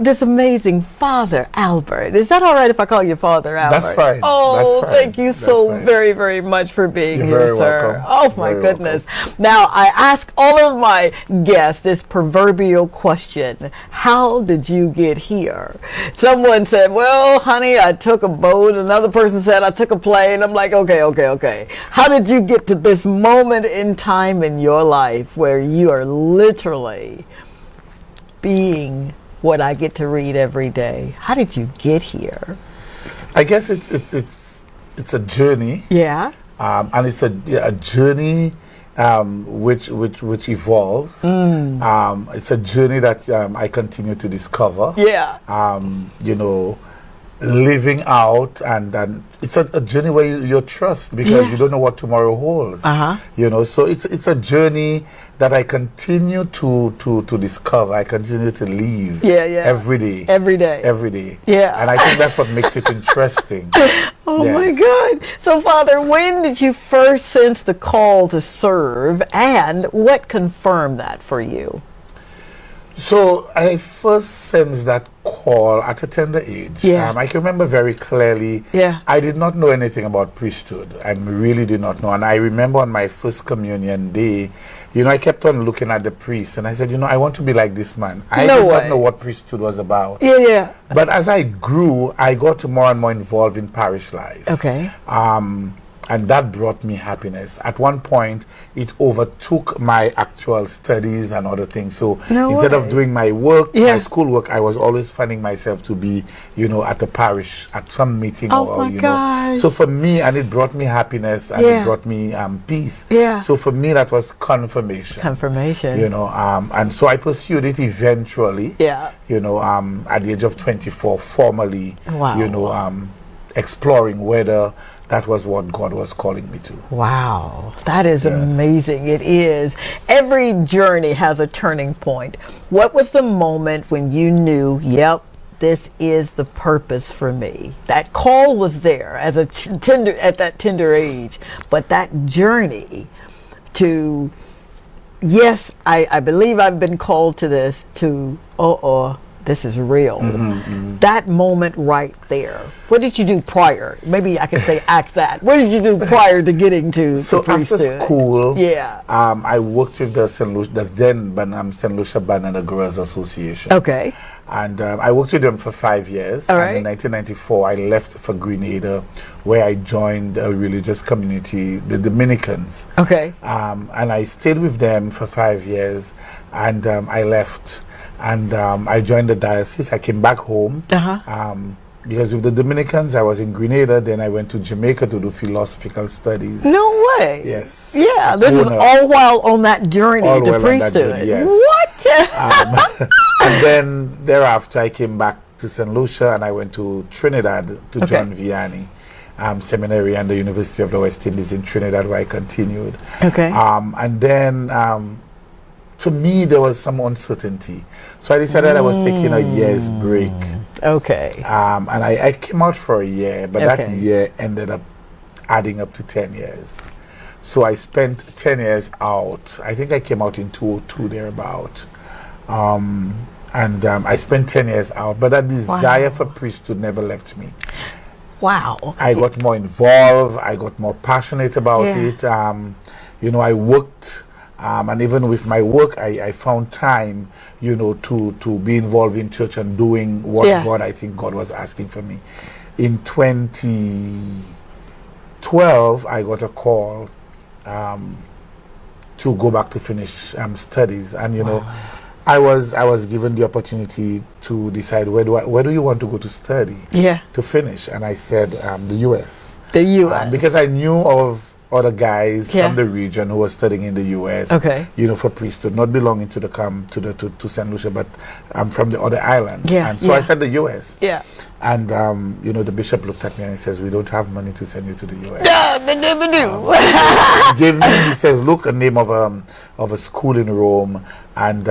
this amazing Father Albert. Is that all right if I call you Father Albert? That's fine. Oh, That's fine. thank you so very, very much for being You're here, very sir. welcome. Oh, my Very goodness. Now, I ask all of my guests this proverbial question. How did you get here? Someone said, well, honey, I took a boat. Another person said, I took a plane. I'm like, okay. How did you get to this moment in time in your life where you are literally being what I get to read every day? How did you get here? I guess it's a journey. Yeah. And it's a journey which evolves. It's a journey that I continue to discover. Yeah. Living out, and it's a journey where you trust because you don't know what tomorrow holds. So it's a journey that I continue to discover. I continue to live. Every day. Yeah. And I think that's what makes it interesting. Oh my God. So, Father, when did you first sense the call to serve, and what confirmed that for you? So I first sensed that call at a tender age. I can remember very clearly. I did not know anything about priesthood. I really did not know. And I remember on my first communion day, I kept on looking at the priest, and I said, I want to be like this man. I did not know what priesthood was about. But as I grew, I got more and more involved in parish life. Okay. And that brought me happiness. At one point, it overtook my actual studies and other things. So instead of doing my work, my school work, I was always finding myself to be, at the parish, at some meeting. So for me, and it brought me happiness, and it brought me peace. So for me, that was confirmation. And so I pursued it eventually. At the age of 24, formally. Exploring whether that was what God was calling me to. Wow, that is amazing. It is. Every journey has a turning point. What was the moment when you knew, yep, this is the purpose for me? That call was there as a at that tender age, but that journey to, yes, I believe I've been called to this, to, this is real. That moment right there. What did you do prior? Maybe I can say, ask that. What did you do prior to getting to the priesthood? After school, I worked with the then St. Lucia Banana Growers Association. Okay. And I worked with them for 5 years. All and in 1994, I left for Grenada, where I joined a religious community, the Dominicans. Okay. And I stayed with them for 5 years, and I left. And I joined the diocese. I came back home because with the Dominicans, I was in Grenada. Then I went to Jamaica to do philosophical studies. No way. Yes. Yeah, this is all while on that journey to priesthood. What? And then thereafter, I came back to St. Lucia, and I went to Trinidad to John Vianney Seminary and the University of the West Indies in Trinidad, where I continued. Okay. And then to me, there was some uncertainty. So I decided I was taking a year's break. Okay. And I came out for a year, but that year ended up adding up to 10 years. So I spent 10 years out. I think I came out in 2002, thereabout. And I spent 10 years out, but that desire for priesthood never left me. Wow. I got more involved. I got more passionate about it. I worked And even with my work, I found time, you know, to be involved in church and doing what I think God was asking for me. In 2012, I got a call to go back to finish studies, and you know, I was given the opportunity to decide where do you want to go to study, to finish, and I said the U.S. The U.S. Because I knew of other guys from the region who were studying in the U.S. You know, for priesthood, not belonging to the to St. Lucia, but from the other islands. And so I said the U.S. And you know, the bishop looked at me and he says, "We don't have money to send you to the U.S." They never do. He says, "Look, a name of a school in Rome, and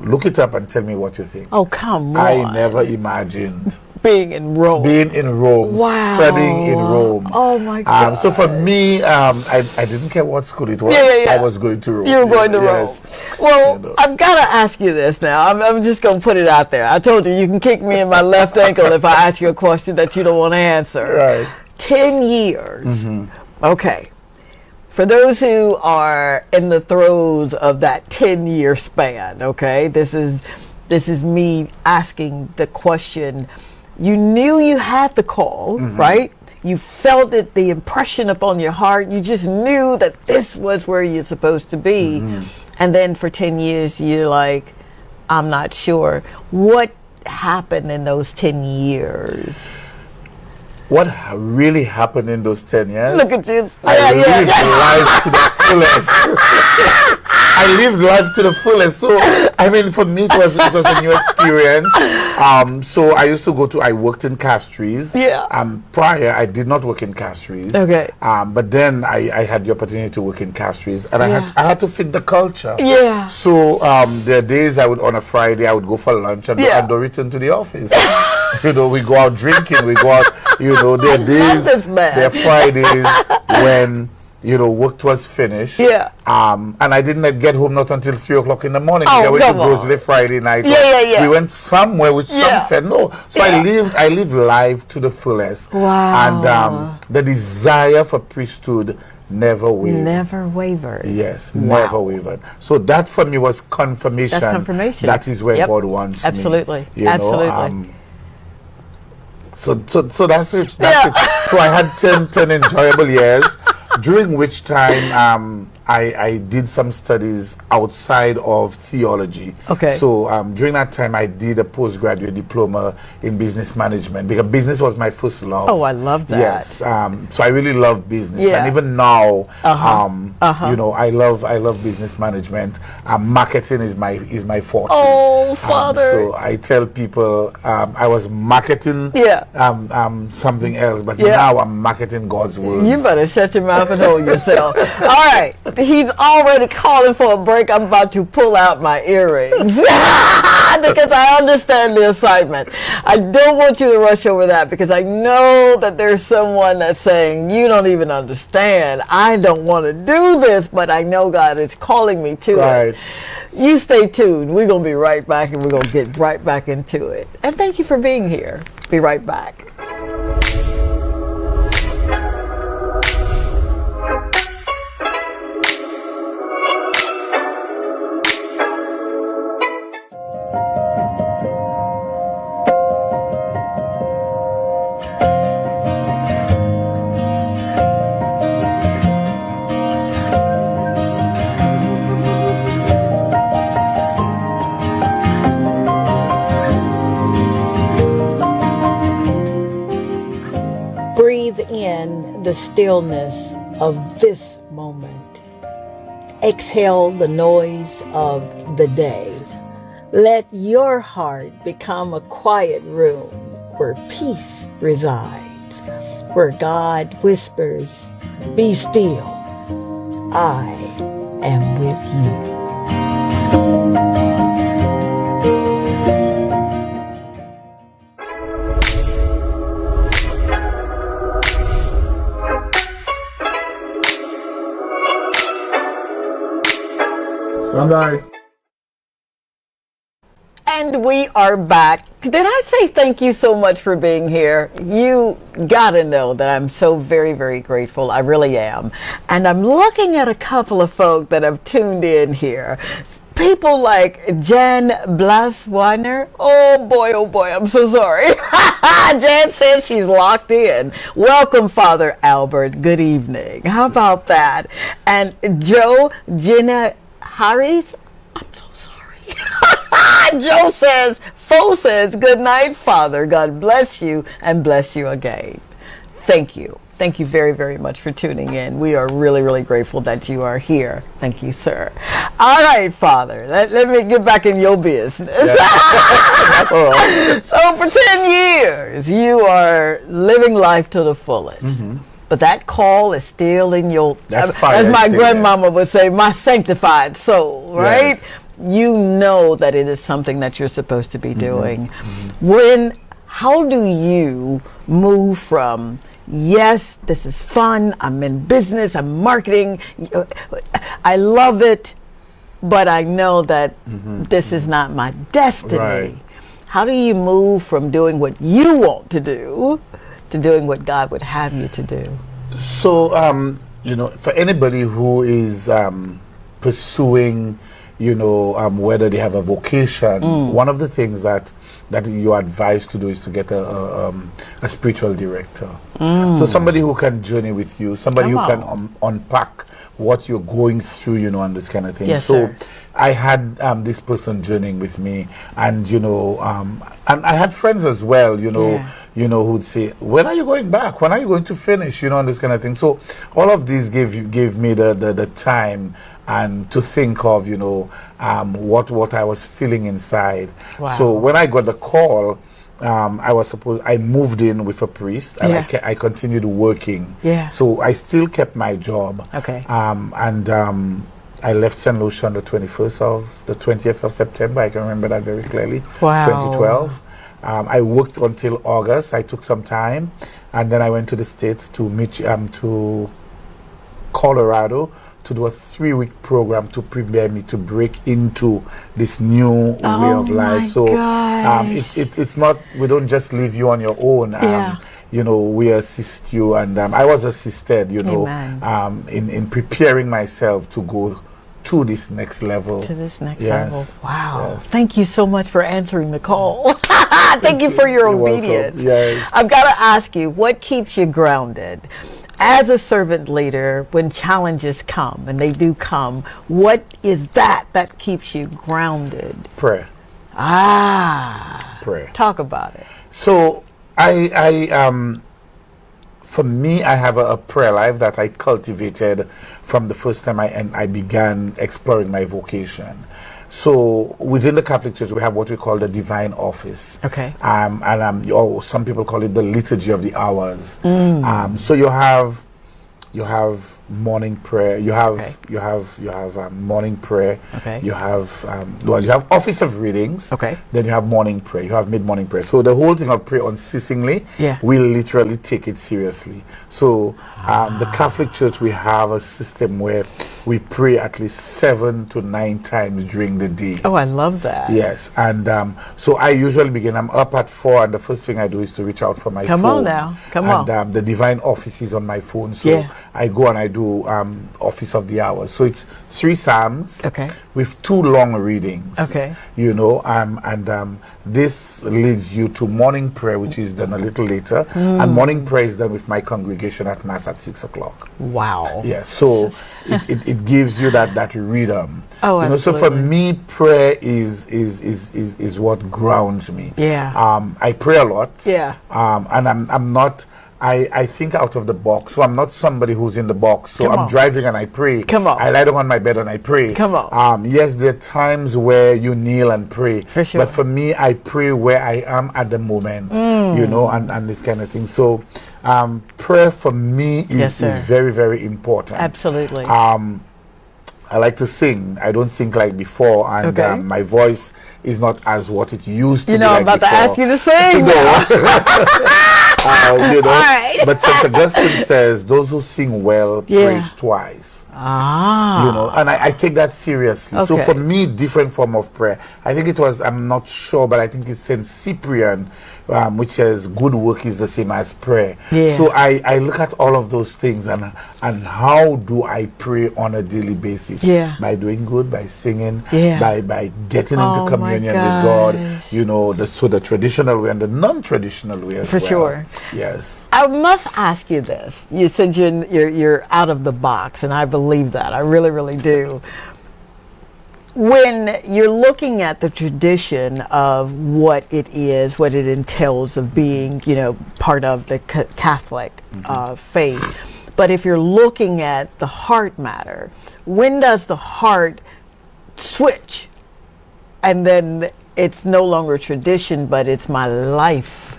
look it up and tell me what you think." Oh, come on! I never imagined being in Rome. Wow. Studying in Rome. Oh my God. So for me, I didn't care what school it was. I was going to Rome. You were going to Rome. Well, you know. I've got to ask you this now. I'm just going to put it out there. I told you can kick me in my left ankle if I ask you a question that you don't want to answer. Right. 10 years. Okay. For those who are in the throes of that 10-year span, okay, this is me asking the question. You knew you had the call, right? You felt it, the impression upon your heart. You just knew that this was where you're supposed to be. And then for 10 years, you're like, I'm not sure. What happened in those 10 years? What really happened in those 10 years? Look at this. I lived life to the fullest. I lived life to the fullest. So, I mean, for me, it was a new experience. So I used to I worked in castries. Prior, I did not work in castries. Okay. But then I had the opportunity to work in castries, and I had to fit the culture. So there are days on a Friday, I would go for lunch and don't return to the office. You know, we go out drinking, we go out, you know, there are days, there are Fridays when, you know, work was finished. And I didn't get home not until 3 o'clock in the morning. I went to grocery Friday night. We went somewhere with some fed. No. So I lived life to the fullest. Wow. And the desire for priesthood never wavered. Never wavered. Yes, never wavered. So that for me was confirmation. That's confirmation. That is where God wants me. Absolutely. You know, so that's it. That's it. So I had 10 enjoyable years, during which time I did some studies outside of theology. Okay. So during that time, I did a postgraduate diploma in business management, because business was my first love. Oh, I love that. Yes. So I really love business, and even now, you know, I love business management. Marketing is my forte. Oh, Father. So I tell people I was marketing something else, but now I'm marketing God's word. You better shut your mouth and hold yourself. All right. He's already calling for a break. I'm about to pull out my earrings because I understand the assignment. I don't want you to rush over that, because I know that there's someone that's saying, you don't even understand. I don't want to do this, but I know God is calling me to it. You stay tuned. We're going to be right back, and we're going to get right back into it. And thank you for being here. Be right back. Breathe in the stillness of this moment. Exhale the noise of the day. Let your heart become a quiet room where peace resides, where God whispers, "Be still, I am with you." And And we are back. Did I say thank you so much for being here? You gotta know that I'm so very, very grateful. I really am. And I'm looking at a couple of folk that have tuned in here. People like Jan Blasweiner. Oh boy, I'm so sorry. Jan says she's locked in. Welcome, Father Albert. Good evening. How about that? And Joe Gina Harris. I'm so sorry. Joe says, Fo says, good night, Father. God bless you and bless you again. Thank you. Thank you very, very much for tuning in. We are really, really grateful that you are here. Thank you, sir. All right, Father, let me get back in your business. That's all right. So for 10 years, you are living life to the fullest. Mm-hmm. But that call is still in your, as my grandmama would say, my sanctified soul, right? Yes. You know that it is something that you're supposed to be doing. Mm-hmm. How do you move from, yes, this is fun, I'm in business, I'm marketing, I love it, but I know that this is not my destiny. Right. How do you move from doing what you want to do to doing what God would have you to do? So, for anybody who is pursuing, whether they have a vocation, one of the things that you're advised to do is to get a spiritual director. So somebody who can journey with you, somebody who can unpack what you're going through, and this kind of thing. Yes, so sir. I had this person journeying with me, and and I had friends as well, who'd say, when are you going back? When are you going to finish? And this kind of thing. So all of these gave me the time and to think of, what I was feeling inside. Wow. So when I got the call, I moved in with a priest, and I continued working. Yeah. So I still kept my job. Okay. I left St. Lucia on the 20th of September. I can remember that very clearly. Wow. 2012. I worked until August. I took some time, and then I went to the States to Colorado to do a 3-week program to prepare me to break into this new way of life. So it's not, we don't just leave you on your own. We assist you, and I was assisted, in preparing myself to go to this next level. To this next level. Wow. Yes. Thank you so much for answering the call. Thank you for your obedience. Yes. I've got to ask you, what keeps you grounded? As a servant leader, when challenges come, and they do come, what is that keeps you grounded? Prayer. Prayer. Talk about it. So for me, I have a prayer life that I cultivated from the first time I began exploring my vocation. So within the Catholic Church, we have what we call the Divine Office. Okay. And some people call it the Liturgy of the Hours. So you have morning prayer. You have morning prayer. Okay. You have Office of Readings. Okay. Then you have morning prayer. You have mid-morning prayer. So the whole thing of prayer unceasingly, we literally take it seriously. So the Catholic Church, we have a system where we pray at least 7 to 9 times during the day. Oh, I love that. Yes. And so I usually begin, I'm up at 4, and the first thing I do is to reach out for my phone. Come on now. Come on. And the Divine Office is on my phone. So I go and I do Office of the Hours. So it's 3 Psalms with 2 long readings. Okay. And this leads you to morning prayer, which is done a little later. And morning prayer is done with my congregation at Mass at 6 o'clock. Wow. Yes. So it gives you that rhythm. Oh, absolutely. So for me, prayer is what grounds me. Yeah. I pray a lot. Yeah. And I'm not. I think out of the box. So I'm not somebody who's in the box. So I'm driving and I pray. Come on. I lie down on my bed and I pray. Come on. Yes, there are times where you kneel and pray. For sure. But for me, I pray where I am at the moment, and this kind of thing. So prayer for me is very, very important. Absolutely. I like to sing. I don't sing like before, and my voice is not as what it used to be. I'm about to ask you to sing. All right. But St. Augustine says those who sing well praise twice. You know, and I take that seriously. So for me, different form of prayer. I think it was, I'm not sure, but I think it's St. Cyprian, which says good work is the same as prayer. So I look at all of those things and how do I pray on a daily basis? By doing good, by singing, by getting into communion with God, you know, the traditional way and the non-traditional way as well. For sure. Yes. I must ask you this. You said you're out of the box, and I believe that. I really, really do. When you're looking at the tradition of what it is, what it entails of being, you know, part of the Catholic faith, but if you're looking at the heart matter, when does the heart switch? And then it's no longer tradition, but it's my life.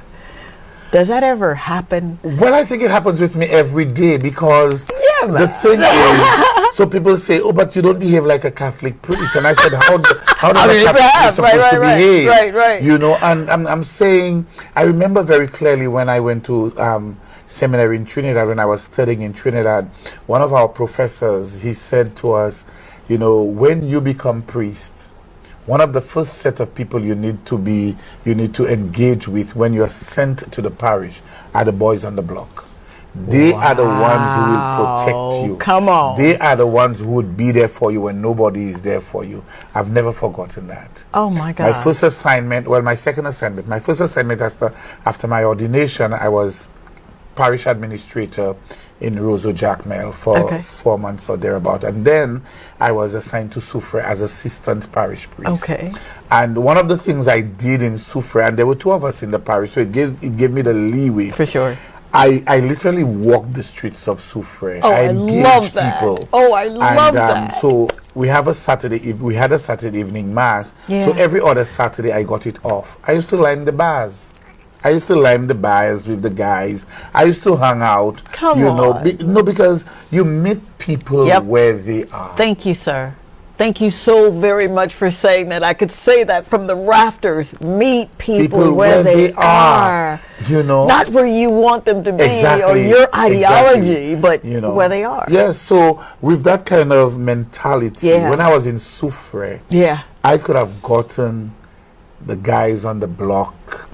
Does that ever happen? Well, I think it happens with me every day because the thing is, so people say, oh, but you don't behave like a Catholic priest. And I said, how does a Catholic priest supposed to behave? Right. You know, and I'm saying, I remember very clearly when I went to seminary in Trinidad, when I was studying in Trinidad, one of our professors, he said to us, you know, when you become priest, one of the first set of people you need to engage with when you are sent to the parish are the boys on the block. They are the ones who will protect you. Come on. They are the ones who would be there for you when nobody is there for you. I've never forgotten that. Oh my God. My first assignment, my second assignment, my first assignment after my ordination, I was parish administrator in Roseau Jacmel for 4 months or thereabout. And then I was assigned to Soufrière as assistant parish priest. And one of the things I did in Soufrière, and there were 2 of us in the parish, so it gave me the leeway. For sure. I literally walked the streets of Soufrière. Oh, I love that. People. Oh, I love that. So we had a Saturday evening mass. So every other Saturday I got it off. I used to lime the bars. With the guys. I used to hang out. Because you meet people where they are. Thank you, sir. Thank you so very much for saying that. I could say that from the rafters. Meet people where they are. You know, not where you want them to be or your ideology, but you know, where they are. Yes. So with that kind of mentality, when I was in Soufrière, I could have gotten the guys on the block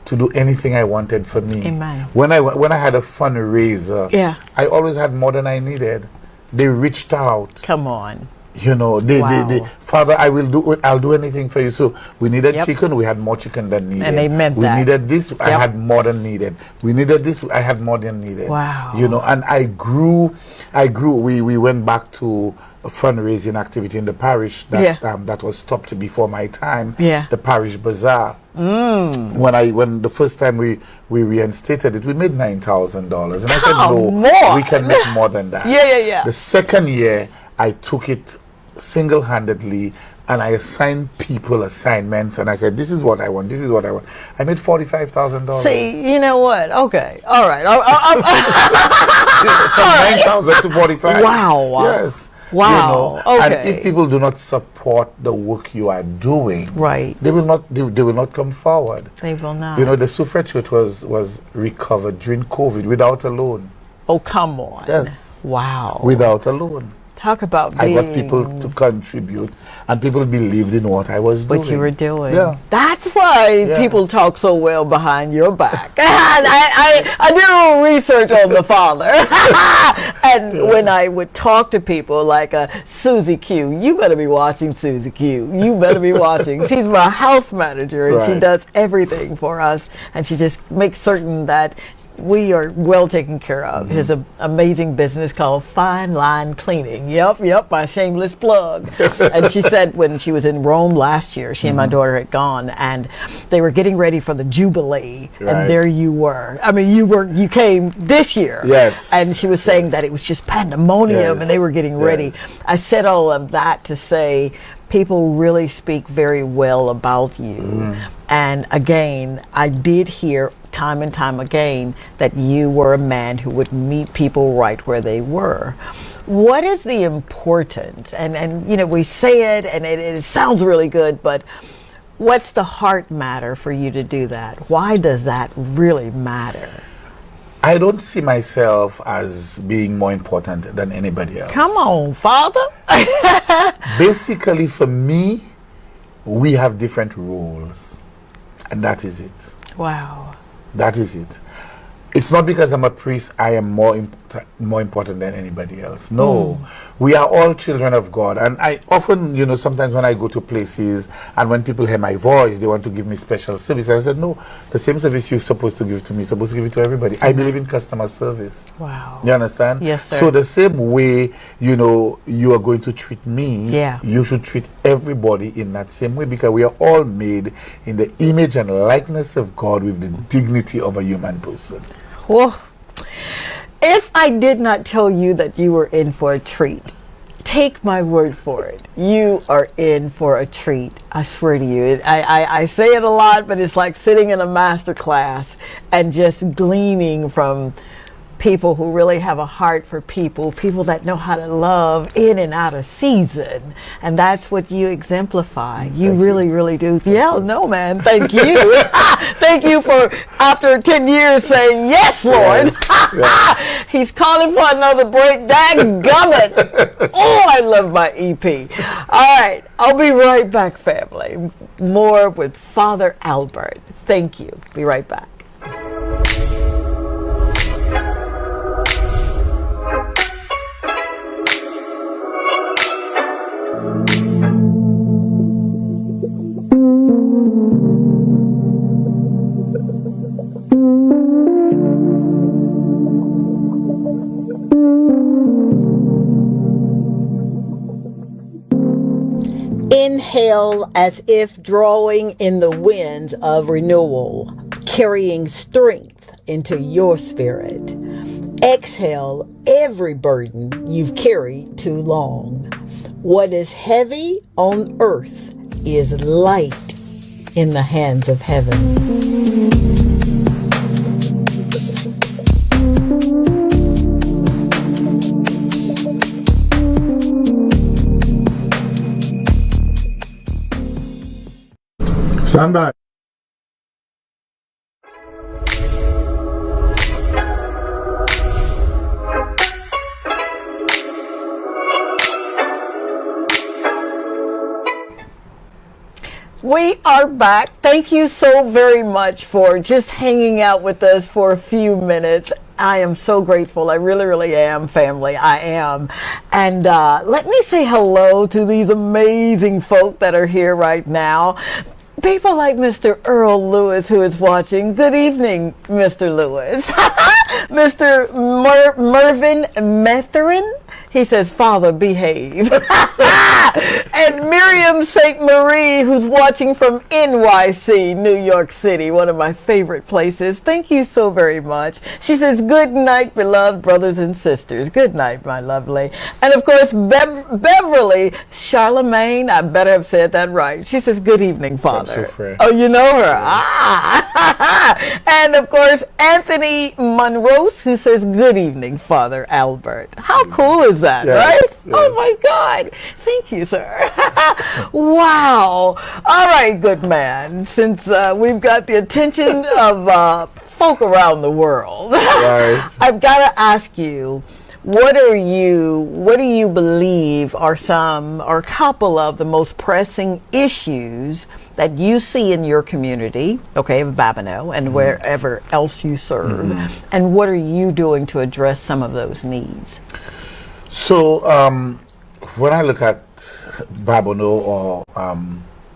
to do anything I wanted for me. Amen. When I had a fundraiser, I always had more than I needed. They reached out. Come on. You know, they Father, I'll do anything for you. So we needed chicken, we had more chicken than needed. And they meant we needed this, I had more than needed. We needed this, I had more than needed. Wow. You know, and I grew. We went back to a fundraising activity in the parish that was stopped before my time. The parish bazaar. When the first time we reinstated it, we made $9,000, and I said no, we can make more than that. The second year I took it single-handedly and I assigned people assignments, and I said, this is what I want, I made $45,000. See, you know what? Okay, all right. From 9,000 to 45. Wow. Yes. Wow. You know, and if people do not support the work you are doing, they will not come forward. They will not. You know, the Soufrière Church was recovered during COVID without a loan. Oh, come on. Yes. Wow. Without a loan. Talk about I got people to contribute, and people believed in what I was doing. What you were doing. Yeah. That's why people talk so well behind your back. I did a little research on the father. And when I would talk to people like Susie Q, you better be watching Susie Q. You better be watching. She's my house manager, and she does everything for us. And she just makes certain that we are well taken care of. She has an amazing business called Fine Line Cleaning. Yep, my shameless plug. And she said when she was in Rome last year, she and my daughter had gone, and they were getting ready for the Jubilee, and there you were. I mean, you came this year. Yes. And she was saying that it was just pandemonium, and they were getting ready. I said all of that to say people really speak very well about you. And again, I did hear time and time again that you were a man who would meet people right where they were. What is the importance? And you know, we say it and it sounds really good, but what's the heart matter for you to do that? Why does that really matter? I don't see myself as being more important than anybody else. Come on, Father. Basically, for me, we have different roles, and that is it. Wow. That is it. It's not because I'm a priest I am more important than anybody else. No. We are all children of God. And I often, sometimes when I go to places and when people hear my voice, they want to give me special service. I said, no, the same service you're supposed to give to me, you're supposed to give it to everybody. I believe in customer service. Wow. You understand? Yes, sir. So the same way, you are going to treat me, you should treat everybody in that same way, because we are all made in the image and likeness of God with the dignity of a human person. Whoa. If I did not tell you that you were in for a treat, take my word for it. You are in for a treat. I swear to you. I say it a lot, but it's like sitting in a master class and just gleaning from people who really have a heart for people that know how to love in and out of season. And that's what you exemplify. You really do. Yeah, no, man. Thank you. Thank you for, after 10 years, saying, yes, Lord. Yes. He's calling for another break. Dadgummit. Oh, I love my EP. All right. I'll be right back, family. More with Father Albert. Thank you. Be right back. Inhale as if drawing in the winds of renewal, carrying strength into your spirit. Exhale every burden you've carried too long. What is heavy on earth is light in the hands of heaven. Stand by. We are back. Thank you so very much for just hanging out with us for a few minutes. I am so grateful. I really am, family. I am. And let me say hello to these amazing folk that are here right now. People like Mr. Earl Lewis, who is watching. Good evening, Mr. Lewis. Mr. Mervyn Metherin. He says, Father, behave. And Miriam St. Marie, who's watching from NYC, New York City, one of my favorite places. Thank you so very much. She says, good night, beloved brothers and sisters. Good night, my lovely. And of course, Beverly Charlemagne, I better have said that right. She says, good evening, Father. Oh, you know her. Ah. And of course, Anthony Monrose, who says, good evening, Father Albert. How cool is that, right? Yes. Oh my God. Thank you, sir. Wow. All right, good man. Since we've got the attention of folk around the world, right. I've got to ask you, what do you believe are some or a couple of the most pressing issues that you see in your community, okay, of Babino and wherever else you serve, and what are you doing to address some of those needs? So when I look at Babino or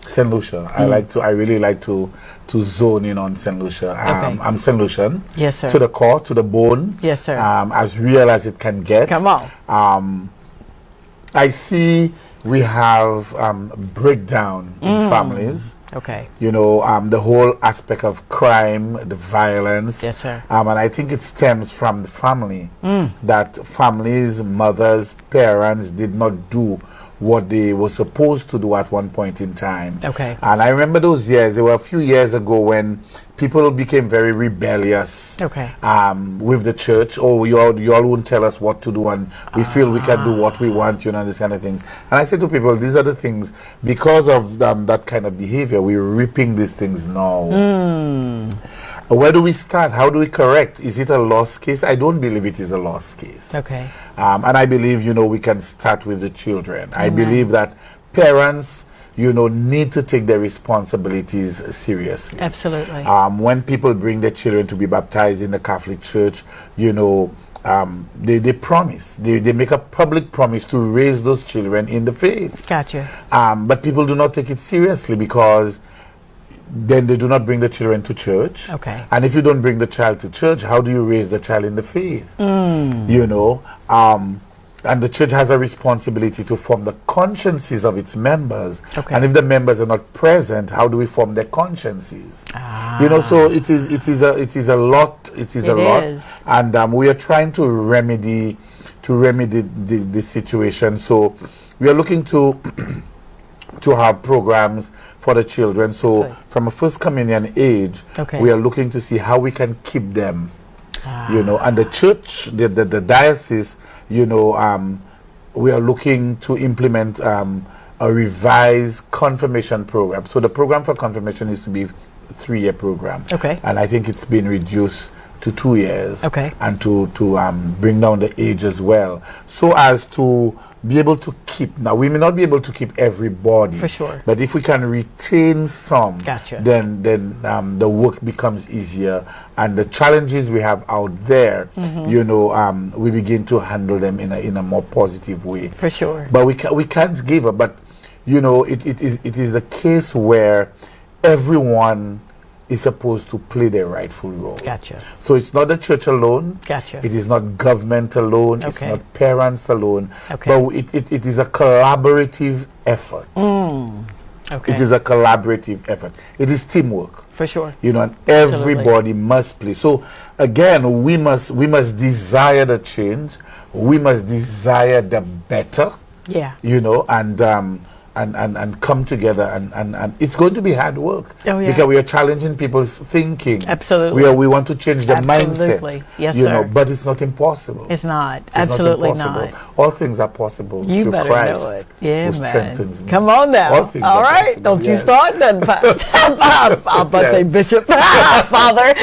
St. Lucia, I really like to zone in on St. Lucia. I'm St. Lucian. Yes, sir. To the core, to the bone. Yes, sir. As real as it can get. Come on. I see we have breakdown in families. Okay. You know, the whole aspect of crime, the violence. Yes, sir. And I think it stems from the family. That families, mothers, parents did not do what they were supposed to do at one point in time. Okay. And I remember those years. There were a few years ago when people became very rebellious. Okay. With the church. Oh, you all won't tell us what to do, and we feel we can do what we want, this kind of things. And I say to people, these are the things, because of that kind of behavior, we're reaping these things now. Where do we start? How do we correct? Is it a lost case? I don't believe it is a lost case. Okay. And I believe, we can start with the children. I believe that parents, need to take their responsibilities seriously. Absolutely. When people bring their children to be baptized in the Catholic Church, they promise. They make a public promise to raise those children in the faith. Gotcha. But people do not take it seriously because then they do not bring the children to church. Okay. And if you don't bring the child to church, how do you raise the child in the faith? And the church has a responsibility to form the consciences of its members. Okay. And if the members are not present, how do we form their consciences? So it is a lot. It is a lot. And we are trying to remedy the situation. So we are looking to have programs for the children. So from a first communion age, we are looking to see how we can keep them. And the church, the diocese, we are looking to implement a revised confirmation program. So the program for confirmation is to be a 3-year program. Okay. And I think it's been reduced to 2 years. Okay. And to bring down the age as well, so as to be able to keep. Now, we may not be able to keep everybody. For sure. But if we can retain some, Gotcha. then the work becomes easier. And the challenges we have out there, we begin to handle them in a more positive way. For sure. But we can't give up. But, it is a case where everyone is supposed to play their rightful role. Gotcha. So it's not the church alone. Gotcha. It is not government alone. It's Okay. not parents alone. Okay. But it is a collaborative effort. Okay. It is a collaborative effort. It is teamwork. For sure. And everybody must play. So again, we must desire the change. We must desire the better. Yeah. And come together and it's going to be hard work. Oh, yeah. Because we are challenging people's thinking. Absolutely. We want to change the Absolutely. mindset. Yes, sir. But it's not impossible. It's not. It's Absolutely not. not. Impossible. All things are possible You through better Christ, know it. Yeah, who man. strengthens me. Come on now. All things All are right. possible, Don't you yes. start then, I'm about to say Bishop. Father.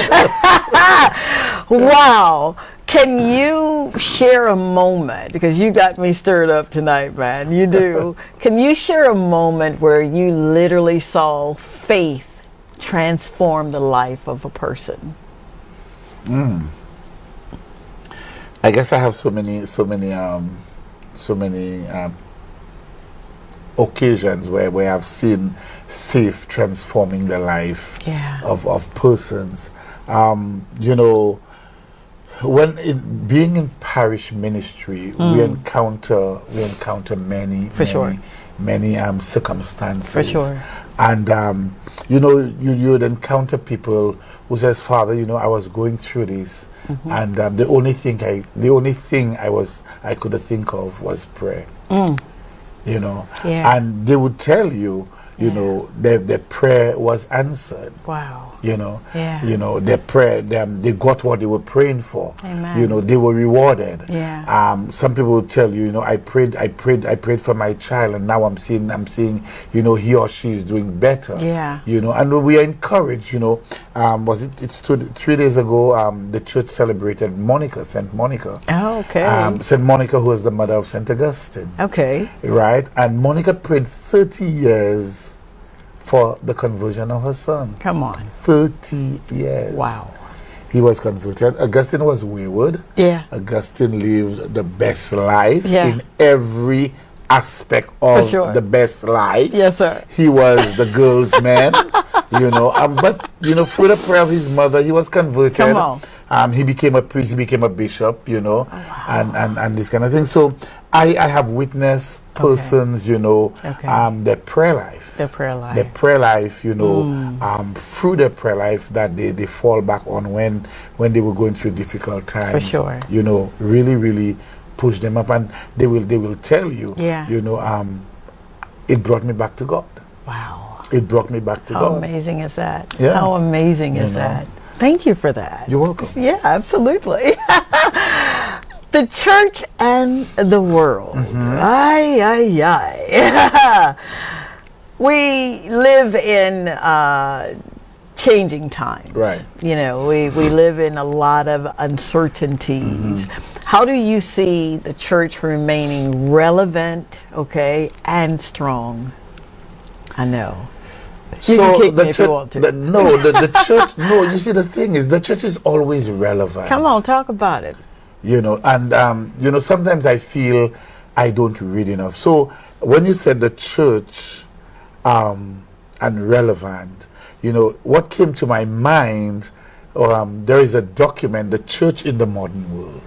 Wow. Can you share a moment, because you got me stirred up tonight, man, you do. Can you share a moment where you literally saw faith transform the life of a person? I guess I have so many occasions where I've seen faith transforming the life of persons. When being in parish ministry, we encounter many circumstances. For sure. And you would encounter people who says, Father, I was going through this, and the only thing I could think of was prayer. And they would tell you, their prayer was answered. Wow. Their prayer, they got what they were praying for. Amen. They were rewarded. Yeah. Some people will tell you, I prayed for my child, and now I'm seeing, he or she is doing better. Yeah. And we are encouraged. It's 3 days ago, the church celebrated Saint Monica. Oh, okay. Saint Monica, who is the mother of Saint Augustine. Okay. Right, and Monica prayed 30 years for the conversion of her son. Come on. 30 years. Wow. He was converted. Augustine was wayward. Yeah. Augustine lived the best life Yeah. in every aspect of the best life. Yes, sir. He was the girl's man, but through the prayer of his mother, he was converted. Come on. He became a priest, he became a bishop, and this kind of thing. So I have witnessed persons, their prayer life. Their prayer life. Their prayer life, through their prayer life that they fall back on when they were going through difficult times. For sure. Really, really push them up, and they will tell you, it brought me back to God. Wow. It brought me back to How God. amazing is that? Yeah. How amazing is that? Thank you for that. You're welcome. Yeah, absolutely. The church and the world. Ay, ay, ay. We live in changing times. Right. You know, we live in a lot of uncertainties. How do you see the church remaining relevant, okay, and strong? I know. You can kick me if you want to. The church, no, you see, the thing is, the church is always relevant. Come on, talk about it. You know, and, you know, sometimes I feel I don't read enough. So when you said the church and relevant, you know, what came to my mind, there is a document, The Church in the Modern World.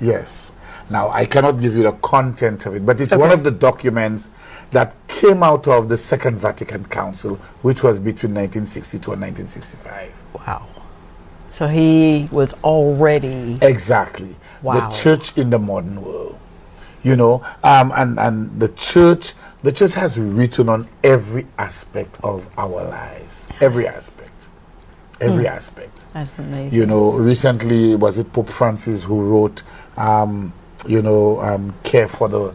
Yes. Now, I cannot give you the content of it, but it's one of the documents that came out of the Second Vatican Council, which was between 1962 and 1965. Wow. So he was already... Exactly. Wow. The church in the modern world. You know, and the church has written on every aspect of our lives. Every aspect. Every aspect. That's amazing. You know, recently, was it Pope Francis who wrote... you know, care for the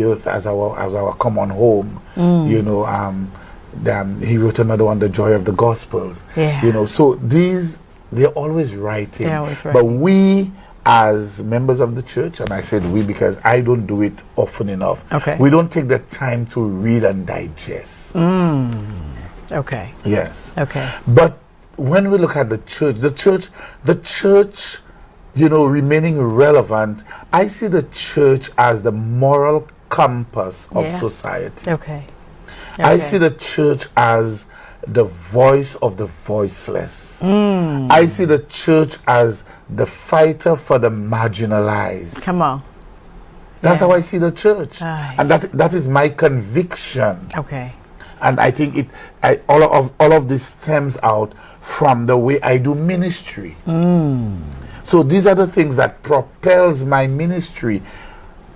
earth as our common home. You know, he wrote another one, The Joy of the Gospels. Yeah. You know, so they're always writing. They're always But writing. we, as members of the church, and I said we because I don't do it often enough. Okay. We don't take the time to read and digest. Okay. Yes. Okay. But when we look at the church, you know, remaining relevant, I see the church as the moral compass of society. Okay. I see the church as the voice of the voiceless. I see the church as the fighter for the marginalized. Come on. That's how I see the church. And that is my conviction. Okay. And I think all of this stems out from the way I do ministry. So these are the things that propels my ministry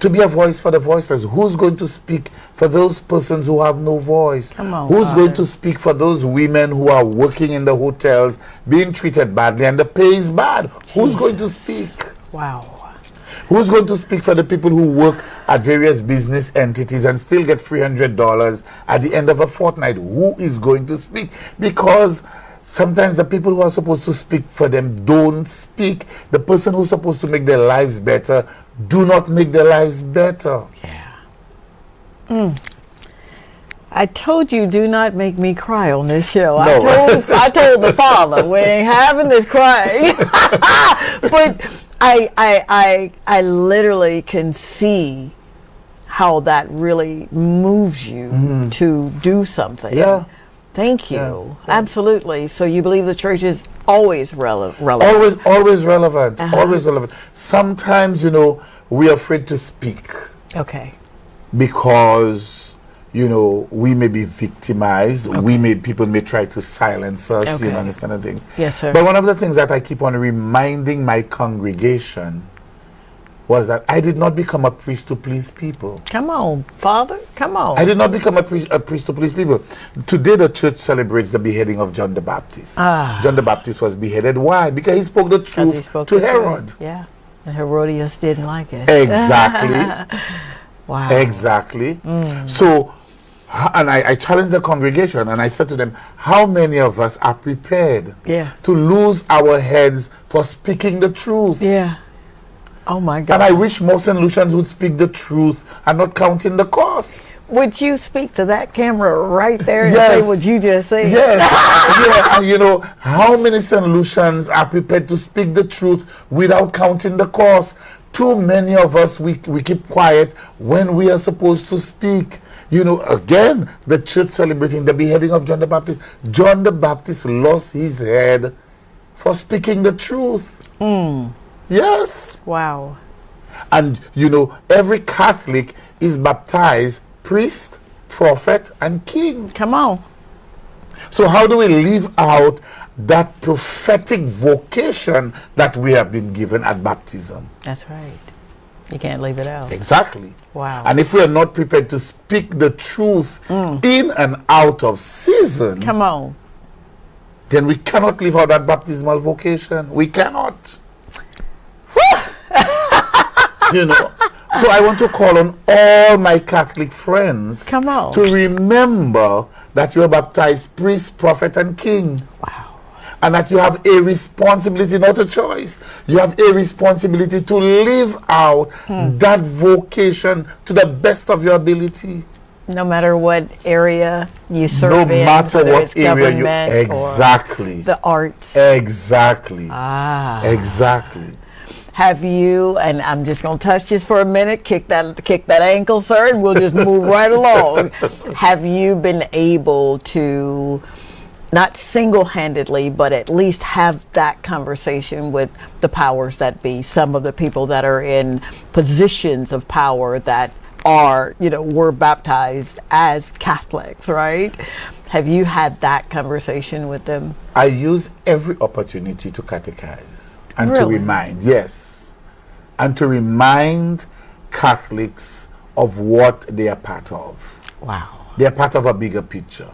to be a voice for the voiceless. Who's going to speak for those persons who have no voice? Come on, Who's Father. going to speak for those women who are working in the hotels, being treated badly, and the pay is bad? Who's going to speak? Wow. Who's going to speak for the people who work at various business entities and still get $300 at the end of a fortnight? Who is going to speak? Because sometimes the people who are supposed to speak for them don't speak. The person who's supposed to make their lives better do not make their lives better. I told you, do not make me cry on this show. No. I told the father, we ain't having this crying. But I literally can see how that really moves you to do something. Yeah. Thank you. Absolutely. So you believe the church is always relevant? Always relevant. Always relevant. Sometimes, you know, we're afraid to speak. Okay. Because, you know, we may be victimized. People may try to silence us, you know, and this kind of things. Yes, sir. But one of the things that I keep on reminding my congregation was that I did not become a priest to please people. Come on, Father. Come on. I did not become a priest to please people. Today the church celebrates the beheading of John the Baptist. John the Baptist was beheaded. Why? Because he spoke the truth to Herod. Yeah. And Herodias didn't like it. Exactly. Wow. Exactly. So, and I challenged the congregation and I said to them, how many of us are prepared to lose our heads for speaking the truth? Yeah. Oh my God. And I wish more St. Lucians would speak the truth and not counting the cost. Would you speak to that camera right there and Yes. say what you just said? Yes. Yeah. And you know, how many St. Lucians are prepared to speak the truth without counting the cost? Too many of us, we keep quiet when we are supposed to speak. You know, again, the church celebrating the beheading of John the Baptist. John the Baptist lost his head for speaking the truth. Yes. Wow. And, you know, every Catholic is baptized priest, prophet, and king. Come on. So how do we live out that prophetic vocation that we have been given at baptism? That's right. You can't leave it out. Exactly. Wow. And if we are not prepared to speak the truth in and out of season, come on, then we cannot live out that baptismal vocation. We cannot. You know, So I want to call on all my Catholic friends to remember that you're baptized priest, prophet, and king. Wow. And that you have a responsibility, not a choice. You have a responsibility to live out that vocation to the best of your ability. No matter what area you serve No in, matter whether what it's area you government or exactly the arts. Exactly. Exactly. Have you, and I'm just going to touch this for a minute, kick that ankle, sir, and we'll just move right along. Have you been able to, not single-handedly, but at least have that conversation with the powers that be, some of the people that are in positions of power that are, were baptized as Catholics, right? Have you had that conversation with them? I use every opportunity to catechize and to Really? remind, yes, and to remind Catholics of what they are part of. Wow. They are part of a bigger picture.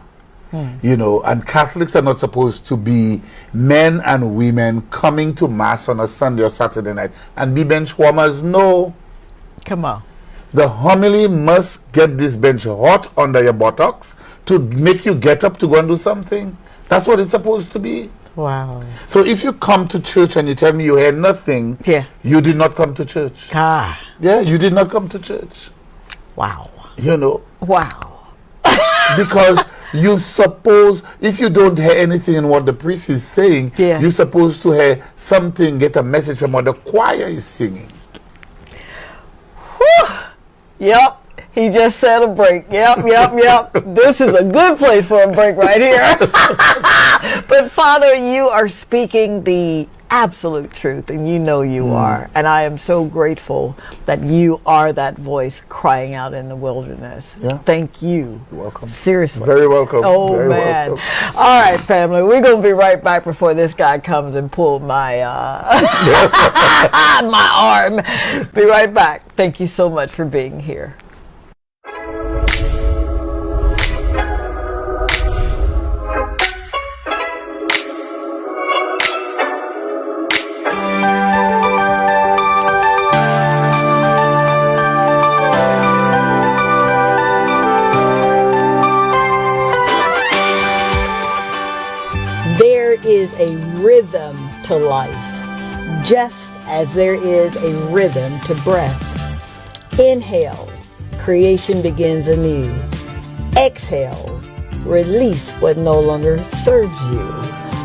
And Catholics are not supposed to be men and women coming to Mass on a Sunday or Saturday night and be bench warmers. No. Come on. The homily must get this bench hot under your buttocks to make you get up to go and do something. That's what it's supposed to be. Wow. So if you come to church and you tell me you heard nothing, you did not come to church. Yeah, you did not come to church. Wow. Wow. Because you suppose, if you don't hear anything in what the priest is saying, you're supposed to hear something, get a message from what the choir is singing. Whew. Yep. He just said a break. Yep. This is a good place for a break right here. But Father, you are speaking the absolute truth, and you are. And I am so grateful that you are that voice crying out in the wilderness. Thank you. You're welcome. Seriously. Very welcome. Oh, Very man. welcome. All right, family. We're going to be right back before this guy comes and pull my, my arm. Be right back. Thank you so much for being here. There is a rhythm to life, just as there is a rhythm to breath. Inhale, creation begins anew. Exhale, release what no longer serves you.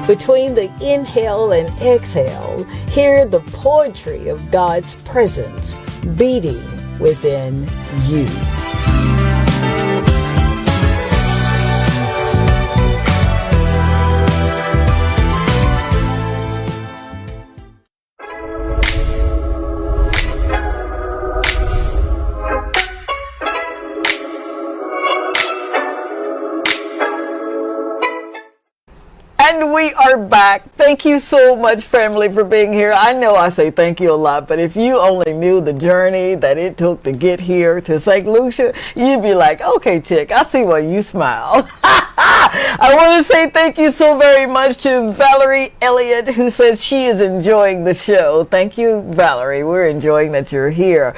Between the inhale and exhale, hear the poetry of God's presence beating within you. And we are back. Thank you so much, family, for being here. I know I say thank you a lot, but if you only knew the journey that it took to get here to St. Lucia, you'd be like, okay, chick, I see why you smile. I want to say thank you so very much to Valerie Elliott, who says she is enjoying the show. Thank you, Valerie. We're enjoying that you're here.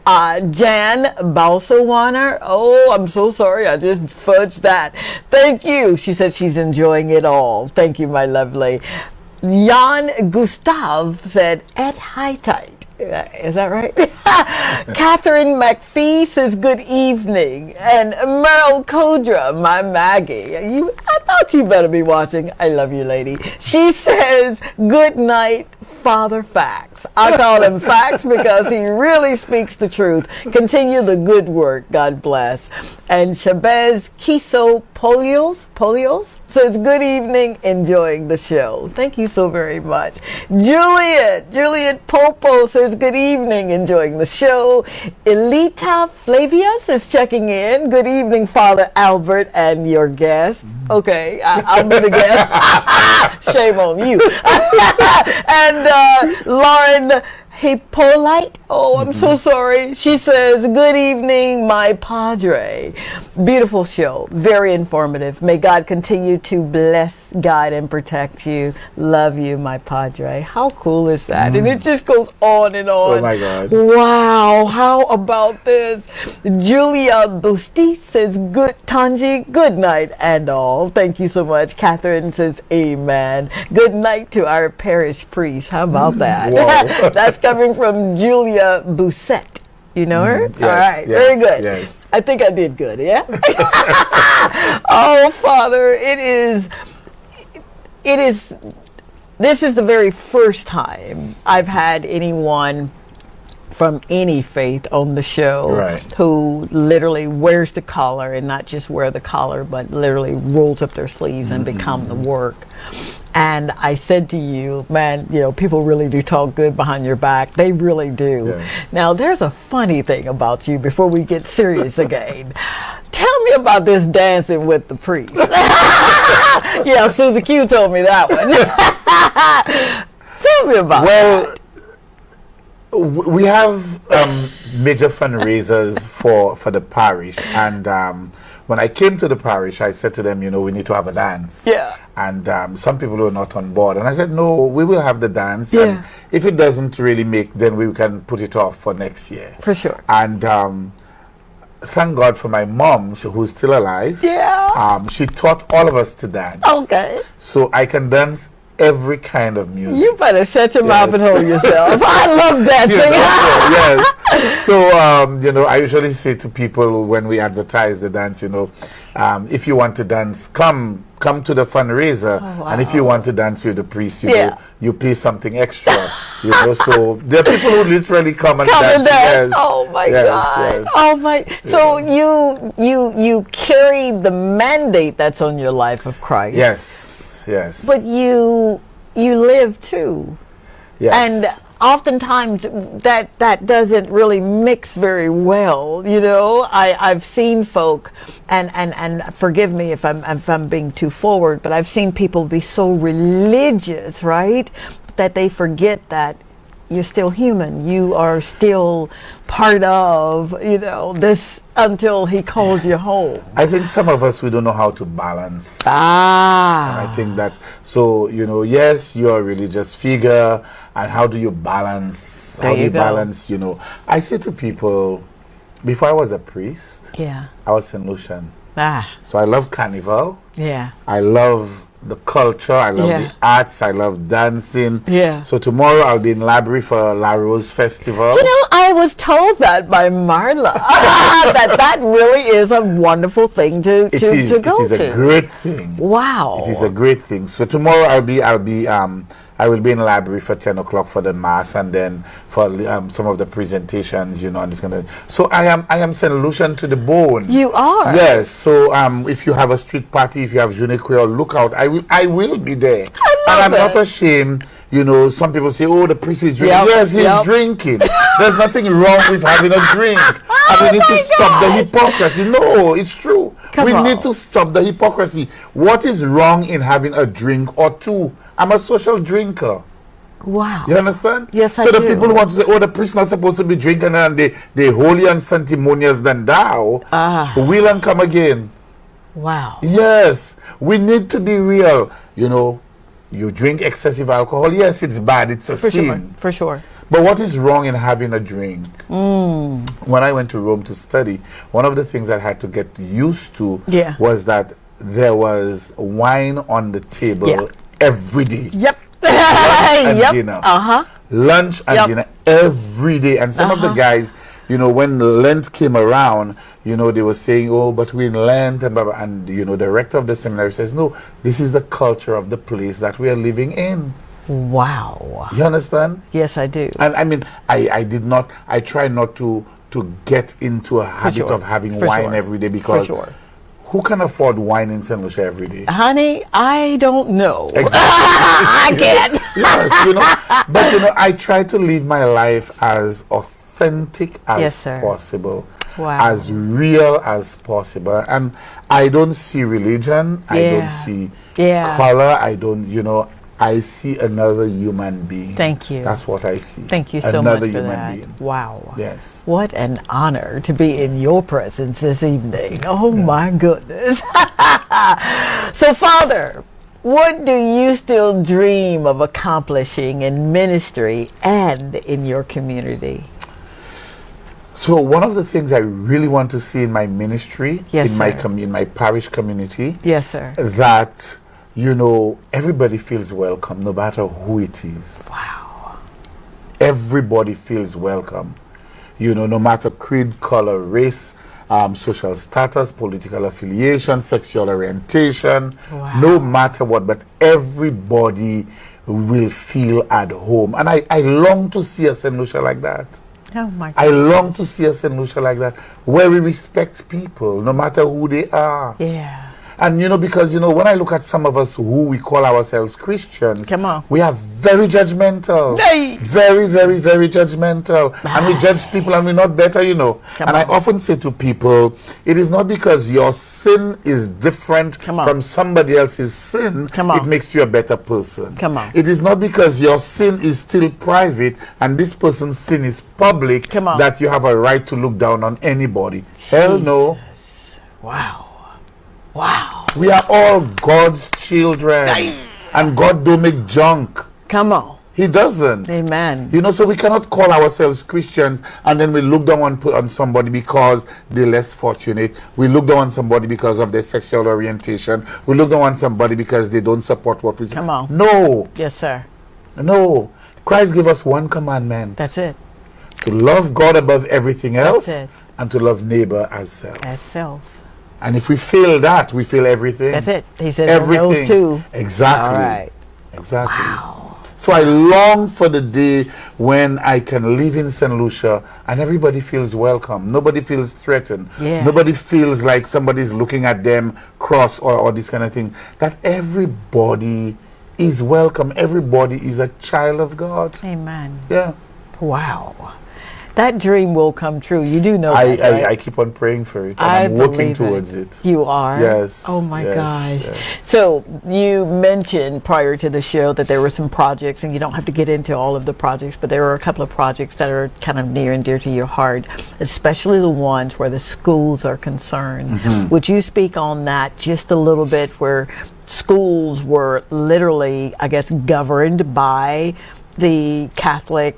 Jan Balsawaner. Oh, I'm so sorry. I just fudged that. Thank you. She said she's enjoying it all. Thank you, my lovely. Jan Gustav said, at high tide. Is that right? Catherine McPhee says good evening. And Meryl Kodra, my Maggie. I thought you better be watching. I love you, lady. She says good night, Father Fax. I call him Fax because he really speaks the truth. Continue the good work. God bless. And Chavez Kiso Polios says good evening, enjoying the show. Thank you so very much. Juliet Popo says good evening, enjoying the show. Elita Flavius is checking in. Good evening, Father Albert and your guest. Okay, I'll be the guest. Shame on you. And Lauren Hippolyte. Oh, I'm so sorry. She says, good evening, my padre. Beautiful show. Very informative. May God continue to bless, guide, and protect you. Love you, my padre. How cool is that? And it just goes on and on. Oh, my God. Wow. How about this? Julia Busti says, good, Tanji, good night and all. Thank you so much. Catherine says, amen. Good night to our parish priest. How about that? Wow. That's coming from Julia Bousset. You know her? Yes, All right, yes, very good. yes. I think I did good, yeah? Oh, Father, this is the very first time I've had anyone from any faith on the show who literally wears the collar, and not just wear the collar, but literally rolls up their sleeves and become the work. And I said to you, man, you know, people really do talk good behind your back. They really do. Yes. Now, there's a funny thing about you before we get serious again. Tell me about this dancing with the priest. Yeah, Susie Q told me that one. Tell me about that. We have major fundraisers for the parish, and when I came to the parish, I said to them, you know, we need to have a dance. Yeah. And some people were not on board, and I said, no, we will have the dance. Yeah. And if it doesn't really make, then we can put it off for next year. For sure. And thank God for my mom, who's still alive. Yeah. She taught all of us to dance. Okay. So I can dance every kind of music. You better shut your mouth and hold yourself. I love dancing. Yes. So, you know, I usually say to people when we advertise the dance, you know, if you want to dance, come to the fundraiser. Oh, wow. And if you want to dance with the priest, you pay something extra. You know, so there are people who literally come and dance. Yes. Oh my God. Yes. Oh my. So you carry the mandate that's on your life of Christ. Yes. But you live too. Yes. And oftentimes that doesn't really mix very well. You know, I've seen folk, and forgive me if I'm being too forward, but I've seen people be so religious, right, that they forget that you're still human. You are still part of, you know, this until he calls you home. I think some of us, we don't know how to balance. And I think that's, so, you know, yes, you're a religious figure, and how do you balance? How do you balance, you know? I say to people, before I was a priest, I was St. Lucian. So I love carnival. I love the culture, I love the arts, I love dancing. So tomorrow I'll be in Library for La Rose Festival. You know, I was told that by Marla that really is a wonderful thing to go to. It is a great thing. Wow. It is a great thing. So tomorrow I will be in the library for 10 o'clock for the mass, and then for some of the presentations, you know, and it's gonna. So I am St. Lucian to the bone. You are. Yes. So if you have a street party, if you have Jeune Creole, look out. I will be there. And I'm not ashamed. You know, some people say, "Oh, the priest is drinking." Yes, he's drinking. There's nothing wrong with having a drink. And we need to stop the hypocrisy. No, it's true. We need to stop the hypocrisy. What is wrong in having a drink or two? I'm a social drinker. Wow. You understand? Yes, I do. So do. the people who want to say, oh, the priest not supposed to be drinking and they holy and sanctimonious than thou, will and come again. Wow. Yes. We need to be real. You know, you drink excessive alcohol. Yes, it's bad. It's a sin. For sure. But what is wrong in having a drink? When I went to Rome to study, one of the things I had to get used to was that there was wine on the table every day. Lunch and dinner. Lunch and dinner every day. And some of the guys, you know, when Lent came around, you know, they were saying, oh, but we're in Lent, and blah, blah. And, you know, the rector of the seminary says, no, this is the culture of the place that we are living in. Wow. You understand? Yes, I do. And I mean, I try not to get into a habit of having wine every day, because who can afford wine in St. Lucia every day? Honey, I don't know. Exactly. I can't. Yes, you know. But, you know, I try to live my life as authentic as possible. Wow. As real as possible. And I don't see religion. I don't see color. I don't, you know. I see another human being. Thank you. That's what I see. Thank you so another much for human that. being. Wow. Yes. What an honor to be in your presence this evening. Oh my goodness. So, Father, what do you still dream of accomplishing in ministry and in your community? So one of the things I really want to see in my ministry, Yes, in my sir. in my parish community, Yes, sir. that everybody feels welcome, no matter who it is. Wow. Everybody feels welcome, no matter creed, color, race, social status, political affiliation, sexual orientation, no matter what, but everybody will feel at home. And I long to see a St. Lucia like that. Oh my God. I long to see a St. Lucia like that, where we respect people, no matter who they are. Yeah. And because when I look at some of us who we call ourselves Christians, come on, we are very judgmental. Hey. Very, very, very judgmental. And we judge people and we're not better, I often say to people, it is not because your sin is different from somebody else's sin, it makes you a better person. Come on. It is not because your sin is still private and this person's sin is public that you have a right to look down on anybody. Hell no. Wow. Wow. We are all God's children. And God don't make junk. Come on. He doesn't. Amen. So we cannot call ourselves Christians and then we look down on somebody because they're less fortunate. We look down on somebody because of their sexual orientation. We look down on somebody because they don't support what we... Come on. No. Yes, sir. No. Christ gave us one commandment. That's it. To love God above everything else. That's it. And to love neighbor as self. As self. And if we fail that, we fail everything. That's it. He said everything. Those two. Exactly. All right. Exactly. Wow. So I long for the day when I can live in St. Lucia and everybody feels welcome. Nobody feels threatened. Yeah. Nobody feels like somebody's looking at them cross or this kind of thing. That everybody is welcome. Everybody is a child of God. Amen. Yeah. Wow. That dream will come true. You do know that, right? I keep on praying for it. And I I'm working believe towards it. You are? Yes. Oh my gosh. Yes. So you mentioned prior to the show that there were some projects, and you don't have to get into all of the projects, but there are a couple of projects that are kind of near and dear to your heart, especially the ones where the schools are concerned. Mm-hmm. Would you speak on that just a little bit, where schools were literally, I guess, governed by the Catholic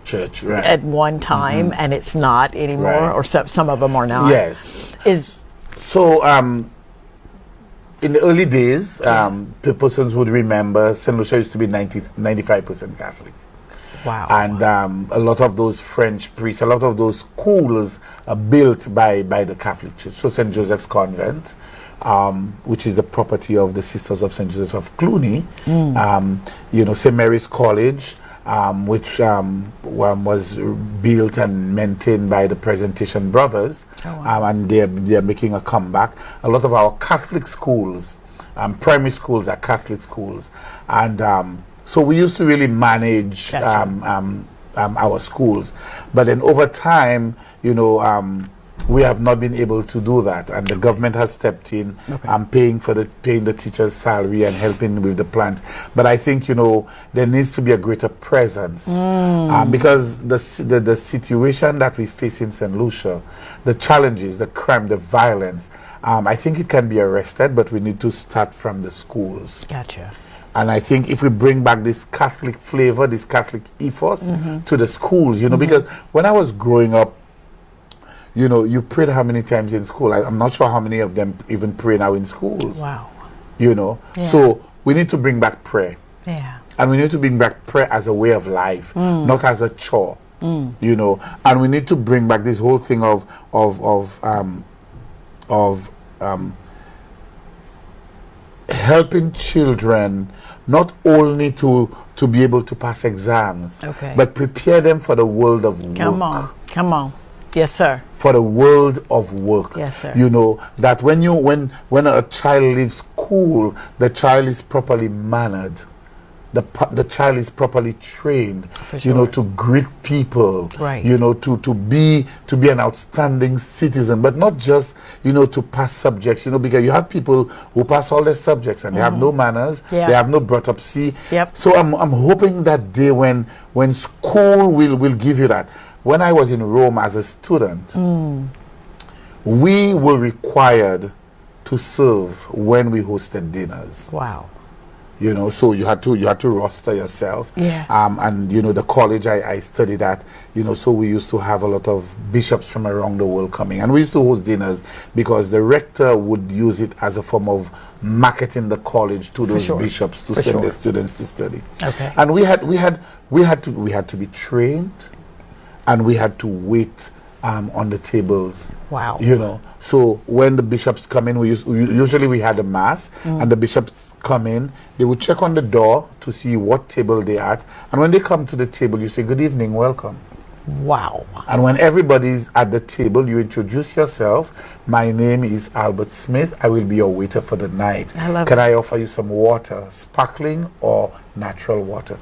Church, right, at one time, and it's not anymore, Right. or some of them are not? Yes. So in the early days, the persons would remember St. Lucia used to be 95% Catholic. Wow. And a lot of those French priests, a lot of those schools are built by the Catholic Church. So St. Joseph's Convent, which is the property of the Sisters of St. Joseph of Cluny, St. Mary's College, which was built and maintained by the Presentation Brothers, and they're making a comeback. A lot of our Catholic schools, primary schools are Catholic schools, and so we used to really manage our schools, but then over time, we have not been able to do that, and the government has stepped in, paying the teachers' salary and helping with the plant. But I think there needs to be a greater presence, because the situation that we face in St. Lucia, the challenges, the crime, the violence, I think it can be arrested, but we need to start from the schools. Gotcha. And I think if we bring back this Catholic flavor, this Catholic ethos to the schools, because when I was growing up, you prayed how many times in school? I'm not sure how many of them even pray now in schools. Wow. Yeah. So we need to bring back prayer. Yeah. And we need to bring back prayer as a way of life, not as a chore. And we need to bring back this whole thing of helping children not only to be able to pass exams, but prepare them for the world of work. Come on. Yes, sir. For the world of work. Yes, sir. That when a child leaves school, the child is properly mannered. the child is properly trained, For you know, sure. to greet people, Right. you know, to be an outstanding citizen, but not just, you know, to pass subjects, you know, because you have people who pass all their subjects and they have no manners, Yeah. they have no brought up see. Yep. So I'm hoping that day when school will give you that. When I was in Rome as a student, we were required to serve when we hosted dinners. Wow. You know, so you had to roster yourself. Yeah. And you know, the college I studied at, you know, so we used to have a lot of bishops from around the world coming, and we used to host dinners because the rector would use it as a form of marketing the college to those sure. bishops to For send sure. their students to study. Okay. And we had to be trained, and we had to wait on the tables. Wow. You know, so when the bishops come in, usually we had a mass, and the bishops come in, they would check on the door to see what table they're at, and when they come to the table, you say, "Good evening, welcome." Wow. And when everybody's at the table, you introduce yourself. "My name is Albert Smith. I will be your waiter for the night. I love Can it. I offer you some water, sparkling or natural water?"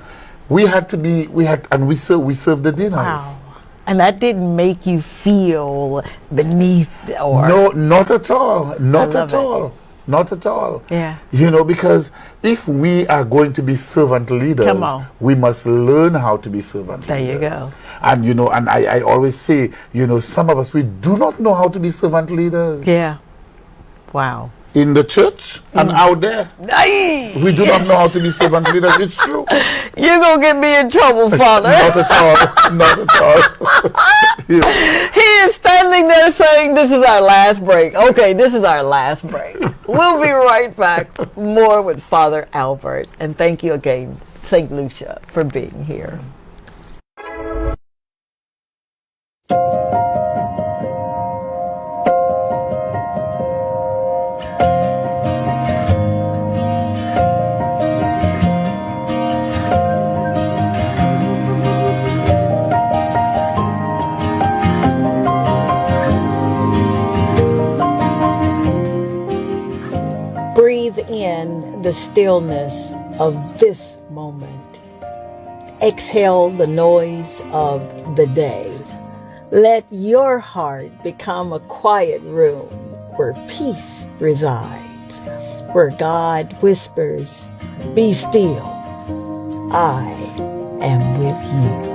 And we serve the dinners. Wow. And that didn't make you feel beneath or... No, not at all. Not love at it. all. Not at all. Yeah. You know, because if we are going to be servant leaders, Come on. we must learn how to be servant There leaders. you go. And, you know, and I always say, you know, some of us, we do not know how to be servant leaders. Yeah. Wow. In the church and out there. We do not know how to be servant leaders. It's true. You're going to get me in trouble, Father. Not at all. Not at all. Yeah. He is standing there saying, "This is our last break." Okay, this is our last break. We'll be right back. More with Father Albert. And thank you again, St. Lucia, for being here. Breathe in the stillness of this moment. Exhale the noise of the day. Let your heart become a quiet room where peace resides, where God whispers, "Be still. I am with you."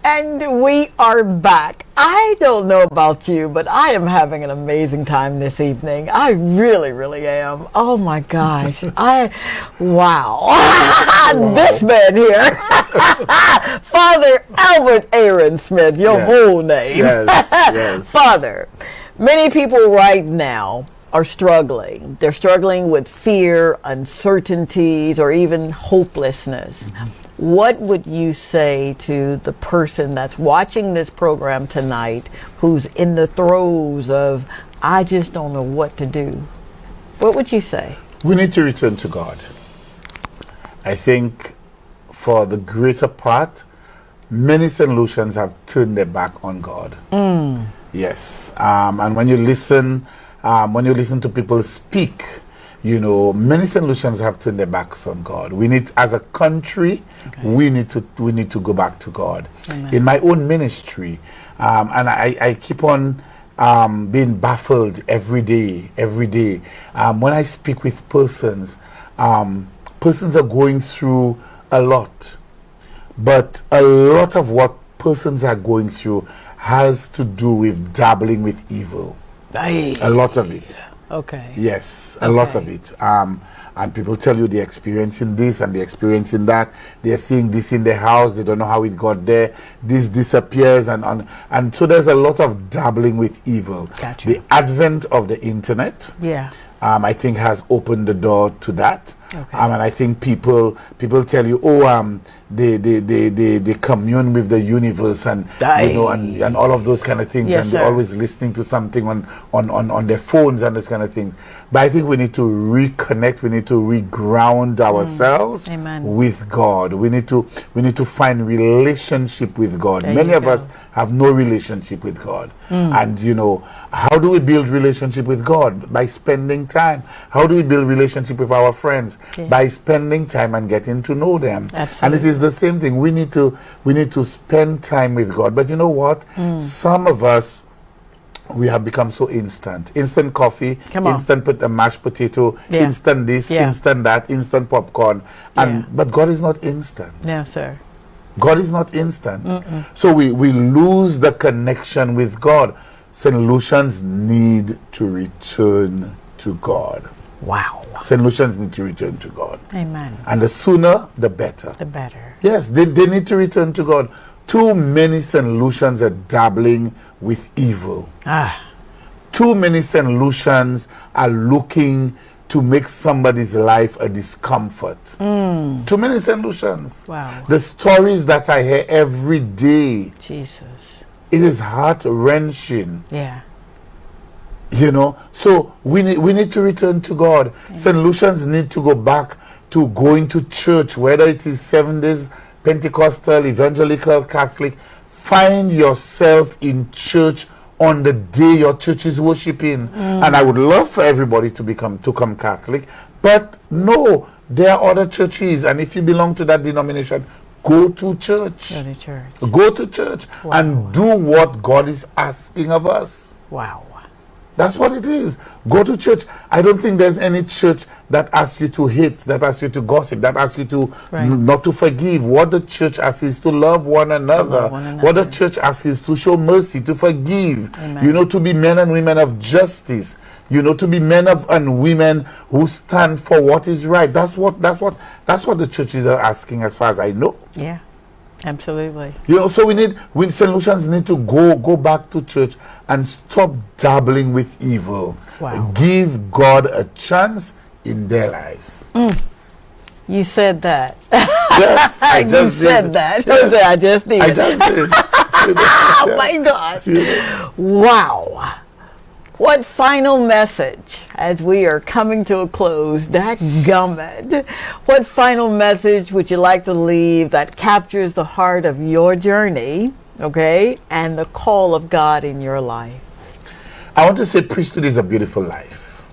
And we are back. I don't know about you, but I am having an amazing time this evening. I really, really am. Oh my gosh. Wow. This man here. Father Albert Aaron Smith, your whole name. Yes, yes. Father, many people right now are struggling. They're struggling with fear, uncertainties, or even hopelessness. What would you say to the person that's watching this program tonight who's in the throes of, "I just don't know what to do"? What would you say? We need to return to God. I think for the greater part, many St. Lucians have turned their back on God. Yes. And when you listen to people speak, you know, many St. Lucians have turned their backs on God. We need, as a country, we need to go back to God. Amen. In my own ministry, and I keep on being baffled every day. When I speak with persons, persons are going through a lot, but a lot of what persons are going through has to do with dabbling with evil. A lot of it. Okay. Yes, a lot of it. And people tell you they're experiencing this and they're experiencing that. They're seeing this in their house. They don't know how it got there. This disappears. And so there's a lot of dabbling with evil. Gotcha. The advent of the internet, Yeah. I think, has opened the door to that. And I think people tell you, oh, they commune with the universe and you know and all of those kind of things, Yes, and they're sir. always listening to something on their phones and those kind of things. But I think we need to reconnect. We need to reground ourselves Amen. with God. We need to find relationship with God. There Many you of go. us have no relationship with God. Mm. And you know, how do we build relationship with God? By spending time. How do we build relationship with our friends? Yeah. By spending time and getting to know them. Absolutely. And it is the same thing. We need to spend time with God. But you know what? Some of us, we have become so instant coffee, Come on. instant mashed potato, Yeah. instant this, Yeah. instant that, instant popcorn. But God is not instant. No, sir. God is not instant. So we lose the connection with God. St. Lucians need to return to God. Wow. St. Lucians need to return to God. Amen. And the sooner, the better. The better. Yes, they need to return to God. Too many St. Lucians are dabbling with evil. Too many St. Lucians are looking to make somebody's life a discomfort. Too many St. Lucians. Wow. The stories that I hear every day, Jesus. it is heart-wrenching. Yeah. You know, so we need to return to God. St. Lucians need to go back to going to church, whether it is 7 days, Pentecostal, Evangelical, Catholic. Find yourself in church on the day your church is worshiping. And I would love for everybody to come Catholic, but no, there are other churches, and if you belong to that denomination, go to church. Go to church. Go to church and do what God is asking of us. Wow. That's what it is. Go to church. I don't think there's any church that asks you to hate, that asks you to gossip, that asks you to not to forgive. What the church asks is to love one another. What the church asks is to show mercy, to forgive. Amen. You know, to be men and women of justice. You know, to be men and women who stand for what is right. That's what the churches are asking, as far as I know. Yeah. Absolutely. You know, so we St. Lucians need to go back to church and stop dabbling with evil. Wow. Give God a chance in their lives. You said that. Yes, I You just said did. that. Yes. I just did. I just did. Oh my gosh. Wow. What final message, as we are coming to a close, that gummit, what final message would you like to leave that captures the heart of your journey, okay, and the call of God in your life? I want to say priesthood is a beautiful life.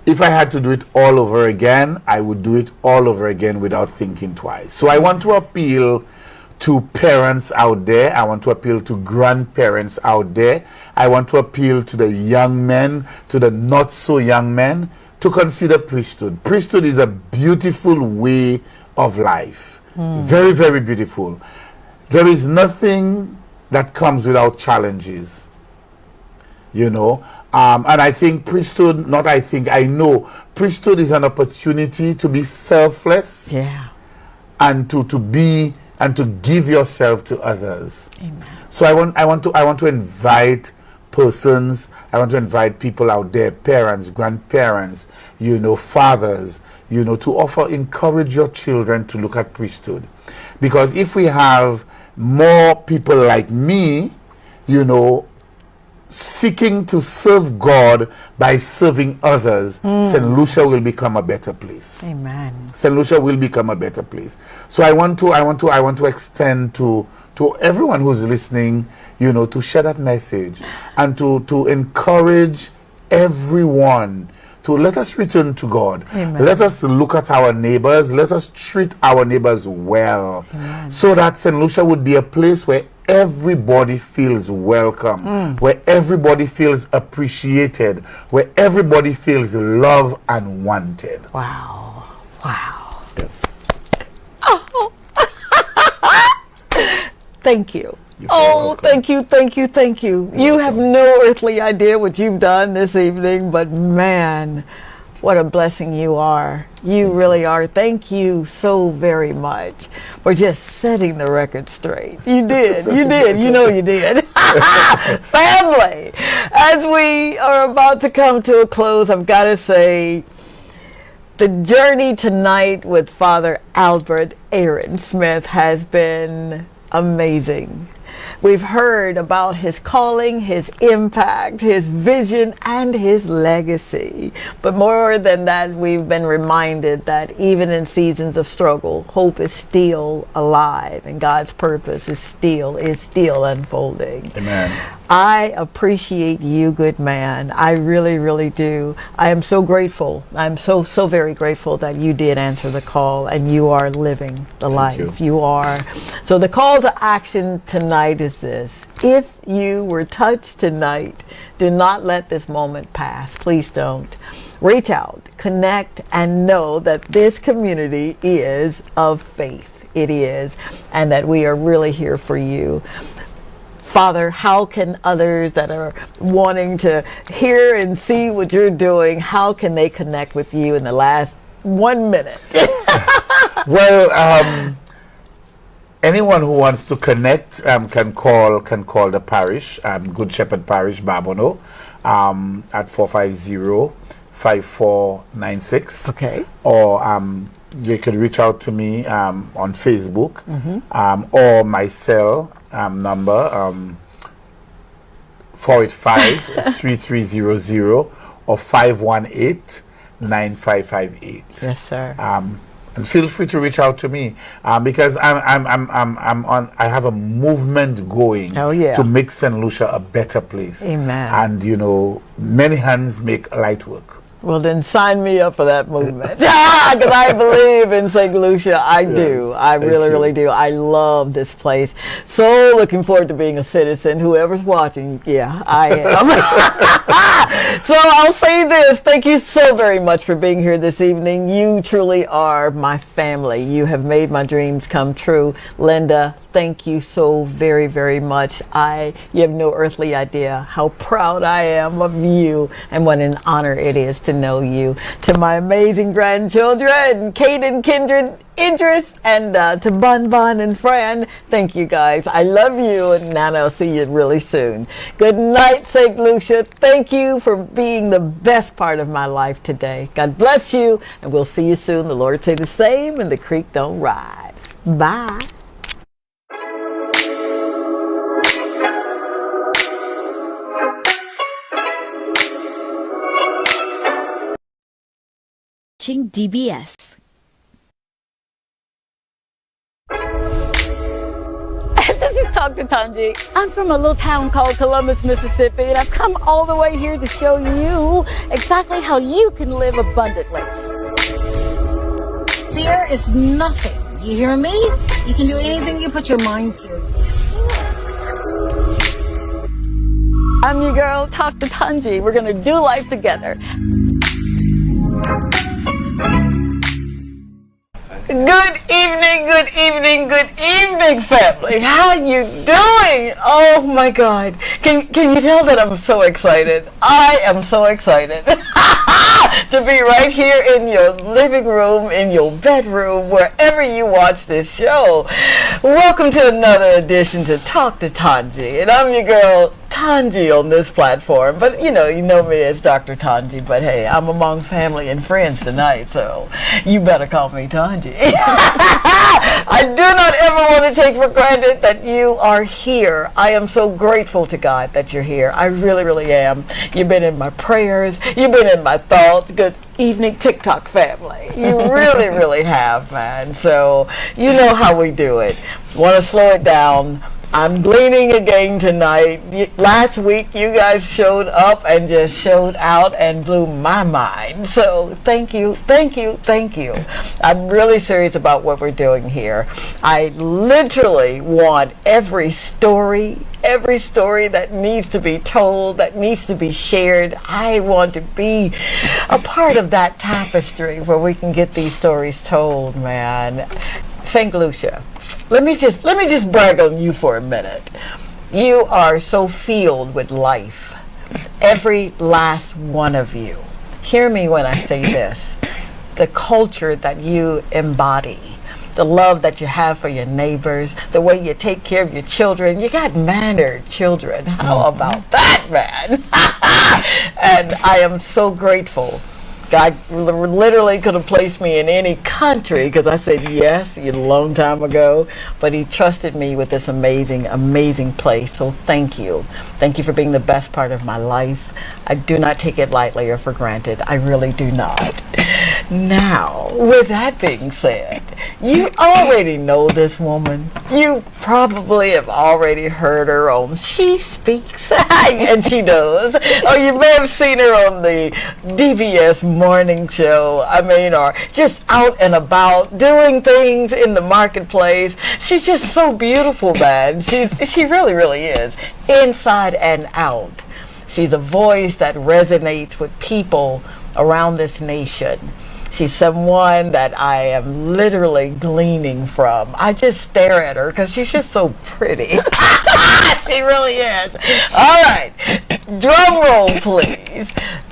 If I had to do it all over again, I would do it all over again without thinking twice. So I want to appeal to parents out there. I want to appeal to grandparents out there. I want to appeal to the young men, to the not so young men, to consider priesthood. Priesthood is a beautiful way of life. Very, very beautiful. There is nothing that comes without challenges. You know, and I think priesthood, I know priesthood is an opportunity to be selfless. Yeah. And to give yourself to others. Amen. So I want to invite persons, I want to invite people out there, parents, grandparents, you know, fathers, you know, to encourage your children to look at priesthood. Because if we have more people like me, you know, seeking to serve God by serving others, St. Lucia will become a better place. Amen. St. Lucia will become a better place. So I want to extend to everyone who's listening, you know, to share that message and to encourage everyone to let us return to God. Amen. Let us look at our neighbors. Let us treat our neighbors well. Amen. So that St. Lucia would be a place where everybody feels welcome, where everybody feels appreciated, where everybody feels loved and wanted. Wow. Wow. Yes. Oh. Thank you. Thank you. You have no earthly idea what you've done this evening, but man, what a blessing you are. You really are. Thank you so very much for just setting the record straight. You did. You did. You know you did. Family, as we are about to come to a close, I've got to say, The journey tonight with Father Albert Aaron Smith has been amazing. We've heard about his calling, his impact, his vision, and his legacy. But more than that, we've been reminded that even in seasons of struggle, hope is still alive and God's purpose is still unfolding. Amen. I appreciate you, good man. I really, really do. I am so grateful. I'm so very grateful that you did answer the call and you are living the life. You are. So the call to action tonight is this. If you were touched tonight, do not let this moment pass. Please don't. Reach out, connect, and know that this community is of faith. It is. And that we are really here for you. Father, how can others that are wanting to hear and see what you're doing, how can they connect with you in the last 1 minute? Well, anyone who wants to connect can call the parish, Good Shepherd Parish, Babono, at 450-5496. Okay. Or you could reach out to me on Facebook, or my cell number 485-3300 or 518-9558. Yes, sir. And feel free to reach out to me because I have a movement going to make St. Lucia a better place. Amen. And many hands make light work. Well, then sign me up for that movement. Because I believe in St. Lucia. I do. I really do. I love this place. So looking forward to being a citizen. Whoever's watching, I am. So I'll say this. Thank you so very much for being here this evening. You truly are my family. You have made my dreams come true. Linda, thank you so very, very much. You have no earthly idea how proud I am of you and what an honor it is to know you. To my amazing grandchildren, Caden, Kindred, Idris, and to Bun Bun and Fran, thank you guys. I love you, and Nana, I'll see you really soon. Good night, St. Lucia. Thank you for being the best part of my life today. God bless you, and we'll see you soon. The Lord say the same, and the creek don't rise. Bye. DBS. This is Dr. Tanji. I'm from a little town called Columbus, Mississippi, and I've come all the way here to show you exactly how you can live abundantly. Fear is nothing. You hear me? You can do anything you put your mind to. I'm your girl, Dr. Tanji. We're going to do life together. Good evening, family. How you doing? Oh my God. Can you tell that I'm so excited? I am so excited to be right here in your living room, in your bedroom, wherever you watch this show. Welcome to another edition to Talk to Tanji. And I'm your girl, Tanji, on this platform. But you know me as Dr. Tanji. But hey, I'm among family and friends tonight, so you better call me Tanji. I do not ever want to take for granted that you are here. I am so grateful to God that you're here. I really, really am. You've been in my prayers. You've been in my thoughts. Good evening, TikTok family. You really, really have, man. So you know how we do it. Want to slow it down. I'm gleaning again tonight. Last week, you guys showed up and just showed out and blew my mind. So thank you. I'm really serious about what we're doing here. I literally want every story that needs to be told, that needs to be shared. I want to be a part of that tapestry where we can get these stories told, man. St. Lucia. Let me just brag on you for a minute. You are so filled with life. Every last one of you. Hear me when I say this. The culture that you embody, the love that you have for your neighbors, the way you take care of your children. You got mannered children. How about that, man? And I am so grateful God literally could have placed me in any country because I said yes a long time ago, but he trusted me with this amazing, amazing place. So thank you. Thank you for being the best part of my life. I do not take it lightly or for granted. I really do not. Now, with that being said, you already know this woman. You probably have already heard her on She Speaks, and she does. Or you may have seen her on the DBS morning show. I mean, or just out and about doing things in the marketplace. She's just so beautiful, man. She really, really is, inside and out. She's a voice that resonates with people around this nation. She's someone that I am literally gleaning from. I just stare at her because she's just so pretty. She really is. All right, drum roll, please.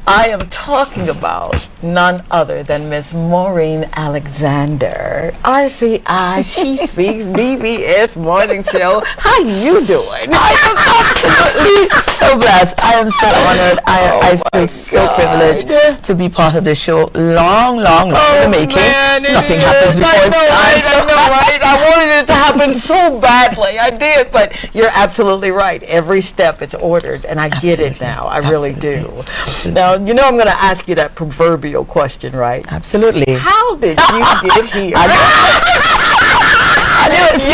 I am talking about none other than Miss Maureen Alexander, RCI She Speaks DBS Morning Show. How you doing? I am absolutely so blessed. I am so honored. I feel so privileged to be part of the show. Long in the making. Man, nothing happens before it's time. I know, right? I wanted it to happen so badly. I did, but you're absolutely right. Every step is ordered, and I get it now. I really do. Now, you know I'm going to ask you that proverbial question, right? Absolutely. How did you get here? I knew it's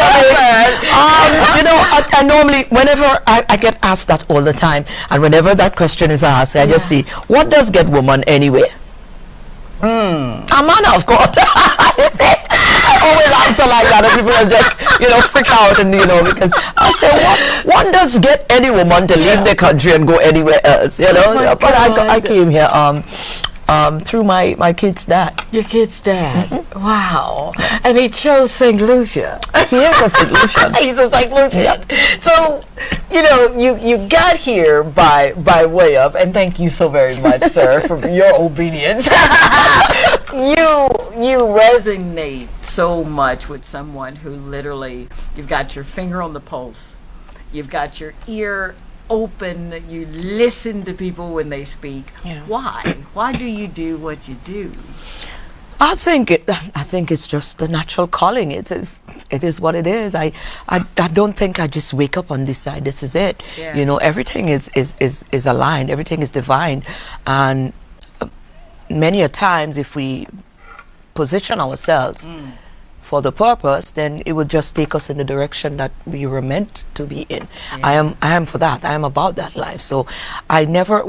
you know, I normally, whenever I get asked that all the time, and whenever that question is asked, I just see, what does get woman anyway? A man, of course. I always answer like that, and people are just, freak out, and because I say, what does get any woman to leave the country and go anywhere else? But I came here through my kid's dad. Your kid's dad. Mm-hmm. Wow. And he chose St. Lucia. He is a St. Lucian. He's a St. Lucian. So, you got here by way of, and thank you so very much, sir, for your obedience. You resonate so much with someone who literally, you've got your finger on the pulse, you've got your ear open, you listen to people when they speak. Yeah. Why do you do what you do? I think it's just a natural calling. It is what it is. I don't think I just wake up on this side, this is it. Yeah. Everything is aligned, everything is divine, and many a times if we position ourselves for the purpose, then it would just take us in the direction that we were meant to be in. Yeah. I am for that. I am about that life. So I never,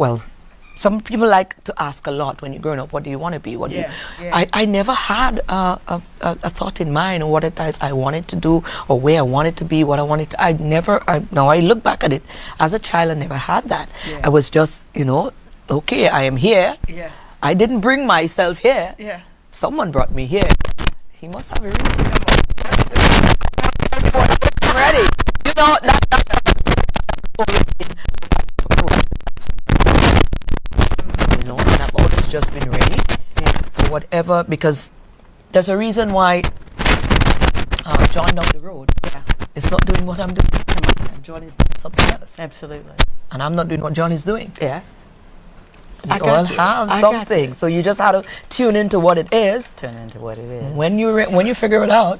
some people like to ask a lot when you're growing up, what do you want to be? I never had a thought in mind on what it is I wanted to do or where I wanted to be, what I wanted to, now I look back at it, as a child I never had that. Yeah. I was just, okay, I am here. Yeah. I didn't bring myself here. Yeah. Someone brought me here. He must have a reason. I'm ready. And I've always just been ready for whatever, because there's a reason why John down the road is not doing what I'm doing. And John is doing something else. Absolutely. And I'm not doing what John is doing. Yeah. We all have something, so you just have to tune into what it is. Tune into what it is. When you figure it out,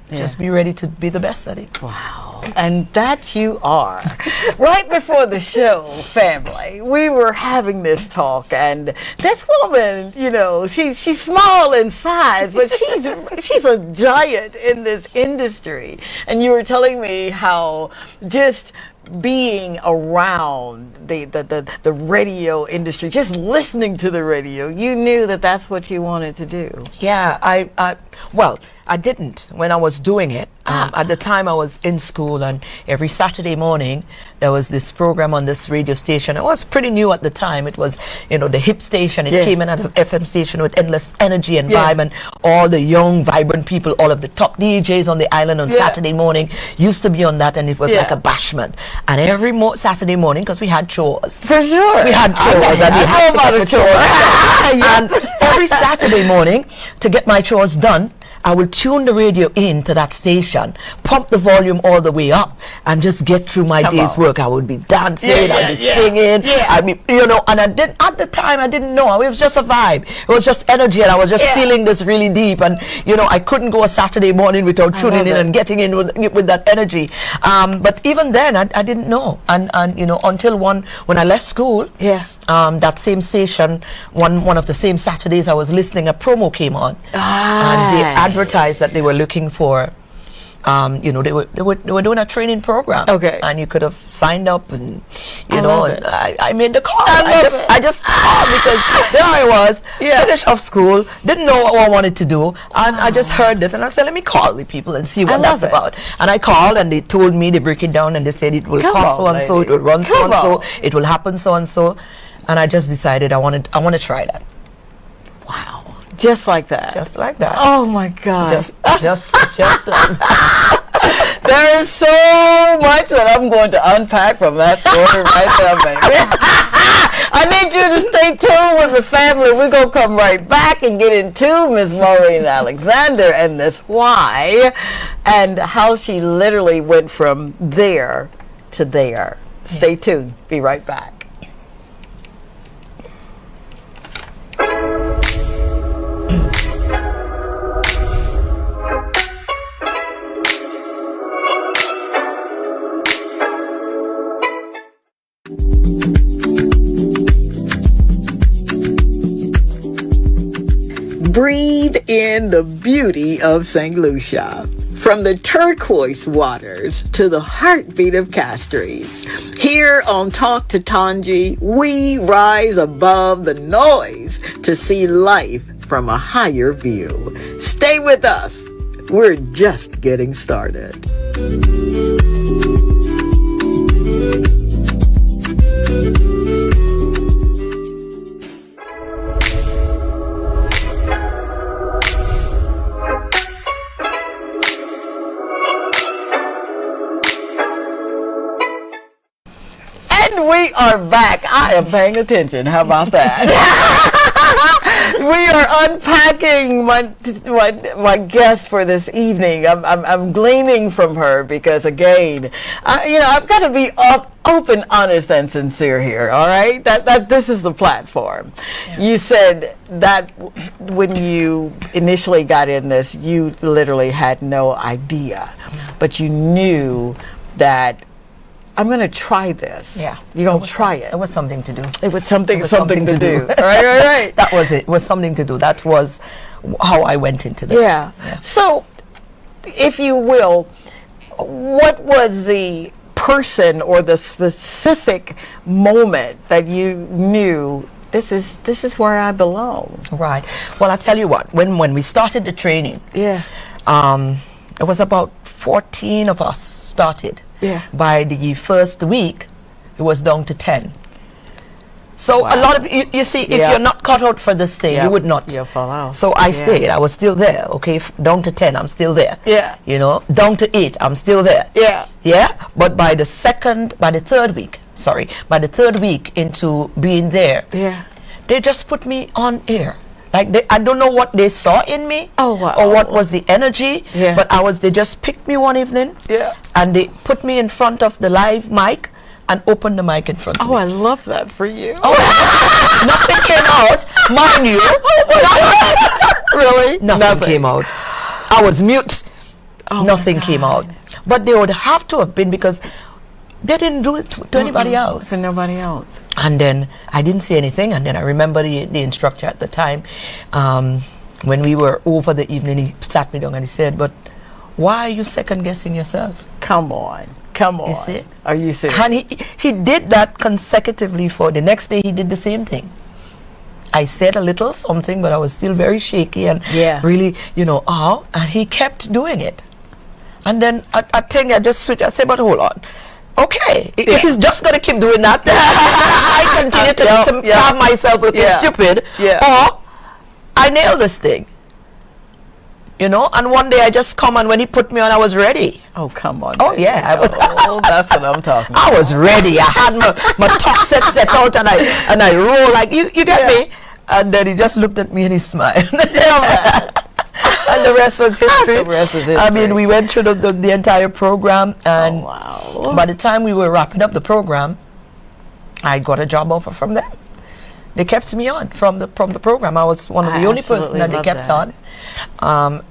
just be ready to be the best at it. Wow, and that you are. Right before the show, family, we were having this talk, and this woman, she's small in size, but she's a giant in this industry. And you were telling me how just being around the radio industry, just listening to the radio, you knew that that's what you wanted to do. Yeah, I didn't when I was doing it. At the time I was in school, and every Saturday morning there was this program on this radio station. It was pretty new at the time. It was, the hip station. It came in as an FM station with endless energy and vibe, and all the young, vibrant people, all of the top DJs on the island on Saturday morning used to be on that, and it was like a bashment. And every Saturday morning, because we had chores. For sure. We had chores, and we had to get the chores. And every Saturday morning, to get my chores done, I would tune the radio in to that station, pump the volume all the way up, and just get through my day's work. I would be dancing, I'd be singing, I mean, you know, and at the time I didn't know. It was just a vibe. It was just energy, and I was just feeling this really deep. And you know, I couldn't go a Saturday morning without tuning in and getting in with that energy. But even then, I didn't know. And you know, until when I left school, that same station, one of the same Saturdays I was listening, a promo came on, and they advertised that they were looking for, you know, they were doing a training program. Okay. And you could have signed up, and you know, and I made the call. I just called because there I was, finished off school, didn't know what I wanted to do, and I just heard this, and I said, let me call the people and see what that's about. And I called, and they told me, they break it down, and they said it will cost so and so, it will run so and so, it will happen so and so, and I just decided I want to try that. Wow. Just like that. Just like that. Oh my God. Just like that. There is so much that I'm going to unpack from that story right there, baby. I need you to stay tuned with the family. We're going to come right back and get into Miss Maureen Alexander and this why, and how she literally went from there to there. Stay tuned. Be right back. Breathe in the beauty of St. Lucia. From the turquoise waters to the heartbeat of Castries. Here on Talk to Tanji, we rise above the noise to see life from a higher view. Stay with us. We're just getting started. We are back. I am paying attention. How about that? We are unpacking my guest for this evening. I'm gleaning from her because, again, you know, I've got to be open, honest, and sincere here. All right, that this is the platform. Yeah. You said that when you initially got in this, you literally had no idea, but you knew that. I'm going to try this. Yeah. You're going to try it. It was something to do. It was something to do. Right. That was it. It was something to do. That was how I went into this. Yeah. So, if you will, what was the person or the specific moment that you knew this is where I belong? Right. Well, I tell you what. When we started the training, it was about 14 of us started. Yeah. By the first week, it was down to 10. So a lot of you see, if you're not cut out for this thing, you would not. You'll fall out. So I stayed. I was still there. Okay, down to 10, I'm still there. Yeah. You know, down to 8, I'm still there. Yeah. Yeah. But by the third week into being there, they just put me on air. Like I don't know what they saw in me, or what was the energy, but they just picked me one evening, and they put me in front of the live mic and opened the mic in front of me. Oh, I love that for you. Oh, nothing came out, mind you. Really? Nothing came out. I was mute. Nothing came out. But they would have to have been, because they didn't do it to anybody else. To nobody else. And then I didn't say anything. And then I remember the instructor at the time, when we were over the evening, he sat me down and he said, "But why are you second guessing yourself?" Come on. You see? Are you serious? And he did that consecutively for the next day. He did the same thing. I said a little something, but I was still very shaky and really, you know, and he kept doing it. And then I think I just switched. I said, "But hold on. Okay, if he's just going to keep doing that, I continue to have myself looking stupid, or I nail this thing." You know, and one day I just come, and when he put me on, I was ready. Oh, come on. Oh, yeah. I was, that's what I'm talking about. I was ready. I had my talk set out, and I roll like, you get me? And then he just looked at me and he smiled. And the rest was history. The rest is I history. mean, we went through the entire program, and by the time we were wrapping up the program, I got a job offer from them. They kept me on from the program. I was one of the only person that they kept on,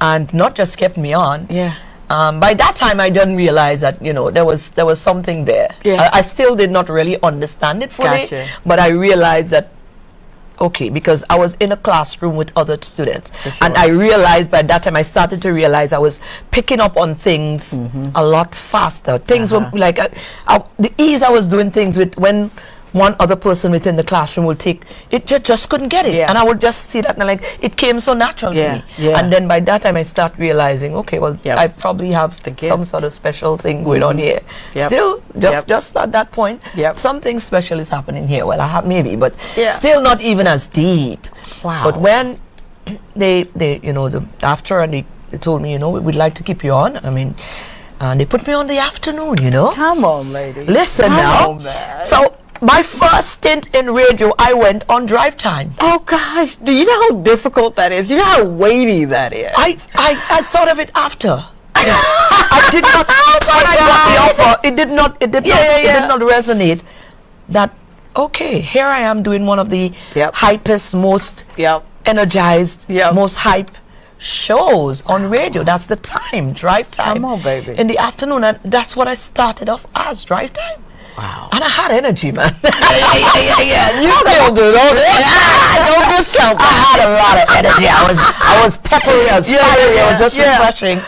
and not just kept me on. Yeah. By that time, I didn't realize that there was something there. Yeah. I still did not really understand it fully, Gotcha. but I realized that. Okay, because I was in a classroom with other students, and I realized by that time I started to realize I was picking up on things a lot faster. Things were like the ease I was doing things with when one other person within the classroom will take it, just couldn't get it, and I would just see that and like it came so natural to me. And then by that time I start realizing, okay, well I probably have some sort of special thing going on here. Still, just at that point, something special is happening here. Well, I have maybe, but still not even as deep. Wow. But when they after and they told me, we'd like to keep you on. I mean, and they put me on the afternoon. Come on, lady. Listen now. So. My first stint in radio, I went on drive time. Oh gosh, do you know how difficult that is? Do you know how weighty that is? I thought of it after. I did not. When I got the offer, it did not resonate. That okay, here I am doing one of the hypest, most energized, most hype shows on radio. That's the time, drive time. Come on, baby. In the afternoon, and that's what I started off as, drive time. Wow. And I had energy, man. Yeah. You still do, don't you? Don't discount that. I had a lot of energy. I was peppery, I was fiery, I was just refreshing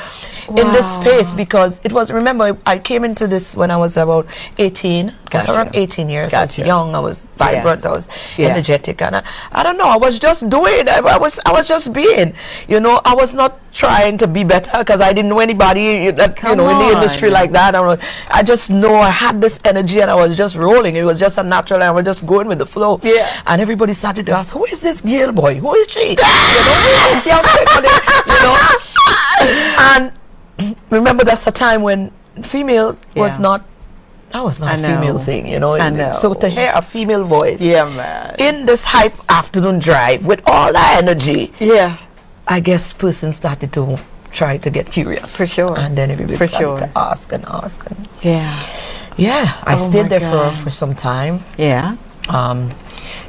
in this space, because it was, remember, I came into this when I was about 18. I was around 18 years. I was young, I was vibrant, I was energetic, and I don't know, I was just doing, I was just being, I was not trying to be better, because I didn't know anybody that, in the industry like that. I just know I had this energy, and I was just rolling. It was just a natural, and I was just going with the flow. Yeah. And everybody started to ask, who is this girl boy? Who is she? Who is this young chick? And remember, that's a time when female was not, that was not a female thing, I know. So to hear a female voice man, in this hype afternoon drive with all that energy, I guess person started to try to get curious. For sure. And then everybody started to ask and ask. And yeah. I stayed there for some time. Yeah.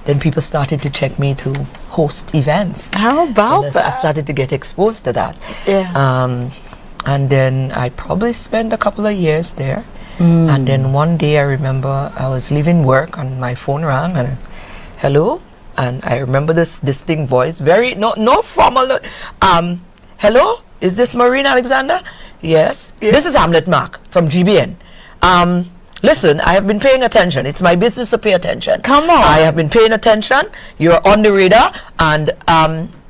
Then people started to check me to host events. How about that? I started to get exposed to that. Yeah. And then I probably spent a couple of years there. And then one day I remember I was leaving work and my phone rang and hello, and I remember this distinct voice, very no formal. Hello, is this Maureen Alexander? Yes. This is Hamlet Mark from GBN. Listen, I have been paying attention. It's my business to pay attention. Come on. I have been paying attention. You're on the radar, and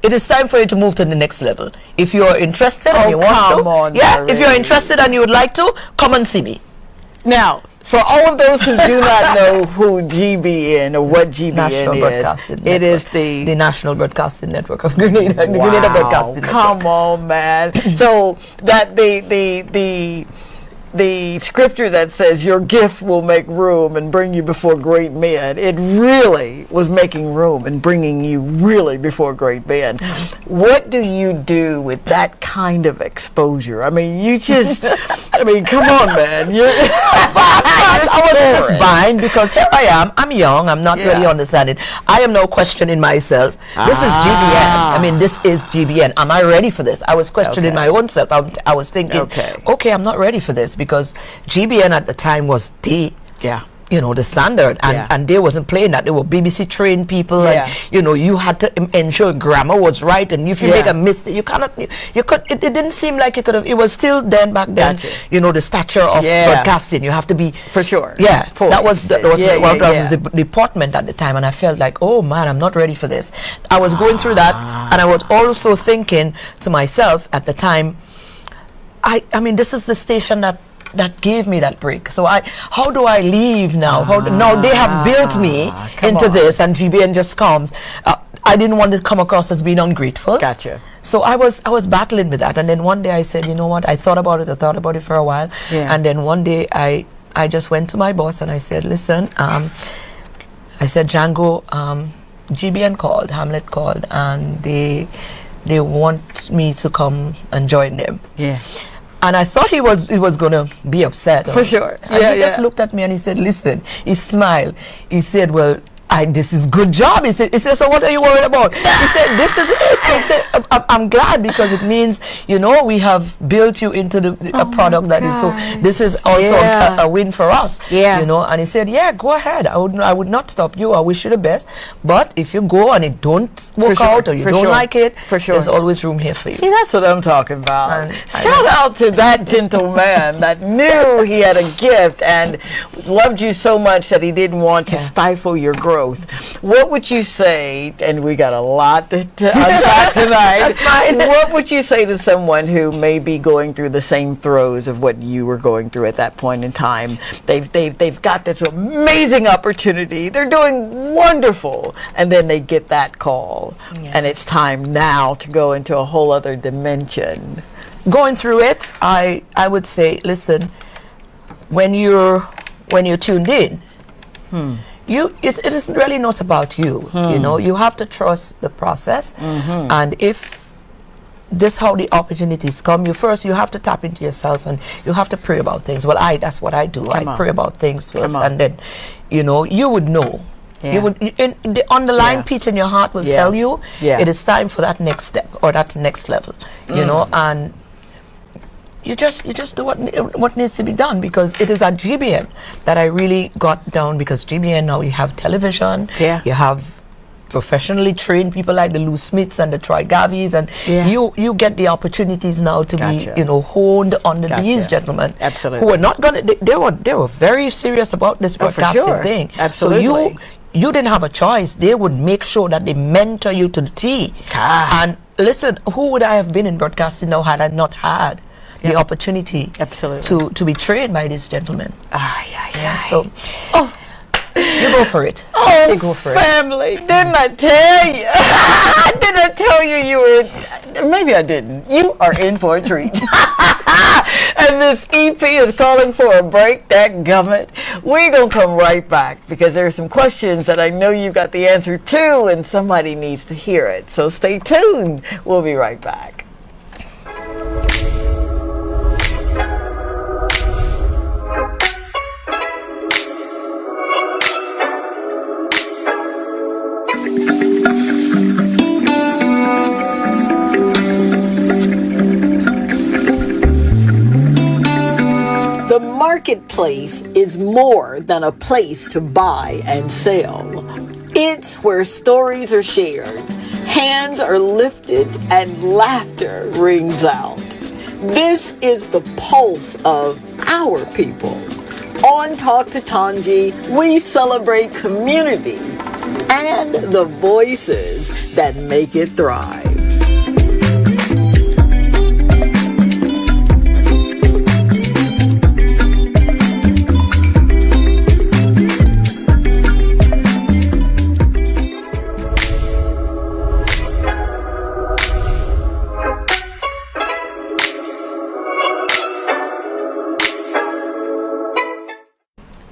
it is time for you to move to the next level. If you're interested and you want to, if you're interested and you would like to, come and see me. Now, for all of those who do not know who GBN or what GBN it is the National Broadcasting Network of Grenada. The Grenada Broadcasting Network. Come on, man. So that the scripture that says your gift will make room and bring you before great men, it really was making room and bringing you really before great men. What do you do with that kind of exposure? I mean, you just, I mean, come on, man. I was just buying, because here I am. I'm young. I'm not really understanding. I am now questioning myself. This is GBN. I mean, this is GBN. Am I ready for this? I was questioning my own self. I was thinking, okay, I'm not ready for this, because GBN at the time was the the standard, and they wasn't playing that. They were BBC trained people, and you had to ensure grammar was right, and if you make a mistake, you cannot. You could. It didn't seem like it could have. It was still then back then. The stature of broadcasting. You have to be for sure. Yeah, that was the department at the time, and I felt like, oh man, I'm not ready for this. I was going through that, and I was also thinking to myself at the time, I mean, this is the station that gave me that break. So how do I leave now? Now they have built me into this, and GBN just comes. I didn't want to come across as being ungrateful. Gotcha. So I was battling with that, and then one day I said, you know what? I thought about it for a while, and then one day I just went to my boss and I said, listen, I said, Django, GBN called, Hamlet called, and they they want me to come and join them. Yeah. And I thought he was gonna be upset. For sure. And he just looked at me and he said, listen, he smiled. He said, well, this is good job. He said, so what are you worried about? He said, this is it. He said, I'm glad because it means, you know, we have built you into a product that is so, this is also a win for us. Yeah. You know, and he said, yeah, go ahead. I would not stop you. I wish you the best. But if you go and it don't work out or you don't like it, there's always room here for you. See, that's what I'm talking about. And shout out to that gentleman that knew he had a gift and loved you so much that he didn't want to stifle your growth. What would you say, and we got a lot to unpack tonight, That's fine. What would you say to someone who may be going through the same throes of what you were going through at that point in time? They've got this amazing opportunity, they're doing wonderful, and then they get that call, and it's time now to go into a whole other dimension. Going through it, I would say, listen, when you're tuned in, it is really not about you. You know, you have to trust the process, and if this how the opportunities come, you have to tap into yourself and you have to pray about things. Well, that's what I do. I pray about things first, and then, you know, you would know. Yeah. You would, in the underlying pitch in your heart will tell you it is time for that next step or that next level. You know, and you just do what needs to be done, because it is at GBN that I really got down, because GBN now you have television, you have professionally trained people like the Lou Smiths and the Troy Gavies, and you get the opportunities now to be, you know, honed under these gentlemen who were not gonna, they were very serious about this broadcasting thing. Absolutely. So you didn't have a choice. They would make sure that they mentor you to the T. And listen, who would I have been in broadcasting now had I not had the opportunity to be trained by these gentlemen? So you go for it. Oh, go for family, didn't I tell you? Didn't I tell you were, maybe I didn't. You are in for a treat. And this EP is calling for a break, that gummit. We're going to come right back, because there are some questions that I know you got the answer to, and somebody needs to hear it. So stay tuned. We'll be right back. The marketplace is more than a place to buy and sell. It's where stories are shared, hands are lifted, and laughter rings out. This is the pulse of our people. On Talk to Tanji, we celebrate community and the voices that make it thrive.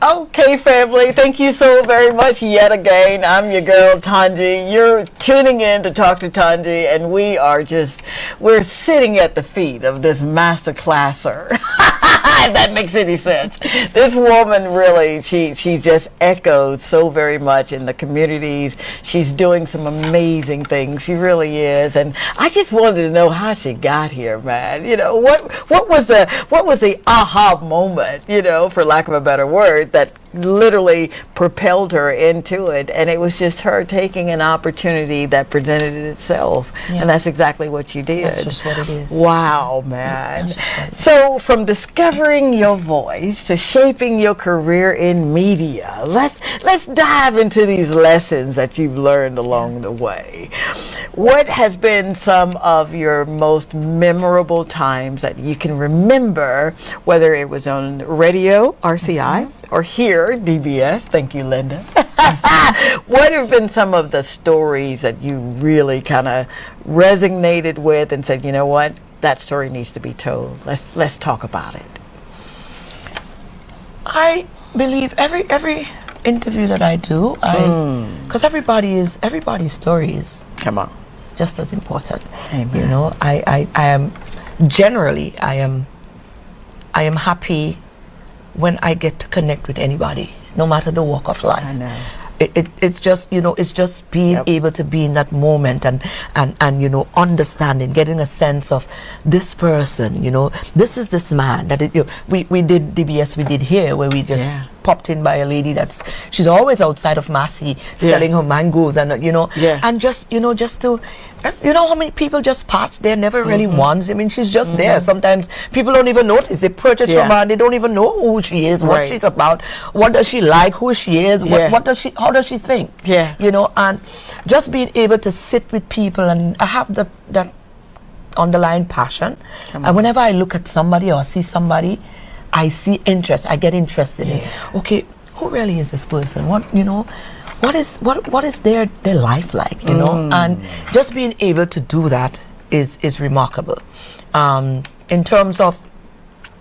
Okay, family, thank you so very much yet again. I'm your girl, Tanji. You're tuning in to Talk to Tanji, and we're sitting at the feet of this master classer. If that makes any sense. This woman really, she just echoes so very much in the communities. She's doing some amazing things. She really is. And I just wanted to know how she got here, man. You know, what was the aha moment, you know, for lack of a better word, that literally propelled her into it? And it was just her taking an opportunity that presented itself. And that's exactly what you did. That's just what it is. Wow, man. So from discovering your voice to shaping your career in media, let's dive into these lessons that you've learned along the way. What has been some of your most memorable times that you can remember, whether it was on radio, RCI, or here, DBS? Thank you, Linda. What have been some of the stories that you really kind of resonated with and said, you know what, that story needs to be told? Let's talk about it. I believe every interview that I do, because everybody's story is just as important. Amen. You know, I am generally I am happy when I get to connect with anybody, no matter the walk of life. I know. It's just, you know, it's just being able to be in that moment and you know, understanding, getting a sense of this person, you know, this is this man that it, you know, we did DBS, we did here where we just popped in by a lady she's always outside of Massey selling her mangoes and you know, and just, you know, just to, you know how many people just pass there, never really once. I mean, she's just there. Sometimes people don't even notice. They purchase from her and they don't even know who she is, what she's about, what does she like, who she is, what does she, how does she think? You know, and just being able to sit with people, and I have that underlying passion. And whenever I look at somebody or see somebody, I see interest. I get interested in, okay, who really is this person? What, you know, what is their life like, you know? And just being able to do that is remarkable. In terms of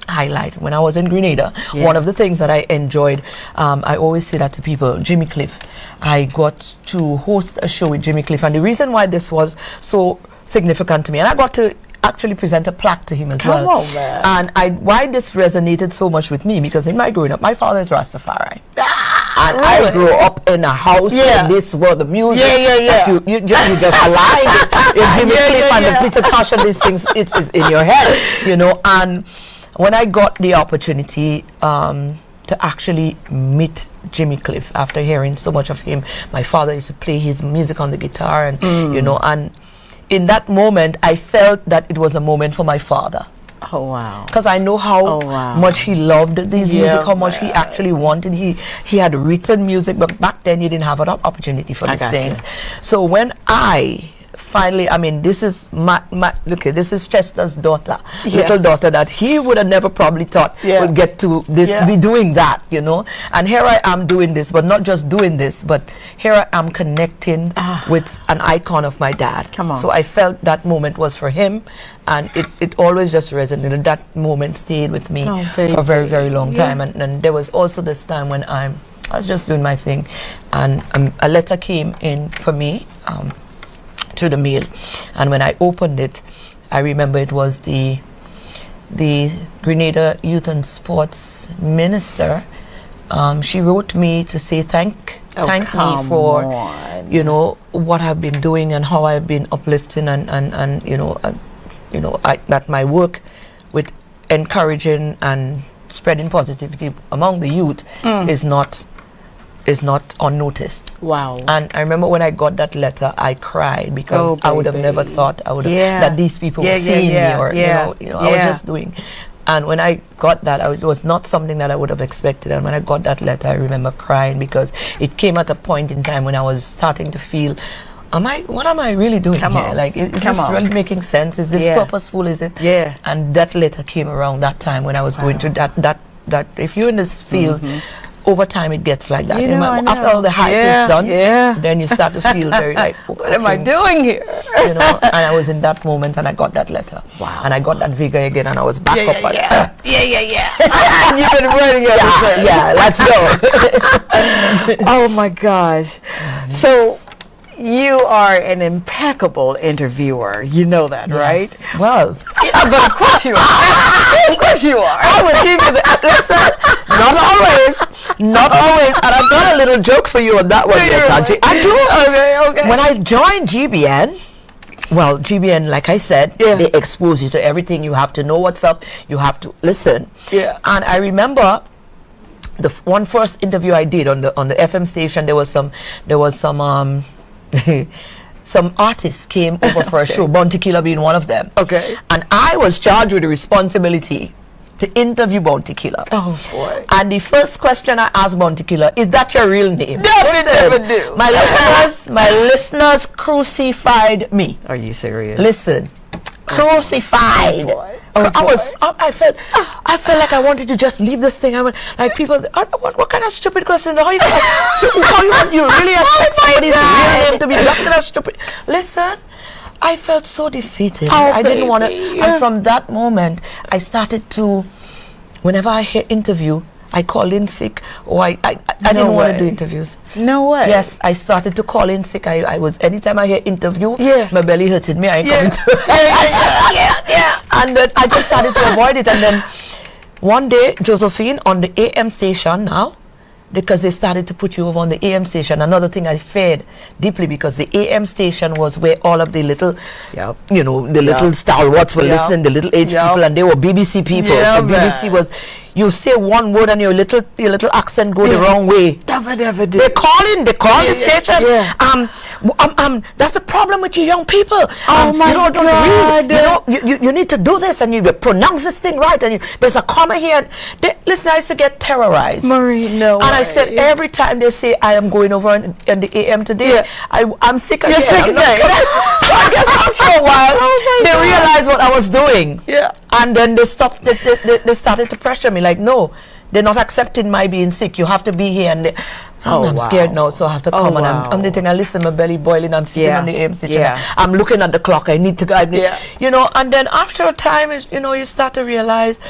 highlight, when I was in Grenada, one of the things that I enjoyed, I always say that to people, Jimmy Cliff. I got to host a show with Jimmy Cliff, and the reason why this was so significant to me, and I got to actually present a plaque to him as well. Come on, man. And why this resonated so much with me, because in my growing up, my father is Rastafari. And I grew up in a house in this world, the music. You just align it. Jimmy Cliff and the Peter Tosh and these things, it is in your head, you know. And when I got the opportunity to actually meet Jimmy Cliff after hearing so much of him, my father used to play his music on the guitar, and you know, and in that moment, I felt that it was a moment for my father. Oh, wow. Because I know how much he loved this music, how much he actually wanted. He had written music, but back then you didn't have an opportunity for these things. So when I finally, I mean, this is look, this is Chester's daughter, little daughter that he would have never probably thought would get to this, be doing that, you know. And here I am doing this, but not just doing this, but here I am connecting with an icon of my dad. Come on. So I felt that moment was for him, and it always just resonated. That moment stayed with me for a very, very long time. And there was also this time when I was just doing my thing, and a letter came in for me through the mail, and when I opened it, I remember it was the Grenada Youth and Sports Minister. She wrote me to say thank me for you know what I've been doing and how I've been uplifting and you know that my work with encouraging and spreading positivity among the youth is not unnoticed. Wow. And I remember when I got that letter, I cried because I would have never thought I would have, that these people were seeing me, or you know I was just doing. And when I got that, it was not something that I would have expected. And when I got that letter, I remember crying because it came at a point in time when I was starting to feel, what am I really doing here? Like, is this really making sense? Is this purposeful? Is it? Yeah. And that letter came around that time when I was going through that if you're in this field, over time it gets like that. You know, After all the hype is done, then you start to feel very like, what am I doing here? You know, and I was in that moment and I got that letter. Wow. And I got that vigor again and I was back up. And you've been running ever yeah, let's go. Oh my gosh. So you are an impeccable interviewer. You know that, right? Well, but of course you are. Of course you are. I would give you the listen. Not always. And I've got a little joke for you on that one. I do. Okay. When I joined GBN, well, GBN, like I said, they expose you to everything. You have to know what's up. You have to listen. Yeah. And I remember the one first interview I did on the FM station. There was some some artists came over for a show, Bounty Killer being one of them. Okay. And I was charged with the responsibility to interview Bounty Killer. Oh boy. And the first question I asked Bounty Killer, is that your real name? Never do. My listeners crucified me. Are you serious? Listen. Crucified. I felt like I wanted to just leave this thing. I went like, people, what kind of stupid question? How you really expect somebody's real name to be that kind of stupid? Listen, I felt so defeated. I didn't want to. And from that moment, I started to, whenever I hear interview, I called in sick, or I didn't want to do interviews. No way. Yes, I started to call in sick. I was, anytime I hear interview, my belly hurted me. I ain't coming to And then I just started to avoid it. And then one day, Josephine, on the AM station now, because they started to put you over on the AM station. Another thing I feared deeply, because the AM station was where all of the little, you know, the little stalwarts were listening, the little age people, and they were BBC people. So BBC was, you say one word and your little accent go the wrong way. They call the station. That's the problem with you young people. Oh my God! God. You need to do this, and you pronounce this thing right, and there's a comma here. Listen, I used to get terrorized. Marie, no. And I said, every time they say I am going over in the AM today, I'm sick again. You're sick again. So I guess after a while, they realized what I was doing. Yeah. And then they stopped. They started to pressure me, like, no, they're not accepting my being sick. You have to be here. And I'm scared now, so I have to come. And I'm the thing. I listen, my belly boiling. I'm sitting on the AM station. I'm looking at the clock. I need to go. You know. And then after a time, you start to realize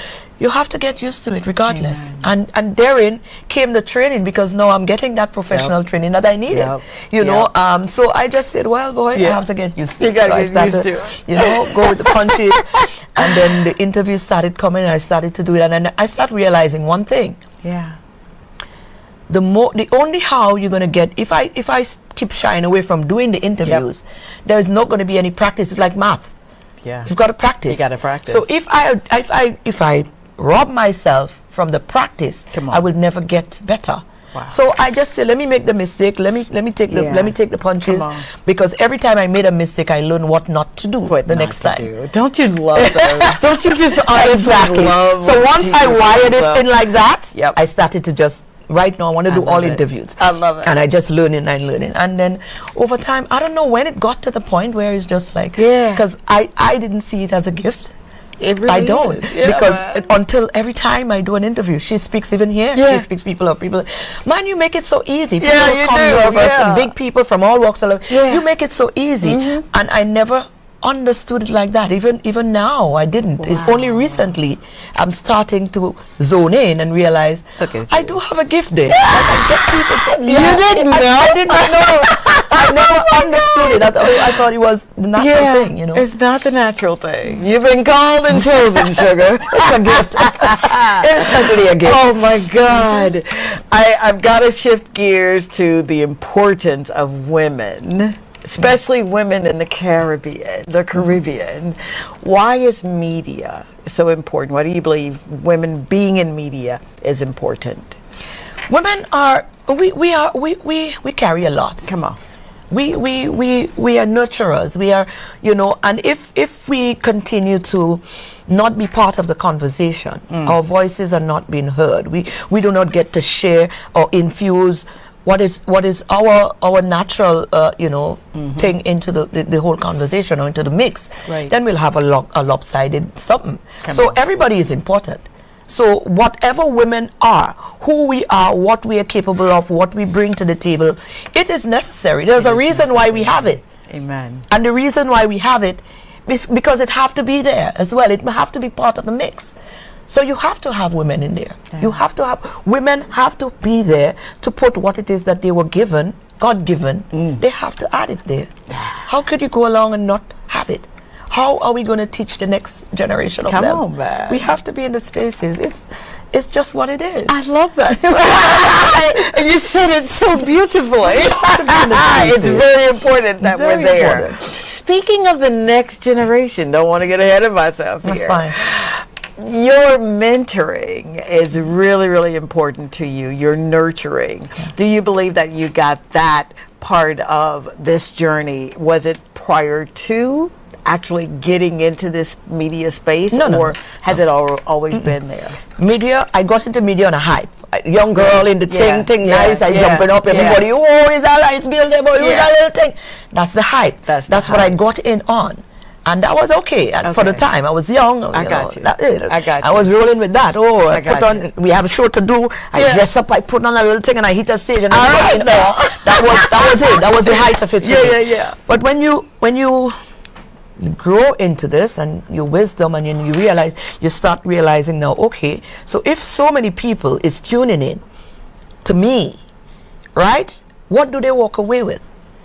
you have to get used to it regardless. And therein came the training, because now I'm getting that professional training that I needed. You know, so I just said, well, boy, I have to get used to it. You gotta so get used to it. You know, go with the punches. And then the interviews started coming, and I started to do it. And then I started realizing one thing. Yeah. The only how you're going to get, if I keep shying away from doing the interviews, there's not going to be any practice. It's like math. Yeah. You've got to practice. You got to practice. So if I rob myself from the practice, I will never get better. Wow. So I just say, let me make the mistake. Let me take the punches, because every time I made a mistake, I learn what not to do the next time. Don't you love those? Don't you just exactly love? So once I wired it in like that, I started to just. Right now, I want to do all interviews. I love it. And I just learning. And then over time, I don't know when it got to the point where it's just like, because I didn't see it as a gift. It really I don't. is. Yeah, because until every time I do an interview, she speaks even here. She speaks people. Man, you make it so easy. People come nervous, and big people from all walks of life. You make it so easy. And I never understood it like that. Even now, I didn't. It's only recently I'm starting to zone in and realize I do have a gift there. You didn't know? I did not know. I never understood it. I thought it was the natural thing, you know. It's not the natural thing. You've been called and chosen, sugar. It's a gift. It's certainly a gift. Oh my God. I've got to shift gears to the importance of women, especially women in the Caribbean. Why is media so important? Why do you believe women being in media is important? Women are we carry a lot. Come on. We are nurturers. We are, you know, and if we continue to not be part of the conversation, our voices are not being heard. We do not get to share or infuse what is our natural thing into the whole conversation or into the mix. Right. Then we'll have a lopsided something. So everybody is important. So whatever women are, who we are, what we are capable of, what we bring to the table, it is necessary. There's a reason why we have it. Amen. And the reason why we have it is because it have to be there as well. It have to be part of the mix. So you have to have women in there. You have to have, women have to be there to put what it is that they were given, God-given. They have to add it there. How could you go along and not have it? How are we going to teach the next generation of them? Come on, man. We have to be in the spaces. It's just what it is. I love that. And you said it so beautifully. It's very important that we're there. Important. Speaking of the next generation, don't want to get ahead of myself here. That's fine. Your mentoring is really, really important to you. You're nurturing. Do you believe that you got that part of this journey? Was it prior to actually getting into this media space, or has it always been there? Media, I got into media on a hype. A young girl in the thing, nice, I jumping up, everybody, oh, is that light girl there, boy, is that little thing? That's the hype. That's what I got in on. And that was okay for the time. I was young. I got you. I was rolling with that. Oh, I put on, we have a show to do. I dress up, I put on a little thing, and I hit a stage. And that was it. That was the height of it. Yeah. But when you grow into this and your wisdom, and you start realizing now, okay, so if so many people is tuning in to me, right, what do they walk away with?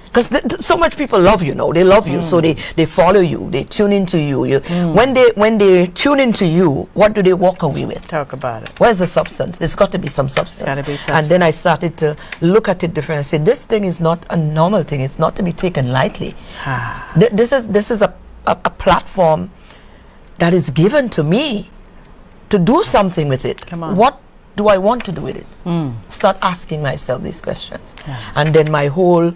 Because so much people love you now, they love you, so they follow you, they tune into you. When they tune into you, what do they walk away with? Talk about it. Where's the substance? There's got to be some substance. Gotta be substance. And then I started to look at it differently. I said, this thing is not a normal thing. It's not to be taken lightly. This is a platform that is given to me to do something with it. Come on. What do I want to do with it? Start asking myself these questions. And then my whole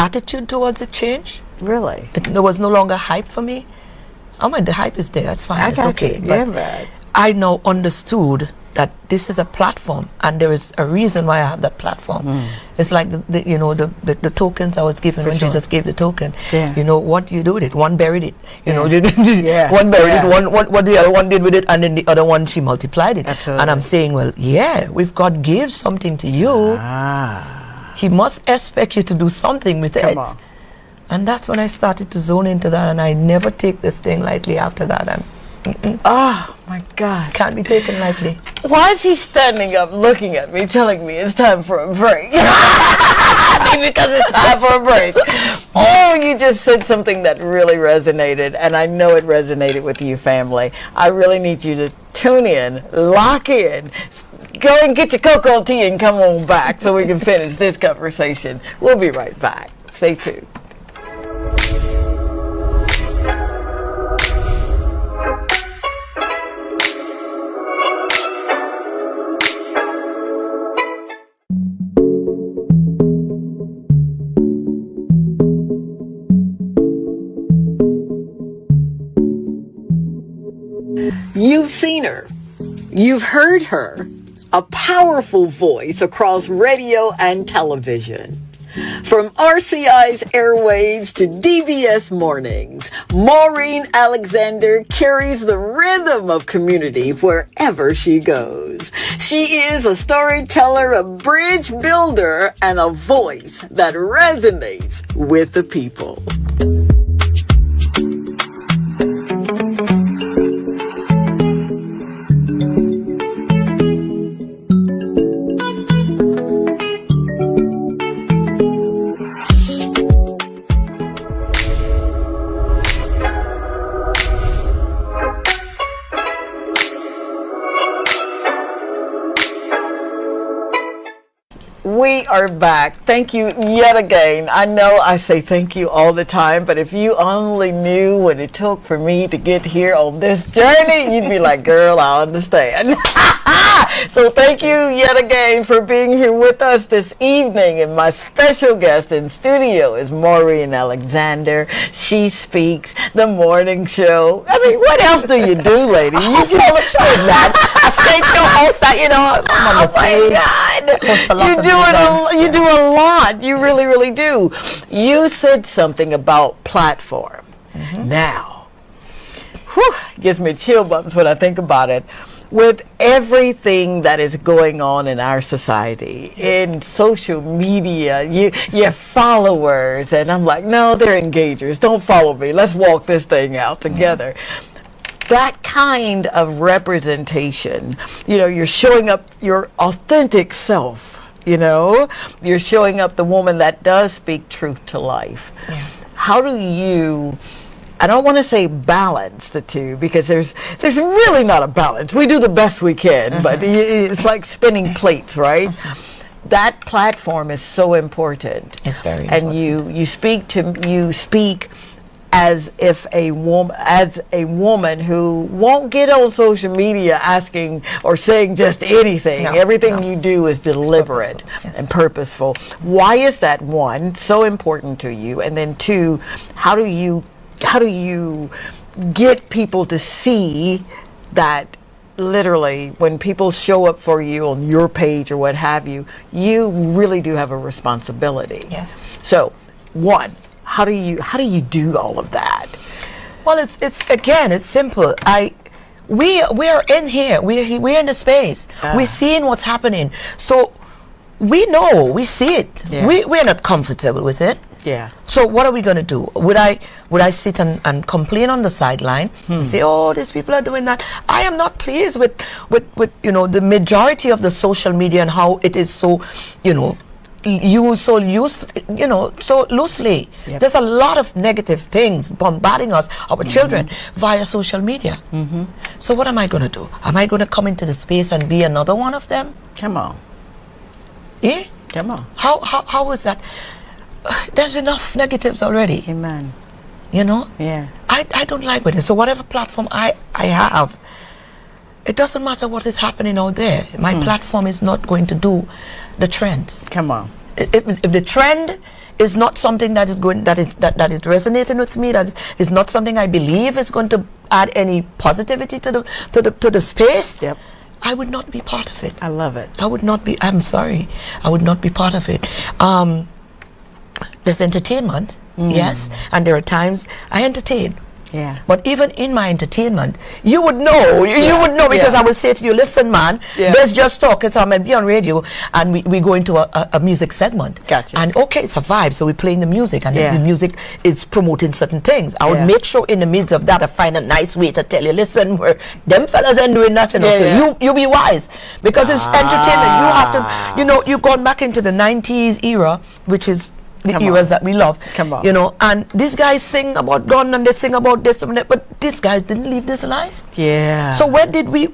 attitude towards it changed. Really? There was no longer hype for me. I mean, the hype is there. That's fine. It's okay. But I now understood that this is a platform, and there is a reason why I have that platform. It's like the tokens I was given when Jesus gave the token. You know what do you do with it? One buried it. You know, one buried it. One what the other one did with it, and then the other one she multiplied it. Absolutely. And I'm saying, well, yeah, if God gives something to you, He must expect you to do something with it. on. And that's when I started to zone into that, and I never take this thing lightly after that. Oh my God. Can't be taken lightly. Why is he standing up looking at me telling me it's time for a break? Because it's time for a break. Oh, you just said something that really resonated, and I know it resonated with you, family. I really need you to tune in, lock in, go and get your cocoa tea and come on back so we can finish this conversation. We'll be right back. Stay tuned. You've seen her. You've heard her. A powerful voice across radio and television. From RCI's airwaves to DBS mornings, Maureen Alexander carries the rhythm of community wherever she goes. She is a storyteller, a bridge builder, and a voice that resonates with the people. We are back. Thank you yet again. I know I say thank you all the time, but if you only knew what it took for me to get here on this journey, you'd be like, girl, I understand. So thank you yet again for being here with us this evening. And my special guest in studio is Maureen Alexander. She speaks the morning show. I mean, what else do you do, lady? You just I stay to host that, you know. Oh my God! You do a lot. You really, really do. You said something about platform. Now, gives me chill bumps when I think about it. With everything that is going on in our society, in social media, your followers, and I'm like, no, they're engagers. Don't follow me. Let's walk this thing out together. That kind of representation, you know, you're showing up your authentic self, you know, you're showing up the woman that does speak truth to life. How do you, I don't want to say balance the two, because there's really not a balance. We do the best we can, but it's like spinning plates, right? That platform is so important. It's very important. And you speak as if a woman who won't get on social media asking or saying just anything. Everything you do is deliberate and purposeful. Why is that, one, so important to you? And then two, how do you get people to see that literally when people show up for you on your page or what have you, you really do have a responsibility? Yes. So, one, how do you do all of that? Well, it's simple. We are in here. We're in the space. We're seeing what's happening. So we know, we see it. We're not comfortable with it. Yeah. So what are we going to do? Would I sit and complain on the sideline and say, oh, these people are doing that? I am not pleased with the majority of the social media and how it is so, used so loosely. Yep. There's a lot of negative things bombarding us, our children, via social media. So what am I going to do? Am I going to come into the space and be another one of them? Come on. Yeah? Come on. How is that? There's enough negatives already. Amen. Yeah. I don't like with it. So whatever platform I have, it doesn't matter what is happening out there. My platform is not going to do the trends. Come on. If the trend is not something that is resonating with me, that is not something I believe is going to add any positivity to the space, I would not be part of it. I love it. I'm sorry. I would not be part of it. There's entertainment, yes, and there are times I entertain. Yeah. But even in my entertainment, you would know, because I will say to you, listen, man, let's just talk. It's I might be on radio, and we go into a music segment. Gotcha. And okay, it's a vibe, so we're playing the music, and the music is promoting certain things. I would make sure in the midst of that, I find a nice way to tell you, listen, them fellas ain't doing that, so you be wise, because it's entertainment. You have to, you've gone back into the 90s era, which is the eras that we love. Come on. And these guys sing about gun and they sing about this and that, but these guys didn't live this life. Yeah. So where did we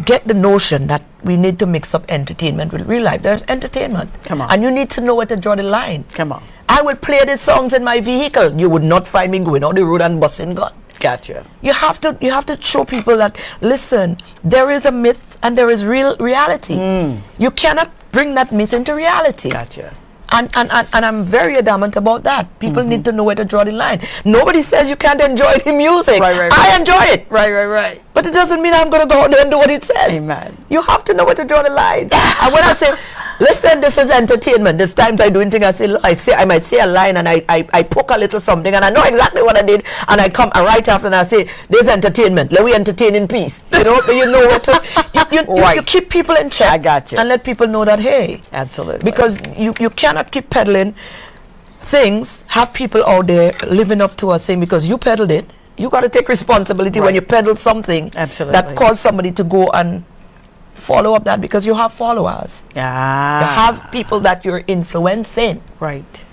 get the notion that we need to mix up entertainment with real life? There's entertainment. Come on. And you need to know where to draw the line. Come on. I will play these songs in my vehicle. You would not find me going on the road and busting gun. Gotcha. You have to show people that, listen, there is a myth and there is reality. You cannot bring that myth into reality. Gotcha. And I'm very adamant about that. People need to know where to draw the line. Nobody says you can't enjoy the music. Right. I enjoy it. Right. But it doesn't mean I'm going to go out there and do what it says. Amen. You have to know where to draw the line. And when I say, listen, this is entertainment, there's times I do anything, I might say a line and I poke a little something and I know exactly what I did, and I come right after and I say, there's entertainment, let we entertain in peace. You know what to you keep people in check. I got you. And let people know that, hey. Absolutely. Because you cannot keep peddling things, have people out there living up to a thing because you peddled it. You got to take responsibility when you peddle something that caused somebody to go and follow up that, because you have followers. You have people that you're influencing. Right.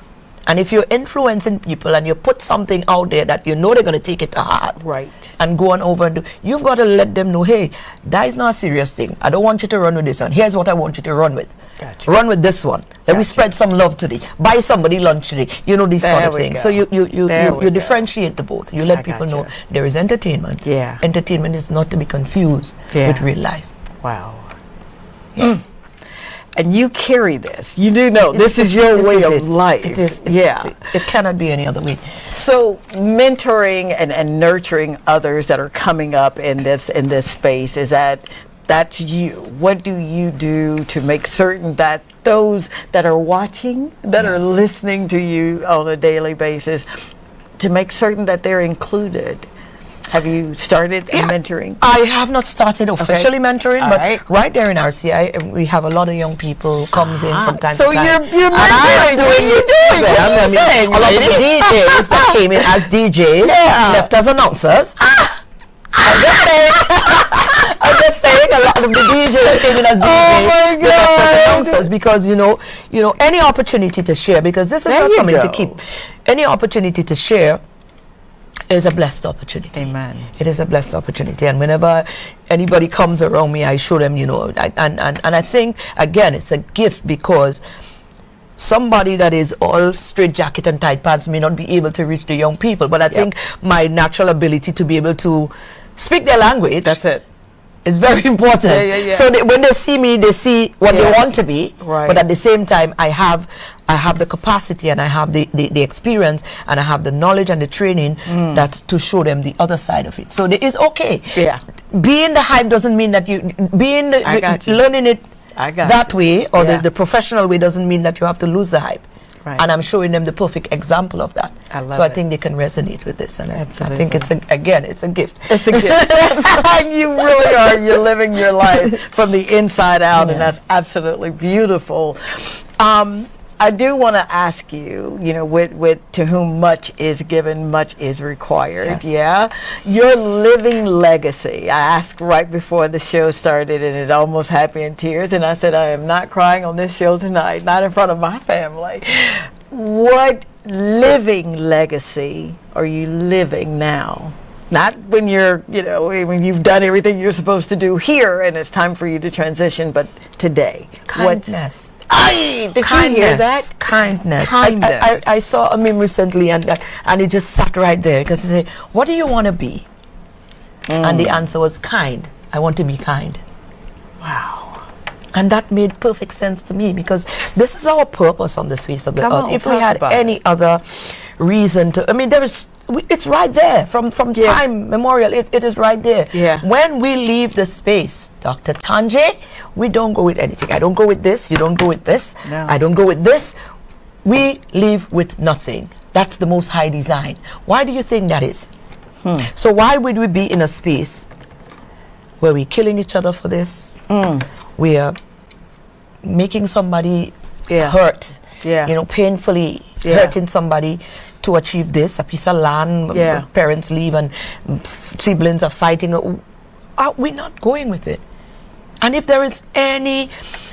And if you're influencing people and you put something out there that you know they're going to take it to heart. Right. And go on over and do, you've got to let them know, hey, that is not a serious thing. I don't want you to run with this one. Here's what I want you to run with. Gotcha. Run with this one. Let me spread some love today. Buy somebody lunch today. These sort of things. So you differentiate the both. You let people know there is entertainment. Yeah. Entertainment is not to be confused with real life. Wow. Yeah. And you carry this. You do know this is your way of life. It is. It cannot be any other way. So mentoring and nurturing others that are coming up in this space, that's you. What do you do to make certain that those that are watching, that are listening to you on a daily basis, to make certain that they're included? Have you started mentoring? I have not started officially mentoring, but right there in RCI, we have a lot of young people comes in from time to time. So you're mentoring. What are you doing? A lot of the DJs that came in as DJs left as announcers. I'm just saying a lot of the DJs came in as DJs left as announcers, because any opportunity to share, because this is not something to keep. Any opportunity to share is a blessed opportunity. Amen. It is a blessed opportunity, and whenever anybody comes around me, I show them, and I think again it's a gift, because somebody that is all straight jacket and tight pants may not be able to reach the young people, but I think my natural ability to be able to speak their language, that's it, is very important. So when they see me, they see what they want to be, but at the same time I have the capacity, and I have the experience, and I have the knowledge and the training that to show them the other side of it. So it is okay. Being the hype doesn't mean that learning it that way, or the professional way, doesn't mean that you have to lose the hype. Right. And I'm showing them the perfect example of that. I think they can resonate with this, and I think it's a gift. It's a gift. You really are. You're living your life from the inside out, and that's absolutely beautiful. I do want to ask you, with to whom much is given, much is required. Yes. Yeah, your living legacy. I asked right before the show started, and it almost had me in tears. And I said, I am not crying on this show tonight, not in front of my family. What living legacy are you living now? Not when you're, when you've done everything you're supposed to do here, and it's time for you to transition, but today. Kindness. Did you hear that? Kindness. Kindness. I saw a meme recently, and it just sat right there, because he said, what do you want to be? And the answer was kind. I want to be kind. Wow. And that made perfect sense to me, because this is our purpose on this face of the Come earth. on, If we talk had about any other reason to, it's right there from time memorial. It is right there. Yeah. When we leave the space, Dr. Tanji, we don't go with anything. I don't go with this. You don't go with this. No. I don't go with this. We leave with nothing. That's the Most High design. Why do you think that is? So why would we be in a space where we're killing each other for this? We are making somebody hurt. Painfully hurting somebody to achieve this, a piece of land, parents leave and siblings are fighting. Are we not going with it? And if there is any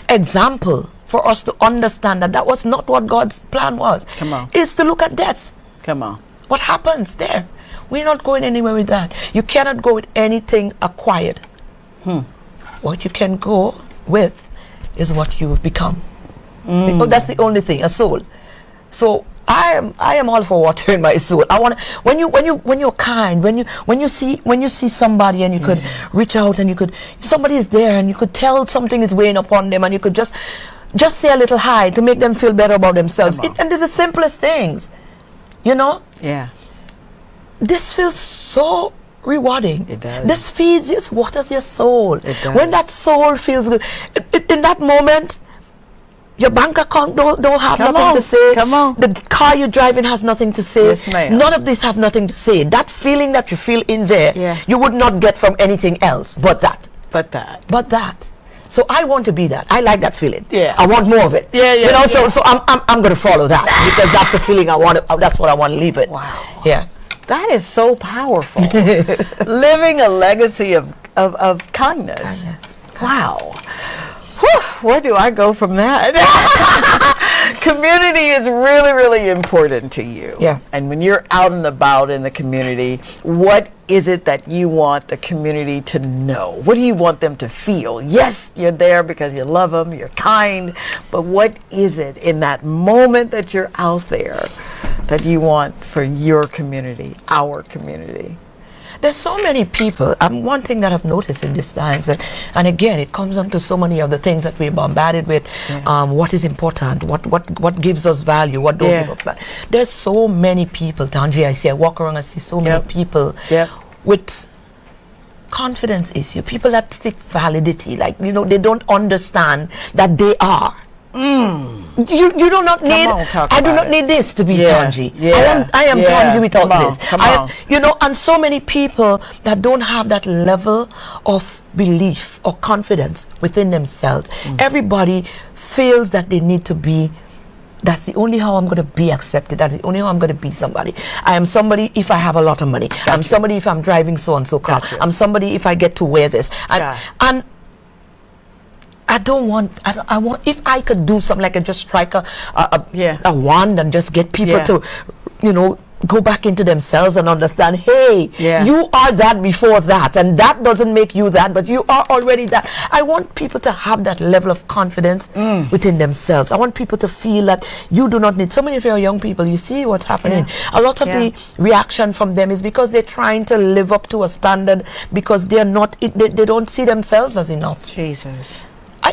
example for us to understand that was not what God's plan was, is to look at death. Come on. What happens there? We're not going anywhere with that. You cannot go with anything acquired. What you can go with is what you become. That's the only thing, a soul. So I am all for watering my soul. I want when you're kind, when you see somebody and you could reach out and somebody is there and you could tell something is weighing upon them and you could just say a little hi to make them feel better about themselves. And it's the simplest things, Yeah. This feels so rewarding. It does. This feeds you, waters your soul. It does. When that soul feels good, in that moment, your bank account don't have nothing to say. Come on. The car you're driving has nothing to say. Yes, ma'am. None of this have nothing to say. That feeling that you feel in there, you would not get from anything else but that. But that. But that. So I want to be that. I like that feeling. Yeah. I want more of it. Yeah. So I'm going to follow that because that's the feeling I want. That's what I want to leave it. Wow. Yeah. That is so powerful. Living a legacy of kindness. Wow. Whew, where do I go from that? Community is really, really important to you. Yeah. And when you're out and about in the community, what is it that you want the community to know? What do you want them to feel? Yes, you're there because you love them, you're kind, but what is it in that moment that you're out there that you want for your community, our community? There's so many people. One thing that I've noticed in these times, and again, it comes on to so many of the things that we're bombarded with. What is important? What gives us value? What don't give us value? There's so many people, Tanji. I walk around and see so many people with confidence issue. People that seek validity, they don't understand that they are. You do not need. I do not need this to be Tanji. I am Tanji without this. And so many people that don't have that level of belief or confidence within themselves. Everybody feels that they need to be. That's the only how I'm going to be accepted. That's the only how I'm going to be somebody. I am somebody if I have a lot of money. I'm somebody if I'm driving so and so car. I'm somebody if I get to wear this. And I want, if I could do something like just strike a wand and just get people to, go back into themselves and understand, hey, you are that before that, and that doesn't make you that, but you are already that. I want people to have that level of confidence within themselves. I want people to feel that you do not need, so many of your young people, you see what's happening. A lot of the reaction from them is because they're trying to live up to a standard because they're not, they don't see themselves as enough. Jesus.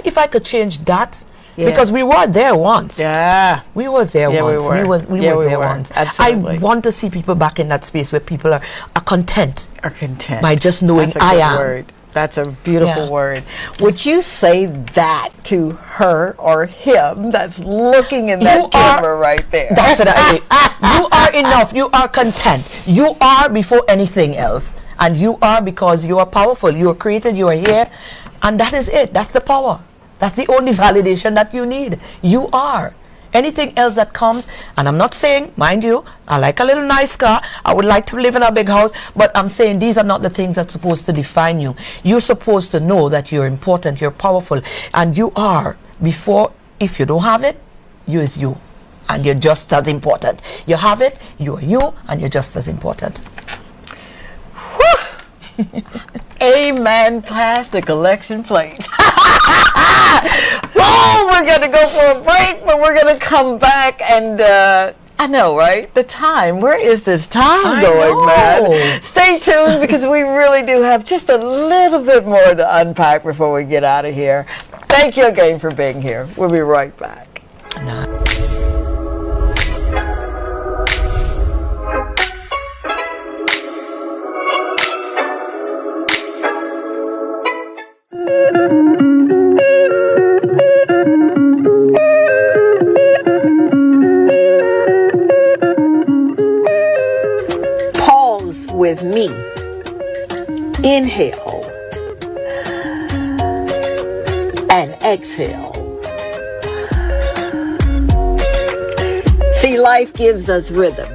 If I could change that, because we were there once. We were there once. We were there once. Absolutely. I want to see people back in that space where people are content. By just knowing I am. Word. That's a beautiful word. Would you say that to her or him that's looking in that camera right there? That's what I mean. You are enough. You are content. You are before anything else. And you are because you are powerful. You are created. You are here. And that is it. That's the power. That's the only validation that you need. You are. Anything else that comes, and I'm not saying, mind you, I like a little nice car, I would like to live in a big house, but I'm saying these are not the things that's supposed to define you. You're supposed to know that you're important, you're powerful, and you are, before, if you don't have it, you is you, and you're just as important. You have it, you are you, and you're just as important. Amen. Pass the collection plate. Oh, we're going to go for a break, but we're going to come back and I know, right? The time. Where is this time going, man? Stay tuned because we really do have just a little bit more to unpack before we get out of here. Thank you again for being here. We'll be right back. Pause with me. Inhale and exhale. See, life gives us rhythm,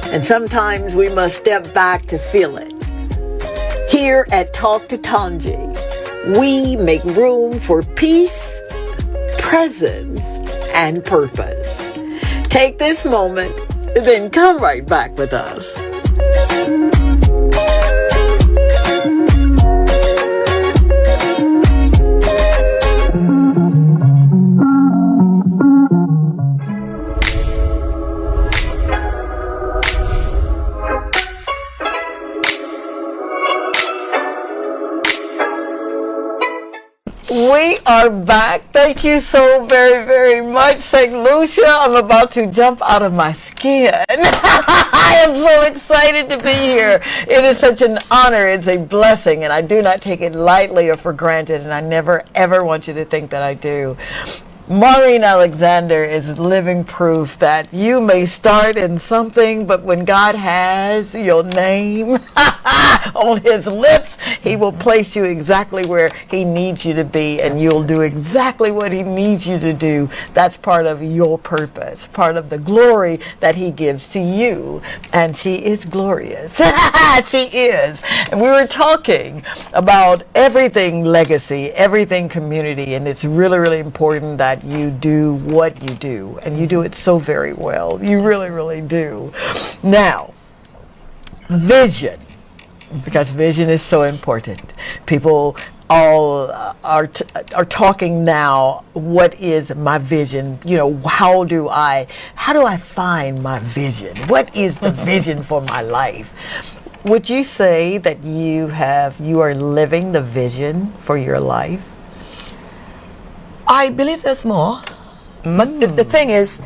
and sometimes we must step back to feel it. Here at Talk to Tanji, we make room for peace, presence, and purpose. Take this moment, then come right back with us. We are back. Thank you so very, very much, St. Lucia. I'm about to jump out of my skin. I am so excited to be here. It is such an honor. It's a blessing, and I do not take it lightly or for granted, and I never, ever want you to think that I do. Maureen Alexander is living proof that you may start in something, but when God has your name on his lips, he will place you exactly where he needs you to be, and you'll do exactly what he needs you to do. That's part of your purpose, part of the glory that he gives to you. And she is glorious. She is. And we were talking about everything legacy, everything community, and it's really, really important that you do what you do, and you do it so very well. You really, really do. Now, vision, because vision is so important. People all are talking now, what is my vision? You know, how do I find my vision? What is the vision for my life? Would you say that you are living the vision for your life? I believe there's more, but the thing is,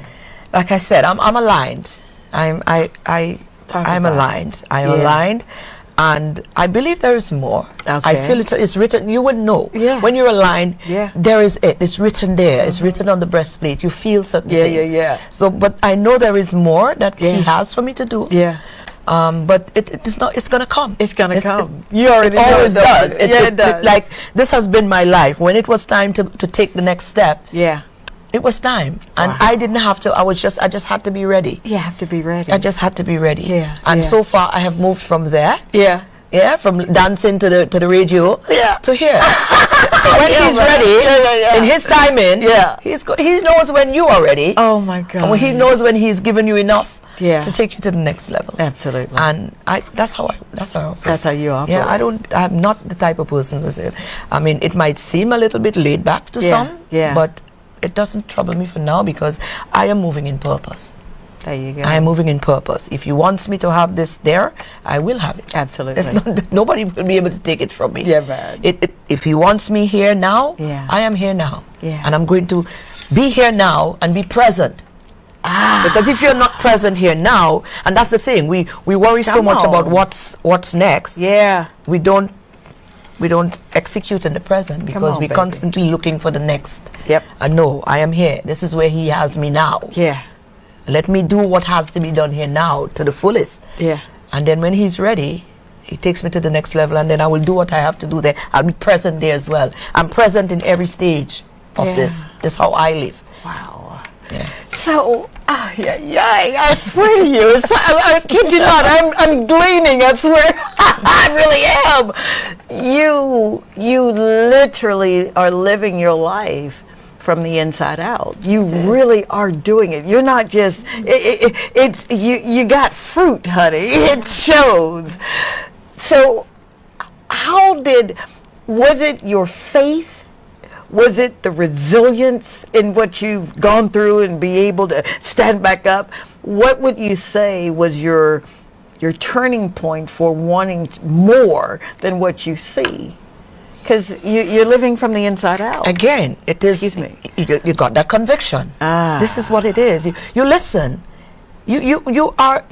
like I said, I'm aligned. I'm aligned. I'm aligned, and I believe there is more. Okay. I feel it's written. You would know when you're aligned. Yeah. There is it. It's written there. It's written on the breastplate. You feel certain things. So, but I know there is more that he has for me to do. Yeah. But it's not. It's gonna come. It's gonna come. You already know. It always does. It does. Like this has been my life. When it was time to take the next step. Yeah. It was time, and I didn't have to. I just had to be ready. You have to be ready. I just had to be ready. Yeah. And so far, I have moved from there. Yeah. Yeah, from dancing to the radio to here. So when he's ready, in his timing, he knows when you are ready. Oh my God! And he knows when he's given you enough. Yeah. To take you to the next level. Absolutely. And that's how you operate. Yeah, I'm not the type of person who say, I mean, it might seem a little bit laid back to some, but it doesn't trouble me for now because I am moving in purpose. There you go. I am moving in purpose. If he wants me to have this there, I will have it. Absolutely. Nobody will be able to take it from me. Yeah, man. If he wants me here now, I am here now. Yeah. And I'm going to be here now and be present. Because if you're not present here now, and that's the thing, we worry so much about what's next. Yeah. We don't execute in the present because we're constantly looking for the next. Yep. And no, I am here. This is where he has me now. Yeah. Let me do what has to be done here now to the fullest. Yeah. And then when he's ready, he takes me to the next level, and then I will do what I have to do there. I'll be present there as well. I'm present in every stage of this. This is how I live. Wow. So, I swear to you, I kid you not, I'm gleaning, I swear, I really am. You literally are living your life from the inside out. You really are doing it. You're not just, you got fruit, honey. It shows. So, was it your faith? Was it the resilience in what you've gone through and be able to stand back up? What would you say was your turning point for wanting more than what you see? Because you're living from the inside out. Again, it is. Excuse me. You got that conviction. This is what it is. You listen. You are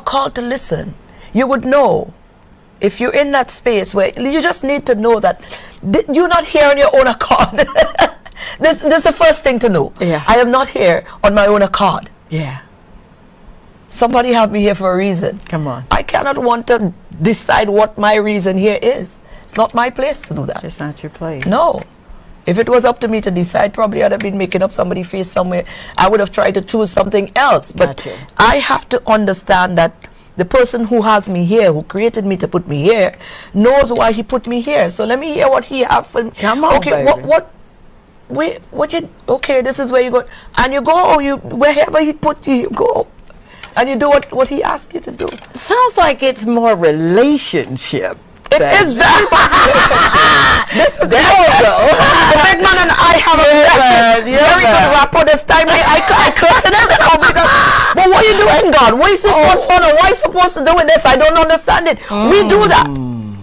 called to listen. You would know. If you're in that space where you just need to know that you're not here on your own accord. This is the first thing to know. Yeah. I am not here on my own accord. Yeah. Somebody have me here for a reason. Come on. I cannot want to decide what my reason here is. It's not my place to do that. It's not your place. No. If it was up to me to decide, probably I'd have been making up somebody's face somewhere. I would have tried to choose something else. But Gotcha. I have to understand that the person who has me here, who created me to put me here, knows why he put me here. So let me hear what he have for me. Come on, okay, baby. Okay, this is where you go. And you go, wherever he put you, you go. And you do what he asked you to do. Sounds like it's more relationship. It is very much. The big man and I have a very good rapport this time. I curse and everything. But what are you doing, God? What is this one for? Why are you supposed to do with this? I don't understand it. We do that.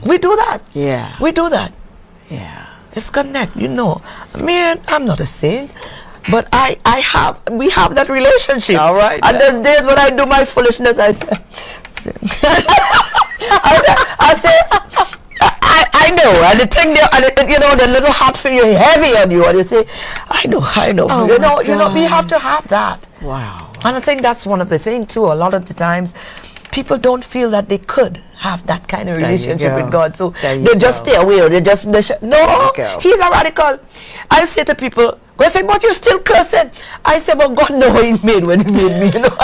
We do that. Yeah. We do that. Yeah. It's connect, you know. Man, I'm not a saint. But we have that relationship. All right. And there's days when I do my foolishness, I say, I know, and the thing there, and the little heart feel you heavy on you, and you say, I know. Oh you know, we have to have that. Wow. And I think that's one of the things too. A lot of the times, people don't feel that they could have that kind of relationship with God, so they just stay away, or no. He's a radical. I say to people, go say, but you still cursing. I say, well, God know what He made when He made me. You know.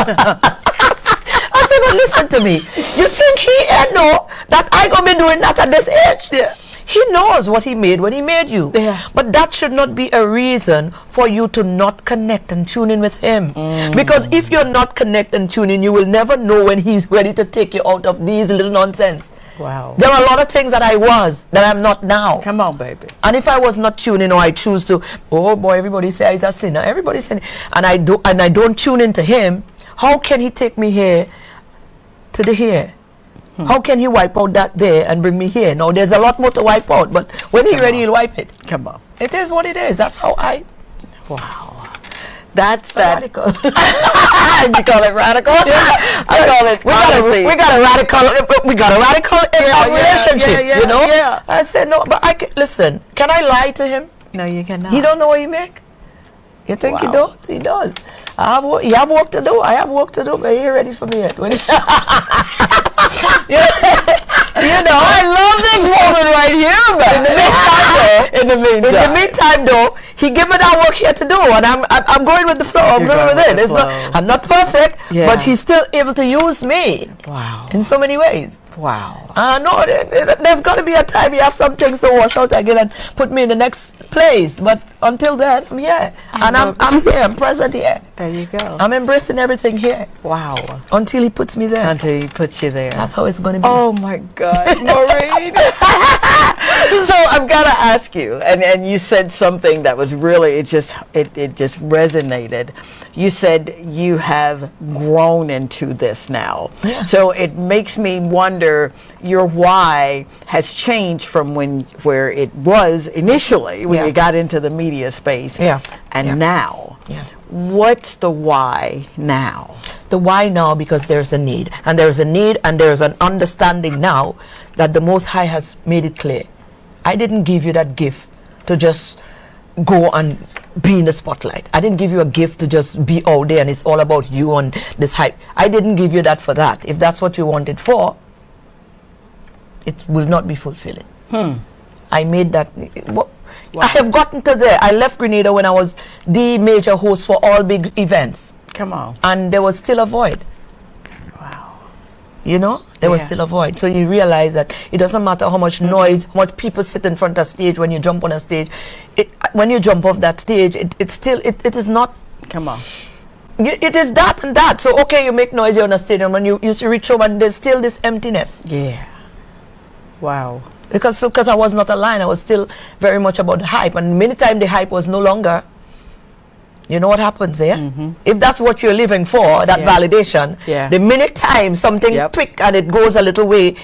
I said, but listen to me. You think He know that I gonna be doing that at this age? Yeah. He knows what He made when He made you. Yeah. But that should not be a reason for you to not connect and tune in with Him. Because if you're not connect and tune in, you will never know when He's ready to take you out of these little nonsense. Wow. There are a lot of things that I was that I'm not now. Come on, baby. And if I was not tuning, or I choose to, oh boy, everybody says he's a sinner. Everybody says, and I don't tune into Him. How can He take me here to the here? How can He wipe out that there and bring me here? Now there's a lot more to wipe out, but when He's ready, He'll wipe it. Come on. It is what it is. That's how I. Wow. That's that. Radical. You call it radical? Yeah. I call it. We got a radical in our relationship. You know. Yeah. I said no, but listen. Can I lie to him? No, you cannot. He don't know what he make. You think he don't? He does. He have work to do. I have work to do, but he ain't ready for me yet. You know, I love this woman right here, man. In the meantime, though, he give me that work here to do, and I'm going with the flow. I'm going with it. I'm not perfect, but he's still able to use me. Wow. In so many ways. Wow. No, there's got to be a time you have some things to wash out again and put me in the next place. But until then, I'm here. And I'm here. I'm present here. There you go. I'm embracing everything here. Wow. Until He puts me there. Until He puts you there. That's how it's going to be. Oh, my God, Maureen. So I've got to ask you, and you said something that was really, it just resonated. You said you have grown into this now. Yeah. So it makes me wonder, your why has changed from where it was initially when you got into the media space. Yeah. And now. Yeah. What's the why now? The why now, because there's a need. And there's a need, and there's an understanding now that the Most High has made it clear. I didn't give you that gift to just go and be in the spotlight. I didn't give you a gift to just be out there and it's all about you and this hype. I didn't give you that for that. If that's what you wanted for, it will not be fulfilling. I made that. I have gotten to there. I left Grenada when I was the major host for all big events. Come on. And there was still a void. Wow. You know, there was still a void. So you realize that it doesn't matter how much noise, how much people sit in front of stage when you jump on a stage. When you jump off that stage, it is not. Come on. It is that and that. So okay, you make noise on a stage, and when you used to reach home, and there's still this emptiness. Yeah. Wow. Because I was not aligned, I was still very much about the hype, and many times the hype was no longer. You know what happens there? If that's what you're living for, that validation, the minute time something prick and it goes a little way,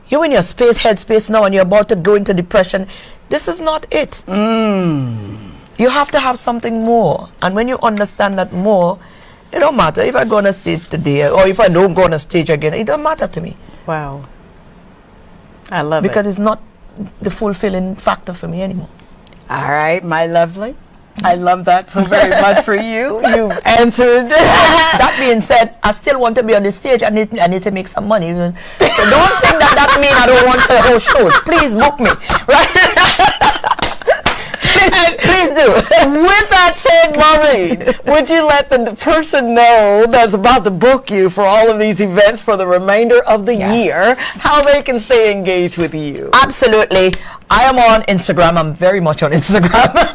you're in your headspace now, and you're about to go into depression. This is not it. You have to have something more, and when you understand that more, it don't matter if I go on a stage today or if I don't go on a stage again. It don't matter to me. Wow. I love it. Because it's not the fulfilling factor for me anymore. All right, my lovely. I love that so very much for you. You answered. That being said, I still want to be on the stage. I need to make some money. So don't think that means I don't want to host shows. Please book me. Right? Please do. With that said, Maureen, would you let the person know that's about to book you for all of these events for the remainder of the year, how they can stay engaged with you? Absolutely. I am on Instagram. I'm very much on Instagram.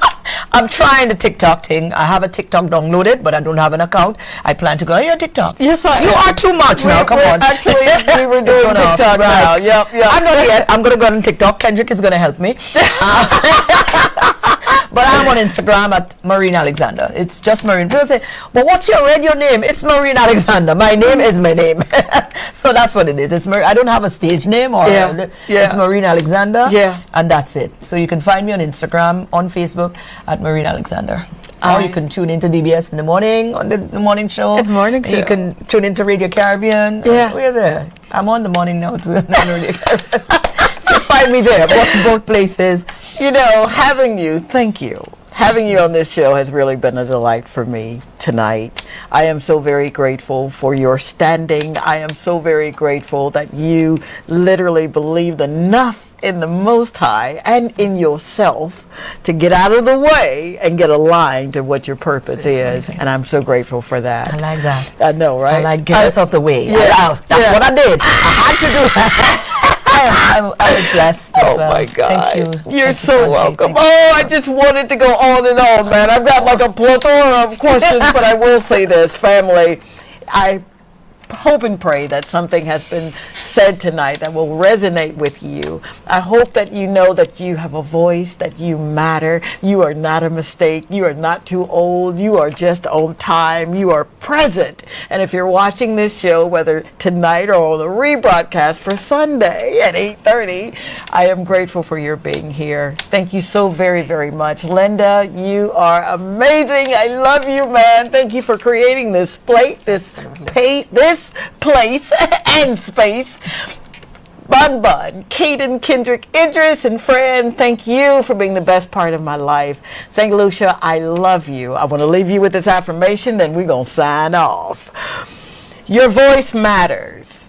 I'm trying the TikTok thing. I have a TikTok downloaded, but I don't have an account. I plan to go on your TikTok. Yes, I am. You are too much now. Come on. Actually, we were doing TikTok now. Yep. I'm not yet. I'm going to go on TikTok. Kendrick is going to help me. But I'm on Instagram at Maureen Alexander. It's just Maureen. People say, but what's your radio name? It's Maureen Alexander. My name is my name. So that's what it is. It's I don't have a stage name or it's Maureen Alexander. Yeah. And that's it. So you can find me on Instagram, on Facebook at Maureen Alexander. Or you can tune into DBS in the morning on the morning show. Good morning, You can tune into Radio Caribbean. Yeah. We're there. I'm on the morning now too. On Radio Caribbean. You'll find me there, both places. You know, having you on this show has really been a delight for me tonight. I am so very grateful for your standing. I am so very grateful that you literally believed enough in the Most High and in yourself to get out of the way and get aligned to what your purpose is. And I'm so grateful for that. I like that. I know, right? I like get us off the way. Yeah. That's what I did. I had to do that. I was blessed as well. My God. Thank you. You're so welcome. I just wanted to go on and on, man. I've got like a plethora of questions, but I will say this, family. I hope and pray that something has been said tonight that will resonate with you. I hope that you know that you have a voice, that you matter. You are not a mistake. You are not too old. You are just on time. You are present. And if you're watching this show, whether tonight or on the rebroadcast for Sunday at 8:30, I am grateful for your being here. Thank you so very, very much. Linda, you are amazing. I love you, man. Thank you for creating this plate, this place and space. Bun, Caden, Kendrick, Idris, and Fran, thank you for being the best part of my life. St. Lucia, I love you. I want to leave you with this affirmation, then we're going to sign off. Your voice matters.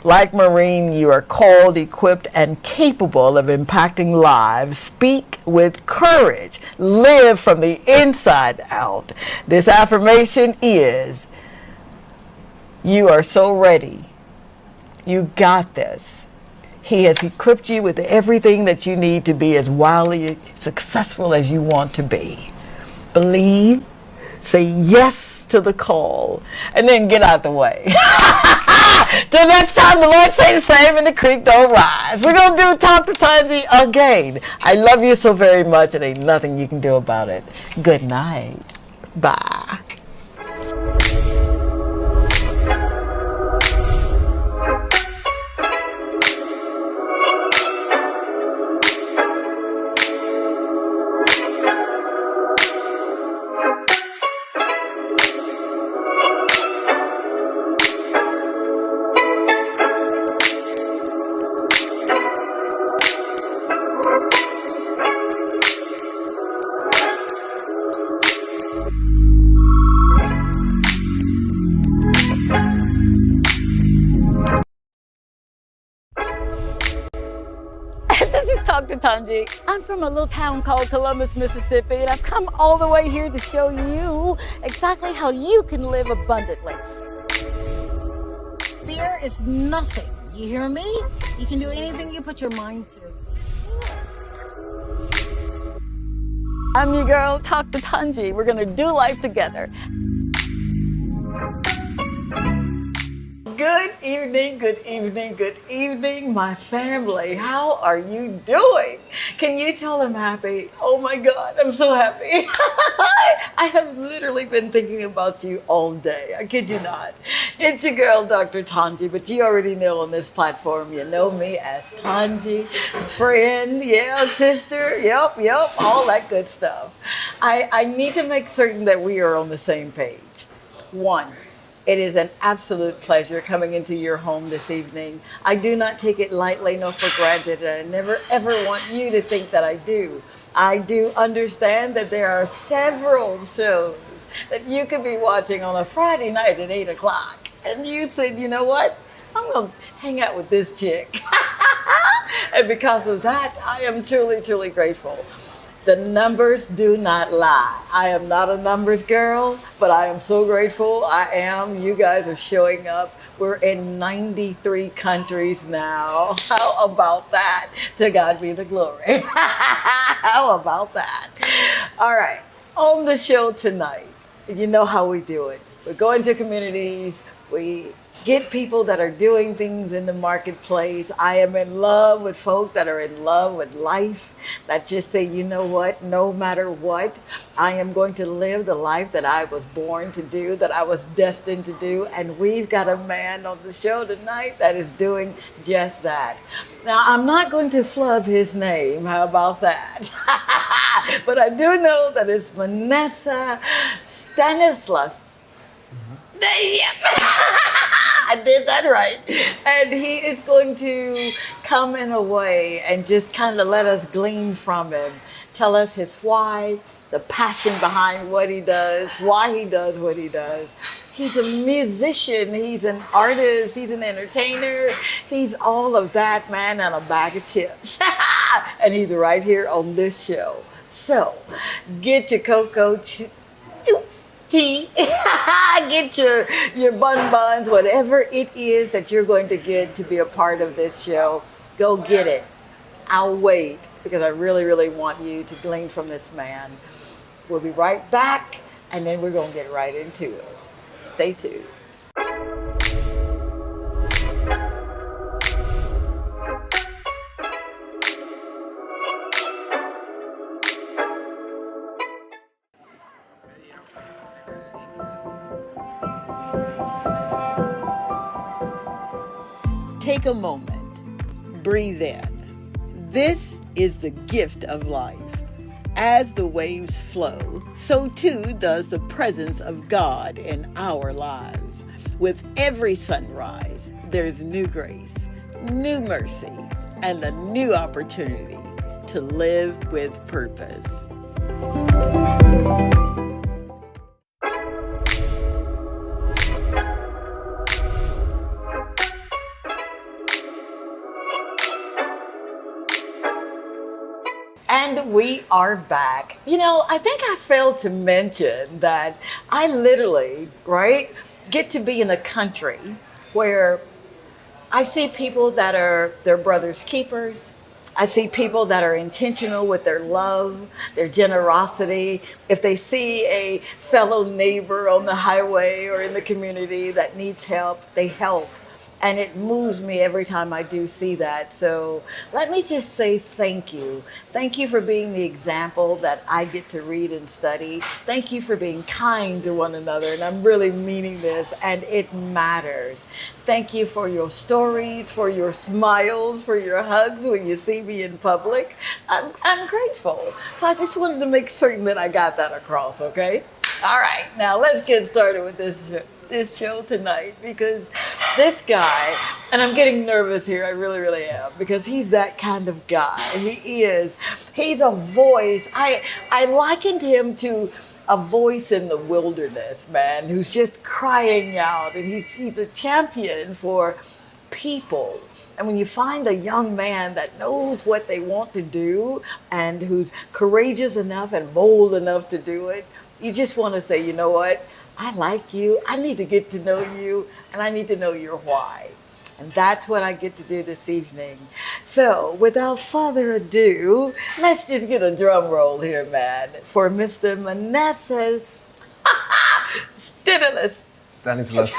Like Maureen, you are called, equipped, and capable of impacting lives. Speak with courage. Live from the inside out. This affirmation is, you are so ready. You got this. He has equipped you with everything that you need to be as wildly successful as you want to be. Believe, say yes to the call, and then get out the way. Till next time, the Lord say the same and the creek don't rise. We're going to do Talk to Tanji again. I love you so very much, and ain't nothing you can do about it. Good night. Bye. Tanji. I'm from a little town called Columbus, Mississippi, and I've come all the way here to show you exactly how you can live abundantly. Fear is nothing. You hear me? You can do anything you put your mind to. I'm your girl, Talk to Tanji. We're gonna do life together. Good evening, good evening, good evening, my family. How are you doing? Can you tell I'm happy? Oh my God, I'm so happy. I have literally been thinking about you all day. I kid you not. It's your girl, Dr. Tanji, but you already know on this platform, you know me as Tanji, friend, yeah, sister, yep, all that good stuff. I need to make certain that we are on the same page. One, it is an absolute pleasure coming into your home this evening. I do not take it lightly nor for granted, and I never ever want you to think that I do. I do understand that there are several shows that you could be watching on a Friday night at 8 o'clock. And you said, you know what? I'm going to hang out with this chick. And because of that, I am truly, truly grateful. The numbers do not lie. I am not a numbers girl, but I am so grateful. I am. You guys are showing up. We're in 93 countries now. How about that? To God be the glory. How about that? All right. On the show tonight, you know how we do it. We go into communities. We get people that are doing things in the marketplace. I am in love with folk that are in love with life, that just say, you know what, no matter what, I am going to live the life that I was born to do, that I was destined to do. And we've got a man on the show tonight that is doing just that. Now, I'm not going to flub his name. How about that? But I do know that it's Vanessa Stanislas. I did that right. And he is going to come in a way and just kind of let us glean from him. Tell us his why, the passion behind what he does, why he does what he does. He's a musician, he's an artist, he's an entertainer. He's all of that, man, and a bag of chips. And he's right here on this show. So, get your cocoa tea, get your buns, whatever it is that you're going to get to be a part of this show, go get it. I'll wait because I really, really want you to glean from this man. We'll be right back and then we're going to get right into it. Stay tuned. Take a moment, breathe in. This is the gift of life. As the waves flow, so too does the presence of God in our lives. With every sunrise, there's new grace, new mercy, and a new opportunity to live with purpose. And we are back. You know, I think I failed to mention that I literally, right, get to be in a country where I see people that are their brother's keepers. I see people that are intentional with their love, their generosity. If they see a fellow neighbor on the highway or in the community that needs help, they help. And it moves me every time I do see that. So let me just say thank you. Thank you for being the example that I get to read and study. Thank you for being kind to one another. And I'm really meaning this, and it matters. Thank you for your stories, for your smiles, for your hugs when you see me in public. I'm grateful. So I just wanted to make certain that I got that across, okay? All right, now let's get started with this show tonight, because this guy, and I'm getting nervous here, I really, really am, because he's that kind of guy. He's a voice. I likened him to a voice in the wilderness, man, who's just crying out, and he's a champion for people. And when you find a young man that knows what they want to do and who's courageous enough and bold enough to do it, you just want to say, you know what? I like you. I need to get to know you, and I need to know your why. And that's what I get to do this evening. So, without further ado, let's just get a drum roll here, man, for Mr. Manassas Stanislas. Stanislas.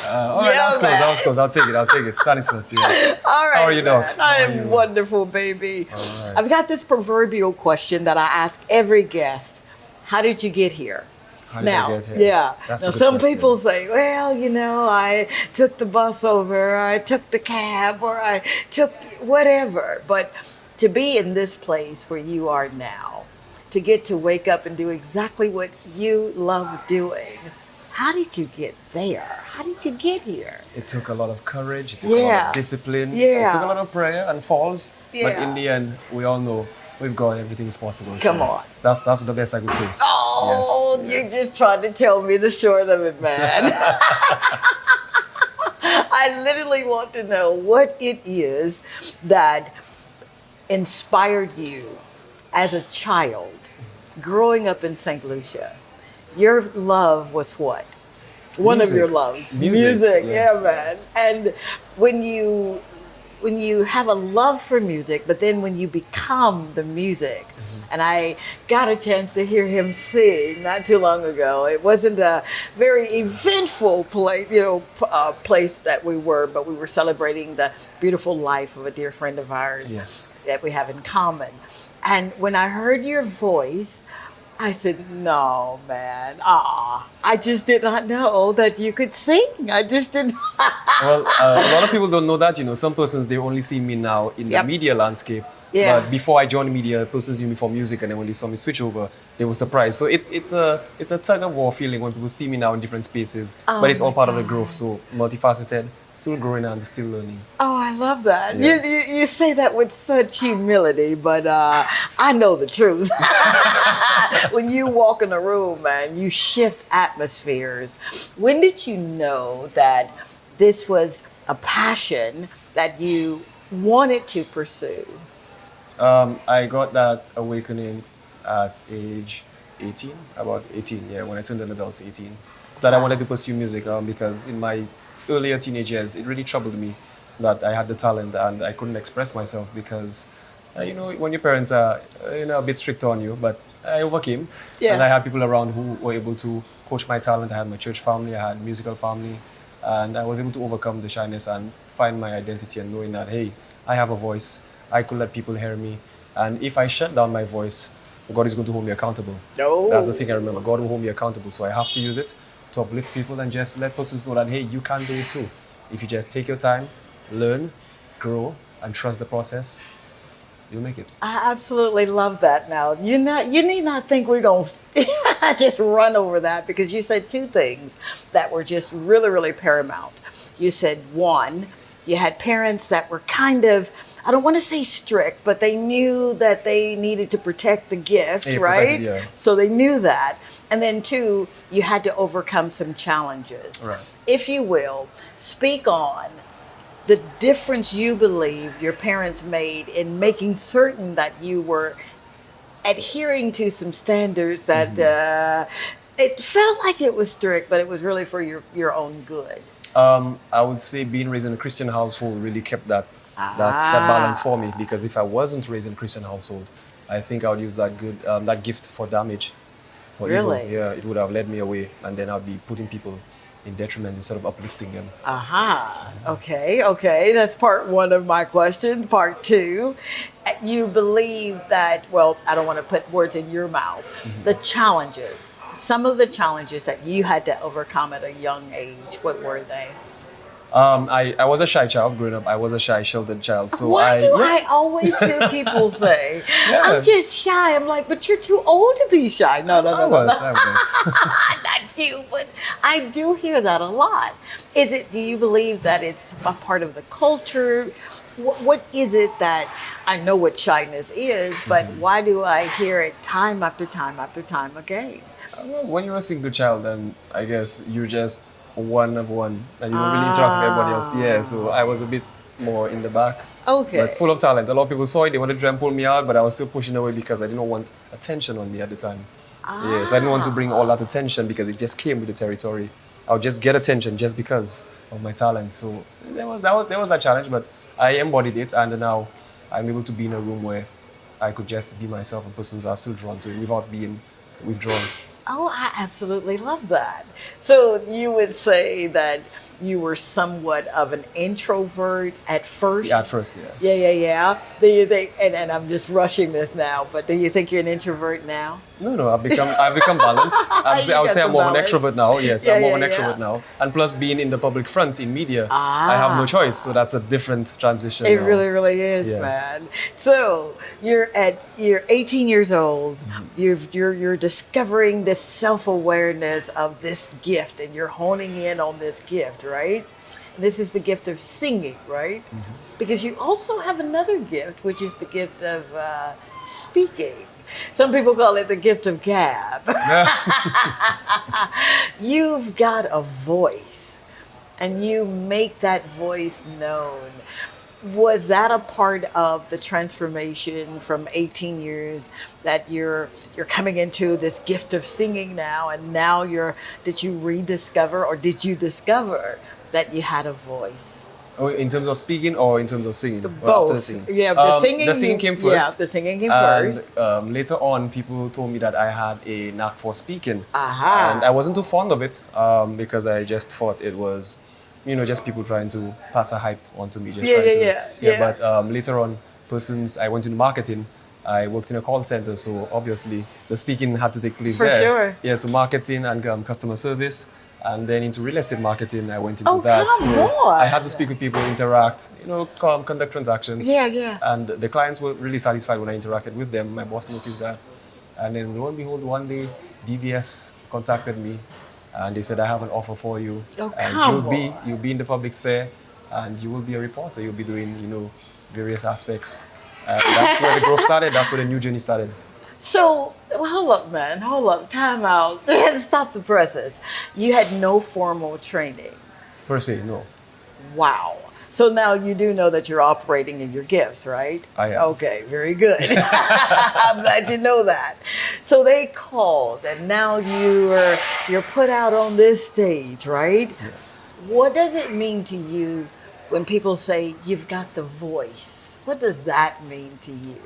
All right, that was close. I'll take it. Stanislas, yeah. All right, how are you, Doc? I am wonderful, baby. All right. I've got this proverbial question that I ask every guest. How did you get here? How did I get here? Yeah. That's Now, a good some question. people say, well, you know, I took the bus over, I took the cab, or I took whatever. But to be in this place where you are now, to get to wake up and do exactly what you love doing, how did you get there? How did you get here? It took a lot of courage, it took a lot of discipline, it took a lot of prayer and falls. But in the end, we all know with God everything is possible. Come on. That's the best I could say. Oh, you just tried to tell me the short of it, man. I literally want to know what it is that inspired you as a child growing up in St. Lucia. Your love was what? One of your loves. Music, yes, yeah, man. And when you have a love for music, but then when you become the music, and I got a chance to hear him sing not too long ago. It wasn't a very eventful place that we were, but we were celebrating the beautiful life of a dear friend of ours that we have in common. And when I heard your voice, I said, no, man, I just did not know that you could sing. I just didn't. Well, a lot of people don't know that, Some persons, they only see me now in the media landscape. Yeah. But before I joined media, persons knew me for music, and then when they saw me switch over, they were surprised. So it's a tug of war feeling when people see me now in different spaces. But it's all part of the growth. So multifaceted, still growing and still learning. Oh, I love that. Yes. You say that with such humility, but I know the truth. When you walk in a room, man, you shift atmospheres. When did you know that this was a passion that you wanted to pursue? I got that awakening at age 18, about 18, when I turned an adult, 18. That I wanted to pursue music because in my earlier teenage years, it really troubled me that I had the talent and I couldn't express myself because, when your parents are a bit strict on you, but I overcame. And I had people around who were able to coach my talent. I had my church family, I had musical family, and I was able to overcome the shyness and find my identity and knowing that, hey, I have a voice. I could let people hear me. And if I shut down my voice, God is going to hold me accountable. No. That's the thing I remember. God will hold me accountable. So I have to use it to uplift people and just let persons know that, hey, you can do it too. If you just take your time, learn, grow, and trust the process, you'll make it. I absolutely love that. Now, you need not think we're going to just run over that, because you said two things that were just really, really paramount. You said, one, you had parents that were kind of, I don't want to say strict, but they knew that they needed to protect the gift, right? So they knew that. And then two, you had to overcome some challenges. Right. If you will, speak on the difference you believe your parents made in making certain that you were adhering to some standards that it felt like it was strict, but it was really for your own good. I would say being raised in a Christian household really kept that balance for me, because if I wasn't raised in a Christian household, I think I would use that gift for damage. For Really? evil. Yeah, it would have led me away, and then I'd be putting people in detriment instead of uplifting them. Aha. Okay. That's part one of my question. Part two, you believe that, well, I don't want to put words in your mouth, the challenges, some of the challenges that you had to overcome at a young age, what were they? I was a shy child growing up. I was a shy, sheltered child. So Why do I always hear people say, I'm just shy? I'm like, but you're too old to be shy. No. I was. Not you, but I do hear that a lot. Do you believe that it's a part of the culture? What is it that, I know what shyness is, but why do I hear it time after time after time again? When you're a single child, then I guess you're just one of one, and you don't really interact with everybody else. Yeah, so I was a bit more in the back. Okay. But full of talent. A lot of people saw it, they wanted to try and pull me out, but I was still pushing away because I didn't want attention on me at the time. Yeah, so I didn't want to bring all that attention because it just came with the territory. I would just get attention just because of my talent. So there was a challenge, but I embodied it, and now I'm able to be in a room where I could just be myself and persons are still drawn to it without being withdrawn. Oh, I absolutely love that. So you would say that you were somewhat of an introvert at first? Yeah, at first, yes. Yeah. Do you think, and I'm just rushing this now, but do you think you're an introvert now? No, I've become balanced. I would say I'm more of an extrovert now. Yes, I'm more of an extrovert now. And plus being in the public front in media, I have no choice. So that's a different transition. It now. really is, Yes. man. So you're 18 years old. You're discovering this self-awareness of this gift, and you're honing in on this gift, right? This is the gift of singing, right? Because you also have another gift, which is the gift of speaking. Some people call it the gift of gab. You've got a voice, and you make that voice known. Was that a part of the transformation from 18 years that you're coming into this gift of singing now, and now did you rediscover, or did you discover that you had a voice? Oh, in terms of speaking or in terms of singing? Both. Or after the singing? Yeah, the singing. The singing came first. Yeah, the singing came first. And later on, people told me that I had a knack for speaking. Aha. And I wasn't too fond of it because I just thought it was, just people trying to pass a hype onto me. But later on, I went into marketing. I worked in a call center, so obviously the speaking had to take place For there. sure. Yeah, so marketing and customer service. And then into real estate marketing, I went into Oh, that. come So on. I had to speak with people, interact, conduct transactions. Yeah. And the clients were really satisfied when I interacted with them. My boss noticed that. And then lo and behold, one day, DBS contacted me and they said, I have an offer for you. Oh, and come you'll be in the public sphere and you will be a reporter. You'll be doing, various aspects. And that's where the growth started. That's where the new journey started. So, hold up, man. Hold up. Time out. Stop the presses. You had no formal training. Per se, no. Wow. So now you do know that you're operating in your gifts, right? I am. Okay, very good. I'm glad you know that. So they called, and now you're put out on this stage, right? Yes. What does it mean to you when people say you've got the voice? What does that mean to you?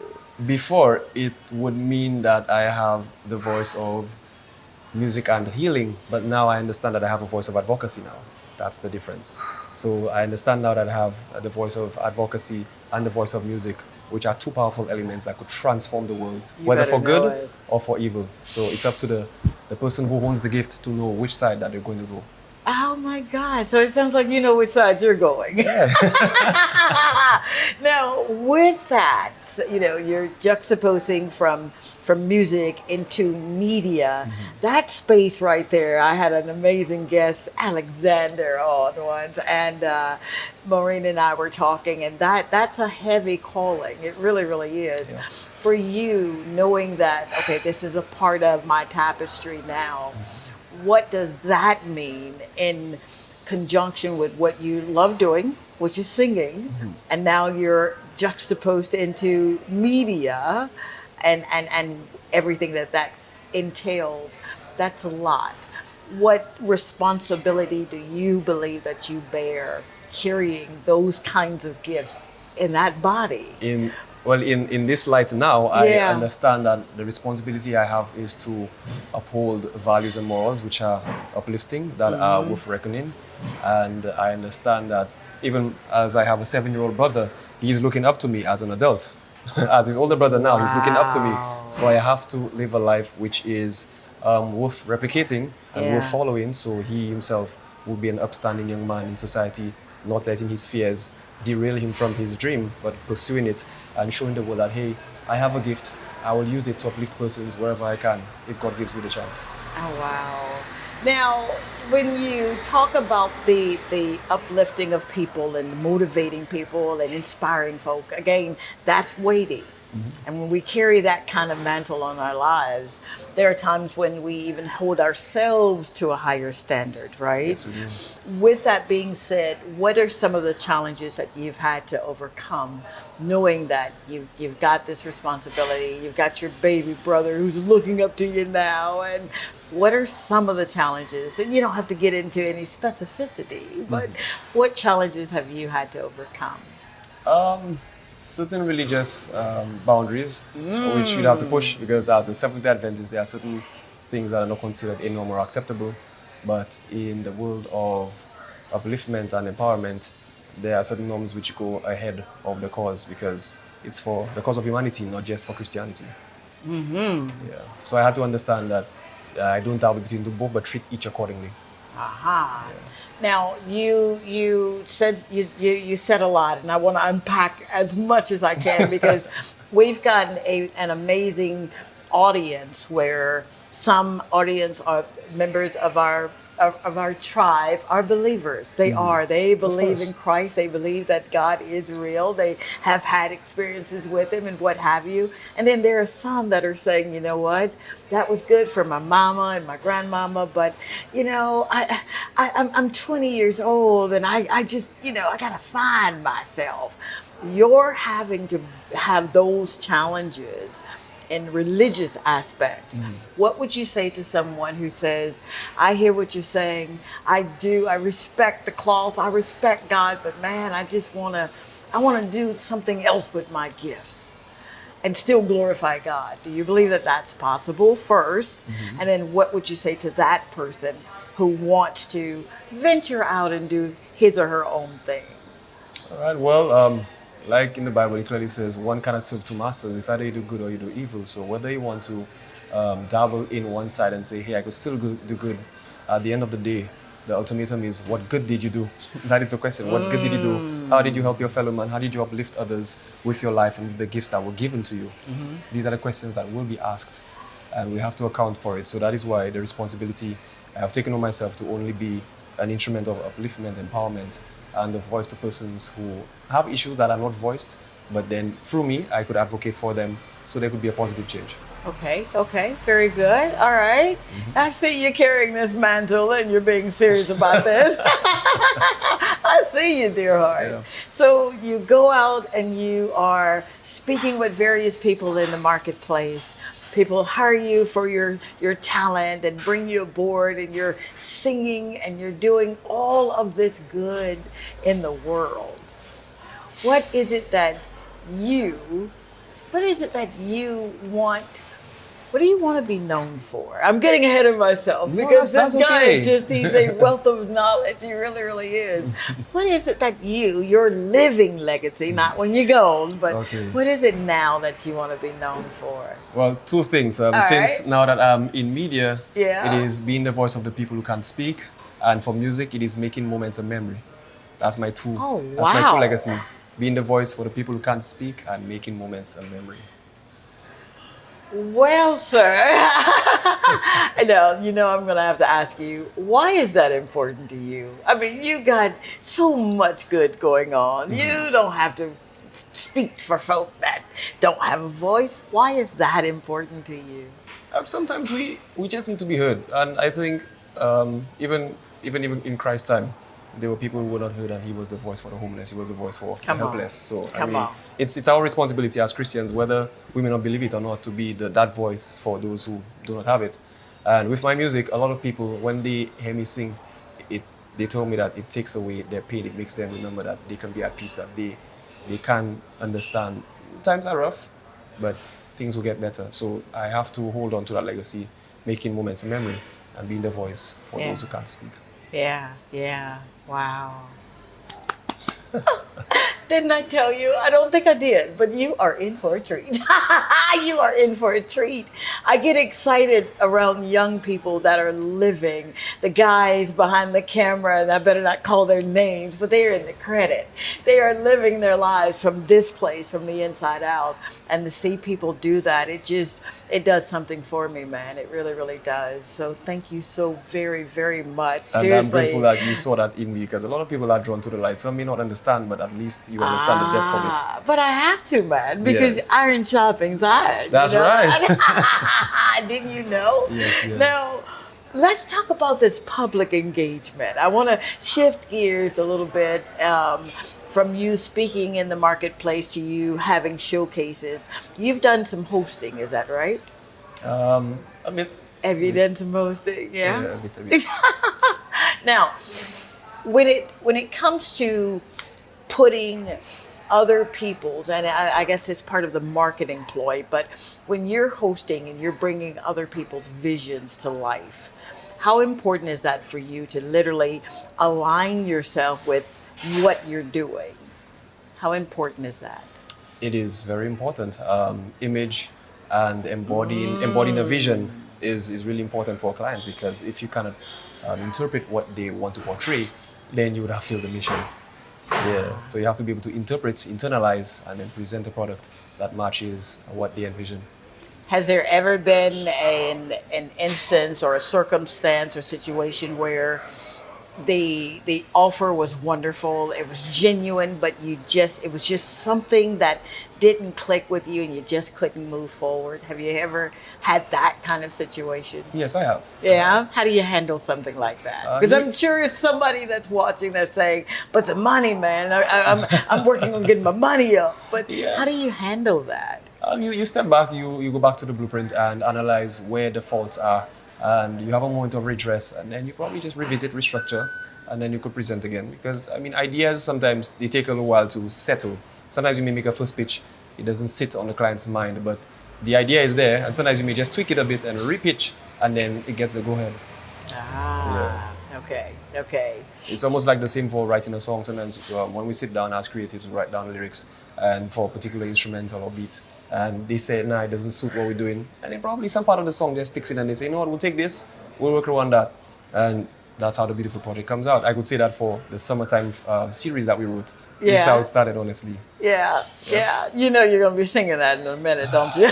Before, it would mean that I have the voice of music and healing, but now I understand that I have a voice of advocacy now. That's the difference. So I understand now that I have the voice of advocacy and the voice of music, which are two powerful elements that could transform the world, whether for good or for evil. So it's up to the person who owns the gift to know which side that they're going to go. Oh my God. So it sounds like you know which side you're going. Yeah. Now, with that, you're juxtaposing from music into media. That space right there, I had an amazing guest, Alexander, on once, and Maureen and I were talking, and that's a heavy calling. It really, really is. Yeah. For you, knowing that, okay, this is a part of my tapestry now, what does that mean in conjunction with what you love doing, which is singing, and now you're juxtaposed into media and everything that entails? That's a lot. What responsibility do you believe that you bear carrying those kinds of gifts in that body? In this light now, I understand that the responsibility I have is to uphold values and morals which are uplifting, that are worth reckoning. And I understand that even as I have a 7-year-old brother, he's looking up to me as an adult. As his older brother now, he's looking up to me. So I have to live a life which is worth replicating and worth following, so he himself will be an upstanding young man in society, not letting his fears derail him from his dream, but pursuing it and showing the world that, hey, I have a gift, I will use it to uplift persons wherever I can, if God gives me the chance. Oh, wow. Now, when you talk about the uplifting of people and motivating people and inspiring folk, again, that's weighty. And when we carry that kind of mantle on our lives, there are times when we even hold ourselves to a higher standard, right? Yes, we do. With that being said, what are some of the challenges that you've had to overcome, knowing that you've got this responsibility, you've got your baby brother who's looking up to you now, and what are some of the challenges? And you don't have to get into any specificity, but what challenges have you had to overcome? Certain religious boundaries, which you'd have to push, because as a Seventh-day Adventist, there are certain things that are not considered any more acceptable. But in the world of upliftment and empowerment, there are certain norms which go ahead of the cause, because it's for the cause of humanity, not just for Christianity. Yeah. So I had to understand that I don't dabble between the both, but treat each accordingly. Aha. Yeah. Now you said you said a lot, and I want to unpack as much as I can because we've gotten an amazing audience where some audience are members of our tribe are believers. They believe in Christ. They believe that God is real. They have had experiences with him and what have you. And then there are some that are saying, you know what, that was good for my mama and my grandmama, but you know, I'm 20 years old and I just, you know, I gotta find myself. You're having to have those challenges in religious aspects. What would you say to someone who says, I hear what you're saying, I respect the cloth, I respect God, but man, I want to do something else with my gifts and still glorify God. Do you believe that that's possible first? And then what would you say to that person who wants to venture out and do his or her own thing? All right, well, like in the Bible, it clearly says one cannot serve two masters. It's either you do good or you do evil. So whether you want to dabble in one side and say, hey, I could still do good, at the end of the day, the ultimatum is, what good did you do? That is the question. What good did you do? How did you help your fellow man? How did you uplift others with your life and with the gifts that were given to you? These are the questions that will be asked, and we have to account for it. So that is why the responsibility I have taken on myself to only be an instrument of upliftment, empowerment, and a voice to persons who have issues that are not voiced, but then through me, I could advocate for them so there could be a positive change. Okay, very good. All right. I see you carrying this mantle and you're being serious about this. I see you, dear heart. Yeah. So you go out and you are speaking with various people in the marketplace. People hire you for your talent and bring you aboard, and you're singing and you're doing all of this good in the world. What is it that you want? What do you want to be known for? I'm getting ahead of myself because this guy is he's a wealth of knowledge. He really, really is. What is it that your living legacy, not when you're old, but what is it now that you want to be known for? Well, two things. Since now that I'm in media, it is being the voice of the people who can't speak. And for music, it is making moments a memory. That's my two. That's my two legacies. Being the voice for the people who can't speak and making moments a memory. Well, sir, I'm going to have to ask you, why is that important to you? I mean, you got so much good going on. You don't have to speak for folk that don't have a voice. Why is that important to you? Sometimes we just need to be heard. And I think even in Christ's time, there were people who were not heard, and he was the voice for the homeless. He was the voice for the helpless. So it's our responsibility as Christians, whether we may not believe it or not, to be that voice for those who do not have it. And with my music, a lot of people, when they hear me sing, they told me that it takes away their pain. It makes them remember that they can be at peace, that they can understand. Times are rough, but things will get better. So I have to hold on to that legacy, making moments a memory, and being the voice for those who can't speak. Yeah. Wow. Didn't I tell you? I don't think I did, but you are in for a treat. You are in for a treat. I get excited around young people that are living, the guys behind the camera, and I better not call their names, but they are in the credit. They are living their lives from this place, from the inside out. And to see people do that, it does something for me, man. It really, really does. So thank you so very, very much. And seriously. I'm grateful that you saw that in me, because a lot of people are drawn to the light. Some may not understand, but at least you you understand the depth of it. But I have to, man, because Yes. iron sharpens iron. That's right. Didn't you know? Yes, yes. Now, let's talk about this public engagement. I want to shift gears a little bit from you speaking in the marketplace to you having showcases. You've done some hosting, is that right? A bit. Have you done some hosting? Yeah. A bit. Now, when it comes to putting other people's, and I guess it's part of the marketing ploy, but when you're hosting and you're bringing other people's visions to life, how important is that for you to literally align yourself with what you're doing? How important is that? It is very important. Image and embodying a vision is really important for a client, because if you cannot interpret what they want to portray, then you would have failed the mission. Yeah, so you have to be able to interpret, internalize, and then present a product that matches what they envision. Has there ever been an instance or a circumstance or situation where the offer was wonderful, it was genuine, but it was just something that didn't click with you and you just couldn't move forward? Have you ever had that kind of situation? Yes, I have. Yeah? How do you handle something like that? Because I'm sure it's somebody that's watching that's saying, but the money, man, I'm working on getting my money up. But how do you handle that? You step back, you go back to the blueprint and analyze where the faults are, and you have a moment of redress, and then you probably just revisit, restructure, and then you could present again. Because, I mean, ideas sometimes, they take a little while to settle. Sometimes you may make a first pitch, it doesn't sit on the client's mind, but the idea is there, and sometimes you may just tweak it a bit and repitch, and then it gets the go-ahead. Okay. It's almost like the same for writing a song. Sometimes when we sit down as creatives, we write down lyrics and for a particular instrumental or beat, and they say, nah, it doesn't suit what we're doing, and then probably some part of the song just sticks in, and they say, you know what, we'll take this, we'll work around that, and that's how the beautiful project comes out. I could say that for the summertime series that we wrote. Yeah. That's how it started, honestly. Yeah. You know you're going to be singing that in a minute, don't you?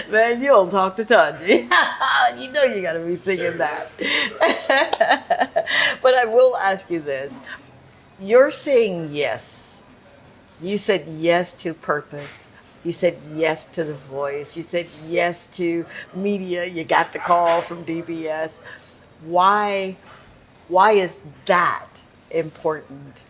Man, you don't talk to Tanji. You know you got to be singing that. But I will ask you this. You're saying yes. You said yes to purpose. You said yes to The Voice. You said yes to media. You got the call from DBS. Why is that important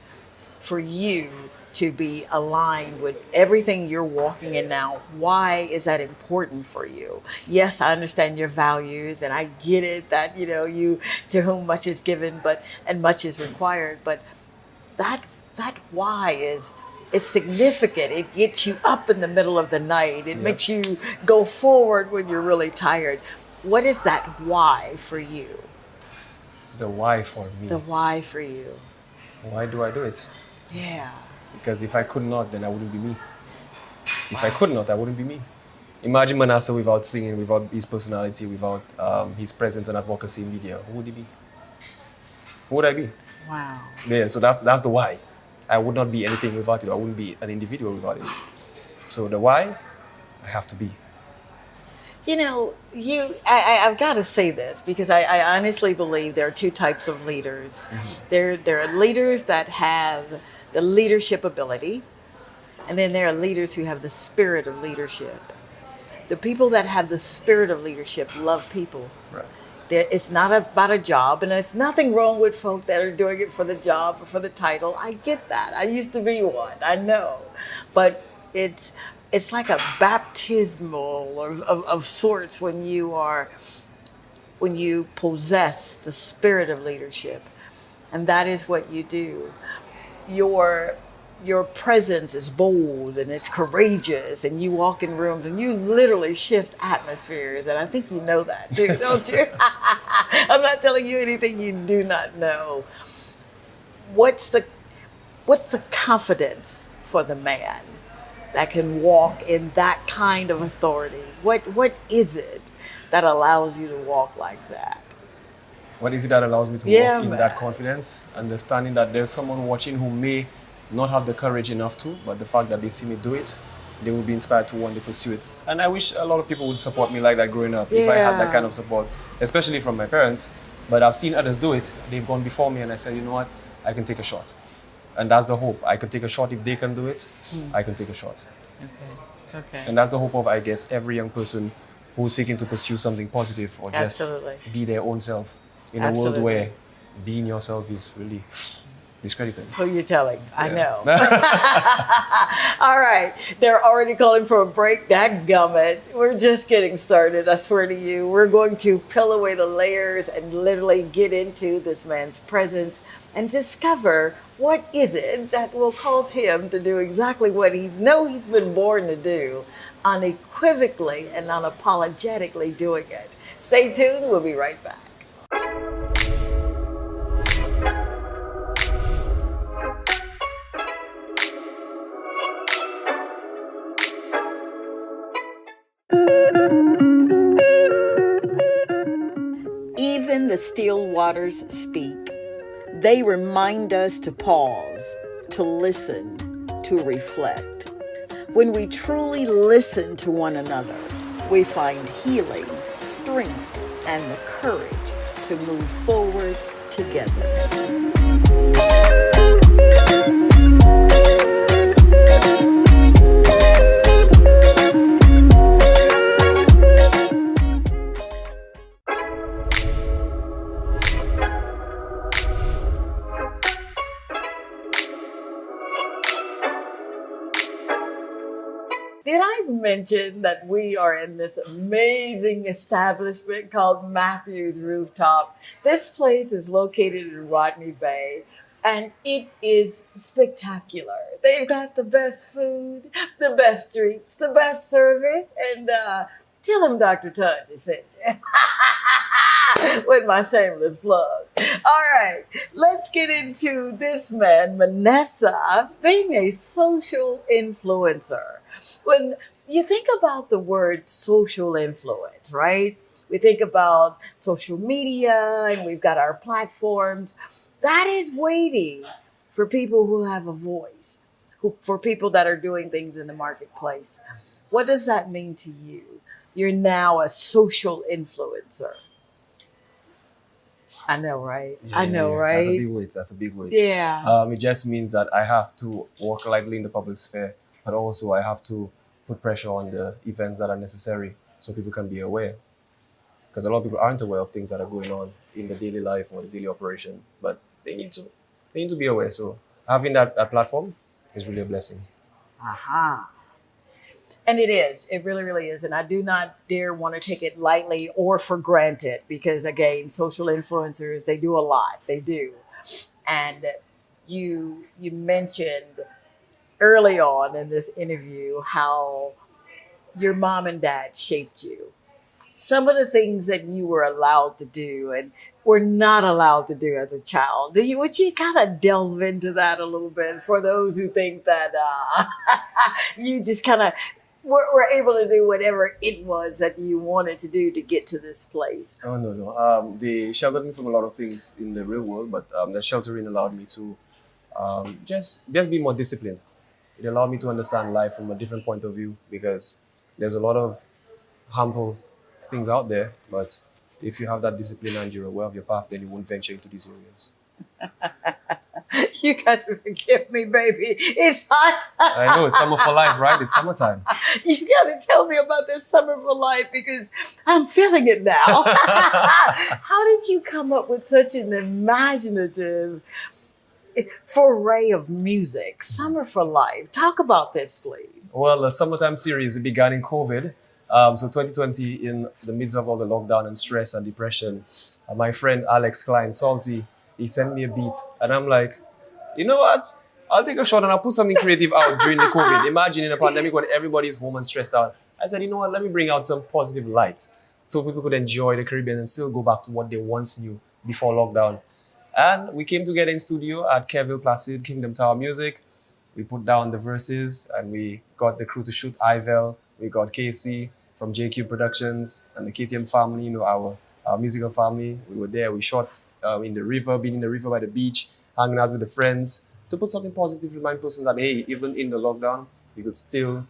for you to be aligned with everything you're walking in now? Why is that important for you? Yes, I understand your values, and I get it that, you to whom much is given, and much is required, but that why is significant. It gets you up in the middle of the night. It makes you go forward when you're really tired. What is that why for you? The why for me. The why for you. Why do I do it? Yeah. Because if I could not, then I wouldn't be me. If I could not, I wouldn't be me. Imagine Vanessa without singing, without his personality, without his presence and advocacy in media. Who would he be? Who would I be? Wow. Yeah, so that's the why. I would not be anything without it. I wouldn't be an individual without it. So the why, I have to be. I've got to say this because I honestly believe there are two types of leaders. Mm-hmm. There are leaders that have the leadership ability, and then there are leaders who have the spirit of leadership. The people that have the spirit of leadership love people. Right. It's not about a job, and there's nothing wrong with folk that are doing it for the job or for the title. I get that. I used to be one. I know. But it's like a baptismal of sorts when you possess the spirit of leadership. And that is what you do. Your presence is bold and it's courageous, and you walk in rooms and you literally shift atmospheres, and I think you know that too, don't you? I'm not telling you anything you do not know. What's the confidence for the man that can walk in that kind of authority? What is it that allows you to walk like that? What is it that allows me to walk in that confidence? Understanding that there's someone watching who may not have the courage enough to, but the fact that they see me do it, they will be inspired to want to pursue it. And I wish a lot of people would support me like that growing up. If I had that kind of support, especially from my parents. But I've seen others do it. They've gone before me, and I said, you know what? I can take a shot. And that's the hope. I can take a shot if they can do it. I can take a shot. Okay. And that's the hope of, I guess, every young person who's seeking to pursue something positive or just Absolutely. be their own self in a Absolutely. world where being yourself is really discredited. Who you telling? I Yeah. know. All right. They're already calling for a break. Dadgummit. We're just getting started. I swear to you. We're going to peel away the layers and literally get into this man's presence and discover what is it that will cause him to do exactly what he knows he's been born to do, unequivocally and unapologetically doing it. Stay tuned. We'll be right back. Even the still waters speak. They remind us to pause, to listen, to reflect. When we truly listen to one another, we find healing, strength, and the courage to move forward together. Did I mention that we are in this amazing establishment called Matthew's Rooftop? This place is located in Rodney Bay, and it is spectacular. They've got the best food, the best drinks, the best service, and tell them Dr. Tudge sent you. With my shameless plug. All right, let's get into this man, Vanessa, being a social influencer. When you think about the word social influence, right? We think about social media and we've got our platforms. That is weighty for people who have a voice, for people that are doing things in the marketplace. What does that mean to you? You're now a social influencer. I know, right? I know, right? That's a big weight. That's a big weight. Yeah. It just means that I have to walk lightly in the public sphere, but also I have to put pressure on the events that are necessary so people can be aware. Because a lot of people aren't aware of things that are going on in the daily life or the daily operation, but they need to be aware. So having that platform is really a blessing. Aha. And it is. It really, really is. And I do not dare want to take it lightly or for granted because, again, social influencers, they do a lot. They do. And you mentioned early on in this interview how your mom and dad shaped you. Some of the things that you were allowed to do and were not allowed to do as a child. Would you kind of delve into that a little bit for those who think that you just kind of were able to do whatever it was that you wanted to do to get to this place? Oh, no. They sheltered me from a lot of things in the real world, but the sheltering allowed me to just be more disciplined. It allowed me to understand life from a different point of view because there's a lot of harmful things out there, but if you have that discipline and you're aware of your path, then you won't venture into these areas. You got to forgive me, baby. It's hot. I know, it's summer for life, right? It's summertime. You got to tell me about this summer for life because I'm feeling it now. How did you come up with such an imaginative foray of music? Summer for Life. Talk about this, please. Well, the summertime series began in COVID. So 2020, in the midst of all the lockdown and stress and depression, my friend Alex Klein, Salty, he sent me a beat. And I'm like, you know what? I'll take a shot and I'll put something creative out during the COVID. Imagine in a pandemic when everybody's home and stressed out. I said, you know what? Let me bring out some positive light so people could enjoy the Caribbean and still go back to what they once knew before lockdown. And we came together in studio at Kerrville Placid, Kingdom Tower Music. We put down the verses and we got the crew to shoot Ivel. We got Casey from JQ Productions and the KTM family, you know, our musical family. We were there. We shot in the river, being in the river by the beach, hanging out with the friends to put something positive to remind persons that, hey, even in the lockdown, you could still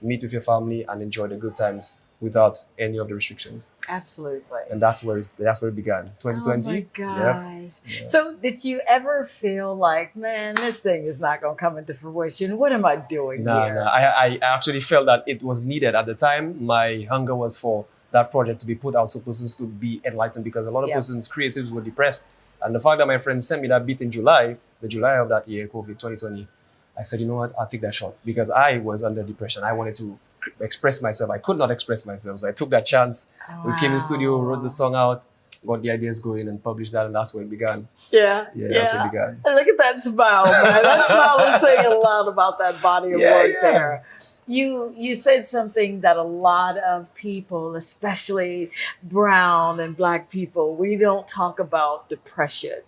meet with your family and enjoy the good times without any of the restrictions. Absolutely. And that's where it began. 2020. Oh my gosh. Yep. So did you ever feel like, man, this thing is not going to come into fruition? What am I doing here? No. I actually felt that it was needed at the time. My hunger was for that project to be put out so persons could be enlightened, because a lot of persons, creatives, were depressed. And the fact that my friend sent me that beat in July, the July of that year, COVID 2020, I said, you know what, I'll take that shot, because I was under depression. I wanted to express myself. I could not express myself. So I took that chance. We came in the studio, wrote the song out, got the ideas going, and published that, and that's where it began. Yeah. That's where it began. And look at that smile, man. That smile is saying a lot about that body of work there. You said something that a lot of people, especially brown and black people, we don't talk about depression.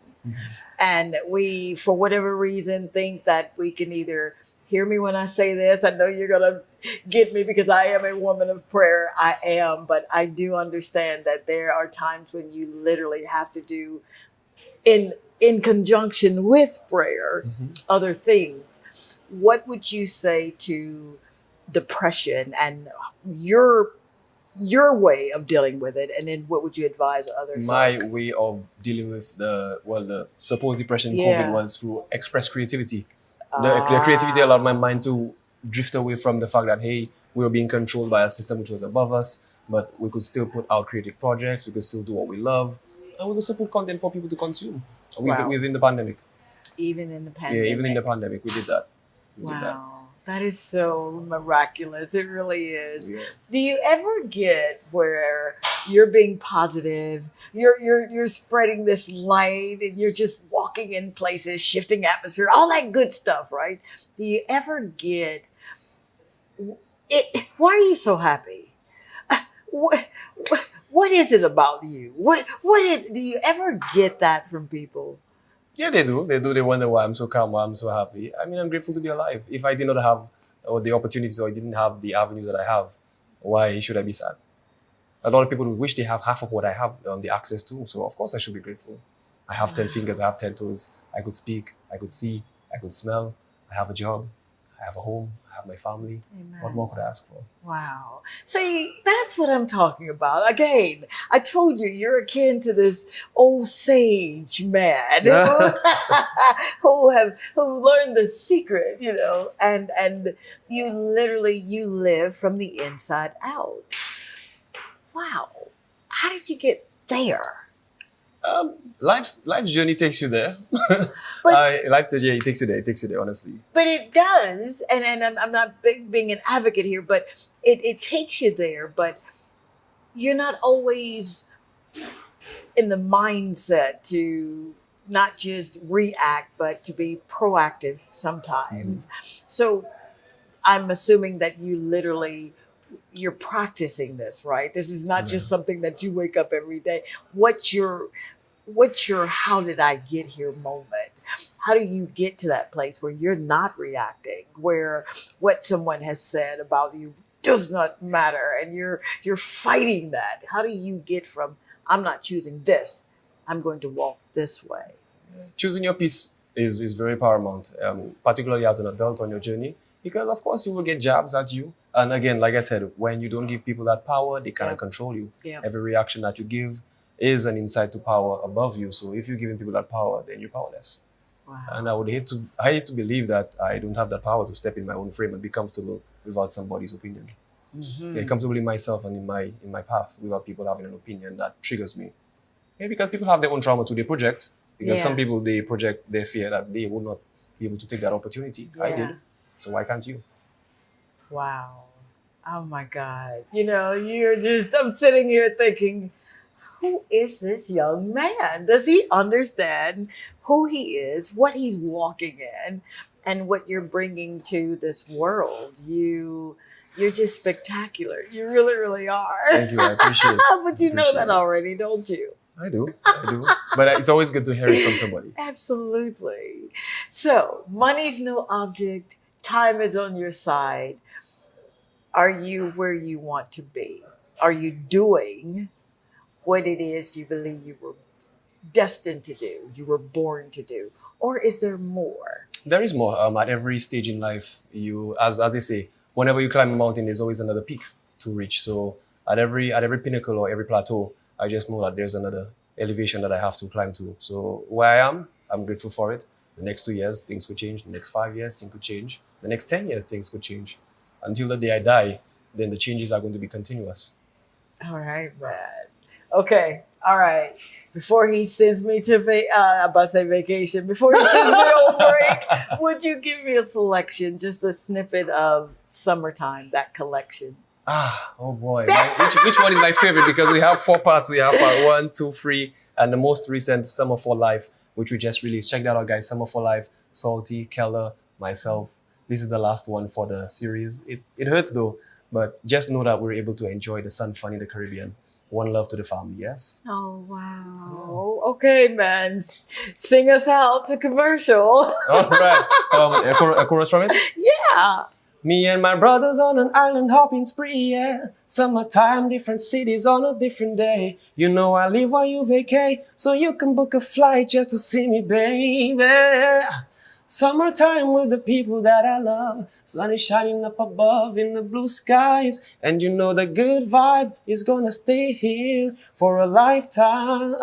And we, for whatever reason, think that we can either hear me when I say this. I know you're going to get me because I am a woman of prayer. I am, but I do understand that there are times when you literally have to do, in conjunction with prayer, other things. What would you say to depression and your way of dealing with it, and then what would you advise others? My way of dealing with the supposed depression in COVID was through express creativity. The creativity allowed my mind to drift away from the fact that, hey, we were being controlled by a system which was above us, but we could still put out creative projects, we could still do what we love, and we could still put content for people to consume within the pandemic. Even in the pandemic? Yeah, even in the pandemic, we did that. That is so miraculous. It really is. Yes. Do you ever get where you're being positive, you're spreading this light, and you're just walking in places, shifting atmosphere, all that good stuff, right? Do you ever get it? Why are you so happy? What is it about you? Do you ever get that from people? Yeah, they do. They wonder why I'm so calm, why I'm so happy. I mean, I'm grateful to be alive. If I did not have the opportunities, or I didn't have the avenues that I have, why should I be sad? A lot of people would wish they have half of what I have, the access to. So of course I should be grateful. I have 10 fingers, I have 10 toes. I could speak, I could see, I could smell. I have a job, I have a home, I have my family. Amen. What more could I ask for? Wow. See, that's what I'm talking about. Again, I told you, you're akin to this old sage man who learned the secret, and you live from the inside out. Wow. How did you get there? Life's journey takes you there. It takes you there, honestly. But it does, and I'm not being an advocate here, but it takes you there, but you're not always in the mindset to not just react, but to be proactive sometimes. So I'm assuming that you're practicing this, right? This is not just something that you wake up every day. What's your how did I get here moment? How do you get to that place where you're not reacting, where what someone has said about you does not matter, and you're fighting that? How do you get from, I'm not choosing this, I'm going to walk this way? Choosing your peace is very paramount, particularly as an adult on your journey, because of course you will get jabs at you. And again, like I said, when you don't give people that power, they cannot control you. Every reaction that you give is an insight to power above you. So if you're giving people that power, then you're powerless. Wow. And I hate to believe that I don't have that power to step in my own frame and be comfortable without somebody's opinion. Yeah, comfortable in myself and in my path without people having an opinion that triggers me. Yeah, because people have their own trauma to their project. Because some people, they project their fear that they will not be able to take that opportunity. I did. So why can't you? Wow. Oh my God. I'm sitting here thinking, who is this young man? Does he understand who he is, what he's walking in, and what you're bringing to this world? You're just spectacular. You really, really are. Thank you. I appreciate it. But you know that already, don't you? I do. But it's always good to hear it from somebody. Absolutely. So, money's no object. Time is on your side. Are you where you want to be? Are you doing what it is you believe you were destined to do, you were born to do? Or is there more? There is more. At every stage in life, as they say, whenever you climb a mountain, there's always another peak to reach. So at every pinnacle or every plateau, I just know that there's another elevation that I have to climb to. So where I am, I'm grateful for it. The next 2 years, things could change. The next 5 years, things could change. The next 10 years, things could change. Until the day I die, then the changes are going to be continuous. All right, man. Okay, all right. Before he sends me to vacation, before he sends me on break, would you give me a selection, just a snippet of Summertime, that collection? Oh boy. Which one is my favorite? Because we have 4 parts. We have part 1, 2, 3, and the most recent, Summer for Life, which we just released. Check that out, guys. Summer for Life, Salty, Keller, myself. This is the last one for the series. It hurts though, but just know that we're able to enjoy the sun fun in the Caribbean. One love to the family, yes? Oh, wow. Okay, man. Sing us out to commercial. All right. A chorus from it? Yeah. Me and my brothers on an island hopping spree, yeah. Summertime, different cities on a different day. You know I live while you vacate, so you can book a flight just to see me, baby. Summertime with the people that I love. Sun is shining up above in the blue skies. And you know the good vibe is gonna stay here for a lifetime,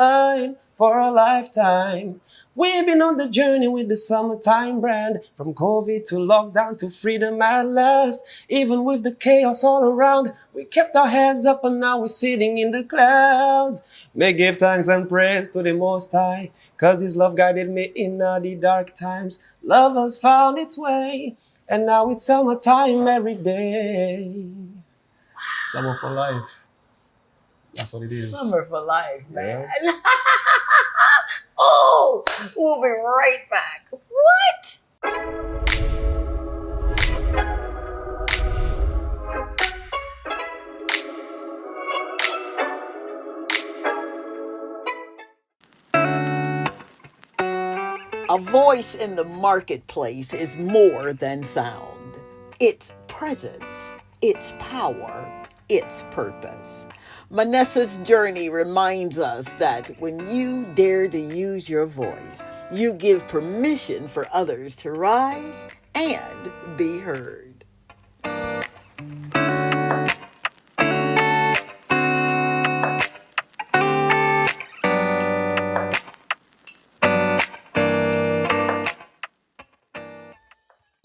for a lifetime. We've been on the journey with the Summertime brand. From COVID to lockdown to freedom at last. Even with the chaos all around, we kept our heads up and now we're sitting in the clouds. May give thanks and praise to the Most High, 'cause His love guided me in the dark times. Love has found its way, and now it's summertime every day. Summer for life. That's what it is. Summer for life, man. Yeah. Oh, we'll be right back. What? A voice in the marketplace is more than sound. It's presence, it's power, it's purpose. Vanessa's journey reminds us that when you dare to use your voice, you give permission for others to rise and be heard.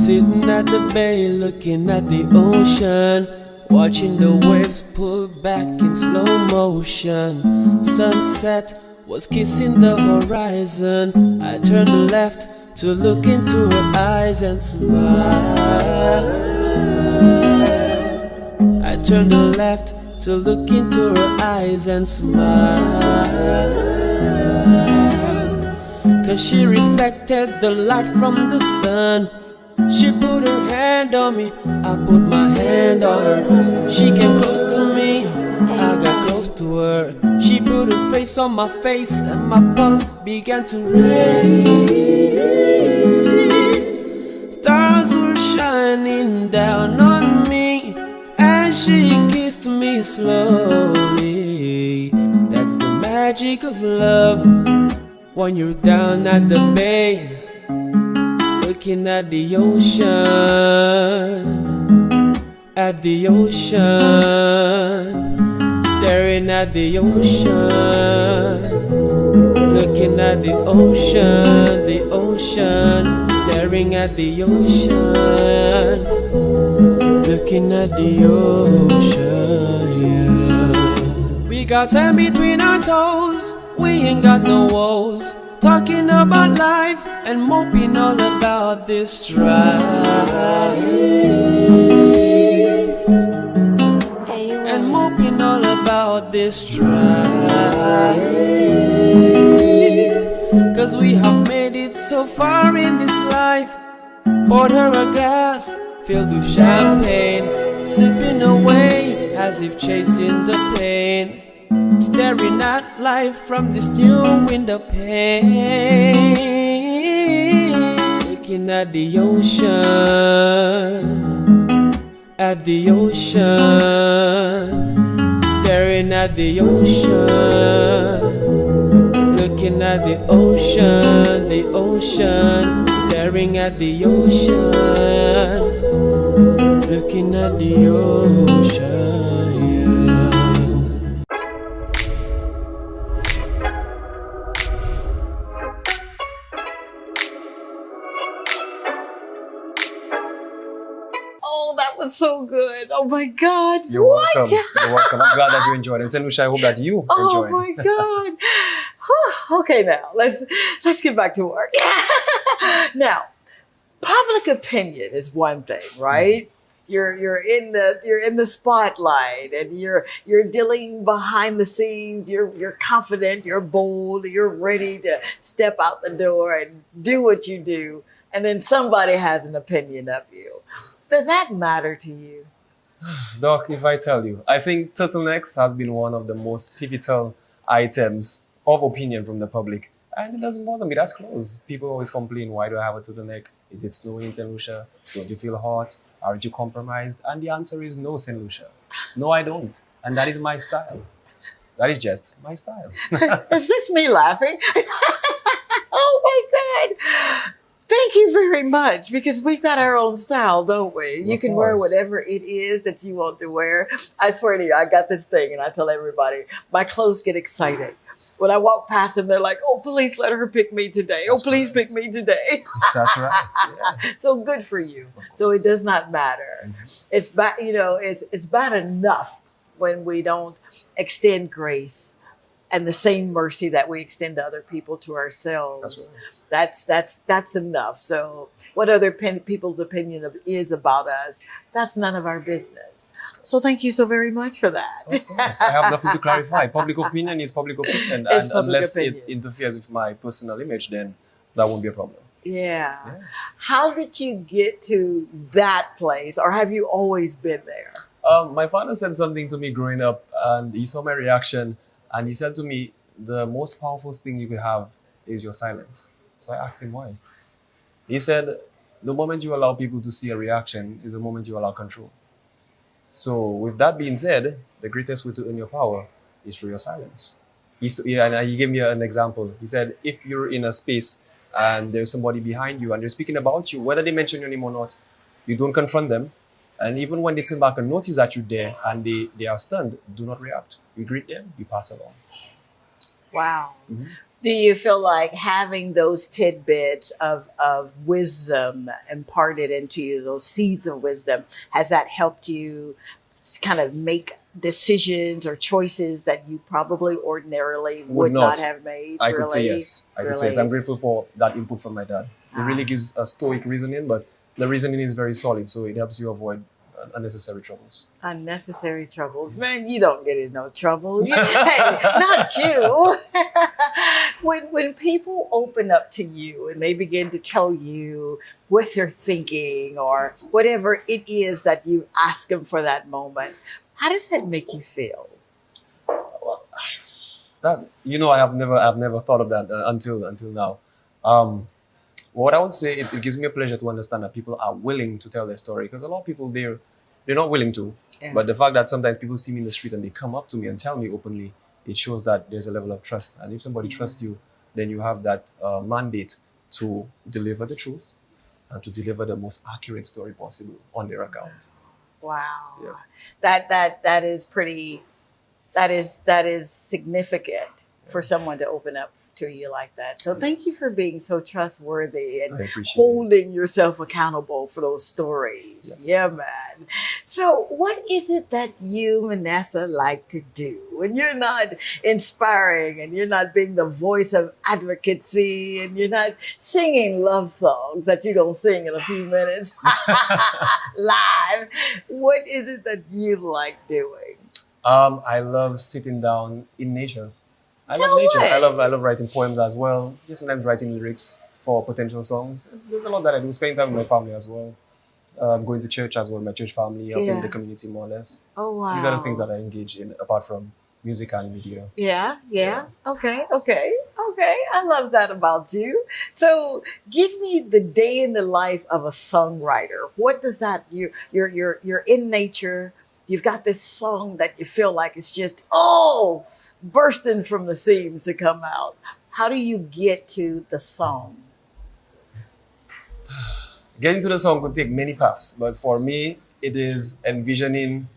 Sitting at the bay, looking at the ocean, watching the waves pull back in slow motion. Sunset was kissing the horizon. I turned left to look into her eyes and smile. I turned left to look into her eyes and smile. 'Cause she reflected the light from the sun. She put her hand on me, I put my hand on her. She came close to me, I got close to her. She put her face on my face and my pulse began to race. Stars were shining down on me and she kissed me slowly. That's the magic of love when you're down at the bay, looking at the ocean, staring at the ocean, looking at the ocean, staring at the ocean, looking at the ocean, yeah. We got sand between our toes, we ain't got no woes. Talking about life and moping all about this strife. And moping all about this strife. 'Cause we have made it so far in this life. Poured her a glass filled with champagne, sipping away as if chasing the pain. Staring at life from this new window pane. Looking at the ocean, staring at the ocean, looking at the ocean, staring at the ocean, looking at the ocean, yeah. my God. You're what? welcome. You're welcome. I'm glad that you enjoyed it. And St. Lucia, I hope that you enjoyed. Oh my God. Okay, now let's get back to work. Now, public opinion is one thing, right? You're in the spotlight, and you're dealing behind the scenes. You're confident, you're bold, you're ready to step out the door and do what you do, and then somebody has an opinion of you. Does that matter to you? Doc, if I tell you, I think turtlenecks has been one of the most pivotal items of opinion from the public. And it doesn't bother me, that's close. People always complain, why do I have a turtleneck? Is it snowing in St. Lucia? Don't you feel hot? Aren't you compromised? And the answer is no, St. Lucia. No, I don't. And that is my style. That is just my style. Is this me laughing? Oh my God. Thank you very much, because we've got our own style, don't we? You can wear whatever it is that you want to wear. I swear to you, I got this thing, and I tell everybody, my clothes get excited. When I walk past them, they're like, oh, please let her pick me today. Oh, please pick me today. That's right. Yeah. So good for you. So it does not matter. It's bad, it's bad enough when we don't extend grace and the same mercy that we extend to other people to ourselves. That's enough. So what other people's opinion is about us, that's none of our business. So thank you so very much for that. Of course, I have nothing to clarify. Public opinion is public opinion. And unless it interferes with my personal image, then that won't be a problem. Yeah. How did you get to that place, or have you always been there? My father said something to me growing up, and he saw my reaction, and he said to me, the most powerful thing you could have is your silence. So I asked him why. He said, the moment you allow people to see a reaction is the moment you allow control. So with that being said, the greatest way to earn your power is through your silence. And he gave me an example. He said, if you're in a space and there's somebody behind you and they're speaking about you, whether they mention your name or not, you don't confront them. And even when they turn back and notice that you're there and they are stunned, do not react. You greet them, you pass along. Wow. Mm-hmm. Do you feel like having those tidbits of wisdom imparted into you, those seeds of wisdom, has that helped you kind of make decisions or choices that you probably ordinarily would not have made? I could say yes. I could say yes. I'm grateful for that input from my dad. It really gives a stoic reasoning, but the reasoning is very solid, so it helps you avoid unnecessary troubles. Unnecessary troubles? Man, you don't get in no trouble. Hey, not you. When people open up to you and they begin to tell you what they're thinking or whatever it is that you ask them for that moment, how does that make you feel? That I've never thought of that until now. What I would say, it gives me a pleasure to understand that people are willing to tell their story, because a lot of people, they're not willing to. Yeah. But the fact that sometimes people see me in the street and they come up to me and tell me openly, it shows that there's a level of trust. And if somebody trusts you, then you have that mandate to deliver the truth and to deliver the most accurate story possible on their account. Wow. Yeah. That is significant for someone to open up to you like that. So thank you for being so trustworthy and holding yourself accountable for those stories. Yes. Yeah, man. So what is it that you, Vanessa, like to do when you're not inspiring and you're not being the voice of advocacy and you're not singing love songs that you're going to sing in a few minutes live? What is it that you like doing? I love sitting down in nature. I love nature. I love writing poems as well. Just sometimes writing lyrics for potential songs. There's a lot that I do. Spending time with my family as well. Going to church as well, my church family, helping the community more or less. Oh, wow. These are the things that I engage in apart from music and media. Yeah. Okay. I love that about you. So give me the day in the life of a songwriter. What does that, you're in nature. You've got this song that you feel like it's just, bursting from the seams to come out. How do you get to the song? Getting to the song could take many paths, but for me, it is envisioning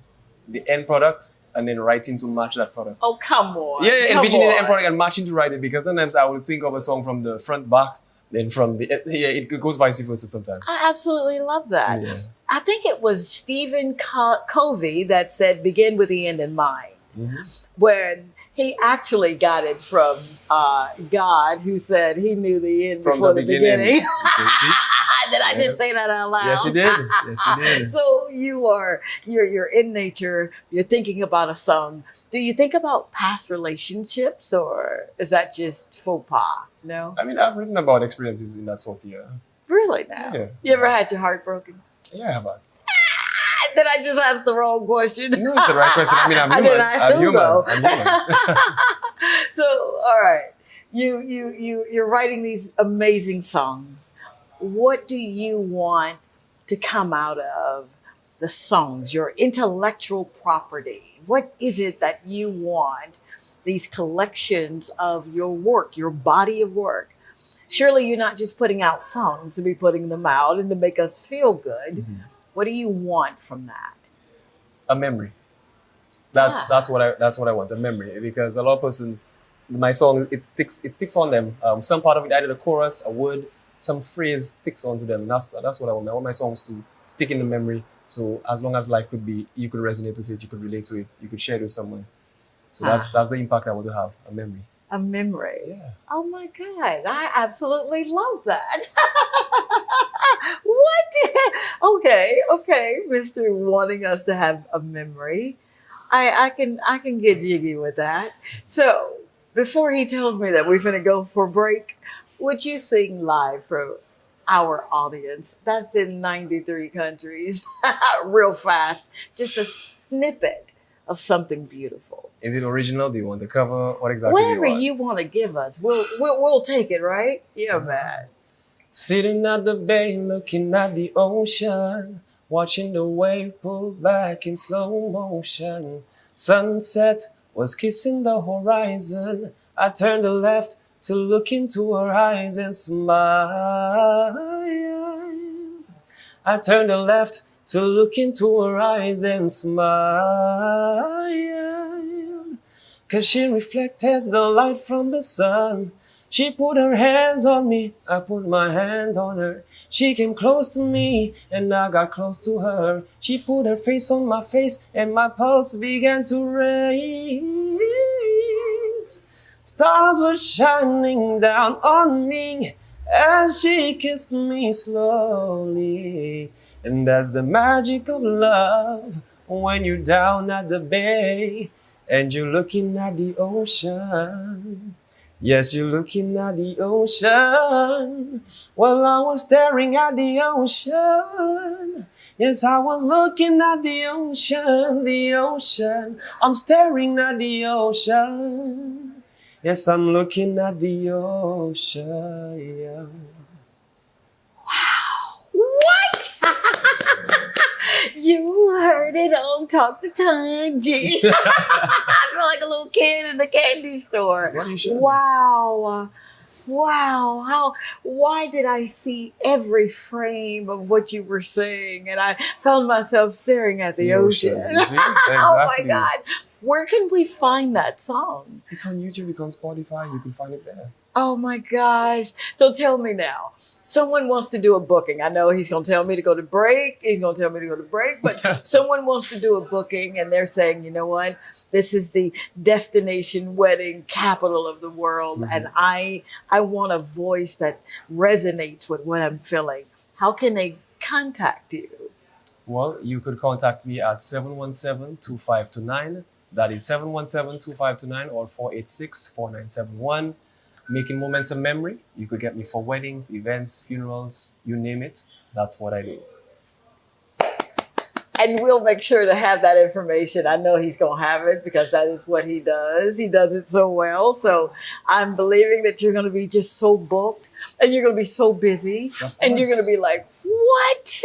the end product and then writing to match that product. Oh, come on. Yeah, envisioning the end product and matching to write it, because sometimes I will think of a song from the front, back, Then from the it goes vice versa sometimes. I absolutely love that. Yeah. I think it was Stephen Covey that said, begin with the end in mind. When he actually got it from God, who said he knew the end From before the the beginning. beginning. Did I just say that out loud? Yes, you did. Yes, you did. So you're in nature. You're thinking about a song. Do you think about past relationships, or is that just faux pas? No. I mean, I've written about experiences in that sort. Yeah. Really? Now, Yeah. you ever had your heart broken? Yeah, I have. Did I just ask the wrong question? No, it's the right question. I mean, I'm I human. didn't ask I'm who, human. though. I'm human. So, all right, you're writing these amazing songs. What do you want to come out of the songs? Your intellectual property. What is it that you want? These collections of your work, your body of work. Surely you're not just putting out songs to be putting them out and to make us feel good. What do you want from that? A memory. That's what I want. A memory, because a lot of persons, my song, it sticks on them. Some part of it, either the chorus, a word, some phrase sticks onto them. That's what I want. I want my songs to stick in the memory. So as long as life could be, you could resonate with it, you could relate to it, you could share it with someone. So that's the impact I want to have. A memory. A memory. Yeah. Oh my God, I absolutely love that. What? Okay, Mr. Wanting us to have a memory. I can get jiggy with that. So before he tells me that we're gonna go for a break, would you sing live for our audience? That's in 93 countries. Real fast. Just a snippet of something beautiful. Is it original? Do you want the cover? What exactly Whatever do you want? you want to give us, we'll take it, right? Yeah, man. Sitting at the bay, looking at the ocean, watching the wave pull back in slow motion. Sunset was kissing the horizon. I turned to left to look into her eyes and smile. I turned to left to look into her eyes and smile. 'Cause she reflected the light from the sun. She put her hands on me, I put my hand on her. She came close to me, and I got close to her. She put her face on my face, and my pulse began to raise. Stars were shining down on me, as she kissed me slowly. And that's the magic of love, when you're down at the bay, and you're looking at the ocean. Yes, you're looking at the ocean. Well, I was staring at the ocean. Yes, I was looking at the ocean, the ocean. I'm staring at the ocean. Yes, I'm looking at the ocean. What? You heard it on Talk the Time, G. I feel like a little kid in the candy store. Well, you should. Wow. Why did I see every frame of what you were saying? And I found myself staring at the ocean. You see? Oh my Exactly. God. Where can we find that song? It's on YouTube, it's on Spotify, you can find it there. Oh my gosh. So tell me now, someone wants to do a booking. I know he's going to tell me to go to break. But someone wants to do a booking and they're saying, you know what? This is the destination wedding capital of the world. And I want a voice that resonates with what I'm feeling. How can they contact you? Well, you could contact me at 717-2529. That is 717-2529 or 486-4971. Making moments of memory. You could get me for weddings, events, funerals, you name it. That's what I do. And we'll make sure to have that information. I know he's going to have it because that is what he does. He does it so well. So I'm believing that you're going to be just so booked and you're going to be so busy and you're going to be like, what?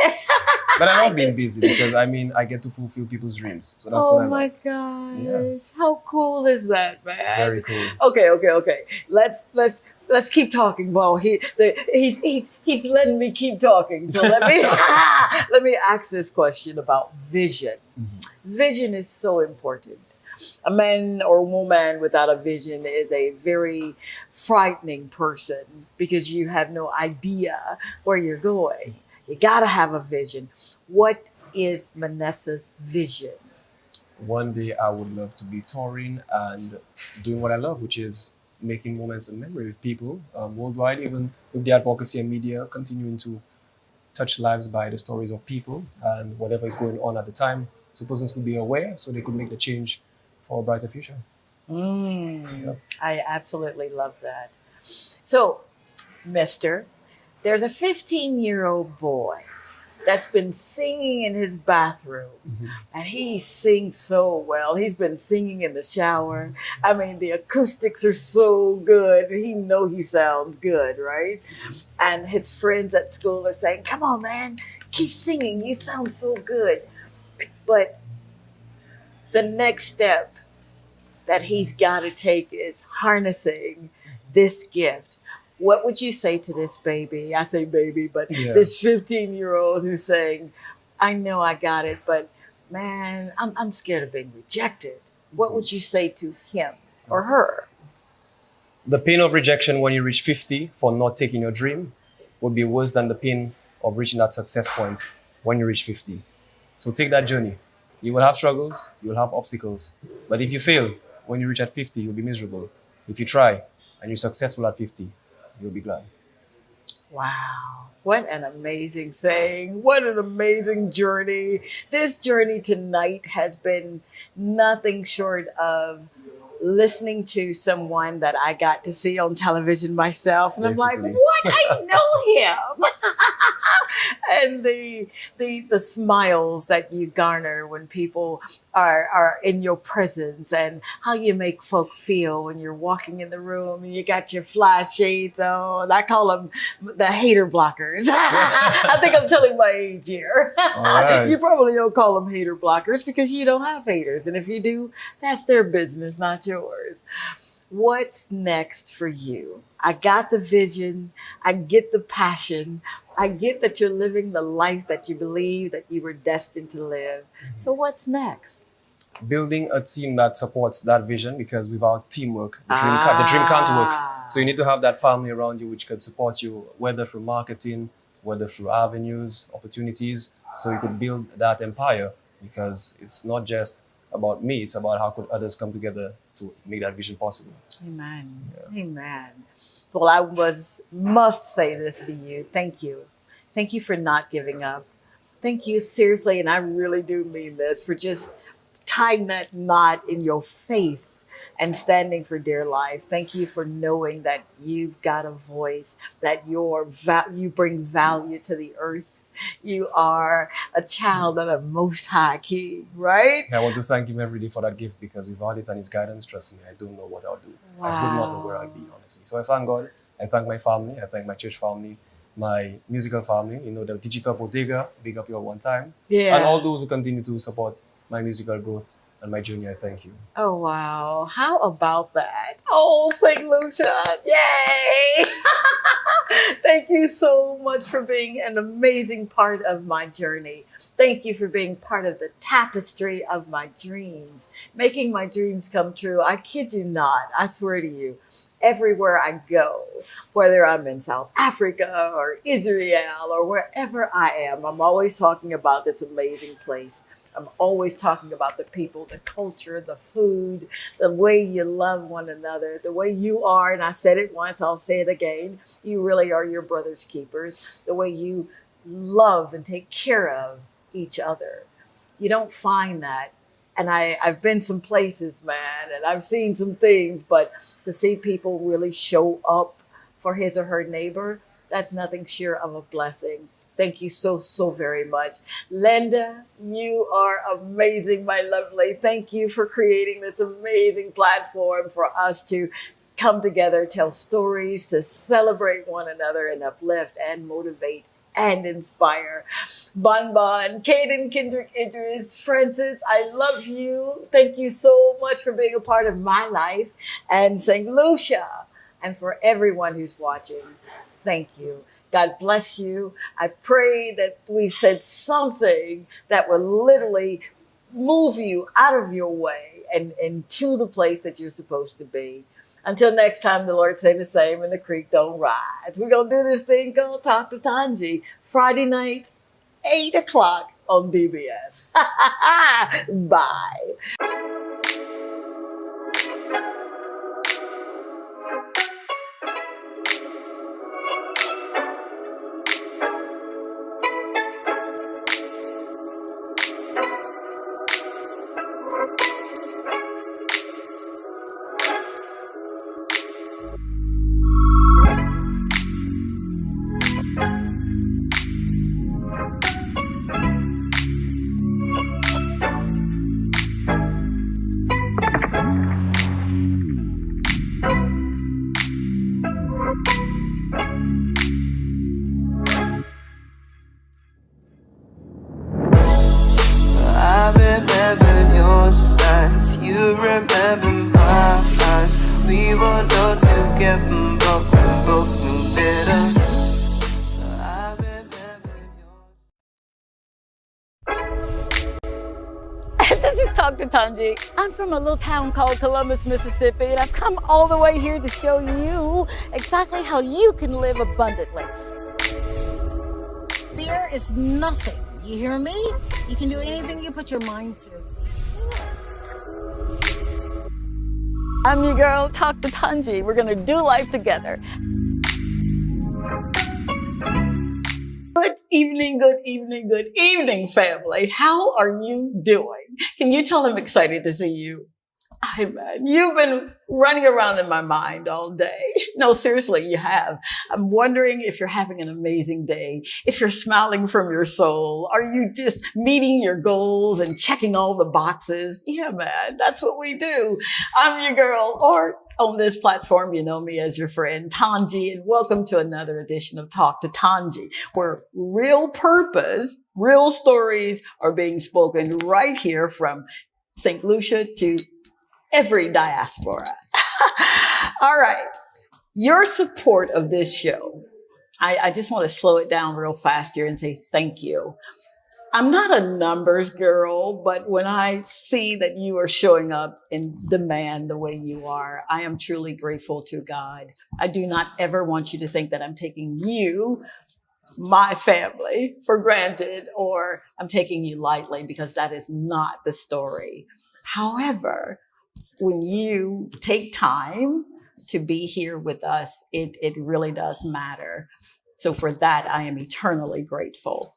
But I love being busy because I get to fulfill people's dreams. So that's what I Oh my like. gosh. Yeah. How cool is that, man? Very cool. Okay. Let's keep talking. Well, he's letting me keep talking. So let me ask this question about vision. Vision is so important. A man or woman without a vision is a very frightening person because you have no idea where you're going. You gotta have a vision. What is Vanessa's vision? One day I would love to be touring and doing what I love, which is making moments and memory with people worldwide, even with the advocacy and media, continuing to touch lives by the stories of people and whatever is going on at the time, so persons could be aware so they could make the change for a brighter future. I absolutely love that. So, mister, there's a 15-year-old boy that's been singing in his bathroom, and he sings so well. He's been singing in the shower. I mean, the acoustics are so good. He knows he sounds good, right? And his friends at school are saying, come on, man, keep singing. You sound so good. But the next step that he's got to take is harnessing this gift. What would you say to this baby? I say baby, but this 15-year-old who's saying, I know I got it, but man, I'm scared of being rejected. What would you say to him or her? The pain of rejection when you reach 50 for not taking your dream would be worse than the pain of reaching that success point when you reach 50. So take that journey. You will have struggles, you will have obstacles. But if you fail, when you reach at 50, you'll be miserable. If you try and you're successful at 50, you'll be glad. Wow. What an amazing saying. What an amazing journey. This journey tonight has been nothing short of listening to someone that I got to see on television myself. And Basically. I'm like, what? I know him. And the smiles that you garner when people are in your presence, and how you make folk feel when you're walking in the room and you got your fly shades on. I call them the hater blockers. I think I'm telling my age here. Right. You probably don't call them hater blockers because you don't have haters. And if you do, that's their business, not yours. What's next for you? I got the vision. I get the passion. I get that you're living the life that you believe that you were destined to live. So what's next? Building a team that supports that vision, because without teamwork, the dream can't work. So you need to have that family around you which can support you, whether through marketing, whether through avenues, opportunities, so you could build that empire, because it's not just about me, it's about how could others come together to make that vision possible. Amen. Yeah. Amen. Well, I must say this to you. Thank you. Thank you for not giving up. Thank you, seriously, and I really do mean this, for just tying that knot in your faith and standing for dear life. Thank you for knowing that you've got a voice, that you bring value to the earth. You are a child of the Most High King, right? I want to thank him every day for that gift, because without it and his guidance, trust me, I don't know what I'll do. Wow. I would not know where I'll be, honestly. So I thank God. I thank my family. I thank my church family, my musical family, the Digital Bodega, big up your one time. Yeah. And all those who continue to support my musical growth and my journey, I thank you. Oh, wow. How about that? Oh, St. Lucia. Yay! Thank you so much for being an amazing part of my journey. Thank you for being part of the tapestry of my dreams, making my dreams come true. I kid you not. I swear to you, everywhere I go, whether I'm in South Africa or Israel or wherever I am, I'm always talking about this amazing place. I'm always talking about the people, the culture, the food, the way you love one another, the way you are. And I said it once, I'll say it again. You really are your brother's keepers. The way you love and take care of each other. You don't find that. And I've been some places, man, and I've seen some things, but to see people really show up for his or her neighbor, that's nothing short of a blessing. Thank you so, so very much. Linda, you are amazing, my lovely. Thank you for creating this amazing platform for us to come together, tell stories, to celebrate one another and uplift and motivate and inspire. Bon Bon, Caden, Kendrick, Idris, Francis, I love you. Thank you so much for being a part of my life. And St. Lucia, and for everyone who's watching, thank you. God bless you. I pray that we've said something that will literally move you out of your way and to the place that you're supposed to be. Until next time, the Lord say the same and the creek don't rise. We're going to do this thing called Talk to Tanji, Friday night, 8 o'clock on DBS. Bye. I remember your signs, you remember my eyes. We were known to get but we both knew better. This is Dr. Tanji. I'm from a little town called Columbus, Mississippi, and I've come all the way here to show you exactly how you can live abundantly. Fear is nothing. You hear me? You can do anything you put your mind to. I'm your girl, Dr. Tanji. We're gonna do life together. Good evening, family. How are you doing? Can you tell I'm excited to see you? Hi, man. You've been running around in my mind all day. No, seriously, you have. I'm wondering if you're having an amazing day, if you're smiling from your soul. Are you just meeting your goals and checking all the boxes? Yeah, man, that's what we do. I'm your girl, or on this platform, you know me as your friend, Tanji, and welcome to another edition of Talk to Tanji, where real purpose, real stories are being spoken right here from St. Lucia to every diaspora. All right. Your support of this show, I just want to slow it down real fast here and say thank you. I'm not a numbers girl, but when I see that you are showing up in demand the way you are, I am truly grateful to God. I do not ever want you to think that I'm taking you, my family, for granted, or I'm taking you lightly, because that is not the story. However, when you take time to be here with us, it really does matter. So for that, I am eternally grateful.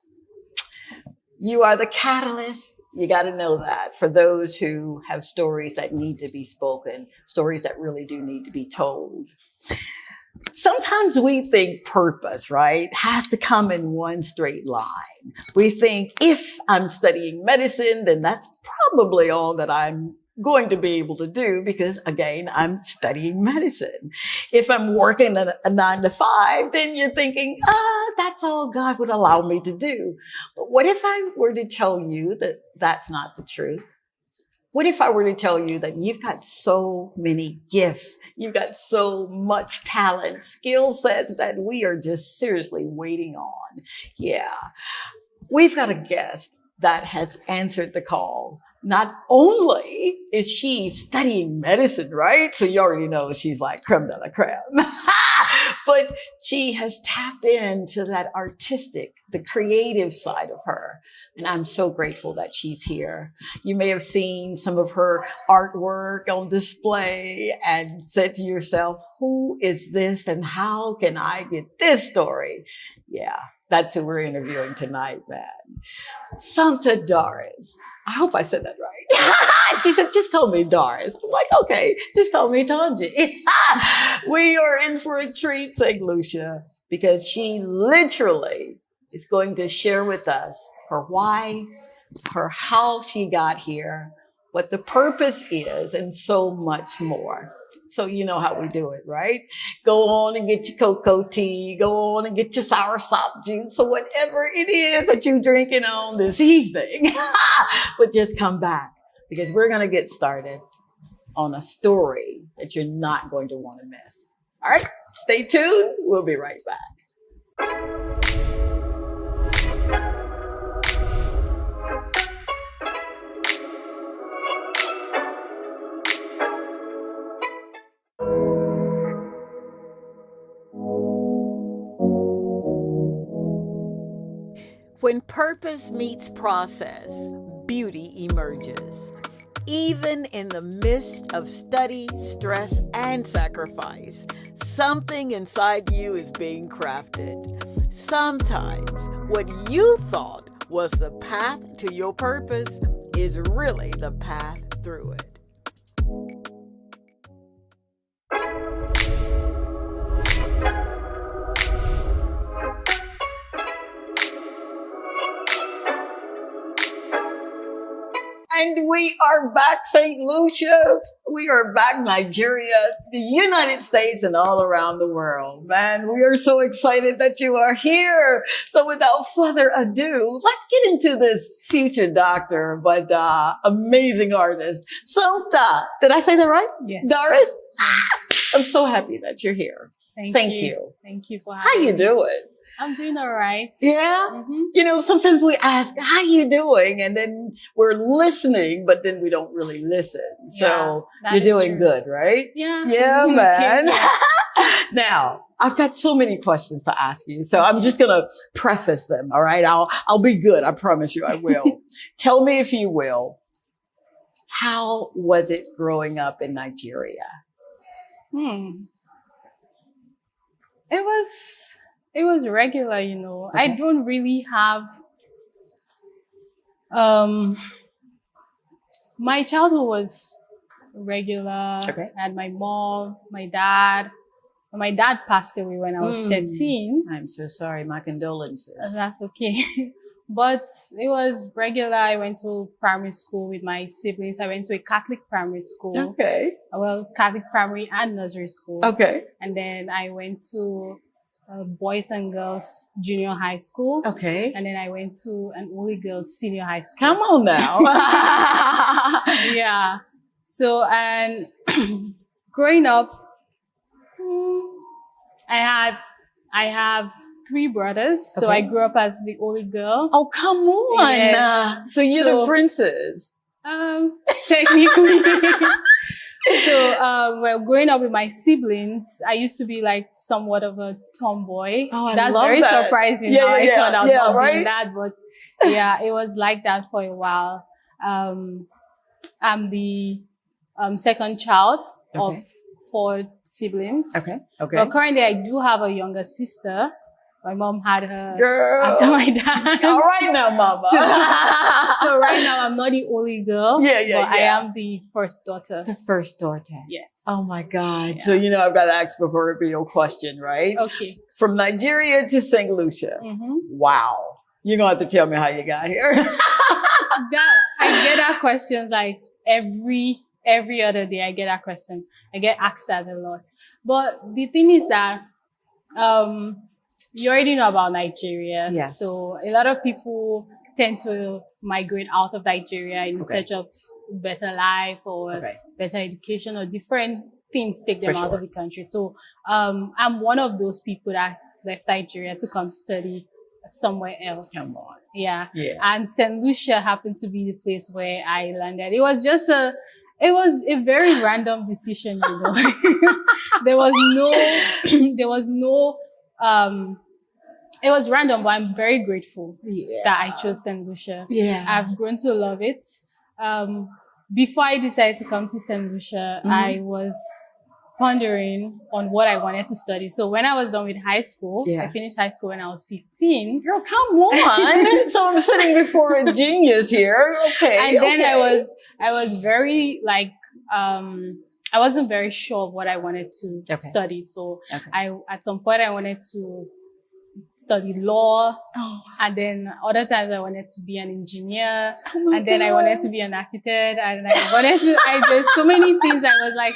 You are the catalyst. You got to know that, for those who have stories that need to be spoken, stories that really do need to be told. Sometimes we think purpose, right, has to come in one straight line. We think if I'm studying medicine, then that's probably all that I'm going to be able to do, because again, I'm studying medicine. If I'm working a 9 to 5, then you're thinking, that's all God would allow me to do. But what if I were to tell you that that's not the truth? What if I were to tell you that you've got so many gifts, you've got so much talent, skill sets that we are just seriously waiting on? Yeah, we've got a guest that has answered the call. Not only is she studying medicine, right? So you already know she's like creme de la creme. But she has tapped into that artistic, the creative side of her. And I'm so grateful that she's here. You may have seen some of her artwork on display and said to yourself, who is this and how can I get this story? Yeah, that's who we're interviewing tonight, man. Santa Doris. I hope I said that right. She said, just call me Doris. I'm like, okay, just call me Tanji. We are in for a treat, St. Lucia, because she literally is going to share with us her why, her how she got here, what the purpose is, and so much more. So you know how we do it, right? Go on and get your cocoa tea, go on and get your soursop juice, or whatever it is that you're drinking on this evening. But just come back, because we're going to get started on a story that you're not going to want to miss. All right, stay tuned. We'll be right back. When purpose meets process, beauty emerges. Even in the midst of study, stress, and sacrifice, something inside you is being crafted. Sometimes what you thought was the path to your purpose is really the path through it. And we are back, St. Lucia. We are back, Nigeria, the United States, and all around the world. Man, we are so excited that you are here. So without further ado, let's get into this future doctor, but amazing artist, Santa. Did I say that right? Yes. Doris? I'm so happy that you're here. Thank you. Thank you for How having you me. doing? I'm doing all right. Yeah. You know, sometimes we ask, how you doing? And then we're listening, but then we don't really listen. So that you're is doing true. good, right? Yeah. Yeah, man. Yeah. Now, I've got so many questions to ask you. So I'm just going to preface them. All right. I'll be good. I promise you I will. Tell me, if you will, how was it growing up in Nigeria? It was regular, you know. Okay. I don't really have my childhood was regular. Okay. I had my mom, my dad. My dad passed away when I was 13. I'm so sorry. My condolences. That's okay. But it was regular. I went to primary school with my siblings. I went to a Catholic primary school. Okay. Well, Catholic primary and nursery school. Okay. And then I went to boys and girls junior high school. Okay. And then I went to an only girls senior high school. Come on now. Yeah. So, and growing up, I have 3 brothers. So I grew up as the only girl. Oh, come on. Yes. So you're the princess. Technically. So, well, growing up with my siblings, I used to be like somewhat of a tomboy. Oh, I That's love very that. surprising. Yeah, how I yeah, thought I was yeah, not right? being that, but yeah, it was like that for a while. I'm the second child of 4 siblings. Okay, okay. But currently, I do have a younger sister. My mom had her Girl. after my dad. All right now, mama. So right now, I'm not the only girl. Yeah, yeah, but I yeah. am the first daughter. The first daughter. Yes. Oh my God. So, you know, I've got to ask a proverbial question, right? Okay. From Nigeria to St. Lucia. Wow. You're going to have to tell me how you got here. I get that questions like every other day. I get that question. I get asked that a lot. But the thing is that, you already know about Nigeria. Yes. So a lot of people tend to migrate out of Nigeria in search of better life or better education or different things take them out of the country. So I'm one of those people that left Nigeria to come study somewhere else. Come on. Yeah. Yeah. And St. Lucia happened to be the place where I landed. It was a very random decision, you know. It was random, but I'm very grateful that I chose St. Lucia. Yeah. I've grown to love it. Before I decided to come to St. Lucia, I was pondering on what I wanted to study. So when I was done with high school, I finished high school when I was 15. Girl, come on. So I'm sitting before a genius here. Okay. And then I was very like, I wasn't very sure of what I wanted to study. So at some point I wanted to study law. And then other times I wanted to be an engineer. And then I wanted to be an architect. And there's so many things I was like,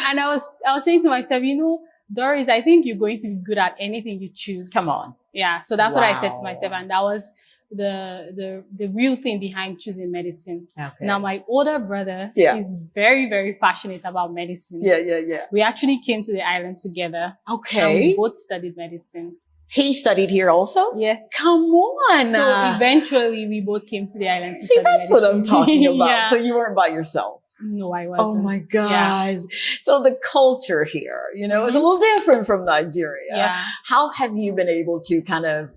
and I was saying to myself, you know, Doris, I think you're going to be good at anything you choose. Come on. Yeah. So that's what I said to myself. And that was the real thing behind choosing medicine. Okay. Now, my older brother is very, very passionate about medicine. Yeah. We actually came to the island together. Okay. And we both studied medicine. He studied here also? Yes. Come on. So eventually we both came to the island to See, study that's medicine. what I'm talking about. Yeah. So you weren't by yourself. No, I wasn't. Oh my God. Yeah. So the culture here, you know, is a little different from Nigeria. Yeah. How have you been able to kind of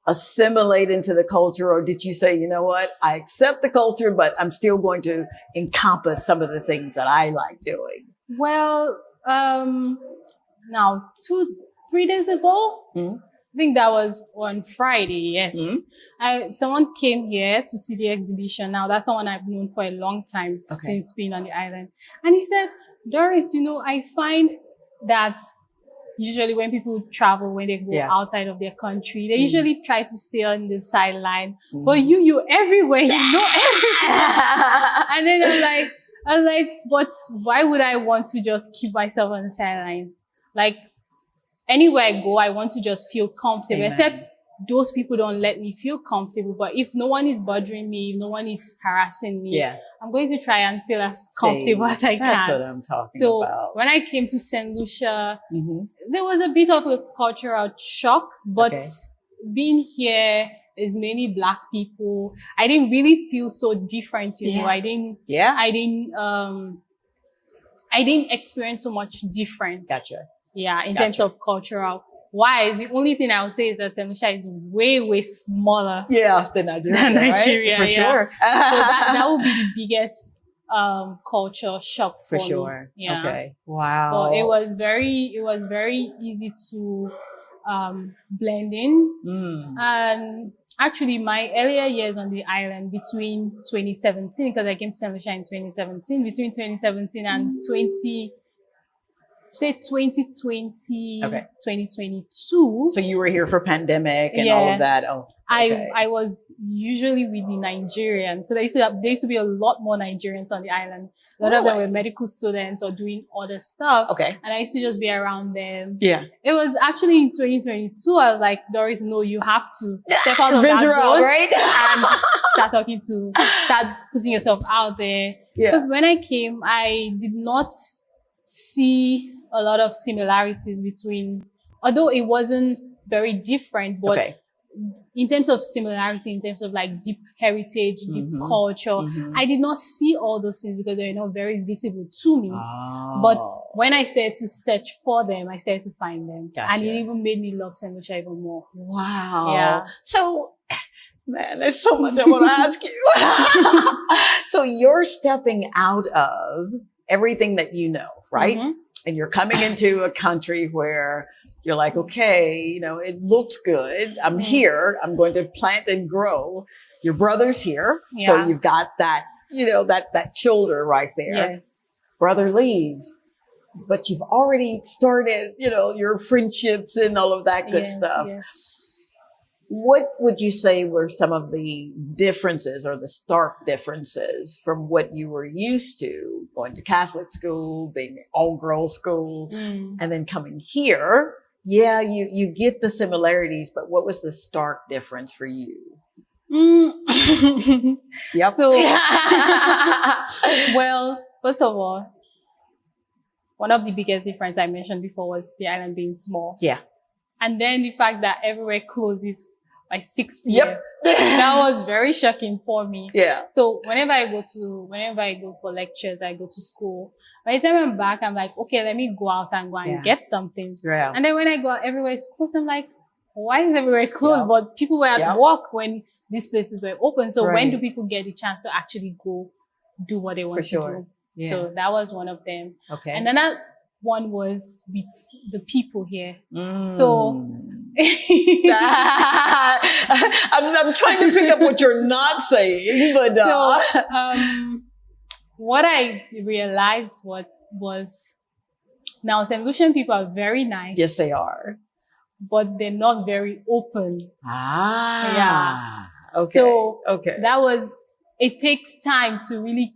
assimilate into the culture, or did you say, you know what, I accept the culture, but I'm still going to encompass some of the things that I like doing? Well, now 2-3 days ago, I think that was on Friday. Yes, someone came here to see the exhibition. Now that's someone I've known for a long time since being on the island, and he said, Doris, I find that usually when people travel, when they go outside of their country, they usually try to stay on the sideline. But you're everywhere, you know everything. And then I was like, but why would I want to just keep myself on the sideline? Like, anywhere I go, I want to just feel comfortable, except those people don't let me feel comfortable. But if no one is bothering me, if no one is harassing me, I'm going to try and feel as comfortable as I can. That's what I'm talking about. When I came to St. Lucia, there was a bit of a cultural shock, but being here is mainly Black people. I didn't really feel so different, you know. I didn't experience so much difference. Yeah, in terms of cultural wise, the only thing I would say is that St. Lucia is way, way smaller. Than Nigeria. Right? For sure. So that would be the biggest culture shock for me. Yeah. Okay. Wow. But it was very easy to blend in. And actually, my earlier years on the island between 2017, because I came to St. Lucia in 2017, between 2017 and 2020, 2022. So you were here for pandemic and all of that. Oh, okay. I was usually with the Nigerians. So there used to be a lot more Nigerians on the island. A lot of them were medical students or doing other stuff. Okay. And I used to just be around them. Yeah. It was actually in 2022, I was like, Doris, no, you have to step out of that Venture out, zone, right? and start putting yourself out there. Because when I came, I did not see a lot of similarities between, although it wasn't very different, but in terms of similarity, in terms of like deep heritage, deep culture, I did not see all those things because they were not very visible to me. But when I started to search for them, I started to find them. And it even made me love St. Lucia even more. Wow. Yeah. So, man, there's so much I want to ask you. So you're stepping out of everything that you know, right? And you're coming into a country where you're like, okay, it looks good. I'm here. I'm going to plant and grow. Your brother's here. So you've got that, that shoulder right there. Yes. Brother leaves, but you've already started, your friendships and all of that good stuff. Yes. What would you say were some of the differences or the stark differences from what you were used to going to Catholic school, being all-girls school, and then coming here? Yeah, you get the similarities, but what was the stark difference for you? Yep. So, well, first of all, one of the biggest difference I mentioned before was the island being small. Yeah. And then the fact that everywhere closes by 6 p.m. That was very shocking for me. Yeah. So whenever I go for lectures, I go to school. By the time I'm back, I'm like, okay, let me go out and go and get something. Yeah. And then when I go out, everywhere is closed. I'm like, why is everywhere closed? But people were at work when these places were open. So when do people get the chance to actually go do what they want to do? Yeah. So that was one of them. Okay. And then that one was with the people here. So I'm trying to pick up what you're not saying, but what I realized was now St. Lucian people are very nice. Yes, they are. But they're not very open. Yeah. Okay. So it takes time to really,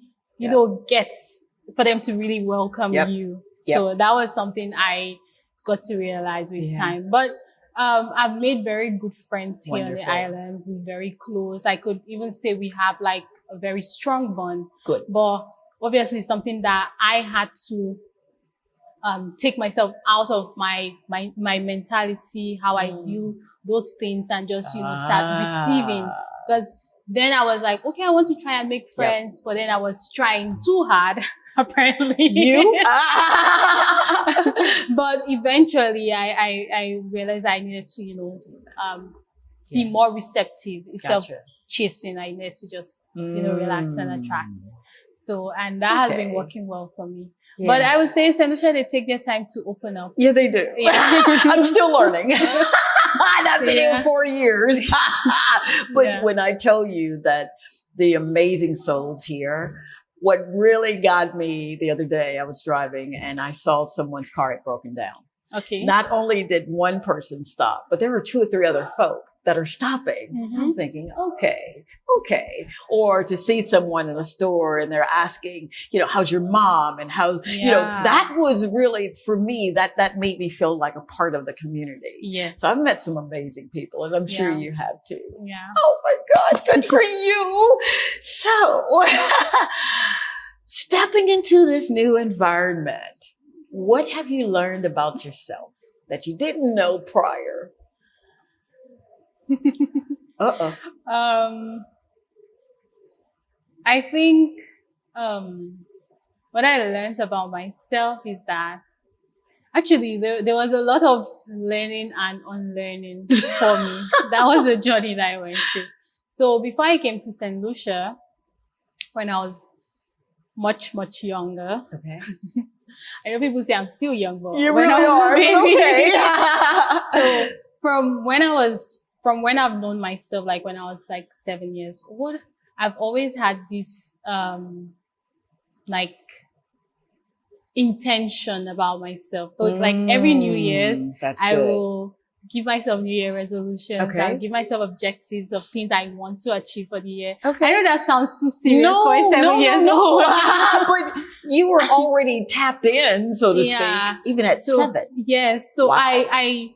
for them to really welcome you. So that was something I got to realize with time. But I've made very good friends here on the island. We're very close. I could even say we have like a very strong bond. Good. But obviously something that I had to take myself out of my mentality, how I view those things, and just, start receiving. Because then I was like, okay, I want to try and make friends, but then I was trying too hard, apparently. You? But eventually I realized I needed to, be more receptive instead of chasing. I need to just, relax and attract. So, and that has been working well for me. Yeah. But I would say St. Lucia, they take their time to open up. Yeah, they do. Yeah. I'm still learning. I've been here 4 years. But when I tell you that the amazing souls here, what really got me the other day, I was driving and I saw someone's car had broken down. Okay. Not only did one person stop, but there were 2 or 3 other folk that are stopping. Mm-hmm. I'm thinking, okay. Or to see someone in a store and they're asking, how's your mom and how's, that was really, for me, that made me feel like a part of the community. Yes. So I've met some amazing people and I'm sure you have too. Yeah. Oh my God, good for you. So stepping into this new environment, what have you learned about yourself that you didn't know prior? I think what I learned about myself is that actually there was a lot of learning and unlearning for me. That was a journey that I went through. So before I came to St. Lucia, when I was much, much younger. Okay. I know people say I'm still young, but you when really I was are. a baby, Okay. so from when I've known myself, like when I was like 7 years old, I've always had this like intention about myself. So like every New Year's, I will give myself New Year resolutions. Okay. I'll give myself objectives of things I want to achieve for the year. Okay. I know that sounds too serious for a 7 years old. But you were already tapped in, so to speak, even at 7. Yes. So I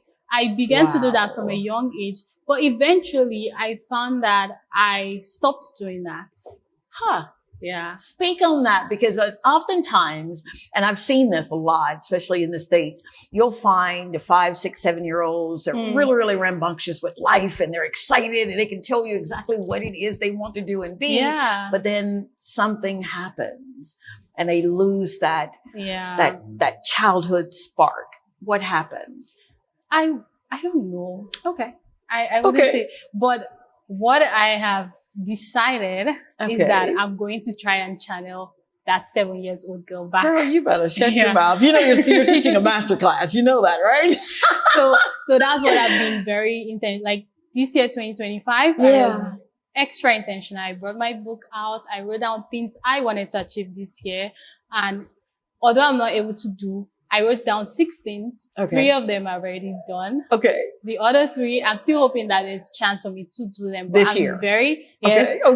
began to do that from a young age. But eventually I found that I stopped doing that. Huh. Yeah. Speak on that, because oftentimes, and I've seen this a lot, especially in the States, you'll find the 5, 6, 7-year-olds that are really, really rambunctious with life and they're excited and they can tell you exactly what it is they want to do and be. Yeah. But then something happens and they lose that childhood spark. What happened? I don't know. Okay. I wouldn't say, but what I have decided is that I'm going to try and channel that 7 years old girl back. Girl, you better shut your mouth. You know you're teaching a master class. You know that, right? So that's what I've been very intentional. Like this year, 2025, I was extra intentional. I brought my book out. I wrote down things I wanted to achieve this year. And although I'm not able to do, I wrote down 6 things. Okay. 3 of them are already done. Okay. The other 3, I'm still hoping that there's a chance for me to do them. But this year. But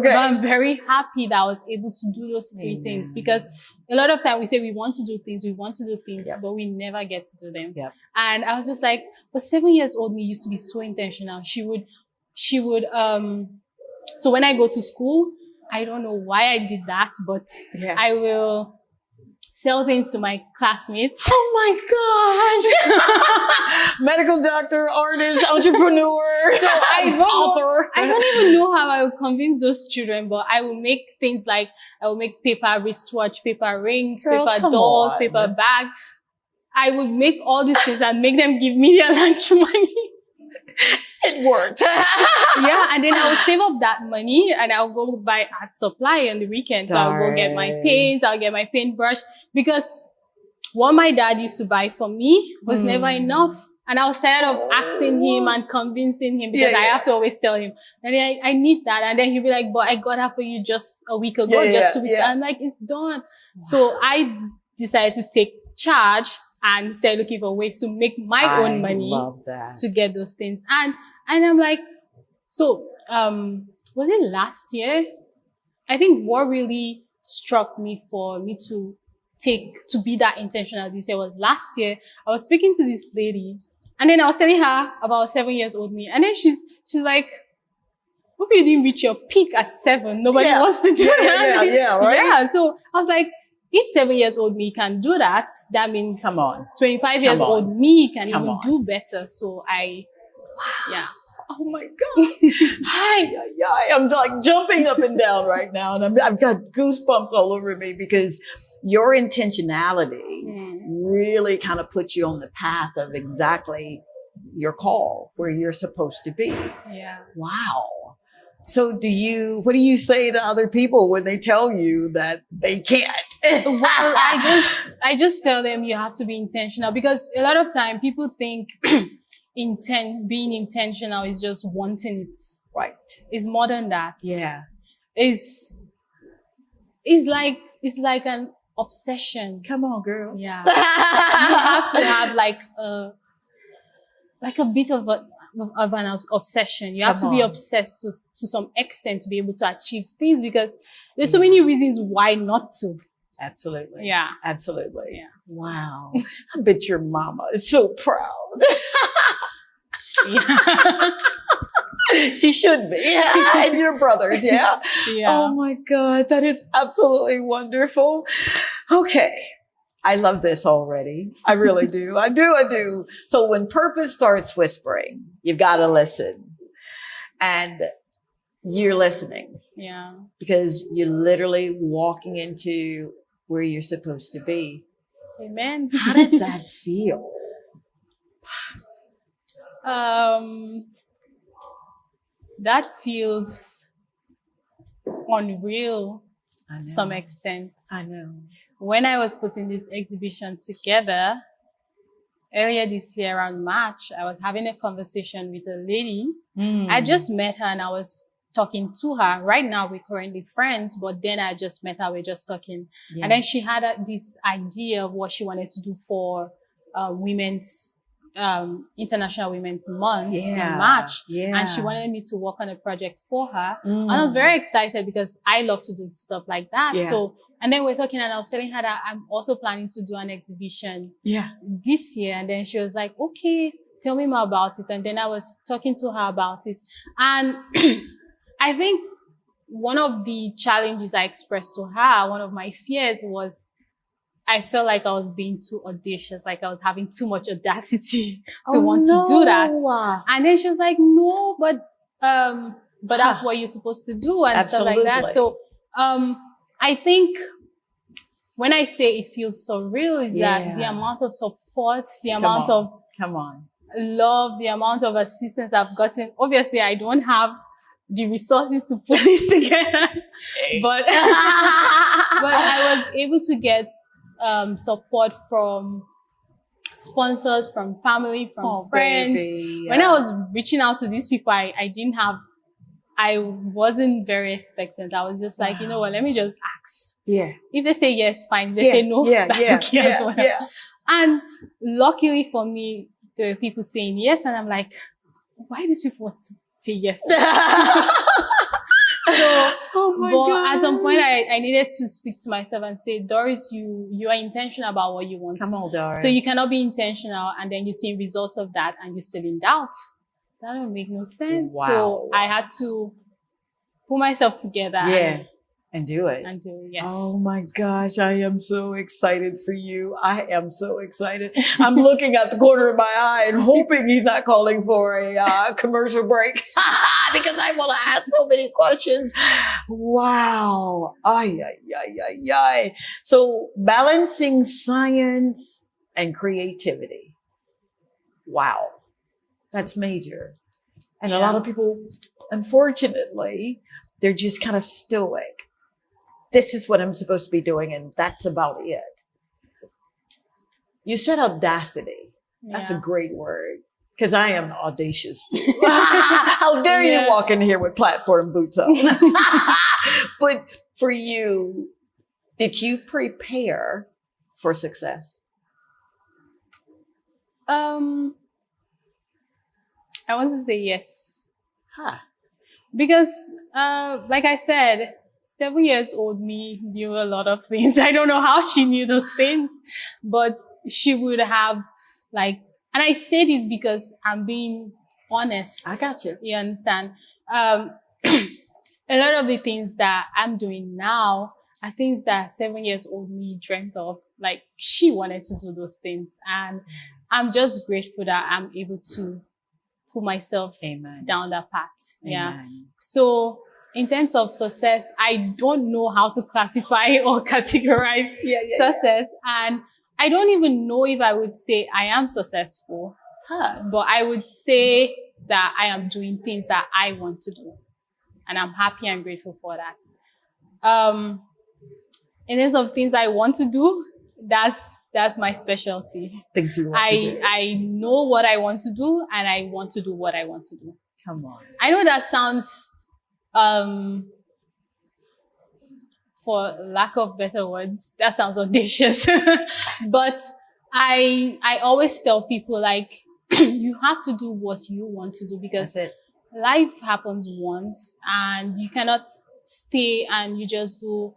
I'm very happy that I was able to do those 3 things, because a lot of time we say we want to do things, but we never get to do them. Yep. And I was just like, but 7 years old me used to be so intentional. She would, so when I go to school, I don't know why I did that, but I will sell things to my classmates. Oh my gosh. Medical doctor, artist, entrepreneur, so author. I don't even know how I would convince those children, but I will make things like, I will make paper wristwatch, paper rings, paper dolls, paper bag. I would make all these things and make them give me their lunch money. It worked. And then I would save up that money and I'll go buy art supply on the weekend. So I'll go get my paints, I'll get my paintbrush, because what my dad used to buy for me was never enough. And I was tired of asking him and convincing him, because I have to always tell him that I need that. And then he'll be like, but I got that for you just a week ago, just 2 weeks. I'm like, it's done. Wow. So I decided to take charge and start looking for ways to make my own money to get those things. And I'm like, so, was it last year? I think what really struck me for me to be that intentional this year was last year. I was speaking to this lady and then I was telling her about 7 years old me. And then she's like, hope you didn't reach your peak at 7. Nobody wants to do that. Right? Yeah. So I was like, if 7 years old me can do that, that means 25 years old me can even do better. So oh my God. I'm like jumping up and down right now. And I've got goosebumps all over me, because your intentionality really kind of puts you on the path of exactly your call, where you're supposed to be. Yeah. Wow. So what do you say to other people when they tell you that they can't? Well, I just tell them you have to be intentional, because a lot of time people think being intentional is just wanting it. Right. It's more than that. Yeah. It's like an obsession. Come on, girl. Yeah. You have to have like a bit of an obsession. You have to be obsessed to some extent to be able to achieve things, because there's so many reasons why not to. Absolutely. Yeah. Absolutely. Yeah. Wow. I bet your mama is so proud. Yeah. She should be. Yeah. And your brothers. Yeah. Yeah. Oh my God. That is absolutely wonderful. Okay. I love this already. I really do. I do. So when purpose starts whispering, you've got to listen. And you're listening. Yeah. Because you're literally walking into where you're supposed to be. Amen. How does that feel? That feels unreal to some extent. I know. When I was putting this exhibition together, earlier this year around March, I was having a conversation with a lady. I just met her and I was talking to her. Right now, we're currently friends, but then I just met her, we're just talking. Yeah. And then she had this idea of what she wanted to do for International Women's Month in March. Yeah. And she wanted me to work on a project for her. And I was very excited because I love to do stuff like that. Yeah. So, and then we're talking and I was telling her that I'm also planning to do an exhibition this year. And then she was like, okay, tell me more about it. And then I was talking to her about it. And I think one of the challenges I expressed to her, one of my fears was I felt like I was being too audacious, like I was having too much audacity to want to do that. And then she was like, no, but that's what you're supposed to do and stuff like that. So, I think when I say it feels so real is that the amount of support, the amount of love, the amount of assistance I've gotten. Obviously, I don't have the resources to put this together, but I was able to get support from sponsors, from family, from friends. Baby, When I was reaching out to these people, I wasn't very expectant. I was just like, you know what, let me just ask. Yeah. If they say yes, fine. If they say no, that's okay as well. Yeah. And luckily for me, there were people saying yes. And I'm like, why do these people want to say yes? At some point, I needed to speak to myself and say, Doris, you are intentional about what you want. Come on, Doris. So you cannot be intentional and then you see results of that and you're still in doubt. That don't make no sense. Wow. So I had to put myself together. And do it. And do it, yes. Oh my gosh, I am so excited for you. I am so excited. I'm looking at the corner of my eye and hoping he's not calling for a commercial break because I want to ask so many questions. Wow. Ay. So balancing science and creativity. Wow. That's major. And a lot of people, unfortunately, they're just kind of stoic. This is what I'm supposed to be doing, and that's about it. You said audacity. That's a great word, because I am audacious too. How dare you walk in here with platform boots on? But for you, did you prepare for success? I want to say yes. Because, like I said, 7 years old me knew a lot of things. I don't know how she knew those things, but she would have and I say this because I'm being honest. I got you. You understand? A lot of the things that I'm doing now are things that 7 years old me dreamt of. Like, she wanted to do those things. And I'm just grateful that I'm able to put myself down that path. Yeah. So in terms of success, I don't know how to classify or categorize success. And I don't even know if I would say I am successful. But I would say that I am doing things that I want to do. And I'm happy and grateful for that. In terms of things I want to do, that's my specialty. Things you want to do. I know what I want to do, and I want to do what I want to do. Come on. I know that sounds, for lack of better words, that sounds audacious. But I always tell people, like, you have to do what you want to do, because life happens once, and you cannot stay and you just do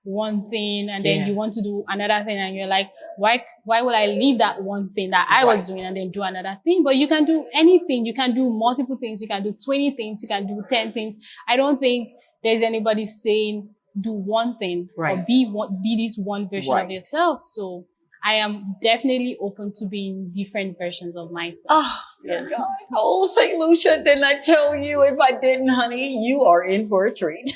one thing and then you want to do another thing, and you're like, why will I leave that one thing that I was doing and then do another thing? But you can do anything. You can do multiple things. You can do 20 things. You can do 10 things. I don't think there's anybody saying do one thing or be this one version of yourself. So I am definitely open to being different versions of myself. Oh, God. Oh, St. Lucia, didn't I tell you? If I didn't, honey, you are in for a treat.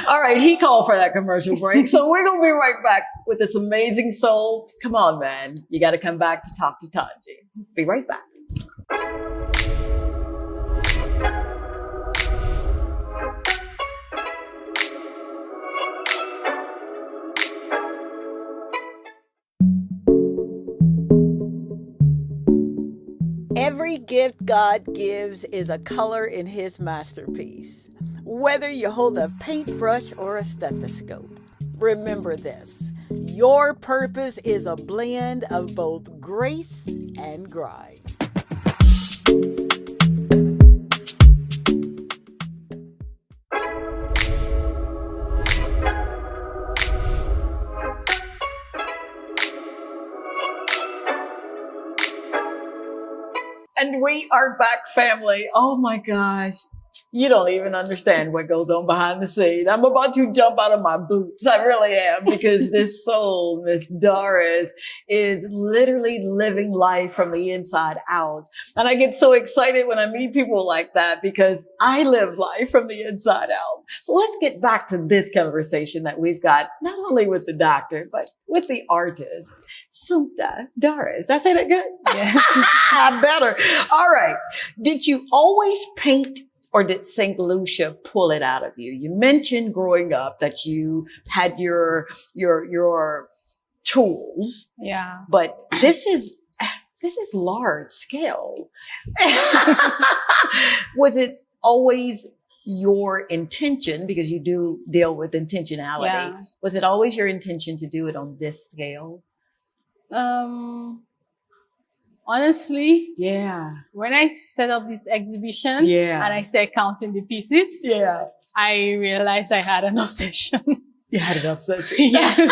All right, he called for that commercial break. So we're going to be right back with this amazing soul. Come on, man. You got to come back to talk to Taji. Be right back. Every gift God gives is a color in his masterpiece. Whether you hold a paintbrush or a stethoscope, remember this: your purpose is a blend of both grace and grind. And we are back, family. Oh my gosh. You don't even understand what goes on behind the scene. I'm about to jump out of my boots. I really am, because this soul, Miss Doris, is literally living life from the inside out. And I get so excited when I meet people like that, because I live life from the inside out. So let's get back to this conversation that we've got, not only with the doctor, but with the artist. So, Doris, I said it good? Yeah. I better. All right. Did you always paint, or did St. Lucia pull it out of you? You mentioned growing up that you had your tools. Yeah. But this is large scale. Yes. Was it always your intention, because you do deal with intentionality? Yeah. Was it always your intention to do it on this scale? Honestly, when I set up this exhibition and I started counting the pieces, I realized I had an obsession. You had an obsession. Yeah.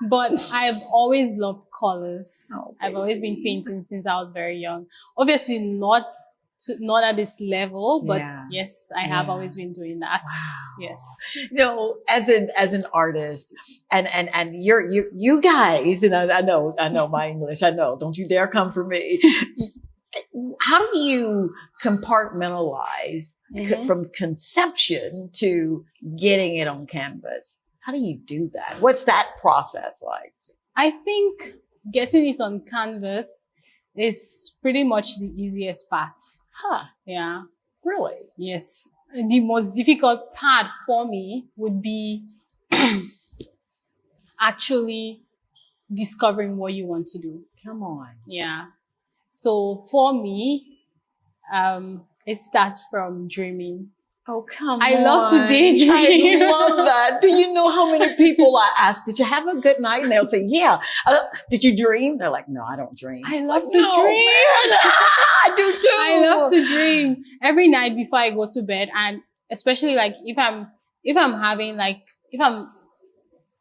But I've always loved colors. I've always been painting since I was very young. Obviously not at this level, but yes, I have always been doing that. Wow. Yes. You know, as an artist, and you guys, and I know my English, I know, don't you dare come for me. How do you compartmentalize from conception to getting it on canvas? How do you do that? What's that process like? I think getting it on canvas is pretty much the easiest part. Yeah. Really? Yes. The most difficult part for me would be actually discovering what you want to do. Come on. Yeah. So for me, it starts from dreaming. Oh, come on. I love to daydream. I love that. Do you know how many people I ask, did you have a good night? And they'll say, yeah. Did you dream? They're like, no, I don't dream. I love to dream. I do too. I love to dream every night before I go to bed. And especially like if I'm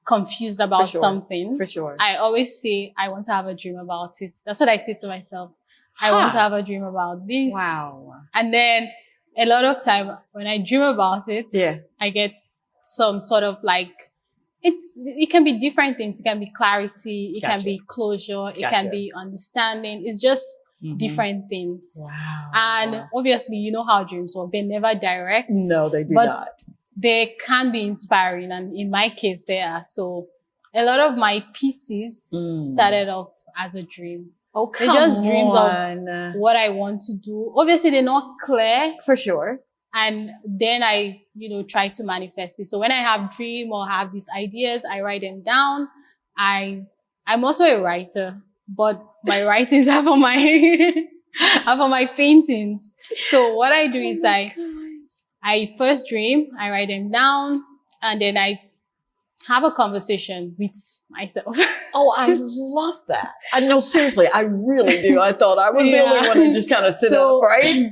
confused about something. For sure. I always say, I want to have a dream about it. That's what I say to myself. I want to have a dream about this. Wow. And then a lot of time when I dream about it, I get some sort of like, it can be different things. It can be clarity. It can be closure. It can be understanding. It's just different things. Wow. And obviously, you know how dreams work. They're never direct. No, they do not. They can be inspiring. And in my case, they are. So a lot of my pieces started off as a dream. Oh, they're just dreams of what I want to do. Obviously, they're not clear. For sure. And then I, try to manifest it. So when I have dream or have these ideas, I write them down. I'm also a writer, but my writings are for my paintings. So what I do is I first dream, I write them down, and then I have a conversation with myself. Oh, I love that. I know, seriously, I really do. I thought I was the only one to just kind of sit up, right?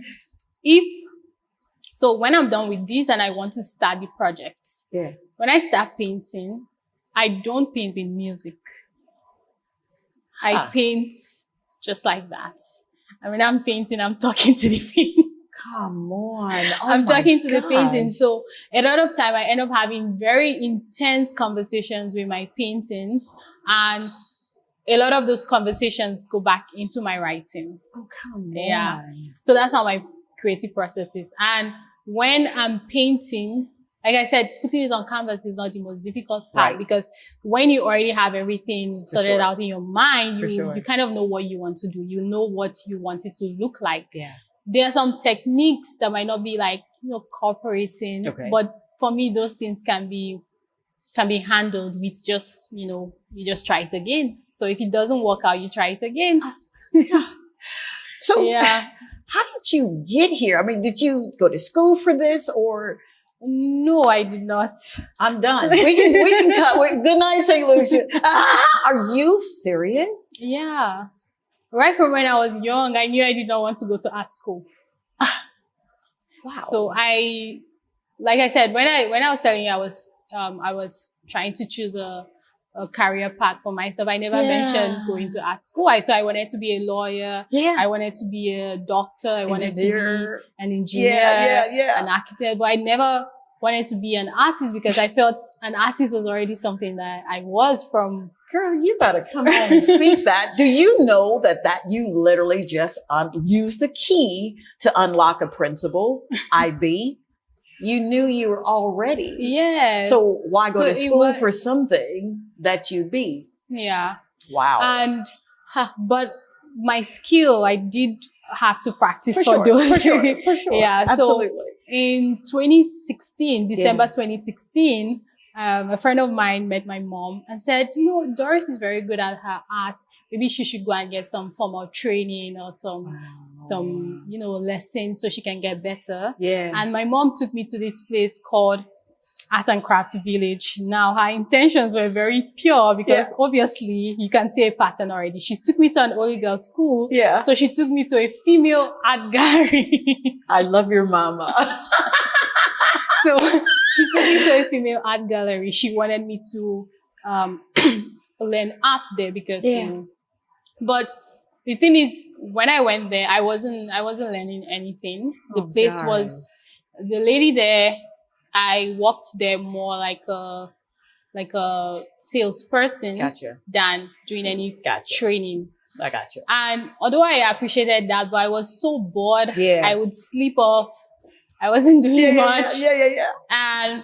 So when I'm done with this and I want to start the project, when I start painting, I don't paint with music. I paint just like that. And when I'm painting, I'm talking to the painting. Come on. Oh, I'm talking to the painting. So a lot of time I end up having very intense conversations with my paintings, and a lot of those conversations go back into my writing. Oh, come on. So that's how my creative process is. And when I'm painting, like I said, putting it on canvas is not the most difficult part, because when you already have everything sorted out in your mind, you kind of know what you want to do. You know what you want it to look like. Yeah. There are some techniques that might not be like, cooperating, but for me, those things can be handled with just, you just try it again. So if it doesn't work out, you try it again. So how did you get here? I mean, did you go to school for this or? No, I did not. I'm done. We can cut. Good night, St. Lucia. Are you serious? Yeah. Right from when I was young, I knew I did not want to go to art school. Wow. So like I said, when I was telling you, I was trying to choose a career path for myself. I never mentioned going to art school. So I wanted to be a lawyer. Yeah. I wanted to be a doctor. I wanted to be an engineer, an architect, but I never wanted to be an artist because I felt an artist was already something that I was from. Girl, you better come on and speak that. Do you know that you literally just used a key to unlock a principle, IB? You knew you were already. Yes. So why go to school for something that you be? Yeah. Wow. And, but my skill, I did have to practice for those. For sure. Yeah. Absolutely. So in 2016, December 2016, a friend of mine met my mom and said, Doris is very good at her art. Maybe she should go and get some formal training or some lessons so she can get better. Yeah. And my mom took me to this place called Art and Craft Village. Now, her intentions were very pure because obviously you can see a pattern already. She took me to an only girl school. Yeah. So she took me to a female art gallery. I love your mama. So she took me to a female art gallery. She wanted me to learn art there because, but the thing is, when I went there, I wasn't learning anything. The place was, the lady there, I worked there more like a salesperson than doing any training. I got you. And although I appreciated that, but I was so bored. Yeah. I would sleep off. I wasn't doing much. Yeah. And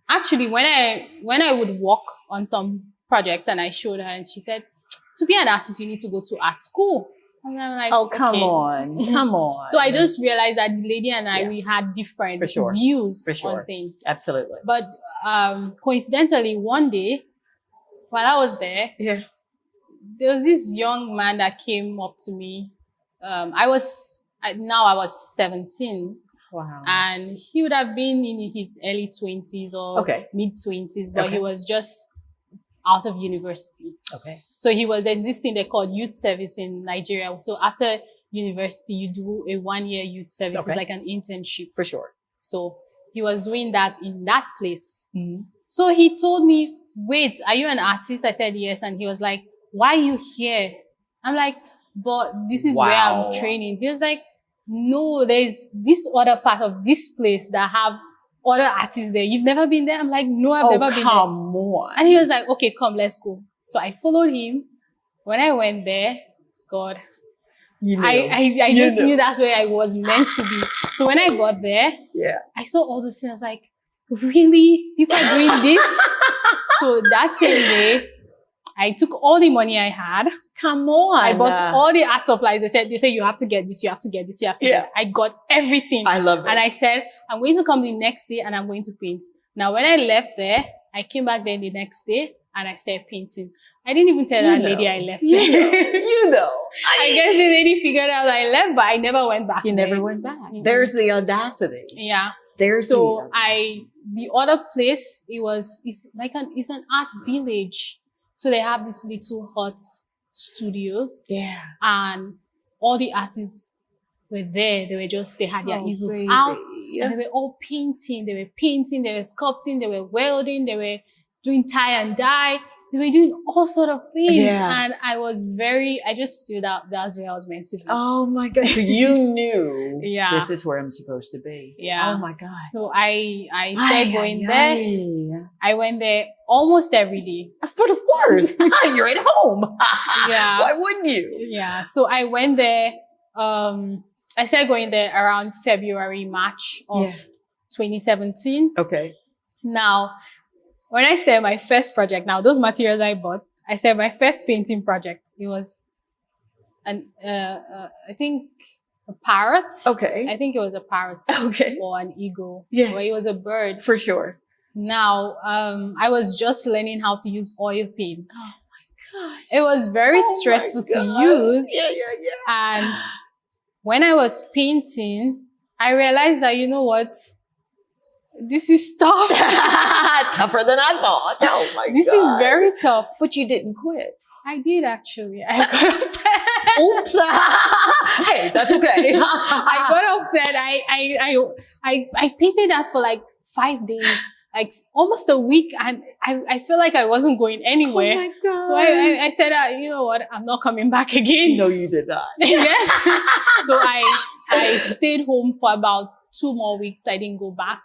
actually, when I would work on some projects and I showed her and she said, to be an artist, you need to go to art school. And I'm like, come on. So I just realized that the lady and I, we had different views on things. Absolutely. But coincidentally, one day, while I was there, there was this young man that came up to me. I was 17. Wow. And he would have been in his early 20s or mid-20s, but he was just out of university. Okay. So there's this thing they call youth service in Nigeria. So after university, you do a 1-year youth service. It's like an internship. For sure. So he was doing that in that place. Mm-hmm. So he told me, wait, are you an artist? I said, yes. And he was like, why are you here? I'm like, but this is where I'm training. He was like, no, there's this other part of this place that have other artists there. You've never been there? I'm like, no, I've never been there. Come on. And he was like, okay, come, let's go. So I followed him. When I went there, God, I just knew that's where I was meant to be. So when I got there, I saw all those things. I was like, really? People are doing this? So that same day, I took all the money I had. Come on. I bought all the art supplies. They said you have to get this, you have to get this, you have to get it. I got everything. I love it. And I said, I'm going to come the next day and I'm going to paint. Now, when I left there, I came back then the next day and I started painting. I didn't even tell that lady I left there. You know. I guess the lady figured out I left, but I never went back. You never went back. There's the audacity. Yeah. There's so the other place, it's an art village. So they have these little hut studios. Yeah. And all the artists were there. They had their easels out. And they were all painting. They were painting, they were sculpting, they were welding, they were doing tie and dye. They were doing all sort of things. Yeah. And I just stood out. That's where I was meant to be. Oh my God. So you knew yeah. this is where I'm supposed to be. Yeah. Oh my God. So I started going there. I went there almost every day. But of course, you're at home. Yeah. Why wouldn't you? Yeah. So I went there. I started going there around February, March of 2017. Okay. Now, when I started my first project, now those materials I bought, I started my first painting project. It was I think a parrot. Okay. I think it was a parrot. Okay. Or an eagle. Yeah. Or it was a bird. For sure. Now, I was just learning how to use oil paint. Oh my gosh. It was very stressful to use. Yeah. And when I was painting, I realized that, you know what? This is tough. Tougher than I thought. Oh my God. This is very tough. But you didn't quit. I did actually. I got upset. Oops. Hey, that's okay. I got upset. I painted that for like 5 days, like almost a week, and I feel like I wasn't going anywhere. Oh my God. So I said, you know what? I'm not coming back again. No, you did not. Yes. So I stayed home for about 2 more weeks. I didn't go back.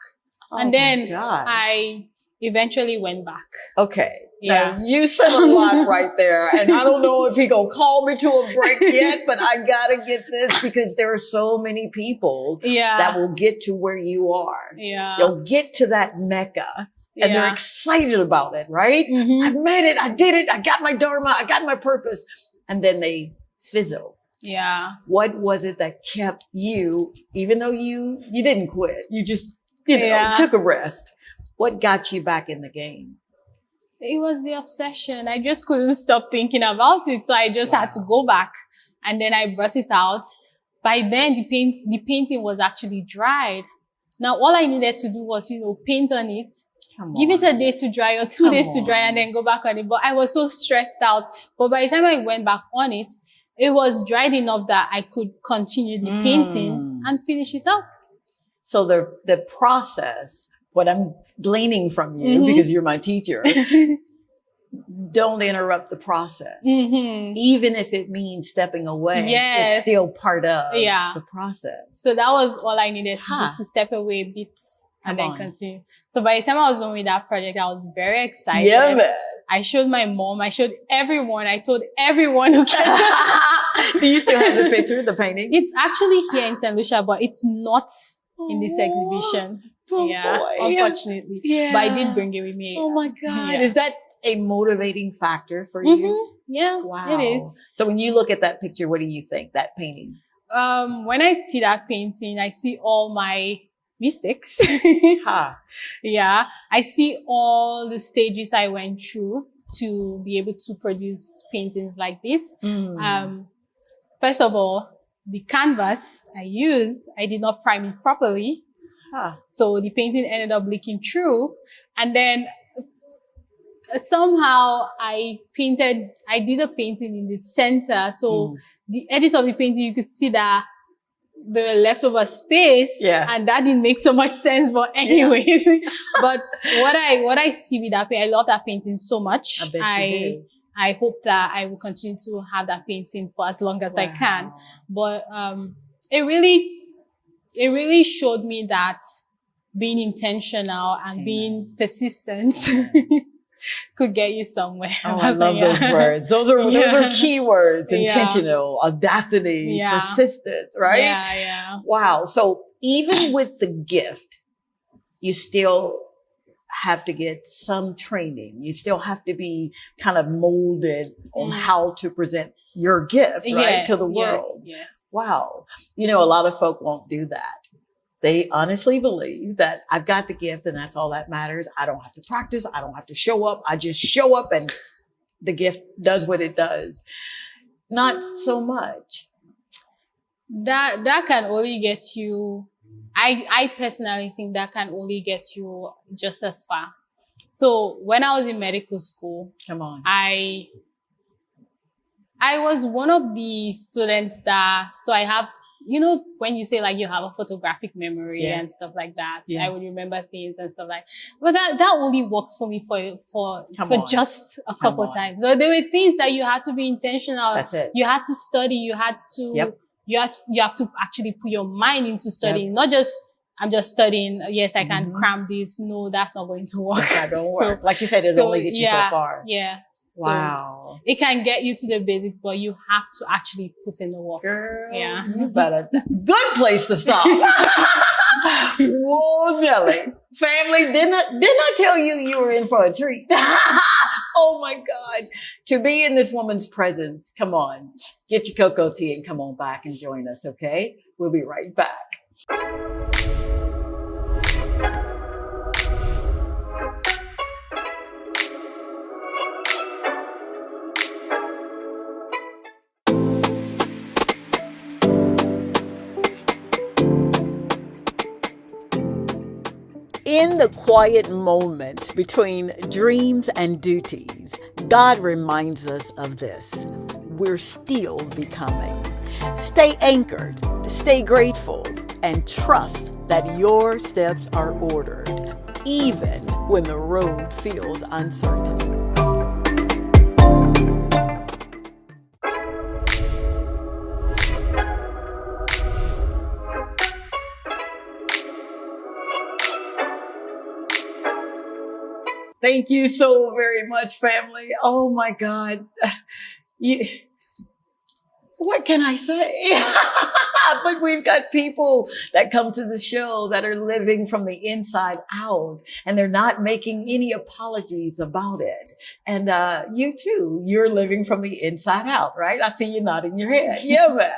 And then I eventually went back. Okay. Yeah. Now, you said a lot right there. And I don't know if he gonna call me to a break yet, but I gotta get this because there are so many people that will get to where you are. Yeah. They'll get to that Mecca and they're excited about it, right? Mm-hmm. I've made it. I did it. I got my dharma. I got my purpose. And then they fizzle. Yeah. What was it that kept you, even though you didn't quit, you just, took a rest. What got you back in the game? It was the obsession. I just couldn't stop thinking about it. So I just had to go back. And then I brought it out. By then, the painting was actually dried. Now, all I needed to do was, paint on it, give it a day to dry or 2 days to dry and then go back on it. But I was so stressed out. But by the time I went back on it, it was dried enough that I could continue the painting and finish it up. So the process, what I'm gleaning from you, because you're my teacher, don't interrupt the process. Even if it means stepping away, it's still part of the process. So that was all I needed to do, to step away a bit and then continue. So by the time I was done with that project, I was very excited. Yeah, man. I showed my mom, I showed everyone, I told everyone who came. Do you still have the picture, the painting? It's actually here in St. Lucia, but it's not in this exhibition. Boy. Unfortunately. Yeah. But I did bring it with me. Oh my God. Is that a motivating factor for you? Yeah. Wow. It is. So when you look at that picture, what do you think, that painting? When I see that painting, I see all my mistakes. Yeah. I see all the stages I went through to be able to produce paintings like this. First of all, the canvas I used, I did not prime it properly. So the painting ended up leaking through. And then somehow I did a painting in the center. So the edges of the painting, you could see that there were leftover space. And that didn't make so much sense. But anyways, but what I see with that painting, I love that painting so much. I bet you do. I hope that I will continue to have that painting for as long as I can. But it really showed me that being intentional and being persistent could get you somewhere. Oh, I love those words. Those are key words. Intentional, audacity, persistence, right? Yeah. Wow. So even with the gift, you still have to get some training. You still have to be kind of molded on how to present your gift, right, to the world. Yes. Wow. You know, a lot of folk won't do that. They honestly believe that I've got the gift and that's all that matters. I don't have to practice. I don't have to show up. I just show up and the gift does what it does. Not so much. That can only get you, I personally think that can only get you just as far. So when I was in medical school, come on, I was one of the students that, so I have, you know, when you say like you have a photographic memory and stuff like that, I would remember things and stuff like, but that only worked for me for just a couple times. So there were things that you had to be intentional. That's it. You had to study. You had to, you have to actually put your mind into studying, not just, I'm just studying. Yes, I can cram this. No, that's not going to work. That don't work. So, like you said, it'll only get you so far. Yeah. Wow. So it can get you to the basics, but you have to actually put in the work. Girl, yeah. You better. Good place to stop. Whoa, Nelly. Family, didn't I tell you were in for a treat? Oh my God. To be in this woman's presence, come on. Get your cocoa tea and come on back and join us, okay? We'll be right back. In the quiet moments between dreams and duties, God reminds us of this. We're still becoming. Stay anchored, stay grateful, and trust that your steps are ordered, even when the road feels uncertain. Thank you so very much, family. Oh my God. What can I say? But we've got people that come to the show that are living from the inside out, and they're not making any apologies about it. And you too, you're living from the inside out, right? I see you nodding your head. Yeah, man.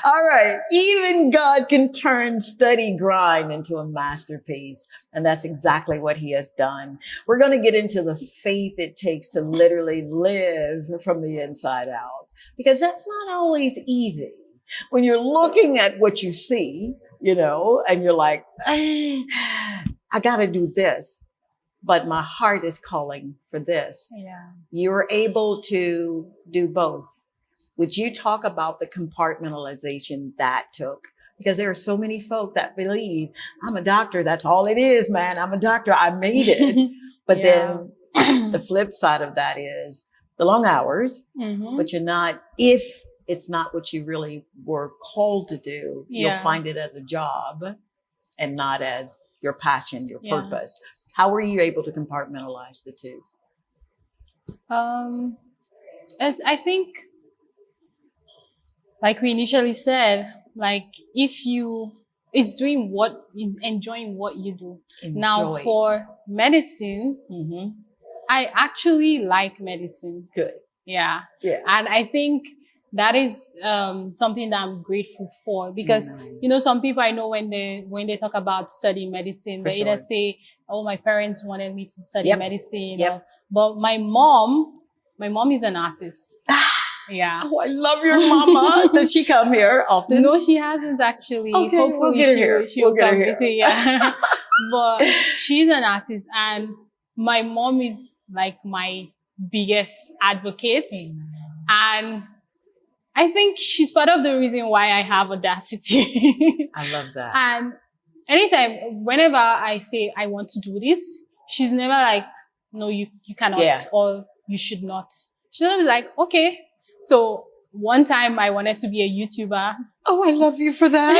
All right. Even God can turn study grind into a masterpiece. And that's exactly what he has done. We're going to get into the faith it takes to literally live from the inside out, because that's not always easy. When you're looking at what you see, you know, and you're like, I got to do this, but my heart is calling for this. Yeah. You're able to do both. Would you talk about the compartmentalization that took? Because there are so many folk that believe, I'm a doctor. That's all it is, man. I'm a doctor. I made it. But then the flip side of that is the long hours, but you're not, if it's not what you really were called to do, you'll find it as a job and not as your passion, your purpose. How were you able to compartmentalize the two? I think, like we initially said, like if you is doing what is enjoying what you do. Now for medicine, I actually like medicine. Good. Yeah. Yeah. And I think that is something that I'm grateful for, because you know, some people I know when they talk about studying medicine, they either say, "Oh, my parents wanted me to study medicine," but my mom is an artist. Yeah. Oh, I love your mama. Does she come here often? No, she hasn't actually. Okay, hopefully we'll get her here. She'll come visit. Yeah. But she's an artist, and my mom is like my biggest advocate. And I think she's part of the reason why I have audacity. I love that. And anytime, whenever I say I want to do this, she's never like, no, you cannot, or you should not. She's always like, okay. So one time I wanted to be a YouTuber. Oh, I love you for that.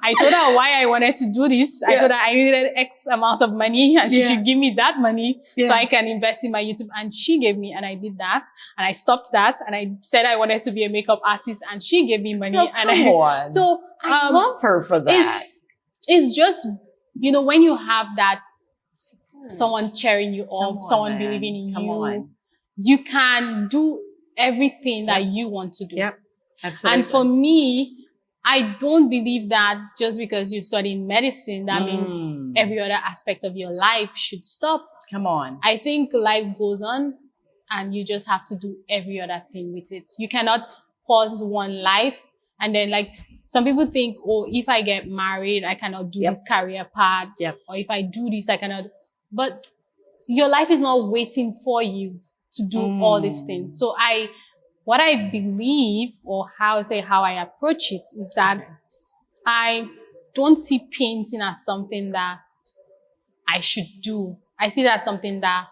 I told her why I wanted to do this. I told her I needed X amount of money and she should give me that money so I can invest in my YouTube. And she gave me, and I did that. And I stopped that. And I said I wanted to be a makeup artist, and she gave me money. So I love her for that. It's just, you know, when you have that someone cheering you up, someone believing in you, you can do everything that you want to do. Yep. Absolutely. And for me, I don't believe that just because you've studied medicine, that means every other aspect of your life should stop. Come on. I think life goes on and you just have to do every other thing with it. You cannot pause one life and then like some people think, oh, if I get married, I cannot do this career path. Or if I do this, I cannot. But your life is not waiting for you to do all these things. So what I believe, or how I approach it, is that I don't see painting as something that I should do. I see that as something that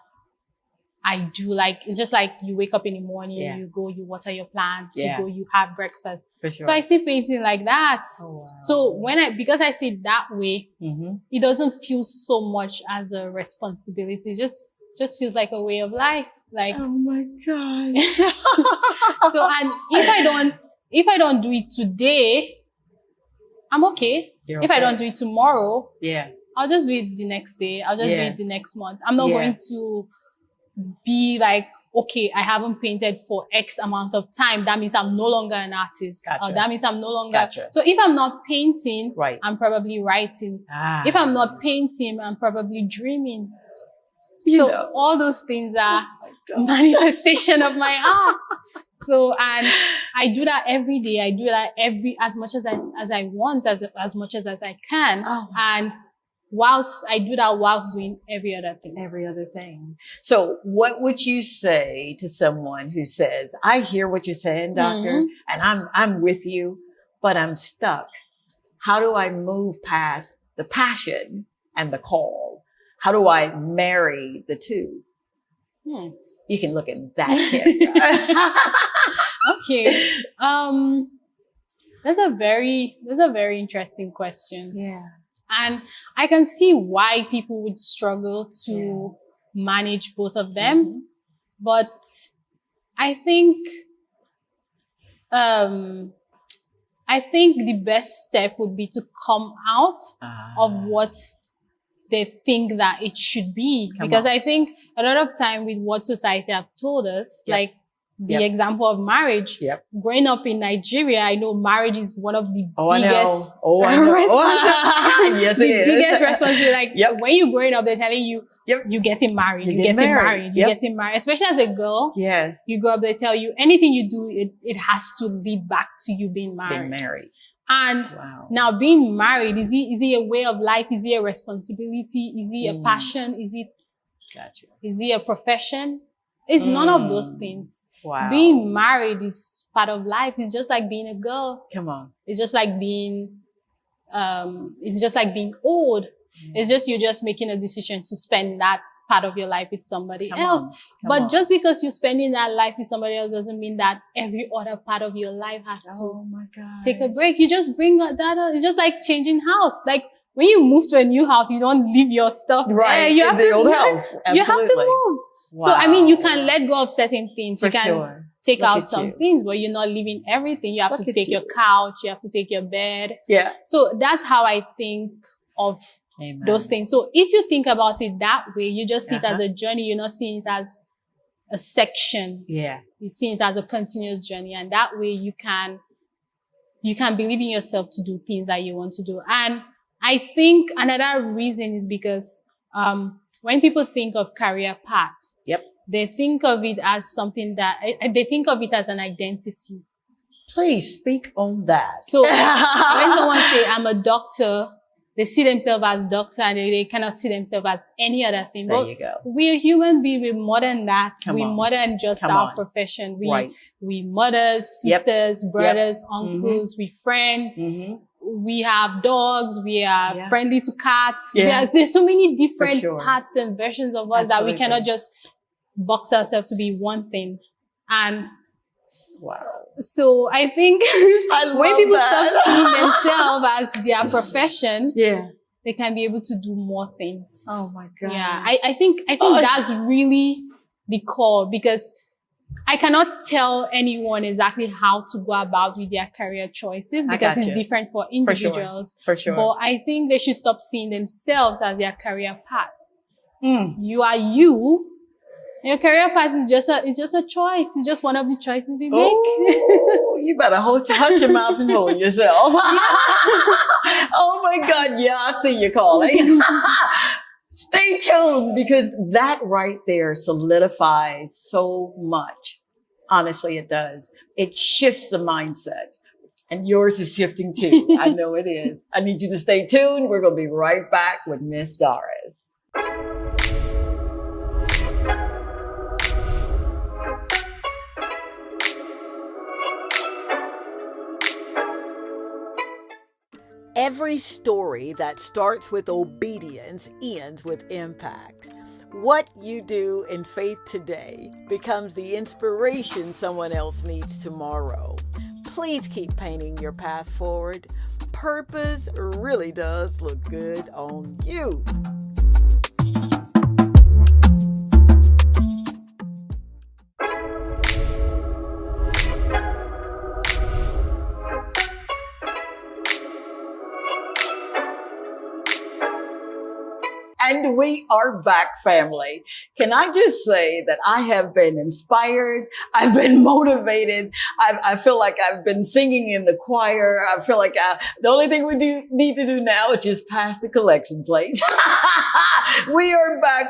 I do. Like, it's just like you wake up in the morning, you go, you water your plants, you go, you have breakfast. For sure. So I see painting like that. Oh, wow. So because I see it that way, it doesn't feel so much as a responsibility. It just feels like a way of life. Like, oh my gosh. So, and if I don't do it today, I'm okay. If I don't do it tomorrow, I'll just do it the next day. I'll just do it the next month. I'm not going to be like, okay, I haven't painted for X amount of time. That means I'm no longer an artist. Or that means I'm no longer. So if I'm not painting, I'm probably writing. If I'm not painting, I'm probably dreaming. So all those things are manifestation of my art. So, and I do that every day. I do that as much as I want, as much as I can. And I do that whilst doing every other thing. So what would you say to someone who says, I hear what you're saying, doctor, and I'm with you, but I'm stuck. How do I move past the passion and the call? How do I marry the two? You can look at that camera. Okay. That's a very interesting question. Yeah. And I can see why people would struggle to manage both of them. But I think the best step would be to come out of what they think that it should be. Because I think a lot of time with what society have told us, like the example of marriage, growing up in Nigeria, I know marriage is one of the biggest responsibilities. Yes, it is. Biggest responsibility. Like when you're growing up, they're telling you, you're getting married, you're getting married, especially as a girl. Yes. You grow up, they tell you anything you do, it has to lead back to you being married. And now being married, is it a way of life? Is it a responsibility? Is it a passion? Is it a profession? It's none of those things. Wow. Being married is part of life. It's just like being a girl. Come on. It's just like being old. It's just, you're just making a decision to spend that part of your life with somebody else. But just because you're spending that life with somebody else doesn't mean that every other part of your life has to take a break. You just bring that. It's just like changing house. Like when you move to a new house, you don't leave your stuff there. You have in the old house. You have to move. Wow. So, I mean, you can let go of certain things. You For can sure. take Look out at some you. things, but you're not leaving everything. You have Look to at take your you. couch. You have to take your bed. Yeah. So that's how I think of those things. So if you think about it that way, you just see it as a journey. You're not seeing it as a section. Yeah. You see it as a continuous journey. And that way you can believe in yourself to do things that you want to do. And I think another reason is because, when people think of career path, they think of it as something they think of it as an identity. Please speak on that. So when someone say, I'm a doctor, they see themselves as doctor and they cannot see themselves as any other thing. There But you go. we're human beings. We're more than that. Come We're on. more than just Come our on. profession. Right. We mothers, Yep. sisters, brothers, Yep. uncles, we friends. We have dogs. We are friendly to cats. Yeah. There's so many different sure. parts and versions of us that we Absolutely. cannot just box ourselves to be one thing. And so I think when people stop seeing themselves as their profession, they can be able to do more things. Oh my God. Yeah, I think that's really the core, because I cannot tell anyone exactly how to go about with their career choices, I because got it's you. different for For sure. individuals. For sure. But I think they should stop seeing themselves as their career path. You are you, Your career path is just a choice. It's just one of the choices we make. Oh, you better hush your mouth and hold yourself. Oh my God, yeah, I see you calling. Stay tuned, because that right there solidifies so much. Honestly, it does. It shifts the mindset. And yours is shifting too. I know it is. I need you to stay tuned. We're going to be right back with Miss Doris. Every story that starts with obedience ends with impact. What you do in faith today becomes the inspiration someone else needs tomorrow. Please keep painting your path forward. Purpose really does look good on you. And we are back, family. Can I just say that I have been inspired. I've been motivated. I feel like I've been singing in the choir. I feel like the only thing we need to do now is just pass the collection plate. We are back